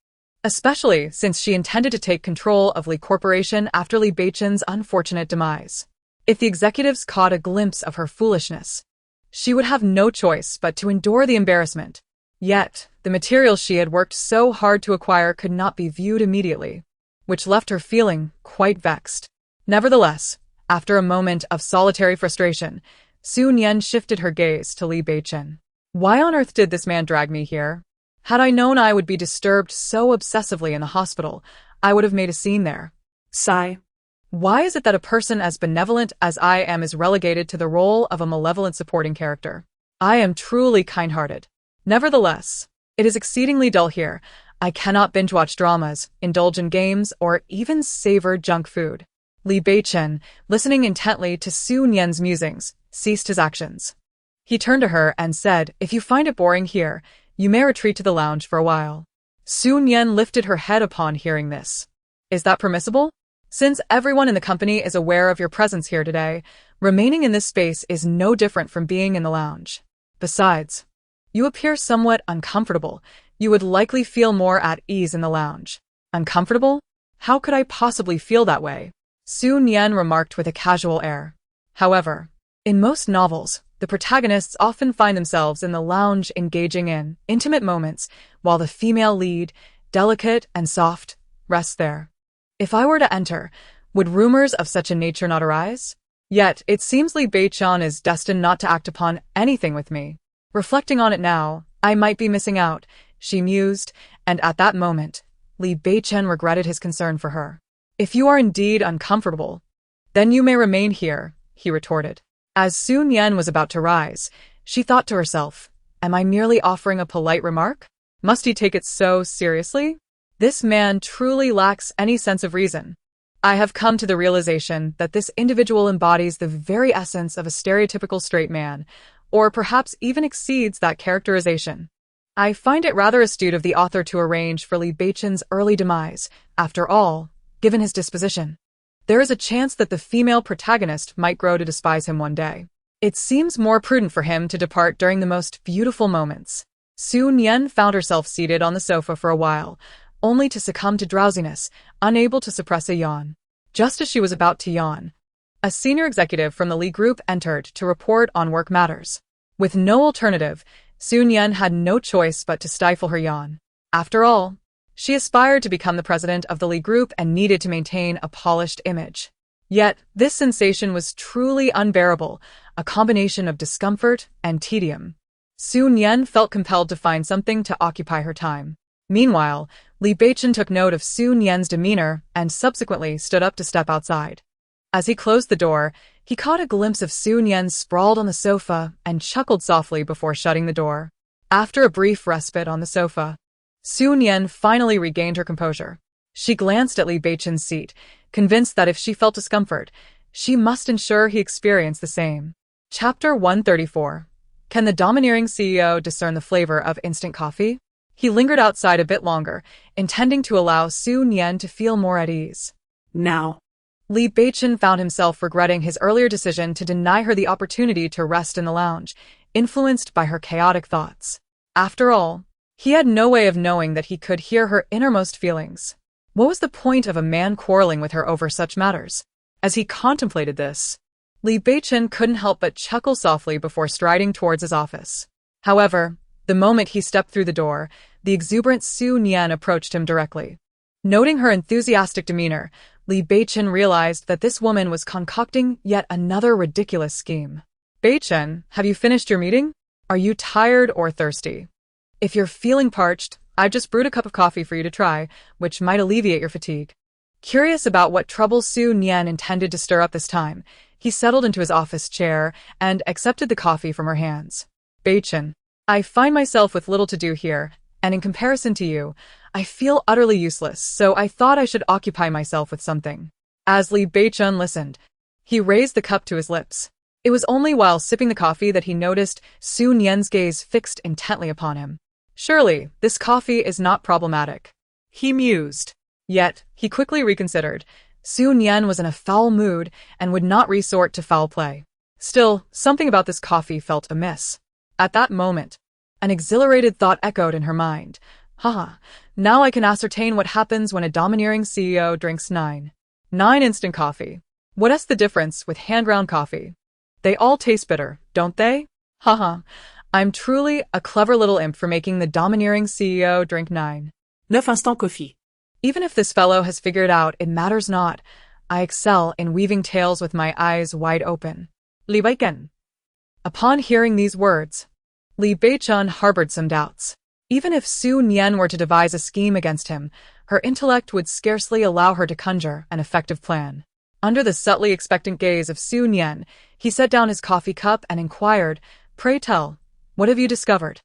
especially since she intended to take control of Li Corporation after Li Beichen's unfortunate demise. If the executives caught a glimpse of her foolishness, she would have no choice but to endure the embarrassment. Yet, the materials she had worked so hard to acquire could not be viewed immediately, which left her feeling quite vexed. Nevertheless, after a moment of solitary frustration, Su Nian shifted her gaze to Li Beichen. Why on earth did this man drag me here? Had I known I would be disturbed so obsessively in the hospital, I would have made a scene there. Sigh. Why is it that a person as benevolent as I am is relegated to the role of a malevolent supporting character? I am truly kind-hearted. Nevertheless, it is exceedingly dull here. I cannot binge-watch dramas, indulge in games, or even savor junk food. Li Beichen, listening intently to Su Nian's musings, ceased his actions. He turned to her and said, "If you find it boring here, you may retreat to the lounge for a while." Su Nian lifted her head upon hearing this. Is that permissible? Since everyone in the company is aware of your presence here today, remaining in this space is no different from being in the lounge. Besides, you appear somewhat uncomfortable. You would likely feel more at ease in the lounge. Uncomfortable? How could I possibly feel that way? Su Nian remarked with a casual air. However, in most novels, the protagonists often find themselves in the lounge engaging in intimate moments, while the female lead, delicate and soft, rests there. If I were to enter, would rumors of such a nature not arise? Yet, it seems Li Beichen is destined not to act upon anything with me. Reflecting on it now, I might be missing out, she mused, and at that moment, Li Beichen regretted his concern for her. If you are indeed uncomfortable, then you may remain here, he retorted. As Su Nian was about to rise, she thought to herself, am I merely offering a polite remark? Must he take it so seriously? This man truly lacks any sense of reason. I have come to the realization that this individual embodies the very essence of a stereotypical straight man, or perhaps even exceeds that characterization. I find it rather astute of the author to arrange for Li Beichen's early demise. After all, given his disposition, there is a chance that the female protagonist might grow to despise him one day. It seems more prudent for him to depart during the most beautiful moments. Su Nian found herself seated on the sofa for a while, only to succumb to drowsiness, unable to suppress a yawn. Just as she was about to yawn, a senior executive from the Li Group entered to report on work matters. With no alternative, Su Nian had no choice but to stifle her yawn. After all, she aspired to become the president of the Li Group and needed to maintain a polished image. Yet, this sensation was truly unbearable, a combination of discomfort and tedium. Su Nian felt compelled to find something to occupy her time. Meanwhile, Li Beichen took note of Su Nian's demeanor and subsequently stood up to step outside. As he closed the door, he caught a glimpse of Su Nian sprawled on the sofa and chuckled softly before shutting the door. After a brief respite on the sofa, Su Nian finally regained her composure. She glanced at Li Beichen's seat, convinced that if she felt discomfort, she must ensure he experienced the same. Chapter 134. Can the domineering CEO discern the flavor of instant coffee? He lingered outside a bit longer, intending to allow Su Nian to feel more at ease. Now, Li Beichen found himself regretting his earlier decision to deny her the opportunity to rest in the lounge, influenced by her chaotic thoughts. After all, he had no way of knowing that he could hear her innermost feelings. What was the point of a man quarreling with her over such matters? As he contemplated this, Li Beichen couldn't help but chuckle softly before striding towards his office. However, the moment he stepped through the door, the exuberant Su Nian approached him directly. Noting her enthusiastic demeanor, Li Beichen realized that this woman was concocting yet another ridiculous scheme. Beichen, have you finished your meeting? Are you tired or thirsty? If you're feeling parched, I've just brewed a cup of coffee for you to try, which might alleviate your fatigue. Curious about what trouble Su Nian intended to stir up this time, he settled into his office chair and accepted the coffee from her hands. Beichen, I find myself with little to do here, and in comparison to you, I feel utterly useless, so I thought I should occupy myself with something. As Li Beichen listened, he raised the cup to his lips. It was only while sipping the coffee that he noticed Su Nian's gaze fixed intently upon him. Surely, this coffee is not problematic, he mused. Yet, he quickly reconsidered. Su Nian was in a foul mood and would not resort to foul play. Still, something about this coffee felt amiss. At that moment, an exhilarated thought echoed in her mind. Haha, now I can ascertain what happens when a domineering CEO drinks 9 instant coffee. What's the difference with hand-ground coffee? They all taste bitter, don't they? Haha, I'm truly a clever little imp for making the domineering CEO drink 9 instant coffee. Even if this fellow has figured out, it matters not. I excel in weaving tales with my eyes wide open. Li Beichen. Upon hearing these words, Li Beichen harbored some doubts. Even if Su Nian were to devise a scheme against him, her intellect would scarcely allow her to conjure an effective plan. Under the subtly expectant gaze of Su Nian, he set down his coffee cup and inquired, "Pray tell, what have you discovered?"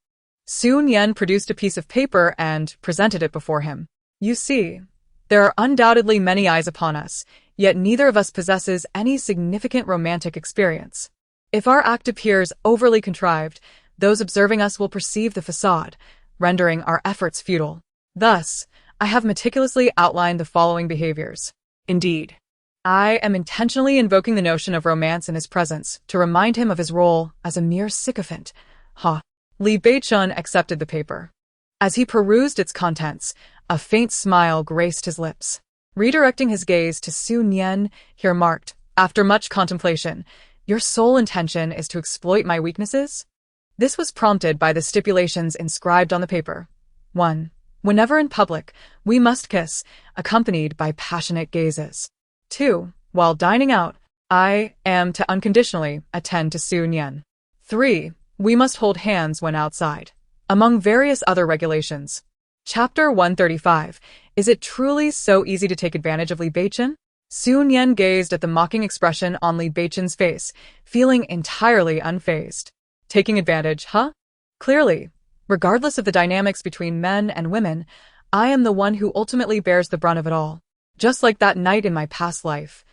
Su Nian produced a piece of paper and presented it before him. "You see, there are undoubtedly many eyes upon us, yet neither of us possesses any significant romantic experience. If our act appears overly contrived, those observing us will perceive the facade, rendering our efforts futile. Thus, I have meticulously outlined the following behaviors. Indeed, I am intentionally invoking the notion of romance in his presence to remind him of his role as a mere sycophant." Li Beichen accepted the paper. As he perused its contents, a faint smile graced his lips. Redirecting his gaze to Su Nian, he remarked, "After much contemplation, your sole intention is to exploit my weaknesses?" This was prompted by the stipulations inscribed on the paper. 1. Whenever in public, we must kiss, accompanied by passionate gazes. 2. While dining out, I am to unconditionally attend to Su Nian. 3. We must hold hands when outside, among various other regulations. Chapter 135. Is it truly so easy to take advantage of Li Beichen? Su Nian gazed at the mocking expression on Li Beichen's face, feeling entirely unfazed. Taking advantage, huh? Clearly, regardless of the dynamics between men and women, I am the one who ultimately bears the brunt of it all. Just like that night in my past life.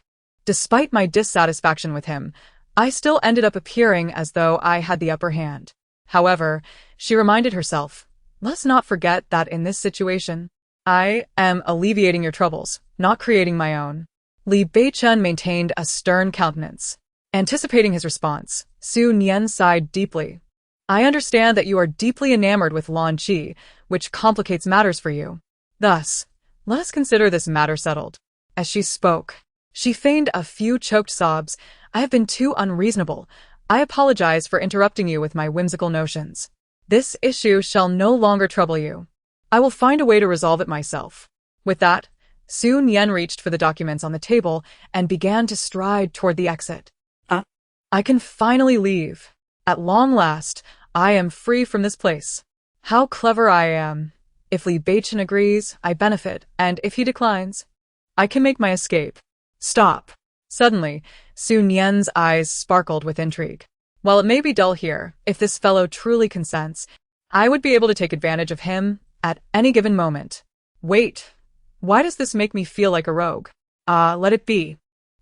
Despite my dissatisfaction with him, I still ended up appearing as though I had the upper hand. However, she reminded herself, let's not forget that in this situation, I am alleviating your troubles, not creating my own. Li Beichen maintained a stern countenance. Anticipating his response, Su Nian sighed deeply. I understand that you are deeply enamored with Lan Qi, which complicates matters for you. Thus, let us consider this matter settled. As she spoke, she feigned a few choked sobs. I have been too unreasonable. I apologize for interrupting you with my whimsical notions. This issue shall no longer trouble you. I will find a way to resolve it myself. With that, Su Nian reached for the documents on the table and began to stride toward the exit. I can finally leave. At long last, I am free from this place. How clever I am. If Li Beichen agrees, I benefit, and if he declines, I can make my escape. Stop. Suddenly, Su Nian's eyes sparkled with intrigue. While it may be dull here, if this fellow truly consents, I would be able to take advantage of him at any given moment. Wait, why does this make me feel like a rogue? Let it be.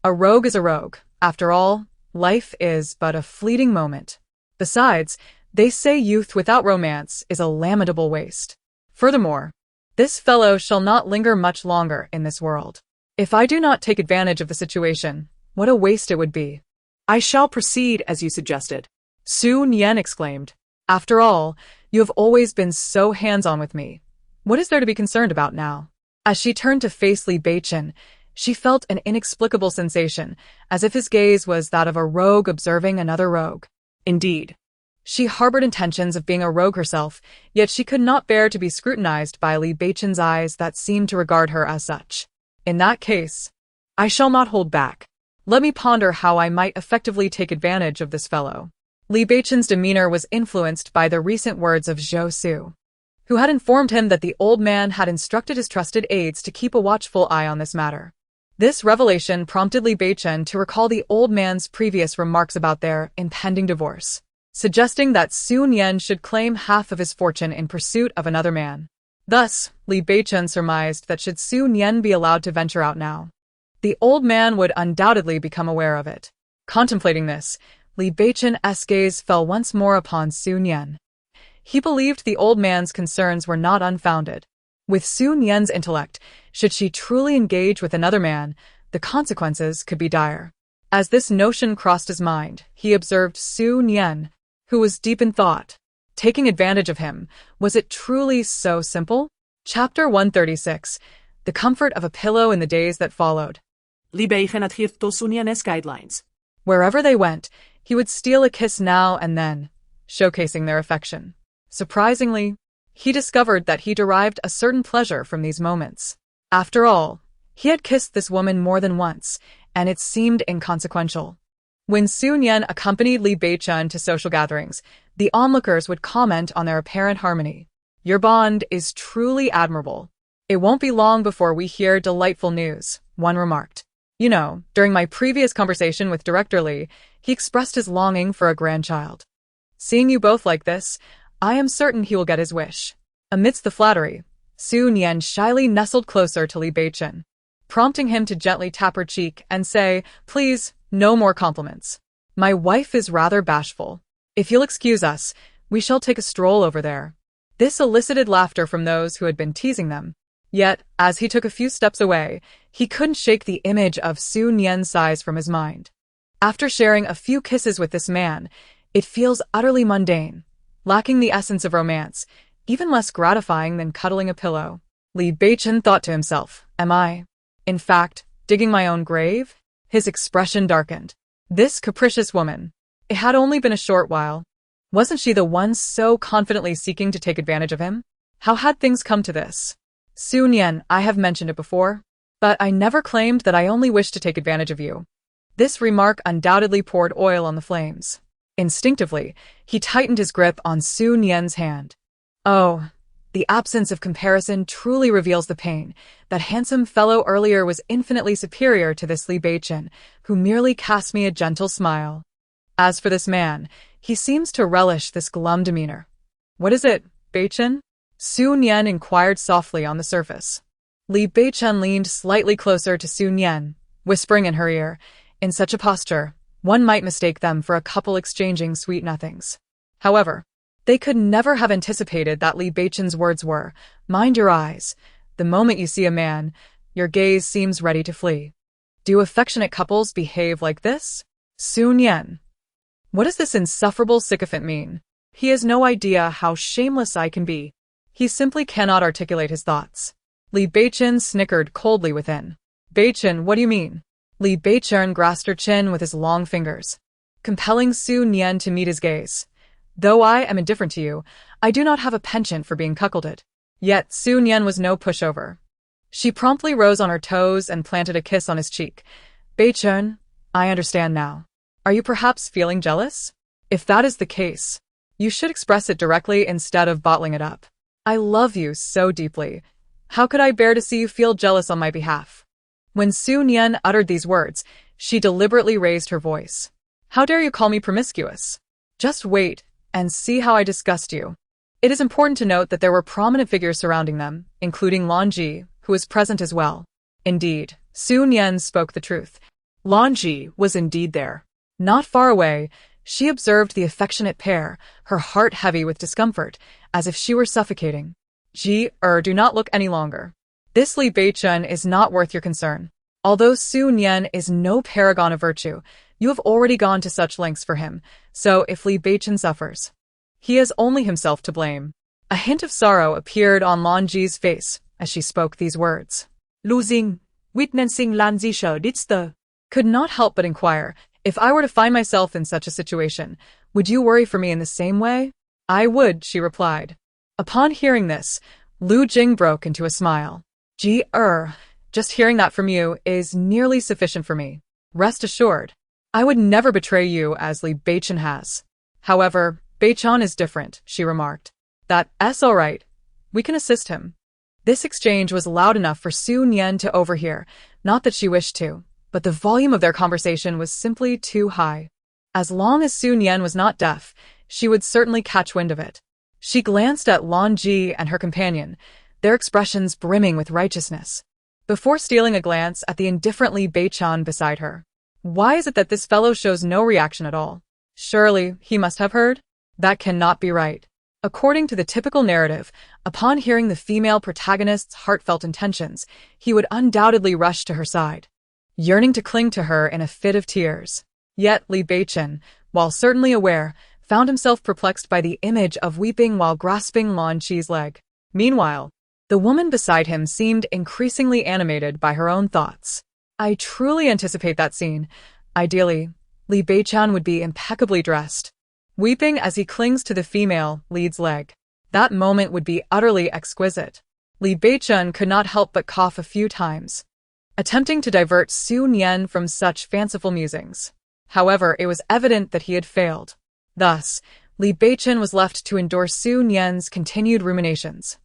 A rogue is a rogue. After all, life is but a fleeting moment. Besides, they say youth without romance is a lamentable waste. Furthermore, this fellow shall not linger much longer in this world. If I do not take advantage of the situation, what a waste it would be. I shall proceed as you suggested. Su Nian exclaimed. After all, you have always been so hands-on with me. What is there to be concerned about now? As she turned to face Li Beichen, she felt an inexplicable sensation, as if his gaze was that of a rogue observing another rogue. Indeed, she harbored intentions of being a rogue herself, yet she could not bear to be scrutinized by Li Beichen's eyes that seemed to regard her as such. In that case, I shall not hold back. Let me ponder how I might effectively take advantage of this fellow. Li Beichen's demeanor was influenced by the recent words of Zhou Su, who had informed him that the old man had instructed his trusted aides to keep a watchful eye on this matter. This revelation prompted Li Beichen to recall the old man's previous remarks about their impending divorce, suggesting that Su Nian should claim half of his fortune in pursuit of another man. Thus, Li Beichen surmised that should Su Nian be allowed to venture out now, the old man would undoubtedly become aware of it. Contemplating this, Li Beichen's gaze fell once more upon Su Nian. He believed the old man's concerns were not unfounded. With Su Nian's intellect, should she truly engage with another man, the consequences could be dire. As this notion crossed his mind, he observed Su Nian, who was deep in thought. Taking advantage of him, was it truly so simple? Chapter 136. The Comfort of a Pillow in the Days That Followed. Li Beichen adhirto Su Nian's guidelines. Wherever they went, he would steal a kiss now and then, showcasing their affection. Surprisingly, he discovered that he derived a certain pleasure from these moments. After all, he had kissed this woman more than once, and it seemed inconsequential. When Su Nian accompanied Li Beichen to social gatherings, the onlookers would comment on their apparent harmony. Your bond is truly admirable. It won't be long before we hear delightful news, one remarked. You know, during my previous conversation with Director Li, he expressed his longing for a grandchild. Seeing you both like this, I am certain he will get his wish. Amidst the flattery, Su Nian shyly nestled closer to Li Beichen, prompting him to gently tap her cheek and say, "Please, no more compliments. My wife is rather bashful. If you'll excuse us, we shall take a stroll over there." This elicited laughter from those who had been teasing them. Yet, as he took a few steps away, he couldn't shake the image of Su Nian's sighs from his mind. After sharing a few kisses with this man, it feels utterly mundane, lacking the essence of romance, even less gratifying than cuddling a pillow. Li Beichen thought to himself, am I, in fact, digging my own grave? His expression darkened. This capricious woman. It had only been a short while. Wasn't she the one so confidently seeking to take advantage of him? How had things come to this? Su Nian, I have mentioned it before, but I never claimed that I only wished to take advantage of you. This remark undoubtedly poured oil on the flames. Instinctively, he tightened his grip on Su Nian's hand. Oh, the absence of comparison truly reveals the pain. That handsome fellow earlier was infinitely superior to this Li Beichen, who merely cast me a gentle smile. As for this man, he seems to relish this glum demeanor. What is it, Beichen? Su Nian inquired softly on the surface. Li Beichen leaned slightly closer to Su Nian, whispering in her ear, in such a posture, one might mistake them for a couple exchanging sweet nothings. However, they could never have anticipated that Li Beichen's words were, mind your eyes. The moment you see a man, your gaze seems ready to flee. Do affectionate couples behave like this? Su Nian. What does this insufferable sycophant mean? He has no idea how shameless I can be. He simply cannot articulate his thoughts. Li Beichen snickered coldly within. Beichen, what do you mean? Li Beichen grasped her chin with his long fingers, compelling Su Nian to meet his gaze. Though I am indifferent to you, I do not have a penchant for being cuckolded. Yet Su Nian was no pushover. She promptly rose on her toes and planted a kiss on his cheek. Beichen, I understand now. Are you perhaps feeling jealous? If that is the case, you should express it directly instead of bottling it up. I love you so deeply. How could I bear to see you feel jealous on my behalf? When Su Nian uttered these words, she deliberately raised her voice. How dare you call me promiscuous? Just wait and see how I disgust you. It is important to note that there were prominent figures surrounding them, including Lan Ji, who was present as well. Indeed, Su Nian spoke the truth. Lan Ji was indeed there. Not far away, she observed the affectionate pair, her heart heavy with discomfort, as if she were suffocating. Do not look any longer. This Li Beichen is not worth your concern. Although Su Nian is no paragon of virtue, you have already gone to such lengths for him, so if Li Beichen suffers, he has only himself to blame. A hint of sorrow appeared on Lan Ji's face as she spoke these words. Losing, witnessing Lan Ji could not help but inquire, if I were to find myself in such a situation, would you worry for me in the same way? I would, she replied. Upon hearing this, Lu Jing broke into a smile. Just hearing that from you is nearly sufficient for me. Rest assured, I would never betray you as Li Beichen has. However, Beichen is different, she remarked. That's all right. We can assist him. This exchange was loud enough for Su Nian to overhear, not that she wished to, but the volume of their conversation was simply too high. As long as Su Nian was not deaf, she would certainly catch wind of it. She glanced at Lan Ji and her companion, their expressions brimming with righteousness, before stealing a glance at the indifferent Li Beichen beside her. Why is it that this fellow shows no reaction at all? Surely, he must have heard? That cannot be right. According to the typical narrative, upon hearing the female protagonist's heartfelt intentions, he would undoubtedly rush to her side, yearning to cling to her in a fit of tears. Yet Li Beichen, while certainly aware, found himself perplexed by the image of weeping while grasping Lan Ji's leg. Meanwhile, the woman beside him seemed increasingly animated by her own thoughts. I truly anticipate that scene. Ideally, Li Beichen would be impeccably dressed, weeping as he clings to the female lead's leg. That moment would be utterly exquisite. Li Beichen could not help but cough a few times, attempting to divert Su Nian from such fanciful musings. However, it was evident that he had failed. Thus, Li Beichen was left to endure Su Nian's continued ruminations.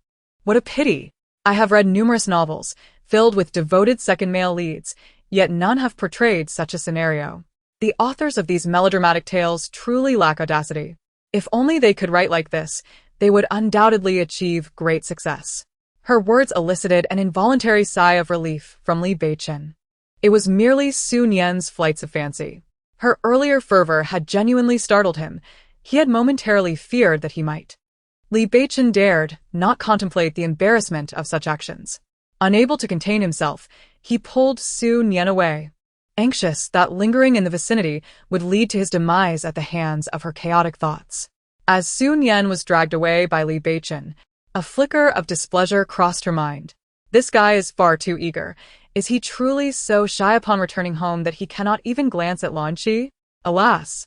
What a pity! I have read numerous novels, filled with devoted second male leads, yet none have portrayed such a scenario. The authors of these melodramatic tales truly lack audacity. If only they could write like this, they would undoubtedly achieve great success. Her words elicited an involuntary sigh of relief from Li Beichen. It was merely Su Nian's flights of fancy. Her earlier fervor had genuinely startled him. He had momentarily feared that he might. Li Beichen dared not contemplate the embarrassment of such actions. Unable to contain himself, he pulled Su Nian away, anxious that lingering in the vicinity would lead to his demise at the hands of her chaotic thoughts. As Su Nian was dragged away by Li Beichen, a flicker of displeasure crossed her mind. This guy is far too eager. Is he truly so shy upon returning home that he cannot even glance at Lan Qi? Alas!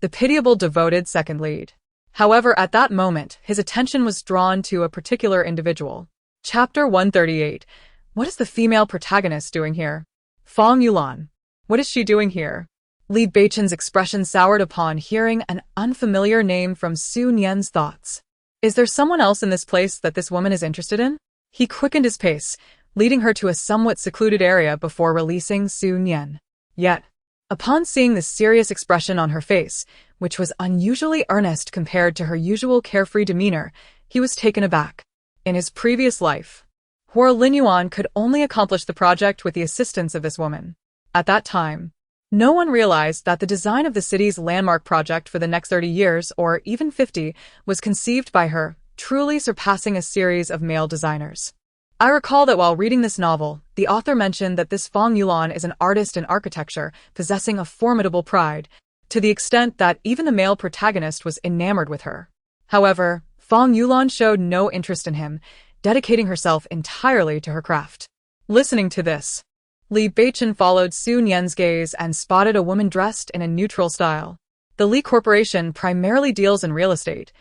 The pitiable devoted second lead. However, at that moment, his attention was drawn to a particular individual. Chapter 138. What is the female protagonist doing here? Fang Yulan. What is she doing here? Li Beichen's expression soured upon hearing an unfamiliar name from Su Nian's thoughts. Is there someone else in this place that this woman is interested in? He quickened his pace, leading her to a somewhat secluded area before releasing Su Nian. Yet, upon seeing the serious expression on her face, which was unusually earnest compared to her usual carefree demeanor, he was taken aback. In his previous life, Lin Yuan could only accomplish the project with the assistance of this woman. At that time, no one realized that the design of the city's landmark project for the next 30 years, or even 50, was conceived by her, truly surpassing a series of male designers. I recall that while reading this novel, the author mentioned that this Fang Yulan is an artist in architecture, possessing a formidable pride, to the extent that even the male protagonist was enamored with her. However, Fang Yulan showed no interest in him, dedicating herself entirely to her craft. Listening to this, Li Beichen followed Su Nian's gaze and spotted a woman dressed in a neutral style. The Li Corporation primarily deals in real estate,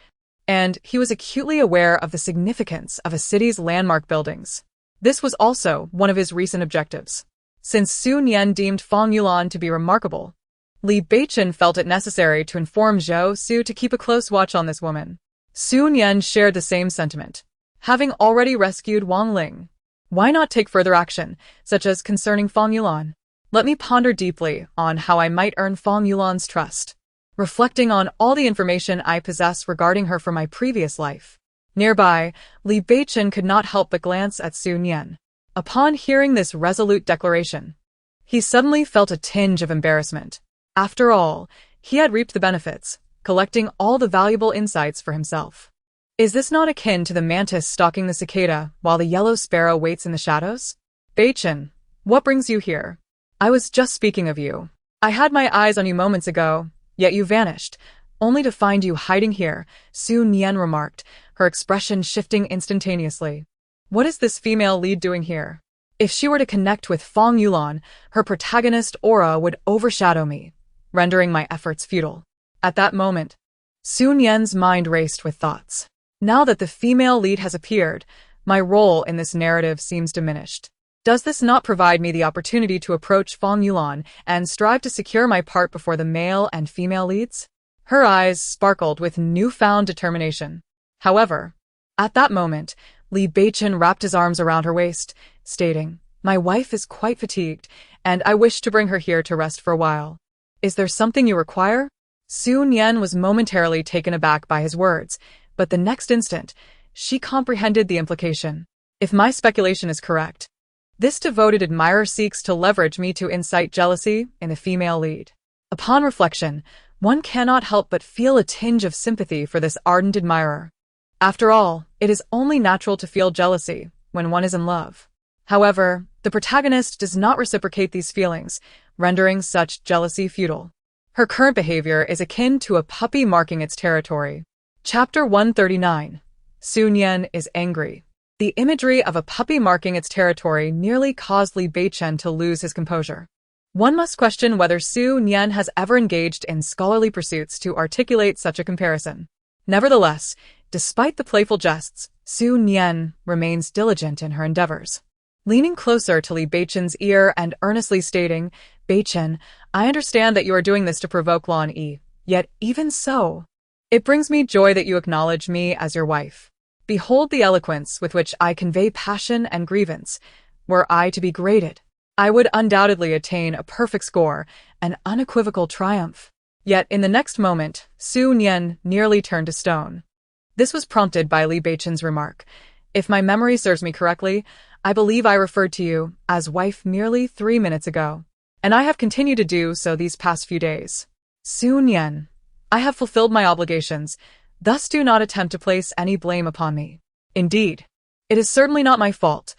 and he was acutely aware of the significance of a city's landmark buildings. This was also one of his recent objectives. Since Su Nian deemed Fang Yulan to be remarkable, Li Beichen felt it necessary to inform Zhou Su to keep a close watch on this woman. Su Nian shared the same sentiment. Having already rescued Wang Ling, why not take further action, such as concerning Fang Yulan? Let me ponder deeply on how I might earn Fang Yulan's trust, reflecting on all the information I possess regarding her from my previous life. Nearby, Li Beichen could not help but glance at Su Nian. Upon hearing this resolute declaration, he suddenly felt a tinge of embarrassment. After all, he had reaped the benefits, collecting all the valuable insights for himself. Is this not akin to the mantis stalking the cicada while the yellow sparrow waits in the shadows? Beichen, what brings you here? I was just speaking of you. I had my eyes on you moments ago, yet you vanished, only to find you hiding here, Su Nian remarked, her expression shifting instantaneously. What is this female lead doing here? If she were to connect with Fang Yulan, her protagonist aura would overshadow me, rendering my efforts futile. At that moment, Su Nian's mind raced with thoughts. Now that the female lead has appeared, my role in this narrative seems diminished. Does this not provide me the opportunity to approach Fang Yulan and strive to secure my part before the male and female leads? Her eyes sparkled with newfound determination. However, at that moment, Li Beichen wrapped his arms around her waist, stating, "My wife is quite fatigued, and I wish to bring her here to rest for a while. Is there something you require?" Su Nian was momentarily taken aback by his words, but the next instant, she comprehended the implication. If my speculation is correct, this devoted admirer seeks to leverage me to incite jealousy in the female lead. Upon reflection, one cannot help but feel a tinge of sympathy for this ardent admirer. After all, it is only natural to feel jealousy when one is in love. However, the protagonist does not reciprocate these feelings, rendering such jealousy futile. Her current behavior is akin to a puppy marking its territory. Chapter 139. Su Nian is angry. The imagery of a puppy marking its territory nearly caused Li Beichen to lose his composure. One must question whether Su Nian has ever engaged in scholarly pursuits to articulate such a comparison. Nevertheless, despite the playful jests, Su Nian remains diligent in her endeavors. Leaning closer to Li Beichen's ear and earnestly stating, Beichen, I understand that you are doing this to provoke Lan Yi, yet even so, it brings me joy that you acknowledge me as your wife. Behold the eloquence with which I convey passion and grievance. Were I to be graded, I would undoubtedly attain a perfect score, an unequivocal triumph. Yet in the next moment, Su Nian nearly turned to stone. This was prompted by Li Beichen's remark. If my memory serves me correctly, I believe I referred to you as wife merely 3 minutes ago, and I have continued to do so these past few days. Su Nian, I have fulfilled my obligations, thus do not attempt to place any blame upon me. Indeed, it is certainly not my fault.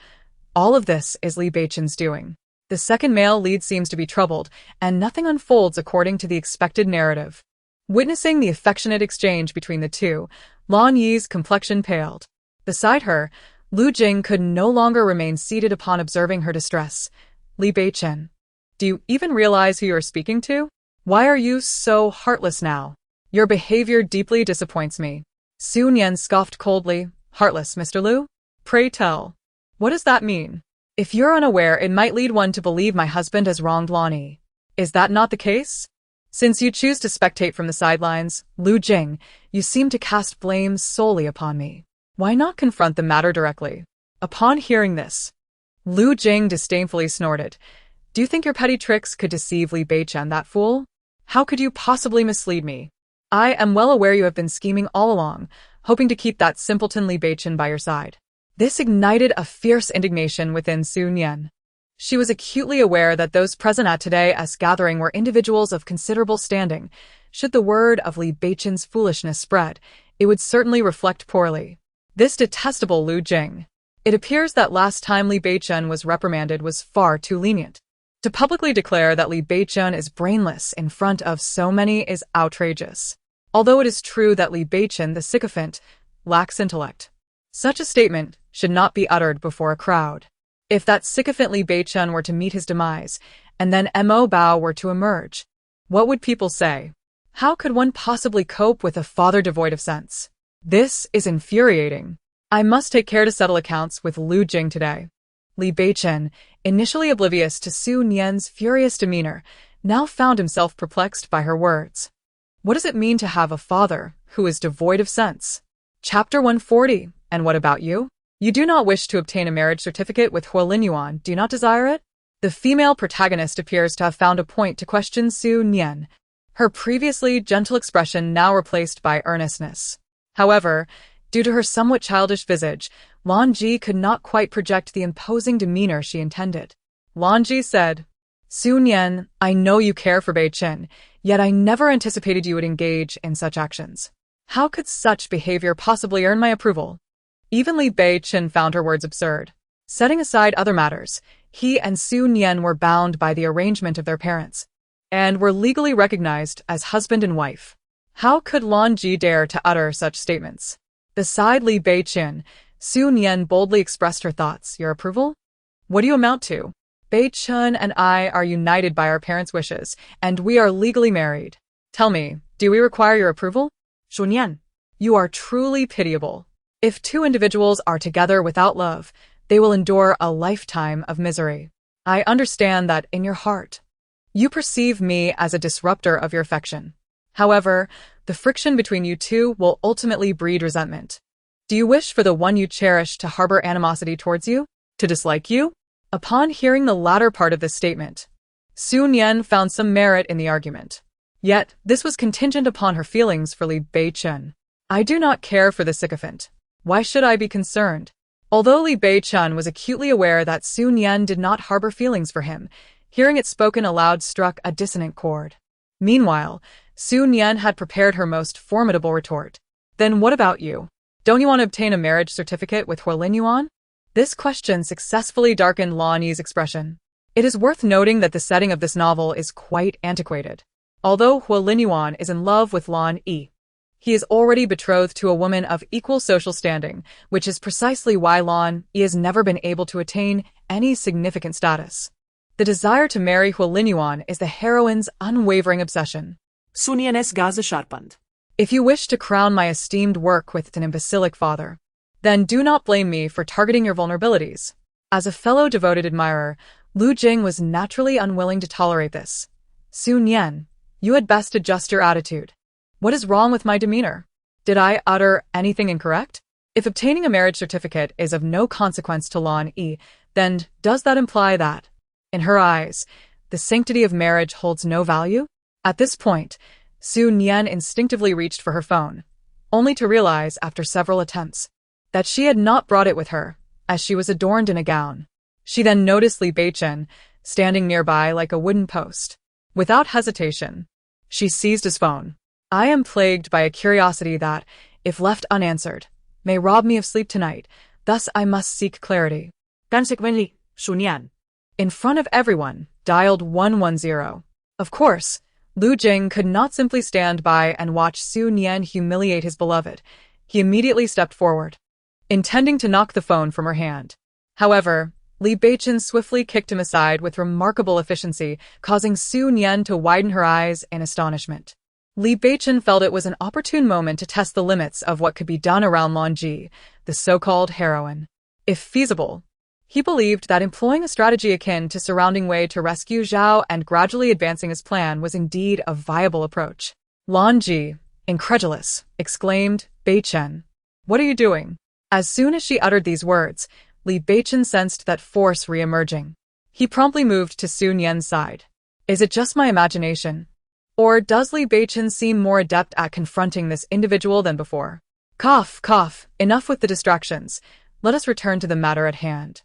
All of this is Li Beichen's doing. The second male lead seems to be troubled, and nothing unfolds according to the expected narrative. Witnessing the affectionate exchange between the two, Lan Yi's complexion paled. Beside her, Lu Jing could no longer remain seated upon observing her distress. Li Beichen, do you even realize who you are speaking to? Why are you so heartless now? Your behavior deeply disappoints me. Su Nian scoffed coldly. Heartless, Mr. Lu? Pray tell. What does that mean? If you're unaware, it might lead one to believe my husband has wronged Lan Yi. Is that not the case? Since you choose to spectate from the sidelines, Lu Jing, you seem to cast blame solely upon me. Why not confront the matter directly? Upon hearing this, Lu Jing disdainfully snorted. Do you think your petty tricks could deceive Li Beichen, that fool? How could you possibly mislead me? I am well aware you have been scheming all along, hoping to keep that simpleton Li Beichen by your side. This ignited a fierce indignation within Su Nian. She was acutely aware that those present at today's gathering were individuals of considerable standing. Should the word of Li Beichen's foolishness spread, it would certainly reflect poorly. This detestable Lu Jing. It appears that last time Li Beichen was reprimanded was far too lenient. To publicly declare that Li Beichen is brainless in front of so many is outrageous. Although it is true that Li Beichen, the sycophant, lacks intellect, such a statement should not be uttered before a crowd. If that sycophant Li Beichen were to meet his demise, and then Mo Bao were to emerge, what would people say? How could one possibly cope with a father devoid of sense? This is infuriating. I must take care to settle accounts with Lu Jing today. Li Beichen, initially oblivious to Su Nian's furious demeanor, now found himself perplexed by her words. What does it mean to have a father who is devoid of sense? Chapter 140. And what about you? You do not wish to obtain a marriage certificate with Huolin Yuan, do you not desire it? The female protagonist appears to have found a point to question Su Nian, her previously gentle expression now replaced by earnestness. However, due to her somewhat childish visage, Lan Ji could not quite project the imposing demeanor she intended. Lan Ji said, Su Nian, I know you care for Beichen, yet I never anticipated you would engage in such actions. How could such behavior possibly earn my approval? Even Li Beichen found her words absurd. Setting aside other matters, he and Su Nian were bound by the arrangement of their parents, and were legally recognized as husband and wife. How could Lan Ji dare to utter such statements? Beside Li Beichen, Su Nian boldly expressed her thoughts. Your approval? What do you amount to? Beichen and I are united by our parents' wishes, and we are legally married. Tell me, do we require your approval? Su Nian, you are truly pitiable. If two individuals are together without love, they will endure a lifetime of misery. I understand that in your heart, you perceive me as a disruptor of your affection. However, the friction between you two will ultimately breed resentment. Do you wish for the one you cherish to harbor animosity towards you? To dislike you? Upon hearing the latter part of this statement, Su Nian found some merit in the argument. Yet, this was contingent upon her feelings for Li Beichen. I do not care for the sycophant. Why should I be concerned? Although Li Beichen was acutely aware that Su Nian did not harbor feelings for him, hearing it spoken aloud struck a dissonant chord. Meanwhile, Su Nian had prepared her most formidable retort. Then what about you? Don't you want to obtain a marriage certificate with Huolin Yuan? This question successfully darkened Lan Yi's expression. It is worth noting that the setting of this novel is quite antiquated. Although Huolin Yuan is in love with Lan Yi, he is already betrothed to a woman of equal social standing, which is precisely why Lan Yi has never been able to attain any significant status. The desire to marry Huolin Yuan is the heroine's unwavering obsession. Su Nian es Sharpand. If you wish to crown my esteemed work with an imbecilic father, then do not blame me for targeting your vulnerabilities. As a fellow devoted admirer, Lu Jing was naturally unwilling to tolerate this. Su Nian, you had best adjust your attitude. What is wrong with my demeanor? Did I utter anything incorrect? If obtaining a marriage certificate is of no consequence to Lan Yi, then does that imply that, in her eyes, the sanctity of marriage holds no value? At this point, Su Nian instinctively reached for her phone, only to realize, after several attempts, that she had not brought it with her, as she was adorned in a gown. She then noticed Li Beichen, standing nearby like a wooden post. Without hesitation, she seized his phone. I am plagued by a curiosity that, if left unanswered, may rob me of sleep tonight, thus I must seek clarity. Consequently, Su Nian, In front of everyone, dialed 110. Of course, Lu Jing could not simply stand by and watch Su Nian humiliate his beloved. He immediately stepped forward, intending to knock the phone from her hand. However, Li Beichen swiftly kicked him aside with remarkable efficiency, causing Su Nian to widen her eyes in astonishment. Li Beichen felt it was an opportune moment to test the limits of what could be done around Lan Ji, the so-called heroine. If feasible, he believed that employing a strategy akin to surrounding Wei to rescue Zhao and gradually advancing his plan was indeed a viable approach. Lan Ji, incredulous, exclaimed, Beichen, what are you doing? As soon as she uttered these words, Li Beichen sensed that force re-emerging. He promptly moved to Su Nian's side. Is it just my imagination? Or does Li Beichen seem more adept at confronting this individual than before? Cough, cough, enough with the distractions. Let us return to the matter at hand.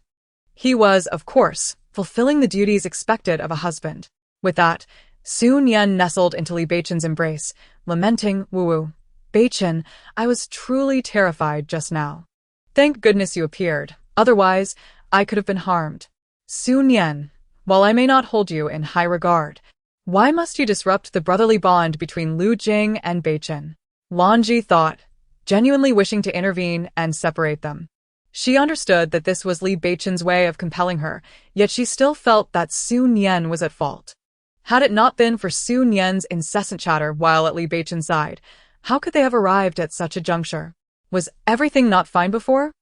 He was, of course, fulfilling the duties expected of a husband. With that, Su Nian nestled into Li Beichen's embrace, lamenting, woo-woo. Beichen, I was truly terrified just now. Thank goodness you appeared. Otherwise, I could have been harmed. Su Nian, while I may not hold you in high regard, why must you disrupt the brotherly bond between Lu Jing and Beichen? Lan Ji thought, genuinely wishing to intervene and separate them. She understood that this was Li Beichen's way of compelling her, yet she still felt that Su Nian was at fault. Had it not been for Su Nian's incessant chatter while at Li Beichen's side, how could they have arrived at such a juncture? Was everything not fine before?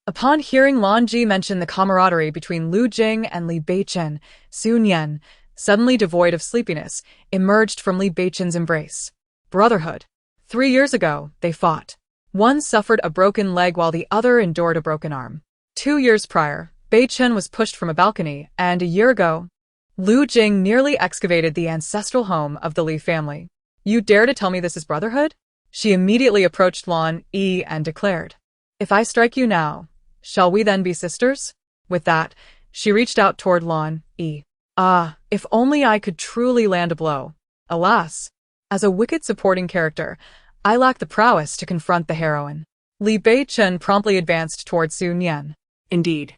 Upon hearing Lan Ji mention the camaraderie between Lu Jing and Li Beichen, Su Nian, suddenly devoid of sleepiness, emerged from Li Beichen's embrace. Brotherhood. 3 years ago, they fought. One suffered a broken leg while the other endured a broken arm. 2 years prior, Beichen was pushed from a balcony, and a year ago, Lu Jing nearly excavated the ancestral home of the Li family. You dare to tell me this is brotherhood? She immediately approached Lan Yi and declared, if I strike you now, shall we then be sisters? With that, she reached out toward Lan Yi. Ah, if only I could truly land a blow. Alas, as a wicked supporting character, I lack the prowess to confront the heroine. Li Beichen promptly advanced toward Su Nian. indeed.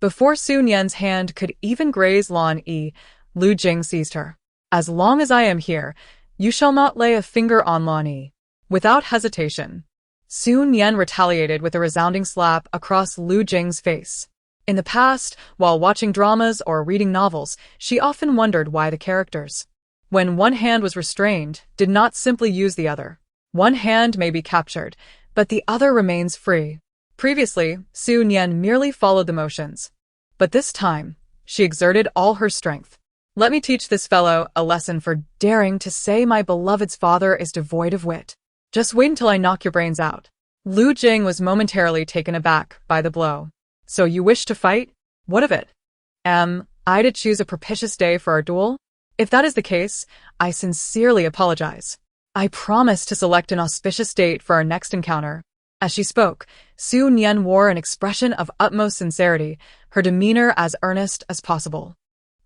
Before Su Nian's hand could even graze Lan Yi, Lu Jing seized her. As long as I am here, you shall not lay a finger on Lan Yi. Without hesitation, Su Nian retaliated with a resounding slap across Lu Jing's face. In the past, while watching dramas or reading novels, she often wondered why the characters, when one hand was restrained, did not simply use the other. One hand may be captured, but the other remains free. Previously, Su Nian merely followed the motions. But this time, she exerted all her strength. Let me teach this fellow a lesson for daring to say my beloved's father is devoid of wit. Just wait until I knock your brains out. Lu Jing was momentarily taken aback by the blow. So you wish to fight? What of it? Am I to choose a propitious day for our duel? If that is the case, I sincerely apologize. I promise to select an auspicious date for our next encounter. As she spoke, Su Nian wore an expression of utmost sincerity, her demeanor as earnest as possible.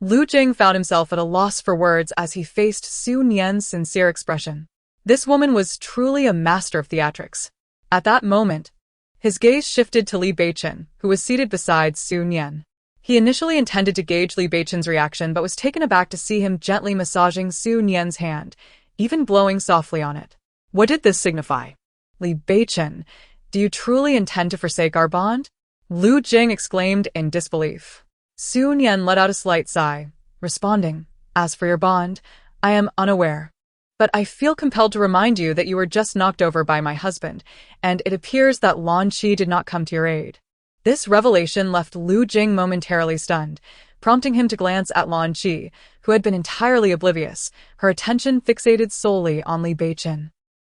Lu Jing found himself at a loss for words as he faced Su Nian's sincere expression. This woman was truly a master of theatrics. At that moment, his gaze shifted to Li Beichen, who was seated beside Su Nian. He initially intended to gauge Li Beichen's reaction but was taken aback to see him gently massaging Su Nian's hand, even blowing softly on it. What did this signify? Li Beichen, do you truly intend to forsake our bond? Lu Jing exclaimed in disbelief. Su Nian let out a slight sigh, responding, as for your bond, I am unaware. But I feel compelled to remind you that you were just knocked over by my husband, and it appears that Lan Qi did not come to your aid. This revelation left Lu Jing momentarily stunned, prompting him to glance at Lan Qi, who had been entirely oblivious, her attention fixated solely on Li Beichen.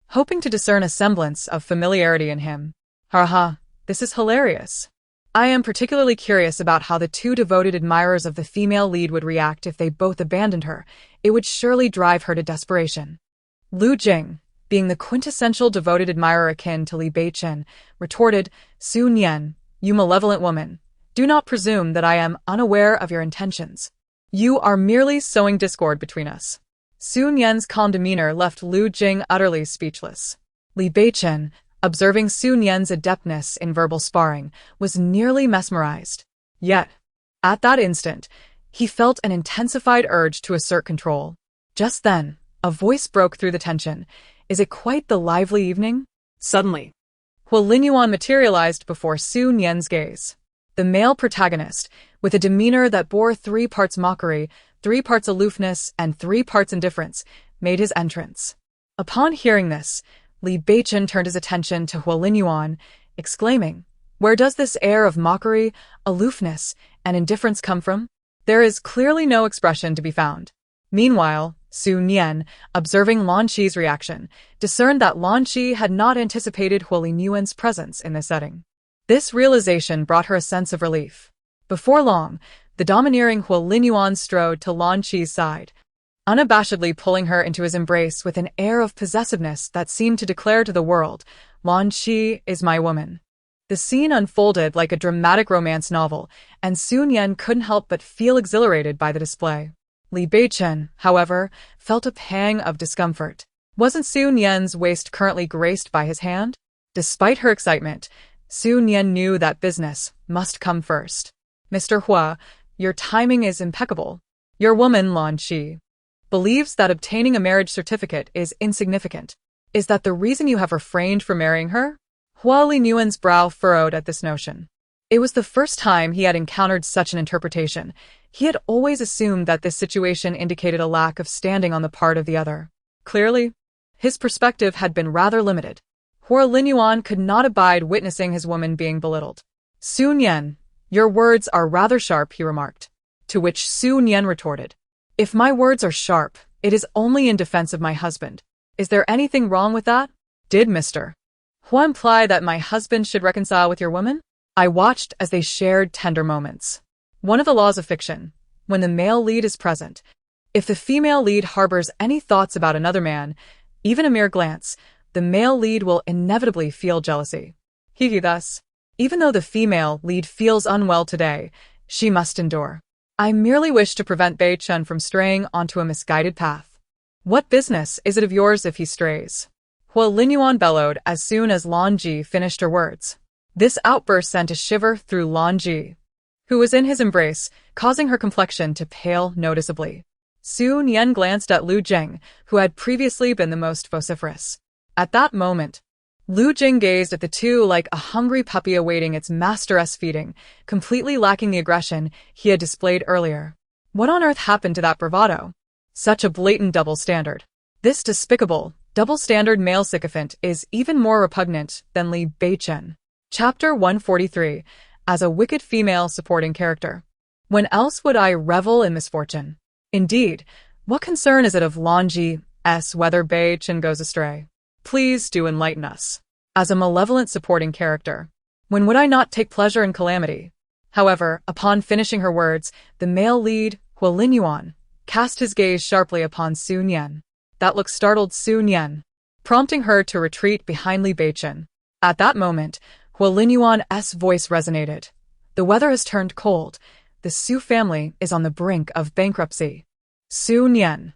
Hoping to discern a semblance of familiarity in him. Haha, this is hilarious. I am particularly curious about how the two devoted admirers of the female lead would react if they both abandoned her. It would surely drive her to desperation. Lu Jing, being the quintessential devoted admirer akin to Li Beichen, retorted, Su Nian, you malevolent woman, do not presume that I am unaware of your intentions. You are merely sowing discord between us. Su Nian's calm demeanor left Lu Jing utterly speechless. Li Beichen, observing Su Nian's adeptness in verbal sparring, was nearly mesmerized. Yet, at that instant, he felt an intensified urge to assert control. Just then, a voice broke through the tension. Is it quite the lively evening? Suddenly, Huo materialized before Su Nian's gaze. The male protagonist, with a demeanor that bore 3 parts mockery, 3 parts aloofness, and 3 parts indifference, made his entrance. Upon hearing this, Li Beichen turned his attention to Huo, exclaiming, Where does this air of mockery, aloofness, and indifference come from? There is clearly no expression to be found. Meanwhile, Su Nian, observing Lan Qi's reaction, discerned that Lan Qi had not anticipated Huo presence in this setting. This realization brought her a sense of relief. Before long, the domineering Huo strode to Lan Qi's side, unabashedly pulling her into his embrace with an air of possessiveness that seemed to declare to the world, Lan Qi is my woman. The scene unfolded like a dramatic romance novel, and Su Nian couldn't help but feel exhilarated by the display. Li Beichen, however, felt a pang of discomfort. Wasn't Su Nian's waist currently graced by his hand? Despite her excitement, Su Nian knew that business must come first. Mr. Hua, your timing is impeccable. Your woman, Lan Qi, believes that obtaining a marriage certificate is insignificant. Is that the reason you have refrained from marrying her? Hua Linyuan's brow furrowed at this notion. It was the first time he had encountered such an interpretation. He had always assumed that this situation indicated a lack of standing on the part of the other. Clearly, his perspective had been rather limited. Hua Linyuan could not abide witnessing his woman being belittled. Su Nian, your words are rather sharp, he remarked. To which Su Nian retorted, If my words are sharp, it is only in defense of my husband. Is there anything wrong with that? Did Mr. Hua imply that my husband should reconcile with your woman? I watched as they shared tender moments. One of the laws of fiction, when the male lead is present, if the female lead harbors any thoughts about another man, even a mere glance, the male lead will inevitably feel jealousy. Thus, even though the female lead feels unwell today, she must endure. I merely wish to prevent Beichen from straying onto a misguided path. What business is it of yours if he strays? Huo Linyuan bellowed as soon as Lan Ji finished her words. This outburst sent a shiver through Lan Ji, who was in his embrace, causing her complexion to pale noticeably. Su Nian glanced at Lu Jing, who had previously been the most vociferous. At that moment, Lu Jing gazed at the two like a hungry puppy awaiting its master's feeding, completely lacking the aggression he had displayed earlier. What on earth happened to that bravado? Such a blatant double standard. This despicable, double-standard male sycophant is even more repugnant than Li Beichen. Chapter 143, as a wicked female supporting character. When else would I revel in misfortune? Indeed, what concern is it of Lan Ji's whether Beichen goes astray? Please do enlighten us. As a malevolent supporting character, when would I not take pleasure in calamity? However, upon finishing her words, the male lead, Huo Linyuan, cast his gaze sharply upon Su Nian. That look startled Su Nian, prompting her to retreat behind Li Beichen. At that moment, Huo Linyuan's voice resonated. The weather has turned cold. The Su family is on the brink of bankruptcy. Su Nian.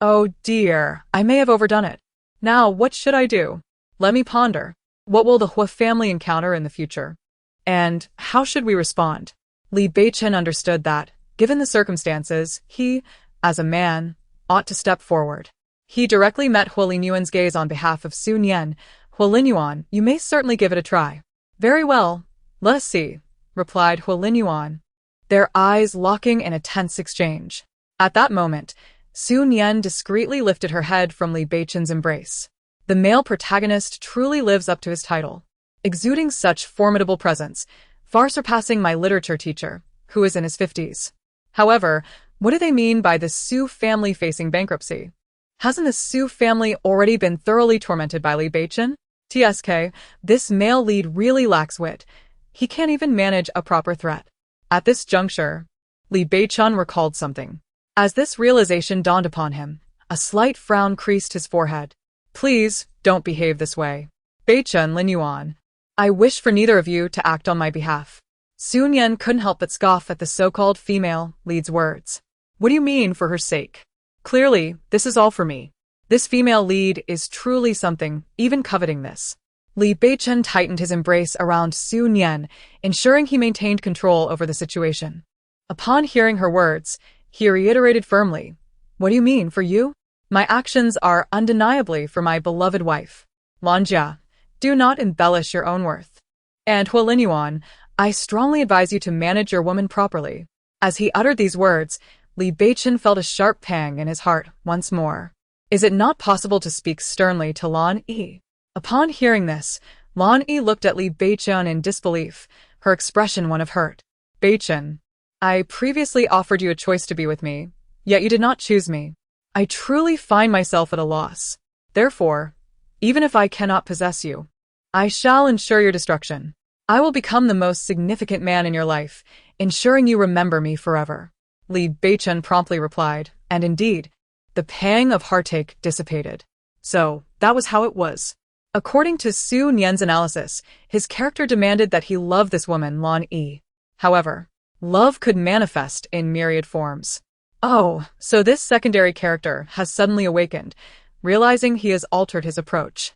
Oh dear, I may have overdone it. Now, what should I do? Let me ponder. What will the Hua family encounter in the future? And how should we respond? Li Beichen understood that, given the circumstances, he, as a man, ought to step forward. He directly met Huo Linyuan's gaze on behalf of Su Nian. Huo Linyuan, you may certainly give it a try. Very well, let us see, replied Huo Linyuan, their eyes locking in a tense exchange. At that moment, Su Nian discreetly lifted her head from Li Beichen's embrace. The male protagonist truly lives up to his title, exuding such formidable presence, far surpassing my literature teacher, who is in his 50s. However, what do they mean by the Su family facing bankruptcy? Hasn't the Su family already been thoroughly tormented by Li Beichen? TSK, this male lead really lacks wit. He can't even manage a proper threat. At this juncture, Li Beichen recalled something. As this realization dawned upon him, a slight frown creased his forehead. Please, don't behave this way. Beichen Lin Yuan. I wish for neither of you to act on my behalf. Su Nian couldn't help but scoff at the so-called female lead's words. What do you mean for her sake? Clearly, this is all for me. This female lead is truly something, even coveting this. Li Beichen tightened his embrace around Su Nian, ensuring he maintained control over the situation. Upon hearing her words, he reiterated firmly, What do you mean for you? My actions are undeniably for my beloved wife. Lanjia, do not embellish your own worth. And Huolin Yuan, I strongly advise you to manage your woman properly. As he uttered these words, Li Beichen felt a sharp pang in his heart once more. Is it not possible to speak sternly to Lan Yi? Upon hearing this, Lan Yi looked at Li Beichen in disbelief, her expression one of hurt. Beichen, I previously offered you a choice to be with me, yet you did not choose me. I truly find myself at a loss. Therefore, even if I cannot possess you, I shall ensure your destruction. I will become the most significant man in your life, ensuring you remember me forever. Li Beichen promptly replied, and indeed, the pang of heartache dissipated. So, that was how it was. According to Su Nian's analysis, his character demanded that he love this woman, Lan Yi. However, love could manifest in myriad forms. Oh, so this secondary character has suddenly awakened, realizing he has altered his approach.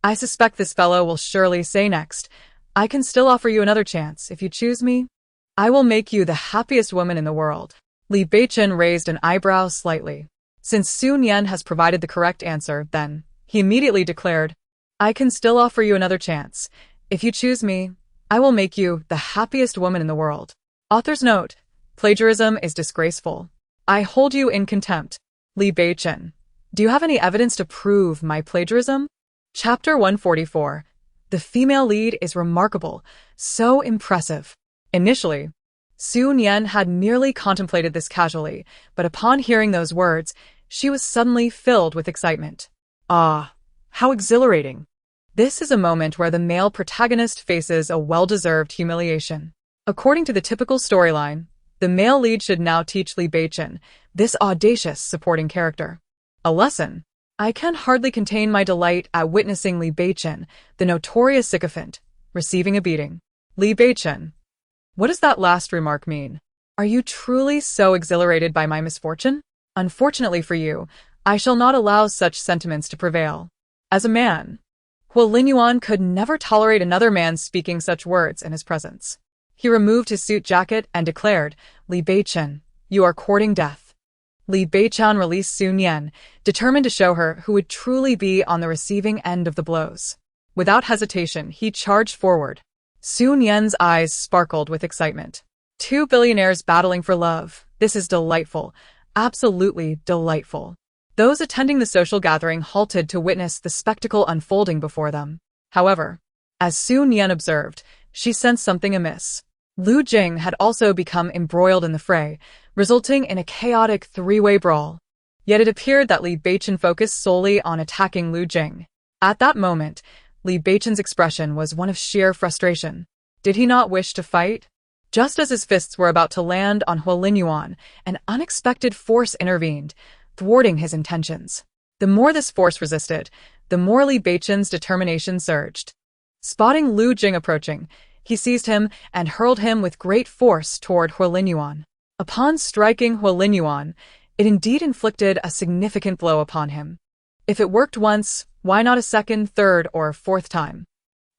I suspect this fellow will surely say next, I can still offer you another chance. If you choose me, I will make you the happiest woman in the world. Li Beichen raised an eyebrow slightly. Since Su Nian has provided the correct answer, then, he immediately declared, I can still offer you another chance. If you choose me, I will make you the happiest woman in the world. Author's note, plagiarism is disgraceful. I hold you in contempt. Li Beichen, do you have any evidence to prove my plagiarism? Chapter 144. The female lead is remarkable, so impressive. Initially, Su Nian had merely contemplated this casually, but upon hearing those words, she was suddenly filled with excitement. Ah, how exhilarating. This is a moment where the male protagonist faces a well-deserved humiliation. According to the typical storyline, the male lead should now teach Li Beichen, this audacious supporting character, a lesson. I can hardly contain my delight at witnessing Li Beichen, the notorious sycophant, receiving a beating. Li Beichen, what does that last remark mean? Are you truly so exhilarated by my misfortune? Unfortunately for you, I shall not allow such sentiments to prevail. As a man, Huolin Yuan could never tolerate another man speaking such words in his presence. He removed his suit jacket and declared, Li Beichen, you are courting death. Li Beichen released Su Nian, determined to show her who would truly be on the receiving end of the blows. Without hesitation, he charged forward. Su Nian's eyes sparkled with excitement. Two billionaires battling for love. This is delightful. Absolutely delightful. Those attending the social gathering halted to witness the spectacle unfolding before them. However, as Su Nian observed, she sensed something amiss. Lu Jing had also become embroiled in the fray, resulting in a chaotic three-way brawl. Yet it appeared that Li Beichen focused solely on attacking Lu Jing. At that moment, Li Beichen's expression was one of sheer frustration. Did he not wish to fight? Just as his fists were about to land on Huolin Yuan, an unexpected force intervened, thwarting his intentions. The more this force resisted, the more Li Beichen's determination surged. Spotting Lu Jing approaching, he seized him and hurled him with great force toward Huolin Yuan. Upon striking Huolin Yuan, it indeed inflicted a significant blow upon him. If it worked once, why not a second, third, or fourth time?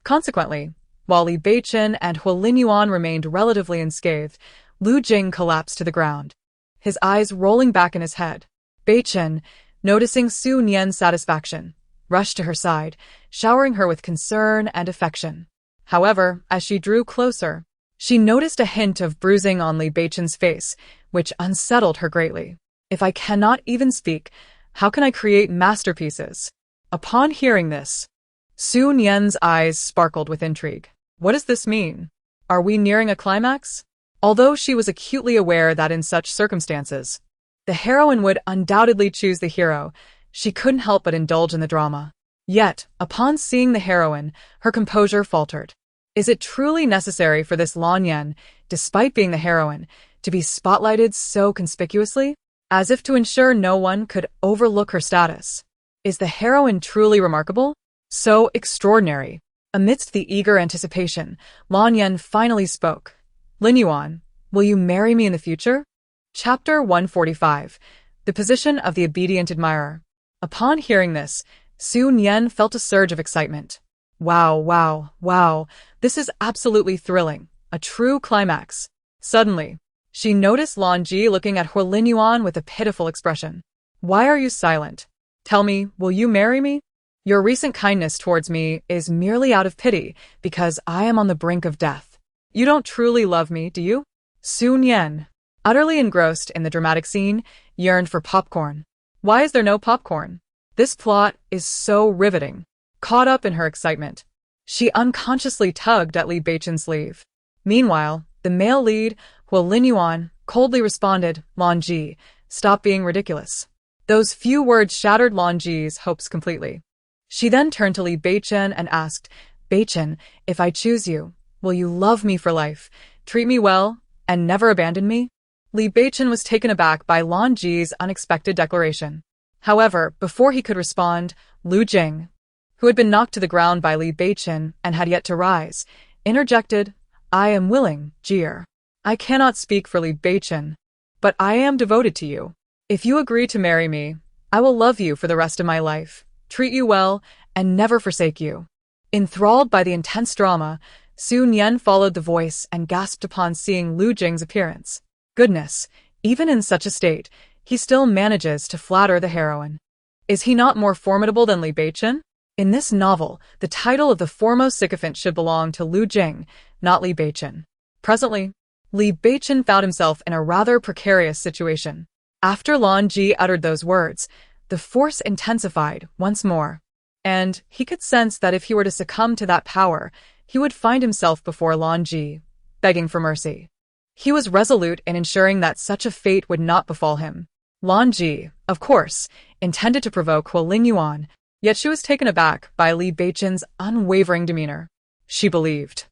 Consequently, while Li Beichen and Huolin Yuan remained relatively unscathed, Lu Jing collapsed to the ground, his eyes rolling back in his head. Beichen, noticing Su Nian's satisfaction, rushed to her side, showering her with concern and affection. However, as she drew closer, she noticed a hint of bruising on Li Beichen's face, which unsettled her greatly. If I cannot even speak, how can I create masterpieces? Upon hearing this, Su Nian's eyes sparkled with intrigue. What does this mean? Are we nearing a climax? Although she was acutely aware that in such circumstances, the heroine would undoubtedly choose the hero, she couldn't help but indulge in the drama. Yet, upon seeing the heroine, her composure faltered. Is it truly necessary for this Li Nian, despite being the heroine, to be spotlighted so conspicuously? As if to ensure no one could overlook her status. Is the heroine truly remarkable? So extraordinary? Amidst the eager anticipation, Li Nian finally spoke. Lin Yuan, will you marry me in the future? Chapter 145. The Position of the Obedient Admirer. Upon hearing this, Su Nian felt a surge of excitement. Wow, this is absolutely thrilling, a true climax. Suddenly, she noticed Lan Ji looking at Lin Yuan with a pitiful expression. Why are you silent? Tell me, will you marry me? Your recent kindness towards me is merely out of pity, because I am on the brink of death. You don't truly love me, do you? Su Nian, utterly engrossed in the dramatic scene, yearned for popcorn. Why is there no popcorn? This plot is so riveting. Caught up in her excitement, she unconsciously tugged at Li Beichen's sleeve. Meanwhile, the male lead, Lin Yuan, coldly responded, Lan Ji, stop being ridiculous. Those few words shattered Lan Ji's hopes completely. She then turned to Li Beichen and asked, Beichen, if I choose you, will you love me for life, treat me well, and never abandon me? Li Beichen was taken aback by Lan Ji's unexpected declaration. However, before he could respond, Lu Jing, who had been knocked to the ground by Li Beichen and had yet to rise, interjected, I am willing, Jier. I cannot speak for Li Beichen, but I am devoted to you. If you agree to marry me, I will love you for the rest of my life, treat you well, and never forsake you. Enthralled by the intense drama, Su Nian followed the voice and gasped upon seeing Lu Jing's appearance. Goodness, even in such a state, he still manages to flatter the heroine. Is he not more formidable than Li Beichen? In this novel, the title of the foremost sycophant should belong to Lu Jing, not Li Beichen. Presently, Li Beichen found himself in a rather precarious situation. After Lan Ji uttered those words, the force intensified once more, and he could sense that if he were to succumb to that power, he would find himself before Lan Ji, begging for mercy. He was resolute in ensuring that such a fate would not befall him. Lan Ji, of course, intended to provoke Lin Yuan, yet she was taken aback by Li Beichen's unwavering demeanor. She believed.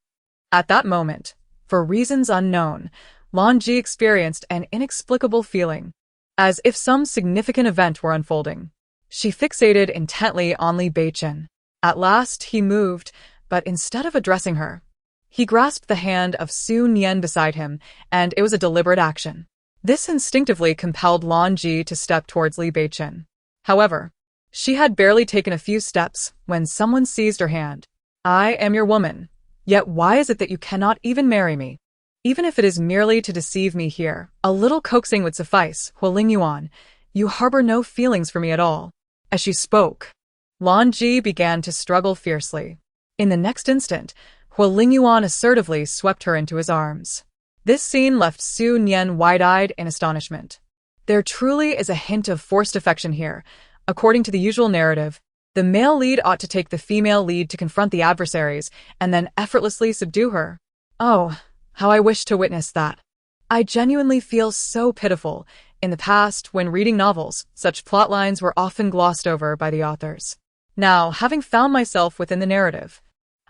At that moment, for reasons unknown, Lan Ji experienced an inexplicable feeling, as if some significant event were unfolding. She fixated intently on Li Beichen. At last he moved, but instead of addressing her, he grasped the hand of Su Nian beside him, and it was a deliberate action. This instinctively compelled Lan Ji to step towards Li Beichen. However, she had barely taken a few steps when someone seized her hand. I am your woman. Yet why is it that you cannot even marry me? Even if it is merely to deceive me here, a little coaxing would suffice, Lin Yuan. You harbor no feelings for me at all. As she spoke, Lan Ji began to struggle fiercely. In the next instant, Lin Yuan assertively swept her into his arms. This scene left Su Nian wide-eyed in astonishment. There truly is a hint of forced affection here. According to the usual narrative, the male lead ought to take the female lead to confront the adversaries and then effortlessly subdue her. Oh, how I wish to witness that. I genuinely feel so pitiful. In the past, when reading novels, such plotlines were often glossed over by the authors. Now, having found myself within the narrative,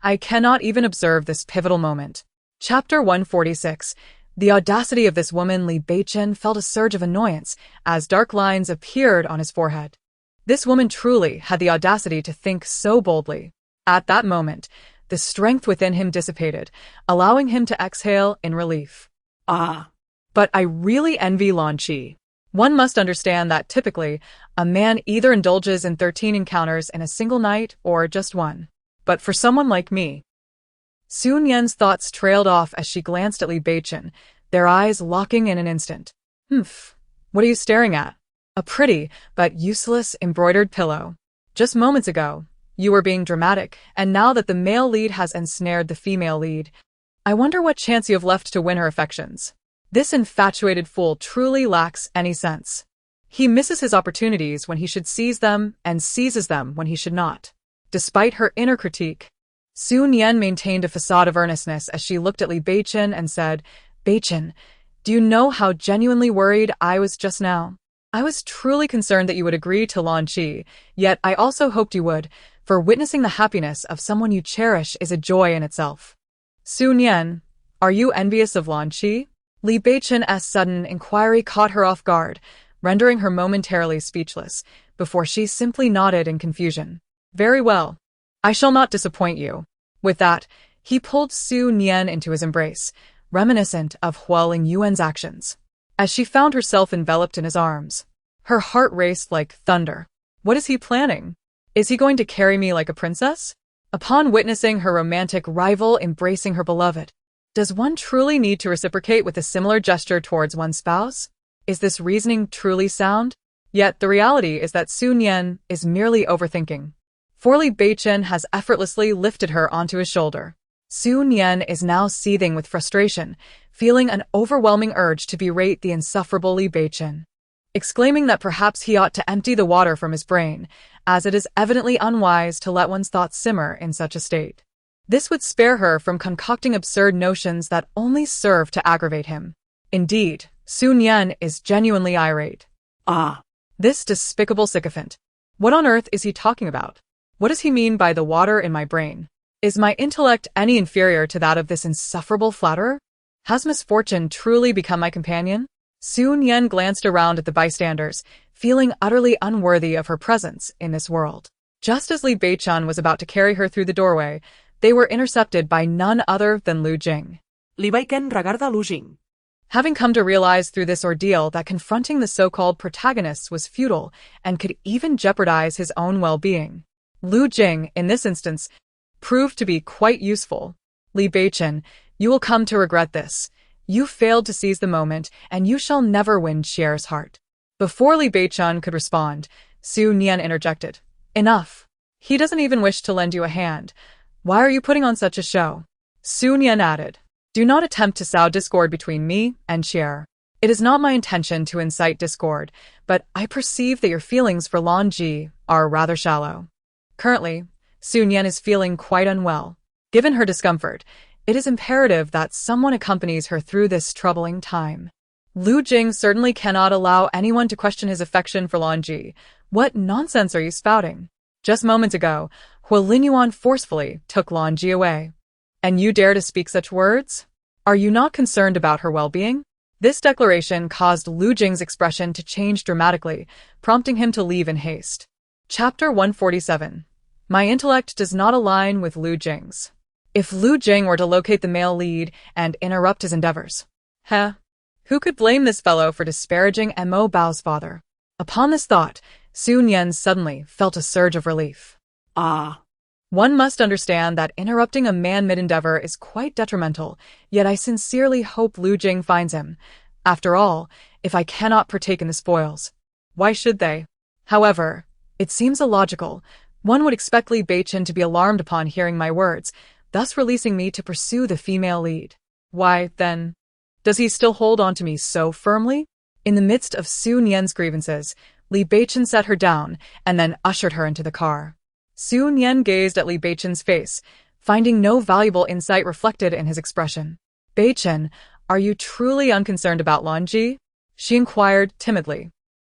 I cannot even observe this pivotal moment. Chapter 146. The audacity of this woman. Li Beichen felt a surge of annoyance as dark lines appeared on his forehead. This woman truly had the audacity to think so boldly. At that moment, the strength within him dissipated, allowing him to exhale in relief. But I really envy Lan Ji. One must understand that typically, a man either indulges in 13 encounters in a single night or just one. But for someone like me... Su Nian's thoughts trailed off as she glanced at Li Beichen, their eyes locking in an instant. What are you staring at? A pretty, but useless, embroidered pillow. Just moments ago, you were being dramatic, and now that the male lead has ensnared the female lead, I wonder what chance you have left to win her affections. This infatuated fool truly lacks any sense. He misses his opportunities when he should seize them and seizes them when he should not. Despite her inner critique, Su Nian maintained a facade of earnestness as she looked at Li Beichen and said, Beichen, do you know how genuinely worried I was just now? I was truly concerned that you would agree to Lan Qi, yet I also hoped you would, for witnessing the happiness of someone you cherish is a joy in itself. Su Nian, are you envious of Lan Qi? Li Beichen's sudden inquiry caught her off guard, rendering her momentarily speechless, before she simply nodded in confusion. Very well. I shall not disappoint you. With that, he pulled Su Nian into his embrace, reminiscent of Hua Lingyuan's actions. As she found herself enveloped in his arms, her heart raced like thunder. What is he planning? Is he going to carry me like a princess? Upon witnessing her romantic rival embracing her beloved, does one truly need to reciprocate with a similar gesture towards one's spouse? Is this reasoning truly sound? Yet the reality is that Su Nian is merely overthinking. For Li Beichen has effortlessly lifted her onto his shoulder. Su Nian is now seething with frustration, feeling an overwhelming urge to berate the insufferable Li Beichen, exclaiming that perhaps he ought to empty the water from his brain, as it is evidently unwise to let one's thoughts simmer in such a state. This would spare her from concocting absurd notions that only serve to aggravate him. Indeed, Su Nian is genuinely irate. This despicable sycophant. What on earth is he talking about? What does he mean by the water in my brain? Is my intellect any inferior to that of this insufferable flatterer? Has misfortune truly become my companion? Su Nian glanced around at the bystanders, feeling utterly unworthy of her presence in this world. Just as Li Beichen was about to carry her through the doorway, they were intercepted by none other than Lu Jing. Li Beichen regarda Lu Jing. Having come to realize through this ordeal that confronting the so-called protagonists was futile and could even jeopardize his own well-being, Lu Jing, in this instance, proved to be quite useful. Li Beichen, you will come to regret this. You failed to seize the moment, and you shall never win Xier's heart. Before Li Beichen could respond, Su Nian interjected. Enough. He doesn't even wish to lend you a hand. Why are you putting on such a show? Su Nian added. Do not attempt to sow discord between me and Xier. It is not my intention to incite discord, but I perceive that your feelings for Lan Ji are rather shallow. Currently, Su Nian is feeling quite unwell. Given her discomfort, it is imperative that someone accompanies her through this troubling time. Lu Jing certainly cannot allow anyone to question his affection for Lan Ji. What nonsense are you spouting? Just moments ago, Hua Lingyuan forcefully took Lan Ji away. And you dare to speak such words? Are you not concerned about her well-being? This declaration caused Lu Jing's expression to change dramatically, prompting him to leave in haste. Chapter 147. My intellect does not align with Lu Jing's. If Lu Jing were to locate the male lead and interrupt his endeavors. Who could blame this fellow for disparaging Mo Bao's father? Upon this thought, Su Nian suddenly felt a surge of relief. One must understand that interrupting a man mid-endeavor is quite detrimental, yet I sincerely hope Lu Jing finds him. After all, if I cannot partake in the spoils, why should they? However, it seems illogical. One would expect Li Beichen to be alarmed upon hearing my words, thus releasing me to pursue the female lead. Why, then, does he still hold on to me so firmly? In the midst of Su Nian's grievances, Li Beichen set her down and then ushered her into the car. Su Nian gazed at Li Beichen's face, finding no valuable insight reflected in his expression. Beichen, are you truly unconcerned about Lan Ji? She inquired timidly.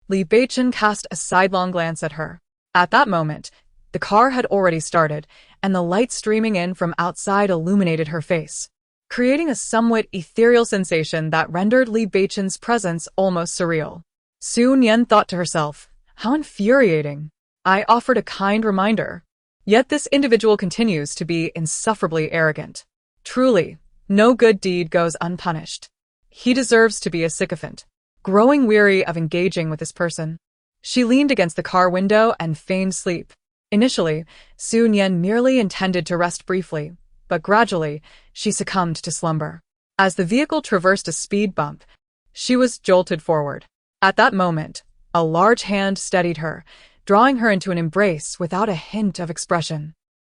Li Beichen cast a sidelong glance at her. At that moment, the car had already started, and the light streaming in from outside illuminated her face, creating a somewhat ethereal sensation that rendered Li Beichen's presence almost surreal. Su Nian thought to herself, how infuriating. I offered a kind reminder. Yet this individual continues to be insufferably arrogant. Truly, no good deed goes unpunished. He deserves to be a sycophant. Growing weary of engaging with this person, she leaned against the car window and feigned sleep. Initially, Su Nian merely intended to rest briefly, but gradually, she succumbed to slumber. As the vehicle traversed a speed bump, she was jolted forward. At that moment, a large hand steadied her, drawing her into an embrace without a hint of expression.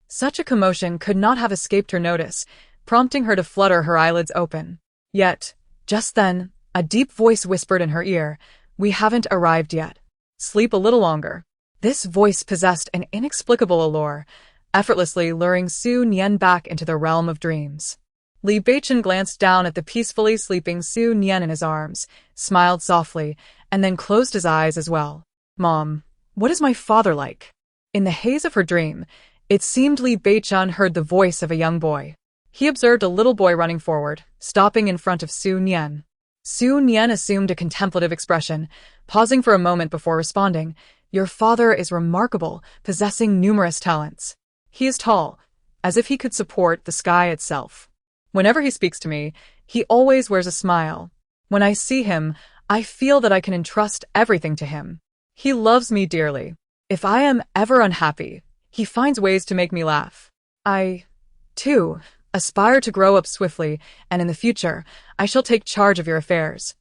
Such a commotion could not have escaped her notice, prompting her to flutter her eyelids open. Yet, just then, a deep voice whispered in her ear, "We haven't arrived yet. Sleep a little longer." This voice possessed an inexplicable allure, effortlessly luring Su Nian back into the realm of dreams. Li Beichen glanced down at the peacefully sleeping Su Nian in his arms, smiled softly, and then closed his eyes as well. Mom, what is my father like? In the haze of her dream, it seemed Li Beichen heard the voice of a young boy. He observed a little boy running forward, stopping in front of Su Nian. Su Nian assumed a contemplative expression, pausing for a moment before responding. Your father is remarkable, possessing numerous talents. He is tall, as if he could support the sky itself. Whenever he speaks to me, he always wears a smile. When I see him, I feel that I can entrust everything to him. He loves me dearly. If I am ever unhappy, he finds ways to make me laugh. I, too, aspire to grow up swiftly, and in the future, I shall take charge of your affairs.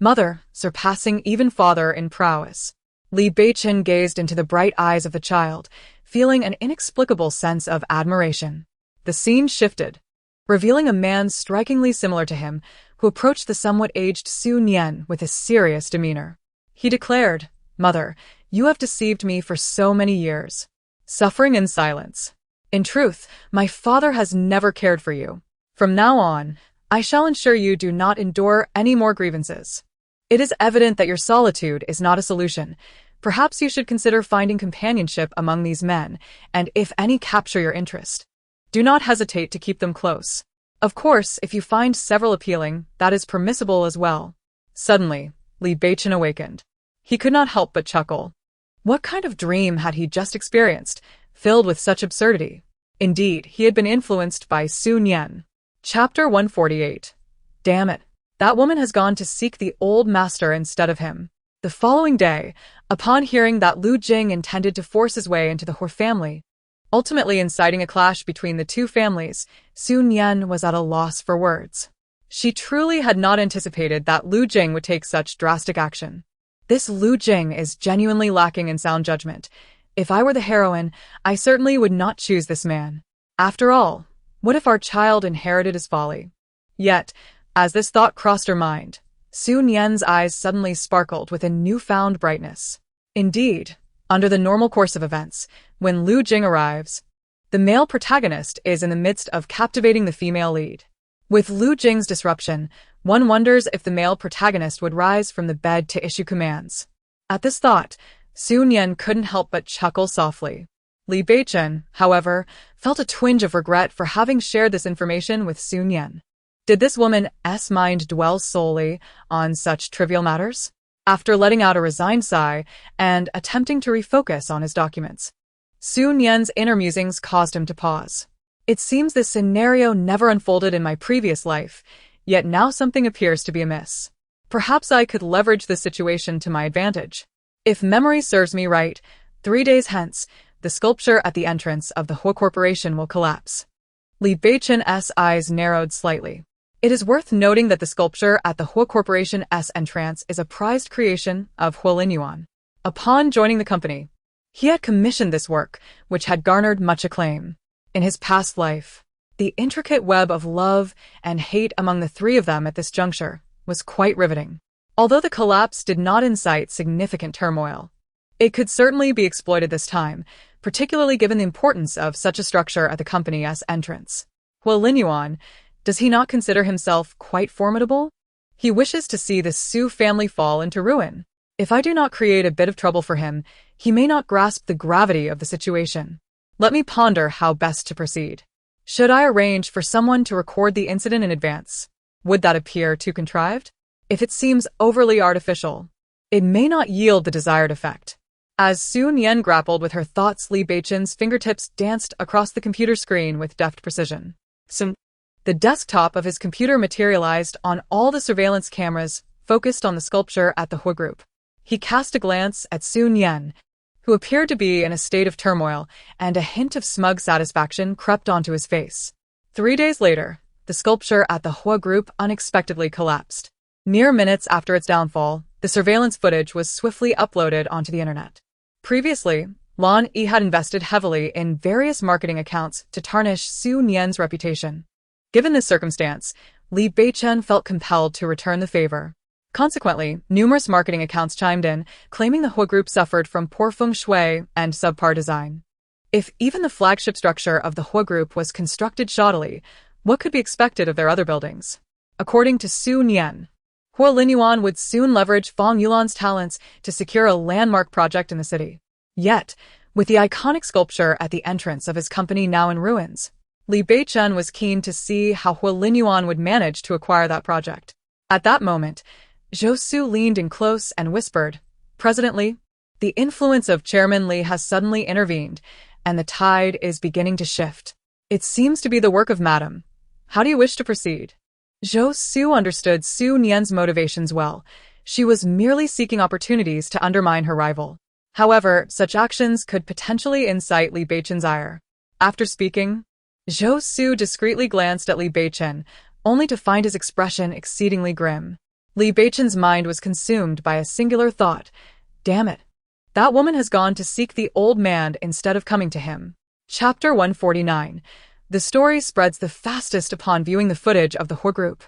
Mother, surpassing even father in prowess. Li Beichen gazed into the bright eyes of the child, feeling an inexplicable sense of admiration. The scene shifted, revealing a man strikingly similar to him, who approached the somewhat aged Su Nian with a serious demeanor. He declared, Mother, you have deceived me for so many years. Suffering in silence. In truth, my father has never cared for you. From now on, I shall ensure you do not endure any more grievances. It is evident that your solitude is not a solution. Perhaps you should consider finding companionship among these men, and if any capture your interest, do not hesitate to keep them close. Of course, if you find several appealing, that is permissible as well. Suddenly, Li Beichen awakened. He could not help but chuckle. What kind of dream had he just experienced, filled with such absurdity? Indeed, he had been influenced by Su Nian. Chapter 148. Damn it. That woman has gone to seek the old master instead of him. The following day, upon hearing that Lu Jing intended to force his way into the He family, ultimately inciting a clash between the two families, Su Nian was at a loss for words. She truly had not anticipated that Lu Jing would take such drastic action. This Lu Jing is genuinely lacking in sound judgment. If I were the heroine, I certainly would not choose this man. After all, what if our child inherited his folly? Yet, as this thought crossed her mind, Su Nian's eyes suddenly sparkled with a newfound brightness. Indeed, under the normal course of events, when Lu Jing arrives, the male protagonist is in the midst of captivating the female lead. With Lu Jing's disruption, one wonders if the male protagonist would rise from the bed to issue commands. At this thought, Su Nian couldn't help but chuckle softly. Li Beichen, however, felt a twinge of regret for having shared this information with Su Nian. Did this woman's mind dwell solely on such trivial matters? After letting out a resigned sigh and attempting to refocus on his documents, Su Nian's inner musings caused him to pause. It seems this scenario never unfolded in my previous life, yet now something appears to be amiss. Perhaps I could leverage this situation to my advantage. If memory serves me right, 3 days hence, the sculpture at the entrance of the He Corporation will collapse. Li Beichen's eyes narrowed slightly. It is worth noting that the sculpture at the He Corporation's entrance is a prized creation of Li Yuan. Upon joining the company, he had commissioned this work, which had garnered much acclaim. In his past life, the intricate web of love and hate among the three of them at this juncture was quite riveting. Although the collapse did not incite significant turmoil, it could certainly be exploited this time, particularly given the importance of such a structure at the company's entrance. Li Yuan, does he not consider himself quite formidable? He wishes to see the Su family fall into ruin. If I do not create a bit of trouble for him, he may not grasp the gravity of the situation. Let me ponder how best to proceed. Should I arrange for someone to record the incident in advance? Would that appear too contrived? If it seems overly artificial, it may not yield the desired effect. As Su Nian grappled with her thoughts, Li Beichen's fingertips danced across the computer screen with deft precision. The desktop of his computer materialized on all the surveillance cameras focused on the sculpture at the He Group. He cast a glance at Su Nian, who appeared to be in a state of turmoil, and a hint of smug satisfaction crept onto his face. 3 days later, the sculpture at the He Group unexpectedly collapsed. Mere minutes after its downfall, the surveillance footage was swiftly uploaded onto the internet. Previously, Lan Yi had invested heavily in various marketing accounts to tarnish Su Nian's reputation. Given this circumstance, Li Beichen felt compelled to return the favor. Consequently, numerous marketing accounts chimed in, claiming the He Group suffered from poor feng shui and subpar design. If even the flagship structure of the He Group was constructed shoddily, What could be expected of their other buildings? According to Su Nian, Hua Linyuan would soon leverage Fang Yulan's talents to secure a landmark project in the city. Yet, with the iconic sculpture at the entrance of his company now in ruins, Li Beichen was keen to see how Hua Linyuan would manage to acquire that project. At that moment, Zhou Su leaned in close and whispered, "President Li, the influence of Chairman Li has suddenly intervened, and the tide is beginning to shift. It seems to be the work of Madam. How do you wish to proceed?" Zhou Su understood Su Nian's motivations well. She was merely seeking opportunities to undermine her rival. However, such actions could potentially incite Li Beichen's ire. After speaking, Zhou Su discreetly glanced at Li Beichen, only to find his expression exceedingly grim. Li Beichen's mind was consumed by a singular thought. Damn it. That woman has gone to seek the old man instead of coming to him. Chapter 149. The story spreads the fastest upon viewing the footage of the Hua group.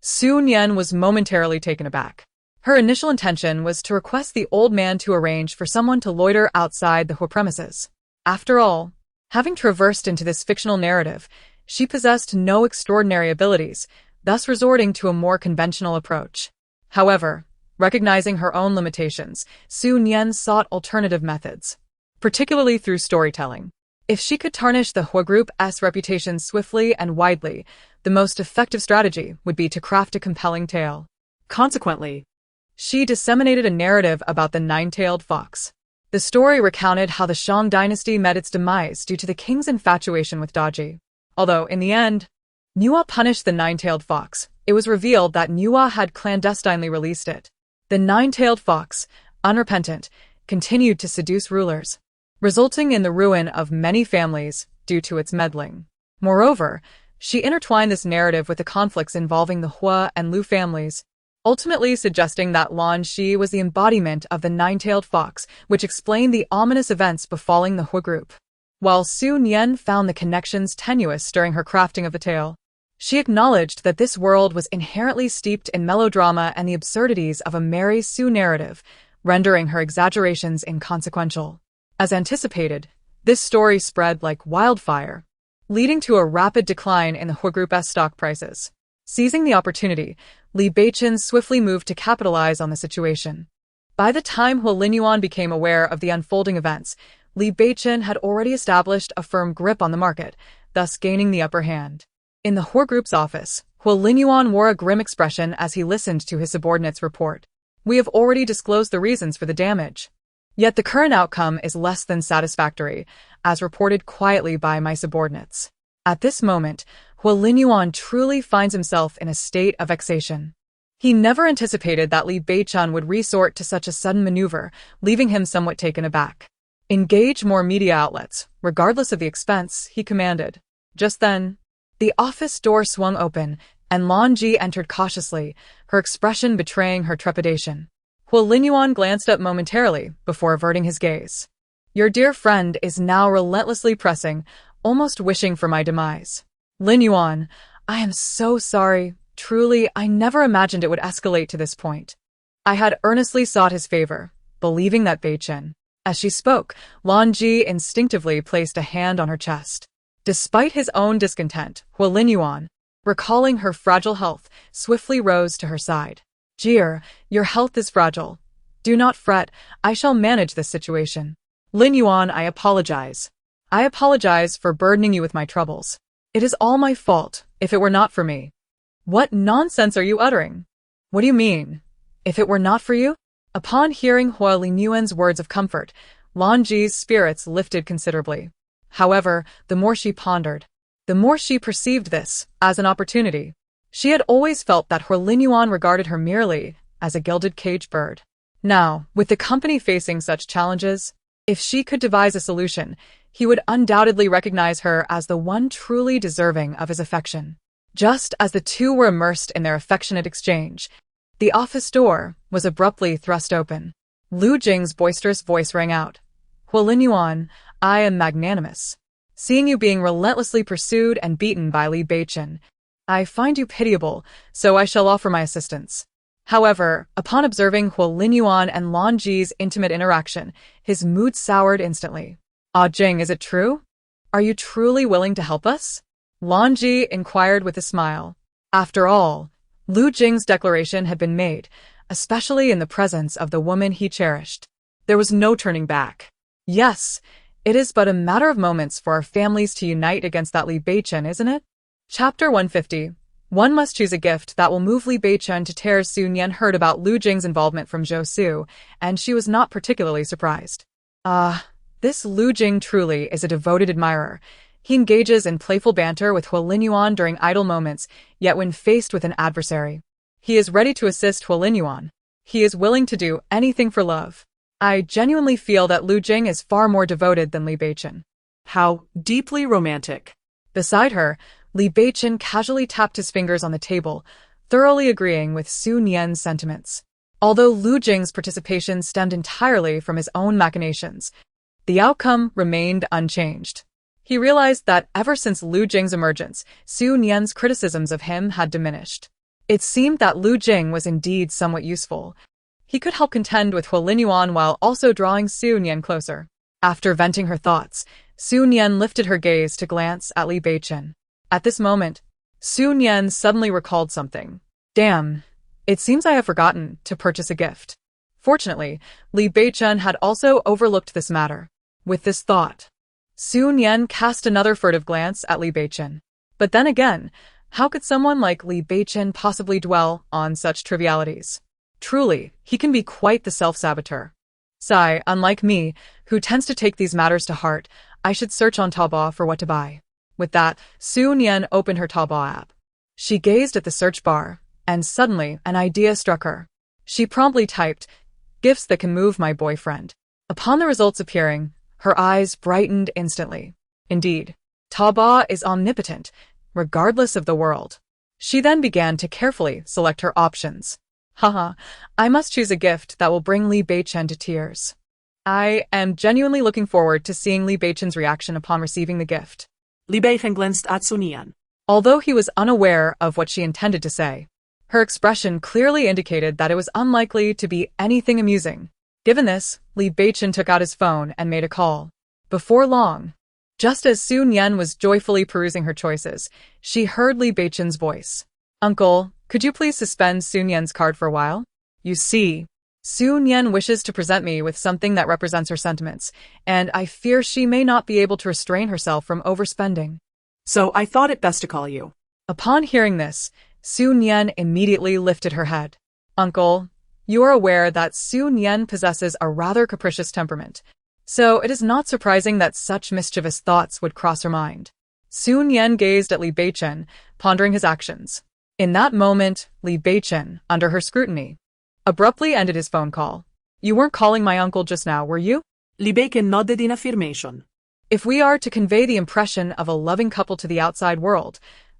Su Nian was momentarily taken aback. Her initial intention was to request the old man to arrange for someone to loiter outside the Hua premises. After all, having traversed into this fictional narrative, she possessed no extraordinary abilities, thus resorting to a more conventional approach. However, recognizing her own limitations, Su Nian sought alternative methods, particularly through storytelling. If she could tarnish the Hua Group's reputation swiftly and widely, the most effective strategy would be to craft a compelling tale. Consequently, she disseminated a narrative about the nine-tailed fox. The story recounted how the Shang dynasty met its demise due to the king's infatuation with Daji. Although, in the end, Nuwa punished the nine-tailed fox, it was revealed that Nuwa had clandestinely released it. The nine-tailed fox, unrepentant, continued to seduce rulers, resulting in the ruin of many families due to its meddling. Moreover, she intertwined this narrative with the conflicts involving the Hua and Lu families, ultimately suggesting that Lan Shi was the embodiment of the nine-tailed fox, which explained the ominous events befalling the Hua group. While Su Nian found the connections tenuous during her crafting of the tale, she acknowledged that this world was inherently steeped in melodrama and the absurdities of a Mary Sue narrative, rendering her exaggerations inconsequential. As anticipated, this story spread like wildfire, leading to a rapid decline in the Hua Group's stock prices. Seizing the opportunity, Li Beichen swiftly moved to capitalize on the situation. By the time Hua Linyuan became aware of the unfolding events, Li Beichen had already established a firm grip on the market, thus gaining the upper hand. In the Hua Group's office, Hua Linyuan wore a grim expression as he listened to his subordinate's report. "We have already disclosed the reasons for the damage. Yet the current outcome is less than satisfactory, as reported quietly by my subordinates." At this moment, Hua Linyuan truly finds himself in a state of vexation. He never anticipated that Li Beichen would resort to such a sudden maneuver, leaving him somewhat taken aback. "Engage more media outlets, regardless of the expense," he commanded. Just then, the office door swung open, and Lan Ji entered cautiously, her expression betraying her trepidation. Hua Linyuan glanced up momentarily before averting his gaze. "Your dear friend is now relentlessly pressing, almost wishing for my demise. Linyuan, I am so sorry. Truly, I never imagined it would escalate to this point." I had earnestly sought his favor, believing that Beichen. As she spoke, Lan Ji instinctively placed a hand on her chest. Despite his own discontent, Hua Linyuan, recalling her fragile health, swiftly rose to her side. "Dear, your health is fragile. Do not fret, I shall manage this situation." "Linyuan, I apologize. I apologize for burdening you with my troubles. It is all my fault, if it were not for me." "What nonsense are you uttering? What do you mean, if it were not for you?" Upon hearing Hua Linyuan's words of comfort, Lan Ji's spirits lifted considerably. However, the more she pondered, the more she perceived this as an opportunity. She had always felt that Hua Linyuan regarded her merely as a gilded cage bird. Now, with the company facing such challenges, if she could devise a solution, he would undoubtedly recognize her as the one truly deserving of his affection. Just as the two were immersed in their affectionate exchange, the office door was abruptly thrust open. Lu Jing's boisterous voice rang out. "Hua Linyuan, I am magnanimous. Seeing you being relentlessly pursued and beaten by Li Beichen, I find you pitiable, so I shall offer my assistance." However, upon observing Hua Linyuan and Lan Ji's intimate interaction, his mood soured instantly. "Ah Jing, is it true? Are you truly willing to help us?" Lan Ji inquired with a smile. After all, Lu Jing's declaration had been made, especially in the presence of the woman he cherished. There was no turning back. Yes, it is but a matter of moments for our families to unite against that Li Beichen, isn't it? Chapter 150. One must choose a gift that will move Li Beichen to tears. Su Nian heard about Lu Jing's involvement from Zhou Su, and she was not particularly surprised. This Lu Jing truly is a devoted admirer. He engages in playful banter with Hua Linyuan during idle moments, yet when faced with an adversary, he is ready to assist Hua Linyuan. He is willing to do anything for love. I genuinely feel that Lu Jing is far more devoted than Li Beichen. How deeply romantic. Beside her, Li Beichen casually tapped his fingers on the table, thoroughly agreeing with Su Nian's sentiments. Although Lu Jing's participation stemmed entirely from his own machinations, the outcome remained unchanged. He realized that ever since Lu Jing's emergence, Su Nian's criticisms of him had diminished. It seemed that Lu Jing was indeed somewhat useful. He could help contend with Hua Linyuan while also drawing Su Nian closer. After venting her thoughts, Su Nian lifted her gaze to glance at Li Beichen. At this moment, Su Nian suddenly recalled something. Damn, it seems I have forgotten to purchase a gift. Fortunately, Li Beichen had also overlooked this matter. With this thought, Su Nian cast another furtive glance at Li Beichen. But then again, how could someone like Li Beichen possibly dwell on such trivialities? Truly, he can be quite the self-saboteur. Sigh, unlike me, who tends to take these matters to heart, I should search on Taobao for what to buy. With that, Su Nian opened her Taobao app. She gazed at the search bar, and suddenly an idea struck her. She promptly typed, "Gifts that can move my boyfriend." Upon the results appearing, her eyes brightened instantly. Indeed, Taobao is omnipotent, regardless of the world. She then began to carefully select her options. Haha, I must choose a gift that will bring Li Beichen to tears. I am genuinely looking forward to seeing Li Beichen's reaction upon receiving the gift. Li Beichen glanced at Su Nian. Although he was unaware of what she intended to say, her expression clearly indicated that it was unlikely to be anything amusing. Given this, Li Beichen took out his phone and made a call. Before long, just as Su Nian was joyfully perusing her choices, she heard Li Beichen's voice. "Uncle, could you please suspend Su Nian's card for a while? You see, Su Nian wishes to present me with something that represents her sentiments, and I fear she may not be able to restrain herself from overspending. So I thought it best to call you." Upon hearing this, Su Nian immediately lifted her head. "Uncle, you are aware that Su Nian possesses a rather capricious temperament, so it is not surprising that such mischievous thoughts would cross her mind." Su Nian gazed at Li Beichen, pondering his actions. In that moment, Li Beichen, under her scrutiny, abruptly ended his phone call. "You weren't calling my uncle just now, were you?" Li Beichen nodded in affirmation. If we are to convey the impression of a loving couple to the outside world,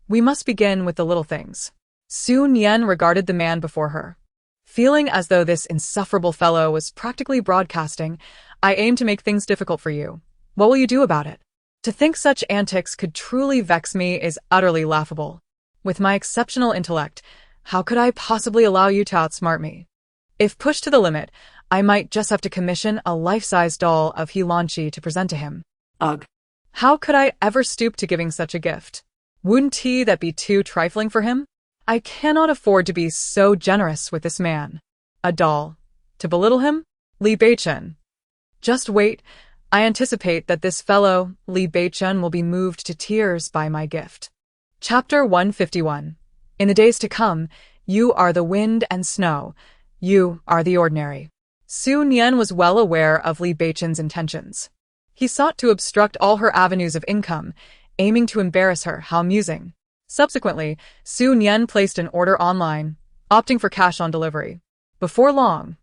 we must begin with the little things. Su Nian regarded the man before her. Feeling as though this insufferable fellow was practically broadcasting, "I aim to make things difficult for you. What will you do about it? To think such antics could truly vex me is utterly laughable. With my exceptional intellect, how could I possibly allow you to outsmart me? If pushed to the limit, I might just have to commission a life-size doll of He Lanqi to present to him. Ugh. How could I ever stoop to giving such a gift? Wouldn't that be too trifling for him? I cannot afford to be so generous with this man. A doll. To belittle him? Li Beichen. Just wait. I anticipate that this fellow, Li Beichen, will be moved to tears by my gift." Chapter 151. In the days to come, you are the wind and snow. You are the ordinary. Su Nian was well aware of Li Beichen's intentions. He sought to obstruct all her avenues of income, aiming to embarrass her. How amusing. Subsequently, Su Nian placed an order online, opting for cash on delivery. Before long,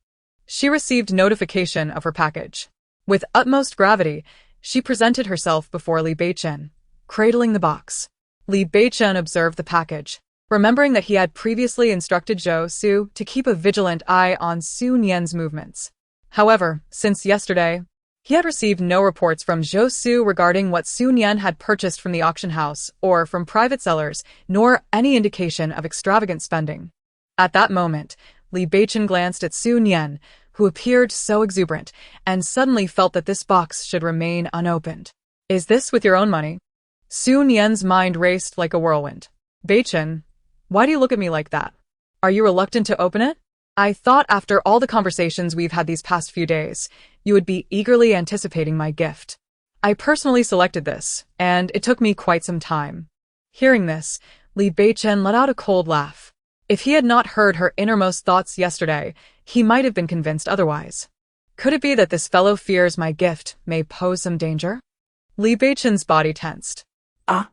she received notification of her package. With utmost gravity, she presented herself before Li Beichen, cradling the box. Li Beichen observed the package, remembering that he had previously instructed Zhou Su to keep a vigilant eye on Su Nian's movements. However, since yesterday, he had received no reports from Zhou Su regarding what Su Nian had purchased from the auction house or from private sellers, nor any indication of extravagant spending. At that moment, Li Beichen glanced at Su Nian, who appeared so exuberant, and suddenly felt that this box should remain unopened. "Is this with your own money?" Su Nian's mind raced like a whirlwind. Beichen, why do you look at me like that? Are you reluctant to open it? I thought after all the conversations we've had these past few days, you would be eagerly anticipating my gift. I personally selected this, and it took me quite some time. Hearing this, Li Beichen let out a cold laugh. If he had not heard her innermost thoughts yesterday, he might have been convinced otherwise. Could it be that this fellow fears my gift may pose some danger? Li Beichen's body tensed. Ah,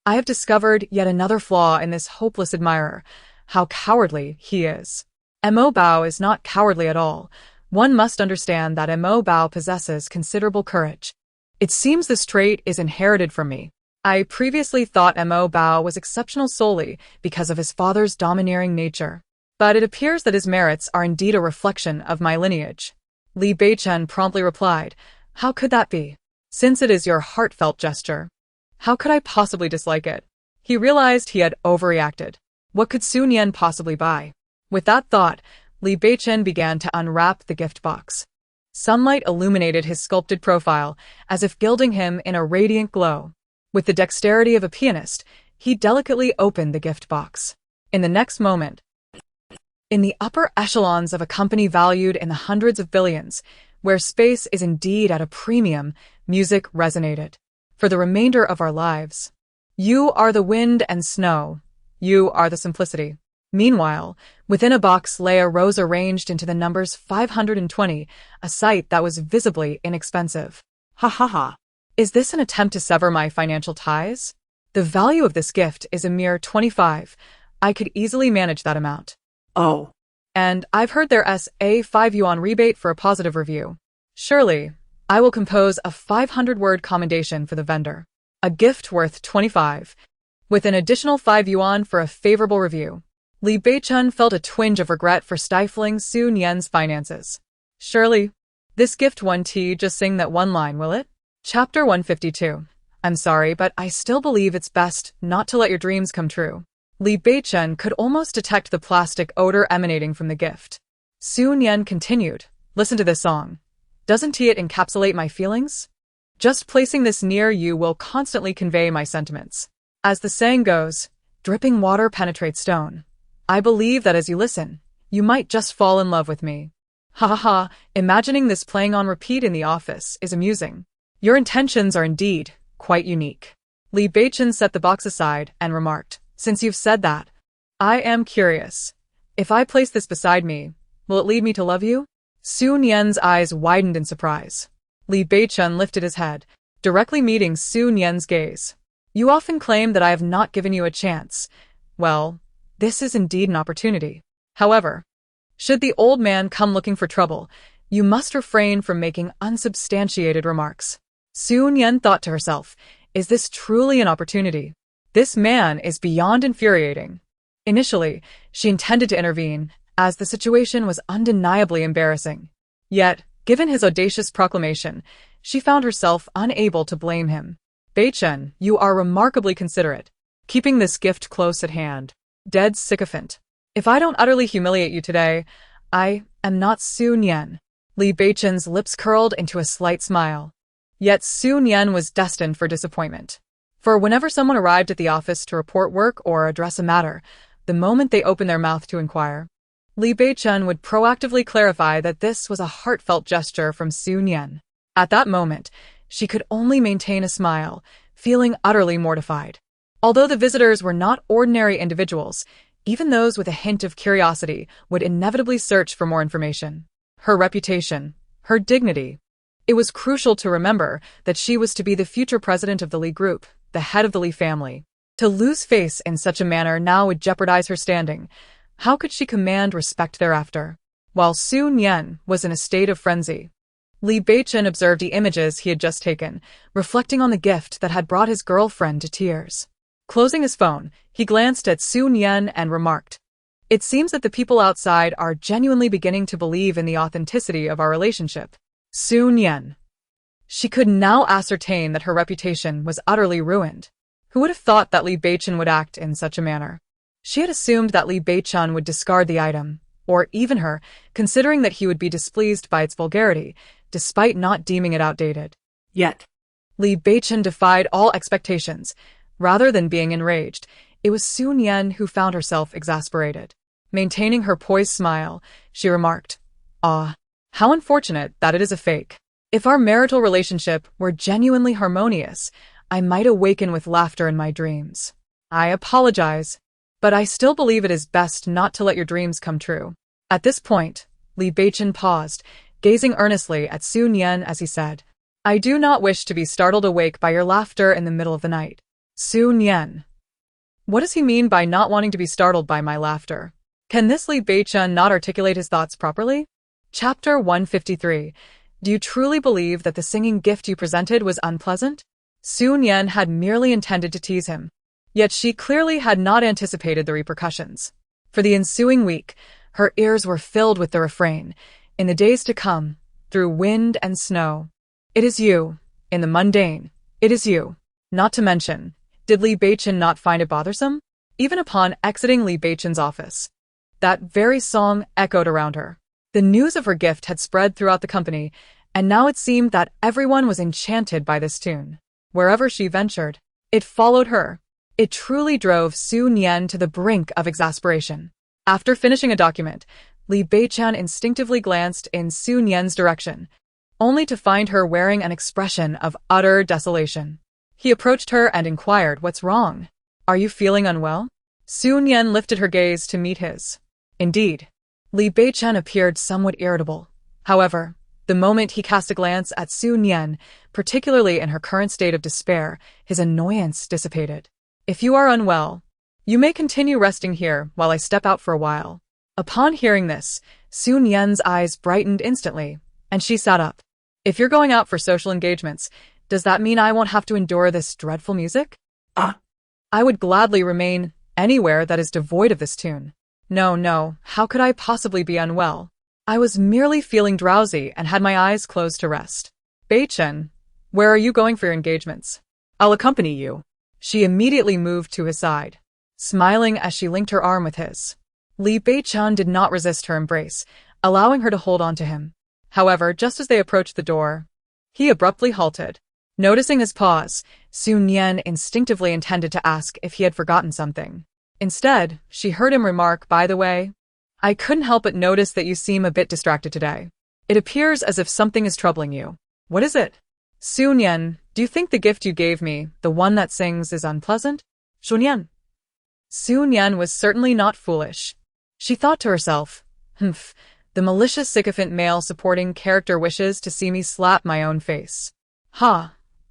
I have discovered yet another flaw in this hopeless admirer, how cowardly he is. Mo Bao is not cowardly at all. One must understand that Mo Bao possesses considerable courage. It seems this trait is inherited from me. I previously thought Mo Bao was exceptional solely because of his father's domineering nature. But it appears that his merits are indeed a reflection of my lineage. Li Beichen promptly replied, How could that be? Since it is your heartfelt gesture. How could I possibly dislike it? He realized he had overreacted. What could Su Nian possibly buy? With that thought, Li Beichen began to unwrap the gift box. Sunlight illuminated his sculpted profile, as if gilding him in a radiant glow. With the dexterity of a pianist, he delicately opened the gift box. In the next moment, in the upper echelons of a company valued in the hundreds of billions, where space is indeed at a premium, music resonated. For the remainder of our lives. You are the wind and snow. You are the simplicity. Meanwhile, within a box lay a rose arranged into the numbers 520, a sight that was visibly inexpensive. ha ha ha. Is this an attempt to sever my financial ties? The value of this gift is a mere 25. I could easily manage that amount. Oh, And I've heard there's a 5 yuan rebate for a positive review. Surely, I will compose a 500-word commendation for the vendor. A gift worth 25, with an additional 5 yuan for a favorable review. Li Beichen felt a twinge of regret for stifling Su Nian's finances. Surely, this gift won't just sing that one line, will it? Chapter 152. I'm sorry, but I still believe it's best not to let your dreams come true. Li Beichen could almost detect the plastic odor emanating from the gift. Su Nian continued, Listen to this song. Doesn't it encapsulate my feelings? Just placing this near you will constantly convey my sentiments. As the saying goes, dripping water penetrates stone. I believe that as you listen, you might just fall in love with me. Ha ha ha, imagining this playing on repeat in the office is amusing. Your intentions are indeed quite unique. Li Beichen set the box aside and remarked, Since you've said that, I am curious. If I place this beside me, will it lead me to love you? Su Nian's eyes widened in surprise. Li Beichen lifted his head, directly meeting Su Nian's gaze. You often claim that I have not given you a chance. Well, this is indeed an opportunity. However, should the old man come looking for trouble, you must refrain from making unsubstantiated remarks. Su Nian thought to herself, Is this truly an opportunity? This man is beyond infuriating. Initially, she intended to intervene, as the situation was undeniably embarrassing. Yet, given his audacious proclamation, she found herself unable to blame him. Beichen, you are remarkably considerate, keeping this gift close at hand. Dead sycophant. If I don't utterly humiliate you today, I am not Su Nian. Li Beichen's lips curled into a slight smile. Yet Su Nian was destined for disappointment. For whenever someone arrived at the office to report work or address a matter, the moment they opened their mouth to inquire, Li Beichen would proactively clarify that this was a heartfelt gesture from Su Nian. At that moment, she could only maintain a smile, feeling utterly mortified. Although the visitors were not ordinary individuals, even those with a hint of curiosity would inevitably search for more information. Her reputation, her dignity. It was crucial to remember that she was to be the future president of the Li Group, the head of the Li family. To lose face in such a manner now would jeopardize her standing. How could she command respect thereafter? While Su Nian was in a state of frenzy, Li Beichen observed the images he had just taken, reflecting on the gift that had brought his girlfriend to tears. Closing his phone, he glanced at Su Nian and remarked, It seems that the people outside are genuinely beginning to believe in the authenticity of our relationship. Su Nian. She could now ascertain that her reputation was utterly ruined. Who would have thought that Li Beichen would act in such a manner? She had assumed that Li Beichen would discard the item, or even her, considering that he would be displeased by its vulgarity, despite not deeming it outdated. Yet, Li Beichen defied all expectations. Rather than being enraged, it was Su Nian who found herself exasperated. Maintaining her poised smile, she remarked, "Ah, how unfortunate that it is a fake. If our marital relationship were genuinely harmonious, I might awaken with laughter in my dreams. I apologize, but I still believe it is best not to let your dreams come true." At this point, Li Beichen paused, gazing earnestly at Su Nian as he said, "I do not wish to be startled awake by your laughter in the middle of the night." Su Nian. What does he mean by not wanting to be startled by my laughter? Can this Li Beichen not articulate his thoughts properly? Chapter 153. Do you truly believe that the singing gift you presented was unpleasant? Su Nian had merely intended to tease him. Yet she clearly had not anticipated the repercussions. For the ensuing week, her ears were filled with the refrain, "In the days to come, through wind and snow, it is you. In the mundane, it is you." Not to mention, did Li Beichen not find it bothersome? Even upon exiting Li Beichen's office, that very song echoed around her. The news of her gift had spread throughout the company, and now it seemed that everyone was enchanted by this tune. Wherever she ventured, it followed her. It truly drove Su Nian to the brink of exasperation. After finishing a document, Li Beichen instinctively glanced in Su Nian's direction, only to find her wearing an expression of utter desolation. He approached her and inquired, "What's wrong? Are you feeling unwell?" Su Nian lifted her gaze to meet his. Indeed, Li Beichen appeared somewhat irritable. However, the moment he cast a glance at Su Nian, particularly in her current state of despair, his annoyance dissipated. "If you are unwell, you may continue resting here while I step out for a while." Upon hearing this, Su Nian's eyes brightened instantly, and she sat up. "If you're going out for social engagements, does that mean I won't have to endure this dreadful music?" I would gladly remain anywhere that is devoid of this tune." No, how could I possibly be unwell? I was merely feeling drowsy and had my eyes closed to rest." "Beichen, where are you going for your engagements?" "I'll accompany you." She immediately moved to his side, smiling as she linked her arm with his. Li Beichen did not resist her embrace, allowing her to hold on to him. However, just as they approached the door, he abruptly halted. Noticing his pause, Su Nian instinctively intended to ask if he had forgotten something. Instead, she heard him remark, "By the way, I couldn't help but notice that you seem a bit distracted today. It appears as if something is troubling you. What is it?" "Su Nian, do you think the gift you gave me, the one that sings, is unpleasant?" "Su Nian." Su Nian was certainly not foolish. She thought to herself, the malicious sycophant male supporting character wishes to see me slap my own face.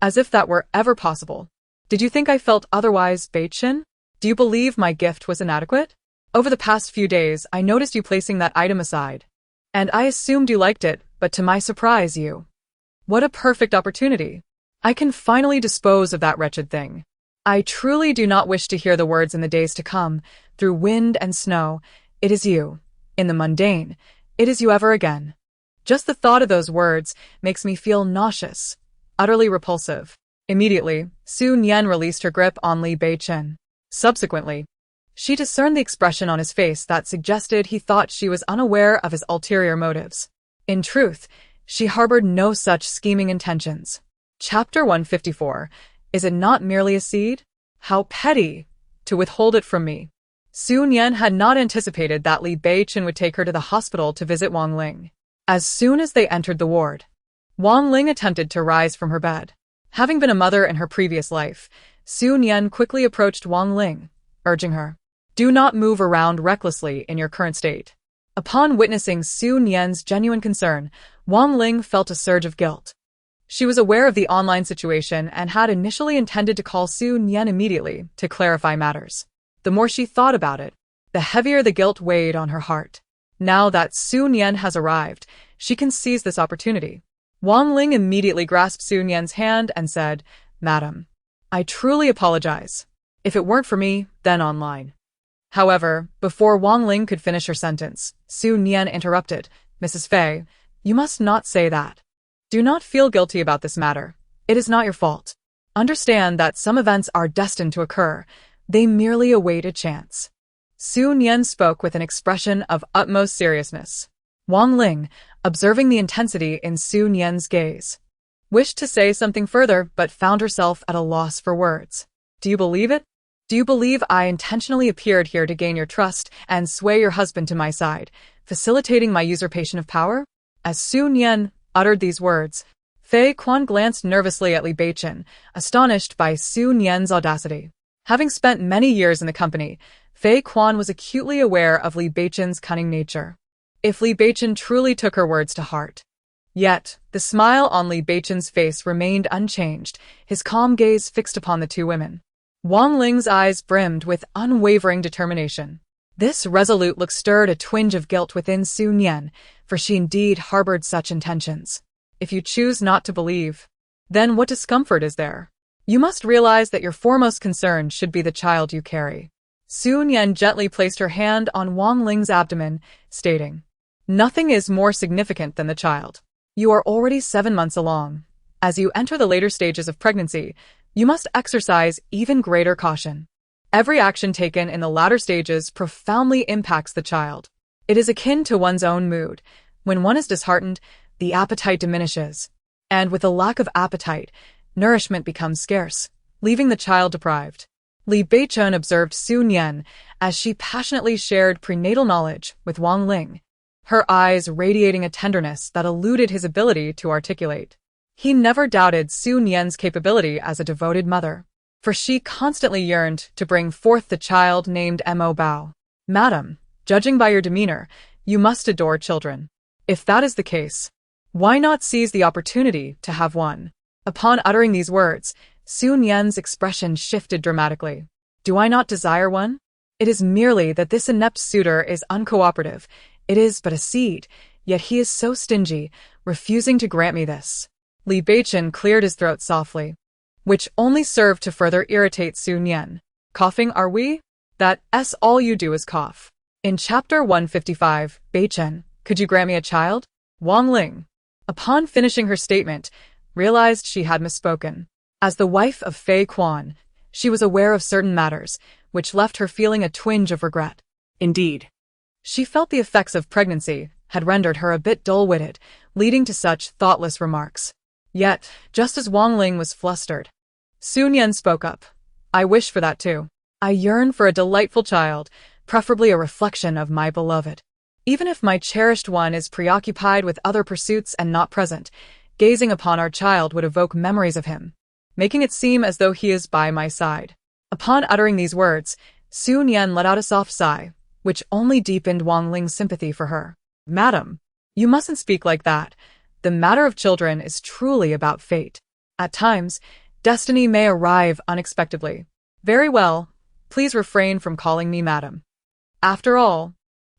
As if that were ever possible. "Did you think I felt otherwise, Beichen? Do you believe my gift was inadequate? Over the past few days, I noticed you placing that item aside. And I assumed you liked it, but to my surprise you. What a perfect opportunity. I can finally dispose of that wretched thing. I truly do not wish to hear the words in the days to come, through wind and snow, it is you. In the mundane, it is you ever again." Just the thought of those words makes me feel nauseous, utterly repulsive. Immediately, Su Nian released her grip on Li Beichen. Subsequently, she discerned the expression on his face that suggested he thought she was unaware of his ulterior motives. In truth, she harbored no such scheming intentions. Chapter 154. Is it not merely a seed? How petty, to withhold it from me. Su Nian had not anticipated that Li Beichen would take her to the hospital to visit Wang Ling. As soon as they entered the ward, Wang Ling attempted to rise from her bed. Having been a mother in her previous life, Su Nian quickly approached Wang Ling, urging her, "Do not move around recklessly in your current state." Upon witnessing Su Nian's genuine concern, Wang Ling felt a surge of guilt. She was aware of the online situation and had initially intended to call Su Nian immediately to clarify matters. The more she thought about it, the heavier the guilt weighed on her heart. Now that Su Nian has arrived, she can seize this opportunity. Wang Ling immediately grasped Su Nian's hand and said, "Madam, I truly apologize. If it weren't for me, then online." However, before Wang Ling could finish her sentence, Su Nian interrupted, "Mrs. Fei, you must not say that. Do not feel guilty about this matter. It is not your fault. Understand that some events are destined to occur. They merely await a chance." Su Nian spoke with an expression of utmost seriousness. Wang Ling, observing the intensity in Su Nian's gaze, wished to say something further but found herself at a loss for words. Do you believe it? Do you believe I intentionally appeared here to gain your trust and sway your husband to my side, facilitating my usurpation of power? As Su Nian uttered these words, Fei Quan glanced nervously at Li Beichen, astonished by Su Nian's audacity. Having spent many years in the company, Fei Quan was acutely aware of Li Beichen's cunning nature. If Li Beichen truly took her words to heart. Yet, the smile on Li Beichen's face remained unchanged, his calm gaze fixed upon the two women. Wang Ling's eyes brimmed with unwavering determination. This resolute look stirred a twinge of guilt within Su Nian, for she indeed harbored such intentions. If you choose not to believe, then what discomfort is there? You must realize that your foremost concern should be the child you carry. Su Nian gently placed her hand on Wang Ling's abdomen, stating, Nothing is more significant than the child. You are already 7 months along. As you enter the later stages of pregnancy, you must exercise even greater caution. Every action taken in the latter stages profoundly impacts the child. It is akin to one's own mood. When one is disheartened, the appetite diminishes. And with a lack of appetite, nourishment becomes scarce, leaving the child deprived. Li Beichen observed Su Nian as she passionately shared prenatal knowledge with Wang Ling, her eyes radiating a tenderness that eluded his ability to articulate. He never doubted Su Nian's capability as a devoted mother, for she constantly yearned to bring forth the child named Mo Bao. Madam, judging by your demeanor, you must adore children. If that is the case, why not seize the opportunity to have one? Upon uttering these words, Su Nian's expression shifted dramatically. Do I not desire one? It is merely that this inept suitor is uncooperative. It is but a seed, yet he is so stingy, refusing to grant me this. Li Beichen cleared his throat softly, which only served to further irritate Su Nian. Coughing, are we? That's all you do is cough. In chapter 155, Beichen, could you grant me a child? Wang Ling, upon finishing her statement, realized she had misspoken. As the wife of Fei Quan, she was aware of certain matters, which left her feeling a twinge of regret. Indeed, she felt the effects of pregnancy had rendered her a bit dull-witted, leading to such thoughtless remarks. Yet, just as Wang Ling was flustered, Su Nian spoke up. I wish for that too. I yearn for a delightful child, preferably a reflection of my beloved. Even if my cherished one is preoccupied with other pursuits and not present, gazing upon our child would evoke memories of him, making it seem as though he is by my side. Upon uttering these words, Su Nian let out a soft sigh, which only deepened Wang Ling's sympathy for her. Madam, you mustn't speak like that. The matter of children is truly about fate. At times, destiny may arrive unexpectedly. Very well, please refrain from calling me madam. After all,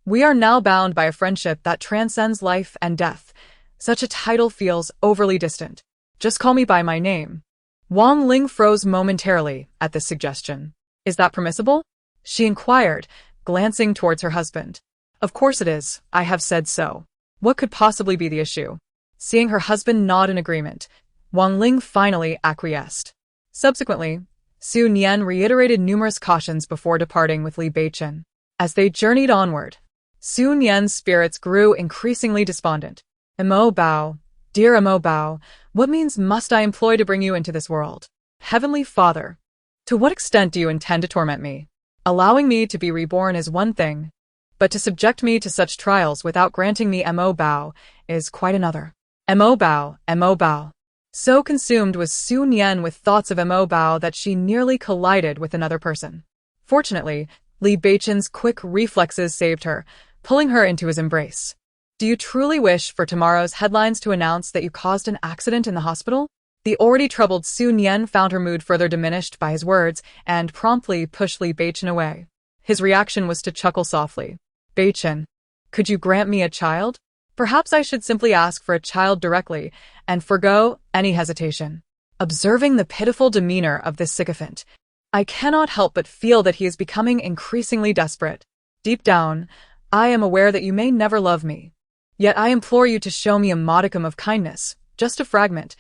we are now bound by a friendship that transcends life and death. Such a title feels overly distant. Just call me by my name. Wang Ling froze momentarily at this suggestion. Is that permissible? She inquired, glancing towards her husband. Of course it is, I have said so. What could possibly be the issue? Seeing her husband nod in agreement, Wang Ling finally acquiesced. Subsequently, Su Nian reiterated numerous cautions before departing with Li Beichen. As they journeyed onward, Su Nian's spirits grew increasingly despondent. Mo Bao, dear Mo Bao, what means must I employ to bring you into this world? Heavenly Father, to what extent do you intend to torment me? Allowing me to be reborn is one thing, but to subject me to such trials without granting me Mo Bao is quite another. Mo Bao, Mo Bao. So consumed was Su Nian with thoughts of Mo Bao that she nearly collided with another person. Fortunately, Li Beichen's quick reflexes saved her, pulling her into his embrace. Do you truly wish for tomorrow's headlines to announce that you caused an accident in the hospital? The already troubled Su Nian found her mood further diminished by his words and promptly pushed Li Beichen away. His reaction was to chuckle softly. Beichen, could you grant me a child? Perhaps I should simply ask for a child directly and forgo any hesitation. Observing the pitiful demeanor of this sycophant, I cannot help but feel that he is becoming increasingly desperate. Deep down, I am aware that you may never love me. Yet I implore you to show me a modicum of kindness, just a fragment,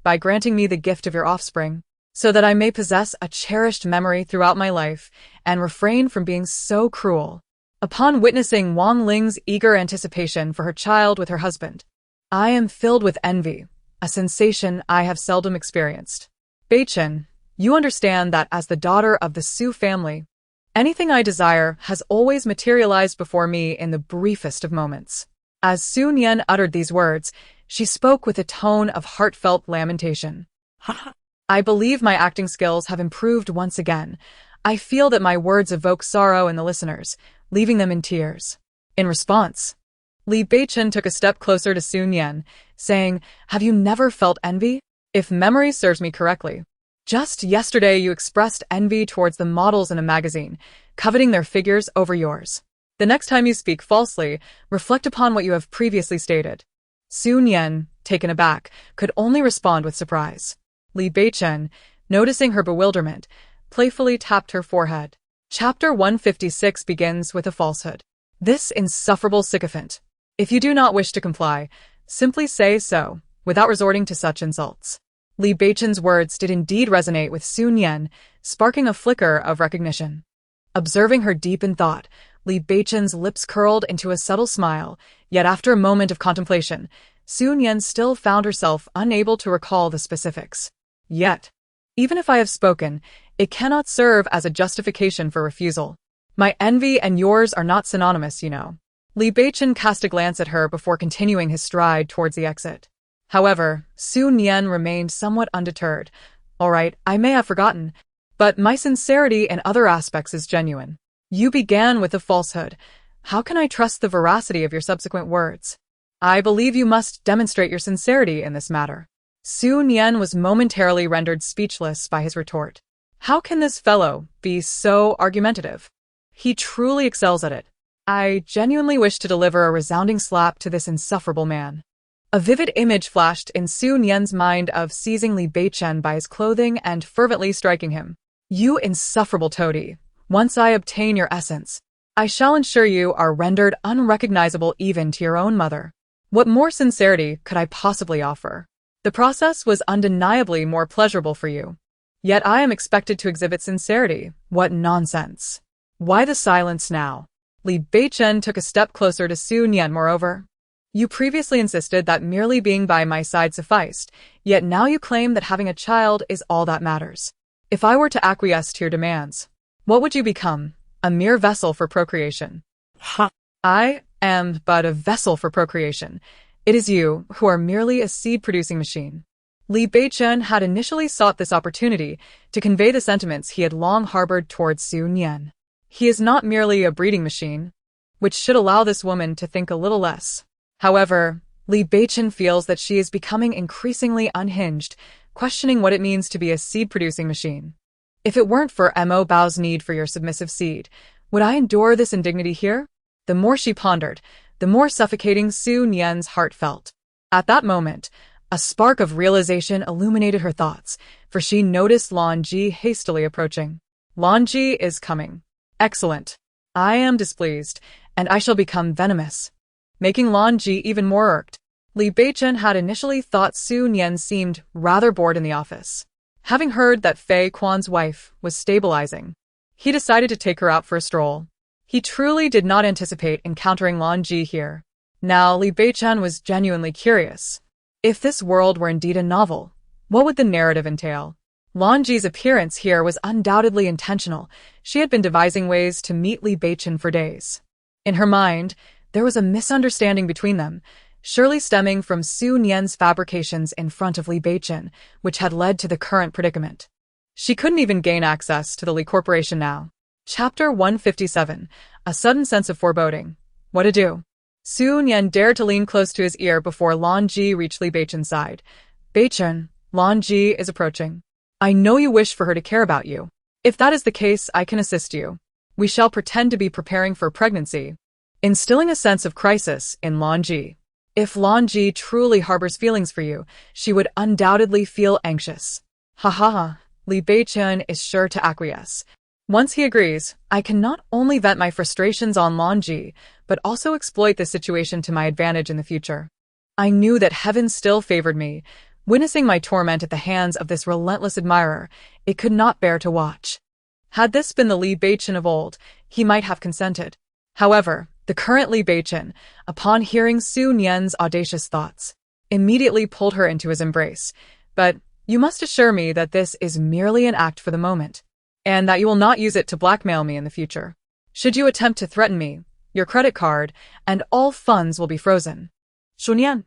by granting me the gift of your offspring, so that I may possess a cherished memory throughout my life and refrain from being so cruel. Upon witnessing Wang Ling's eager anticipation for her child with her husband, I am filled with envy, a sensation I have seldom experienced. Beichen, you understand that as the daughter of the Su family, anything I desire has always materialized before me in the briefest of moments. As Su Nian uttered these words, she spoke with a tone of heartfelt lamentation. I believe my acting skills have improved once again. I feel that my words evoke sorrow in the listeners, leaving them in tears. In response, Li Beichen took a step closer to Su Nian, saying, "Have you never felt envy? If memory serves me correctly, just yesterday you expressed envy towards the models in a magazine, coveting their figures over yours. The next time you speak falsely, reflect upon what you have previously stated." Su Nian, taken aback, could only respond with surprise. Li Beichen, noticing her bewilderment, playfully tapped her forehead. Chapter 156 begins with a falsehood. This insufferable sycophant. If you do not wish to comply, simply say so, without resorting to such insults. Li Beichen's words did indeed resonate with Su Nian, sparking a flicker of recognition. Observing her deep in thought, Li Beichen's lips curled into a subtle smile, yet after a moment of contemplation, Su Nian still found herself unable to recall the specifics. Yet, even if I have spoken, it cannot serve as a justification for refusal. My envy and yours are not synonymous, you know. Li Beichen cast a glance at her before continuing his stride towards the exit. However, Su Nian remained somewhat undeterred. All right, I may have forgotten, but my sincerity in other aspects is genuine. You began with a falsehood. How can I trust the veracity of your subsequent words? I believe you must demonstrate your sincerity in this matter. Su Nian was momentarily rendered speechless by his retort. How can this fellow be so argumentative? He truly excels at it. I genuinely wish to deliver a resounding slap to this insufferable man. A vivid image flashed in Su Nian's mind of seizing Li Beichen by his clothing and fervently striking him. You insufferable toady, once I obtain your essence, I shall ensure you are rendered unrecognizable even to your own mother. What more sincerity could I possibly offer? The process was undeniably more pleasurable for you. Yet I am expected to exhibit sincerity. What nonsense. Why the silence now? Li Beichen took a step closer to Su Nian. Moreover, you previously insisted that merely being by my side sufficed, yet now you claim that having a child is all that matters. If I were to acquiesce to your demands, what would you become? A mere vessel for procreation. I am but a vessel for procreation. It is you who are merely a seed-producing machine. Li Beichen had initially sought this opportunity to convey the sentiments he had long harbored towards Su Nian. He is not merely a breeding machine, which should allow this woman to think a little less. However, Li Beichen feels that she is becoming increasingly unhinged, questioning what it means to be a seed-producing machine. If it weren't for Mo Bao's need for your submissive seed, would I endure this indignity here? The more she pondered, the more suffocating Su Nian's heart felt. At that moment, a spark of realization illuminated her thoughts, for she noticed Lan Ji hastily approaching. Lan Ji is coming. Excellent. I am displeased, and I shall become venomous. Making Lan Ji even more irked, Li Beichen had initially thought Su Nian seemed rather bored in the office. Having heard that Fei Quan's wife was stabilizing, he decided to take her out for a stroll. He truly did not anticipate encountering Lan Ji here. Now Li Beichen was genuinely curious. If this world were indeed a novel, what would the narrative entail? Lan Ji's appearance here was undoubtedly intentional. She had been devising ways to meet Li Beichen for days. In her mind, there was a misunderstanding between them, surely stemming from Su Nian's fabrications in front of Li Beichen, which had led to the current predicament. She couldn't even gain access to the Li Corporation now. Chapter 157. A sudden sense of foreboding. What to do? Su Nian dared to lean close to his ear before Lan Ji reached Li Beichen's side. Beichen, Lan Ji is approaching. I know you wish for her to care about you. If that is the case, I can assist you. We shall pretend to be preparing for pregnancy, instilling a sense of crisis in Lan Ji. If Lan Ji truly harbors feelings for you, she would undoubtedly feel anxious. Ha ha ha, Li Beichen is sure to acquiesce. Once he agrees, I can not only vent my frustrations on Lan Ji, but also exploit this situation to my advantage in the future. I knew that heaven still favored me. Witnessing my torment at the hands of this relentless admirer, it could not bear to watch. Had this been the Li Beichen of old, he might have consented. However, the current Li Beichen, upon hearing Su Nian's audacious thoughts, immediately pulled her into his embrace. But you must assure me that this is merely an act for the moment, and that you will not use it to blackmail me in the future. Should you attempt to threaten me, your credit card and all funds will be frozen. Su Nian.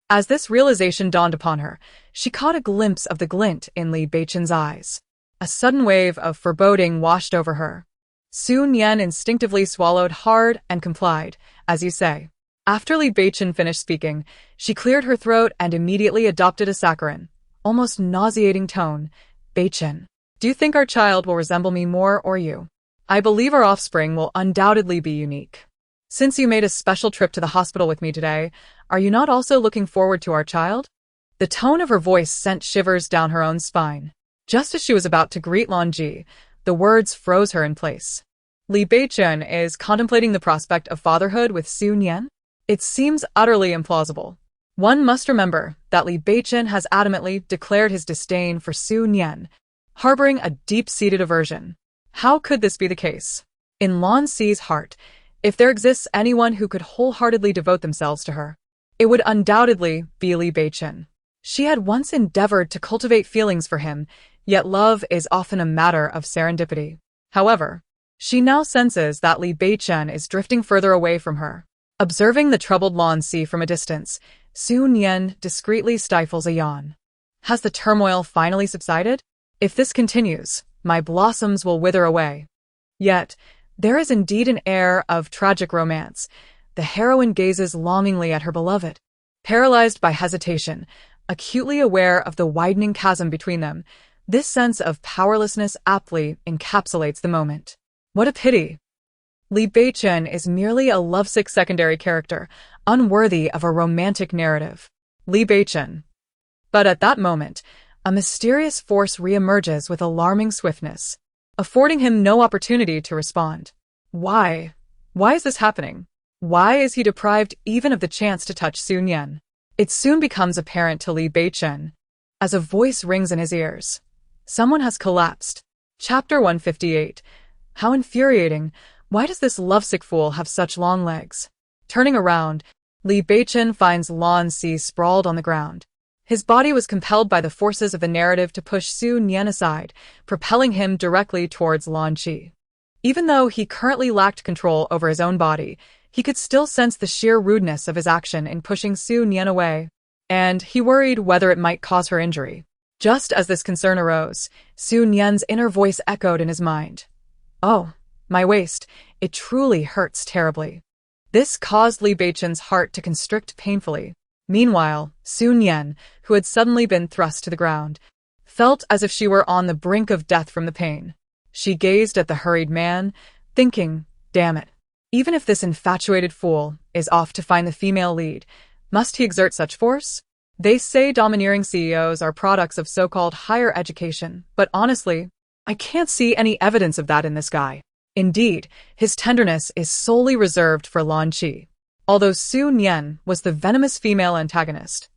As this realization dawned upon her, she caught a glimpse of the glint in Li Beichen's eyes. A sudden wave of foreboding washed over her. Su Nian instinctively swallowed hard and complied, as you say. After Li Beichen finished speaking, she cleared her throat and immediately adopted a saccharine, almost nauseating tone. Beichen, do you think our child will resemble me more or you? I believe our offspring will undoubtedly be unique. Since you made a special trip to the hospital with me today, are you not also looking forward to our child? The tone of her voice sent shivers down her own spine. Just as she was about to greet Lanji, the words froze her in place. Li Beichen is contemplating the prospect of fatherhood with Su Nian? It seems utterly implausible. One must remember that Li Beichen has adamantly declared his disdain for Su Nian, harboring a deep-seated aversion. How could this be the case? In Lanji's heart, if there exists anyone who could wholeheartedly devote themselves to her, it would undoubtedly be Li Beichen. She had once endeavored to cultivate feelings for him, yet love is often a matter of serendipity. However, she now senses that Li Beichen is drifting further away from her. Observing the troubled Lanji from a distance, Su Nian discreetly stifles a yawn. Has the turmoil finally subsided? If this continues, my blossoms will wither away. Yet, there is indeed an air of tragic romance. The heroine gazes longingly at her beloved. Paralyzed by hesitation, acutely aware of the widening chasm between them, this sense of powerlessness aptly encapsulates the moment. What a pity! Li Beichen is merely a lovesick secondary character, unworthy of a romantic narrative. Li Beichen. But at that moment, a mysterious force reemerges with alarming swiftness, affording him no opportunity to respond. Why? Why is this happening? Why is he deprived even of the chance to touch Su Nian? It soon becomes apparent to Li Beichen, as a voice rings in his ears. Someone has collapsed. Chapter 158. How infuriating. Why does this lovesick fool have such long legs? Turning around, Li Beichen finds Lanji sprawled on the ground. His body was compelled by the forces of the narrative to push Su Nian aside, propelling him directly towards Lanji. Even though he currently lacked control over his own body, he could still sense the sheer rudeness of his action in pushing Su Nian away, and he worried whether it might cause her injury. Just as this concern arose, Su Nian's inner voice echoed in his mind. Oh, my waist, it truly hurts terribly. This caused Li Beichen's heart to constrict painfully. Meanwhile, Su Nian, who had suddenly been thrust to the ground, felt as if she were on the brink of death from the pain. She gazed at the hurried man, thinking, damn it. Even if this infatuated fool is off to find the female lead, must he exert such force? They say domineering CEOs are products of so-called higher education, but honestly, I can't see any evidence of that in this guy. Indeed, his tenderness is solely reserved for Lanji. Although Su Nian was the venomous female antagonist,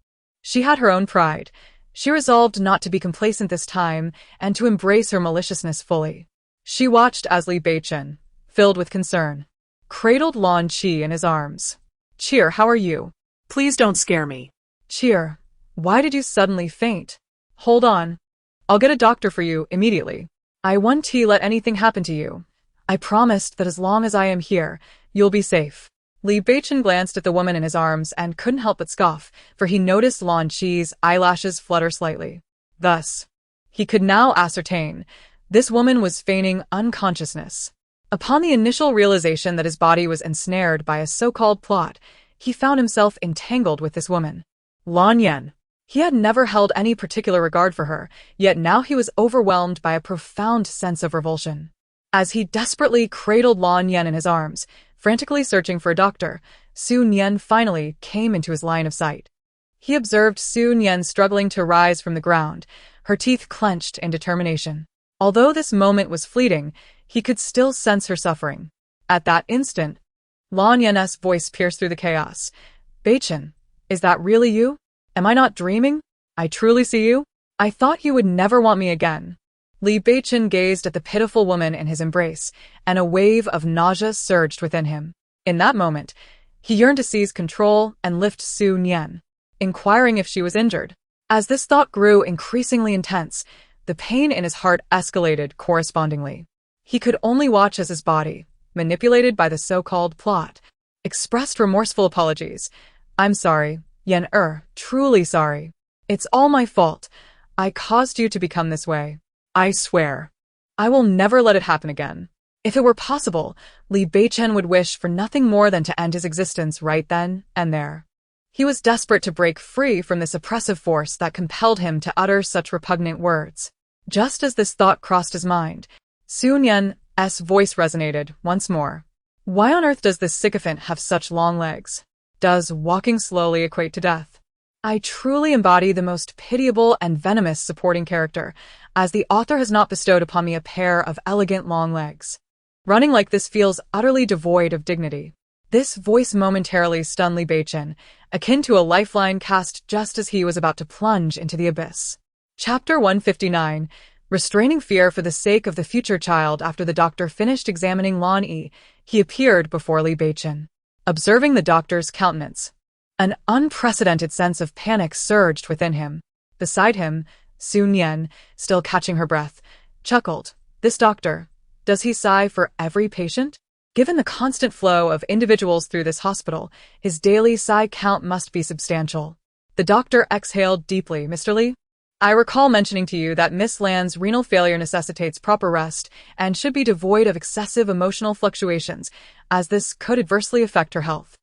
she had her own pride. She resolved not to be complacent this time and to embrace her maliciousness fully. She watched as Li Beichen, filled with concern, cradled Lanji in his arms. Cheer, how are you? Please don't scare me. Cheer, why did you suddenly faint? Hold on. I'll get a doctor for you immediately. I won't let anything happen to you. I promised that as long as I am here, you'll be safe. Li Beichen glanced at the woman in his arms and couldn't help but scoff, for he noticed Lanji's eyelashes flutter slightly. Thus, he could now ascertain, this woman was feigning unconsciousness. Upon the initial realization that his body was ensnared by a so-called plot, he found himself entangled with this woman. Lan Yan. He had never held any particular regard for her, yet now he was overwhelmed by a profound sense of revulsion. As he desperately cradled Lan Yan in his arms, frantically searching for a doctor, Su Nian finally came into his line of sight. He observed Su Nian struggling to rise from the ground, her teeth clenched in determination. Although this moment was fleeting, he could still sense her suffering. At that instant, Lan Yan's voice pierced through the chaos. Beichen, is that really you? Am I not dreaming? I truly see you? I thought you would never want me again. Li Beichen gazed at the pitiful woman in his embrace, and a wave of nausea surged within him. In that moment, he yearned to seize control and lift Su Nian. inquiring if she was injured. As this thought grew increasingly intense, the pain in his heart escalated correspondingly. He could only watch as his body, manipulated by the so-called plot, expressed remorseful apologies. "I'm sorry, Yan truly sorry. It's all my fault. I caused you to become this way. I swear. I will never let it happen again." If it were possible, Li Beichen would wish for nothing more than to end his existence right then and there. He was desperate to break free from this oppressive force that compelled him to utter such repugnant words. Just as this thought crossed his mind, Su Nian's voice resonated once more. "Why on earth does this sycophant have such long legs? Does walking slowly equate to death?" I truly embody the most pitiable and venomous supporting character, as the author has not bestowed upon me a pair of elegant long legs. Running like this feels utterly devoid of dignity. This voice momentarily stunned Li Beichen, akin to a lifeline cast just as he was about to plunge into the abyss. Chapter 159. Restraining fear for the sake of the future child. After the doctor finished examining Lan Yi, he appeared before Li Beichen. Observing the doctor's countenance, an unprecedented sense of panic surged within him. Beside him, Su Nian, still catching her breath, chuckled. "This doctor, does he sigh for every patient? Given the constant flow of individuals through this hospital, his daily sigh count must be substantial." The doctor exhaled deeply. "Mr. Li, I recall mentioning to you that Miss Lan's renal failure necessitates proper rest and should be devoid of excessive emotional fluctuations, as this could adversely affect her health.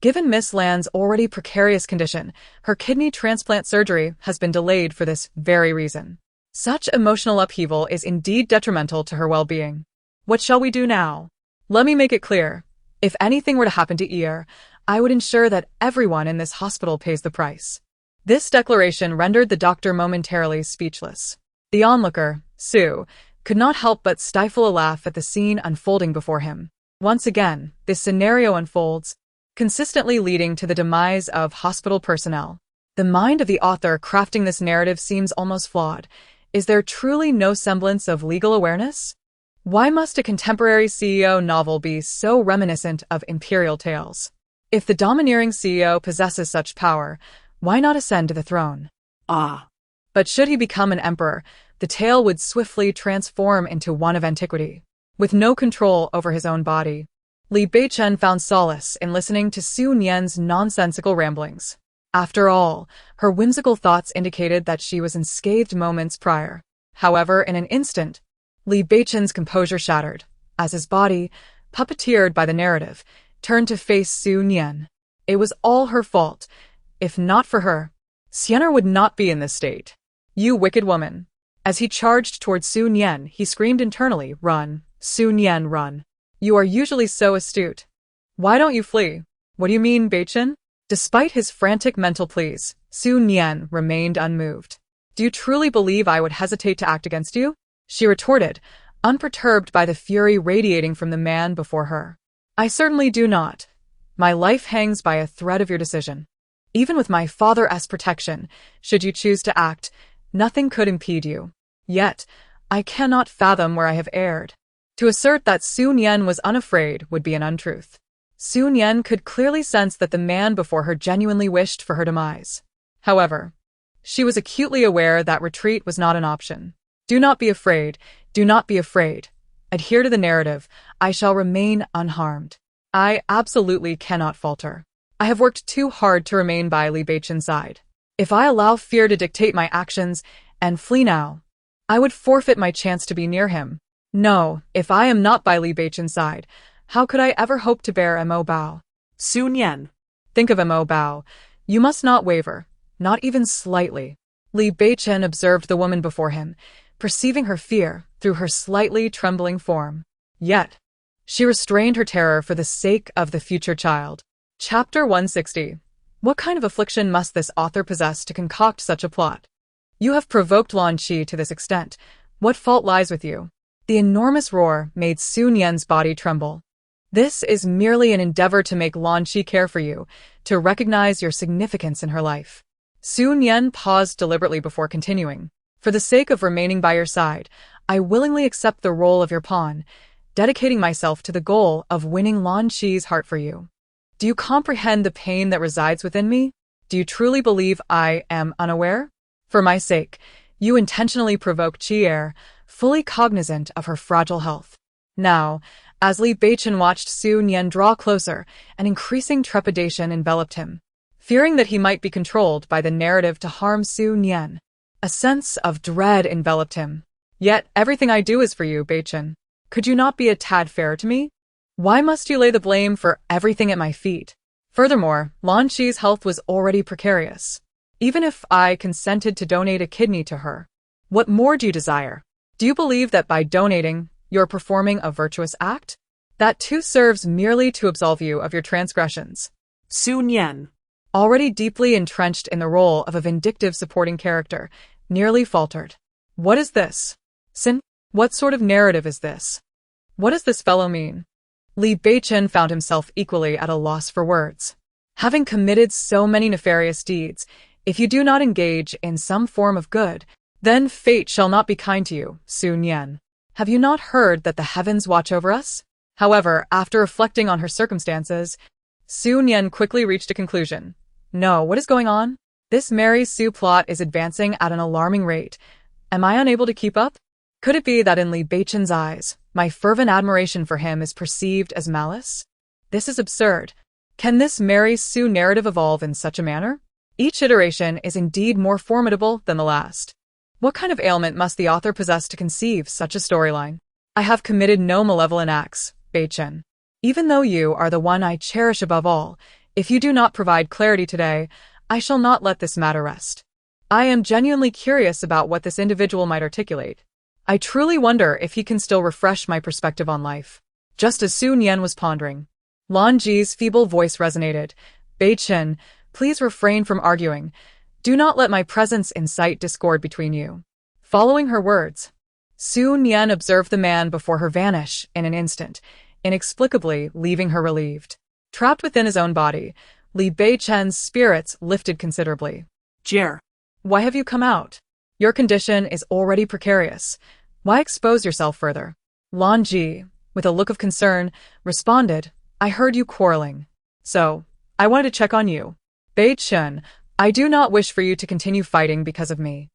Given Miss Lan's already precarious condition, her kidney transplant surgery has been delayed for this very reason. Such emotional upheaval is indeed detrimental to her well-being. What shall we do now? Let me make it clear. If anything were to happen to Ear, I would ensure that everyone in this hospital pays the price." This declaration rendered the doctor momentarily speechless. The onlooker, Su, could not help but stifle a laugh at the scene unfolding before him. Once again, this scenario unfolds, consistently leading to the demise of hospital personnel. The mind of the author crafting this narrative seems almost flawed. Is there truly no semblance of legal awareness? Why must a contemporary CEO novel be so reminiscent of imperial tales? If the domineering CEO possesses such power, why not ascend to the throne? But should he become an emperor, the tale would swiftly transform into one of antiquity. With no control over his own body, Li Beichen found solace in listening to Su Nian's nonsensical ramblings. After all, her whimsical thoughts indicated that she was unscathed moments prior. However, in an instant, Li Beichen's composure shattered, as his body, puppeteered by the narrative, turned to face Su Nian. It was all her fault. If not for her, Sienna would not be in this state. "You wicked woman." As he charged toward Su Nian, he screamed internally, "Run, Su Nian, run. You are usually so astute. Why don't you flee?" "What do you mean, Beichen?" Despite his frantic mental pleas, Su Nian remained unmoved. "Do you truly believe I would hesitate to act against you?" she retorted, unperturbed by the fury radiating from the man before her. "I certainly do not. My life hangs by a thread of your decision. Even with my father's protection, should you choose to act, nothing could impede you. Yet, I cannot fathom where I have erred." To assert that Su Nian was unafraid would be an untruth. Su Nian could clearly sense that the man before her genuinely wished for her demise. However, she was acutely aware that retreat was not an option. "Do not be afraid, do not be afraid. Adhere to the narrative, I shall remain unharmed. I absolutely cannot falter. I have worked too hard to remain by Li Beichen's side. If I allow fear to dictate my actions and flee now, I would forfeit my chance to be near him. No, if I am not by Li Beichen's side, how could I ever hope to bear Mo Bao?" Su Nian. "Think of Mo Bao. You must not waver, not even slightly." Li Beichen observed the woman before him, perceiving her fear through her slightly trembling form. Yet, she restrained her terror for the sake of the future child. Chapter 160. What kind of affliction must this author possess to concoct such a plot? You have provoked Lan Qi to this extent. What fault lies with you? The enormous roar made Su Nian's body tremble. This is merely an endeavor to make Lan Qi care for you, to recognize your significance in her life. Su Nian paused deliberately before continuing. "For the sake of remaining by your side, I willingly accept the role of your pawn, dedicating myself to the goal of winning Lan Qi's heart for you. Do you comprehend the pain that resides within me? Do you truly believe I am unaware? For my sake, you intentionally provoke Chi'er, fully cognizant of her fragile health. Now, as Li Beichen watched Su Nian draw closer, an increasing trepidation enveloped him. Fearing that he might be controlled by the narrative to harm Su Nian, a sense of dread enveloped him. Yet, everything I do is for you, Beichen. Could you not be a tad fairer to me? Why must you lay the blame for everything at my feet? Furthermore, Lan Qi's health was already precarious. Even if I consented to donate a kidney to her, what more do you desire? Do you believe that by donating, you're performing a virtuous act? That too serves merely to absolve you of your transgressions. Su Nian, Already deeply entrenched in the role of a vindictive supporting character, nearly faltered. What is this? Sin? What sort of narrative is this? What does this fellow mean? Li Beichen found himself equally at a loss for words. Having committed so many nefarious deeds, if you do not engage in some form of good, then fate shall not be kind to you, Su Nian. Have you not heard that the heavens watch over us? However, after reflecting on her circumstances, Su Nian quickly reached a conclusion. No, what is going on? This Mary Sue plot is advancing at an alarming rate. Am I unable to keep up? Could it be that in Li Beichen's eyes, my fervent admiration for him is perceived as malice? This is absurd. Can this Mary Sue narrative evolve in such a manner? Each iteration is indeed more formidable than the last. What kind of ailment must the author possess to conceive such a storyline? I have committed no malevolent acts, Beichen. Even though you are the one I cherish above all, if you do not provide clarity today, I shall not let this matter rest. I am genuinely curious about what this individual might articulate. I truly wonder if he can still refresh my perspective on life. Just as Su Nian was pondering, Lan Ji's feeble voice resonated. Beichen, please refrain from arguing. Do not let my presence incite discord between you. Following her words, Su Nian observed the man before her vanish in an instant, inexplicably leaving her relieved. Trapped within his own body, Li Beichen's spirits lifted considerably. Jer, Why have you come out? Your condition is already precarious. Why expose yourself further? Lan Ji, with a look of concern, responded, I heard you quarreling. So, I wanted to check on you. Beichen, I do not wish for you to continue fighting because of me.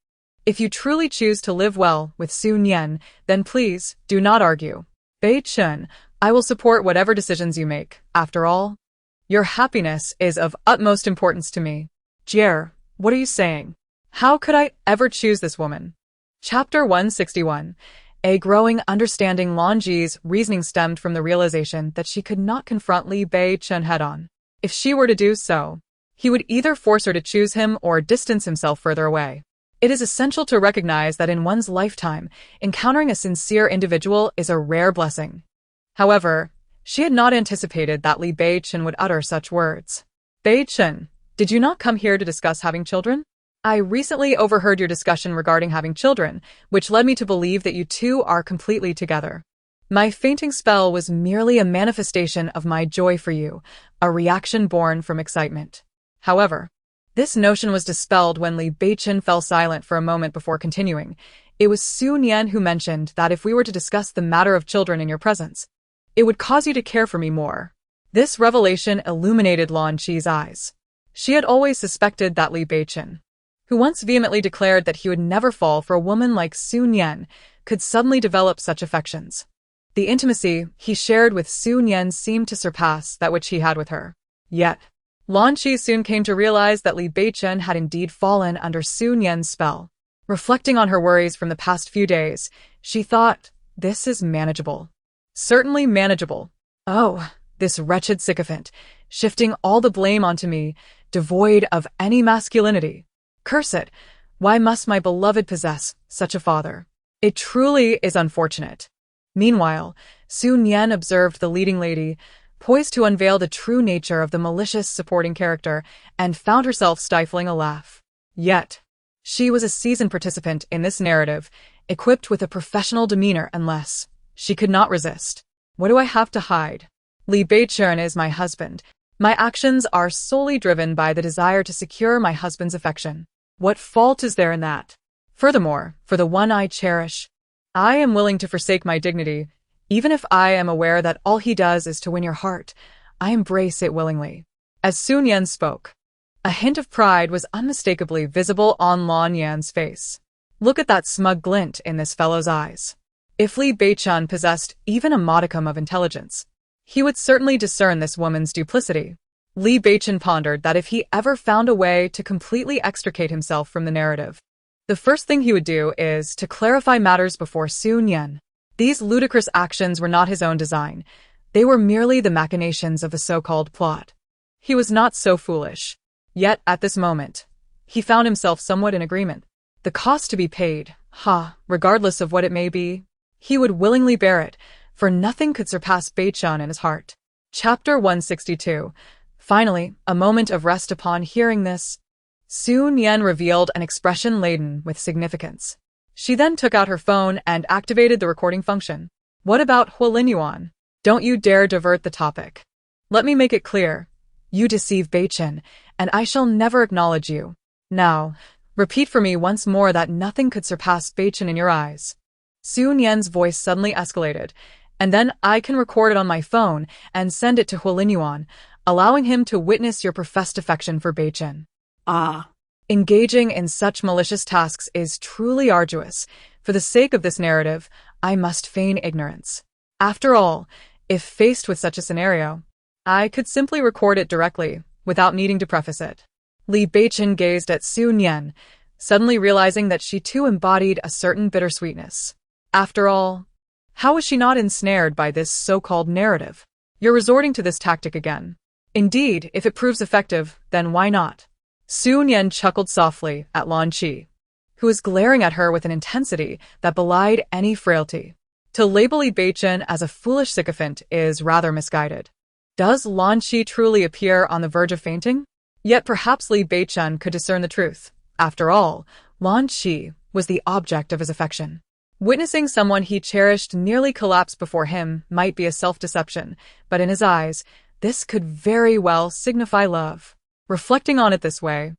If you truly choose to live well with Su Nian, then please, do not argue. Beichen, I will support whatever decisions you make. After all, your happiness is of utmost importance to me. Jer, what are you saying? How could I ever choose this woman? Chapter 161. A growing understanding. Lan Ji's reasoning stemmed from the realization that she could not confront Li Beichen head-on. If she were to do so, he would either force her to choose him or distance himself further away. It is essential to recognize that in one's lifetime, encountering a sincere individual is a rare blessing. However, she had not anticipated that Li Beichen would utter such words. Beichen, did you not come here to discuss having children? I recently overheard your discussion regarding having children, which led me to believe that you two are completely together. My fainting spell was merely a manifestation of my joy for you, a reaction born from excitement. However, this notion was dispelled when Li Beichen fell silent for a moment before continuing. It was Su Nian who mentioned that if we were to discuss the matter of children in your presence, it would cause you to care for me more. This revelation illuminated Lan Qi's eyes. She had always suspected that Li Beichen, who once vehemently declared that he would never fall for a woman like Su Nian, could suddenly develop such affections. The intimacy he shared with Su Nian seemed to surpass that which he had with her. Yet, Lan Qi soon came to realize that Li Beichen had indeed fallen under Su Nian's spell. Reflecting on her worries from the past few days, she thought, this is manageable. Certainly manageable. Oh, this wretched sycophant, shifting all the blame onto me, devoid of any masculinity. Curse it, why must my beloved possess such a father? It truly is unfortunate. Meanwhile, Su Nian observed the leading lady, poised to unveil the true nature of the malicious supporting character, and found herself stifling a laugh. Yet, she was a seasoned participant in this narrative, equipped with a professional demeanor unless she could not resist. What do I have to hide? Li Beichen is my husband. My actions are solely driven by the desire to secure my husband's affection. What fault is there in that? Furthermore, for the one I cherish, I am willing to forsake my dignity, even if I am aware that all he does is to win your heart. I embrace it willingly. As Su Nian spoke, A hint of pride was unmistakably visible on Lan Yan's face. Look at that smug glint in this fellow's eyes. If Li Beichen possessed even a modicum of intelligence, he would certainly discern this woman's duplicity. Li Beichen pondered that if he ever found a way to completely extricate himself from the narrative, the first thing he would do is to clarify matters before Su Nian. These ludicrous actions were not his own design. They were merely the machinations of a so-called plot. He was not so foolish. Yet, at this moment, he found himself somewhat in agreement. The cost to be paid, regardless of what it may be, he would willingly bear it, for nothing could surpass Beichen in his heart. Chapter 162. Finally, a moment of rest upon hearing this. Su Nian revealed an expression laden with significance. She then took out her phone and activated the recording function. What about Huolinyuan? Don't you dare divert the topic. Let me make it clear. You deceive Beichen, and I shall never acknowledge you. Now, repeat for me once more that nothing could surpass Beichen in your eyes. Su Nian's voice suddenly escalated, and then I can record it on my phone and send it to Huolinyuan, allowing him to witness your professed affection for Beichen. Engaging in such malicious tasks is truly arduous. For the sake of this narrative, I must feign ignorance. After all, if faced with such a scenario, I could simply record it directly, without needing to preface it. Li Beichen gazed at Su Nian, suddenly realizing that she too embodied a certain bittersweetness. After all, how was she not ensnared by this so-called narrative? You're resorting to this tactic again. Indeed, if it proves effective, then why not? Su Nian chuckled softly at Lan Qi, who was glaring at her with an intensity that belied any frailty. To label Li Beichen as a foolish sycophant is rather misguided. Does Lan Qi truly appear on the verge of fainting? Yet perhaps Li Beichen could discern the truth. After all, Lan Qi was the object of his affection. Witnessing someone he cherished nearly collapse before him might be a self-deception, but in his eyes, this could very well signify love. Reflecting on it this way,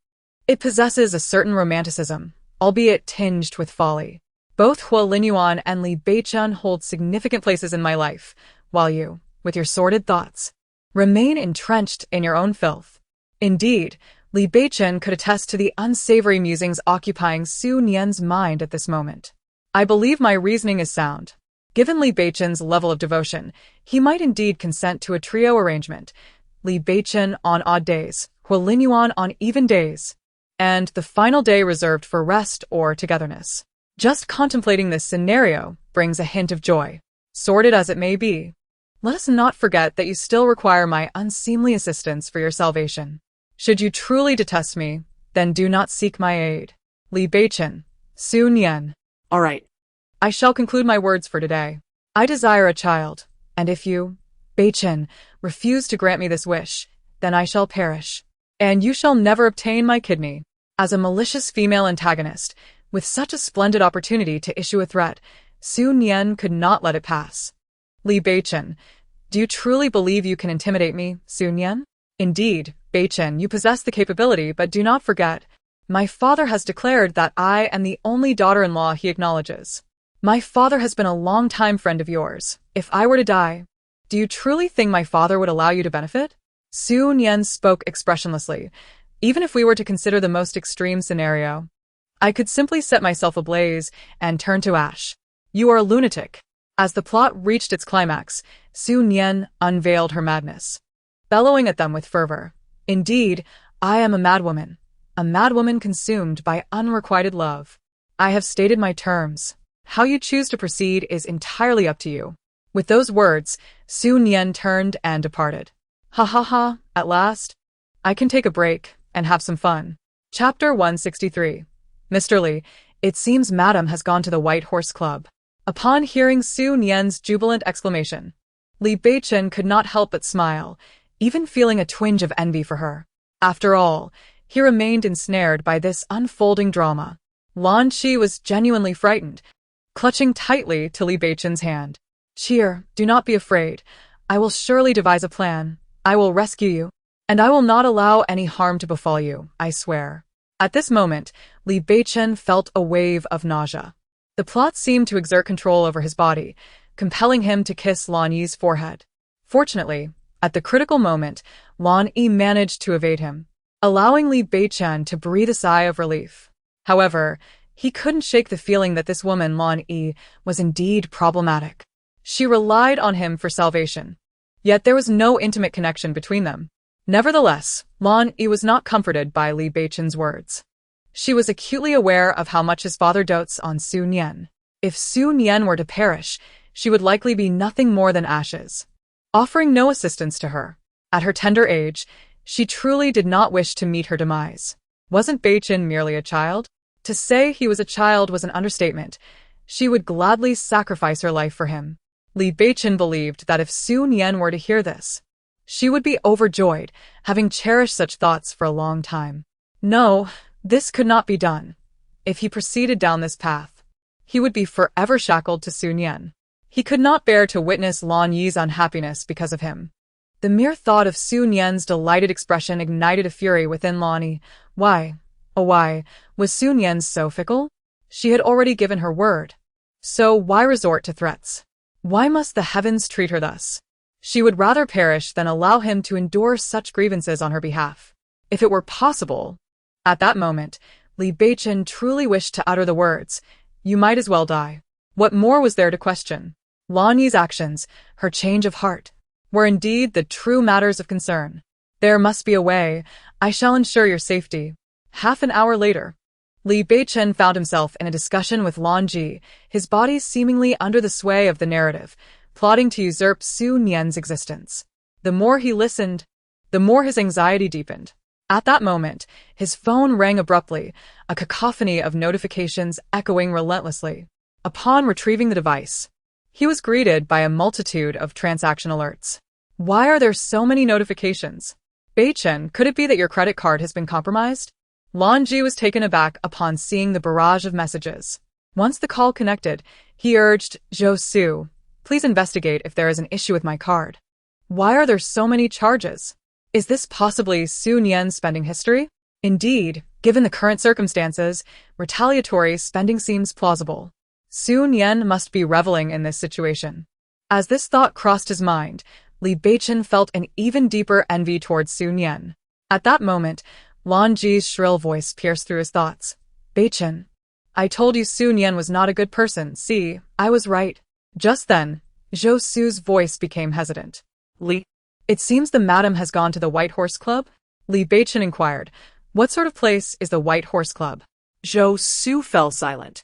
it possesses a certain romanticism, albeit tinged with folly. Both Huolinyuan and Li Beichen hold significant places in my life, while you, with your sordid thoughts, remain entrenched in your own filth. Indeed, Li Beichen could attest to the unsavory musings occupying Su Nian's mind at this moment. I believe my reasoning is sound. Given Li Beichen's level of devotion, he might indeed consent to a trio arrangement. Li Beichen on odd days, Huolinyuan on even days, and the final day reserved for rest or togetherness. Just contemplating this scenario brings a hint of joy. Sordid as it may be, let us not forget that you still require my unseemly assistance for your salvation. Should you truly detest me, then do not seek my aid. Li Beichen, Su Nian. All right. I shall conclude my words for today. I desire a child, and if you, Beichen, refuse to grant me this wish, then I shall perish, and you shall never obtain my kidney. As a malicious female antagonist, with such a splendid opportunity to issue a threat, Su Nian could not let it pass. Li Beichen, do you truly believe you can intimidate me, Su Nian? Indeed, Beichen, you possess the capability, but do not forget, my father has declared that I am the only daughter-in-law he acknowledges. My father has been a long-time friend of yours. If I were to die, do you truly think my father would allow you to benefit? Su Nian spoke expressionlessly. Even if we were to consider the most extreme scenario, I could simply set myself ablaze and turn to ash. You are a lunatic. As the plot reached its climax, Su Nian unveiled her madness, bellowing at them with fervor. Indeed, I am a madwoman consumed by unrequited love. I have stated my terms. How you choose to proceed is entirely up to you. With those words, Su Nian turned and departed. At last, I can take a break and have some fun. Chapter 163. Mr. Li, it seems Madam has gone to the White Horse Club. Upon hearing Su Nian's jubilant exclamation, Li Beichen could not help but smile, even feeling a twinge of envy for her. After all, he remained ensnared by this unfolding drama. Lan Qi was genuinely frightened, clutching tightly to Li Beichen's hand. Cheer, do not be afraid. I will surely devise a plan. I will rescue you, and I will not allow any harm to befall you, I swear. At this moment, Li Beichen felt a wave of nausea. The plot seemed to exert control over his body, compelling him to kiss Lan Yi's forehead. Fortunately, at the critical moment, Lan Yi managed to evade him. allowing Li Beichen to breathe a sigh of relief. However, he couldn't shake the feeling that this woman, Lan Yi, was indeed problematic. She relied on him for salvation. Yet there was no intimate connection between them. Nevertheless, Lan Yi was not comforted by Li Beichen's words. She was acutely aware of how much his father dotes on Su Nian. If Su Nian were to perish, she would likely be nothing more than ashes, offering no assistance to her. At her tender age, she truly did not wish to meet her demise. Wasn't Beichen merely a child? To say he was a child was an understatement. She would gladly sacrifice her life for him. Li Beichen believed that if Su Nian were to hear this, she would be overjoyed, having cherished such thoughts for a long time. No, this could not be done. If he proceeded down this path, he would be forever shackled to Su Nian. He could not bear to witness Lan Yi's unhappiness because of him. The mere thought of Su Nian's delighted expression ignited a fury within Lan Yi. Why, oh why, was Su Nian so fickle? She had already given her word. So why resort to threats? Why must the heavens treat her thus? She would rather perish than allow him to endure such grievances on her behalf. If it were possible. At that moment, Li Beichen truly wished to utter the words, "You might as well die." What more was there to question? Lan Yi's actions, her change of heart, were indeed the true matters of concern. There must be a way. I shall ensure your safety. Half an hour later, Li Beichen found himself in a discussion with Lan Ji, his body seemingly under the sway of the narrative, plotting to usurp Su Nian's existence. The more he listened, the more his anxiety deepened. At that moment, his phone rang abruptly, a cacophony of notifications echoing relentlessly. Upon retrieving the device, he was greeted by a multitude of transaction alerts. Why are there so many notifications? Beichen, could it be that your credit card has been compromised? Lan Ji was taken aback upon seeing the barrage of messages. Once the call connected, he urged, "Zhou Su, please investigate if there is an issue with my card. Why are there so many charges? Is this possibly Su Nian's spending history?" Indeed, given the current circumstances, retaliatory spending seems plausible. Su Nian must be reveling in this situation. As this thought crossed his mind, Li Beichen felt an even deeper envy towards Su Nian. At that moment, Lan Ji's shrill voice pierced through his thoughts. "Beichen, I told you Su Nian was not a good person. See, I was right." Just then, Zhou Su's voice became hesitant. "Li, it seems the madam has gone to the White Horse Club?" Li Beichen inquired. "What sort of place is the White Horse Club?" Zhou Su fell silent.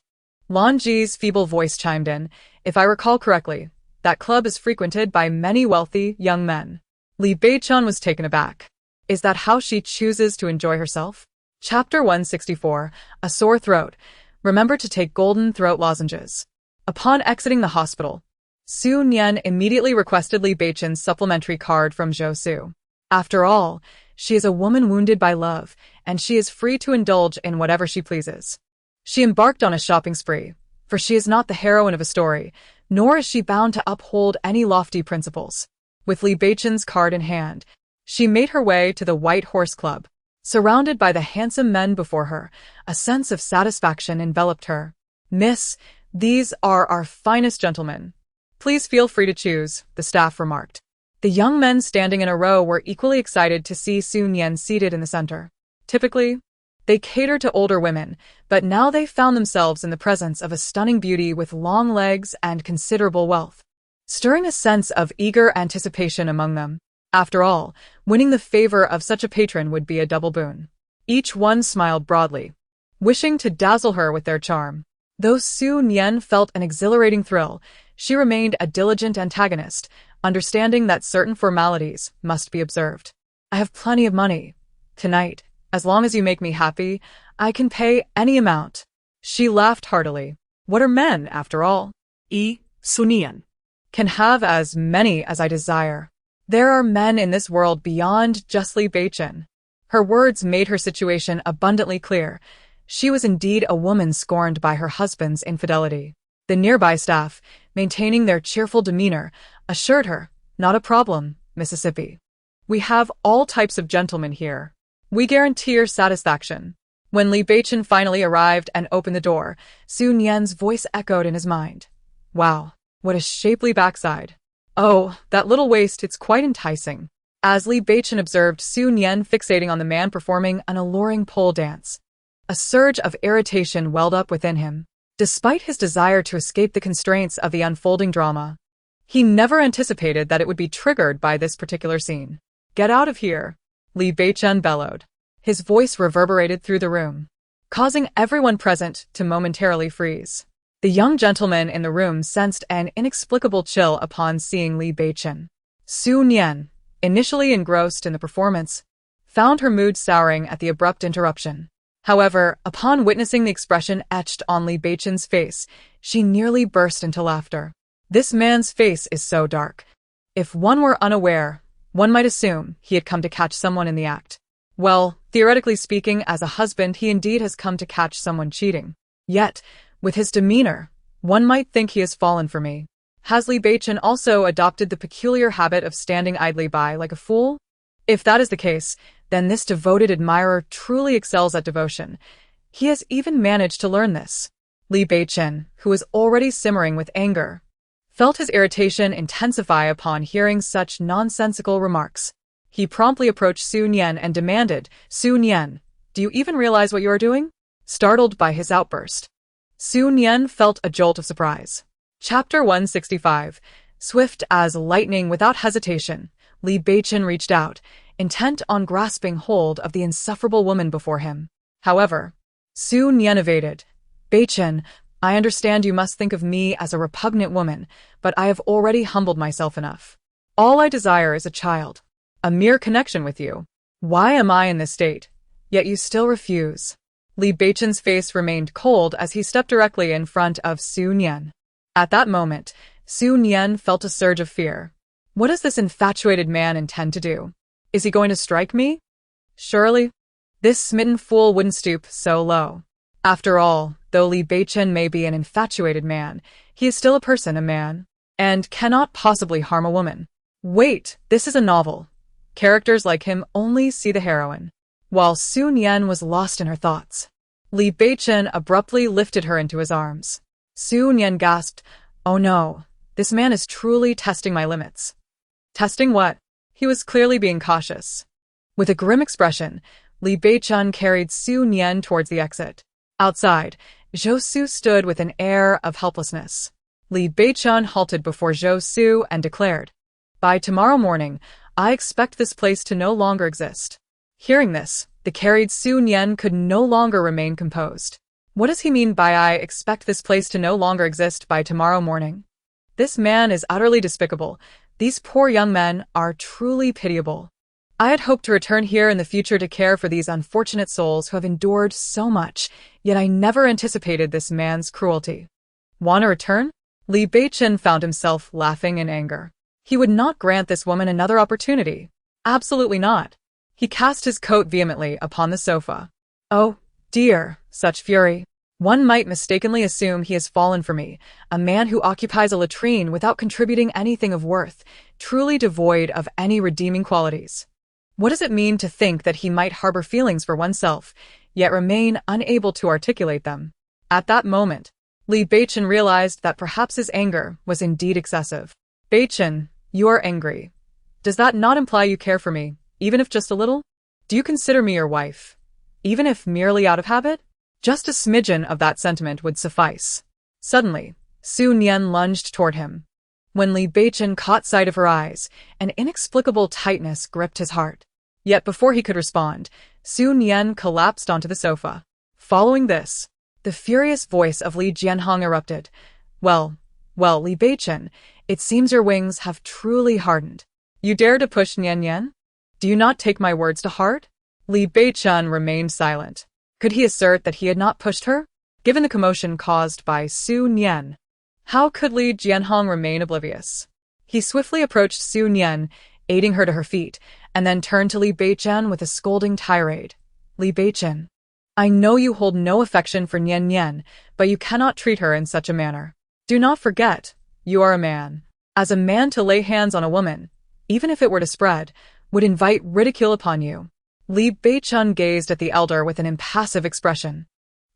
Lan Ji's feeble voice chimed in. "If I recall correctly, that club is frequented by many wealthy young men." Li Beichen was taken aback. Is that how she chooses to enjoy herself? Chapter 164, A Sore Throat. Remember to take golden throat lozenges. Upon exiting the hospital, Su Nian immediately requested Li Beichen's supplementary card from Zhou Su. After all, she is a woman wounded by love, and she is free to indulge in whatever she pleases. She embarked on a shopping spree, for she is not the heroine of a story, nor is she bound to uphold any lofty principles. With Li Beichen's card in hand, she made her way to the White Horse Club. Surrounded by the handsome men before her, a sense of satisfaction enveloped her. "Miss, these are our finest gentlemen. Please feel free to choose," the staff remarked. The young men standing in a row were equally excited to see Su Nian seated in the center. Typically, they catered to older women, but now they found themselves in the presence of a stunning beauty with long legs and considerable wealth, stirring a sense of eager anticipation among them. After all, winning the favor of such a patron would be a double boon. Each one smiled broadly, wishing to dazzle her with their charm. Though Su Nian felt an exhilarating thrill, she remained a diligent antagonist, understanding that certain formalities must be observed. "I have plenty of money. Tonight, as long as you make me happy, I can pay any amount." She laughed heartily. What are men, after all? Su Nian Can have as many as I desire. There are men in this world beyond just Li Beichen. Her words made her situation abundantly clear. She was indeed a woman scorned by her husband's infidelity. The nearby staff, maintaining their cheerful demeanor, assured her, "Not a problem, Mississippi. We have all types of gentlemen here. We guarantee your satisfaction." When Li Beichen finally arrived and opened the door, Su Nian's voice echoed in his mind. "Wow, what a shapely backside. Oh, that little waist, it's quite enticing." as Li Beichen observed Su Nian fixating on the man performing an alluring pole dance. A surge of irritation welled up within him. Despite his desire to escape the constraints of the unfolding drama, he never anticipated that it would be triggered by this particular scene. "Get out of here," Li Beichen bellowed. His voice reverberated through the room, causing everyone present to momentarily freeze. The young gentleman in the room sensed an inexplicable chill upon seeing Li Beichen. Su Nian, initially engrossed in the performance, found her mood souring at the abrupt interruption. However, upon witnessing the expression etched on Li Beichen's face, she nearly burst into laughter. This man's face is so dark. If one were unaware, one might assume he had come to catch someone in the act. Well, theoretically speaking, as a husband, he indeed has come to catch someone cheating. Yet, with his demeanor, one might think he has fallen for me. Has Li Beichen also adopted the peculiar habit of standing idly by like a fool? If that is the case, then this devoted admirer truly excels at devotion. He has even managed to learn this. Li Beichen, who was already simmering with anger, felt his irritation intensify upon hearing such nonsensical remarks. He promptly approached Su Nian and demanded, "Su Nian, do you even realize what you are doing?" Startled by his outburst, Su Nian felt a jolt of surprise. Chapter 165. Swift as lightning without hesitation, Li Beichen reached out, intent on grasping hold of the insufferable woman before him. However, Su Nian evaded. "Beichen, I understand you must think of me as a repugnant woman, but I have already humbled myself enough. All I desire is a child, a mere connection with you. Why am I in this state? Yet you still refuse." Li Beichen's face remained cold as he stepped directly in front of Su Nian. At that moment, Su Nian felt a surge of fear. What does this infatuated man intend to do? Is he going to strike me? Surely, this smitten fool wouldn't stoop so low. After all, though Li Beichen may be an infatuated man, he is still a person, a man, and cannot possibly harm a woman. Wait, this is a novel. Characters like him only see the heroine. While Su Nian was lost in her thoughts, Li Beichen abruptly lifted her into his arms. Su Nian gasped, "Oh no, this man is truly testing my limits." Testing what? He was clearly being cautious. With a grim expression, Li Beichen carried Su Nian towards the exit. Outside, Zhou Su stood with an air of helplessness. Li Beichen halted before Zhou Su and declared, "By tomorrow morning, I expect this place to no longer exist." Hearing this, the carried Su Nian could no longer remain composed. What does he mean by "I expect this place to no longer exist by tomorrow morning"? This man is utterly despicable. These poor young men are truly pitiable. I had hoped to return here in the future to care for these unfortunate souls who have endured so much, yet I never anticipated this man's cruelty. Want to return? Li Beichen found himself laughing in anger. He would not grant this woman another opportunity. Absolutely not. He cast his coat vehemently upon the sofa. "Oh, dear, such fury. One might mistakenly assume he has fallen for me, a man who occupies a latrine without contributing anything of worth, truly devoid of any redeeming qualities. What does it mean to think that he might harbor feelings for oneself, yet remain unable to articulate them?" At that moment, Li Beichen realized that perhaps his anger was indeed excessive. "Beichen, you are angry. Does that not imply you care for me, even if just a little? Do you consider me your wife, even if merely out of habit? Just a smidgen of that sentiment would suffice." Suddenly, Su Nian lunged toward him. When Li Beichen caught sight of her eyes, an inexplicable tightness gripped his heart. Yet before he could respond, Su Nian collapsed onto the sofa. Following this, the furious voice of Li Jianhong erupted. Well, Li Beichen, it seems your wings have truly hardened. You dare to push Nian Nian? Do you not take my words to heart?" Li Beichen remained silent. Could he assert that he had not pushed her? Given the commotion caused by Su Nian, how could Li Jianhong remain oblivious? He swiftly approached Su Nian, aiding her to her feet, and then turned to Li Beichen with a scolding tirade. "Li Beichen, I know you hold no affection for Nian Nian, but you cannot treat her in such a manner. Do not forget, you are a man. As a man to lay hands on a woman, even if it were to spread, would invite ridicule upon you." Li Beichen gazed at the elder with an impassive expression.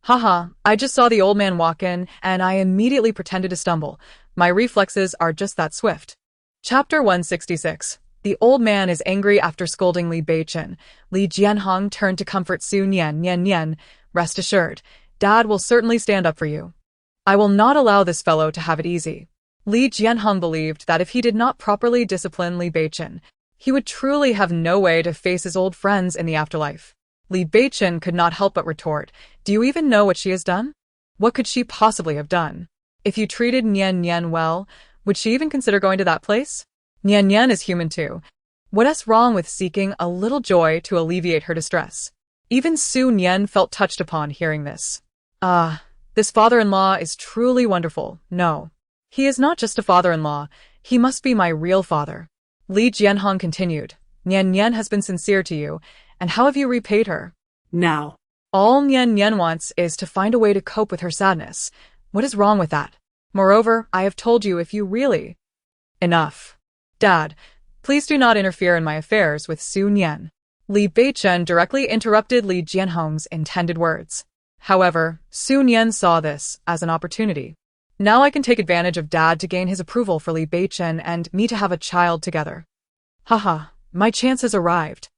"Haha, I just saw the old man walk in, and I immediately pretended to stumble. My reflexes are just that swift." Chapter 166. The old man is angry after scolding Li Beichen. Li Jianhong turned to comfort Su Nian. Nian, rest assured, Dad will certainly stand up for you. I will not allow this fellow to have it easy. Li Jianhong believed that if he did not properly discipline Li Beichen, he would truly have no way to face his old friends in the afterlife. Li Beichen could not help but retort, do you even know what she has done? What could she possibly have done? If you treated Nian well, would she even consider going to that place? Nian is human too. What's wrong with seeking a little joy to alleviate her distress? Even Su Nian felt touched upon hearing this. This father-in-law is truly wonderful. No, he is not just a father-in-law, he must be my real father. Li Jianhong continued, Nian has been sincere to you, and how have you repaid her? Now. All Nian wants is to find a way to cope with her sadness. What is wrong with that? Moreover, I have told you if you really... Enough. Dad, please do not interfere in my affairs with Su Nian. Li Beichen directly interrupted Li Jianhong's intended words. However, Su Nian saw this as an opportunity. Now I can take advantage of Dad to gain his approval for Li Beichen and me to have a child together. Haha, my chance has arrived.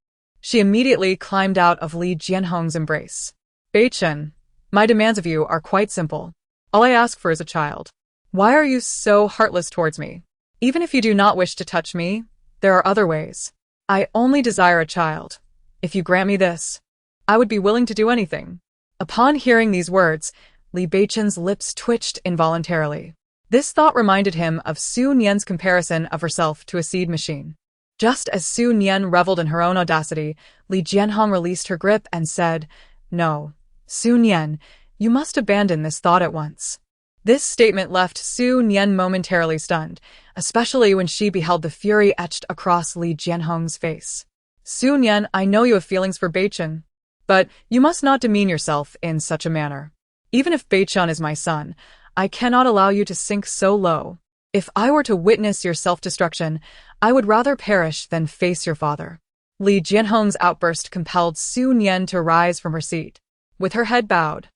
She immediately climbed out of Li Jianhong's embrace. Beichen, my demands of you are quite simple. All I ask for is a child. Why are you so heartless towards me? Even if you do not wish to touch me, there are other ways. I only desire a child. If you grant me this, I would be willing to do anything. Upon hearing these words, Li Beichen's lips twitched involuntarily. This thought reminded him of Su Nian's comparison of herself to a seed machine. Just as Su Nian reveled in her own audacity, Li Jianhong released her grip and said, No, Su Nian, you must abandon this thought at once. This statement left Su Nian momentarily stunned, especially when she beheld the fury etched across Li Jianhong's face. Su Nian, I know you have feelings for Beichen, but you must not demean yourself in such a manner. Even if Beichen is my son, I cannot allow you to sink so low. If I were to witness your self-destruction, I would rather perish than face your father. Li Jianhong's outburst compelled Su Nian to rise from her seat. With her head bowed,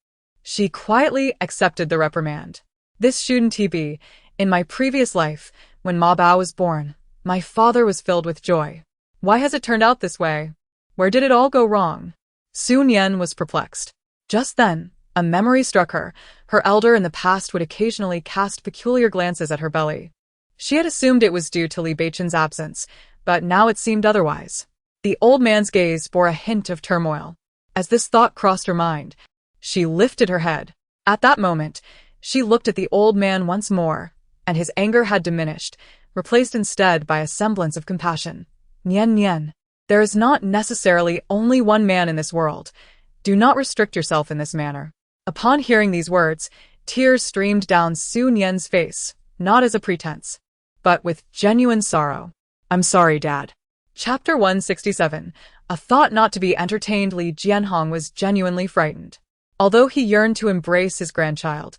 she quietly accepted the reprimand. This shouldn't be. In my previous life, when Ma Bao was born, my father was filled with joy. Why has it turned out this way? Where did it all go wrong? Su Nian was perplexed. Just then, a memory struck her. Her elder in the past would occasionally cast peculiar glances at her belly. She had assumed it was due to Li Beichen's absence, but now it seemed otherwise. The old man's gaze bore a hint of turmoil. As this thought crossed her mind, she lifted her head. At that moment, she looked at the old man once more, and his anger had diminished, replaced instead by a semblance of compassion. Nian, there is not necessarily only one man in this world. Do not restrict yourself in this manner. Upon hearing these words, tears streamed down Su Nian's face, not as a pretense, but with genuine sorrow. I'm sorry, Dad. Chapter 167. A thought not to be entertained. Li Jianhong was genuinely frightened. Although he yearned to embrace his grandchild,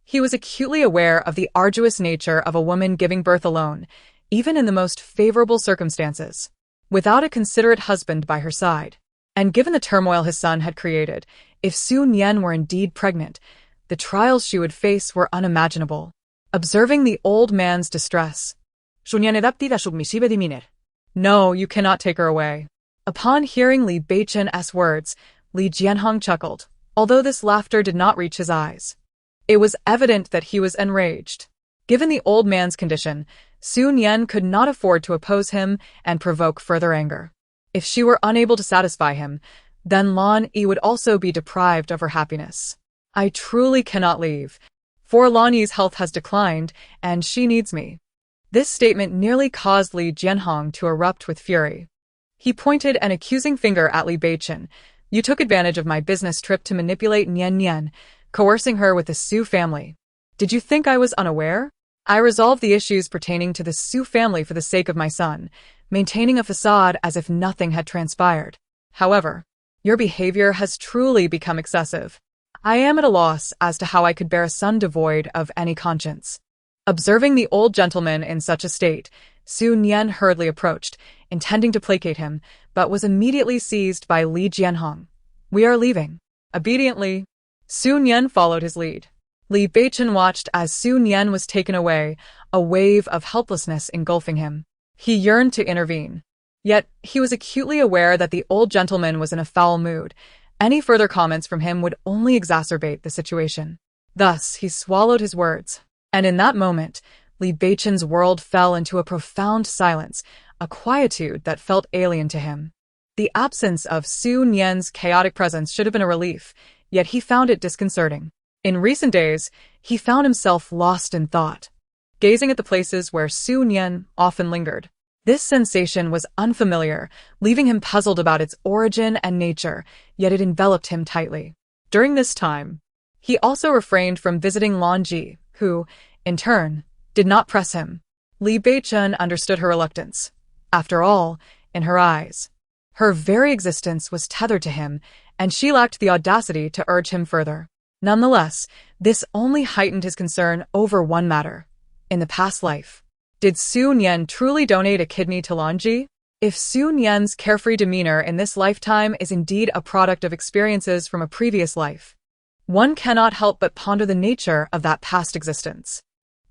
he was acutely aware of the arduous nature of a woman giving birth alone, even in the most favorable circumstances, without a considerate husband by her side. And given the turmoil his son had created, if Su Nian were indeed pregnant, the trials she would face were unimaginable. Observing the old man's distress, Su Nian adaptida submisive diminer. No, you cannot take her away. Upon hearing Li Beichen's words, Li Jianhong chuckled, although this laughter did not reach his eyes. It was evident that he was enraged. Given the old man's condition, Su Nian could not afford to oppose him and provoke further anger. If she were unable to satisfy him, then Lan Yi would also be deprived of her happiness. I truly cannot leave, for Lan Yi's health has declined, and she needs me. This statement nearly caused Li Jianhong to erupt with fury. He pointed an accusing finger at Li Beichen. You took advantage of my business trip to manipulate Nian, coercing her with the Su family. Did you think I was unaware? I resolved the issues pertaining to the Su family for the sake of my son, maintaining a facade as if nothing had transpired. However, your behavior has truly become excessive. I am at a loss as to how I could bear a son devoid of any conscience. Observing the old gentleman in such a state, Su Nian hurriedly approached, intending to placate him, but was immediately seized by Li Jianhong. We are leaving. Obediently, Su Nian followed his lead. Li Beichen watched as Su Nian was taken away, a wave of helplessness engulfing him. He yearned to intervene. Yet, he was acutely aware that the old gentleman was in a foul mood. Any further comments from him would only exacerbate the situation. Thus, he swallowed his words. And in that moment, Li Beichen's world fell into a profound silence, a quietude that felt alien to him. The absence of Su Nian's chaotic presence should have been a relief, yet he found it disconcerting. In recent days, he found himself lost in thought, gazing at the places where Su Nian often lingered. This sensation was unfamiliar, leaving him puzzled about its origin and nature, yet it enveloped him tightly. During this time, he also refrained from visiting Lan Ji, who, in turn, did not press him. Li Beichen understood her reluctance. After all, in her eyes, her very existence was tethered to him, and she lacked the audacity to urge him further. Nonetheless, this only heightened his concern over one matter. In the past life, did Su Nian truly donate a kidney to Lan Ji? If Su Nian's carefree demeanor in this lifetime is indeed a product of experiences from a previous life, one cannot help but ponder the nature of that past existence.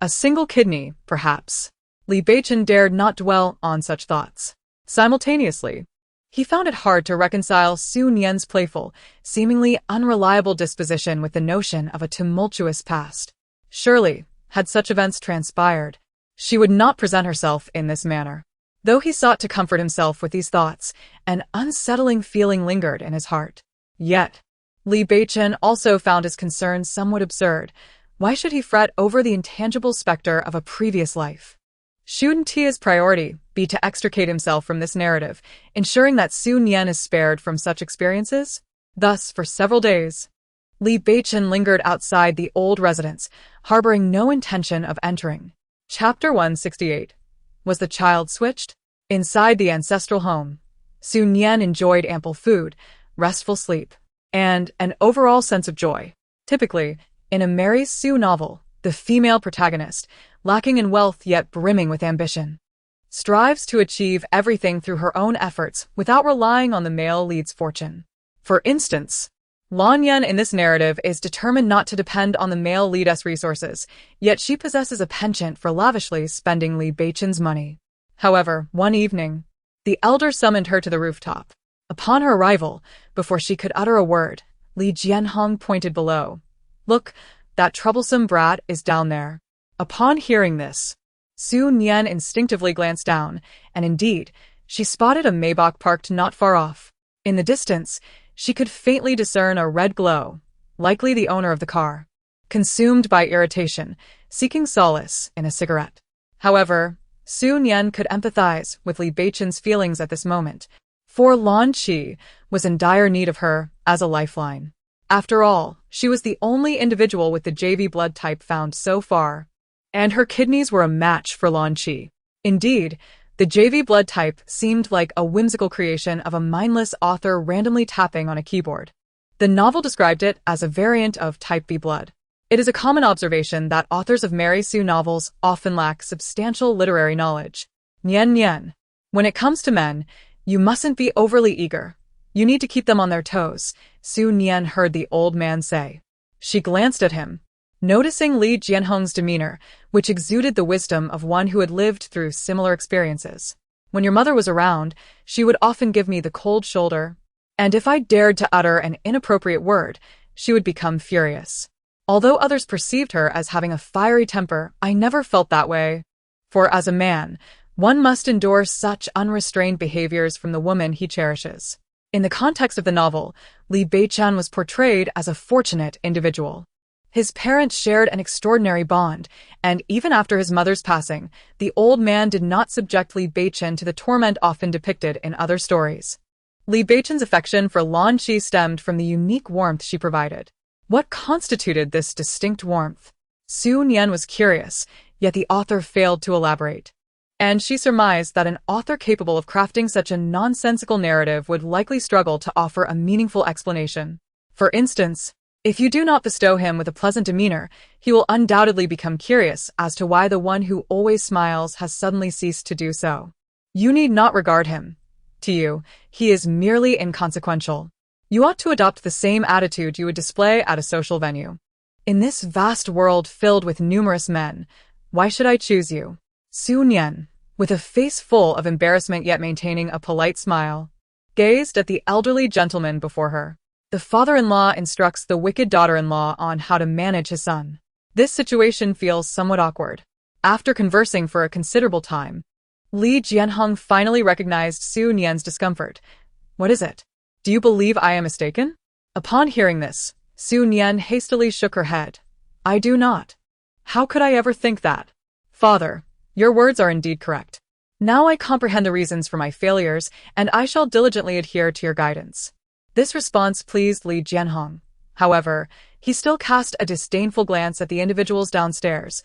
A single kidney, perhaps. Li Beichen dared not dwell on such thoughts. Simultaneously, he found it hard to reconcile Su Nian's playful, seemingly unreliable disposition with the notion of a tumultuous past. Surely, had such events transpired, she would not present herself in this manner. Though he sought to comfort himself with these thoughts, an unsettling feeling lingered in his heart. Yet, Li Beichen also found his concerns somewhat absurd. Why should he fret over the intangible specter of a previous life? Shouldn't his priority be to extricate himself from this narrative, ensuring that Su Nian is spared from such experiences? Thus, for several days, Li Beichen lingered outside the old residence, harboring no intention of entering. Chapter 168. Was the child switched? Inside the ancestral home, Su Nian enjoyed ample food, restful sleep, and an overall sense of joy. Typically, in a Mary Sue novel, the female protagonist, lacking in wealth yet brimming with ambition, strives to achieve everything through her own efforts without relying on the male lead's fortune. For instance, Lan Yan in this narrative is determined not to depend on the male lead's resources, yet she possesses a penchant for lavishly spending Li Beichen's money. However, one evening, the elder summoned her to the rooftop. Upon her arrival, before she could utter a word, Li Jianhong pointed below. "Look, that troublesome brat is down there." Upon hearing this, Su Nian instinctively glanced down, and indeed, she spotted a Maybach parked not far off. In the distance, she could faintly discern a red glow, likely the owner of the car, consumed by irritation, seeking solace in a cigarette. However, Su Nian could empathize with Li Beichen's feelings at this moment, for Lan Qi was in dire need of her as a lifeline. After all, she was the only individual with the JV blood type found so far, and her kidneys were a match for Lan Qi. Indeed, the JV blood type seemed like a whimsical creation of a mindless author randomly tapping on a keyboard. The novel described it as a variant of type B blood. It is a common observation that authors of Mary Sue novels often lack substantial literary knowledge. Nian Nian. When it comes to men, you mustn't be overly eager. You need to keep them on their toes, Su Nian heard the old man say. She glanced at him, noticing Li Jianhong's demeanor, which exuded the wisdom of one who had lived through similar experiences. When your mother was around, she would often give me the cold shoulder, and if I dared to utter an inappropriate word, she would become furious. Although others perceived her as having a fiery temper, I never felt that way. For as a man, one must endure such unrestrained behaviors from the woman he cherishes. In the context of the novel, Li Beichen was portrayed as a fortunate individual. His parents shared an extraordinary bond, and even after his mother's passing, the old man did not subject Li Beichen to the torment often depicted in other stories. Li Beichen's affection for Lan Qi stemmed from the unique warmth she provided. What constituted this distinct warmth? Su Nian was curious, yet the author failed to elaborate. And she surmised that an author capable of crafting such a nonsensical narrative would likely struggle to offer a meaningful explanation. For instance, if you do not bestow him with a pleasant demeanor, he will undoubtedly become curious as to why the one who always smiles has suddenly ceased to do so. You need not regard him. To you, he is merely inconsequential. You ought to adopt the same attitude you would display at a social venue. In this vast world filled with numerous men, why should I choose you? Su Nian, with a face full of embarrassment yet maintaining a polite smile, gazed at the elderly gentleman before her. The father-in-law instructs the wicked daughter-in-law on how to manage his son. This situation feels somewhat awkward. After conversing for a considerable time, Li Jianhong finally recognized Su Nian's discomfort. What is it? Do you believe I am mistaken? Upon hearing this, Su Nian hastily shook her head. I do not. How could I ever think that? Father, your words are indeed correct. Now I comprehend the reasons for my failures, and I shall diligently adhere to your guidance. This response pleased Li Jianhong. However, he still cast a disdainful glance at the individuals downstairs.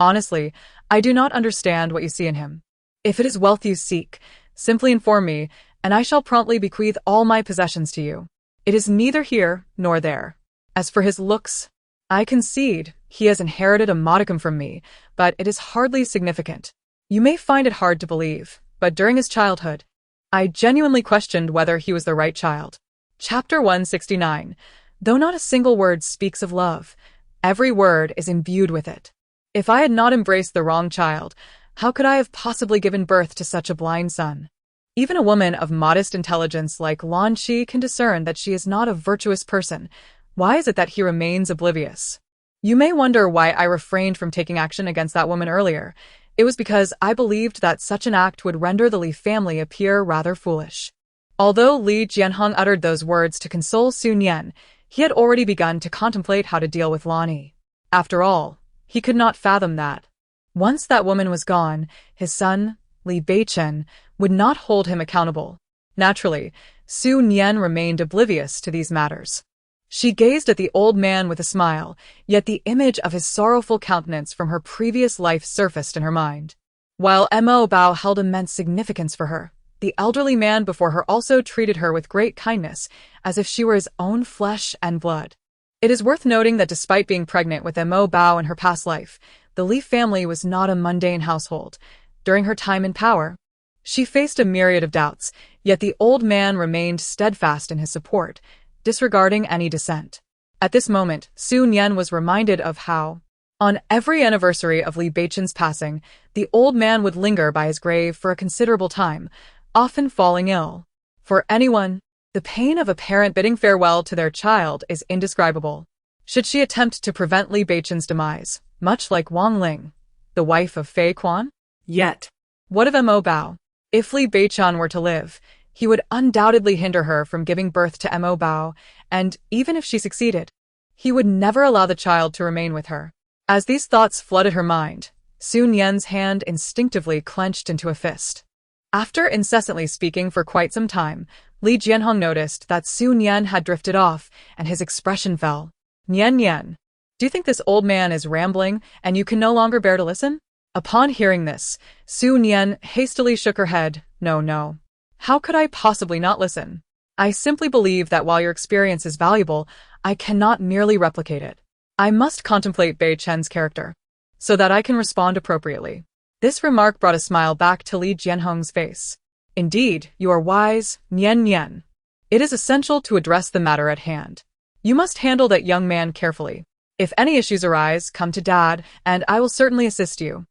Honestly, I do not understand what you see in him. If it is wealth you seek, simply inform me, and I shall promptly bequeath all my possessions to you. It is neither here nor there. As for his looks, I concede he has inherited a modicum from me, but it is hardly significant. You may find it hard to believe, but during his childhood, I genuinely questioned whether he was the right child. Chapter 169. Though not a single word speaks of love, every word is imbued with it. If I had not embraced the wrong child, how could I have possibly given birth to such a blind son? Even a woman of modest intelligence like Lan Shi can discern that she is not a virtuous person. Why is it that he remains oblivious? You may wonder why I refrained from taking action against that woman earlier. It was because I believed that such an act would render the Li family appear rather foolish. Although Li Jianhong uttered those words to console Su Nian, he had already begun to contemplate how to deal with Lan Yi. After all, he could not fathom that. Once that woman was gone, his son, Li Beichen, would not hold him accountable. Naturally, Su Nian remained oblivious to these matters. She gazed at the old man with a smile, yet the image of his sorrowful countenance from her previous life surfaced in her mind. While Mo Bao held immense significance for her, the elderly man before her also treated her with great kindness, as if she were his own flesh and blood. It is worth noting that despite being pregnant with Mo Bao in her past life, the Li family was not a mundane household. During her time in power, she faced a myriad of doubts, yet the old man remained steadfast in his support, disregarding any dissent. At this moment, Su Nian was reminded of how, on every anniversary of Li Beichen's passing, the old man would linger by his grave for a considerable time, often falling ill. For anyone, the pain of a parent bidding farewell to their child is indescribable. Should she attempt to prevent Li Beichen's demise, much like Wang Ling, the wife of Fei Quan? Yet, What of Mo Bao? If Li Beichen were to live, he would undoubtedly hinder her from giving birth to Mo Bao, and even if she succeeded, he would never allow the child to remain with her. As these thoughts flooded her mind, Su Nian's hand instinctively clenched into a fist. After incessantly speaking for quite some time, Li Jianhong noticed that Su Nian had drifted off, and his expression fell. Nian Nian, do you think this old man is rambling, and you can no longer bear to listen? Upon hearing this, Su Nian hastily shook her head. No. How could I possibly not listen? I simply believe that while your experience is valuable, I cannot merely replicate it. I must contemplate Bei Chen's character, so that I can respond appropriately. This remark brought a smile back to Li Jianhong's face. Indeed, you are wise, Nian Nian. It is essential to address the matter at hand. You must handle that young man carefully. If any issues arise, come to Dad, and I will certainly assist you.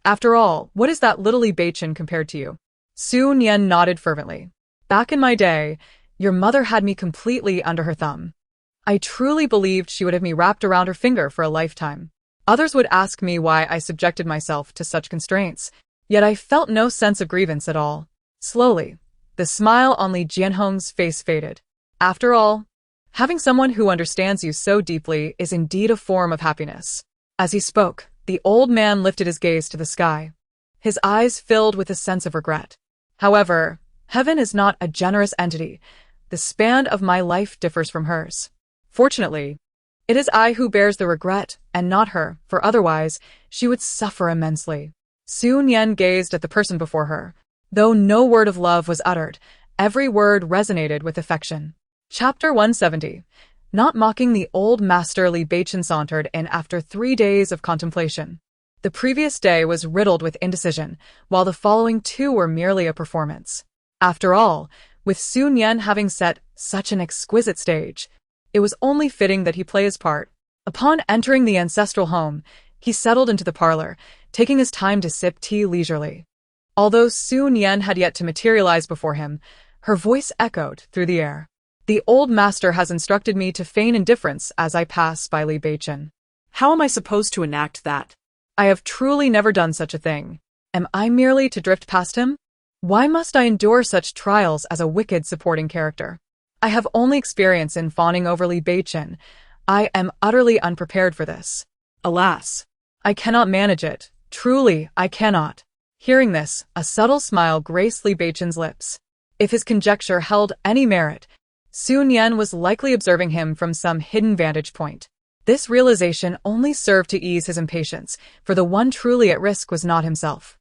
After all, what is that little Li Beichen compared to you? Su Nian nodded fervently. Back in my day, your mother had me completely under her thumb. I truly believed she would have me wrapped around her finger for a lifetime. Others would ask me why I subjected myself to such constraints, yet I felt no sense of grievance at all. Slowly, the smile on Li Jianhong's face faded. After all, having someone who understands you so deeply is indeed a form of happiness. As he spoke, the old man lifted his gaze to the sky. His eyes filled with a sense of regret. However, heaven is not a generous entity. The span of my life differs from hers. Fortunately, it is I who bears the regret, and not her, for otherwise, she would suffer immensely. Su Nian gazed at the person before her. Though no word of love was uttered, every word resonated with affection. Chapter 170. Not mocking the old master, Li Beichen sauntered in after 3 days of contemplation. The previous day was riddled with indecision, while the following 2 were merely a performance. After all, with Su Nian having set such an exquisite stage, it was only fitting that he play his part. Upon entering the ancestral home, he settled into the parlor, taking his time to sip tea leisurely. Although Su Nian had yet to materialize before him, her voice echoed through the air. The old master has instructed me to feign indifference as I pass by Li Beichen. How am I supposed to enact that? I have truly never done such a thing. Am I merely to drift past him? Why must I endure such trials as a wicked supporting character? I have only experience in fawning over Li Beichen. I am utterly unprepared for this. Alas, I cannot manage it. Truly, I cannot. Hearing this, a subtle smile graced Li Beichen's lips. If his conjecture held any merit, Su Nian was likely observing him from some hidden vantage point. This realization only served to ease his impatience, for the one truly at risk was not himself,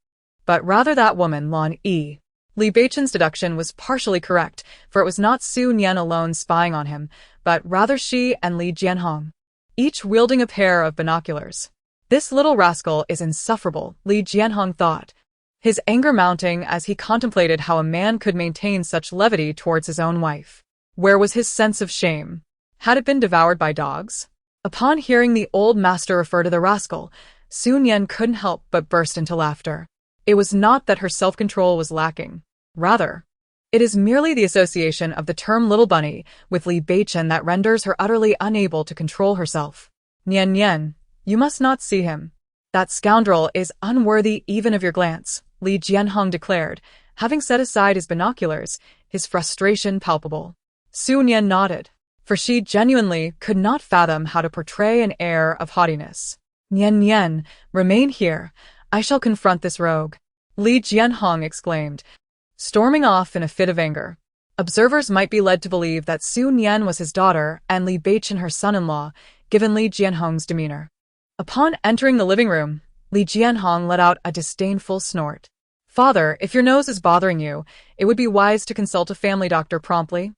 but rather that woman, Lan Yi. Li Beichen's deduction was partially correct, for it was not Su Nian alone spying on him, but rather she and Li Jianhong, each wielding a pair of binoculars. This little rascal is insufferable, Li Jianhong thought, his anger mounting as he contemplated how a man could maintain such levity towards his own wife. Where was his sense of shame? Had it been devoured by dogs? Upon hearing the old master refer to the rascal, Su Nian couldn't help but burst into laughter. It was not that her self-control was lacking. Rather, it is merely the association of the term little bunny with Li Beichen that renders her utterly unable to control herself. Nian Nian, you must not see him. That scoundrel is unworthy even of your glance, Li Jianhong declared, having set aside his binoculars, his frustration palpable. Su Nian nodded, for she genuinely could not fathom how to portray an air of haughtiness. Nian Nian, remain here. I shall confront this rogue, Li Jianhong exclaimed, storming off in a fit of anger. Observers might be led to believe that Su Nian was his daughter and Li Beichen her son-in-law, given Li Jianhong's demeanor. Upon entering the living room, Li Jianhong let out a disdainful snort. Father, if your nose is bothering you, it would be wise to consult a family doctor promptly,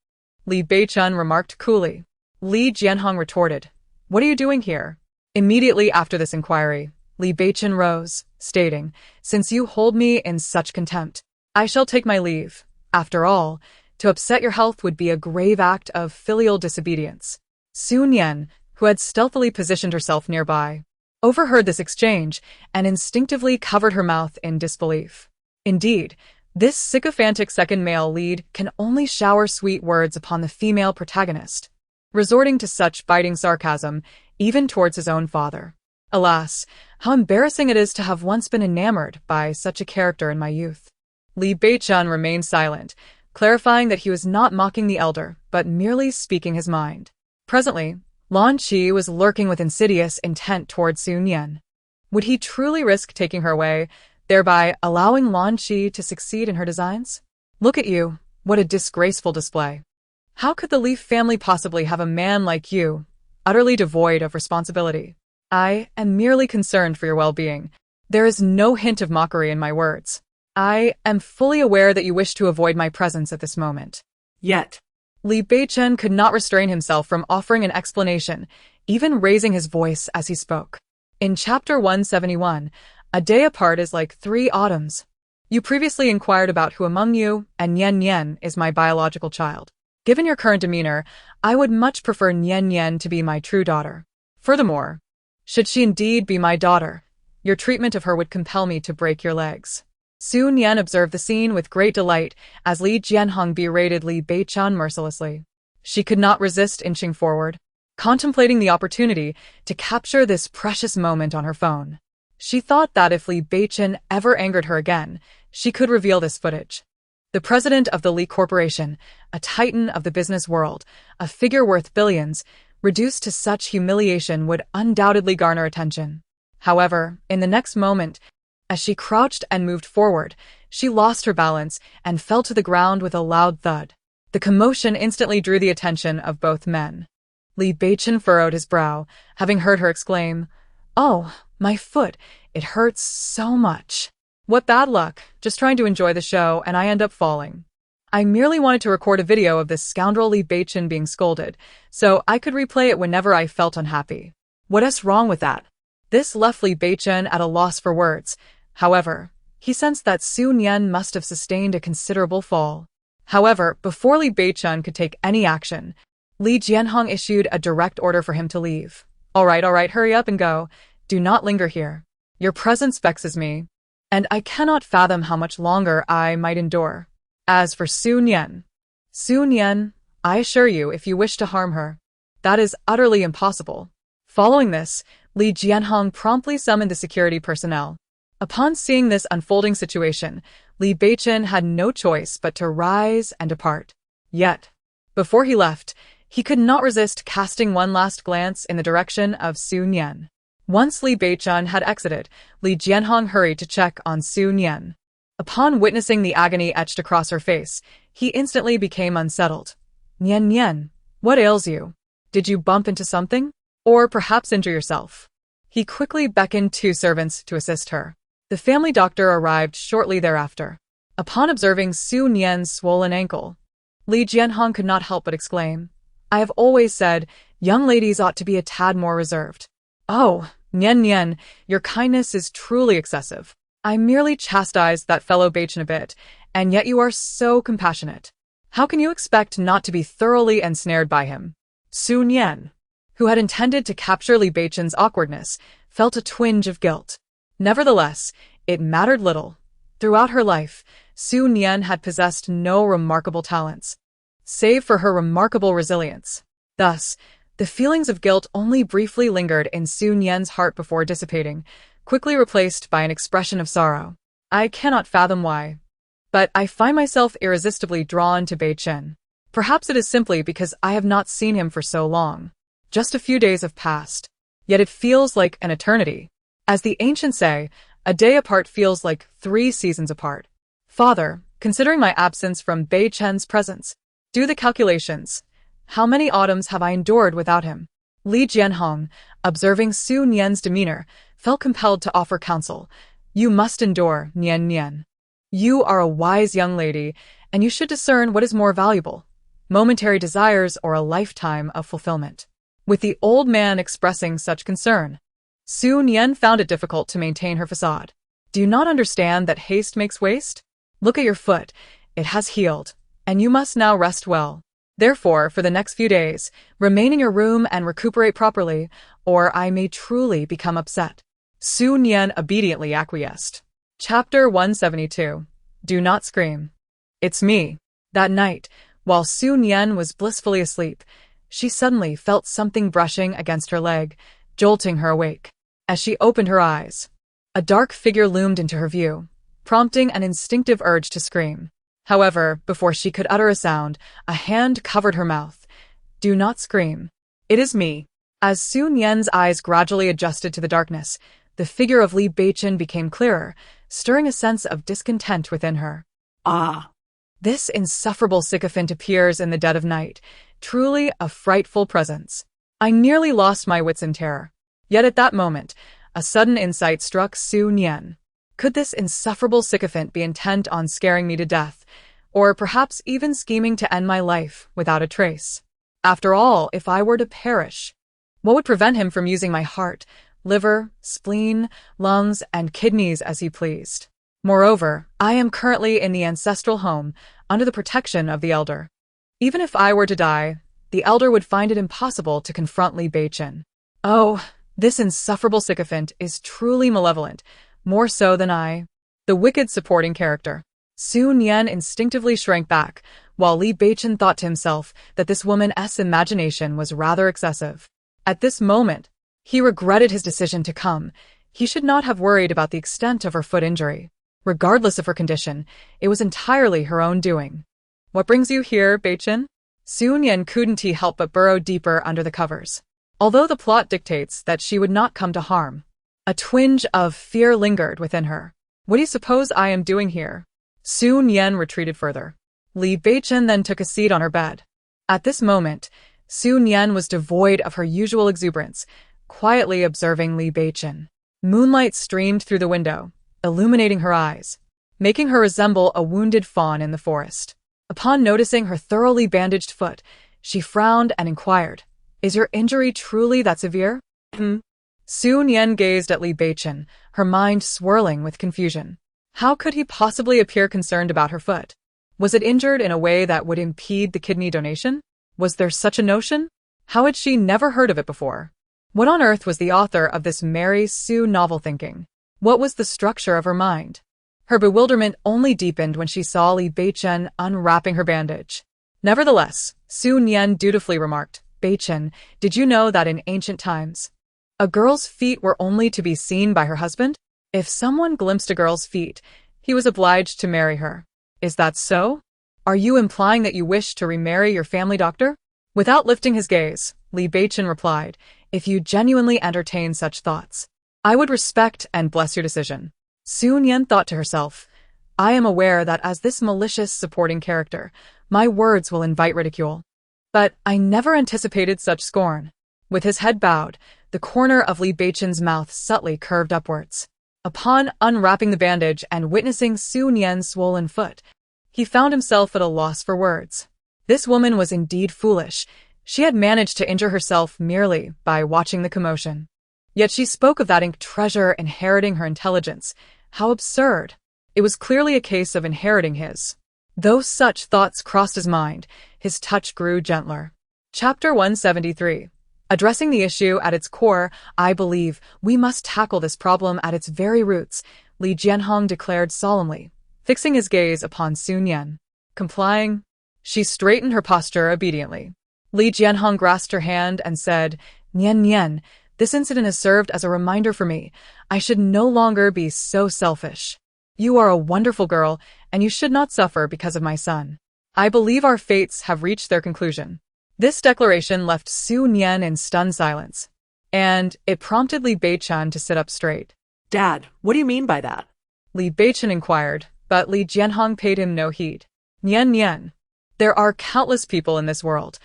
Li Beichen remarked coolly. Li Jianhong retorted, what are you doing here? Immediately after this inquiry, Li Beichen rose, stating, since you hold me in such contempt, I shall take my leave. After all, to upset your health would be a grave act of filial disobedience. Su Nian, who had stealthily positioned herself nearby, overheard this exchange and instinctively covered her mouth in disbelief. Indeed, this sycophantic second male lead can only shower sweet words upon the female protagonist, resorting to such biting sarcasm even towards his own father. Alas, how embarrassing it is to have once been enamored by such a character in my youth. Li Beichen remained silent, clarifying that he was not mocking the elder, but merely speaking his mind. Presently, Lan Qi was lurking with insidious intent towards Su Nian. Would he truly risk taking her away, thereby allowing Lan Qi to succeed in her designs? Look at you, what a disgraceful display. How could the Li family possibly have a man like you, utterly devoid of responsibility? I am merely concerned for your well-being. There is no hint of mockery in my words. I am fully aware that you wish to avoid my presence at this moment. Yet, Li Beichen could not restrain himself from offering an explanation, even raising his voice as he spoke. In Chapter 171, a day apart is like 3 autumns. You previously inquired about who among you and Nian Nian is my biological child. Given your current demeanor, I would much prefer Nian Nian to be my true daughter. Furthermore, should she indeed be my daughter, your treatment of her would compel me to break your legs. Su Nian observed the scene with great delight as Li Jianhong berated Li Beichen mercilessly. She could not resist inching forward, contemplating the opportunity to capture this precious moment on her phone. She thought that if Li Beichen ever angered her again, she could reveal this footage. The president of the Li Corporation, a titan of the business world, a figure worth billions, reduced to such humiliation would undoubtedly garner attention. However, in the next moment, as she crouched and moved forward, she lost her balance and fell to the ground with a loud thud. The commotion instantly drew the attention of both men. Li Beichen furrowed his brow, having heard her exclaim, "Oh, my foot, it hurts so much. What bad luck, just trying to enjoy the show and I end up falling. I merely wanted to record a video of this scoundrel Li Beichen being scolded, so I could replay it whenever I felt unhappy. What is wrong with that?" This left Li Beichen at a loss for words. However, he sensed that Su Nian must have sustained a considerable fall. However, before Li Beichen could take any action, Li Jianhong issued a direct order for him to leave. All right, hurry up and go. Do not linger here. Your presence vexes me. and I cannot fathom how much longer I might endure. As for Su Nian, I assure you, if you wish to harm her, that is utterly impossible. Following this, Li Jianhong promptly summoned the security personnel. Upon seeing this unfolding situation, Li Beichen had no choice but to rise and depart. Yet, before he left, he could not resist casting one last glance in the direction of Su Nian. Once Li Beichen had exited, Li Jianhong hurried to check on Su Nian. Upon witnessing the agony etched across her face, he instantly became unsettled. Nian, what ails you? Did you bump into something? Or perhaps injure yourself? He quickly beckoned 2 servants to assist her. The family doctor arrived shortly thereafter. Upon observing Su Nian's swollen ankle, Li Jianhong could not help but exclaim, I have always said, young ladies ought to be a tad more reserved. Oh, Nian, your kindness is truly excessive. I merely chastised that fellow Beichen a bit, and yet you are so compassionate. How can you expect not to be thoroughly ensnared by him? Su Nian, who had intended to capture Li Beichen's awkwardness, felt a twinge of guilt. Nevertheless, it mattered little. Throughout her life, Su Nian had possessed no remarkable talents, save for her remarkable resilience. Thus, the feelings of guilt only briefly lingered in Su Nian's heart before dissipating, quickly replaced by an expression of sorrow. I cannot fathom why, but I find myself irresistibly drawn to Beichen. Perhaps it is simply because I have not seen him for so long. Just a few days have passed, yet it feels like an eternity. As the ancients say, a day apart feels like 3 seasons apart. Father, considering my absence from Beichen's presence, do the calculations. How many autumns have I endured without him? Li Jianhong, observing Su Nian's demeanor, felt compelled to offer counsel. You must endure, Nian. You are a wise young lady, and you should discern what is more valuable, momentary desires or a lifetime of fulfillment. With the old man expressing such concern, Su Nian found it difficult to maintain her facade. Do you not understand that haste makes waste? Look at your foot. It has healed, and you must now rest well. Therefore, for the next few days, remain in your room and recuperate properly, or I may truly become upset. Su Nian obediently acquiesced. Chapter 172. Do not scream. It's me. That night, while Su Nian was blissfully asleep, she suddenly felt something brushing against her leg, jolting her awake. As she opened her eyes, a dark figure loomed into her view, prompting an instinctive urge to scream. However, before she could utter a sound, a hand covered her mouth. Do not scream. It is me. As Su Nian's eyes gradually adjusted to the darkness, the figure of Li Beichen became clearer, stirring a sense of discontent within her. Ah! This insufferable sycophant appears in the dead of night, truly a frightful presence. I nearly lost my wits in terror. Yet at that moment, a sudden insight struck Su Nian. Could this insufferable sycophant be intent on scaring me to death, or perhaps even scheming to end my life without a trace? After all, if I were to perish, what would prevent him from using my heart, liver, spleen, lungs, and kidneys as he pleased? Moreover, I am currently in the ancestral home, under the protection of the elder. Even if I were to die, the elder would find it impossible to confront Li Beichen. Oh, this insufferable sycophant is truly malevolent, more so than I. The wicked supporting character. Su Nian instinctively shrank back, while Li Beichen thought to himself that this woman's imagination was rather excessive. At this moment, he regretted his decision to come. He should not have worried about the extent of her foot injury. Regardless of her condition, it was entirely her own doing. What brings you here, Beichen? Su Nian couldn't help but burrow deeper under the covers. Although the plot dictates that she would not come to harm, a twinge of fear lingered within her. What do you suppose I am doing here? Su Nian retreated further. Li Beichen then took a seat on her bed. At this moment, Su Nian was devoid of her usual exuberance, quietly observing Li Beichen. Moonlight streamed through the window, illuminating her eyes, making her resemble a wounded fawn in the forest. Upon noticing her thoroughly bandaged foot, she frowned and inquired, Is your injury truly that severe? Su Nian gazed at Li Beichen, her mind swirling with confusion. How could he possibly appear concerned about her foot? Was it injured in a way that would impede the kidney donation? Was there such a notion? How had she never heard of it before? What on earth was the author of this Mary Sue novel thinking? What was the structure of her mind? Her bewilderment only deepened when she saw Li Beichen unwrapping her bandage. Nevertheless, Su Nian dutifully remarked, "Beichen, did you know that in ancient times, a girl's feet were only to be seen by her husband? If someone glimpsed a girl's feet, he was obliged to marry her. Is that so? Are you implying that you wish to remarry your family doctor?" Without lifting his gaze, Li Beichen replied, "If you genuinely entertain such thoughts, I would respect and bless your decision." Su Nian thought to herself, "I am aware that as this malicious supporting character, my words will invite ridicule. But I never anticipated such scorn." With his head bowed, the corner of Li Beichen's mouth subtly curved upwards. Upon unwrapping the bandage and witnessing Su Nian's swollen foot, he found himself at a loss for words. This woman was indeed foolish. She had managed to injure herself merely by watching the commotion. Yet she spoke of that ink treasure inheriting her intelligence. How absurd! It was clearly a case of inheriting his. Though such thoughts crossed his mind, his touch grew gentler. Chapter 173. Addressing the issue at its core, "I believe we must tackle this problem at its very roots," Li Jianhong declared solemnly, fixing his gaze upon Su Nian. Complying, she straightened her posture obediently. Li Jianhong grasped her hand and said, "Nian Nian, this incident has served as a reminder for me. I should no longer be so selfish. You are a wonderful girl, and you should not suffer because of my son. I believe our fates have reached their conclusion." This declaration left Su Nian in stunned silence, and it prompted Li Beichen to sit up straight. Dad, what do you mean by that? Li Beichen inquired, but Li Jianhong paid him no heed. "Nian Nian, there are countless people in this world.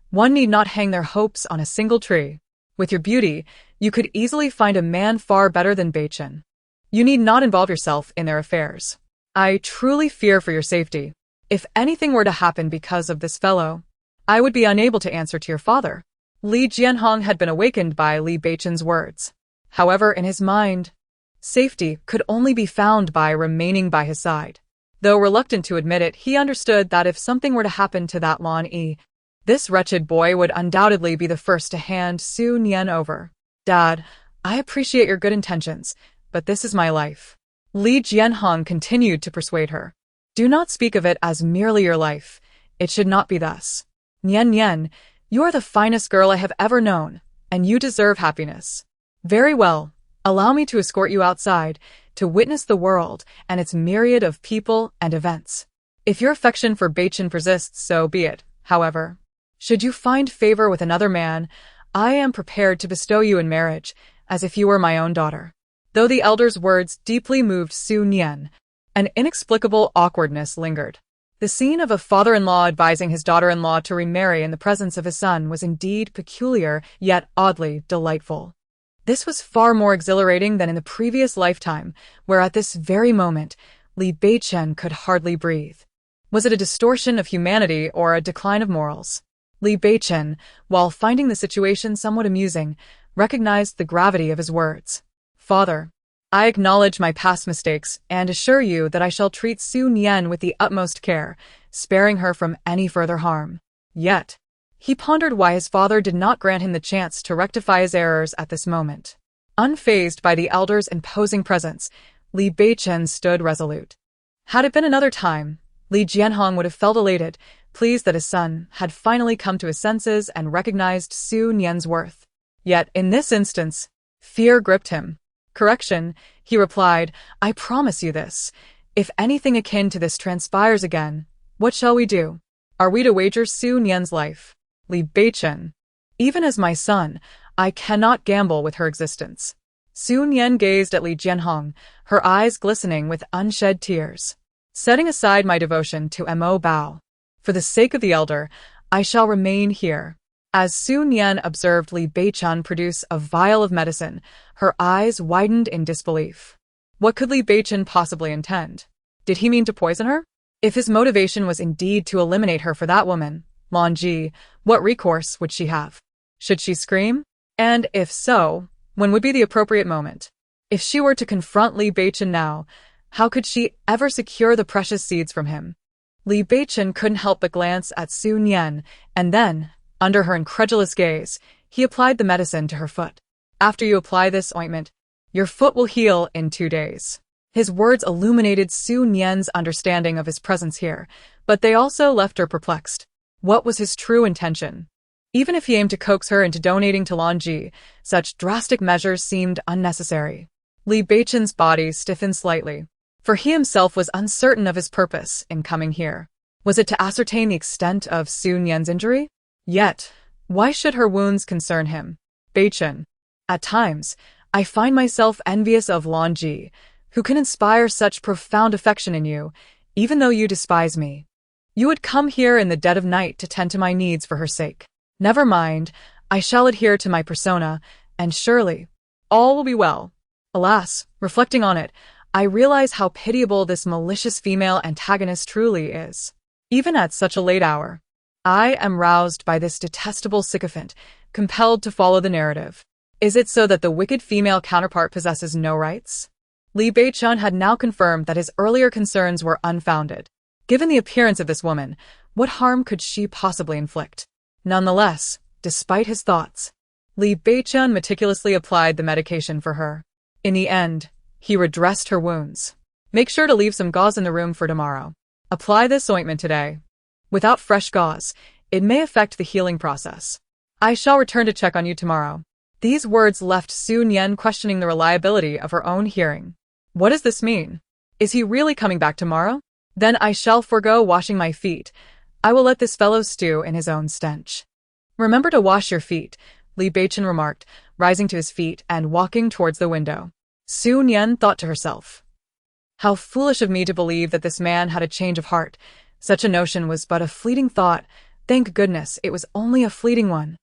One need not hang their hopes on a single tree. With your beauty, you could easily find a man far better than Beichen. You need not involve yourself in their affairs. I truly fear for your safety. If anything were to happen because of this fellow, I would be unable to answer to your father." Li Jianhong had been awakened by Li Beichen's words. However, in his mind, safety could only be found by remaining by his side. Though reluctant to admit it, he understood that if something were to happen to that Lan Yi, this wretched boy would undoubtedly be the first to hand Su Nian over. "Dad, I appreciate your good intentions, but this is my life." Li Jianhong continued to persuade her. "Do not speak of it as merely your life. It should not be thus. Nian Nian, you are the finest girl I have ever known, and you deserve happiness. Very well, allow me to escort you outside, to witness the world and its myriad of people and events. If your affection for Beichen persists, so be it. However, should you find favor with another man, I am prepared to bestow you in marriage, as if you were my own daughter." Though the elder's words deeply moved Su Nian, an inexplicable awkwardness lingered. The scene of a father-in-law advising his daughter-in-law to remarry in the presence of his son was indeed peculiar, yet oddly delightful. This was far more exhilarating than in the previous lifetime, where at this very moment, Li Beichen could hardly breathe. Was it a distortion of humanity or a decline of morals? Li Beichen, while finding the situation somewhat amusing, recognized the gravity of his words. "Father, I acknowledge my past mistakes and assure you that I shall treat Su Nian with the utmost care, sparing her from any further harm." Yet, he pondered why his father did not grant him the chance to rectify his errors at this moment. Unfazed by the elder's imposing presence, Li Beichen stood resolute. Had it been another time, Li Jianhong would have felt elated, pleased that his son had finally come to his senses and recognized Su Nian's worth. Yet, in this instance, fear gripped him. "Correction," he replied, "I promise you this. If anything akin to this transpires again, what shall we do? Are we to wager Su Nian's life? Li Beichen, even as my son, I cannot gamble with her existence." Su Nian gazed at Li Jianhong, her eyes glistening with unshed tears. "Setting aside my devotion to Mo Bao, for the sake of the elder, I shall remain here." As Su Nian observed Li Beichen produce a vial of medicine, her eyes widened in disbelief. What could Li Beichen possibly intend? Did he mean to poison her? If his motivation was indeed to eliminate her for that woman, Lan Ji, what recourse would she have? Should she scream? And if so, when would be the appropriate moment? If she were to confront Li Beichen now, how could she ever secure the precious seeds from him? Li Beichen couldn't help but glance at Su Nian, and then, under her incredulous gaze, he applied the medicine to her foot. "After you apply this ointment, Your foot will heal in 2 days. His words illuminated Su Nian's understanding of his presence here, but they also left her perplexed. What was his true intention? Even if he aimed to coax her into donating to Longji, such drastic measures seemed unnecessary. Li Beichen's body stiffened slightly, for he himself was uncertain of his purpose in coming here. Was it to ascertain the extent of Su Nian's injury? Yet, why should her wounds concern him? Beichen. At times, I find myself envious of Longji, who can inspire such profound affection in you, even though you despise me. You would come here in the dead of night to tend to my needs for her sake. Never mind, I shall adhere to my persona, and surely, all will be well. Alas, reflecting on it, I realize how pitiable this malicious female antagonist truly is. Even at such a late hour, I am roused by this detestable sycophant, compelled to follow the narrative. Is it so that the wicked female counterpart possesses no rights? Li Beichen had now confirmed that his earlier concerns were unfounded. Given the appearance of this woman, what harm could she possibly inflict? Nonetheless, despite his thoughts, Li Beichen meticulously applied the medication for her. In the end, he redressed her wounds. Make sure to leave some gauze in the room for tomorrow. Apply this ointment today. Without fresh gauze, it may affect the healing process. I shall return to check on you tomorrow. These words left Su Nian questioning the reliability of her own hearing. What does this mean? Is he really coming back tomorrow? Then I shall forego washing my feet. I will let this fellow stew in his own stench. Remember to wash your feet, Li Beichen remarked, rising to his feet and walking towards the window. Su Nian thought to herself. How foolish of me to believe that this man had a change of heart. Such a notion was but a fleeting thought. Thank goodness it was only a fleeting one.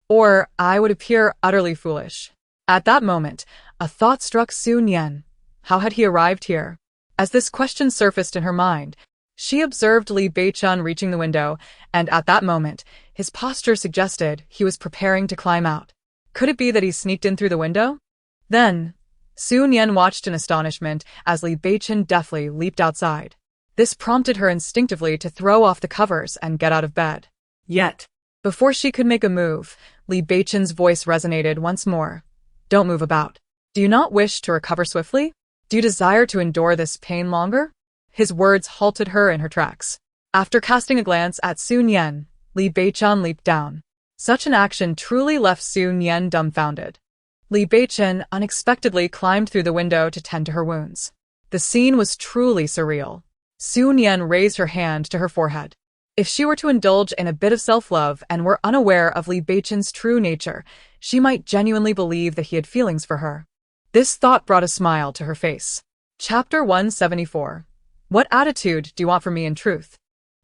Or I would appear utterly foolish. At that moment, a thought struck Su Nian. How had he arrived here? As this question surfaced in her mind, she observed Li Beichen reaching the window, and at that moment, his posture suggested he was preparing to climb out. Could it be that he sneaked in through the window? Then, Su Nian watched in astonishment as Li Beichen deftly leaped outside. This prompted her instinctively to throw off the covers and get out of bed. Yet, before she could make a move, Li Beichen's voice resonated once more. Don't move about. Do you not wish to recover swiftly? Do you desire to endure this pain longer? His words halted her in her tracks. After casting a glance at Su Nian, Li Beichen leaped down. Such an action truly left Su Nian dumbfounded. Li Beichen unexpectedly climbed through the window to tend to her wounds. The scene was truly surreal. Su Nian raised her hand to her forehead. If she were to indulge in a bit of self-love and were unaware of Li Beichen's true nature, she might genuinely believe that he had feelings for her. This thought brought a smile to her face. Chapter 174. What attitude do you want from me in truth?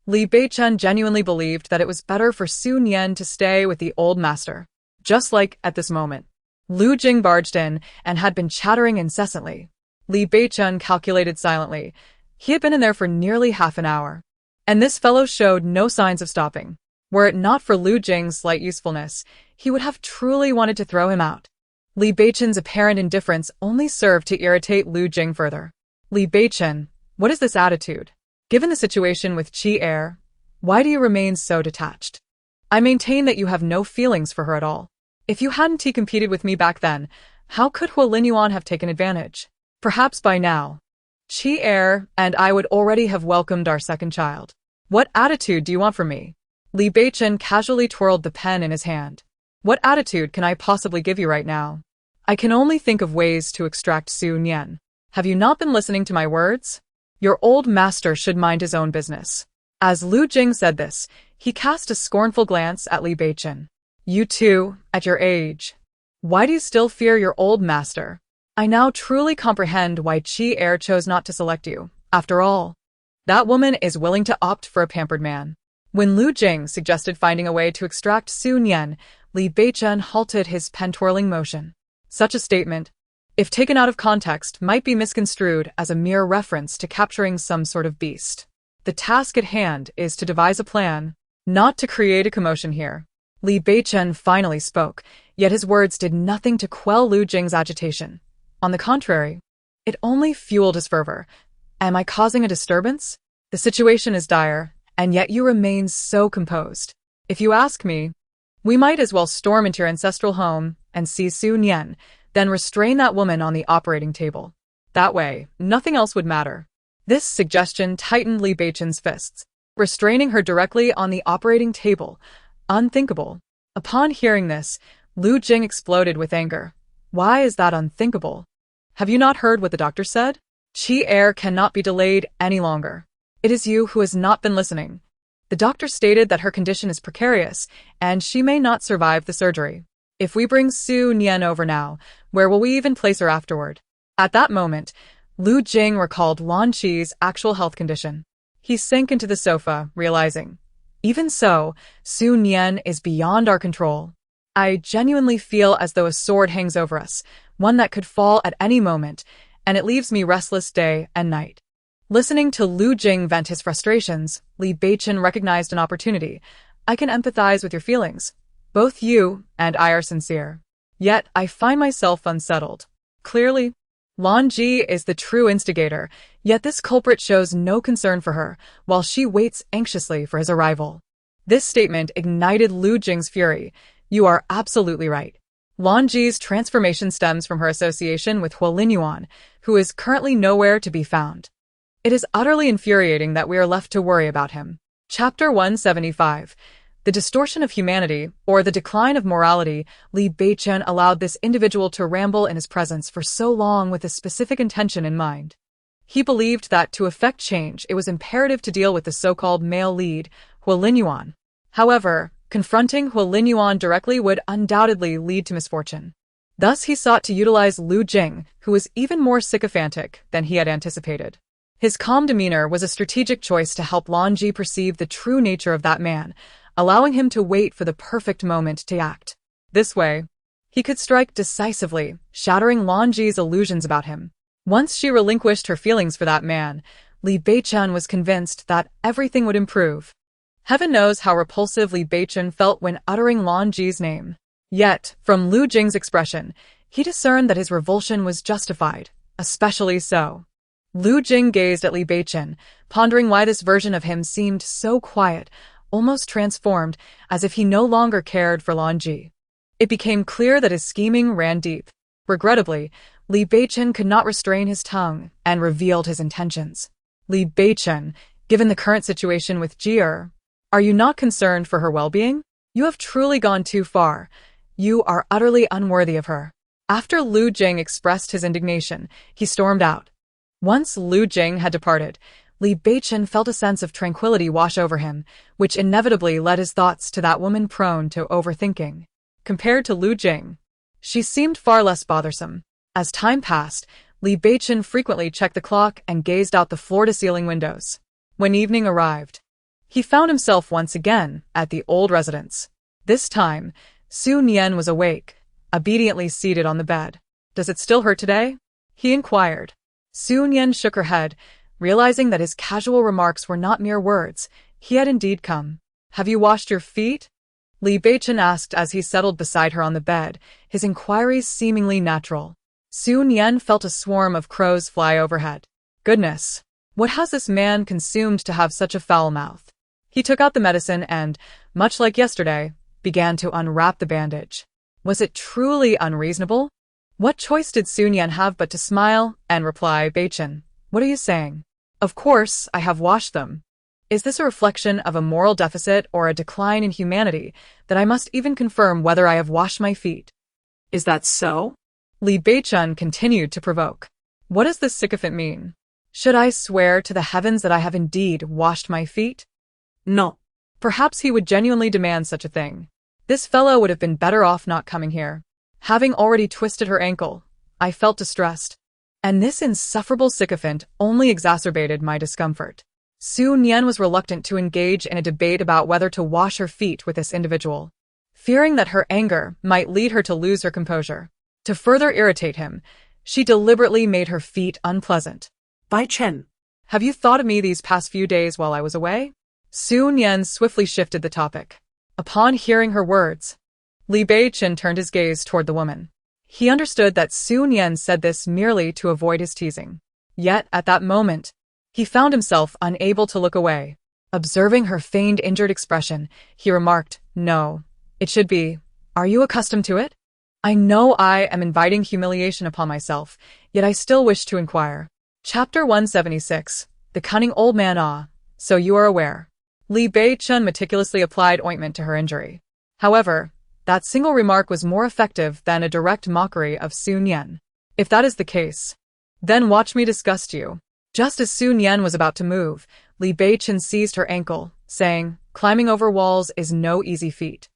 Li Beichen genuinely believed that it was better for Su Nian to stay with the old master. Just like at this moment, Lu Jing barged in and had been chattering incessantly. Li Beichen calculated silently. He had been in there for nearly half an hour. And this fellow showed no signs of stopping. Were it not for Lu Jing's slight usefulness, he would have truly wanted to throw him out. Li Beichen's apparent indifference only served to irritate Lu Jing further. Li Beichen, what is this attitude? Given the situation with Qi Er, why do you remain so detached? I maintain that you have no feelings for her at all. If you hadn't competed with me back then, how could Hua Linyuan have taken advantage? Perhaps by now, Qi Er and I would already have welcomed our second child. What attitude do you want from me? Li Beichen casually twirled the pen in his hand. What attitude can I possibly give you right now? I can only think of ways to extract Su Nian. Have you not been listening to my words? Your old master should mind his own business. As Lu Jing said this, he cast a scornful glance at Li Beichen. You too, at your age. Why do you still fear your old master? I now truly comprehend why Qi Er chose not to select you. After all, that woman is willing to opt for a pampered man. When Lu Jing suggested finding a way to extract Su Nian, Li Beichen halted his pen-twirling motion. Such a statement, if taken out of context, might be misconstrued as a mere reference to capturing some sort of beast. The task at hand is to devise a plan, not to create a commotion here. Li Beichen finally spoke, yet his words did nothing to quell Lu Jing's agitation. On the contrary, it only fueled his fervor. Am I causing a disturbance? The situation is dire, and yet you remain so composed. If you ask me, we might as well storm into your ancestral home and see Su Nian, then restrain that woman on the operating table. That way, nothing else would matter. This suggestion tightened Li Beichen's fists, restraining her directly on the operating table. Unthinkable. Upon hearing this, Lu Jing exploded with anger. Why is that unthinkable? Have you not heard what the doctor said? Qi air cannot be delayed any longer. It is you who has not been listening. The doctor stated that her condition is precarious, and she may not survive the surgery. If we bring Su Nian over now, where will we even place her afterward? At that moment, Lu Jing recalled Lan Qi's actual health condition. He sank into the sofa, realizing, even so, Su Nian is beyond our control. I genuinely feel as though a sword hangs over us, one that could fall at any moment, and it leaves me restless day and night. Listening to Lu Jing vent his frustrations, Li Beichen recognized an opportunity. I can empathize with your feelings. Both you and I are sincere. Yet, I find myself unsettled. Clearly, Lan Ji is the true instigator, yet this culprit shows no concern for her, while she waits anxiously for his arrival. This statement ignited Lu Jing's fury. You are absolutely right. Lan Ji's transformation stems from her association with Huolin Yuan, who is currently nowhere to be found. It is utterly infuriating that we are left to worry about him. Chapter 175. The distortion of humanity, or the decline of morality. Li Beichen allowed this individual to ramble in his presence for so long with a specific intention in mind. He believed that to effect change, it was imperative to deal with the so-called male lead, Huolin Yuan. However, confronting Huolin Yuan directly would undoubtedly lead to misfortune. Thus he sought to utilize Lu Jing, who was even more sycophantic than he had anticipated. His calm demeanor was a strategic choice to help Lan Ji perceive the true nature of that man, allowing him to wait for the perfect moment to act. This way, he could strike decisively, shattering Lan Ji's illusions about him. Once she relinquished her feelings for that man, Li Beichen was convinced that everything would improve. Heaven knows how repulsive Li Beichen felt when uttering Lan Ji's name. Yet, from Lu Jing's expression, he discerned that his revulsion was justified, especially so. Lu Jing gazed at Li Beichen, pondering why this version of him seemed so quiet, almost transformed, as if he no longer cared for Lan Ji. It became clear that his scheming ran deep. Regrettably, Li Beichen could not restrain his tongue and revealed his intentions. Li Beichen, given the current situation with Jier, are you not concerned for her well-being? You have truly gone too far. You are utterly unworthy of her. After Lu Jing expressed his indignation, he stormed out. Once Lu Jing had departed, Li Beichen felt a sense of tranquility wash over him, which inevitably led his thoughts to that woman prone to overthinking. Compared to Lu Jing, she seemed far less bothersome. As time passed, Li Beichen frequently checked the clock and gazed out the floor-to-ceiling windows. When evening arrived, he found himself once again at the old residence. This time, Su Nian was awake, obediently seated on the bed. Does it still hurt today? He inquired. Su Nian shook her head, realizing that his casual remarks were not mere words. He had indeed come. Have you washed your feet? Li Beichen asked as he settled beside her on the bed, his inquiries seemingly natural. Su Nian felt a swarm of crows fly overhead. Goodness! What has this man consumed to have such a foul mouth? He took out the medicine and, much like yesterday, began to unwrap the bandage. Was it truly unreasonable? What choice did Su Nian have but to smile and reply, Beichen, what are you saying? Of course, I have washed them. Is this a reflection of a moral deficit or a decline in humanity that I must even confirm whether I have washed my feet? Is that so? Li Beichen continued to provoke. What does this sycophant mean? Should I swear to the heavens that I have indeed washed my feet? No. Perhaps he would genuinely demand such a thing. This fellow would have been better off not coming here. Having already twisted her ankle, I felt distressed. And this insufferable sycophant only exacerbated my discomfort. Su Nian was reluctant to engage in a debate about whether to wash her feet with this individual, fearing that her anger might lead her to lose her composure. To further irritate him, she deliberately made her feet unpleasant. Beichen, have you thought of me these past few days while I was away? Su Nian swiftly shifted the topic. Upon hearing her words, Li Beichen turned his gaze toward the woman. He understood that Su Nian said this merely to avoid his teasing. Yet, at that moment, he found himself unable to look away. Observing her feigned injured expression, he remarked, No, it should be. Are you accustomed to it? I know I am inviting humiliation upon myself, yet I still wish to inquire. Chapter 176. The Cunning Old Man. So you are aware. Li Beichen meticulously applied ointment to her injury. However, that single remark was more effective than a direct mockery of Su Nian. If that is the case, then watch me disgust you. Just as Su Nian was about to move, Li Beichen seized her ankle, saying, climbing over walls is no easy feat.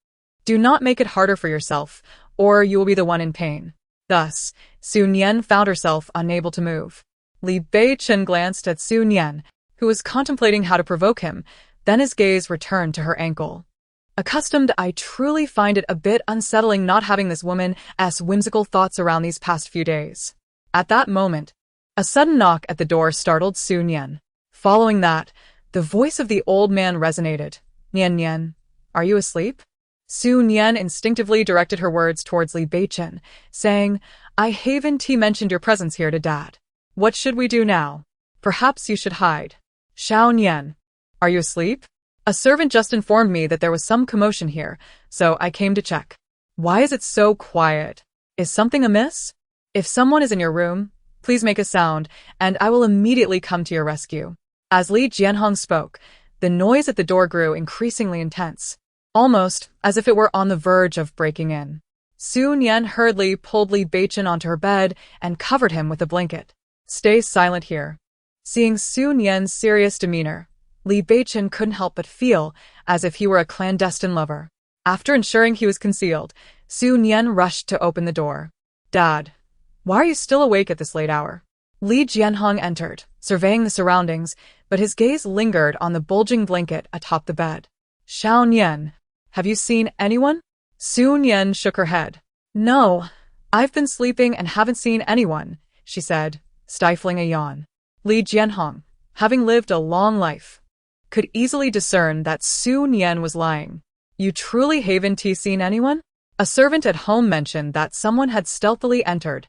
Do not make it harder for yourself, or you will be the one in pain. Thus, Su Nian found herself unable to move. Li Beichen glanced at Su Nian, who was contemplating how to provoke him, then his gaze returned to her ankle. Accustomed, I truly find it a bit unsettling not having this woman's whimsical thoughts around these past few days. At that moment, a sudden knock at the door startled Su Nian. Following that, the voice of the old man resonated. Nian Nian, are you asleep? Su Nian instinctively directed her words towards Li Beichen, saying, I haven't mentioned your presence here to Dad. What should we do now? Perhaps you should hide. Xiao Nian, are you asleep? A servant just informed me that there was some commotion here, so I came to check. Why is it so quiet? Is something amiss? If someone is in your room, please make a sound, and I will immediately come to your rescue. As Li Jianhong spoke, the noise at the door grew increasingly intense, almost as if it were on the verge of breaking in. Su Nian hurriedly pulled Li Beichen onto her bed and covered him with a blanket. Stay silent here. Seeing Su Nian's serious demeanor, Li Beichen couldn't help but feel as if he were a clandestine lover. After ensuring he was concealed, Su Nian rushed to open the door. Dad, why are you still awake at this late hour? Li Jianhong entered, surveying the surroundings, but his gaze lingered on the bulging blanket atop the bed. Xiao Nian, have you seen anyone? Su Nian shook her head. No, I've been sleeping and haven't seen anyone, she said, stifling a yawn. Li Jianhong, having lived a long life, could easily discern that Su Nian was lying. You truly haven't seen anyone? A servant at home mentioned that someone had stealthily entered,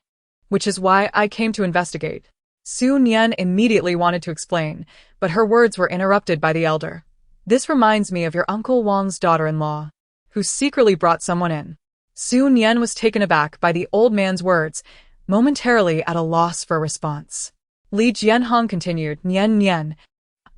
which is why I came to investigate. Su Nian immediately wanted to explain, but her words were interrupted by the elder. This reminds me of your Uncle Wang's daughter-in-law, who secretly brought someone in. Su Nian was taken aback by the old man's words, momentarily at a loss for a response. Li Jianhong continued, Nian Nian,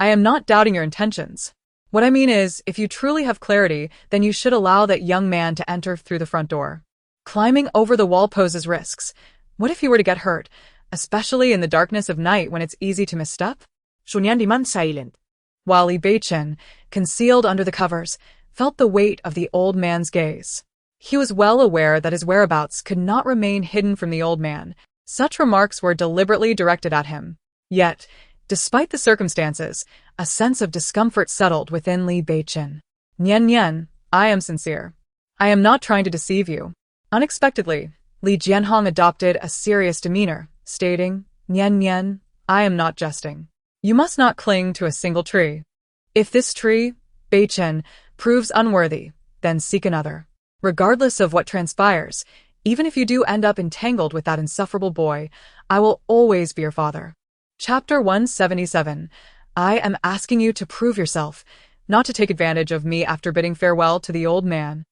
I am not doubting your intentions. What I mean is, if you truly have clarity, then you should allow that young man to enter through the front door. Climbing over the wall poses risks. What if he were to get hurt, especially in the darkness of night when it's easy to misstep? Su Nian remained silent, while Li Beichen, concealed under the covers, felt the weight of the old man's gaze. He was well aware that his whereabouts could not remain hidden from the old man. Such remarks were deliberately directed at him. Yet, despite the circumstances, a sense of discomfort settled within Li Beichen. Nian Nian, I am sincere. I am not trying to deceive you. Unexpectedly, Li Jianhong adopted a serious demeanor, stating, Nian Nian, I am not jesting. You must not cling to a single tree. If this tree, Beichen, proves unworthy, then seek another. Regardless of what transpires, even if you do end up entangled with that insufferable boy, I will always be your father. Chapter 177. I am asking you to prove yourself, not to take advantage of me after bidding farewell to the old man.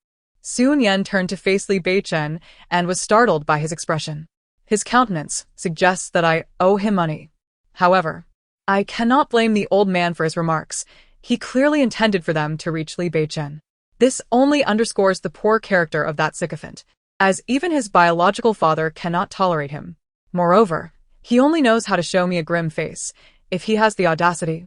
Su Nian turned to face Li Beichen and was startled by his expression. His countenance suggests that I owe him money. However, I cannot blame the old man for his remarks. He clearly intended for them to reach Li Beichen. This only underscores the poor character of that sycophant, as even his biological father cannot tolerate him. Moreover, he only knows how to show me a grim face. If he has the audacity,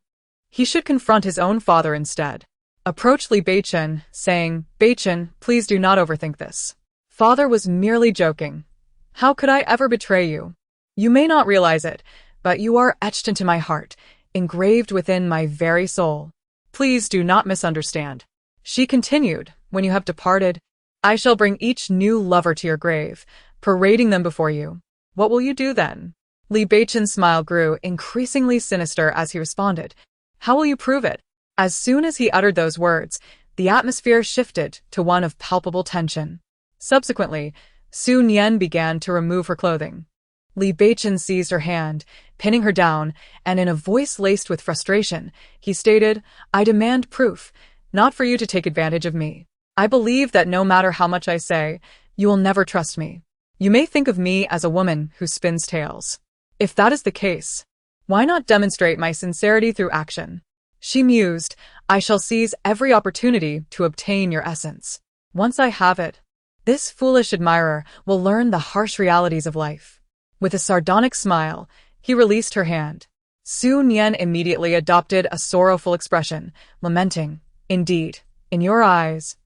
he should confront his own father instead. Approach Li Beichen, saying, Beichen, please do not overthink this. Father was merely joking. How could I ever betray you? You may not realize it, but you are etched into my heart, engraved within my very soul. Please do not misunderstand. She continued, when you have departed, I shall bring each new lover to your grave, parading them before you. What will you do then? Li Beichen's smile grew increasingly sinister as he responded. How will you prove it? As soon as he uttered those words, the atmosphere shifted to one of palpable tension. Subsequently, Su Nian began to remove her clothing. Li Beichen seized her hand, pinning her down, and in a voice laced with frustration, he stated, I demand proof, not for you to take advantage of me. I believe that no matter how much I say, You will never trust me. You may think of me as a woman who spins tales. If that is the case, why not demonstrate my sincerity through action? She mused, I shall seize every opportunity to obtain your essence. Once I have it, this foolish admirer will learn the harsh realities of life. With a sardonic smile, he released her hand. Su Nian immediately adopted a sorrowful expression, lamenting, Indeed, in your eyes,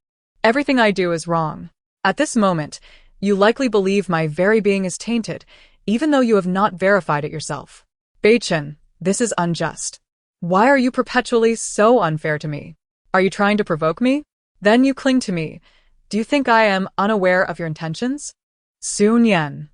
everything I do is wrong. At this moment, you likely believe my very being is tainted, even though you have not verified it yourself. Beichen, this is unjust. Why are you perpetually so unfair to me? Are you trying to provoke me? Then you cling to me. Do you think I am unaware of your intentions? Su Nian.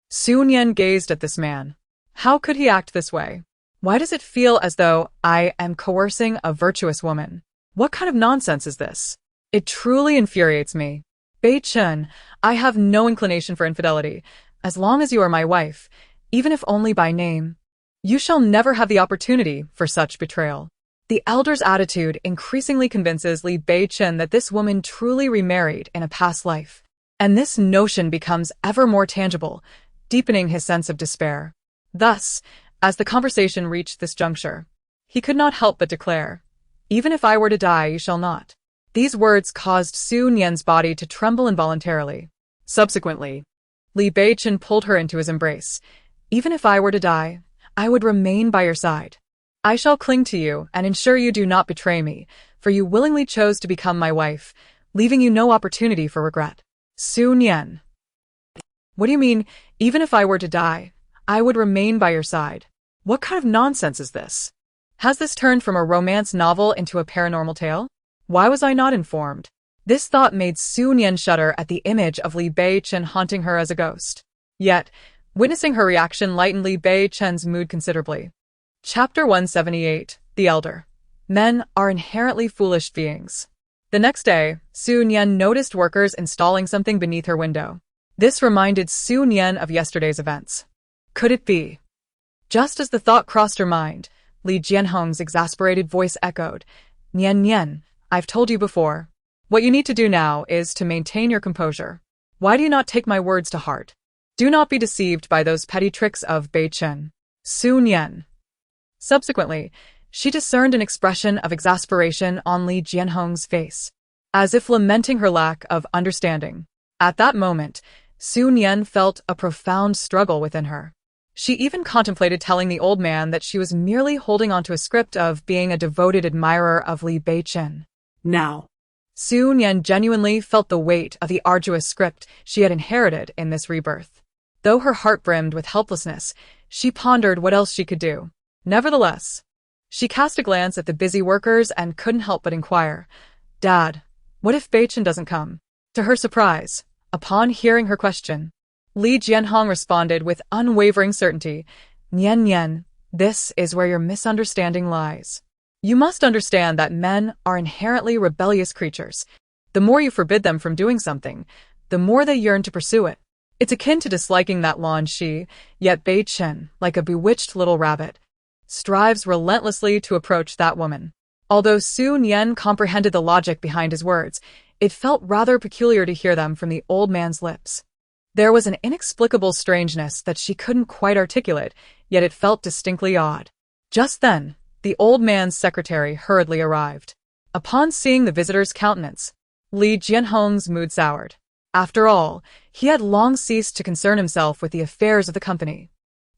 Su Nian gazed at this man. How could he act this way? Why does it feel as though I am coercing a virtuous woman? What kind of nonsense is this? It truly infuriates me. Beichen, I have no inclination for infidelity, as long as you are my wife, even if only by name. You shall never have the opportunity for such betrayal. The elder's attitude increasingly convinces Li Beichen that this woman truly remarried in a past life, and this notion becomes ever more tangible, deepening his sense of despair. Thus, as the conversation reached this juncture, he could not help but declare, Even if I were to die, you shall not. These words caused Su Nian's body to tremble involuntarily. Subsequently, Li Beichen pulled her into his embrace. Even if I were to die, I would remain by your side. I shall cling to you and ensure you do not betray me, for you willingly chose to become my wife, leaving you no opportunity for regret. Su Nian. What do you mean, even if I were to die, I would remain by your side? What kind of nonsense is this? Has this turned from a romance novel into a paranormal tale? Why was I not informed? This thought made Su Nian shudder at the image of Li Beichen haunting her as a ghost. Yet, witnessing her reaction lightened Li Beichen's mood considerably. Chapter 178, The Elder. Men are inherently foolish beings. The next day, Su Nian noticed workers installing something beneath her window. This reminded Su Nian of yesterday's events. Could it be? Just as the thought crossed her mind, Li Jianhong's exasperated voice echoed, Nian Nian, I've told you before. What you need to do now is to maintain your composure. Why do you not take my words to heart? Do not be deceived by those petty tricks of Beichen. Su Nian. Subsequently, she discerned an expression of exasperation on Li Jianhong's face, as if lamenting her lack of understanding. At that moment, Su Nian felt a profound struggle within her. She even contemplated telling the old man that she was merely holding onto a script of being a devoted admirer of Li Beichen. Now, Su Nian genuinely felt the weight of the arduous script she had inherited in this rebirth. Though her heart brimmed with helplessness, she pondered what else she could do. Nevertheless, she cast a glance at the busy workers and couldn't help but inquire, Dad, what if Beichen doesn't come? To her surprise, upon hearing her question, Li Jianhong responded with unwavering certainty, Nian Nian, this is where your misunderstanding lies. You must understand that men are inherently rebellious creatures. The more you forbid them from doing something, the more they yearn to pursue it. It's akin to disliking that Lan Shi, yet Beichen, like a bewitched little rabbit, strives relentlessly to approach that woman. Although Su Nian comprehended the logic behind his words, it felt rather peculiar to hear them from the old man's lips. There was an inexplicable strangeness that she couldn't quite articulate, yet it felt distinctly odd. Just then, the old man's secretary hurriedly arrived. Upon seeing the visitor's countenance, Li Jianhong's mood soured. After all, he had long ceased to concern himself with the affairs of the company.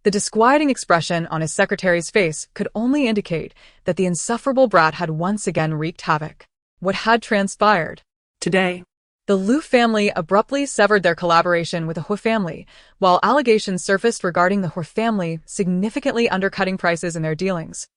The disquieting expression on his secretary's face could only indicate that the insufferable brat had once again wreaked havoc. What had transpired? today, The Liu family abruptly severed their collaboration with the Hu family, while allegations surfaced regarding the Hu family significantly undercutting prices in their dealings.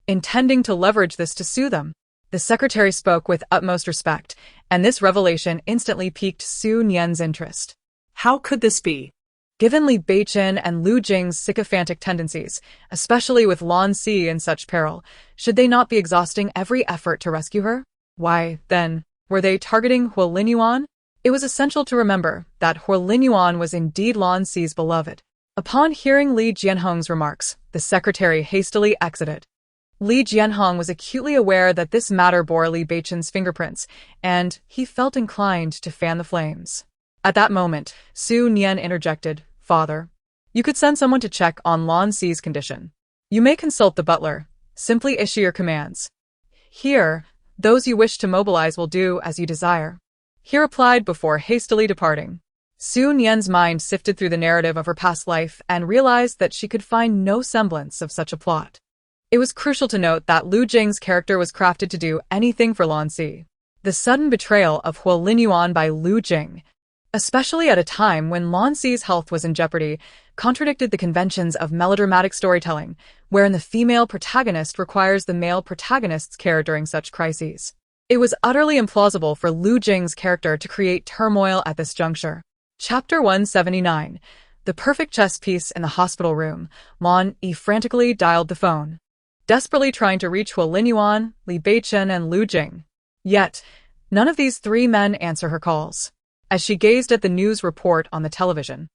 Intending to leverage this to sue them, the secretary spoke with utmost respect, and this revelation instantly piqued Su Nian's interest. how could this be? Given Li Beichen and Lu Jing's sycophantic tendencies, especially with Lan Si in such peril, should they not be exhausting every effort to rescue her? Why, then, were they targeting Hu Linyuan? It was essential to remember that Hu Linyuan was indeed Lan Si's beloved. Upon hearing Li Jianhong's remarks, the secretary hastily exited. Li Jianhong was acutely aware that this matter bore Li Beichen's fingerprints, and he felt inclined to fan the flames. At that moment, Su Nian interjected, "Father, you could send someone to check on Lan Si's condition. You may consult the butler. Simply issue your commands. Here, those you wish to mobilize will do as you desire," he replied before hastily departing. Su Nian's mind sifted through the narrative of her past life and realized that she could find no semblance of such a plot. It was crucial to note that Lu Jing's character was crafted to do anything for Lan Si. The sudden betrayal of Hua Linyuan by Lu Jing, especially at a time when Lan Si's health was in jeopardy, contradicted the conventions of melodramatic storytelling, wherein the female protagonist requires the male protagonist's care during such crises. It was utterly implausible for Lu Jing's character to create turmoil at this juncture. Chapter 179. The perfect chess piece in the hospital room. Lan Yi frantically dialed the phone, desperately trying to reach Hua Linyuan, Li Beichen, and Lu Jing. Yet, none of these three men answer her calls. As she gazed at the news report on the television,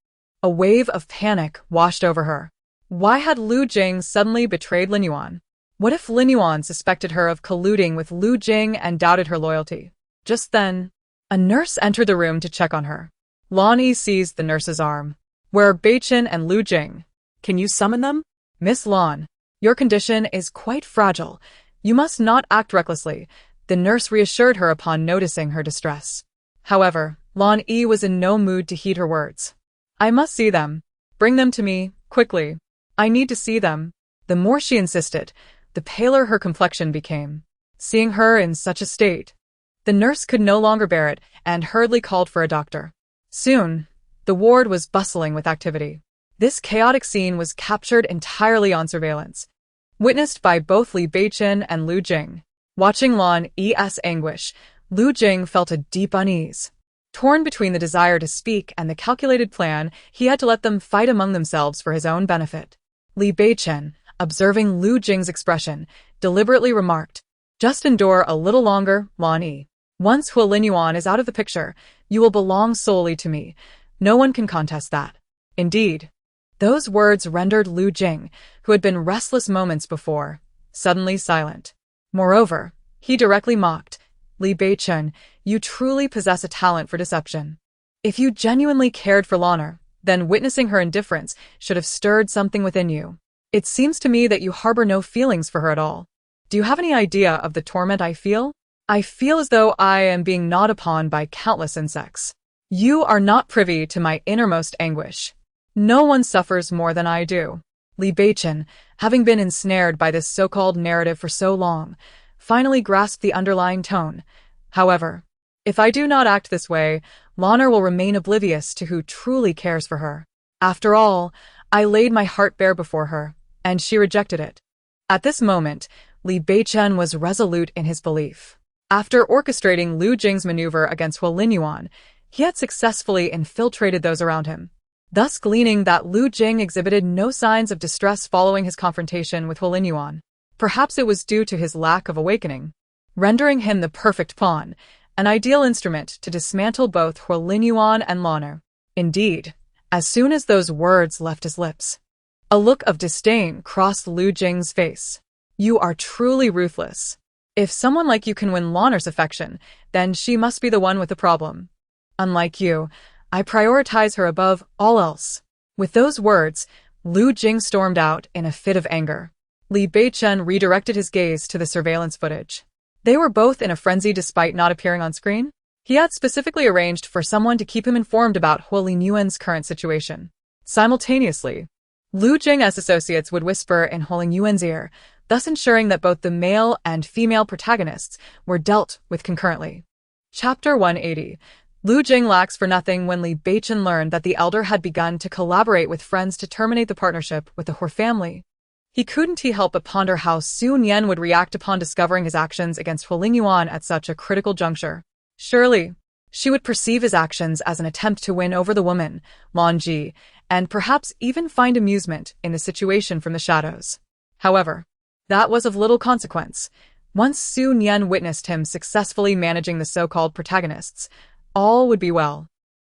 a wave of panic washed over her. Why had Lu Jing suddenly betrayed Linyuan? What if Linyuan suspected her of colluding with Lu Jing and doubted her loyalty? Just then, a nurse entered the room to check on her. Lan Yi seized the nurse's arm. "Where are Beichen and Lu Jing? Can you summon them?" "Miss Lan, your condition is quite fragile. You must not act recklessly," the nurse reassured her upon noticing her distress. However, Lan Yi was in no mood to heed her words. "I must see them. Bring them to me, quickly. I need to see them." The more she insisted, the paler her complexion became. Seeing her in such a state, the nurse could no longer bear it and hurriedly called for a doctor. Soon, the ward was bustling with activity. This chaotic scene was captured entirely on surveillance, witnessed by both Li Beichen and Lu Jing. Watching Lan Yi's anguish, Lu Jing felt a deep unease. Torn between the desire to speak and the calculated plan, he had to let them fight among themselves for his own benefit. Li Beichen, observing Lu Jing's expression, deliberately remarked, "Just endure a little longer, Lan Yi. Once Hua Linyuan is out of the picture, you will belong solely to me. No one can contest that." Indeed, those words rendered Lu Jing, who had been restless moments before, suddenly silent. Moreover, he directly mocked, "Li Beichen, you truly possess a talent for deception. If you genuinely cared for Lan'er, then witnessing her indifference should have stirred something within you. It seems to me that you harbor no feelings for her at all. Do you have any idea of the torment I feel? I feel as though I am being gnawed upon by countless insects. You are not privy to my innermost anguish. No one suffers more than I do." Li Beichen, having been ensnared by this so-called narrative for so long, finally grasped the underlying tone. "However, if I do not act this way, Lan'er will remain oblivious to who truly cares for her. After all, I laid my heart bare before her, and she rejected it." At this moment, Li Beichen was resolute in his belief. After orchestrating Lu Jing's maneuver against Hua Linyuan, he had successfully infiltrated those around him, thus gleaning that Lu Jing exhibited no signs of distress following his confrontation with Hua Linyuan. Perhaps it was due to his lack of awakening, rendering him the perfect pawn, an ideal instrument to dismantle both Hua Linyuan and Lan'er. Indeed, as soon as those words left his lips, a look of disdain crossed Lu Jing's face. "You are truly ruthless. If someone like you can win Lan'er's affection, then she must be the one with the problem. Unlike you, I prioritize her above all else." With those words, Lu Jing stormed out in a fit of anger. Li Beichen redirected his gaze to the surveillance footage. They were both in a frenzy despite not appearing on screen. He had specifically arranged for someone to keep him informed about Hua Linyuan's current situation. Simultaneously, Lu Jing's associates would whisper in Hua Linyuan's ear, thus ensuring that both the male and female protagonists were dealt with concurrently. Chapter 180. Lu Jing lacks for nothing when Li Beichen learned that the elder had begun to collaborate with friends to terminate the partnership with the Hua family. He couldn't help but ponder how Su Nian would react upon discovering his actions against Hua Linyuan at such a critical juncture. Surely, she would perceive his actions as an attempt to win over the woman, Lan Ji, and perhaps even find amusement in the situation from the shadows. However, that was of little consequence. Once Su Nian witnessed him successfully managing the so-called protagonists, all would be well.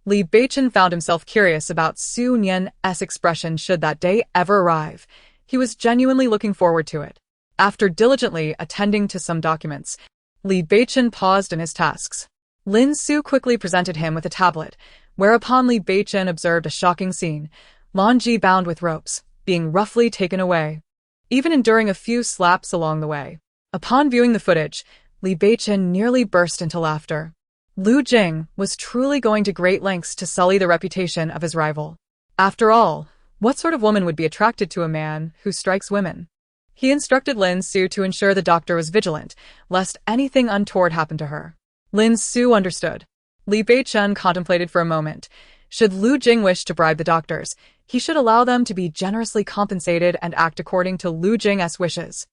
Li Beichen found himself curious about Su Nian's expression should that day ever arrive. He was genuinely looking forward to it. After diligently attending to some documents, Li Beichen paused in his tasks. Lin Su quickly presented him with a tablet, whereupon Li Beichen observed a shocking scene, Lan Ji bound with ropes, being roughly taken away, even enduring a few slaps along the way. Upon viewing the footage, Li Beichen nearly burst into laughter. Lu Jing was truly going to great lengths to sully the reputation of his rival. After all, what sort of woman would be attracted to a man who strikes women? He instructed Lin Su to ensure the doctor was vigilant, lest anything untoward happen to her. Lin Su understood. Li Beichen contemplated for a moment. Should Lu Jing wish to bribe the doctors, he should allow them to be generously compensated and act according to Lu Jing's wishes.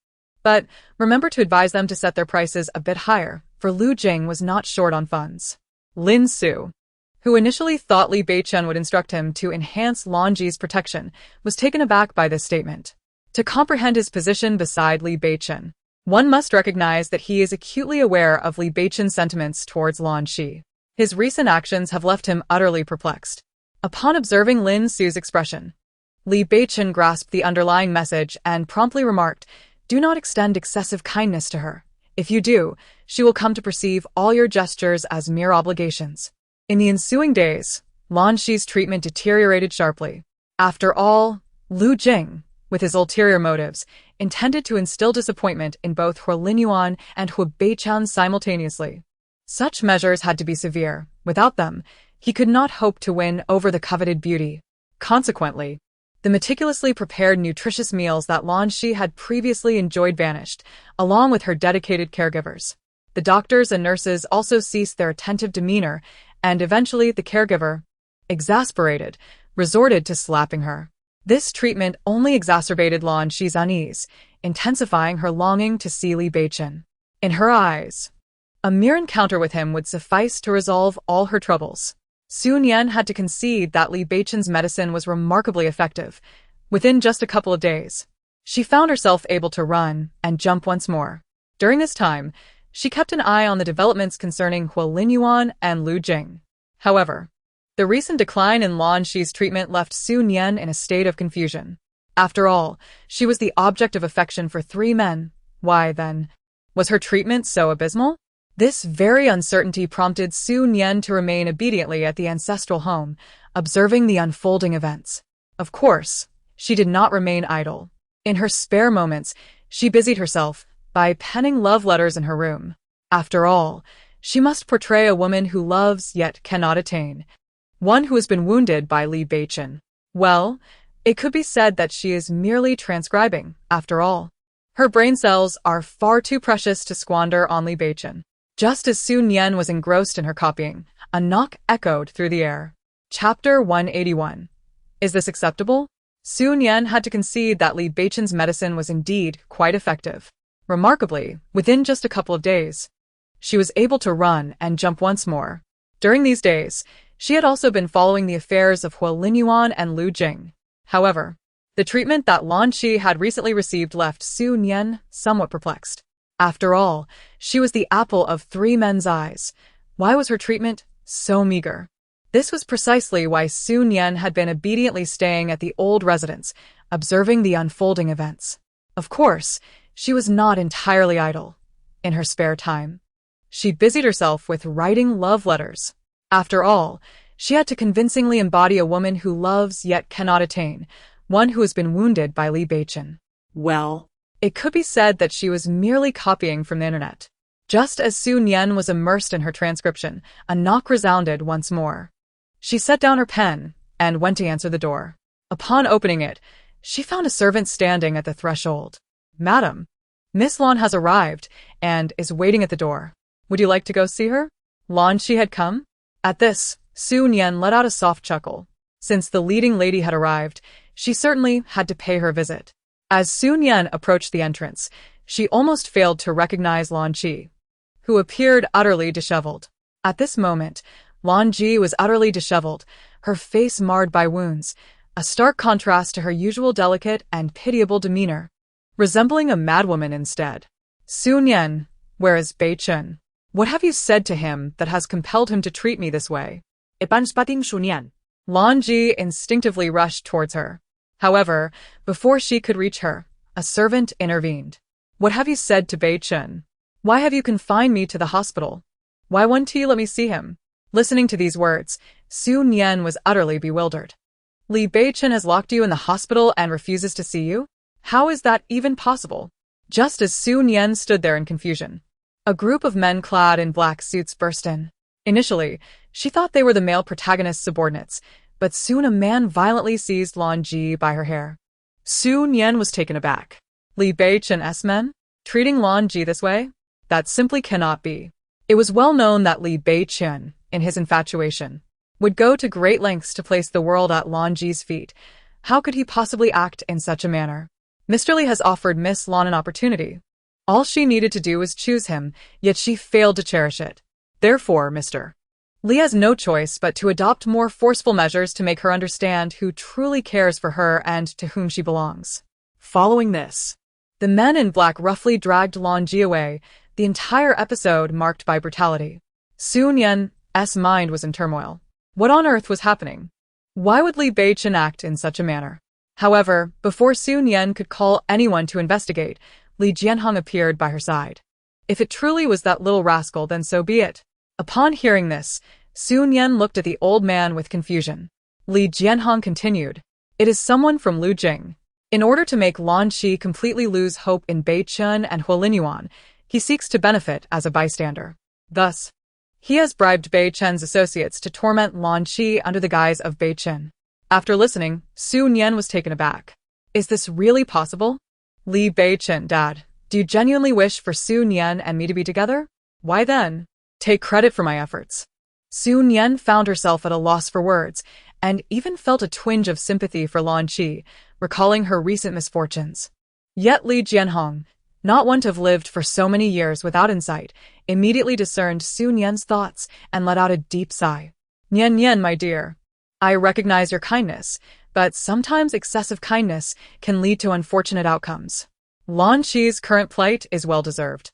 But remember to advise them to set their prices a bit higher, for Lu Jing was not short on funds. Lin Su, who initially thought Li Beichen would instruct him to enhance Lan Ji's protection, was taken aback by this statement. To comprehend his position beside Li Beichen, one must recognize that he is acutely aware of Li Beichen's sentiments towards Lan Ji. His recent actions have left him utterly perplexed. Upon observing Lin Su's expression, Li Beichen grasped the underlying message and promptly remarked, "Do not extend excessive kindness to her. If you do, she will come to perceive all your gestures as mere obligations." In the ensuing days, Lan Ji's treatment deteriorated sharply. After all, Lu Jing, with his ulterior motives, intended to instill disappointment in both Lin Yuan and Hu Beichen simultaneously. Such measures had to be severe. Without them, he could not hope to win over the coveted beauty. Consequently, the meticulously prepared nutritious meals that Lan Ji had previously enjoyed vanished, along with her dedicated caregivers. The doctors and nurses also ceased their attentive demeanor, and eventually the caregiver, exasperated, resorted to slapping her. This treatment only exacerbated Lan Ji's unease, intensifying her longing to see Li Beichen. In her eyes, a mere encounter with him would suffice to resolve all her troubles. Su Nian had to concede that Li Beichen's medicine was remarkably effective. Within just a couple of days, she found herself able to run and jump once more. During this time, she kept an eye on the developments concerning Lin Yuan and Lu Jing. However, the recent decline in Lan Ji's treatment left Su Nian in a state of confusion. After all, she was the object of affection for 3 men. Why, then, was her treatment so abysmal? This very uncertainty prompted Su Nian to remain obediently at the ancestral home, observing the unfolding events. Of course, she did not remain idle. In her spare moments, she busied herself by penning love letters in her room. After all, she must portray a woman who loves yet cannot attain, one who has been wounded by Li Beichen. Well, it could be said that she is merely transcribing, after all. Her brain cells are far too precious to squander on Li Beichen. Just as Su Nian was engrossed in her copying, a knock echoed through the air. Chapter 181. Is this acceptable? Su Nian had to concede that Li Beichen's medicine was indeed quite effective. Remarkably, within just a couple of days, she was able to run and jump once more. During these days, she had also been following the affairs of Lin Yuan and Lu Jing. However, the treatment that Lan Ji had recently received left Su Nian somewhat perplexed. After all, she was the apple of 3 men's eyes. Why was her treatment so meager? This was precisely why Su Nian had been obediently staying at the old residence, observing the unfolding events. Of course, she was not entirely idle. In her spare time, she busied herself with writing love letters. After all, she had to convincingly embody a woman who loves yet cannot attain, one who has been wounded by Li Beichen. Well, it could be said that she was merely copying from the internet. Just as Su Nian was immersed in her transcription, a knock resounded once more. She set down her pen and went to answer the door. Upon opening it, she found a servant standing at the threshold. "Madam, Miss Lan has arrived and is waiting at the door. Would you like to go see her?" Lan Ji had come? At this, Su Nian let out a soft chuckle. Since the leading lady had arrived, she certainly had to pay her visit. As Su Nian approached the entrance, she almost failed to recognize Lan Ji, who appeared utterly disheveled. At this moment, Lan Ji was utterly disheveled, her face marred by wounds, a stark contrast to her usual delicate and pitiable demeanor, resembling a madwoman instead. "Su Nian, where is Beichen? What have you said to him that has compelled him to treat me this way?" Epanspating Su Nian. Lan Ji instinctively rushed towards her. However, before she could reach her, a servant intervened. "What have you said to Beichen? Why have you confined me to the hospital?" Why wouldn't he let me see him? Listening to these words, Su Nian was utterly bewildered. Li Beichen has locked you in the hospital and refuses to see you? How is that even possible? Just as Su Nian stood there in confusion, a group of men clad in black suits burst in. Initially, she thought they were the male protagonist's subordinates, but soon a man violently seized Lan Ji by her hair. Su Nian was taken aback. Li Beichen's men? Treating Lan Ji this way? That simply cannot be. It was well known that Li Beichen, in his infatuation, would go to great lengths to place the world at Lan Ji's feet. How could he possibly act in such a manner? Mr. Li has offered Miss Lan an opportunity. All she needed to do was choose him, yet she failed to cherish it. Therefore, Mr. Li has no choice but to adopt more forceful measures to make her understand who truly cares for her and to whom she belongs. Following this, the men in black roughly dragged Lan Ji away, the entire episode marked by brutality. Su Nian's mind was in turmoil. What on earth was happening? Why would Li Beichen act in such a manner? However, before Su Nian could call anyone to investigate, Li Jianhong appeared by her side. If it truly was that little rascal, then so be it. Upon hearing this, Su Nian looked at the old man with confusion. Li Jianhong continued, "It is someone from Lu Jing. In order to make Lan Qi completely lose hope in Beichen and Huolinyuan, he seeks to benefit as a bystander. Thus, he has bribed Beichen's associates to torment Lan Qi under the guise of Beichen." After listening, Su Nian was taken aback. Is this really possible? Li Beichen, Dad, do you genuinely wish for Su Nian and me to be together? Why then? Take credit for my efforts. Su Nian found herself at a loss for words, and even felt a twinge of sympathy for Lan Qi, recalling her recent misfortunes. Yet Li Jianhong, not one to have lived for so many years without insight, immediately discerned Su Nian's thoughts and let out a deep sigh. Nian, my dear, I recognize your kindness, but sometimes excessive kindness can lead to unfortunate outcomes. Lan Qi's current plight is well-deserved.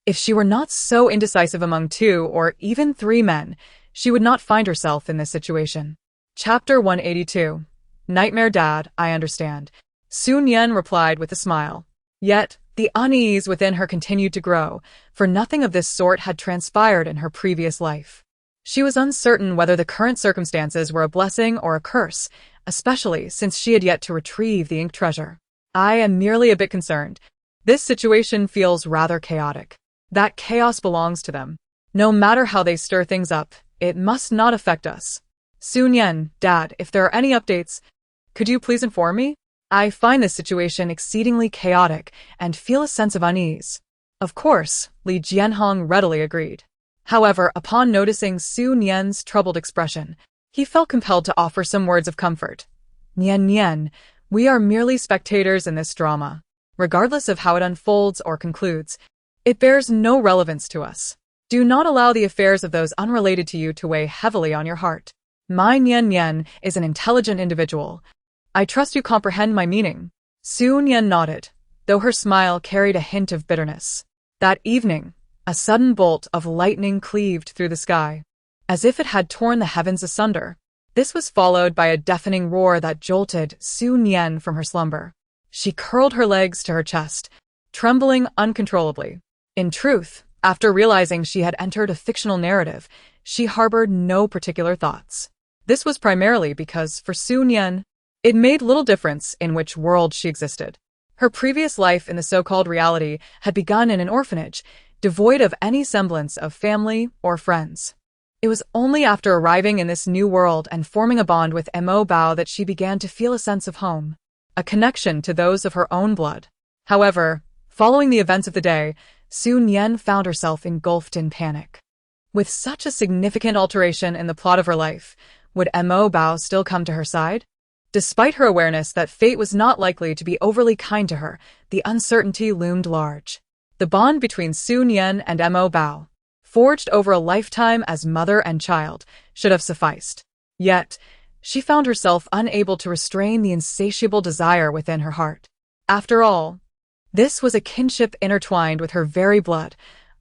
If she were not so indecisive among 2 or even 3 men, she would not find herself in this situation. Chapter 182. Nightmare Dad, I understand. Su Nian replied with a smile. Yet, the unease within her continued to grow, for nothing of this sort had transpired in her previous life. She was uncertain whether the current circumstances were a blessing or a curse, especially since she had yet to retrieve the ink treasure. I am merely a bit concerned. This situation feels rather chaotic. That chaos belongs to them. No matter how they stir things up, it must not affect us. Su Nian, Dad, if there are any updates, could you please inform me? I find this situation exceedingly chaotic and feel a sense of unease. Of course, Li Jianhong readily agreed. However, upon noticing Su Nian's troubled expression, he felt compelled to offer some words of comfort. Nian, we are merely spectators in this drama. Regardless of how it unfolds or concludes, it bears no relevance to us. Do not allow the affairs of those unrelated to you to weigh heavily on your heart. My Nian is an intelligent individual. I trust you comprehend my meaning. Su Nian nodded, though her smile carried a hint of bitterness. That evening, a sudden bolt of lightning cleaved through the sky, as if it had torn the heavens asunder. This was followed by a deafening roar that jolted Su Nian from her slumber. She curled her legs to her chest, trembling uncontrollably. In truth, after realizing she had entered a fictional narrative, she harbored no particular thoughts. This was primarily because, for Su Nian, it made little difference in which world she existed. Her previous life in the so-called reality had begun in an orphanage, devoid of any semblance of family or friends. It was only after arriving in this new world and forming a bond with Mo Bao that she began to feel a sense of home, a connection to those of her own blood. However, following the events of the day, Su Nian found herself engulfed in panic. With such a significant alteration in the plot of her life, would Mo Bao still come to her side? Despite her awareness that fate was not likely to be overly kind to her, the uncertainty loomed large. The bond between Su Nian and Mo Bao, forged over a lifetime as mother and child, should have sufficed. Yet, she found herself unable to restrain the insatiable desire within her heart. After all, this was a kinship intertwined with her very blood,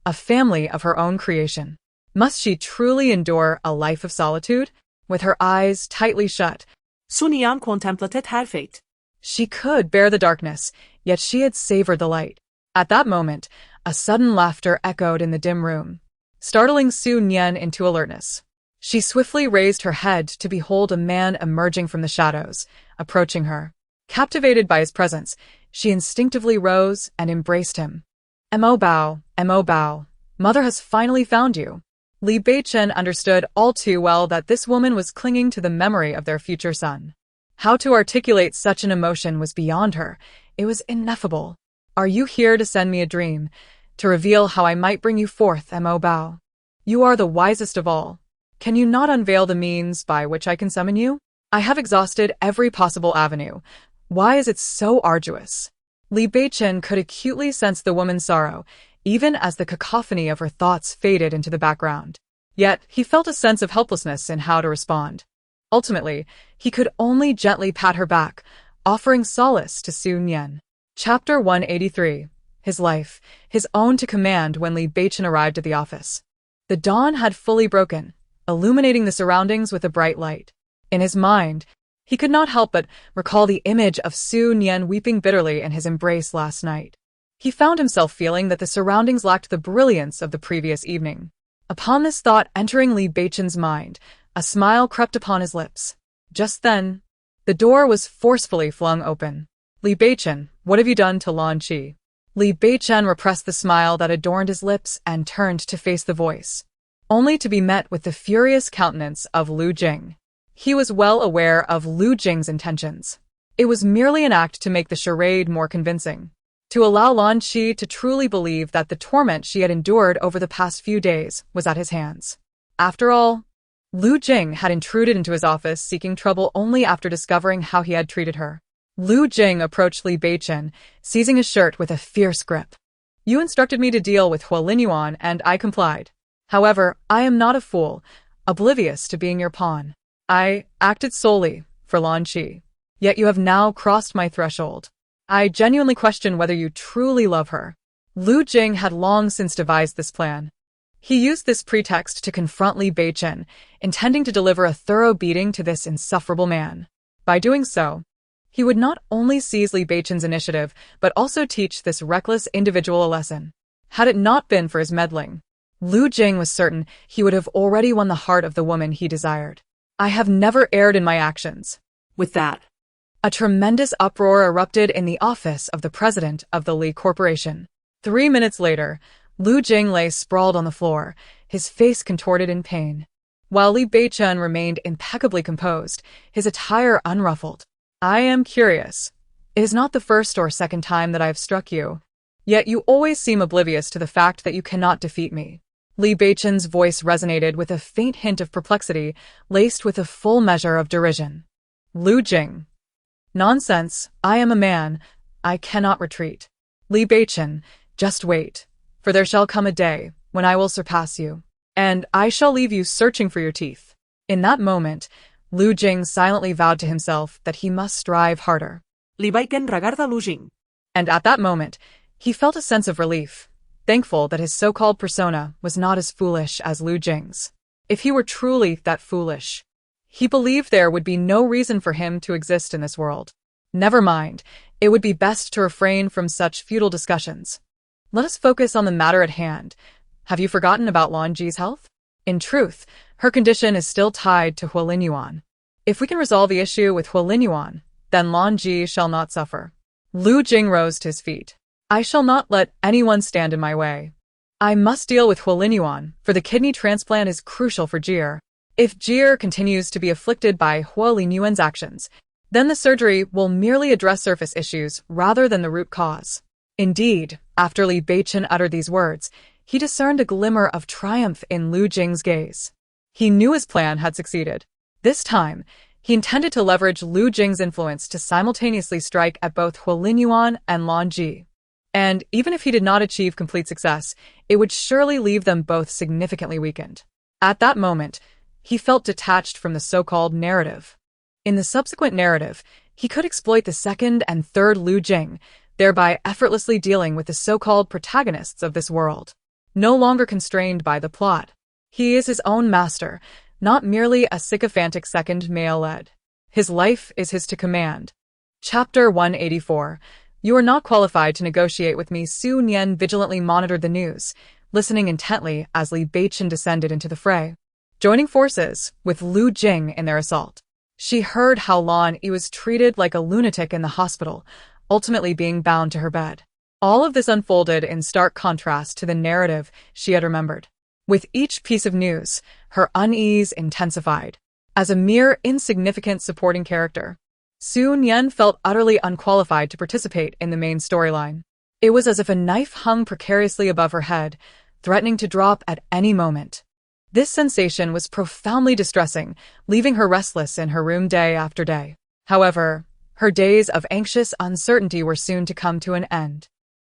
a family of her own creation. Must she truly endure a life of solitude? With her eyes tightly shut, Su Nian contemplated her fate. She could bear the darkness, yet she had savored the light. At that moment, a sudden laughter echoed in the dim room. startling Su Nian into alertness. She swiftly raised her head to behold a man emerging from the shadows, approaching her. Captivated by his presence, she instinctively rose and embraced him. Mo Bao, mother has finally found you. Li Beichen understood all too well that this woman was clinging to the memory of their future son. How to articulate such an emotion was beyond her. It was ineffable. Are you here to send me a dream, to reveal how I might bring you forth, Mo Bao? You are the wisest of all. Can you not unveil the means by which I can summon you? I have exhausted every possible avenue. Why is it so arduous? Li Beichen could acutely sense the woman's sorrow, even as the cacophony of her thoughts faded into the background. Yet, he felt a sense of helplessness in how to respond. Ultimately, he could only gently pat her back, offering solace to Su Nian. Chapter 183. His life, his own to command when Li Beichen arrived at the office. The dawn had fully broken, illuminating the surroundings with a bright light. In his mind, he could not help but recall the image of Su Nian weeping bitterly in his embrace last night. He found himself feeling that the surroundings lacked the brilliance of the previous evening. Upon this thought entering Li Beichen's mind, a smile crept upon his lips. Just then, the door was forcefully flung open. Li Beichen, what have you done to Lan Qi? Li Beichen repressed the smile that adorned his lips and turned to face the voice, only to be met with the furious countenance of Lu Jing. He was well aware of Lu Jing's intentions. It was merely an act to make the charade more convincing, to allow Lan Qi to truly believe that the torment she had endured over the past few days was at his hands. After all, Lu Jing had intruded into his office seeking trouble only after discovering how he had treated her. Lu Jing approached Li Beichen, seizing his shirt with a fierce grip. You instructed me to deal with Huolin Yuan, and I complied. However, I am not a fool, oblivious to being your pawn. I acted solely for Lan Qi. Yet you have now crossed my threshold. I genuinely question whether you truly love her. Lu Jing had long since devised this plan. He used this pretext to confront Li Beichen, intending to deliver a thorough beating to this insufferable man. By doing so, he would not only seize Li Beichen's initiative, but also teach this reckless individual a lesson. Had it not been for his meddling, Lu Jing was certain he would have already won the heart of the woman he desired. I have never erred in my actions. With that, a tremendous uproar erupted in the office of the president of the Li Corporation. 3 minutes later, Lu Jing lay sprawled on the floor, his face contorted in pain, while Li Beichen remained impeccably composed, his attire unruffled. I am curious. It is not the first or second time that I have struck you. Yet you always seem oblivious to the fact that you cannot defeat me. Li Beichen's voice resonated with a faint hint of perplexity, laced with a full measure of derision. Lu Jing. Nonsense, I am a man. I cannot retreat. Li Beichen, just wait, for there shall come a day when I will surpass you, and I shall leave you searching for your teeth. In that moment, Lu Jing silently vowed to himself that he must strive harder. Li Beichen regarda Lu Jing. And at that moment, he felt a sense of relief, thankful that his so-called persona was not as foolish as Lu Jing's. If he were truly that foolish, he believed there would be no reason for him to exist in this world. Never mind, it would be best to refrain from such futile discussions. Let us focus on the matter at hand. Have you forgotten about Lan Ji's health? In truth, her condition is still tied to Huolin Yuan. If we can resolve the issue with Huolin Yuan, then Lan Ji shall not suffer. Lu Jing rose to his feet. I shall not let anyone stand in my way. I must deal with Huolin Yuan, for the kidney transplant is crucial for Jir. If Jir continues to be afflicted by Huolin Yuan's actions, then the surgery will merely address surface issues rather than the root cause. Indeed, after Li Beichen uttered these words, he discerned a glimmer of triumph in Lu Jing's gaze. He knew his plan had succeeded. This time, he intended to leverage Lu Jing's influence to simultaneously strike at both Huolin Yuan and Lan Ji. And even if he did not achieve complete success, it would surely leave them both significantly weakened. At that moment, he felt detached from the so-called narrative. In the subsequent narrative, he could exploit the second and third Lu Jing, thereby effortlessly dealing with the so-called protagonists of this world. No longer constrained by the plot, he is his own master, not merely a sycophantic second male lead. His life is his to command. Chapter 184. You are not qualified to negotiate with me. Su Nian vigilantly monitored the news, listening intently as Li Beichen descended into the fray, joining forces with Lu Jing in their assault. She heard how Lan Yi was treated like a lunatic in the hospital, ultimately being bound to her bed. All of this unfolded in stark contrast to the narrative she had remembered. With each piece of news, her unease intensified. As a mere insignificant supporting character, Su Nian felt utterly unqualified to participate in the main storyline. It was as if a knife hung precariously above her head, threatening to drop at any moment. This sensation was profoundly distressing, leaving her restless in her room day after day. However, her days of anxious uncertainty were soon to come to an end.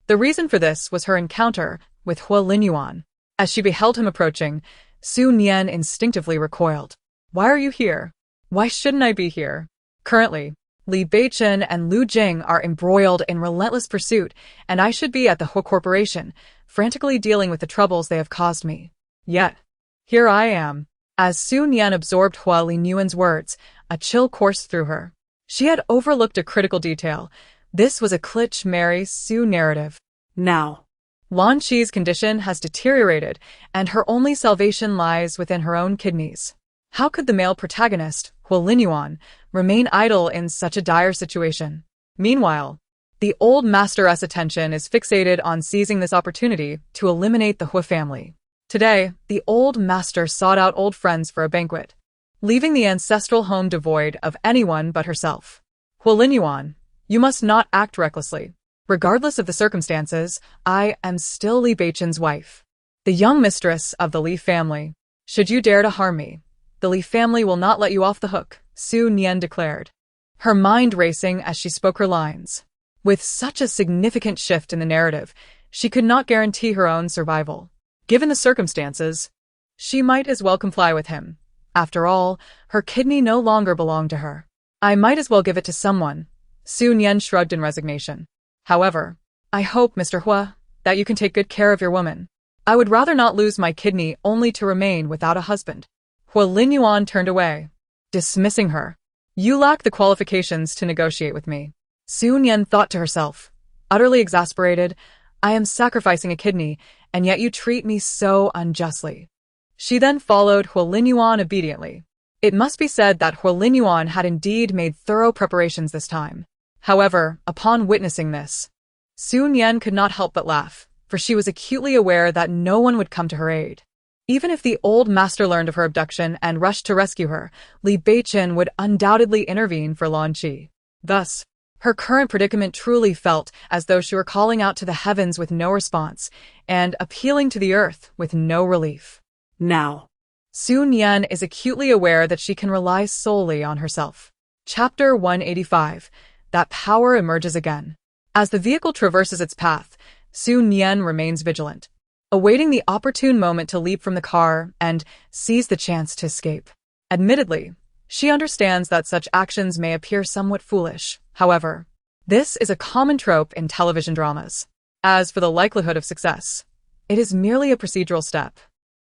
The reason for this was her encounter with Hua Linyuan. As she beheld him approaching, Su Nian instinctively recoiled. "Why are you here? Why shouldn't I be here?" Currently, Li Beichen and Lu Jing are embroiled in relentless pursuit, and I should be at the Hua Corporation, frantically dealing with the troubles they have caused me. Yet, here I am. As Su Nian absorbed Hua Linyuan's words, a chill coursed through her. She had overlooked a critical detail. This was a Klitsch Mary Su narrative. Now, Lan Qi's condition has deteriorated, and her only salvation lies within her own kidneys. How could the male protagonist, Hua Linyuan, remain idle in such a dire situation? Meanwhile, the old master's attention is fixated on seizing this opportunity to eliminate the Hua family. Today, the old master sought out old friends for a banquet, leaving the ancestral home devoid of anyone but herself. Hua Linyuan, you must not act recklessly. Regardless of the circumstances, I am still Li Beichen's wife, the young mistress of the Li family. Should you dare to harm me, the Li family will not let you off the hook, Su Nian declared, her mind racing as she spoke her lines. With such a significant shift in the narrative, she could not guarantee her own survival. Given the circumstances, she might as well comply with him. After all, her kidney no longer belonged to her. I might as well give it to someone. Su Nian shrugged in resignation. However, I hope, Mr. Hua, that you can take good care of your woman. I would rather not lose my kidney only to remain without a husband. Hua Linyuan turned away, dismissing her. You lack the qualifications to negotiate with me. Su Nian thought to herself, utterly exasperated, I am sacrificing a kidney, and yet you treat me so unjustly. She then followed Hua Linyuan obediently. It must be said that Hua Linyuan had indeed made thorough preparations this time. However, upon witnessing this, Su Nian could not help but laugh, for she was acutely aware that no one would come to her aid. Even if the old master learned of her abduction and rushed to rescue her, Li Beichen would undoubtedly intervene for Lan Qi. Thus, her current predicament truly felt as though she were calling out to the heavens with no response, and appealing to the earth with no relief. now. Su Nian is acutely aware that she can rely solely on herself. Chapter 185. That power emerges again. As the vehicle traverses its path, Su Nian remains vigilant, awaiting the opportune moment to leap from the car and seize the chance to escape. Admittedly, she understands that such actions may appear somewhat foolish. However, this is a common trope in television dramas. As for the likelihood of success, it is merely a procedural step.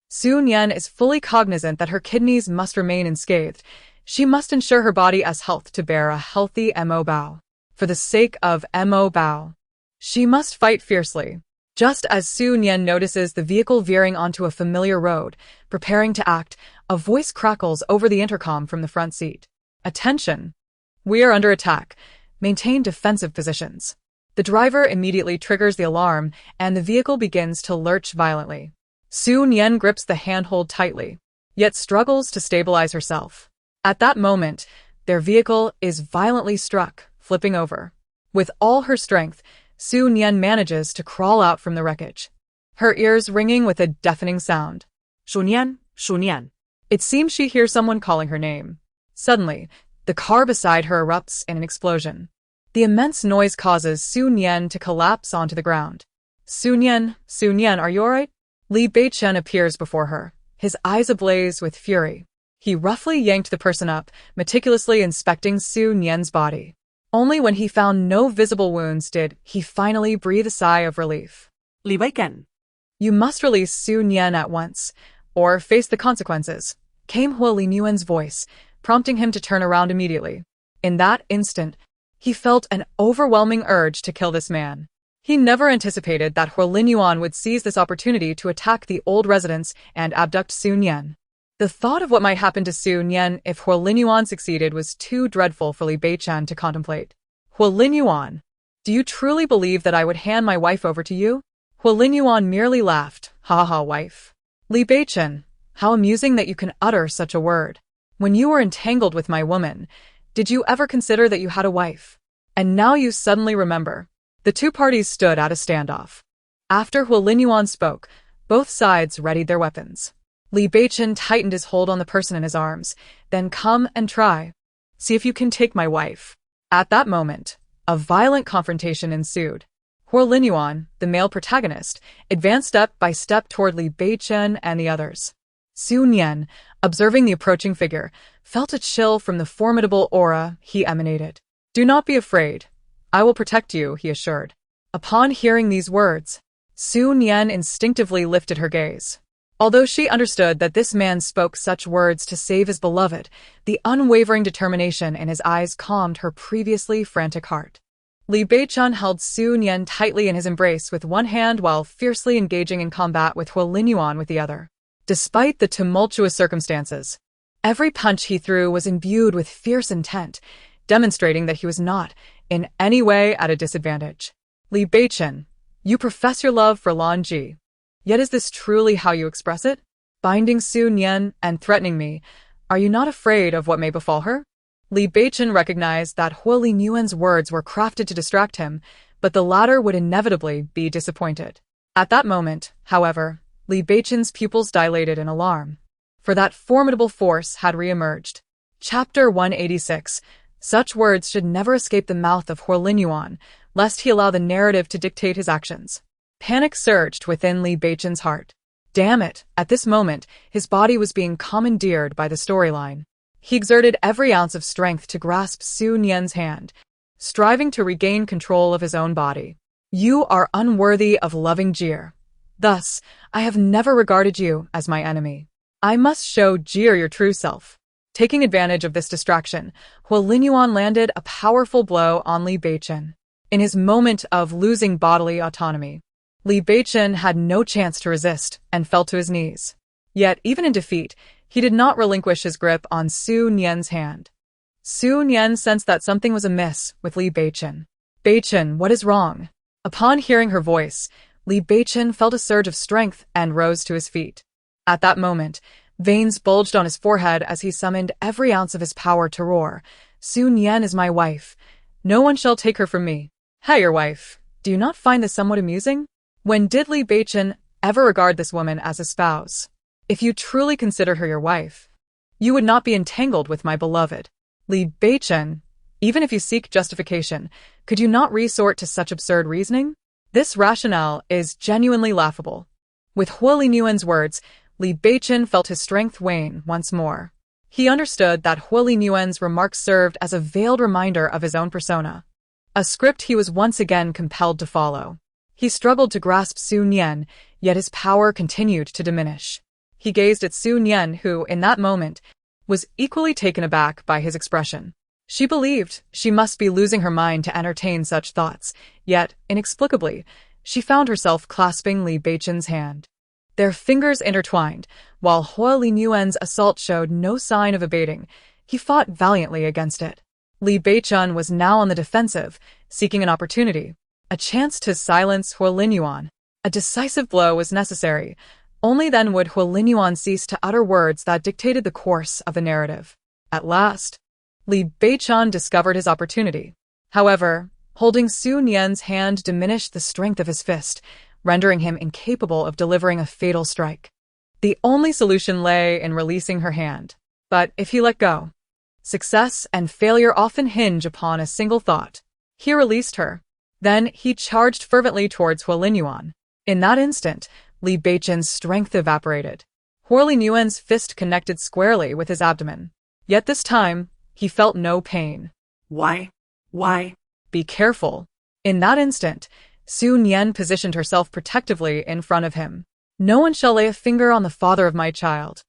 Su Nian is fully cognizant that her kidneys must remain unscathed. She must ensure her body has health to bear a healthy Mo Bao. For the sake of Mo Bao, she must fight fiercely. Just as Su Nian notices the vehicle veering onto a familiar road, preparing to act, a voice crackles over the intercom from the front seat. Attention! We are under attack. Maintain defensive positions. The driver immediately triggers the alarm, and the vehicle begins to lurch violently. Su Nian grips the handhold tightly, yet struggles to stabilize herself. At that moment, their vehicle is violently struck, flipping over. With all her strength, Su Nian manages to crawl out from the wreckage, her ears ringing with a deafening sound. Su Nian, Su Nian. It seems she hears someone calling her name. Suddenly, the car beside her erupts in an explosion. The immense noise causes Su Nian to collapse onto the ground. Su Nian, are you alright? Li Beichen appears before her, his eyes ablaze with fury. He roughly yanked the person up, meticulously inspecting Su Nian's body. Only when he found no visible wounds did he finally breathe a sigh of relief. Li Beichen. You must release Su Nian at once, or face the consequences, came Hua Linyuan's voice, prompting him to turn around immediately. In that instant, he felt an overwhelming urge to kill this man. He never anticipated that Lin Yuan would seize this opportunity to attack the old residents and abduct Su Nian. The thought of what might happen to Su Nian if Lin Yuan succeeded was too dreadful for Li Beichen to contemplate. Lin Yuan, do you truly believe that I would hand my wife over to you? Lin Yuan merely laughed. Ha ha, wife. Li Beichen, how amusing that you can utter such a word. When you were entangled with my woman, did you ever consider that you had a wife? And now you suddenly remember. The two parties stood at a standoff. After Lin Yuan spoke, both sides readied their weapons. Li Beichen tightened his hold on the person in his arms. Then come and try. See if you can take my wife. At that moment, a violent confrontation ensued. Lin Yuan, the male protagonist, advanced step by step toward Li Beichen and the others. Su Nian, observing the approaching figure, felt a chill from the formidable aura he emanated. Do not be afraid. I will protect you, he assured. Upon hearing these words, Su Nian instinctively lifted her gaze. Although she understood that this man spoke such words to save his beloved, the unwavering determination in his eyes calmed her previously frantic heart. Li Beichen held Su Nian tightly in his embrace with one hand while fiercely engaging in combat with Lin Yuan with the other. Despite the tumultuous circumstances, every punch he threw was imbued with fierce intent, demonstrating that he was not, in any way, at a disadvantage. Li Beichen, you profess your love for Lan Ji. Yet is this truly how you express it? Binding Su Nian and threatening me, are you not afraid of what may befall her? Li Beichen recognized that Lin Yuan's words were crafted to distract him, but the latter would inevitably be disappointed. At that moment, however, Li Beichen's pupils dilated in alarm. For that formidable force had re-emerged. Chapter 186. Such words should never escape the mouth of Lin Yuan, lest he allow the narrative to dictate his actions. Panic surged within Li Beichen's heart. Damn it, at this moment, his body was being commandeered by the storyline. He exerted every ounce of strength to grasp Su Nian's hand, striving to regain control of his own body. You are unworthy of loving Jir. Thus, I have never regarded you as my enemy. I must show Jir your true self. Taking advantage of this distraction, Lin Yuan landed a powerful blow on Li Beichen. In his moment of losing bodily autonomy, Li Beichen had no chance to resist and fell to his knees. Yet, even in defeat, he did not relinquish his grip on Su Nian's hand. Su Nian sensed that something was amiss with Li Beichen. Beichen, what is wrong? Upon hearing her voice, Li Beichen felt a surge of strength and rose to his feet. At that moment, veins bulged on his forehead as he summoned every ounce of his power to roar. Su Nian is my wife. No one shall take her from me. Hey, your wife. Do you not find this somewhat amusing? When did Li Beichen ever regard this woman as a spouse? If you truly consider her your wife, you would not be entangled with my beloved. Li Beichen, even if you seek justification, could you not resort to such absurd reasoning? This rationale is genuinely laughable. With Lin Yuan's words, Li Beichen felt his strength wane once more. He understood that Lin Yuan's remarks served as a veiled reminder of his own persona, a script he was once again compelled to follow. He struggled to grasp Su Nian, yet his power continued to diminish. He gazed at Su Nian, who, in that moment, was equally taken aback by his expression. She believed she must be losing her mind to entertain such thoughts, yet, inexplicably, she found herself clasping Li Beichen's hand. Their fingers intertwined, while Lin Yuan's assault showed no sign of abating. He fought valiantly against it. Li Beichen was now on the defensive, seeking an opportunity, a chance to silence Lin Yuan. A decisive blow was necessary. Only then would Lin Yuan cease to utter words that dictated the course of the narrative. At last, Li Beichen discovered his opportunity. However, holding Su Nian's hand diminished the strength of his fist, rendering him incapable of delivering a fatal strike. The only solution lay in releasing her hand. But if he let go, success and failure often hinge upon a single thought. He released her. Then he charged fervently towards Lin Yuan. In that instant, Li Beichen's strength evaporated. Lin Yuan's fist connected squarely with his abdomen. Yet this time, he felt no pain. Why? Be careful. In that instant, Su Nian positioned herself protectively in front of him. No one shall lay a finger on the father of my child.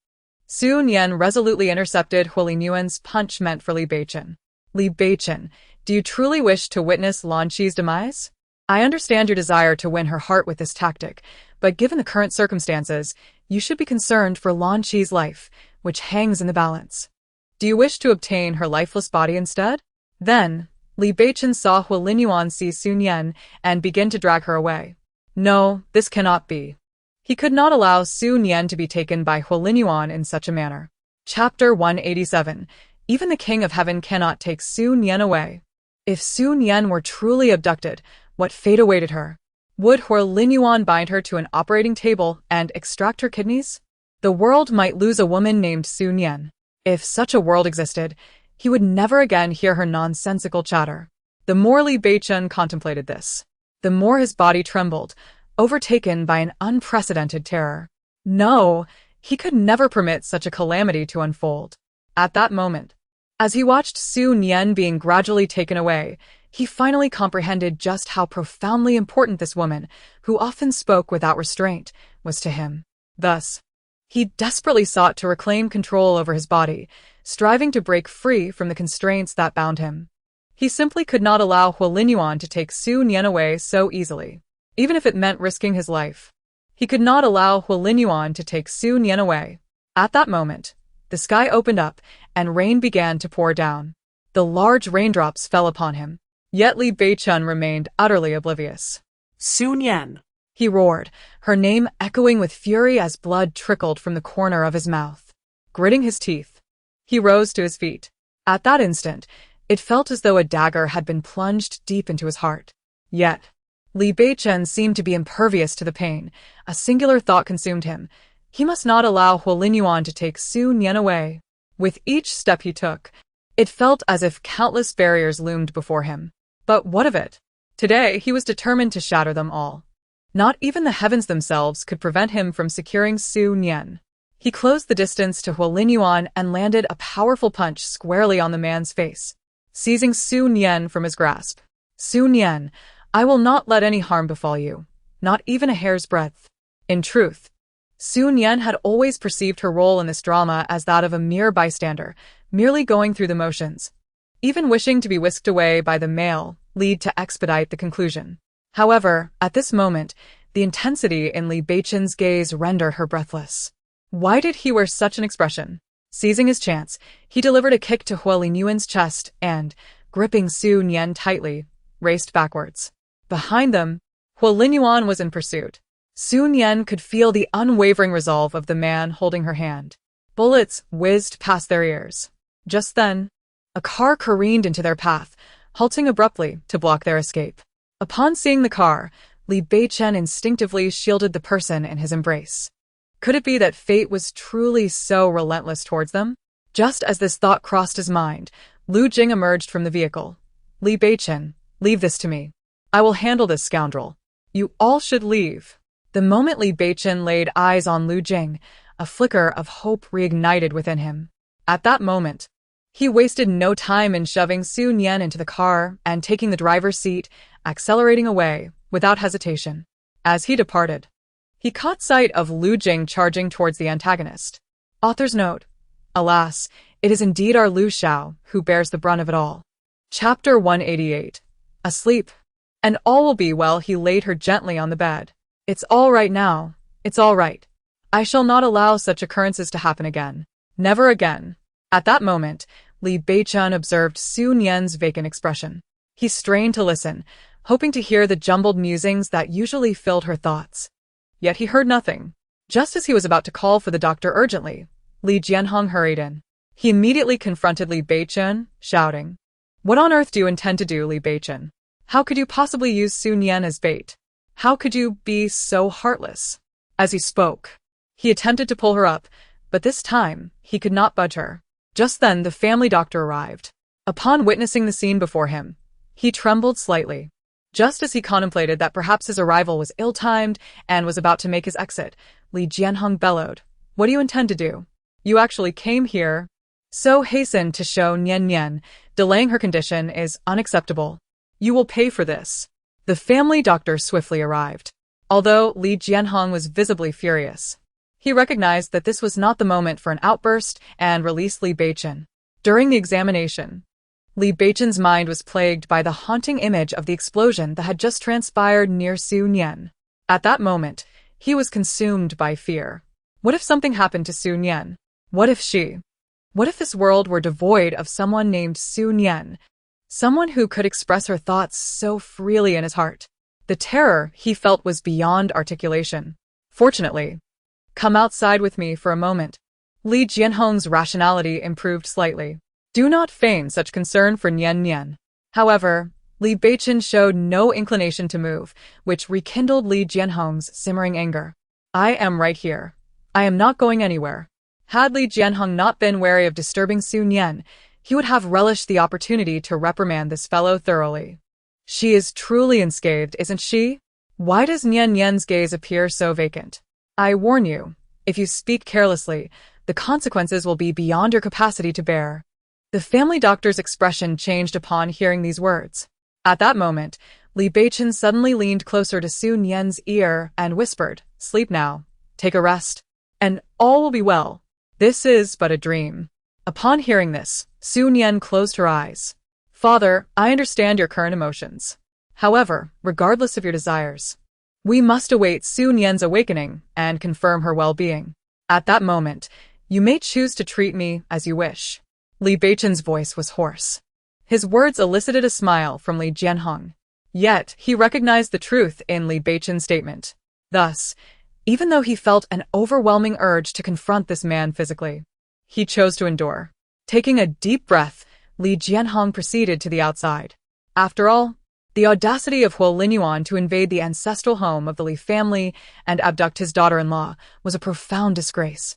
Su Nian resolutely intercepted Lin Yuan's punch meant for Li Beichen. Li Beichen, do you truly wish to witness Lan Qi's demise? I understand your desire to win her heart with this tactic, but given the current circumstances, you should be concerned for Lan Qi's life, which hangs in the balance. Do you wish to obtain her lifeless body instead? Then, Li Beichen saw Huolinyuan see Su Nian and begin to drag her away. No, this cannot be. He could not allow Su Nian to be taken by Huolinyuan in such a manner. Chapter 187. Even the King of Heaven cannot take Su Nian away. If Su Nian were truly abducted, what fate awaited her? Would Huolinyuan bind her to an operating table and extract her kidneys? The world might lose a woman named Su Nian. If such a world existed, he would never again hear her nonsensical chatter. The more Li Beichen contemplated this, the more his body trembled, overtaken by an unprecedented terror. No, he could never permit such a calamity to unfold. At that moment, as he watched Su Nian being gradually taken away, he finally comprehended just how profoundly important this woman, who often spoke without restraint, was to him. Thus, he desperately sought to reclaim control over his body, striving to break free from the constraints that bound him. He simply could not allow Huolinyuan to take Su Nian away so easily, even if it meant risking his life. He could not allow Huolinyuan to take Su Nian away. At that moment, the sky opened up and rain began to pour down. The large raindrops fell upon him, yet Li Beichen remained utterly oblivious. Su Nian, He roared, her name echoing with fury as blood trickled from the corner of his mouth. Gritting his teeth, he rose to his feet. At that instant, it felt as though a dagger had been plunged deep into his heart. Yet, Li Beichen seemed to be impervious to the pain. A singular thought consumed him. He must not allow Huolinyuan to take Su Nian away. With each step he took, it felt as if countless barriers loomed before him. But what of it? Today he was determined to shatter them all. Not even the heavens themselves could prevent him from securing Su Nian. He closed the distance to Huolinyuan and landed a powerful punch squarely on the man's face, seizing Su Nian from his grasp. Su Nian, I will not let any harm befall you, not even a hair's breadth. In truth, Su Nian had always perceived her role in this drama as that of a mere bystander, merely going through the motions, even wishing to be whisked away by the male lead to expedite the conclusion. However, at this moment, the intensity in Li Beichen's gaze rendered her breathless. Why did he wear such an expression? Seizing his chance, he delivered a kick to Huolinyuan's chest and, gripping Su Nian tightly, raced backwards. Behind them, Huolinyuan was in pursuit. Su Nian could feel the unwavering resolve of the man holding her hand. Bullets whizzed past their ears. Just then, a car careened into their path, halting abruptly to block their escape. Upon seeing the car, Li Beichen instinctively shielded the person in his embrace. Could it be that fate was truly so relentless towards them? Just as this thought crossed his mind, Lu Jing emerged from the vehicle. Li Beichen, leave this to me. I will handle this scoundrel. You all should leave. The moment Li Beichen laid eyes on Lu Jing, a flicker of hope reignited within him. At that moment, he wasted no time in shoving Su Nian into the car and taking the driver's seat, accelerating away, without hesitation. As he departed, he caught sight of Lu Jing charging towards the antagonist. Author's note: alas, it is indeed our Lu Xiao who bears the brunt of it all. Chapter 188. Asleep. And all will be well. He laid her gently on the bed. It's all right now. It's all right. I shall not allow such occurrences to happen again. Never again. At that moment, Li Beichen observed Su Nian's vacant expression. He strained to listen, hoping to hear the jumbled musings that usually filled her thoughts. Yet he heard nothing. Just as he was about to call for the doctor urgently, Li Jianhong hurried in. He immediately confronted Li Beichen, shouting, "What on earth do you intend to do, Li Beichen? How could you possibly use Su Nian as bait? How could you be so heartless?" As he spoke, he attempted to pull her up, but this time, he could not budge her. Just then the family doctor arrived. Upon witnessing the scene before him, he trembled slightly. Just as he contemplated that perhaps his arrival was ill-timed and was about to make his exit, Li Jianhong bellowed, "What do you intend to do? You actually came here?" So hastened to show Nian Nian, delaying her condition is unacceptable. You will pay for this. The family doctor swiftly arrived. Although Li Jianhong was visibly furious, he recognized that this was not the moment for an outburst and released Li Beichen. During the examination, Li Beichen's mind was plagued by the haunting image of the explosion that had just transpired near Su Nian. At that moment, he was consumed by fear. What if something happened to Su Nian? What if this world were devoid of someone named Su Nian, someone who could express her thoughts so freely in his heart? The terror he felt was beyond articulation. Fortunately, come outside with me for a moment. Li Jianhong's rationality improved slightly. Do not feign such concern for Nian Nian. However, Li Beichen showed no inclination to move, which rekindled Li Jianhong's simmering anger. I am right here. I am not going anywhere. Had Li Jianhong not been wary of disturbing Su Nian, he would have relished the opportunity to reprimand this fellow thoroughly. She is truly unscathed, isn't she? Why does Nian Nian's gaze appear so vacant? I warn you, if you speak carelessly, the consequences will be beyond your capacity to bear. The family doctor's expression changed upon hearing these words. At that moment, Li Beichen suddenly leaned closer to Su Nian's ear and whispered, "Sleep now, take a rest, and all will be well. This is but a dream." Upon hearing this, Su Nian closed her eyes. "Father, I understand your current emotions. However, regardless of your desires, we must await Su Nian's awakening and confirm her well-being. At that moment, you may choose to treat me as you wish." Li Beichen's voice was hoarse. His words elicited a smile from Li Jianhong. Yet, he recognized the truth in Li Beichen's statement. Thus, even though he felt an overwhelming urge to confront this man physically, he chose to endure. Taking a deep breath, Li Jianhong proceeded to the outside. After all, the audacity of Huo Linyuan to invade the ancestral home of the Li family and abduct his daughter-in-law was a profound disgrace.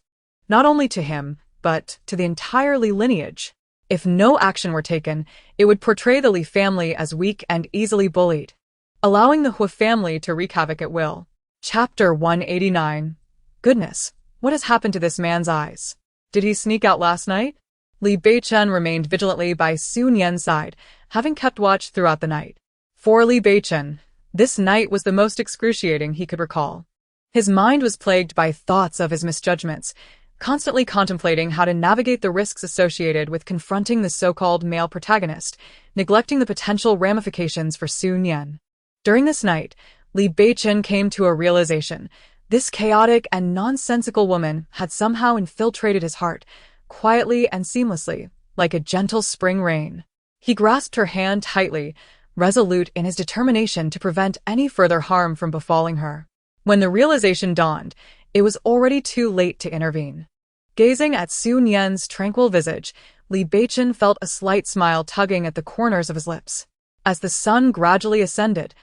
Not only to him, but to the entire Li lineage. If no action were taken, it would portray the Li family as weak and easily bullied, allowing the Huo family to wreak havoc at will. Chapter 189. Goodness, what has happened to this man's eyes? Did he sneak out last night? Li Beichen remained vigilantly by Su Nian's side, having kept watch throughout the night. For Li Beichen, this night was the most excruciating he could recall. His mind was plagued by thoughts of his misjudgments, constantly contemplating how to navigate the risks associated with confronting the so-called male protagonist, neglecting the potential ramifications for Su Nian. During this night, Li Beichen came to a realization. This chaotic and nonsensical woman had somehow infiltrated his heart, quietly and seamlessly, like a gentle spring rain. He grasped her hand tightly, resolute in his determination to prevent any further harm from befalling her. When the realization dawned, it was already too late to intervene. Gazing at Su Nian's tranquil visage, Li Beichen felt a slight smile tugging at the corners of his lips. As the sun gradually ascended,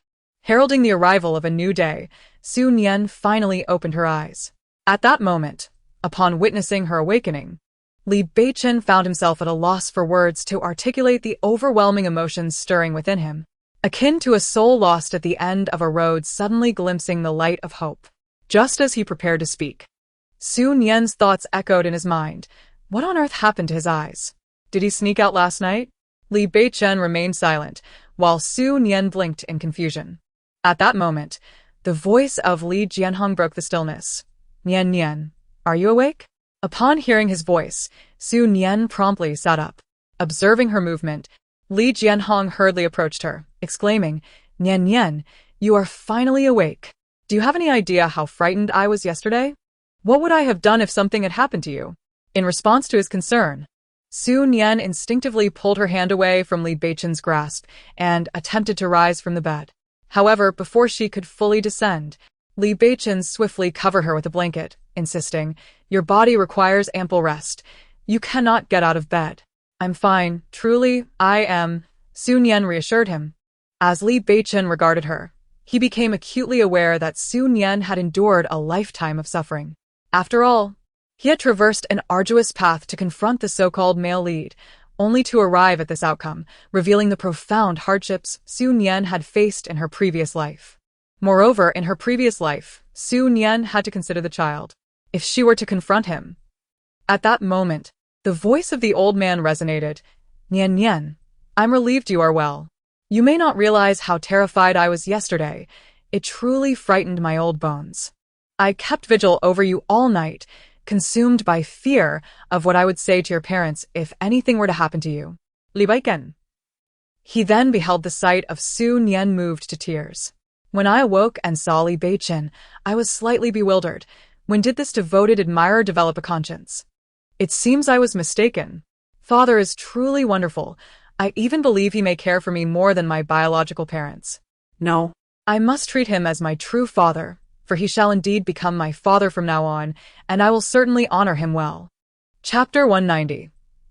heralding the arrival of a new day, Su Nian finally opened her eyes. At that moment, upon witnessing her awakening, Li Beichen found himself at a loss for words to articulate the overwhelming emotions stirring within him, akin to a soul lost at the end of a road suddenly glimpsing the light of hope. Just as he prepared to speak, Su Nian's thoughts echoed in his mind. What on earth happened to his eyes? Did he sneak out last night? Li Beichen remained silent, while Su Nian blinked in confusion. At that moment, the voice of Li Jianhong broke the stillness. "Nian Nian, are you awake?" Upon hearing his voice, Su Nian promptly sat up. Observing her movement, Li Jianhong hurriedly approached her, exclaiming, "Nian Nian, you are finally awake. Do you have any idea how frightened I was yesterday? What would I have done if something had happened to you?" In response to his concern, Su Nian instinctively pulled her hand away from Li Beichen's grasp and attempted to rise from the bed. However, before she could fully descend, Li Beichen swiftly covered her with a blanket, insisting, "Your body requires ample rest. You cannot get out of bed." "I'm fine, truly, I am," Su Nian reassured him. As Li Beichen regarded her, he became acutely aware that Su Nian had endured a lifetime of suffering. After all, he had traversed an arduous path to confront the so-called male lead, only to arrive at this outcome, revealing the profound hardships Su Nian had faced in her previous life. Moreover, in her previous life, Su Nian had to consider the child. If she were to confront him. At that moment, the voice of the old man resonated. "Nian Nian, I'm relieved you are well. You may not realize how terrified I was yesterday. It truly frightened my old bones. I kept vigil over you all night, consumed by fear of what I would say to your parents if anything were to happen to you." "Li Beichen, He then beheld the sight of Su Nian moved to tears. When I awoke and saw Li Beichen, I was slightly bewildered. When did this devoted admirer develop a conscience? It seems I was mistaken. Father is truly wonderful. I even believe he may care for me more than my biological parents. No. I must treat him as my true father, for he shall indeed become my father from now on, and I will certainly honor him well. Chapter 190.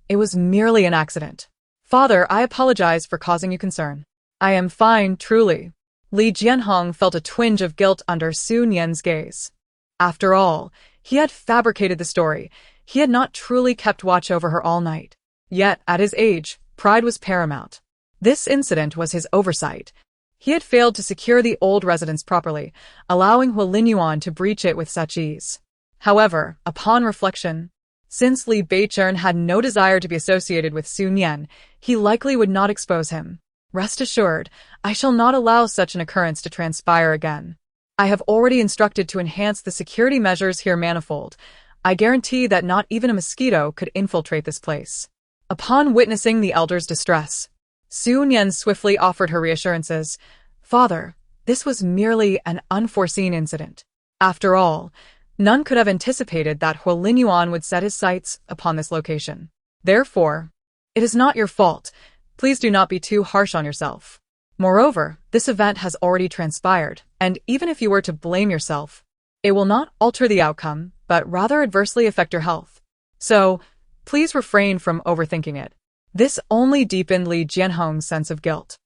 It was merely an accident. Father, I apologize for causing you concern. I am fine, truly. Li Jianhong felt a twinge of guilt under Su Nian's gaze. After all, he had fabricated the story. He had not truly kept watch over her all night. Yet, at his age, pride was paramount. This incident was his oversight. He had failed to secure the old residence properly, allowing Hualinyuan to breach it with such ease. However, upon reflection, since Li Beichen had no desire to be associated with Su Nian, he likely would not expose him. Rest assured, I shall not allow such an occurrence to transpire again. I have already instructed to enhance the security measures here manifold. I guarantee that not even a mosquito could infiltrate this place. Upon witnessing the elder's distress, Su Nian swiftly offered her reassurances. Father, this was merely an unforeseen incident. After all, none could have anticipated that Hualinyuan would set his sights upon this location. Therefore, it is not your fault. Please do not be too harsh on yourself. Moreover, this event has already transpired, and even if you were to blame yourself, it will not alter the outcome, but rather adversely affect your health. So, please refrain from overthinking it. This only deepened Li Jianhong's sense of guilt.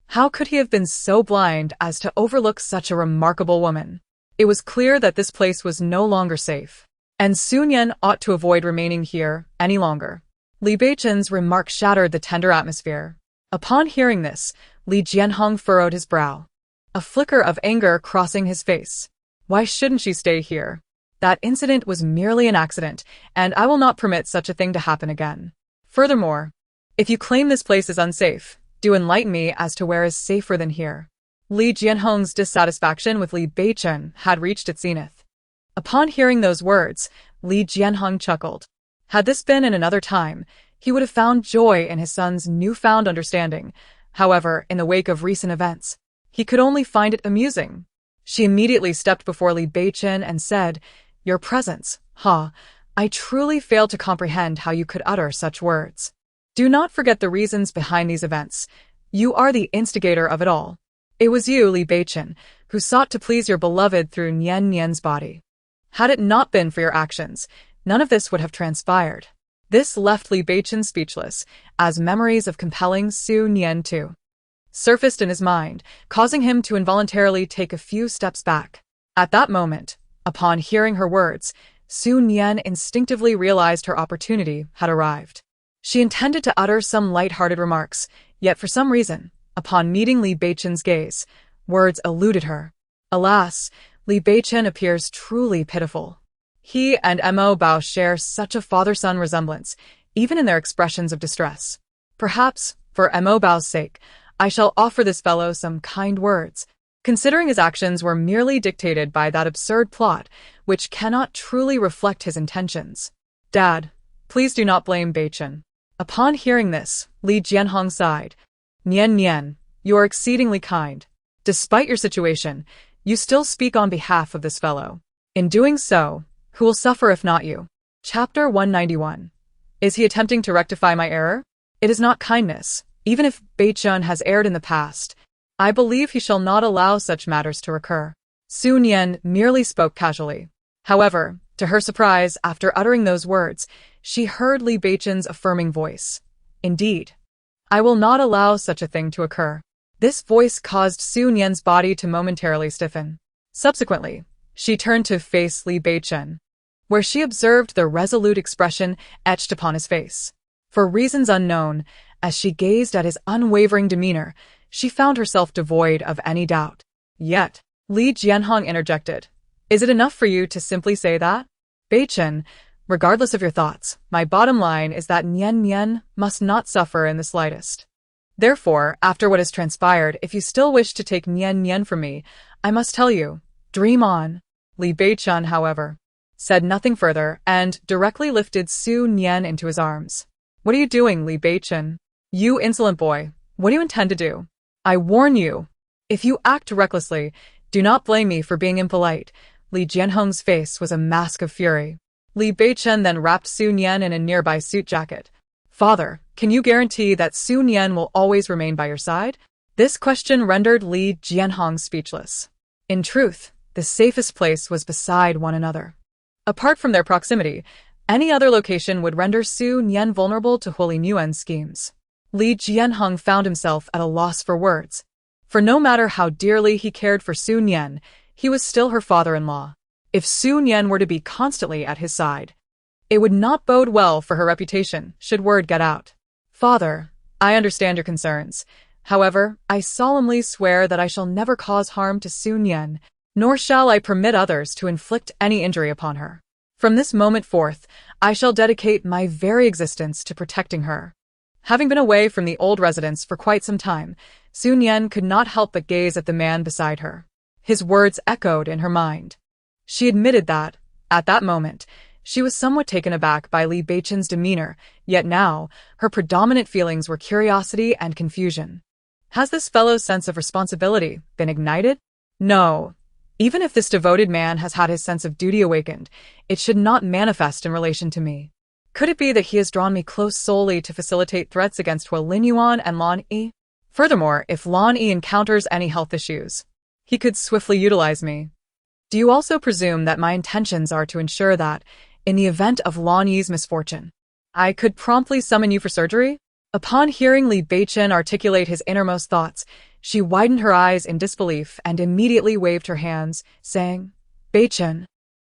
How could he have been so blind as to overlook such a remarkable woman? It was clear that this place was no longer safe, and Su Nian ought to avoid remaining here any longer. Li Beichen's remark shattered the tender atmosphere. Upon hearing this, Li Jianhong furrowed his brow, a flicker of anger crossing his face. Why shouldn't she stay here? That incident was merely an accident, and I will not permit such a thing to happen again. Furthermore, if you claim this place is unsafe, do enlighten me as to where is safer than here. Li Jianhong's dissatisfaction with Li Beichen had reached its zenith. Upon hearing those words, Li Jianhong chuckled. Had this been in another time, he would have found joy in his son's newfound understanding. However, in the wake of recent events, he could only find it amusing. She immediately stepped before Li Beichen and said, "Your presence, I truly fail to comprehend how you could utter such words. Do not forget the reasons behind these events. You are the instigator of it all. It was you, Li Beichen, who sought to please your beloved through Nian's body. Had it not been for your actions, none of this would have transpired." This left Li Beichen speechless, as memories of compelling Su Nian too surfaced in his mind, causing him to involuntarily take a few steps back. At that moment, upon hearing her words, Su Nian instinctively realized her opportunity had arrived. She intended to utter some light-hearted remarks, yet for some reason, upon meeting Li Beichen's gaze, words eluded her. Alas, Li Beichen appears truly pitiful. He and Mo Bao share such a father-son resemblance, even in their expressions of distress. Perhaps, for Mo Bao's sake, I shall offer this fellow some kind words, considering his actions were merely dictated by that absurd plot, which cannot truly reflect his intentions. Dad, please do not blame Beichen. Upon hearing this, Li Jianhong sighed. Nian, you are exceedingly kind. Despite your situation, you still speak on behalf of this fellow. In doing so, who will suffer if not you? Chapter 191. Is he attempting to rectify my error? It is not kindness. Even if Beichen has erred in the past, I believe he shall not allow such matters to recur. Su Nian merely spoke casually. However, to her surprise, after uttering those words, she heard Li Beichen's affirming voice. Indeed, I will not allow such a thing to occur. This voice caused Su Nian's body to momentarily stiffen. Subsequently, she turned to face Li Beichen, where she observed the resolute expression etched upon his face. For reasons unknown, as she gazed at his unwavering demeanor, she found herself devoid of any doubt. Yet, Li Jianhong interjected. Is it enough for you to simply say that? Beichen, regardless of your thoughts, my bottom line is that Nian must not suffer in the slightest. Therefore, after what has transpired, if you still wish to take Nian from me, I must tell you, dream on. Li Beichen, however, said nothing further and directly lifted Su Nian into his arms. What are you doing, Li Beichen? You insolent boy, What do you intend to do? I warn you. If you act recklessly, do not blame me for being impolite. Li Jianhong's face was a mask of fury. Li Beichen then wrapped Su Nian in a nearby suit jacket. Father, can you guarantee that Su Nian will always remain by your side? This question rendered Li Jianhong speechless. In truth, the safest place was beside one another. Apart from their proximity, any other location would render Su Nian vulnerable to Hu Yuan's schemes. Li Jianhong found himself at a loss for words. For no matter how dearly he cared for Su Nian, he was still her father-in-law. If Su Nian were to be constantly at his side, it would not bode well for her reputation should word get out. Father, I understand your concerns. However, I solemnly swear that I shall never cause harm to Su Nian, nor shall I permit others to inflict any injury upon her. From this moment forth, I shall dedicate my very existence to protecting her. Having been away from the old residence for quite some time, Su Nian could not help but gaze at the man beside her. His words echoed in her mind. She admitted that, at that moment, she was somewhat taken aback by Li Beichen's demeanor, yet now, her predominant feelings were curiosity and confusion. Has this fellow's sense of responsibility been ignited? No. Even if this devoted man has had his sense of duty awakened, it should not manifest in relation to me. Could it be that he has drawn me close solely to facilitate threats against Hu Yuan and Lan Yi? Furthermore, if Lan Yi encounters any health issues, he could swiftly utilize me. Do you also presume that my intentions are to ensure that, in the event of Lan Yi's misfortune, I could promptly summon you for surgery? Upon hearing Li Beichen articulate his innermost thoughts, she widened her eyes in disbelief and immediately waved her hands, saying, Beichen,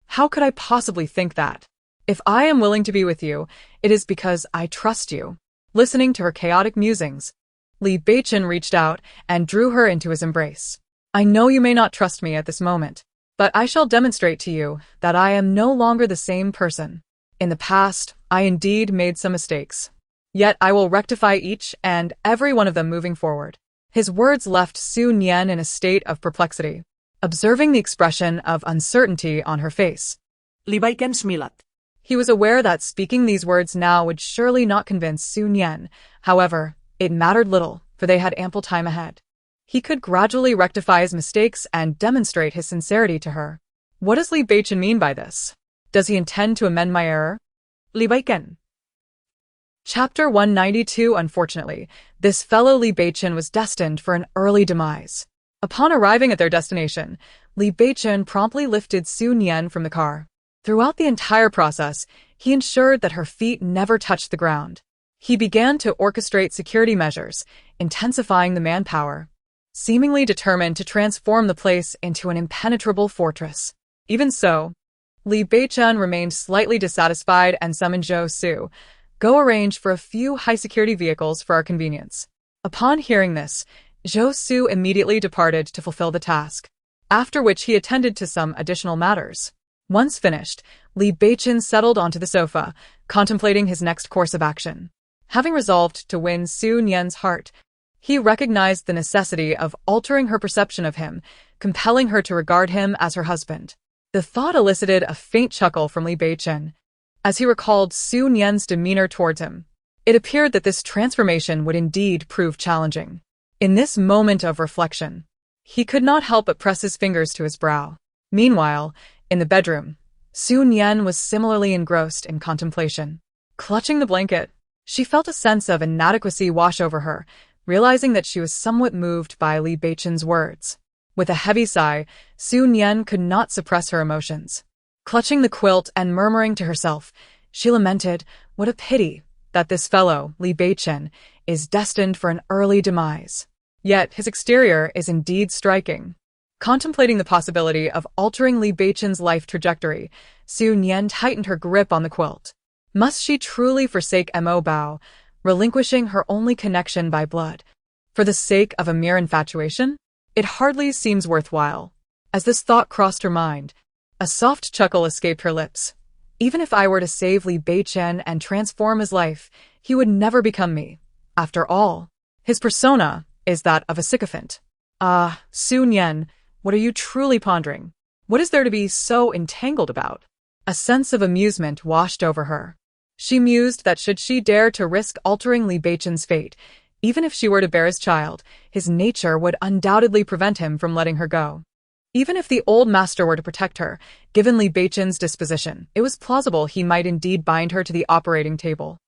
how could I possibly think that? If I am willing to be with you, it is because I trust you. Listening to her chaotic musings, Li Beichen reached out and drew her into his embrace. I know you may not trust me at this moment, but I shall demonstrate to you that I am no longer the same person. In the past, I indeed made some mistakes. Yet I will rectify each and every one of them moving forward. His words left Su Nian in a state of perplexity, observing the expression of uncertainty on her face. Li Beichen smiled. He was aware that speaking these words now would surely not convince Su Nian. However, it mattered little, for they had ample time ahead. He could gradually rectify his mistakes and demonstrate his sincerity to her. What does Li Beichen mean by this? Does he intend to amend my error? Li Beichen. Chapter 192. Unfortunately, this fellow Li Beichen was destined for an early demise. Upon arriving at their destination, Li Beichen promptly lifted Su Nian from the car. Throughout the entire process, he ensured that her feet never touched the ground. He began to orchestrate security measures, intensifying the manpower, seemingly determined to transform the place into an impenetrable fortress. Even so, Li Beichen remained slightly dissatisfied and summoned Zhou Su. Go arrange for a few high-security vehicles for our convenience. Upon hearing this, Zhou Su immediately departed to fulfill the task, after which he attended to some additional matters. Once finished, Li Beichen settled onto the sofa, contemplating his next course of action. Having resolved to win Su Nian's heart, he recognized the necessity of altering her perception of him, compelling her to regard him as her husband. The thought elicited a faint chuckle from Li Beichen, as he recalled Su Nian's demeanor towards him. It appeared that this transformation would indeed prove challenging. In this moment of reflection, he could not help but press his fingers to his brow. Meanwhile, in the bedroom, Su Nian was similarly engrossed in contemplation. Clutching the blanket, she felt a sense of inadequacy wash over her, realizing that she was somewhat moved by Li Beichen's words. With a heavy sigh, Su Nian could not suppress her emotions. Clutching the quilt and murmuring to herself, she lamented, what a pity that this fellow, Li Beichen, is destined for an early demise. Yet his exterior is indeed striking. Contemplating the possibility of altering Li Beichen's life trajectory, Su Nian tightened her grip on the quilt. Must she truly forsake Mo Bao, relinquishing her only connection by blood, for the sake of a mere infatuation? It hardly seems worthwhile. As this thought crossed her mind, a soft chuckle escaped her lips. Even if I were to save Li Beichen and transform his life, he would never become me. After all, his persona is that of a sycophant. Ah, Su Nian, what are you truly pondering? What is there to be so entangled about? A sense of amusement washed over her. She mused that should she dare to risk altering Li Beichen's fate, Even if she were to bear his child, his nature would undoubtedly prevent him from letting her go. Even if the old master were to protect her, given Li Beichen's disposition, it was plausible he might indeed bind her to the operating table.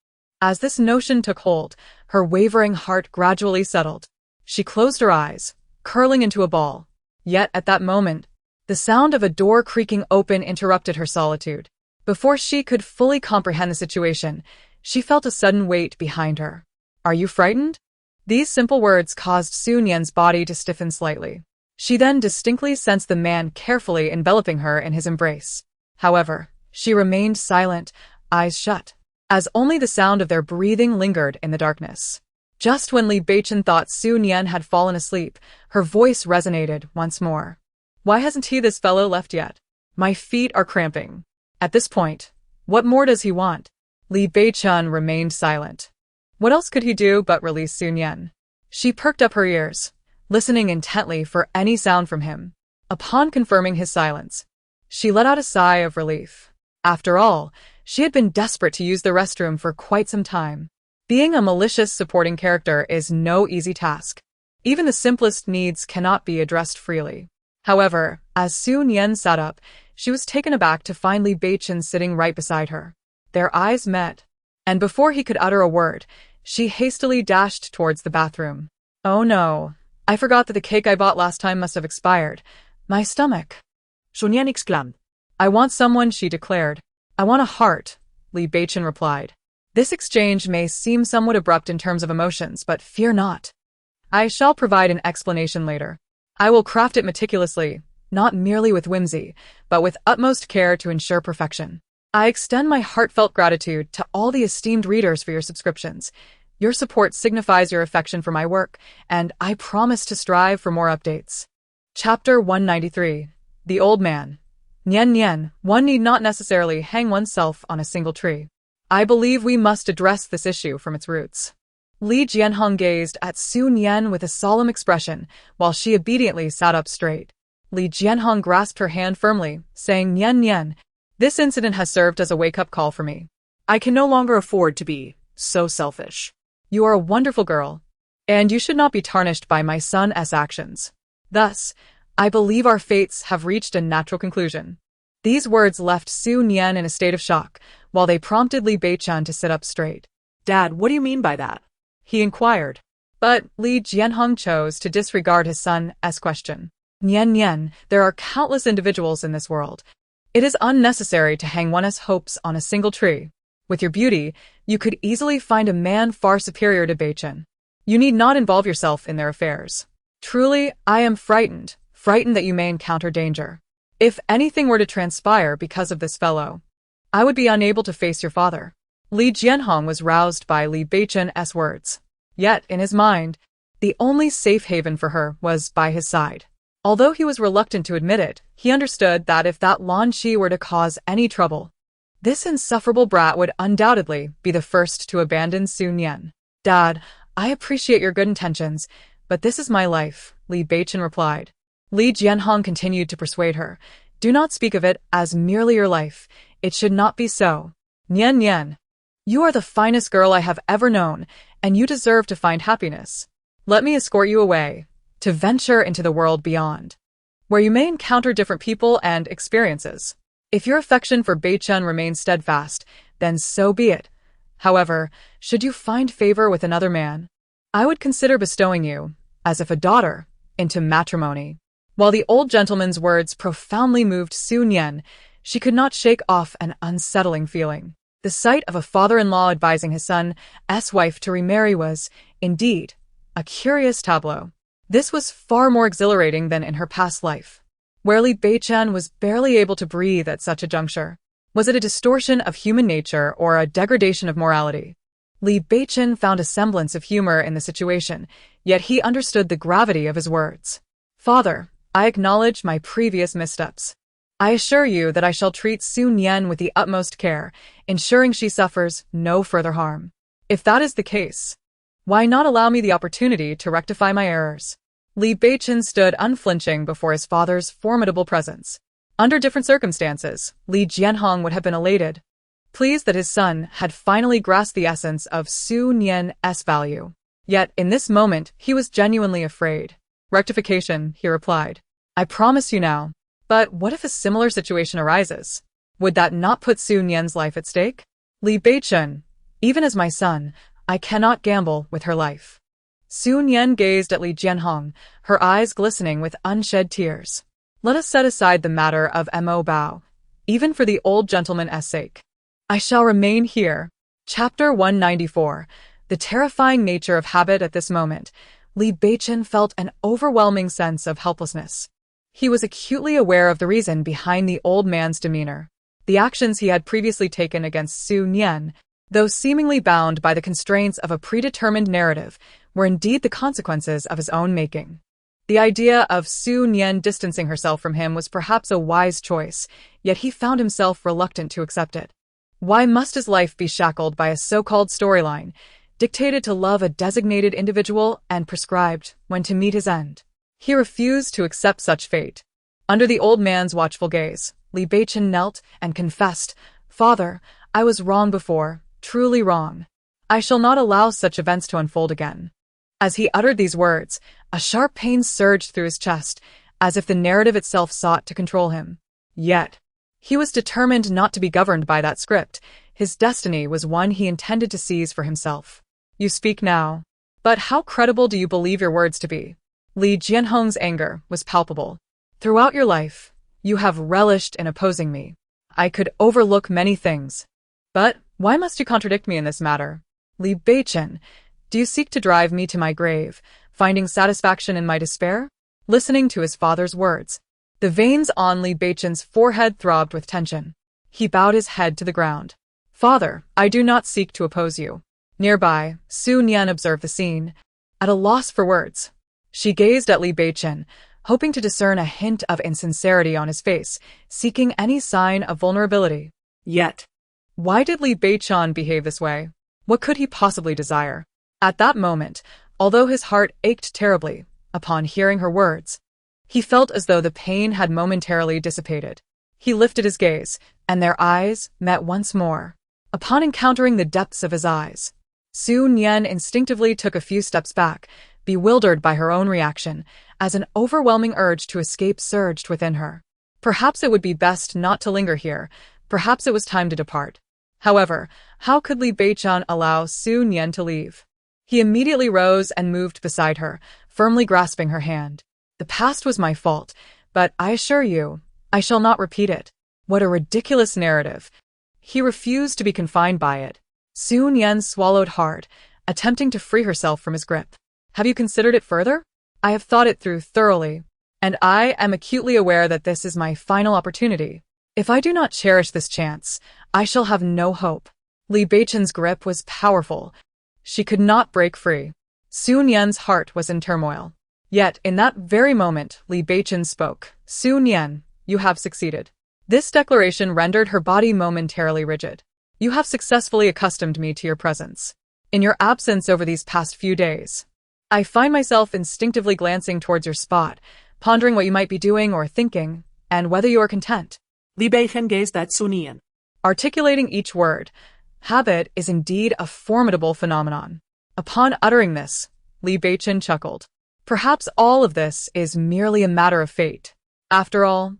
As this notion took hold, her wavering heart gradually settled. She closed her eyes, curling into a ball. Yet at that moment, the sound of a door creaking open interrupted her solitude. Before she could fully comprehend the situation, she felt a sudden weight behind her. "Are you frightened?" These simple words caused Su Nian's body to stiffen slightly. She then distinctly sensed the man carefully enveloping her in his embrace. However, she remained silent, eyes shut, as only the sound of their breathing lingered in the darkness. Just when Li Beichen thought Su Nian had fallen asleep, her voice resonated once more. "Why hasn't this fellow left yet? My feet are cramping." At this point, what more does he want? Li Beichen remained silent. What else could he do but release Su Nian? She perked up her ears, listening intently for any sound from him. Upon confirming his silence, she let out a sigh of relief. After all, she had been desperate to use the restroom for quite some time. Being a malicious supporting character is no easy task. Even the simplest needs cannot be addressed freely. However, as Su Nian sat up, she was taken aback to find Li Beichen sitting right beside her. Their eyes met, and before he could utter a word, she hastily dashed towards the bathroom. "Oh no, I forgot that the cake I bought last time must have expired. My stomach." Su Nian exclaimed. "I want someone," she declared. "I want a heart," Li Beichen replied. This exchange may seem somewhat abrupt in terms of emotions, but fear not. I shall provide an explanation later. I will craft it meticulously, not merely with whimsy, but with utmost care to ensure perfection. I extend my heartfelt gratitude to all the esteemed readers for your subscriptions. Your support signifies your affection for my work, and I promise to strive for more updates. Chapter 193. The Old Man. Nian Nian, one need not necessarily hang oneself on a single tree. I believe we must address this issue from its roots. Li Jianhong gazed at Su Nian with a solemn expression, while she obediently sat up straight. Li Jianhong grasped her hand firmly, saying, "Nian Nian, this incident has served as a wake-up call for me. I can no longer afford to be so selfish. You are a wonderful girl, and you should not be tarnished by my son's actions. Thus, I believe our fates have reached a natural conclusion." These words left Su Nian in a state of shock, while they prompted Li Beichen to sit up straight. "Dad, what do you mean by that?" he inquired. But Li Jianhong chose to disregard his son's question. "Nian Nian, there are countless individuals in this world. It is unnecessary to hang one's hopes on a single tree. With your beauty, you could easily find a man far superior to Beichen. You need not involve yourself in their affairs. Truly, I am frightened that you may encounter danger. If anything were to transpire because of this fellow, I would be unable to face your father." Li Jianhong was roused by Li Beichen's words. Yet, in his mind, the only safe haven for her was by his side. Although he was reluctant to admit it, he understood that if that Lan Qi were to cause any trouble, this insufferable brat would undoubtedly be the first to abandon Su Nian. "Dad, I appreciate your good intentions, but this is my life," Li Beichen replied. Li Jianhong continued to persuade her. "Do not speak of it as merely your life. It should not be so. Nian Nian, you are the finest girl I have ever known, and you deserve to find happiness. Let me escort you away, to venture into the world beyond, where you may encounter different people and experiences. If your affection for Beichen remains steadfast, then so be it. However, should you find favor with another man, I would consider bestowing you, as if a daughter, into matrimony." While the old gentleman's words profoundly moved Su Nian, she could not shake off an unsettling feeling. The sight of a father-in-law advising his son's wife to remarry was, indeed, a curious tableau. This was far more exhilarating than in her past life, where Li Beichen was barely able to breathe at such a juncture. Was it a distortion of human nature or a degradation of morality? Li Beichen found a semblance of humor in the situation, yet he understood the gravity of his words. "Father, I acknowledge my previous missteps. I assure you that I shall treat Su Nian with the utmost care, ensuring she suffers no further harm. If that is the case, why not allow me the opportunity to rectify my errors?" Li Beichen stood unflinching before his father's formidable presence. Under different circumstances, Li Jianhong would have been elated, pleased that his son had finally grasped the essence of Su Nian's value. Yet, in this moment, he was genuinely afraid. Rectification, he replied. I promise you now. But what if a similar situation arises? Would that not put Su Nian's life at stake? Li Beichen, even as my son, I cannot gamble with her life. Su Nian gazed at Li Jianhong, her eyes glistening with unshed tears. Let us set aside the matter of Mo Bao, even for the old gentleman's sake. I shall remain here. Chapter 194. The terrifying nature of habit. At this moment, Li Beichen felt an overwhelming sense of helplessness. He was acutely aware of the reason behind the old man's demeanor. The actions he had previously taken against Su Nian, though seemingly bound by the constraints of a predetermined narrative, were indeed the consequences of his own making. The idea of Su Nian distancing herself from him was perhaps a wise choice, yet he found himself reluctant to accept it. Why must his life be shackled by a so-called storyline, dictated to love a designated individual and prescribed when to meet his end? He refused to accept such fate. Under the old man's watchful gaze, Li Beichen knelt and confessed, Father, I was wrong before, truly wrong. I shall not allow such events to unfold again. As he uttered these words, a sharp pain surged through his chest, as if the narrative itself sought to control him. Yet, he was determined not to be governed by that script. His destiny was one he intended to seize for himself. You speak now. But how credible do you believe your words to be? Li Jianhong's anger was palpable. Throughout your life, you have relished in opposing me. I could overlook many things. But why must you contradict me in this matter? Li Beichen, do you seek to drive me to my grave, finding satisfaction in my despair? Listening to his father's words, the veins on Li Beichen's forehead throbbed with tension. He bowed his head to the ground. Father, I do not seek to oppose you. Nearby, Su Nian observed the scene, at a loss for words. She gazed at Li Beichen, hoping to discern a hint of insincerity on his face, seeking any sign of vulnerability. Yet, why did Li Beichen behave this way? What could he possibly desire? At that moment, although his heart ached terribly, upon hearing her words, he felt as though the pain had momentarily dissipated. He lifted his gaze, and their eyes met once more. Upon encountering the depths of his eyes, Su Nian instinctively took a few steps back, bewildered by her own reaction, as an overwhelming urge to escape surged within her. Perhaps it would be best not to linger here, perhaps it was time to depart. However, how could Li Beichen allow Su Nian to leave? He immediately rose and moved beside her, firmly grasping her hand. The past was my fault, but I assure you, I shall not repeat it. What a ridiculous narrative. He refused to be confined by it. Su Nian swallowed hard, attempting to free herself from his grip. Have you considered it further? I have thought it through thoroughly, and I am acutely aware that this is my final opportunity. If I do not cherish this chance, I shall have no hope. Li Beichen's grip was powerful. She could not break free. Su Nian's heart was in turmoil. Yet, in that very moment, Li Beichen spoke. Su Nian, you have succeeded. This declaration rendered her body momentarily rigid. You have successfully accustomed me to your presence. In your absence over these past few days, I find myself instinctively glancing towards your spot, pondering what you might be doing or thinking, and whether you are content. Li Beichen gazed at Su Nian, articulating each word. Habit is indeed a formidable phenomenon. Upon uttering this, Li Beichen chuckled. Perhaps all of this is merely a matter of fate. After all,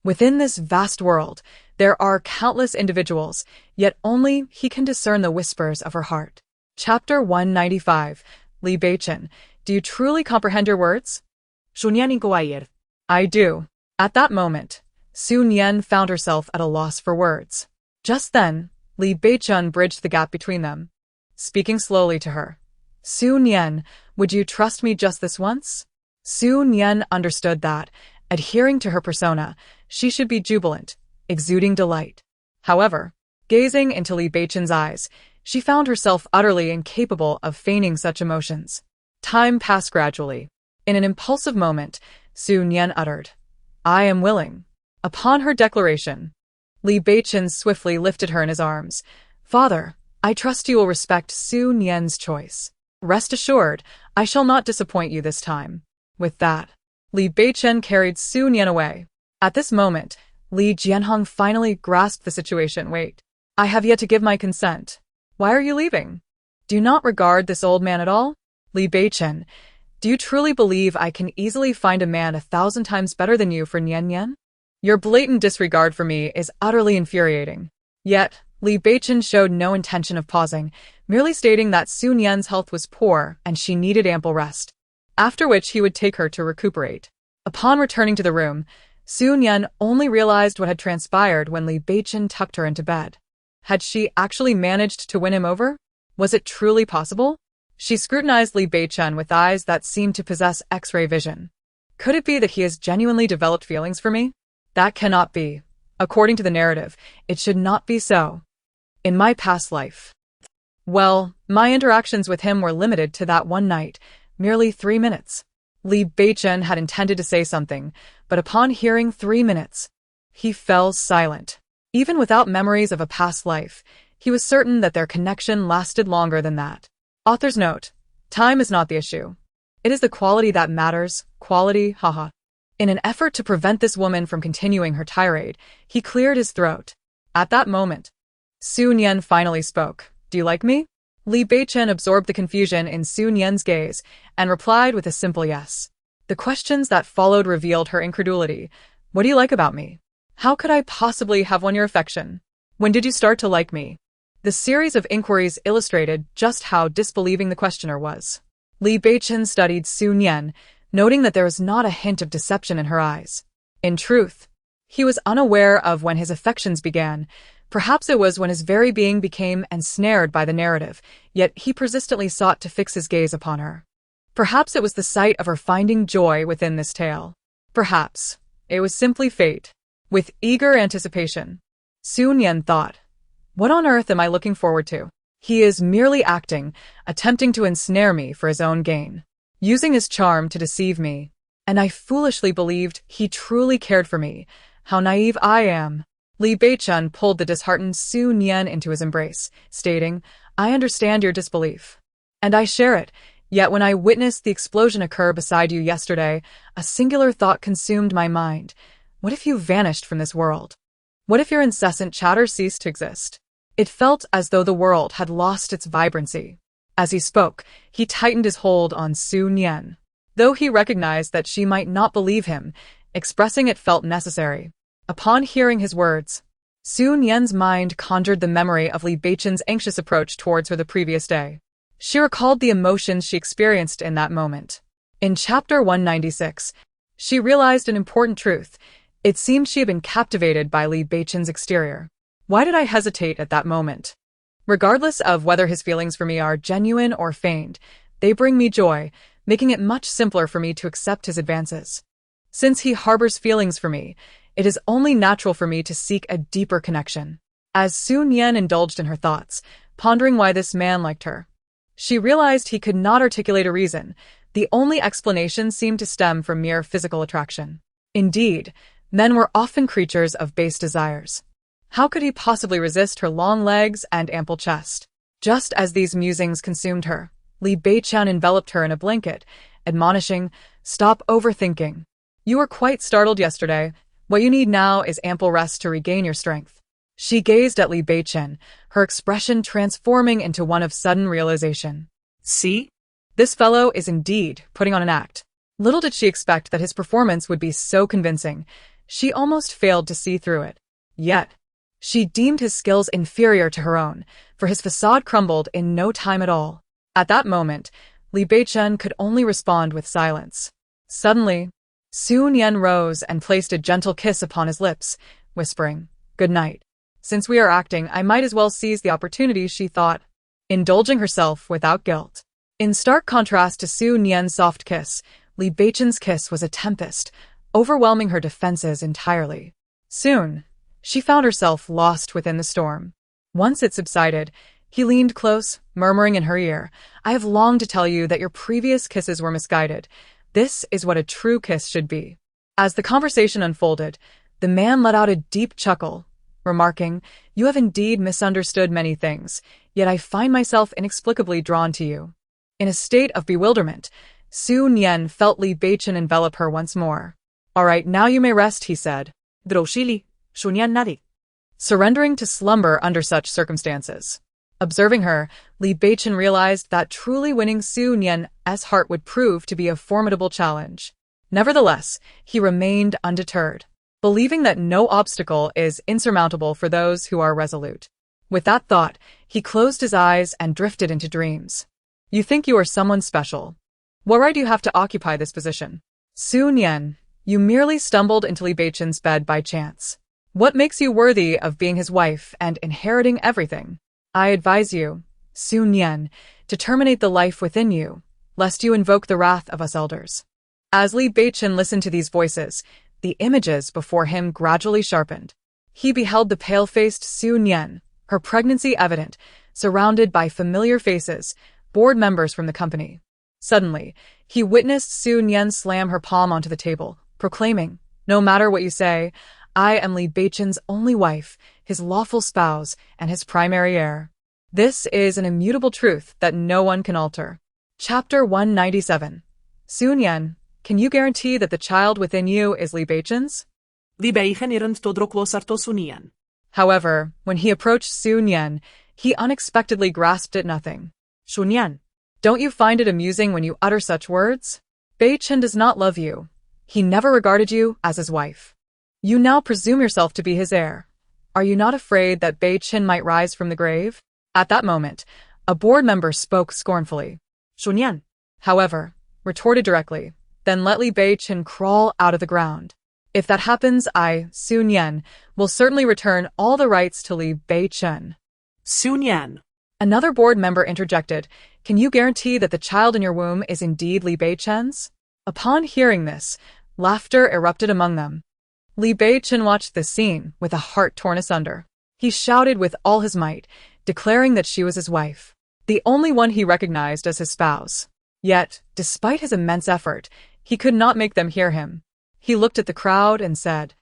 within this vast world, there are countless individuals, yet only he can discern the whispers of her heart. Chapter 195. Li Beichen, do you truly comprehend your words? Su Nian inquired. I do. At that moment, Su Nian found herself at a loss for words. Just then, Li Beichen bridged the gap between them, speaking slowly to her. Su Nian, would you trust me just this once? Su Nian understood that, adhering to her persona, she should be jubilant, exuding delight. However, gazing into Li Beichen's eyes, she found herself utterly incapable of feigning such emotions. Time passed gradually. In an impulsive moment, Su Nian uttered, I am willing. Upon her declaration, Li Beichen swiftly lifted her in his arms. Father, I trust you will respect Su Nian's choice. Rest assured, I shall not disappoint you this time. With that, Li Beichen carried Su Nian away. At this moment, Li Jianhong finally grasped the situation. Wait, I have yet to give my consent. Why are you leaving? Do you not regard this old man at all? Li Beichen, do you truly believe I can easily find a man 1,000 times better than you for Nian Nian? Your blatant disregard for me is utterly infuriating. Yet, Li Beichen showed no intention of pausing, merely stating that Su Nian's health was poor and she needed ample rest, after which he would take her to recuperate. Upon returning to the room, Su Nian only realized what had transpired when Li Beichen tucked her into bed. Had she actually managed to win him over? Was it truly possible? She scrutinized Li Beichen with eyes that seemed to possess X-ray vision. Could it be that he has genuinely developed feelings for me? That cannot be. According to the narrative, it should not be so. In my past life. Well, my interactions with him were limited to that one night, merely 3 minutes. Li Beichen had intended to say something, but upon hearing 3 minutes, he fell silent. Even without memories of a past life, he was certain that their connection lasted longer than that. Author's note: time is not the issue. It is the quality that matters, quality, haha. In an effort to prevent this woman from continuing her tirade, he cleared his throat. At that moment, Su Nian finally spoke. Do you like me? Li Beichen absorbed the confusion in Su Nian's gaze and replied with a simple yes. The questions that followed revealed her incredulity. What do you like about me? How could I possibly have won your affection? When did you start to like me? The series of inquiries illustrated just how disbelieving the questioner was. Li Beichen studied Su Nian, noting that there was not a hint of deception in her eyes. In truth, he was unaware of when his affections began. Perhaps it was when his very being became ensnared by the narrative, yet he persistently sought to fix his gaze upon her. Perhaps it was the sight of her finding joy within this tale. Perhaps it was simply fate. With eager anticipation, Su Nian thought, what on earth am I looking forward to? He is merely acting, attempting to ensnare me for his own gain, using his charm to deceive me. And I foolishly believed he truly cared for me. How naive I am. Li Beichen pulled the disheartened Su Nian into his embrace, stating, I understand your disbelief. And I share it, yet when I witnessed the explosion occur beside you yesterday, a singular thought consumed my mind. What if you vanished from this world? What if your incessant chatter ceased to exist? It felt as though the world had lost its vibrancy. As he spoke, he tightened his hold on Su Nian. Though he recognized that she might not believe him, expressing it felt necessary. Upon hearing his words, Su Nian's mind conjured the memory of Li Beichen's anxious approach towards her the previous day. She recalled the emotions she experienced in that moment. In chapter 196, she realized an important truth. It seemed she had been captivated by Li Beichen's exterior. Why did I hesitate at that moment? Regardless of whether his feelings for me are genuine or feigned, they bring me joy, making it much simpler for me to accept his advances. Since he harbors feelings for me, it is only natural for me to seek a deeper connection. As Su Nian indulged in her thoughts, pondering why this man liked her, she realized he could not articulate a reason. The only explanation seemed to stem from mere physical attraction. Indeed, men were often creatures of base desires. How could he possibly resist her long legs and ample chest? Just as these musings consumed her, Li Beichen enveloped her in a blanket, admonishing, Stop overthinking. You were quite startled yesterday. What you need now is ample rest to regain your strength. She gazed at Li Beichen, her expression transforming into one of sudden realization. See? This fellow is indeed putting on an act. Little did she expect that his performance would be so convincing. She almost failed to see through it. Yet, she deemed his skills inferior to her own, for his facade crumbled in no time at all. At that moment, Li Beichen could only respond with silence. Suddenly, Su Nian rose and placed a gentle kiss upon his lips, whispering, Good night. Since we are acting, I might as well seize the opportunity, she thought, indulging herself without guilt. In stark contrast to Su Nian's soft kiss, Li Beichen's kiss was a tempest, overwhelming her defenses entirely. Soon, she found herself lost within the storm. Once it subsided, he leaned close, murmuring in her ear, I have longed to tell you that your previous kisses were misguided. This is what a true kiss should be. As the conversation unfolded, the man let out a deep chuckle, remarking, You have indeed misunderstood many things, yet I find myself inexplicably drawn to you. In a state of bewilderment, Su Nian felt Li Beichen envelop her once more. All right, now you may rest, he said. Droshili, Su Nian nari. Surrendering to slumber under such circumstances. Observing her, Li Beichen realized that truly winning Su Nian's heart would prove to be a formidable challenge. Nevertheless, he remained undeterred, believing that no obstacle is insurmountable for those who are resolute. With that thought, he closed his eyes and drifted into dreams. You think you are someone special. What right do you have to occupy this position? Su Nian, you merely stumbled into Li Beichen's bed by chance. What makes you worthy of being his wife and inheriting everything? I advise you, Su Nian, to terminate the life within you, lest you invoke the wrath of us elders. As Li Beichen listened to these voices, the images before him gradually sharpened. He beheld the pale-faced Su Nian, her pregnancy evident, surrounded by familiar faces, board members from the company. Suddenly, he witnessed Su Nian slam her palm onto the table, proclaiming, "No matter what you say, I am Li Beichen's only wife, his lawful spouse, and his primary heir. This is an immutable truth that no one can alter." Chapter 197. Su Nian, can you guarantee that the child within you is Li Beichen's? Li Beichen irant todroklosar to Su Nian. However, when he approached Su Nian, he unexpectedly grasped at nothing. Su Nian. Don't you find it amusing when you utter such words? Beichen does not love you. He never regarded you as his wife. You now presume yourself to be his heir. Are you not afraid that Beichen might rise from the grave? At that moment, a board member spoke scornfully. Su Nian. However, retorted directly, then let Li Beichen crawl out of the ground. If that happens, I, Su Nian, will certainly return all the rights to Li Beichen. Su Nian. Another board member interjected, can you guarantee that the child in your womb is indeed Li Beichen's? Upon hearing this, laughter erupted among them. Li Beichen watched this scene with a heart torn asunder. He shouted with all his might, declaring that she was his wife, the only one he recognized as his spouse. Yet, despite his immense effort, he could not make them hear him. He looked at the crowd and said,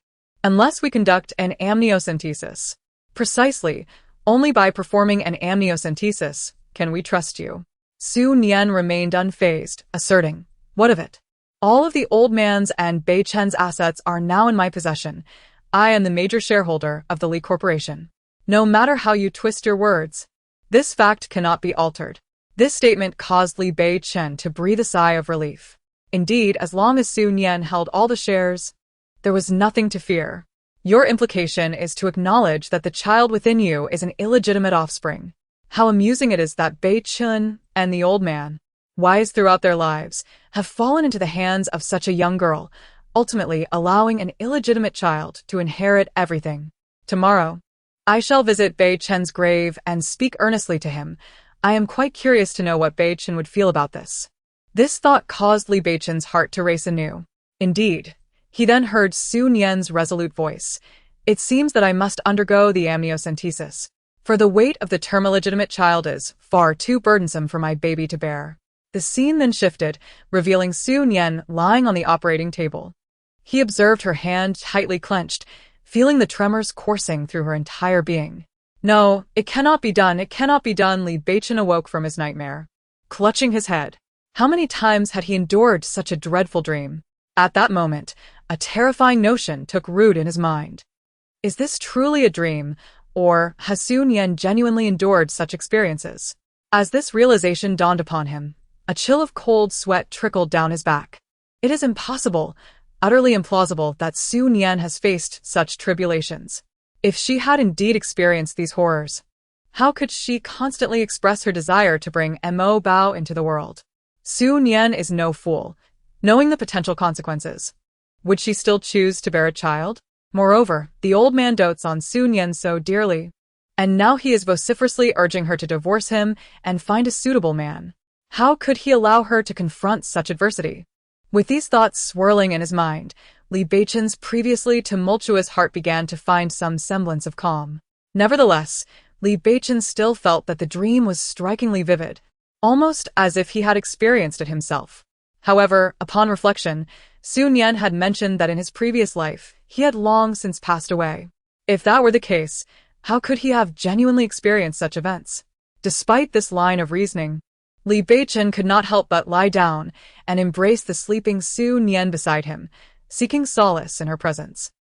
"Unless we conduct an amniocentesis." Precisely, only by performing an amniocentesis can we trust you. Su Nian remained unfazed, asserting, "What of it? All of the old man's and Beichen's assets are now in my possession. I am the major shareholder of the Li Corporation. No matter how you twist your words, this fact cannot be altered." This statement caused Li Beichen to breathe a sigh of relief. Indeed, as long as Su Nian held all the shares, there was nothing to fear. Your implication is to acknowledge that the child within you is an illegitimate offspring. How amusing it is that Beichen and the old man, wise throughout their lives, have fallen into the hands of such a young girl, ultimately allowing an illegitimate child to inherit everything. Tomorrow, I shall visit Beichen's grave and speak earnestly to him. I am quite curious to know what Beichen would feel about this. This thought caused Li Beichen's heart to race anew. Indeed, he then heard Su Nian's resolute voice. "It seems that I must undergo the amniocentesis, for the weight of the term illegitimate child is far too burdensome for my baby to bear." The scene then shifted, revealing Su Nian lying on the operating table. He observed her hand tightly clenched, feeling the tremors coursing through her entire being. "No, it cannot be done, it cannot be done." Li Beichen awoke from his nightmare, clutching his head. How many times had he endured such a dreadful dream? At that moment, a terrifying notion took root in his mind. Is this truly a dream, or has Su Nian genuinely endured such experiences? As this realization dawned upon him, a chill of cold sweat trickled down his back. It is impossible, utterly implausible that Su Nian has faced such tribulations. If she had indeed experienced these horrors, how could she constantly express her desire to bring Mo Bao into the world? Su Nian is no fool, knowing the potential consequences. Would she still choose to bear a child? Moreover, the old man dotes on Su Nian so dearly, and now he is vociferously urging her to divorce him and find a suitable man. How could he allow her to confront such adversity? With these thoughts swirling in his mind, Li Beichen's previously tumultuous heart began to find some semblance of calm. Nevertheless, Li Beichen still felt that the dream was strikingly vivid, almost as if he had experienced it himself. However, upon reflection, Su Nian had mentioned that in his previous life, he had long since passed away. If that were the case, how could he have genuinely experienced such events? Despite this line of reasoning, Li Beichen could not help but lie down and embrace the sleeping Su Nian beside him, seeking solace in her presence.